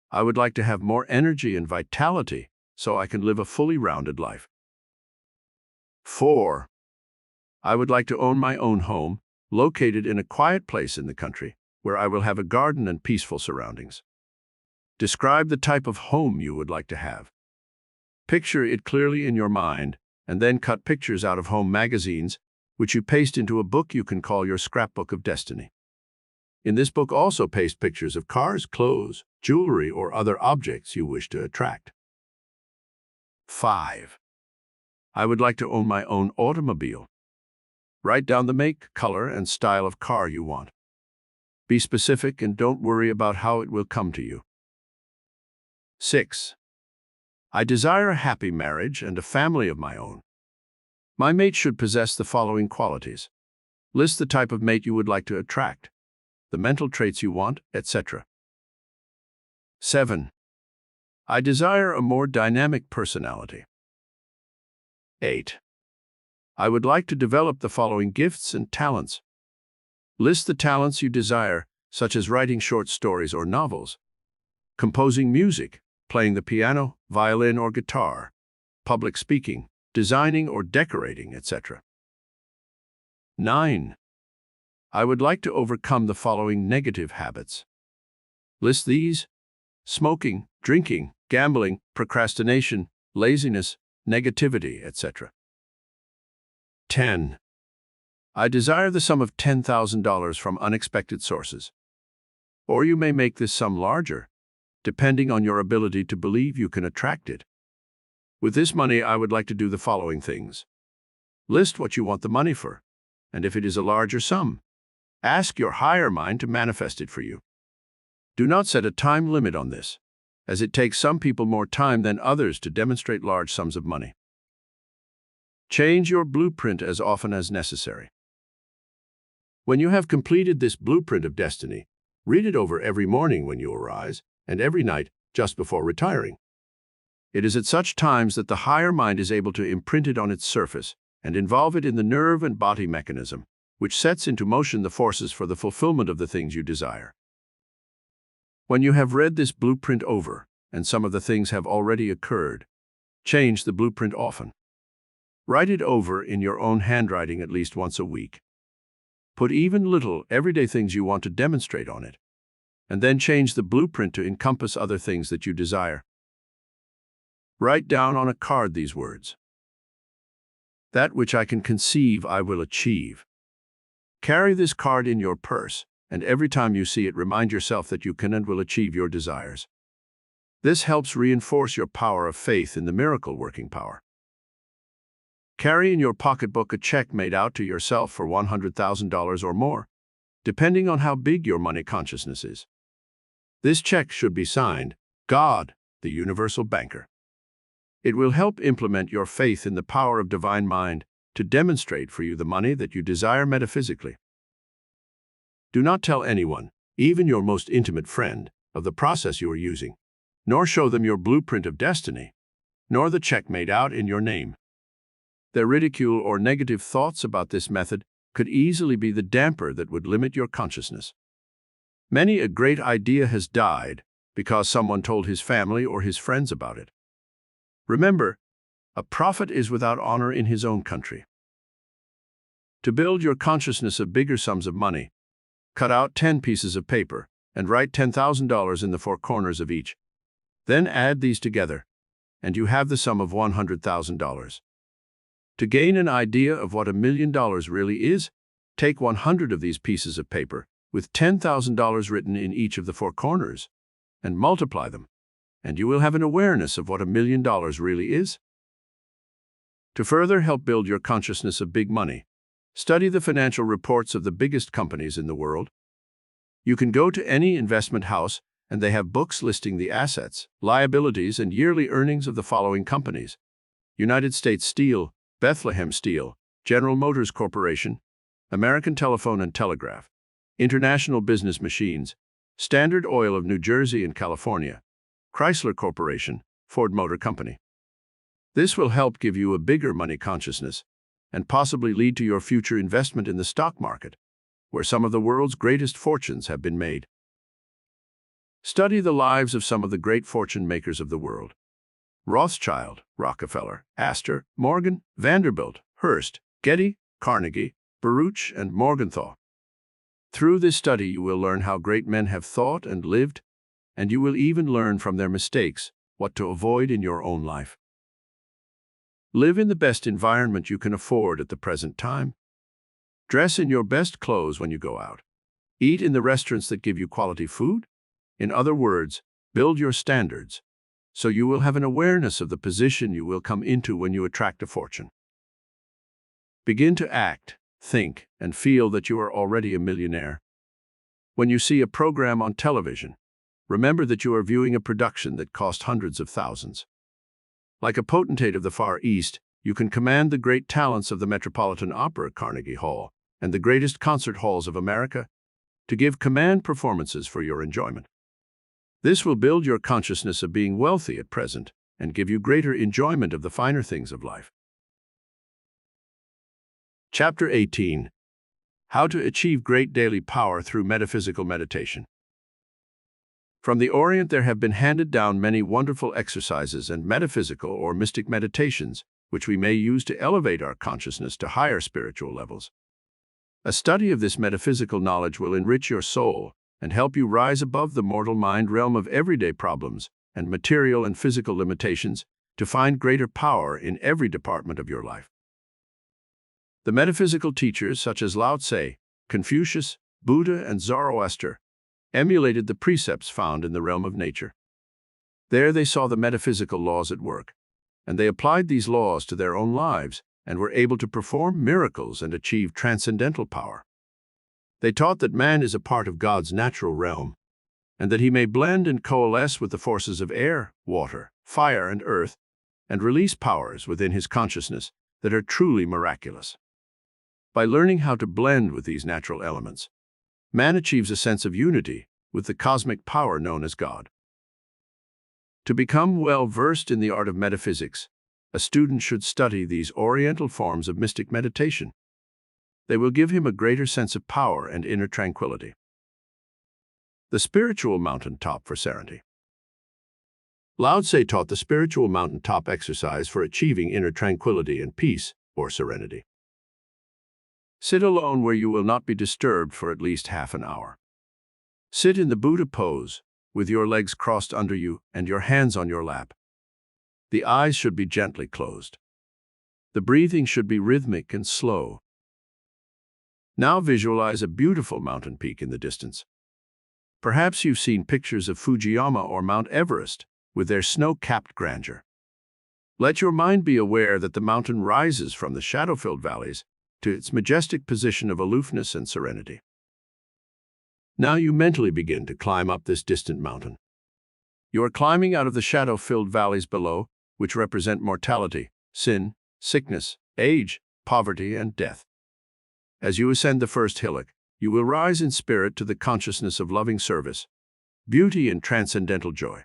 I would like to have more energy and vitality so I can live a fully rounded life. 4. I would like to own my own home, located in a quiet place in the country, where I will have a garden and peaceful surroundings. Describe the type of home you would like to have. Picture it clearly in your mind, and then cut pictures out of home magazines, which you paste into a book you can call your scrapbook of destiny. In this book, also paste pictures of cars, clothes, jewelry, or other objects you wish to attract. 5. I would like to own my own automobile. Write down the make, color, and style of car you want. Be specific and don't worry about how it will come to you. 6. I desire a happy marriage and a family of my own. My mate should possess the following qualities. List the type of mate you would like to attract, the mental traits you want, etc. 7. I desire a more dynamic personality. 8. I would like to develop the following gifts and talents. List the talents you desire, such as writing short stories or novels, composing music, playing the piano, violin, or guitar, public speaking, designing or decorating, etc. 9. I would like to overcome the following negative habits. List these: smoking, drinking, gambling, procrastination, laziness, negativity, etc. 10. I desire the sum of $10,000 from unexpected sources. Or you may make this sum larger, depending on your ability to believe you can attract it. With this money, I would like to do the following things. List what you want the money for, and if it is a larger sum, ask your higher mind to manifest it for you. Do not set a time limit on this, as it takes some people more time than others to demonstrate large sums of money. Change your blueprint as often as necessary. When you have completed this blueprint of destiny, read it over every morning when you arise and every night just before retiring. It is at such times that the higher mind is able to imprint it on its surface and involve it in the nerve and body mechanism, which sets into motion the forces for the fulfillment of the things you desire. When you have read this blueprint over, and some of the things have already occurred, change the blueprint often. Write it over in your own handwriting at least once a week. Put even little, everyday things you want to demonstrate on it, and then change the blueprint to encompass other things that you desire. Write down on a card these words: that which I can conceive, I will achieve. Carry this card in your purse, and every time you see it, remind yourself that you can and will achieve your desires. This helps reinforce your power of faith in the miracle working power. Carry in your pocketbook a check made out to yourself for $100,000 or more, depending on how big your money consciousness is. This check should be signed, God, the Universal Banker. It will help implement your faith in the power of divine mind to demonstrate for you the money that you desire metaphysically. Do not tell anyone, even your most intimate friend, of the process you are using, nor show them your blueprint of destiny, nor the check made out in your name. Their ridicule or negative thoughts about this method could easily be the damper that would limit your consciousness. Many a great idea has died because someone told his family or his friends about it. Remember, a prophet is without honor in his own country. To build your consciousness of bigger sums of money, cut out 10 pieces of paper and write $10,000 in the four corners of each. Then add these together, and you have the sum of $100,000. To gain an idea of what $1 million really is, take 100 of these pieces of paper with $10,000 written in each of the four corners and multiply them, and you will have an awareness of what $1 million really is. To further help build your consciousness of big money, study the financial reports of the biggest companies in the world. You can go to any investment house and they have books listing the assets, liabilities, and yearly earnings of the following companies: United States Steel, Bethlehem Steel, General Motors Corporation, American Telephone and Telegraph, International Business Machines, Standard Oil of New Jersey and California, Chrysler Corporation, Ford Motor Company. This will help give you a bigger money consciousness and possibly lead to your future investment in the stock market, where some of the world's greatest fortunes have been made. Study the lives of some of the great fortune makers of the world: Rothschild, Rockefeller, Astor, Morgan, Vanderbilt, Hearst, Getty, Carnegie, Baruch, and Morgenthau. Through this study, you will learn how great men have thought and lived, and you will even learn from their mistakes what to avoid in your own life. Live in the best environment you can afford at the present time. Dress in your best clothes when you go out. Eat in the restaurants that give you quality food. In other words, build your standards, so you will have an awareness of the position you will come into when you attract a fortune. Begin to act, think, and feel that you are already a millionaire. When you see a program on television, remember that you are viewing a production that cost hundreds of thousands. Like a potentate of the Far East, you can command the great talents of the Metropolitan Opera, Carnegie Hall, and the greatest concert halls of America to give command performances for your enjoyment. This will build your consciousness of being wealthy at present and give you greater enjoyment of the finer things of life. Chapter 18. How to achieve great daily power through metaphysical meditation. From the Orient, there have been handed down many wonderful exercises and metaphysical or mystic meditations, which we may use to elevate our consciousness to higher spiritual levels. A study of this metaphysical knowledge will enrich your soul and help you rise above the mortal mind realm of everyday problems and material and physical limitations to find greater power in every department of your life. The metaphysical teachers such as Lao Tse, Confucius, Buddha, and Zoroaster emulated the precepts found in the realm of nature. There they saw the metaphysical laws at work, and they applied these laws to their own lives and were able to perform miracles and achieve transcendental power. They taught that man is a part of God's natural realm, and that he may blend and coalesce with the forces of air, water, fire, and earth, and release powers within his consciousness that are truly miraculous. By learning how to blend with these natural elements, man achieves a sense of unity with the cosmic power known as God. To become well-versed in the art of metaphysics, a student should study these Oriental forms of mystic meditation. They will give him a greater sense of power and inner tranquility. The spiritual mountaintop for serenity. Lao Tse taught the spiritual mountaintop exercise for achieving inner tranquility and peace, or serenity. Sit alone where you will not be disturbed for at least half an hour. Sit in the Buddha pose, with your legs crossed under you and your hands on your lap. The eyes should be gently closed. The breathing should be rhythmic and slow. Now visualize a beautiful mountain peak in the distance. Perhaps you've seen pictures of Fujiyama or Mount Everest with their snow-capped grandeur. Let your mind be aware that the mountain rises from the shadow-filled valleys to its majestic position of aloofness and serenity. Now you mentally begin to climb up this distant mountain. You are climbing out of the shadow-filled valleys below, which represent mortality, sin, sickness, age, poverty, and death. As you ascend the first hillock, you will rise in spirit to the consciousness of loving service, beauty, and transcendental joy.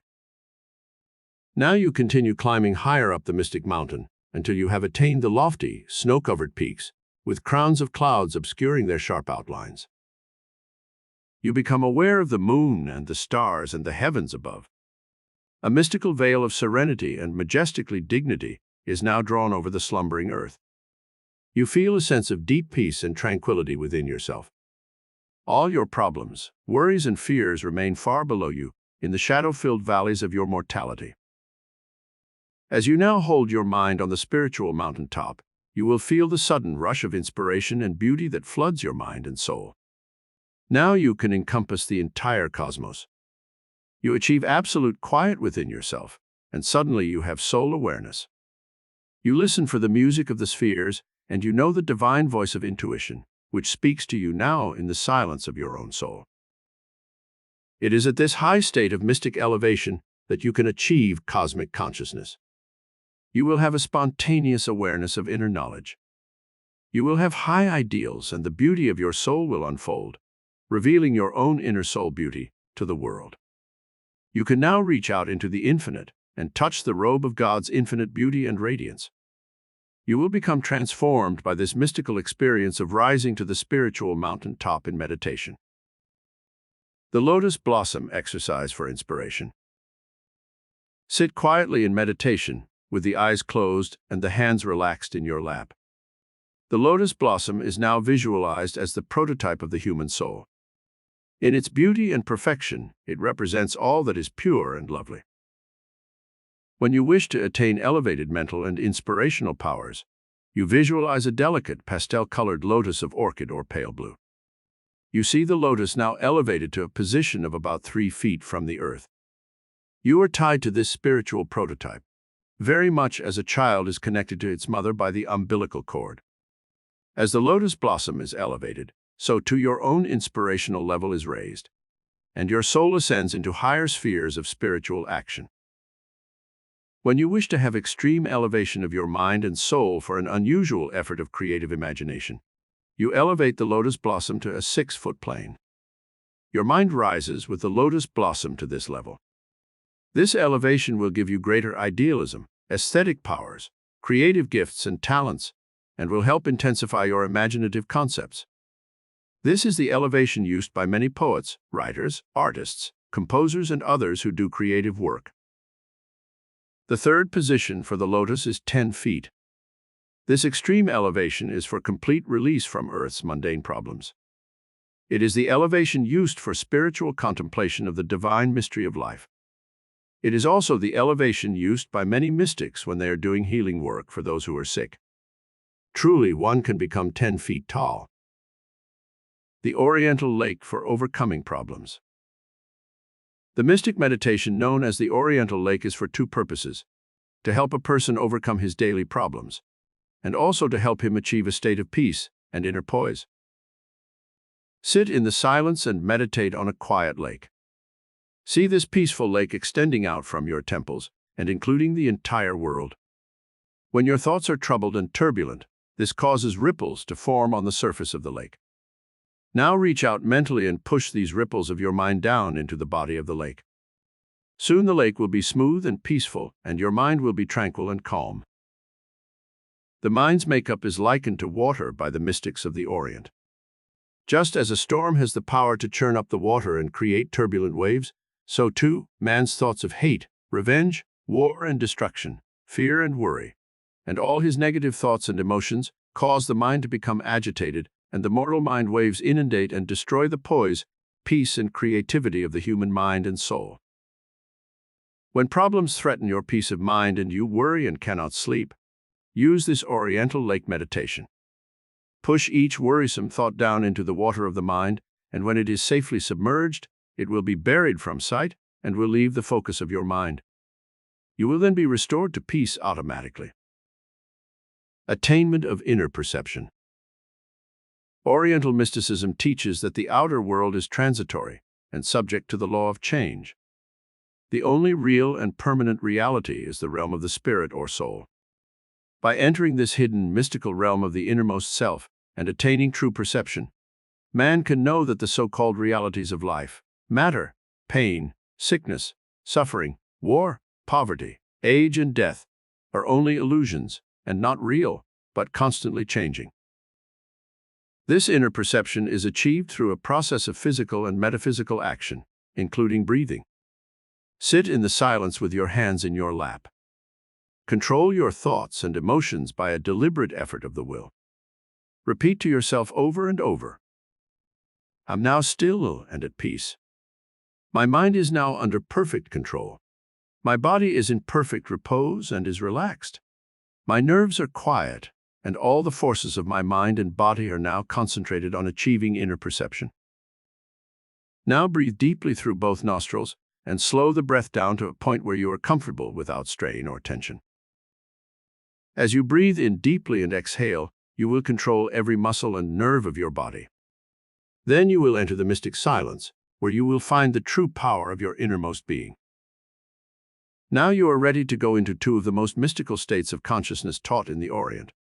Now you continue climbing higher up the mystic mountain until you have attained the lofty, snow-covered peaks, with crowns of clouds obscuring their sharp outlines. You become aware of the moon and the stars and the heavens above. A mystical veil of serenity and majestically dignity is now drawn over the slumbering earth. You feel a sense of deep peace and tranquility within yourself. All your problems, worries, and fears remain far below you in the shadow-filled valleys of your mortality. As you now hold your mind on the spiritual mountaintop, you will feel the sudden rush of inspiration and beauty that floods your mind and soul. Now you can encompass the entire cosmos. You achieve absolute quiet within yourself, and suddenly you have soul awareness. You listen for the music of the spheres, and you know the divine voice of intuition, which speaks to you now in the silence of your own soul. It is at this high state of mystic elevation that you can achieve cosmic consciousness. You will have a spontaneous awareness of inner knowledge. You will have high ideals, and the beauty of your soul will unfold, revealing your own inner soul beauty to the world. You can now reach out into the infinite and touch the robe of God's infinite beauty and radiance. You will become transformed by this mystical experience of rising to the spiritual mountaintop in meditation. The Lotus Blossom Exercise for Inspiration. Sit quietly in meditation, with the eyes closed and the hands relaxed in your lap. The lotus blossom is now visualized as the prototype of the human soul. In its beauty and perfection, it represents all that is pure and lovely. When you wish to attain elevated mental and inspirational powers, you visualize a delicate pastel-colored lotus of orchid or pale blue. You see the lotus now elevated to a position of about 3 feet from the earth. You are tied to this spiritual prototype, very much as a child is connected to its mother by the umbilical cord. As the lotus blossom is elevated, so too your own inspirational level is raised, and your soul ascends into higher spheres of spiritual action. When you wish to have extreme elevation of your mind and soul for an unusual effort of creative imagination, you elevate the lotus blossom to a 6-foot plane. Your mind rises with the lotus blossom to this level. This elevation will give you greater idealism, aesthetic powers, creative gifts and talents, and will help intensify your imaginative concepts. This is the elevation used by many poets, writers, artists, composers, and others who do creative work. The third position for the lotus is 10 feet. This extreme elevation is for complete release from Earth's mundane problems. It is the elevation used for spiritual contemplation of the divine mystery of life. It is also the elevation used by many mystics when they are doing healing work for those who are sick. Truly, one can become 10 feet tall. The Oriental Lake for Overcoming Problems. The mystic meditation known as the Oriental Lake is for 2 purposes: to help a person overcome his daily problems, and also to help him achieve a state of peace and inner poise. Sit in the silence and meditate on a quiet lake. See this peaceful lake extending out from your temples and including the entire world. When your thoughts are troubled and turbulent, this causes ripples to form on the surface of the lake. Now reach out mentally and push these ripples of your mind down into the body of the lake. Soon the lake will be smooth and peaceful, and your mind will be tranquil and calm. The mind's makeup is likened to water by the mystics of the Orient. Just as a storm has the power to churn up the water and create turbulent waves, so too, man's thoughts of hate, revenge, war and destruction, fear and worry, and all his negative thoughts and emotions cause the mind to become agitated, and the mortal mind waves inundate and destroy the poise, peace, and creativity of the human mind and soul. When problems threaten your peace of mind and you worry and cannot sleep, use this Oriental Lake meditation. Push each worrisome thought down into the water of the mind, and when it is safely submerged, it will be buried from sight and will leave the focus of your mind. You will then be restored to peace automatically. Attainment of inner perception. Oriental mysticism teaches that the outer world is transitory and subject to the law of change. The only real and permanent reality is the realm of the spirit or soul. By entering this hidden, mystical realm of the innermost self and attaining true perception, man can know that the so-called realities of life, matter, pain, sickness, suffering, war, poverty, age, and death are only illusions and not real, but constantly changing. This inner perception is achieved through a process of physical and metaphysical action, including breathing. Sit in the silence with your hands in your lap. Control your thoughts and emotions by a deliberate effort of the will. Repeat to yourself over and over, "I'm now still and at peace. My mind is now under perfect control. My body is in perfect repose and is relaxed. My nerves are quiet, and all the forces of my mind and body are now concentrated on achieving inner perception." Now breathe deeply through both nostrils and slow the breath down to a point where you are comfortable without strain or tension. As you breathe in deeply and exhale, you will control every muscle and nerve of your body. Then you will enter the mystic silence, where you will find the true power of your innermost being. Now you are ready to go into 2 of the most mystical states of consciousness taught in the Orient: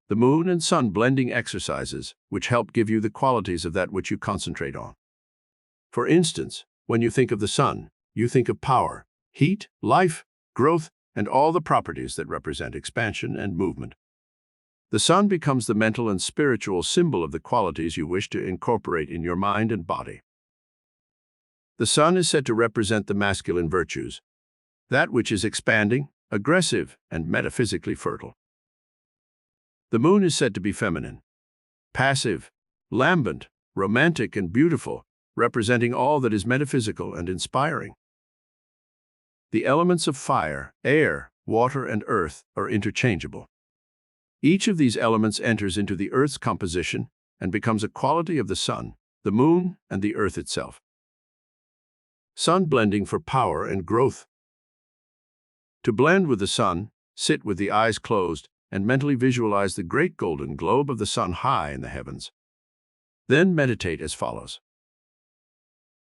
the moon and sun blending exercises, which help give you the qualities of that which you concentrate on. For instance, when you think of the sun, you think of power, heat, life, growth, and all the properties that represent expansion and movement. The sun becomes the mental and spiritual symbol of the qualities you wish to incorporate in your mind and body. The sun is said to represent the masculine virtues, that which is expanding, aggressive, and metaphysically fertile. The moon is said to be feminine, passive, lambent, romantic, and beautiful, representing all that is metaphysical and inspiring. The elements of fire, air, water, and earth are interchangeable. Each of these elements enters into the earth's composition and becomes a quality of the sun, the moon, and the earth itself. Sun blending for power and growth. To blend with the sun, sit with the eyes closed and mentally visualize the great golden globe of the sun high in the heavens. Then meditate as follows.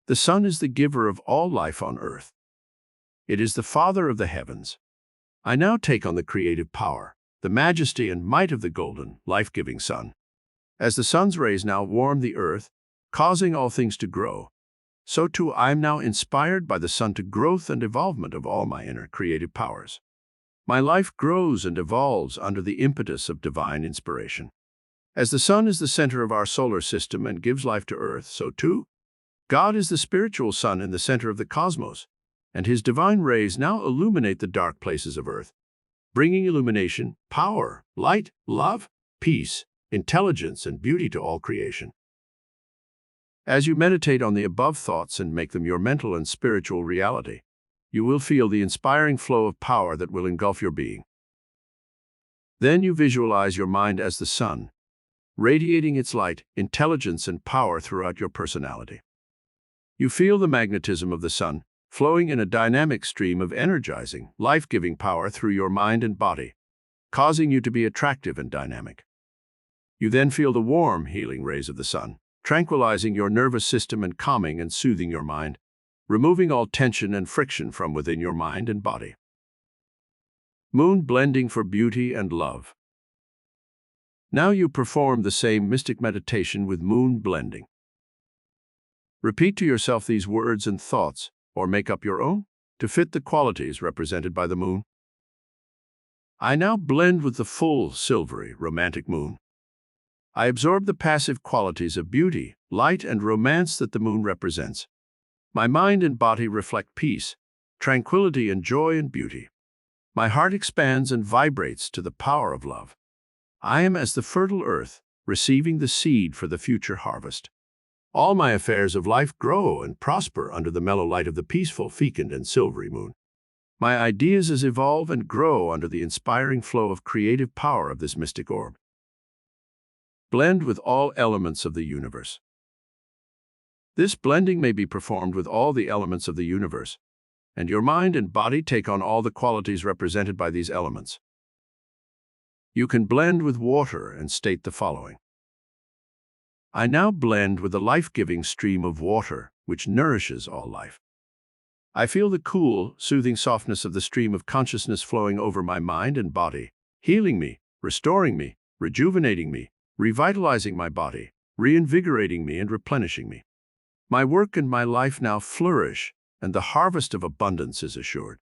The sun is the giver of all life on earth. It is the father of the heavens. I now take on the creative power, the majesty and might of the golden, life-giving sun. As the sun's rays now warm the earth, causing all things to grow, so too I am now inspired by the sun to growth and evolvement of all my inner creative powers. My life grows and evolves under the impetus of divine inspiration. As the sun is the center of our solar system and gives life to earth, so too, God is the spiritual sun in the center of the cosmos, and his divine rays now illuminate the dark places of earth, bringing illumination, power, light, love, peace, intelligence, and beauty to all creation. As you meditate on the above thoughts and make them your mental and spiritual reality, you will feel the inspiring flow of power that will engulf your being. Then you visualize your mind as the sun, radiating its light, intelligence, and power throughout your personality. You feel the magnetism of the sun, flowing in a dynamic stream of energizing, life-giving power through your mind and body, causing you to be attractive and dynamic. You then feel the warm, healing rays of the sun, tranquilizing your nervous system and calming and soothing your mind, removing all tension and friction from within your mind and body. Moon blending for beauty and love. Now you perform the same mystic meditation with moon blending. Repeat to yourself these words and thoughts, or make up your own, to fit the qualities represented by the moon. I now blend with the full, silvery, romantic moon. I absorb the passive qualities of beauty, light, and romance that the moon represents. My mind and body reflect peace, tranquility, and joy and beauty. My heart expands and vibrates to the power of love. I am as the fertile earth, receiving the seed for the future harvest. All my affairs of life grow and prosper under the mellow light of the peaceful, fecund, and silvery moon. My ideas evolve and grow under the inspiring flow of creative power of this mystic orb. Blend with all elements of the universe. This blending may be performed with all the elements of the universe, and your mind and body take on all the qualities represented by these elements. You can blend with water and state the following. I now blend with the life-giving stream of water, which nourishes all life. I feel the cool, soothing softness of the stream of consciousness flowing over my mind and body, healing me, restoring me, rejuvenating me, revitalizing my body, reinvigorating me, and replenishing me. My work and my life now flourish, and the harvest of abundance is assured.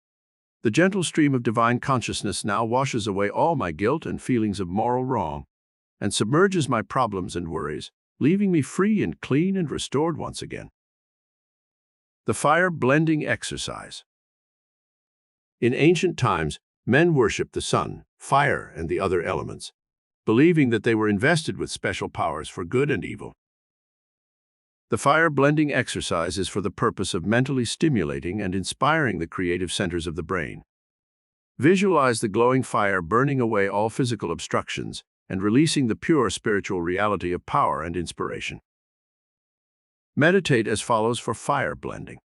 The gentle stream of divine consciousness now washes away all my guilt and feelings of moral wrong, and submerges my problems and worries, leaving me free and clean and restored once again. The fire blending exercise. In ancient times, men worshipped the sun, fire, and the other elements, believing that they were invested with special powers for good and evil. The fire blending exercise is for the purpose of mentally stimulating and inspiring the creative centers of the brain. Visualize the glowing fire burning away all physical obstructions and releasing the pure spiritual reality of power and inspiration. Meditate as follows for fire blending.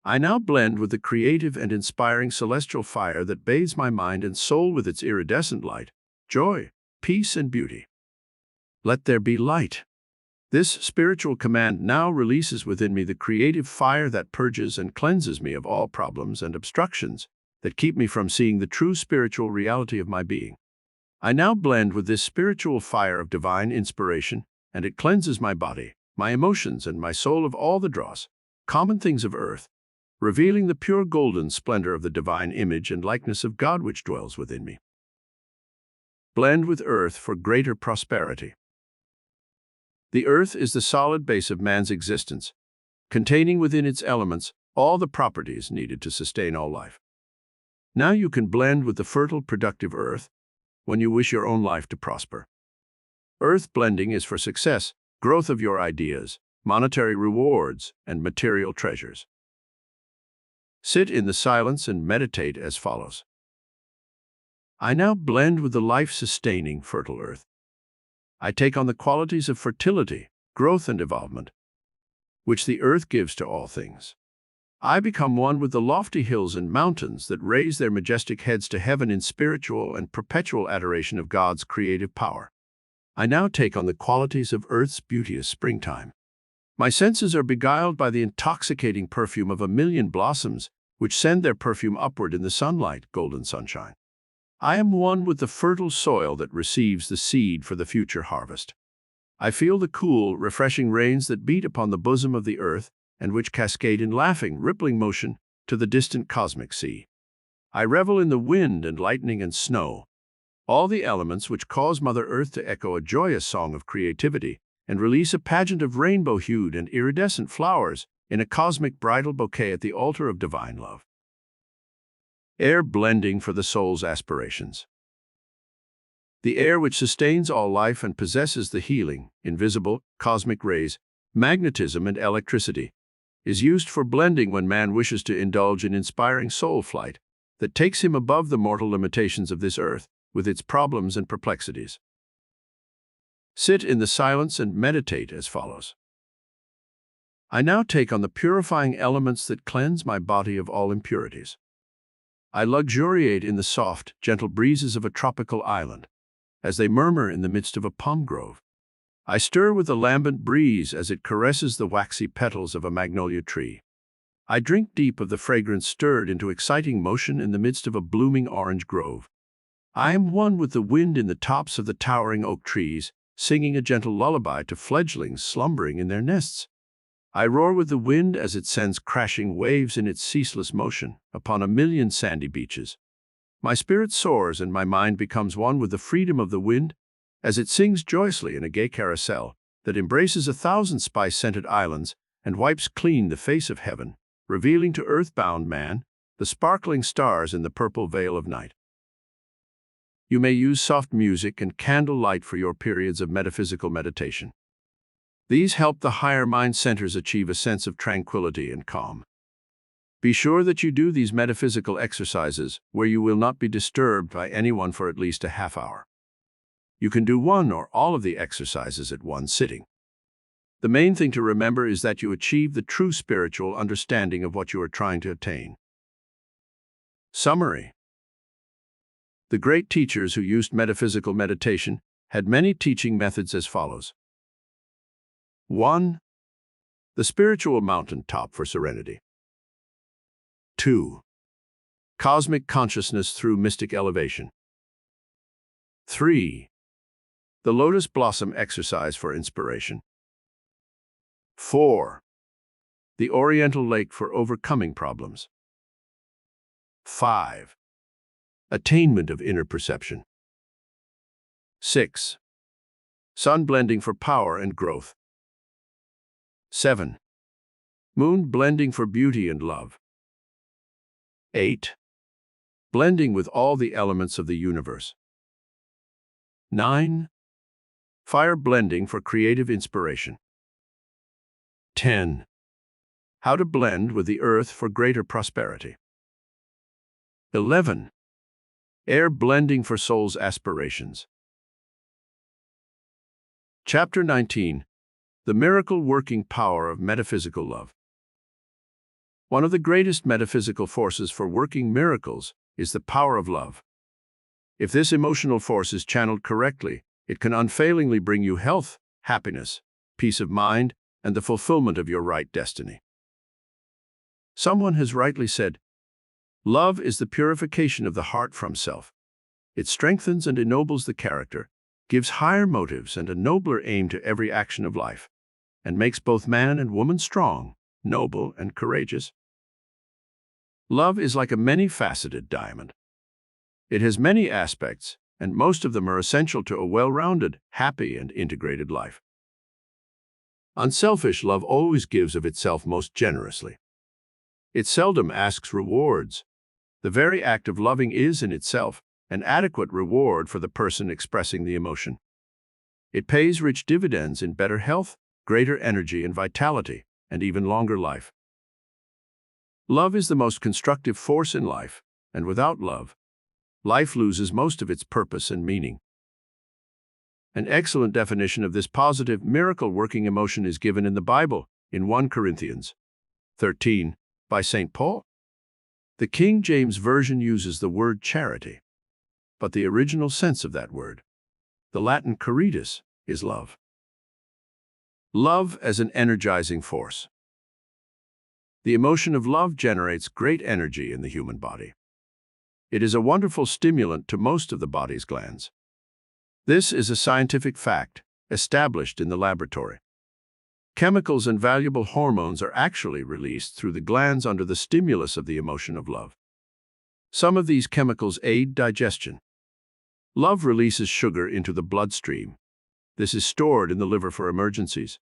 I now blend with the creative and inspiring celestial fire that bathes my mind and soul with its iridescent light, joy, peace, and beauty. Let there be light. This spiritual command now releases within me the creative fire that purges and cleanses me of all problems and obstructions that keep me from seeing the true spiritual reality of my being. I now blend with this spiritual fire of divine inspiration, and it cleanses my body, my emotions, and my soul of all the dross, common things of earth, revealing the pure golden splendor of the divine image and likeness of God which dwells within me. Blend with earth for greater prosperity. The earth is the solid base of man's existence, containing within its elements all the properties needed to sustain all life. Now you can blend with the fertile, productive earth when you wish your own life to prosper. Earth blending is for success, growth of your ideas, monetary rewards, and material treasures. Sit in the silence and meditate as follows. I now blend with the life-sustaining, fertile earth. I take on the qualities of fertility, growth, and evolvement, which the earth gives to all things. I become one with the lofty hills and mountains that raise their majestic heads to heaven in spiritual and perpetual adoration of God's creative power. I now take on the qualities of earth's beauteous springtime. My senses are beguiled by the intoxicating perfume of 1,000,000 blossoms, which send their perfume upward in the sunlight, golden sunshine. I am one with the fertile soil that receives the seed for the future harvest. I feel the cool, refreshing rains that beat upon the bosom of the earth and which cascade in laughing, rippling motion to the distant cosmic sea. I revel in the wind and lightning and snow, all the elements which cause Mother Earth to echo a joyous song of creativity and release a pageant of rainbow-hued and iridescent flowers in a cosmic bridal bouquet at the altar of divine love. Air blending for the soul's aspirations. The air which sustains all life and possesses the healing, invisible, cosmic rays, magnetism, and electricity, is used for blending when man wishes to indulge in inspiring soul flight that takes him above the mortal limitations of this earth with its problems and perplexities. Sit in the silence and meditate as follows. I now take on the purifying elements that cleanse my body of all impurities. I luxuriate in the soft, gentle breezes of a tropical island as they murmur in the midst of a palm grove. I stir with the lambent breeze as it caresses the waxy petals of a magnolia tree. I drink deep of the fragrance stirred into exciting motion in the midst of a blooming orange grove. I am one with the wind in the tops of the towering oak trees, singing a gentle lullaby to fledglings slumbering in their nests. I roar with the wind as it sends crashing waves in its ceaseless motion upon 1,000,000 sandy beaches. My spirit soars and my mind becomes one with the freedom of the wind as it sings joyously in a gay carousel that embraces 1,000 spice-scented islands and wipes clean the face of heaven, revealing to earthbound man the sparkling stars in the purple veil of night. You may use soft music and candle light for your periods of metaphysical meditation. These help the higher mind centers achieve a sense of tranquility and calm. Be sure that you do these metaphysical exercises where you will not be disturbed by anyone for at least a half hour. You can do one or all of the exercises at one sitting. The main thing to remember is that you achieve the true spiritual understanding of what you are trying to attain. Summary. The great teachers who used metaphysical meditation had many teaching methods as follows. 1. The spiritual mountaintop for serenity. 2. Cosmic consciousness through mystic elevation. 3. The lotus blossom exercise for inspiration. 4. The oriental lake for overcoming problems. 5. Attainment of inner perception. 6. Sun blending for power and growth. 7. Moon blending for beauty and love. 8. Blending with all the elements of the universe. 9. Fire blending for creative inspiration. 10. How to blend with the earth for greater prosperity. 11. Air blending for soul's aspirations. Chapter 19. The miracle-working power of metaphysical love. One of the greatest metaphysical forces for working miracles is the power of love. If this emotional force is channeled correctly, it can unfailingly bring you health, happiness, peace of mind, and the fulfillment of your right destiny. Someone has rightly said, "Love is the purification of the heart from self. It strengthens and ennobles the character, gives higher motives and a nobler aim to every action of life, and makes both man and woman strong, noble, and courageous." Love is like a many-faceted diamond. It has many aspects, and most of them are essential to a well-rounded, happy, and integrated life. Unselfish love always gives of itself most generously. It seldom asks rewards. The very act of loving is, in itself, an adequate reward for the person expressing the emotion. It pays rich dividends in better health, greater energy and vitality, and even longer life. Love is the most constructive force in life, and without love, life loses most of its purpose and meaning. An excellent definition of this positive, miracle-working emotion is given in the Bible, in 1 Corinthians 13, by St. Paul. The King James Version uses the word charity, but the original sense of that word, the Latin caritas, is love. Love as an energizing force. The emotion of love generates great energy in the human body. It is a wonderful stimulant to most of the body's glands. This is a scientific fact, established in the laboratory. Chemicals and valuable hormones are actually released through the glands under the stimulus of the emotion of love. Some of these chemicals aid digestion. Love releases sugar into the bloodstream. This is stored in the liver for emergencies.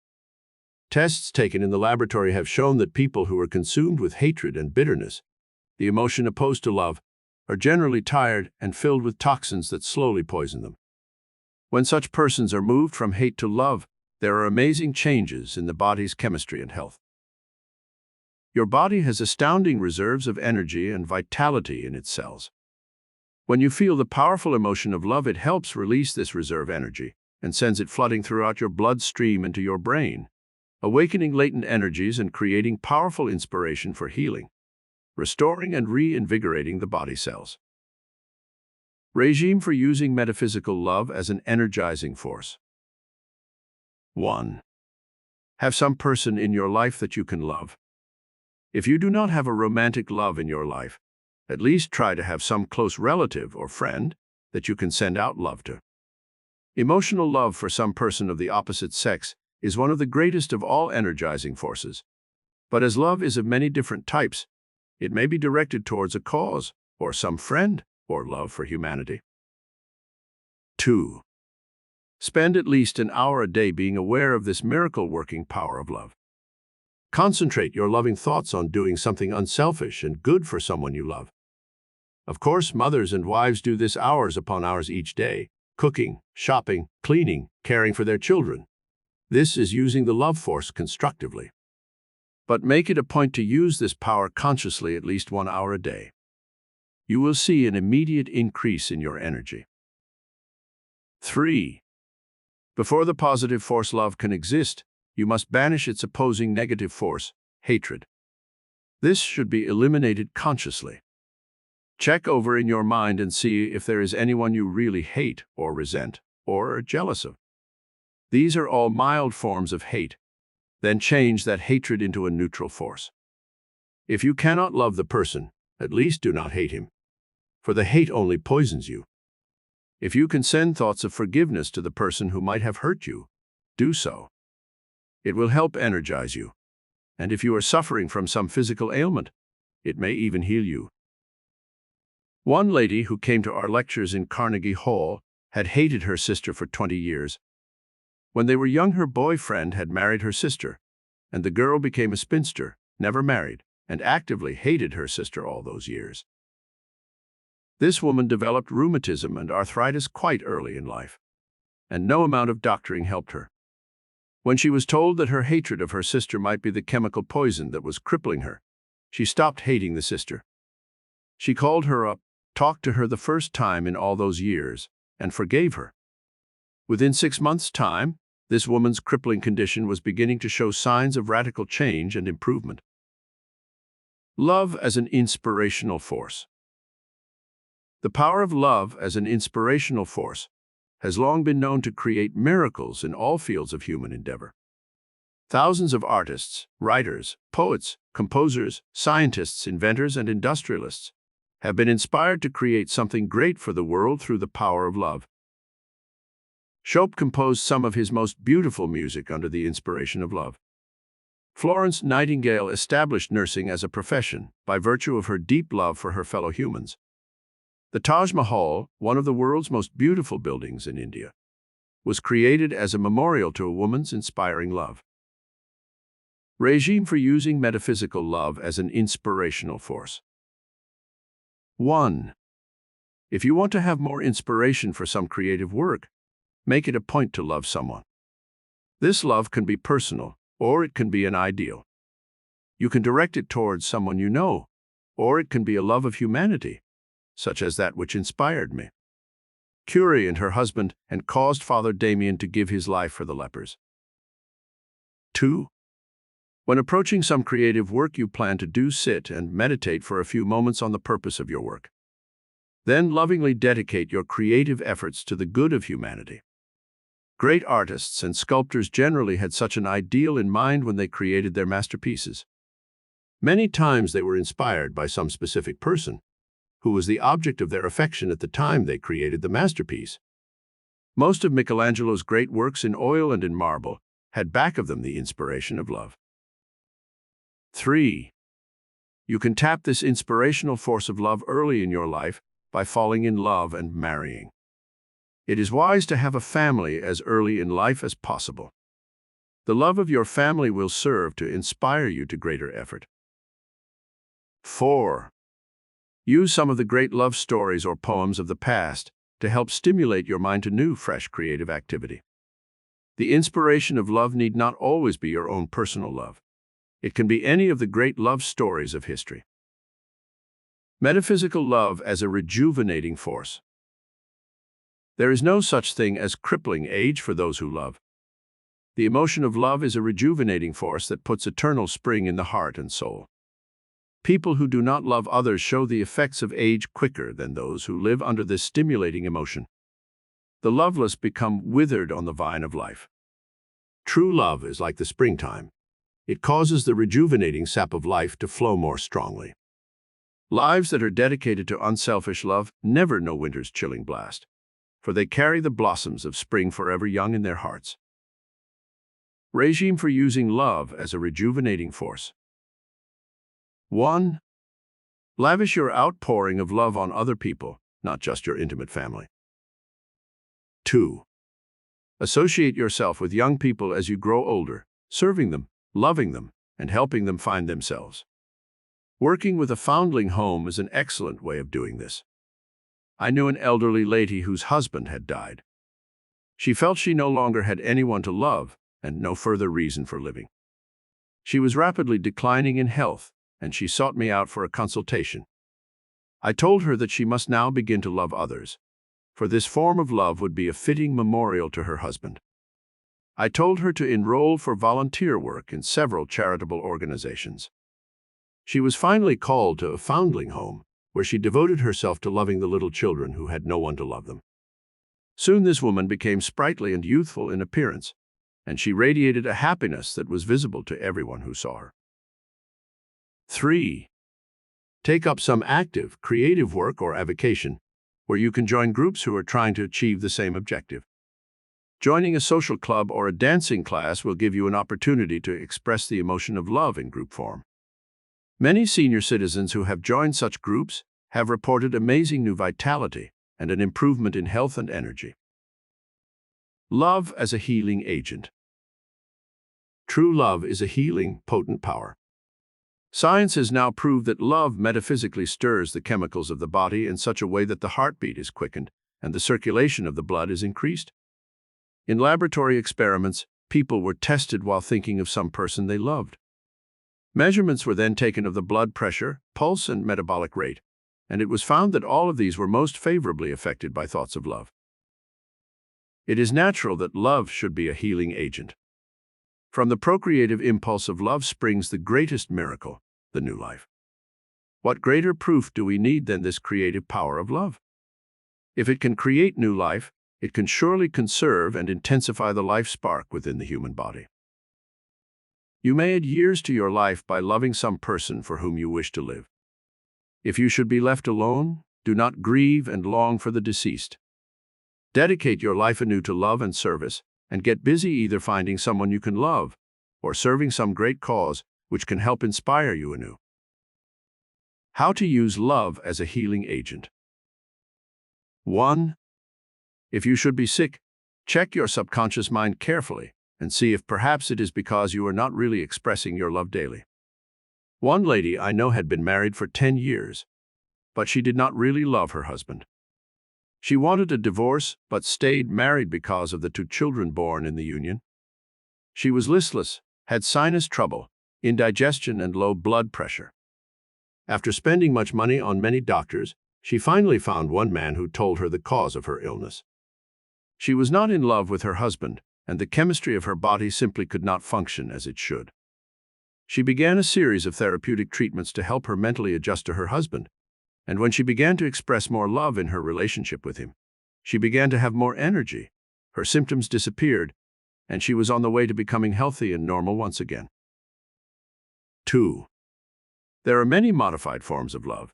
Tests taken in the laboratory have shown that people who are consumed with hatred and bitterness, the emotion opposed to love, are generally tired and filled with toxins that slowly poison them. When such persons are moved from hate to love, there are amazing changes in the body's chemistry and health. Your body has astounding reserves of energy and vitality in its cells. When you feel the powerful emotion of love, it helps release this reserve energy and sends it flooding throughout your bloodstream into your brain, awakening latent energies and creating powerful inspiration for healing, restoring and reinvigorating the body cells. Regime for using metaphysical love as an energizing force. 1. Have some person in your life that you can love. If you do not have a romantic love in your life, at least try to have some close relative or friend that you can send out love to. Emotional love for some person of the opposite sex is one of the greatest of all energizing forces. But as love is of many different types, it may be directed towards a cause, or some friend, or love for humanity. 2. Spend at least an hour a day being aware of this miracle-working power of love. Concentrate your loving thoughts on doing something unselfish and good for someone you love. Of course, mothers and wives do this hours upon hours each day, cooking, shopping, cleaning, caring for their children. This is using the love force constructively. But make it a point to use this power consciously at least 1 hour a day. You will see an immediate increase in your energy. 3. Before the positive force love can exist, you must banish its opposing negative force, hatred. This should be eliminated consciously. Check over in your mind and see if there is anyone you really hate or resent or are jealous of. These are all mild forms of hate. Then change that hatred into a neutral force. If you cannot love the person, at least do not hate him, for the hate only poisons you. If you can send thoughts of forgiveness to the person who might have hurt you, do so. It will help energize you. And if you are suffering from some physical ailment, it may even heal you. One lady who came to our lectures in Carnegie Hall had hated her sister for 20 years. When they were young, her boyfriend had married her sister, and the girl became a spinster, never married, and actively hated her sister all those years. This woman developed rheumatism and arthritis quite early in life, and no amount of doctoring helped her. When she was told that her hatred of her sister might be the chemical poison that was crippling her, she stopped hating the sister. She called her up, talked to her the first time in all those years, and forgave her. Within 6 months' time, this woman's crippling condition was beginning to show signs of radical change and improvement. Love as an inspirational force. The power of love as an inspirational force has long been known to create miracles in all fields of human endeavor. Thousands of artists, writers, poets, composers, scientists, inventors, and industrialists have been inspired to create something great for the world through the power of love. Chopin composed some of his most beautiful music under the inspiration of love. Florence Nightingale established nursing as a profession by virtue of her deep love for her fellow humans. The Taj Mahal, one of the world's most beautiful buildings in India, was created as a memorial to a woman's inspiring love. Regime for using metaphysical love as an inspirational force. 1. If you want to have more inspiration for some creative work, make it a point to love someone. This love can be personal, or it can be an ideal. You can direct it towards someone you know, or it can be a love of humanity, such as that which inspired me. Curie and her husband and caused Father Damien to give his life for the lepers. 2. When approaching some creative work you plan to do, sit and meditate for a few moments on the purpose of your work. Then lovingly dedicate your creative efforts to the good of humanity. Great artists and sculptors generally had such an ideal in mind when they created their masterpieces. Many times they were inspired by some specific person, who was the object of their affection at the time they created the masterpiece. Most of Michelangelo's great works in oil and in marble had back of them the inspiration of love. 3. You can tap this inspirational force of love early in your life by falling in love and marrying. It is wise to have a family as early in life as possible. The love of your family will serve to inspire you to greater effort. 4. Use some of the great love stories or poems of the past to help stimulate your mind to new, fresh creative activity. The inspiration of love need not always be your own personal love. It can be any of the great love stories of history. Metaphysical love as a rejuvenating force. There is no such thing as crippling age for those who love. The emotion of love is a rejuvenating force that puts eternal spring in the heart and soul. People who do not love others show the effects of age quicker than those who live under this stimulating emotion. The loveless become withered on the vine of life. True love is like the springtime. It causes the rejuvenating sap of life to flow more strongly. Lives that are dedicated to unselfish love never know winter's chilling blast, for they carry the blossoms of spring forever young in their hearts. Regime for using love as a rejuvenating force. 1. Lavish your outpouring of love on other people, not just your intimate family. 2. Associate yourself with young people as you grow older, serving them, loving them, and helping them find themselves. Working with a foundling home is an excellent way of doing this. I knew an elderly lady whose husband had died. She felt she no longer had anyone to love and no further reason for living. She was rapidly declining in health, and she sought me out for a consultation. I told her that she must now begin to love others, for this form of love would be a fitting memorial to her husband. I told her to enroll for volunteer work in several charitable organizations. She was finally called to a foundling home, where she devoted herself to loving the little children who had no one to love them. Soon this woman became sprightly and youthful in appearance, and she radiated a happiness that was visible to everyone who saw her. 3. Take up some active, creative work or avocation, where you can join groups who are trying to achieve the same objective. Joining a social club or a dancing class will give you an opportunity to express the emotion of love in group form. Many senior citizens who have joined such groups have reported amazing new vitality and an improvement in health and energy. Love as a healing agent. True love is a healing, potent power. Science has now proved that love metaphysically stirs the chemicals of the body in such a way that the heartbeat is quickened and the circulation of the blood is increased. In laboratory experiments, people were tested while thinking of some person they loved. Measurements were then taken of the blood pressure, pulse, and metabolic rate, and it was found that all of these were most favorably affected by thoughts of love. It is natural that love should be a healing agent. From the procreative impulse of love springs the greatest miracle, the new life. What greater proof do we need than this creative power of love? If it can create new life, it can surely conserve and intensify the life spark within the human body. You may add years to your life by loving some person for whom you wish to live. If you should be left alone, do not grieve and long for the deceased. Dedicate your life anew to love and service, and get busy either finding someone you can love or serving some great cause which can help inspire you anew. How to use love as a healing agent. 1. If you should be sick, check your subconscious mind carefully and see if perhaps it is because you are not really expressing your love daily. One lady I know had been married for 10 years, but she did not really love her husband. She wanted a divorce, but stayed married because of the 2 children born in the union. She was listless, had sinus trouble, indigestion, and low blood pressure. After spending much money on many doctors, she finally found one man who told her the cause of her illness. She was not in love with her husband, and the chemistry of her body simply could not function as it should. She began a series of therapeutic treatments to help her mentally adjust to her husband, and when she began to express more love in her relationship with him, she began to have more energy, her symptoms disappeared, and she was on the way to becoming healthy and normal once again. 2. There are many modified forms of love,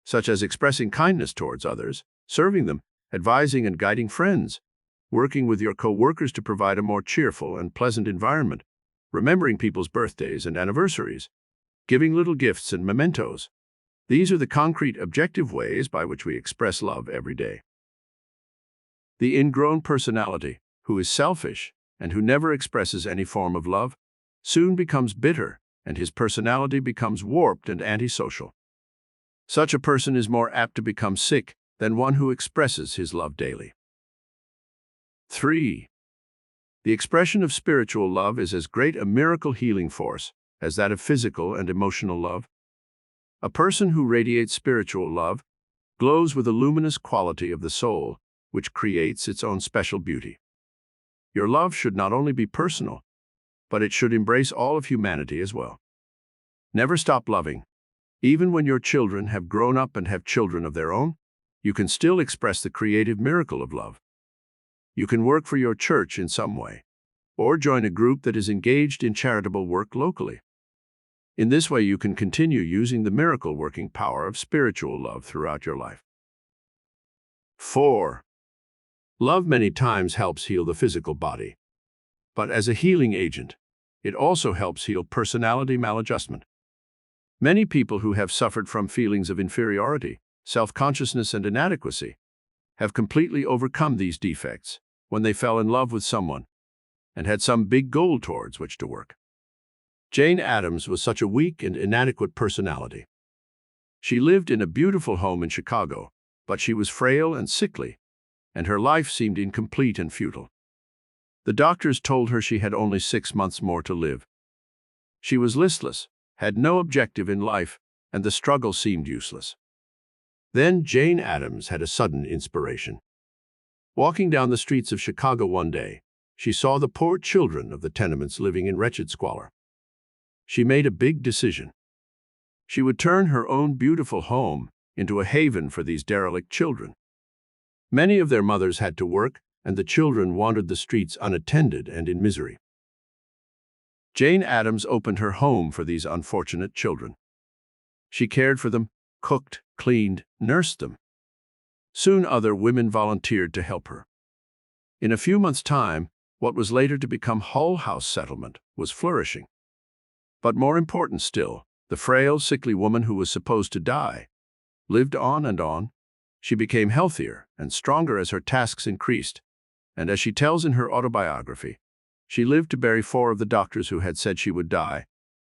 such as expressing kindness towards others, serving them, advising and guiding friends, working with your co-workers to provide a more cheerful and pleasant environment, remembering people's birthdays and anniversaries, giving little gifts and mementos. These are the concrete, objective ways by which we express love every day. The ingrown personality, who is selfish and who never expresses any form of love, soon becomes bitter, and his personality becomes warped and antisocial. Such a person is more apt to become sick than one who expresses his love daily. 3. The expression of spiritual love is as great a miracle healing force as that of physical and emotional love. A person who radiates spiritual love glows with a luminous quality of the soul, which creates its own special beauty. Your love should not only be personal, but it should embrace all of humanity as well. Never stop loving. Even when your children have grown up and have children of their own, you can still express the creative miracle of love. You can work for your church in some way, or join a group that is engaged in charitable work locally. In this way, you can continue using the miracle-working power of spiritual love throughout your life. 4. Love many times helps heal the physical body, but as a healing agent, it also helps heal personality maladjustment. Many people who have suffered from feelings of inferiority, self-consciousness, and inadequacy have completely overcome these defects when they fell in love with someone and had some big goal towards which to work. Jane Addams was such a weak and inadequate personality. She lived in a beautiful home in Chicago, but she was frail and sickly, and her life seemed incomplete and futile. The doctors told her she had only 6 months more to live. She was listless, had no objective in life, and the struggle seemed useless. Then Jane Addams had a sudden inspiration. Walking down the streets of Chicago one day, she saw the poor children of the tenements living in wretched squalor. She made a big decision. She would turn her own beautiful home into a haven for these derelict children. Many of their mothers had to work, and the children wandered the streets unattended and in misery. Jane Addams opened her home for these unfortunate children. She cared for them, cooked, cleaned, nursed them. Soon other women volunteered to help her. In a few months' time, what was later to become Hull House Settlement was flourishing. But more important still, the frail, sickly woman who was supposed to die lived on and on. She became healthier and stronger as her tasks increased, and as she tells in her autobiography, she lived to bury 4 of the doctors who had said she would die,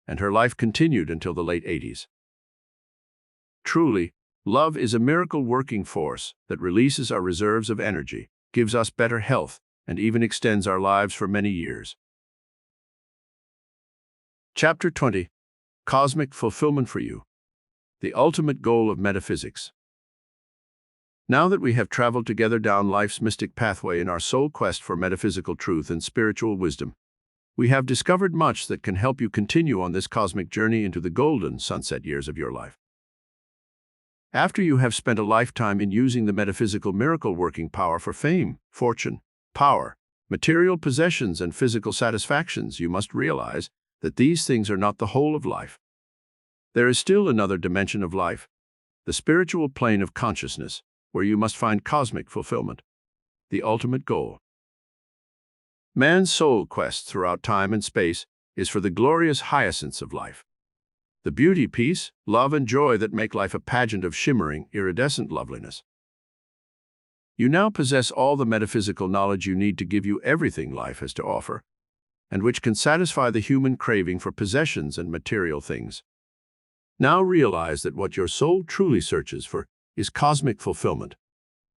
and her life continued until the late 80s. Truly, love is a miracle-working force that releases our reserves of energy, gives us better health, and even extends our lives for many years. Chapter 20. Cosmic Fulfillment for You. The Ultimate Goal of Metaphysics. Now that we have traveled together down life's mystic pathway in our soul quest for metaphysical truth and spiritual wisdom, we have discovered much that can help you continue on this cosmic journey into the golden sunset years of your life. After you have spent a lifetime in using the metaphysical miracle-working power for fame, fortune, power, material possessions, and physical satisfactions, you must realize that these things are not the whole of life. There is still another dimension of life, the spiritual plane of consciousness, where you must find cosmic fulfillment, the ultimate goal. Man's soul quest throughout time and space is for the glorious hyacinths of life. The beauty, peace, love, and joy that make life a pageant of shimmering, iridescent loveliness. You now possess all the metaphysical knowledge you need to give you everything life has to offer, and which can satisfy the human craving for possessions and material things. Now realize that what your soul truly searches for is cosmic fulfillment,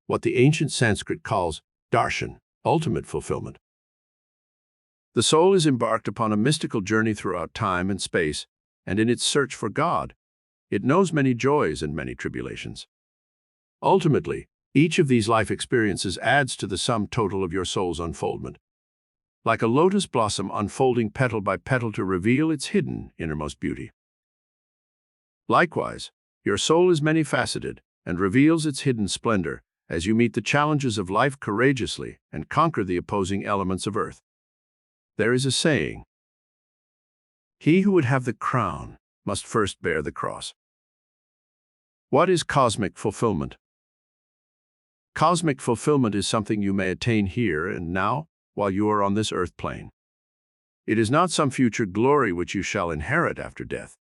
what the ancient Sanskrit calls darshan, ultimate fulfillment. The soul is embarked upon a mystical journey throughout time and space, and in its search for God, it knows many joys and many tribulations. Ultimately, each of these life experiences adds to the sum total of your soul's unfoldment, like a lotus blossom unfolding petal by petal to reveal its hidden innermost beauty. Likewise, your soul is many-faceted and reveals its hidden splendor as you meet the challenges of life courageously and conquer the opposing elements of earth. There is a saying, "He who would have the crown must first bear the cross." What is cosmic fulfillment? Cosmic fulfillment is something you may attain here and now while you are on this earth plane. It is not some future glory which you shall inherit after death.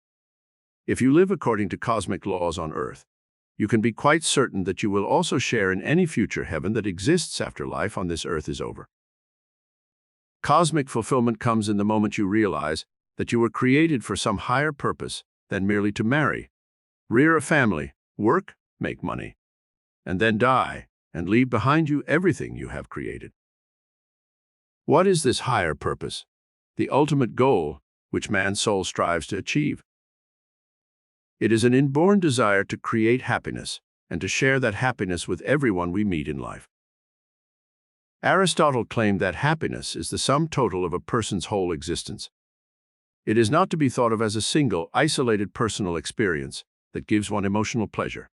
If you live according to cosmic laws on earth, you can be quite certain that you will also share in any future heaven that exists after life on this earth is over. Cosmic fulfillment comes in the moment you realize that you were created for some higher purpose than merely to marry, rear a family, work, make money, and then die and leave behind you everything you have created. What is this higher purpose, the ultimate goal which man's soul strives to achieve? It is an inborn desire to create happiness and to share that happiness with everyone we meet in life. Aristotle claimed that happiness is the sum total of a person's whole existence. It is not to be thought of as a single, isolated personal experience that gives one emotional pleasure.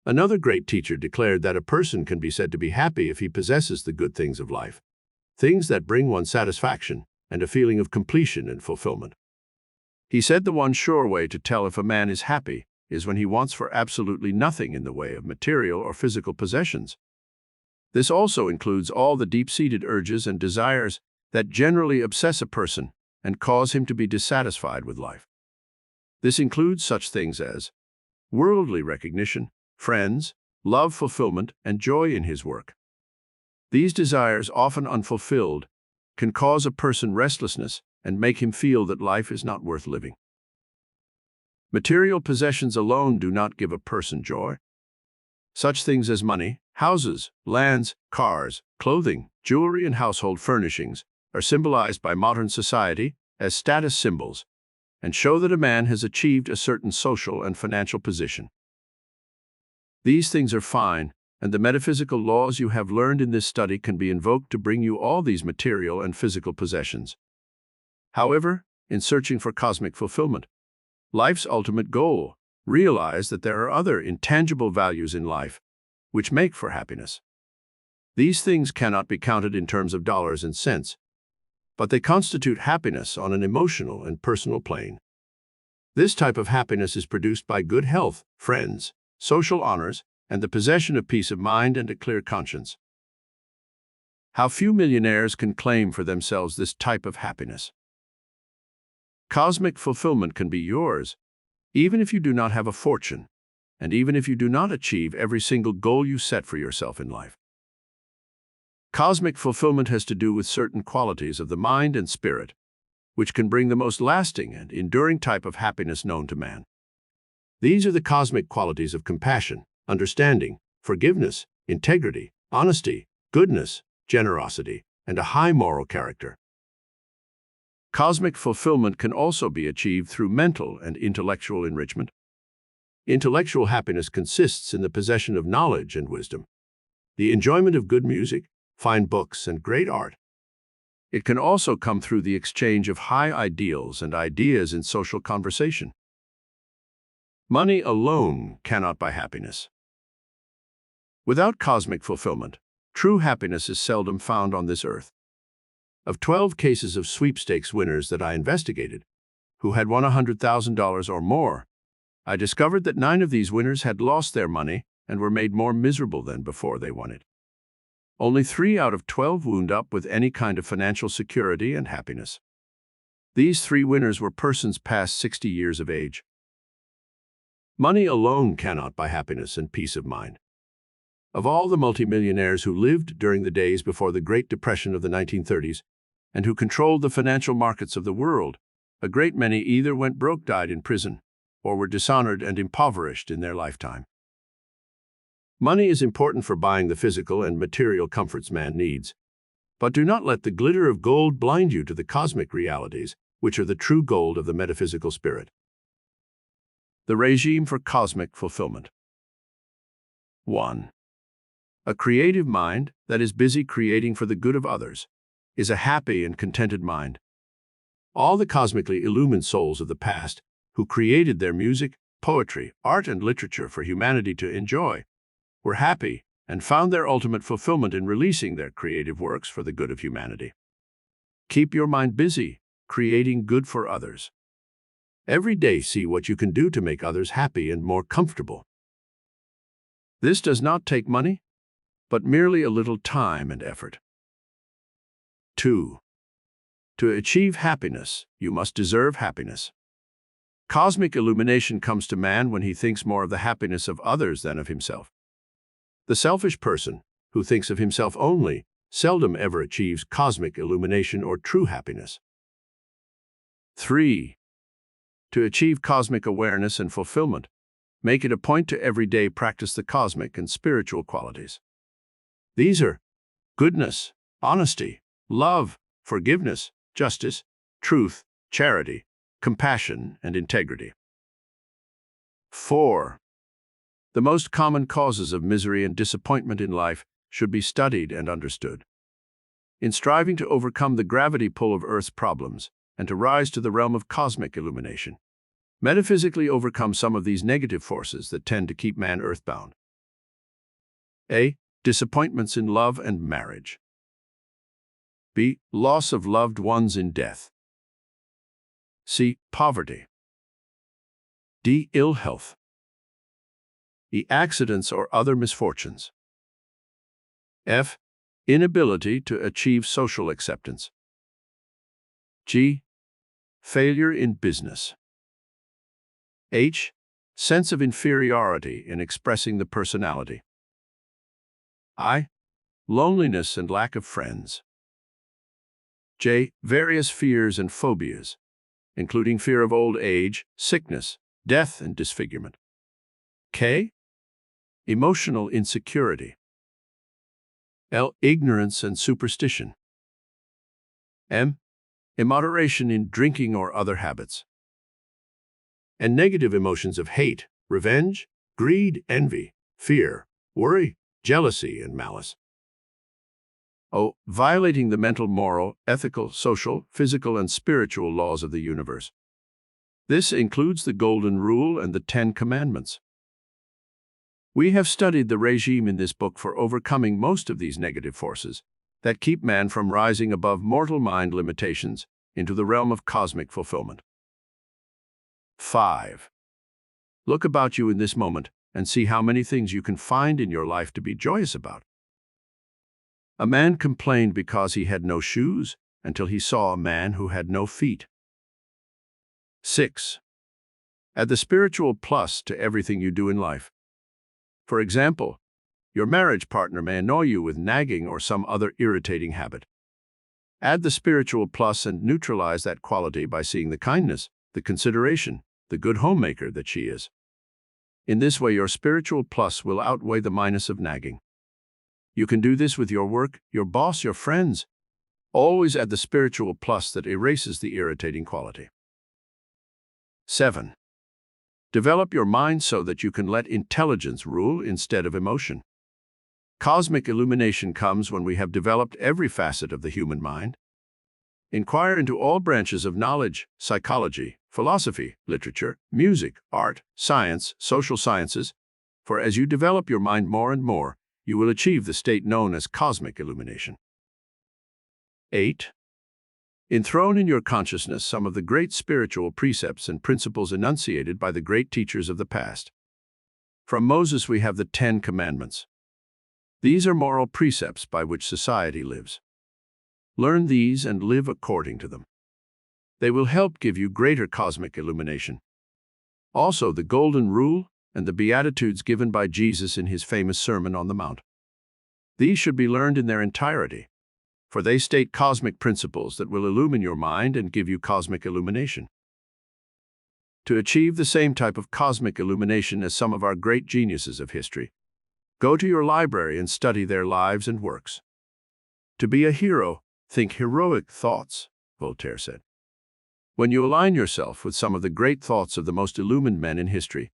Another great teacher declared that a person can be said to be happy if he possesses the good things of life, things that bring one satisfaction and a feeling of completion and fulfillment. He said the one sure way to tell if a man is happy is when he wants for absolutely nothing in the way of material or physical possessions. This also includes all the deep-seated urges and desires that generally obsess a person and cause him to be dissatisfied with life. This includes such things as worldly recognition, friends, love, fulfillment, and joy in his work. These desires, often unfulfilled, can cause a person restlessness and make him feel that life is not worth living. Material possessions alone do not give a person joy. Such things as money, houses, lands, cars, clothing, jewelry, and household furnishings are symbolized by modern society as status symbols and show that a man has achieved a certain social and financial position. These things are fine, and the metaphysical laws you have learned in this study can be invoked to bring you all these material and physical possessions. However, in searching for cosmic fulfillment, life's ultimate goal, realize that there are other intangible values in life which make for happiness. These things cannot be counted in terms of dollars and cents, but they constitute happiness on an emotional and personal plane. This type of happiness is produced by good health, friends, social honors, and the possession of peace of mind and a clear conscience. How few millionaires can claim for themselves this type of happiness. Cosmic fulfillment can be yours, even if you do not have a fortune, and even if you do not achieve every single goal you set for yourself in life. Cosmic fulfillment has to do with certain qualities of the mind and spirit, which can bring the most lasting and enduring type of happiness known to man. These are the cosmic qualities of compassion, understanding, forgiveness, integrity, honesty, goodness, generosity, and a high moral character. Cosmic fulfillment can also be achieved through mental and intellectual enrichment. Intellectual happiness consists in the possession of knowledge and wisdom, the enjoyment of good music, fine books, and great art. It can also come through the exchange of high ideals and ideas in social conversation. Money alone cannot buy happiness. Without cosmic fulfillment, true happiness is seldom found on this earth. Of 12 cases of sweepstakes winners that I investigated, who had won $100,000 or more, I discovered that 9 of these winners had lost their money and were made more miserable than before they won it. Only 3 out of 12 wound up with any kind of financial security and happiness. These three winners were persons past 60 years of age. Money alone cannot buy happiness and peace of mind. Of all the multimillionaires who lived during the days before the Great Depression of the 1930s and who controlled the financial markets of the world, a great many either went broke, died in prison, or were dishonored and impoverished in their lifetime. Money is important for buying the physical and material comforts man needs, but do not let the glitter of gold blind you to the cosmic realities, which are the true gold of the metaphysical spirit. The regime for cosmic fulfillment. 1. A creative mind that is busy creating for the good of others is a happy and contented mind. All the cosmically illumined souls of the past, who created their music, poetry, art, and literature for humanity to enjoy, were happy and found their ultimate fulfillment in releasing their creative works for the good of humanity. Keep your mind busy, creating good for others. Every day see what you can do to make others happy and more comfortable. This does not take money, but merely a little time and effort. 2. To achieve happiness, you must deserve happiness. Cosmic illumination comes to man when he thinks more of the happiness of others than of himself. The selfish person, who thinks of himself only, seldom ever achieves cosmic illumination or true happiness. 3. To achieve cosmic awareness and fulfillment, make it a point to every day practice the cosmic and spiritual qualities. These are goodness, honesty, love, forgiveness, justice, truth, charity, compassion, and integrity. 4. The most common causes of misery and disappointment in life should be studied and understood. In striving to overcome the gravity pull of Earth's problems and to rise to the realm of cosmic illumination, metaphysically overcome some of these negative forces that tend to keep man earthbound. A. Disappointments in love and marriage. B. Loss of loved ones in death. C. Poverty. D. Ill health. E. Accidents or other misfortunes. F. Inability to achieve social acceptance. G. Failure in business. H. Sense of inferiority in expressing the personality. I. Loneliness and lack of friends. J. Various fears and phobias, including fear of old age, sickness, death, and disfigurement. K. Emotional insecurity. L. Ignorance and superstition. M. Immoderation in drinking or other habits. And negative emotions of hate, revenge, greed, envy, fear, worry, jealousy, and malice. O. Violating the mental, moral, ethical, social, physical, and spiritual laws of the universe. This includes the Golden Rule and the 10 Commandments. We have studied the regime in this book for overcoming most of these negative forces that keep man from rising above mortal mind limitations into the realm of cosmic fulfillment. 5. Look about you in this moment and see how many things you can find in your life to be joyous about. A man complained because he had no shoes until he saw a man who had no feet. 6. Add the spiritual plus to everything you do in life. For example, your marriage partner may annoy you with nagging or some other irritating habit. Add the spiritual plus and neutralize that quality by seeing the kindness, the consideration, the good homemaker that she is. In this way, your spiritual plus will outweigh the minus of nagging. You can do this with your work, your boss, your friends. Always add the spiritual plus that erases the irritating quality. 7. Develop your mind so that you can let intelligence rule instead of emotion. Cosmic illumination comes when we have developed every facet of the human mind. Inquire into all branches of knowledge, psychology, philosophy, literature, music, art, science, social sciences, for as you develop your mind more and more, you will achieve the state known as cosmic illumination. 8. Enthrone in your consciousness some of the great spiritual precepts and principles enunciated by the great teachers of the past. From Moses we have the 10 Commandments. These are moral precepts by which society lives. Learn these and live according to them. They will help give you greater cosmic illumination. Also, the Golden Rule and the Beatitudes given by Jesus in his famous Sermon on the Mount. These should be learned in their entirety, for they state cosmic principles that will illumine your mind and give you cosmic illumination. To achieve the same type of cosmic illumination as some of our great geniuses of history, go to your library and study their lives and works. To be a hero, think heroic thoughts, Voltaire said. When you align yourself with some of the great thoughts of the most illumined men in history,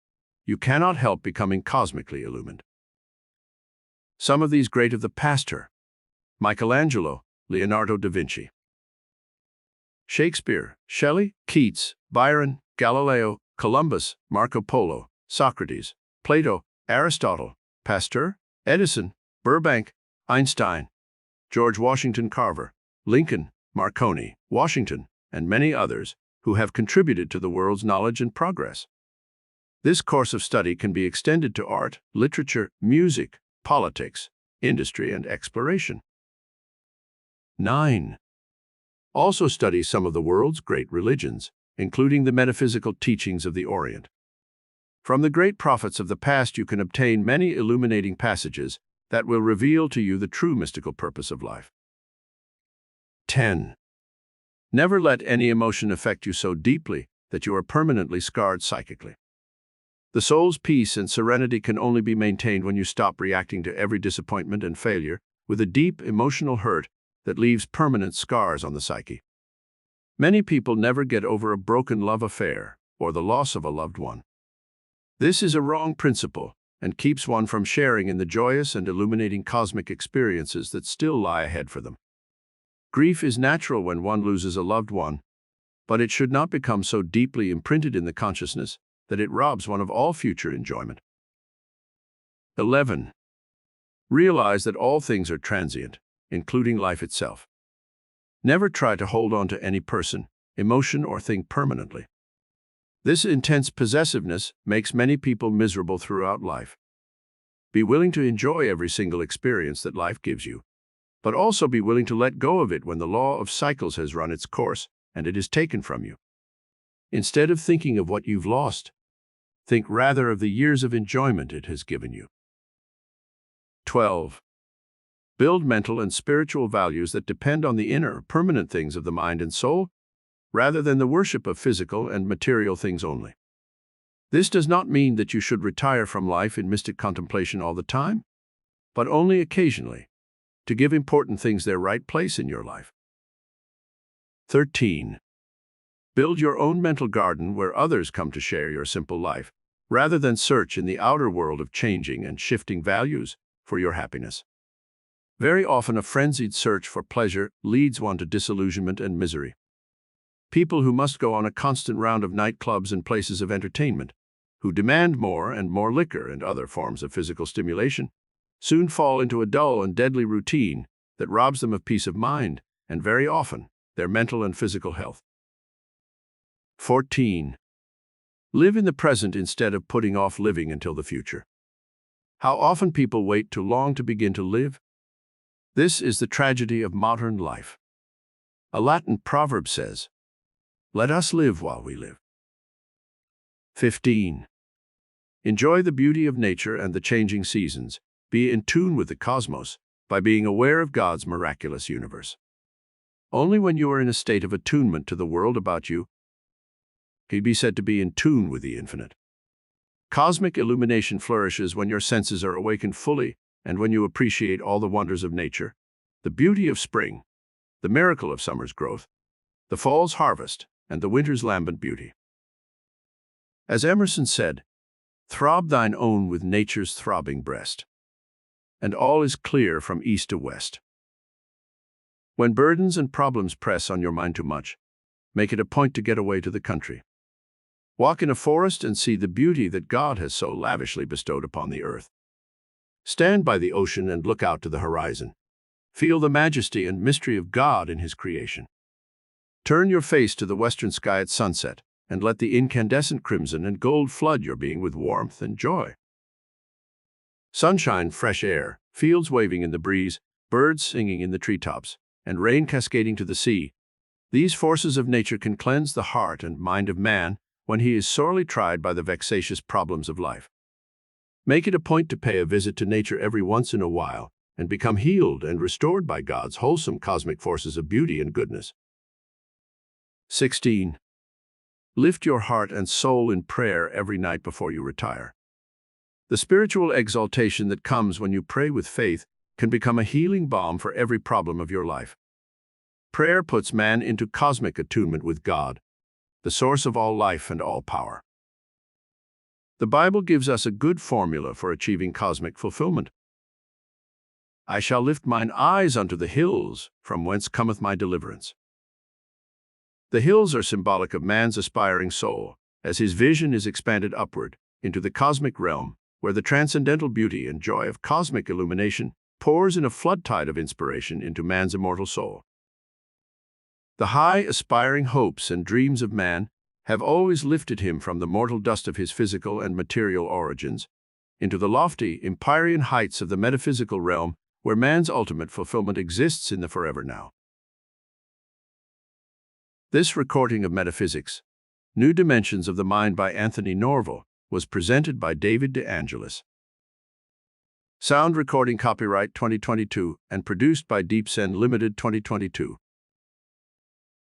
you cannot help becoming cosmically illumined. Some of these great of the past are Michelangelo, Leonardo da Vinci, Shakespeare, Shelley, Keats, Byron, Galileo, Columbus, Marco Polo, Socrates, Plato, Aristotle, Pasteur, Edison, Burbank, Einstein, George Washington Carver, Lincoln, Marconi, Washington, and many others who have contributed to the world's knowledge and progress. This course of study can be extended to art, literature, music, politics, industry, and exploration. 9. Also study some of the world's great religions, including the metaphysical teachings of the Orient. From the great prophets of the past you can obtain many illuminating passages that will reveal to you the true mystical purpose of life. 10. Never let any emotion affect you so deeply that you are permanently scarred psychically. The soul's peace and serenity can only be maintained when you stop reacting to every disappointment and failure with a deep emotional hurt that leaves permanent scars on the psyche. Many people never get over a broken love affair or the loss of a loved one. This is a wrong principle and keeps one from sharing in the joyous and illuminating cosmic experiences that still lie ahead for them. Grief is natural when one loses a loved one, but it should not become so deeply imprinted in the consciousness that it robs one of all future enjoyment. 11. Realize that all things are transient, including life itself. Never try to hold on to any person, emotion, or thing permanently. This intense possessiveness makes many people miserable throughout life. Be willing to enjoy every single experience that life gives you, but also be willing to let go of it when the law of cycles has run its course and it is taken from you. Instead of thinking of what you've lost, think rather of the years of enjoyment it has given you. 12. Build mental and spiritual values that depend on the inner, permanent things of the mind and soul, rather than the worship of physical and material things only. This does not mean that you should retire from life in mystic contemplation all the time, but only occasionally, to give important things their right place in your life. 13. Build your own mental garden where others come to share your simple life, rather than search in the outer world of changing and shifting values for your happiness. Very often a frenzied search for pleasure leads one to disillusionment and misery. People who must go on a constant round of nightclubs and places of entertainment, who demand more and more liquor and other forms of physical stimulation, soon fall into a dull and deadly routine that robs them of peace of mind and, very often, their mental and physical health. 14. Live in the present instead of putting off living until the future. How often people wait too long to begin to live? This is the tragedy of modern life. A Latin proverb says, "Let us live while we live." 15. Enjoy the beauty of nature and the changing seasons. Be in tune with the cosmos by being aware of God's miraculous universe. Only when you are in a state of attunement to the world about you can you be said to be in tune with the infinite. Cosmic illumination flourishes when your senses are awakened fully and when you appreciate all the wonders of nature, the beauty of spring, the miracle of summer's growth, the fall's harvest, and the winter's lambent beauty. As Emerson said, "Throb thine own with nature's throbbing breast, and all is clear from east to west." When burdens and problems press on your mind too much, make it a point to get away to the country. Walk in a forest and see the beauty that God has so lavishly bestowed upon the earth. Stand by the ocean and look out to the horizon. Feel the majesty and mystery of God in His creation. Turn your face to the western sky at sunset and let the incandescent crimson and gold flood your being with warmth and joy. Sunshine, fresh air, fields waving in the breeze, birds singing in the treetops, and rain cascading to the sea. These forces of nature can cleanse the heart and mind of man when he is sorely tried by the vexatious problems of life. Make it a point to pay a visit to nature every once in a while and become healed and restored by God's wholesome cosmic forces of beauty and goodness. 16. Lift your heart and soul in prayer every night before you retire. The spiritual exaltation that comes when you pray with faith can become a healing balm for every problem of your life. Prayer puts man into cosmic attunement with God, the source of all life and all power. The Bible gives us a good formula for achieving cosmic fulfillment. I shall lift mine eyes unto the hills, from whence cometh my deliverance. The hills are symbolic of man's aspiring soul, as his vision is expanded upward into the cosmic realm, where the transcendental beauty and joy of cosmic illumination pours in a floodtide of inspiration into man's immortal soul. The high, aspiring hopes and dreams of man have always lifted him from the mortal dust of his physical and material origins into the lofty, empyrean heights of the metaphysical realm, where man's ultimate fulfillment exists in the forever now. This recording of Metaphysics, New Dimensions of the Mind by Anthony Norval, was presented by David De Angelis. Sound recording copyright 2022 and produced by Deep Send Limited 2022.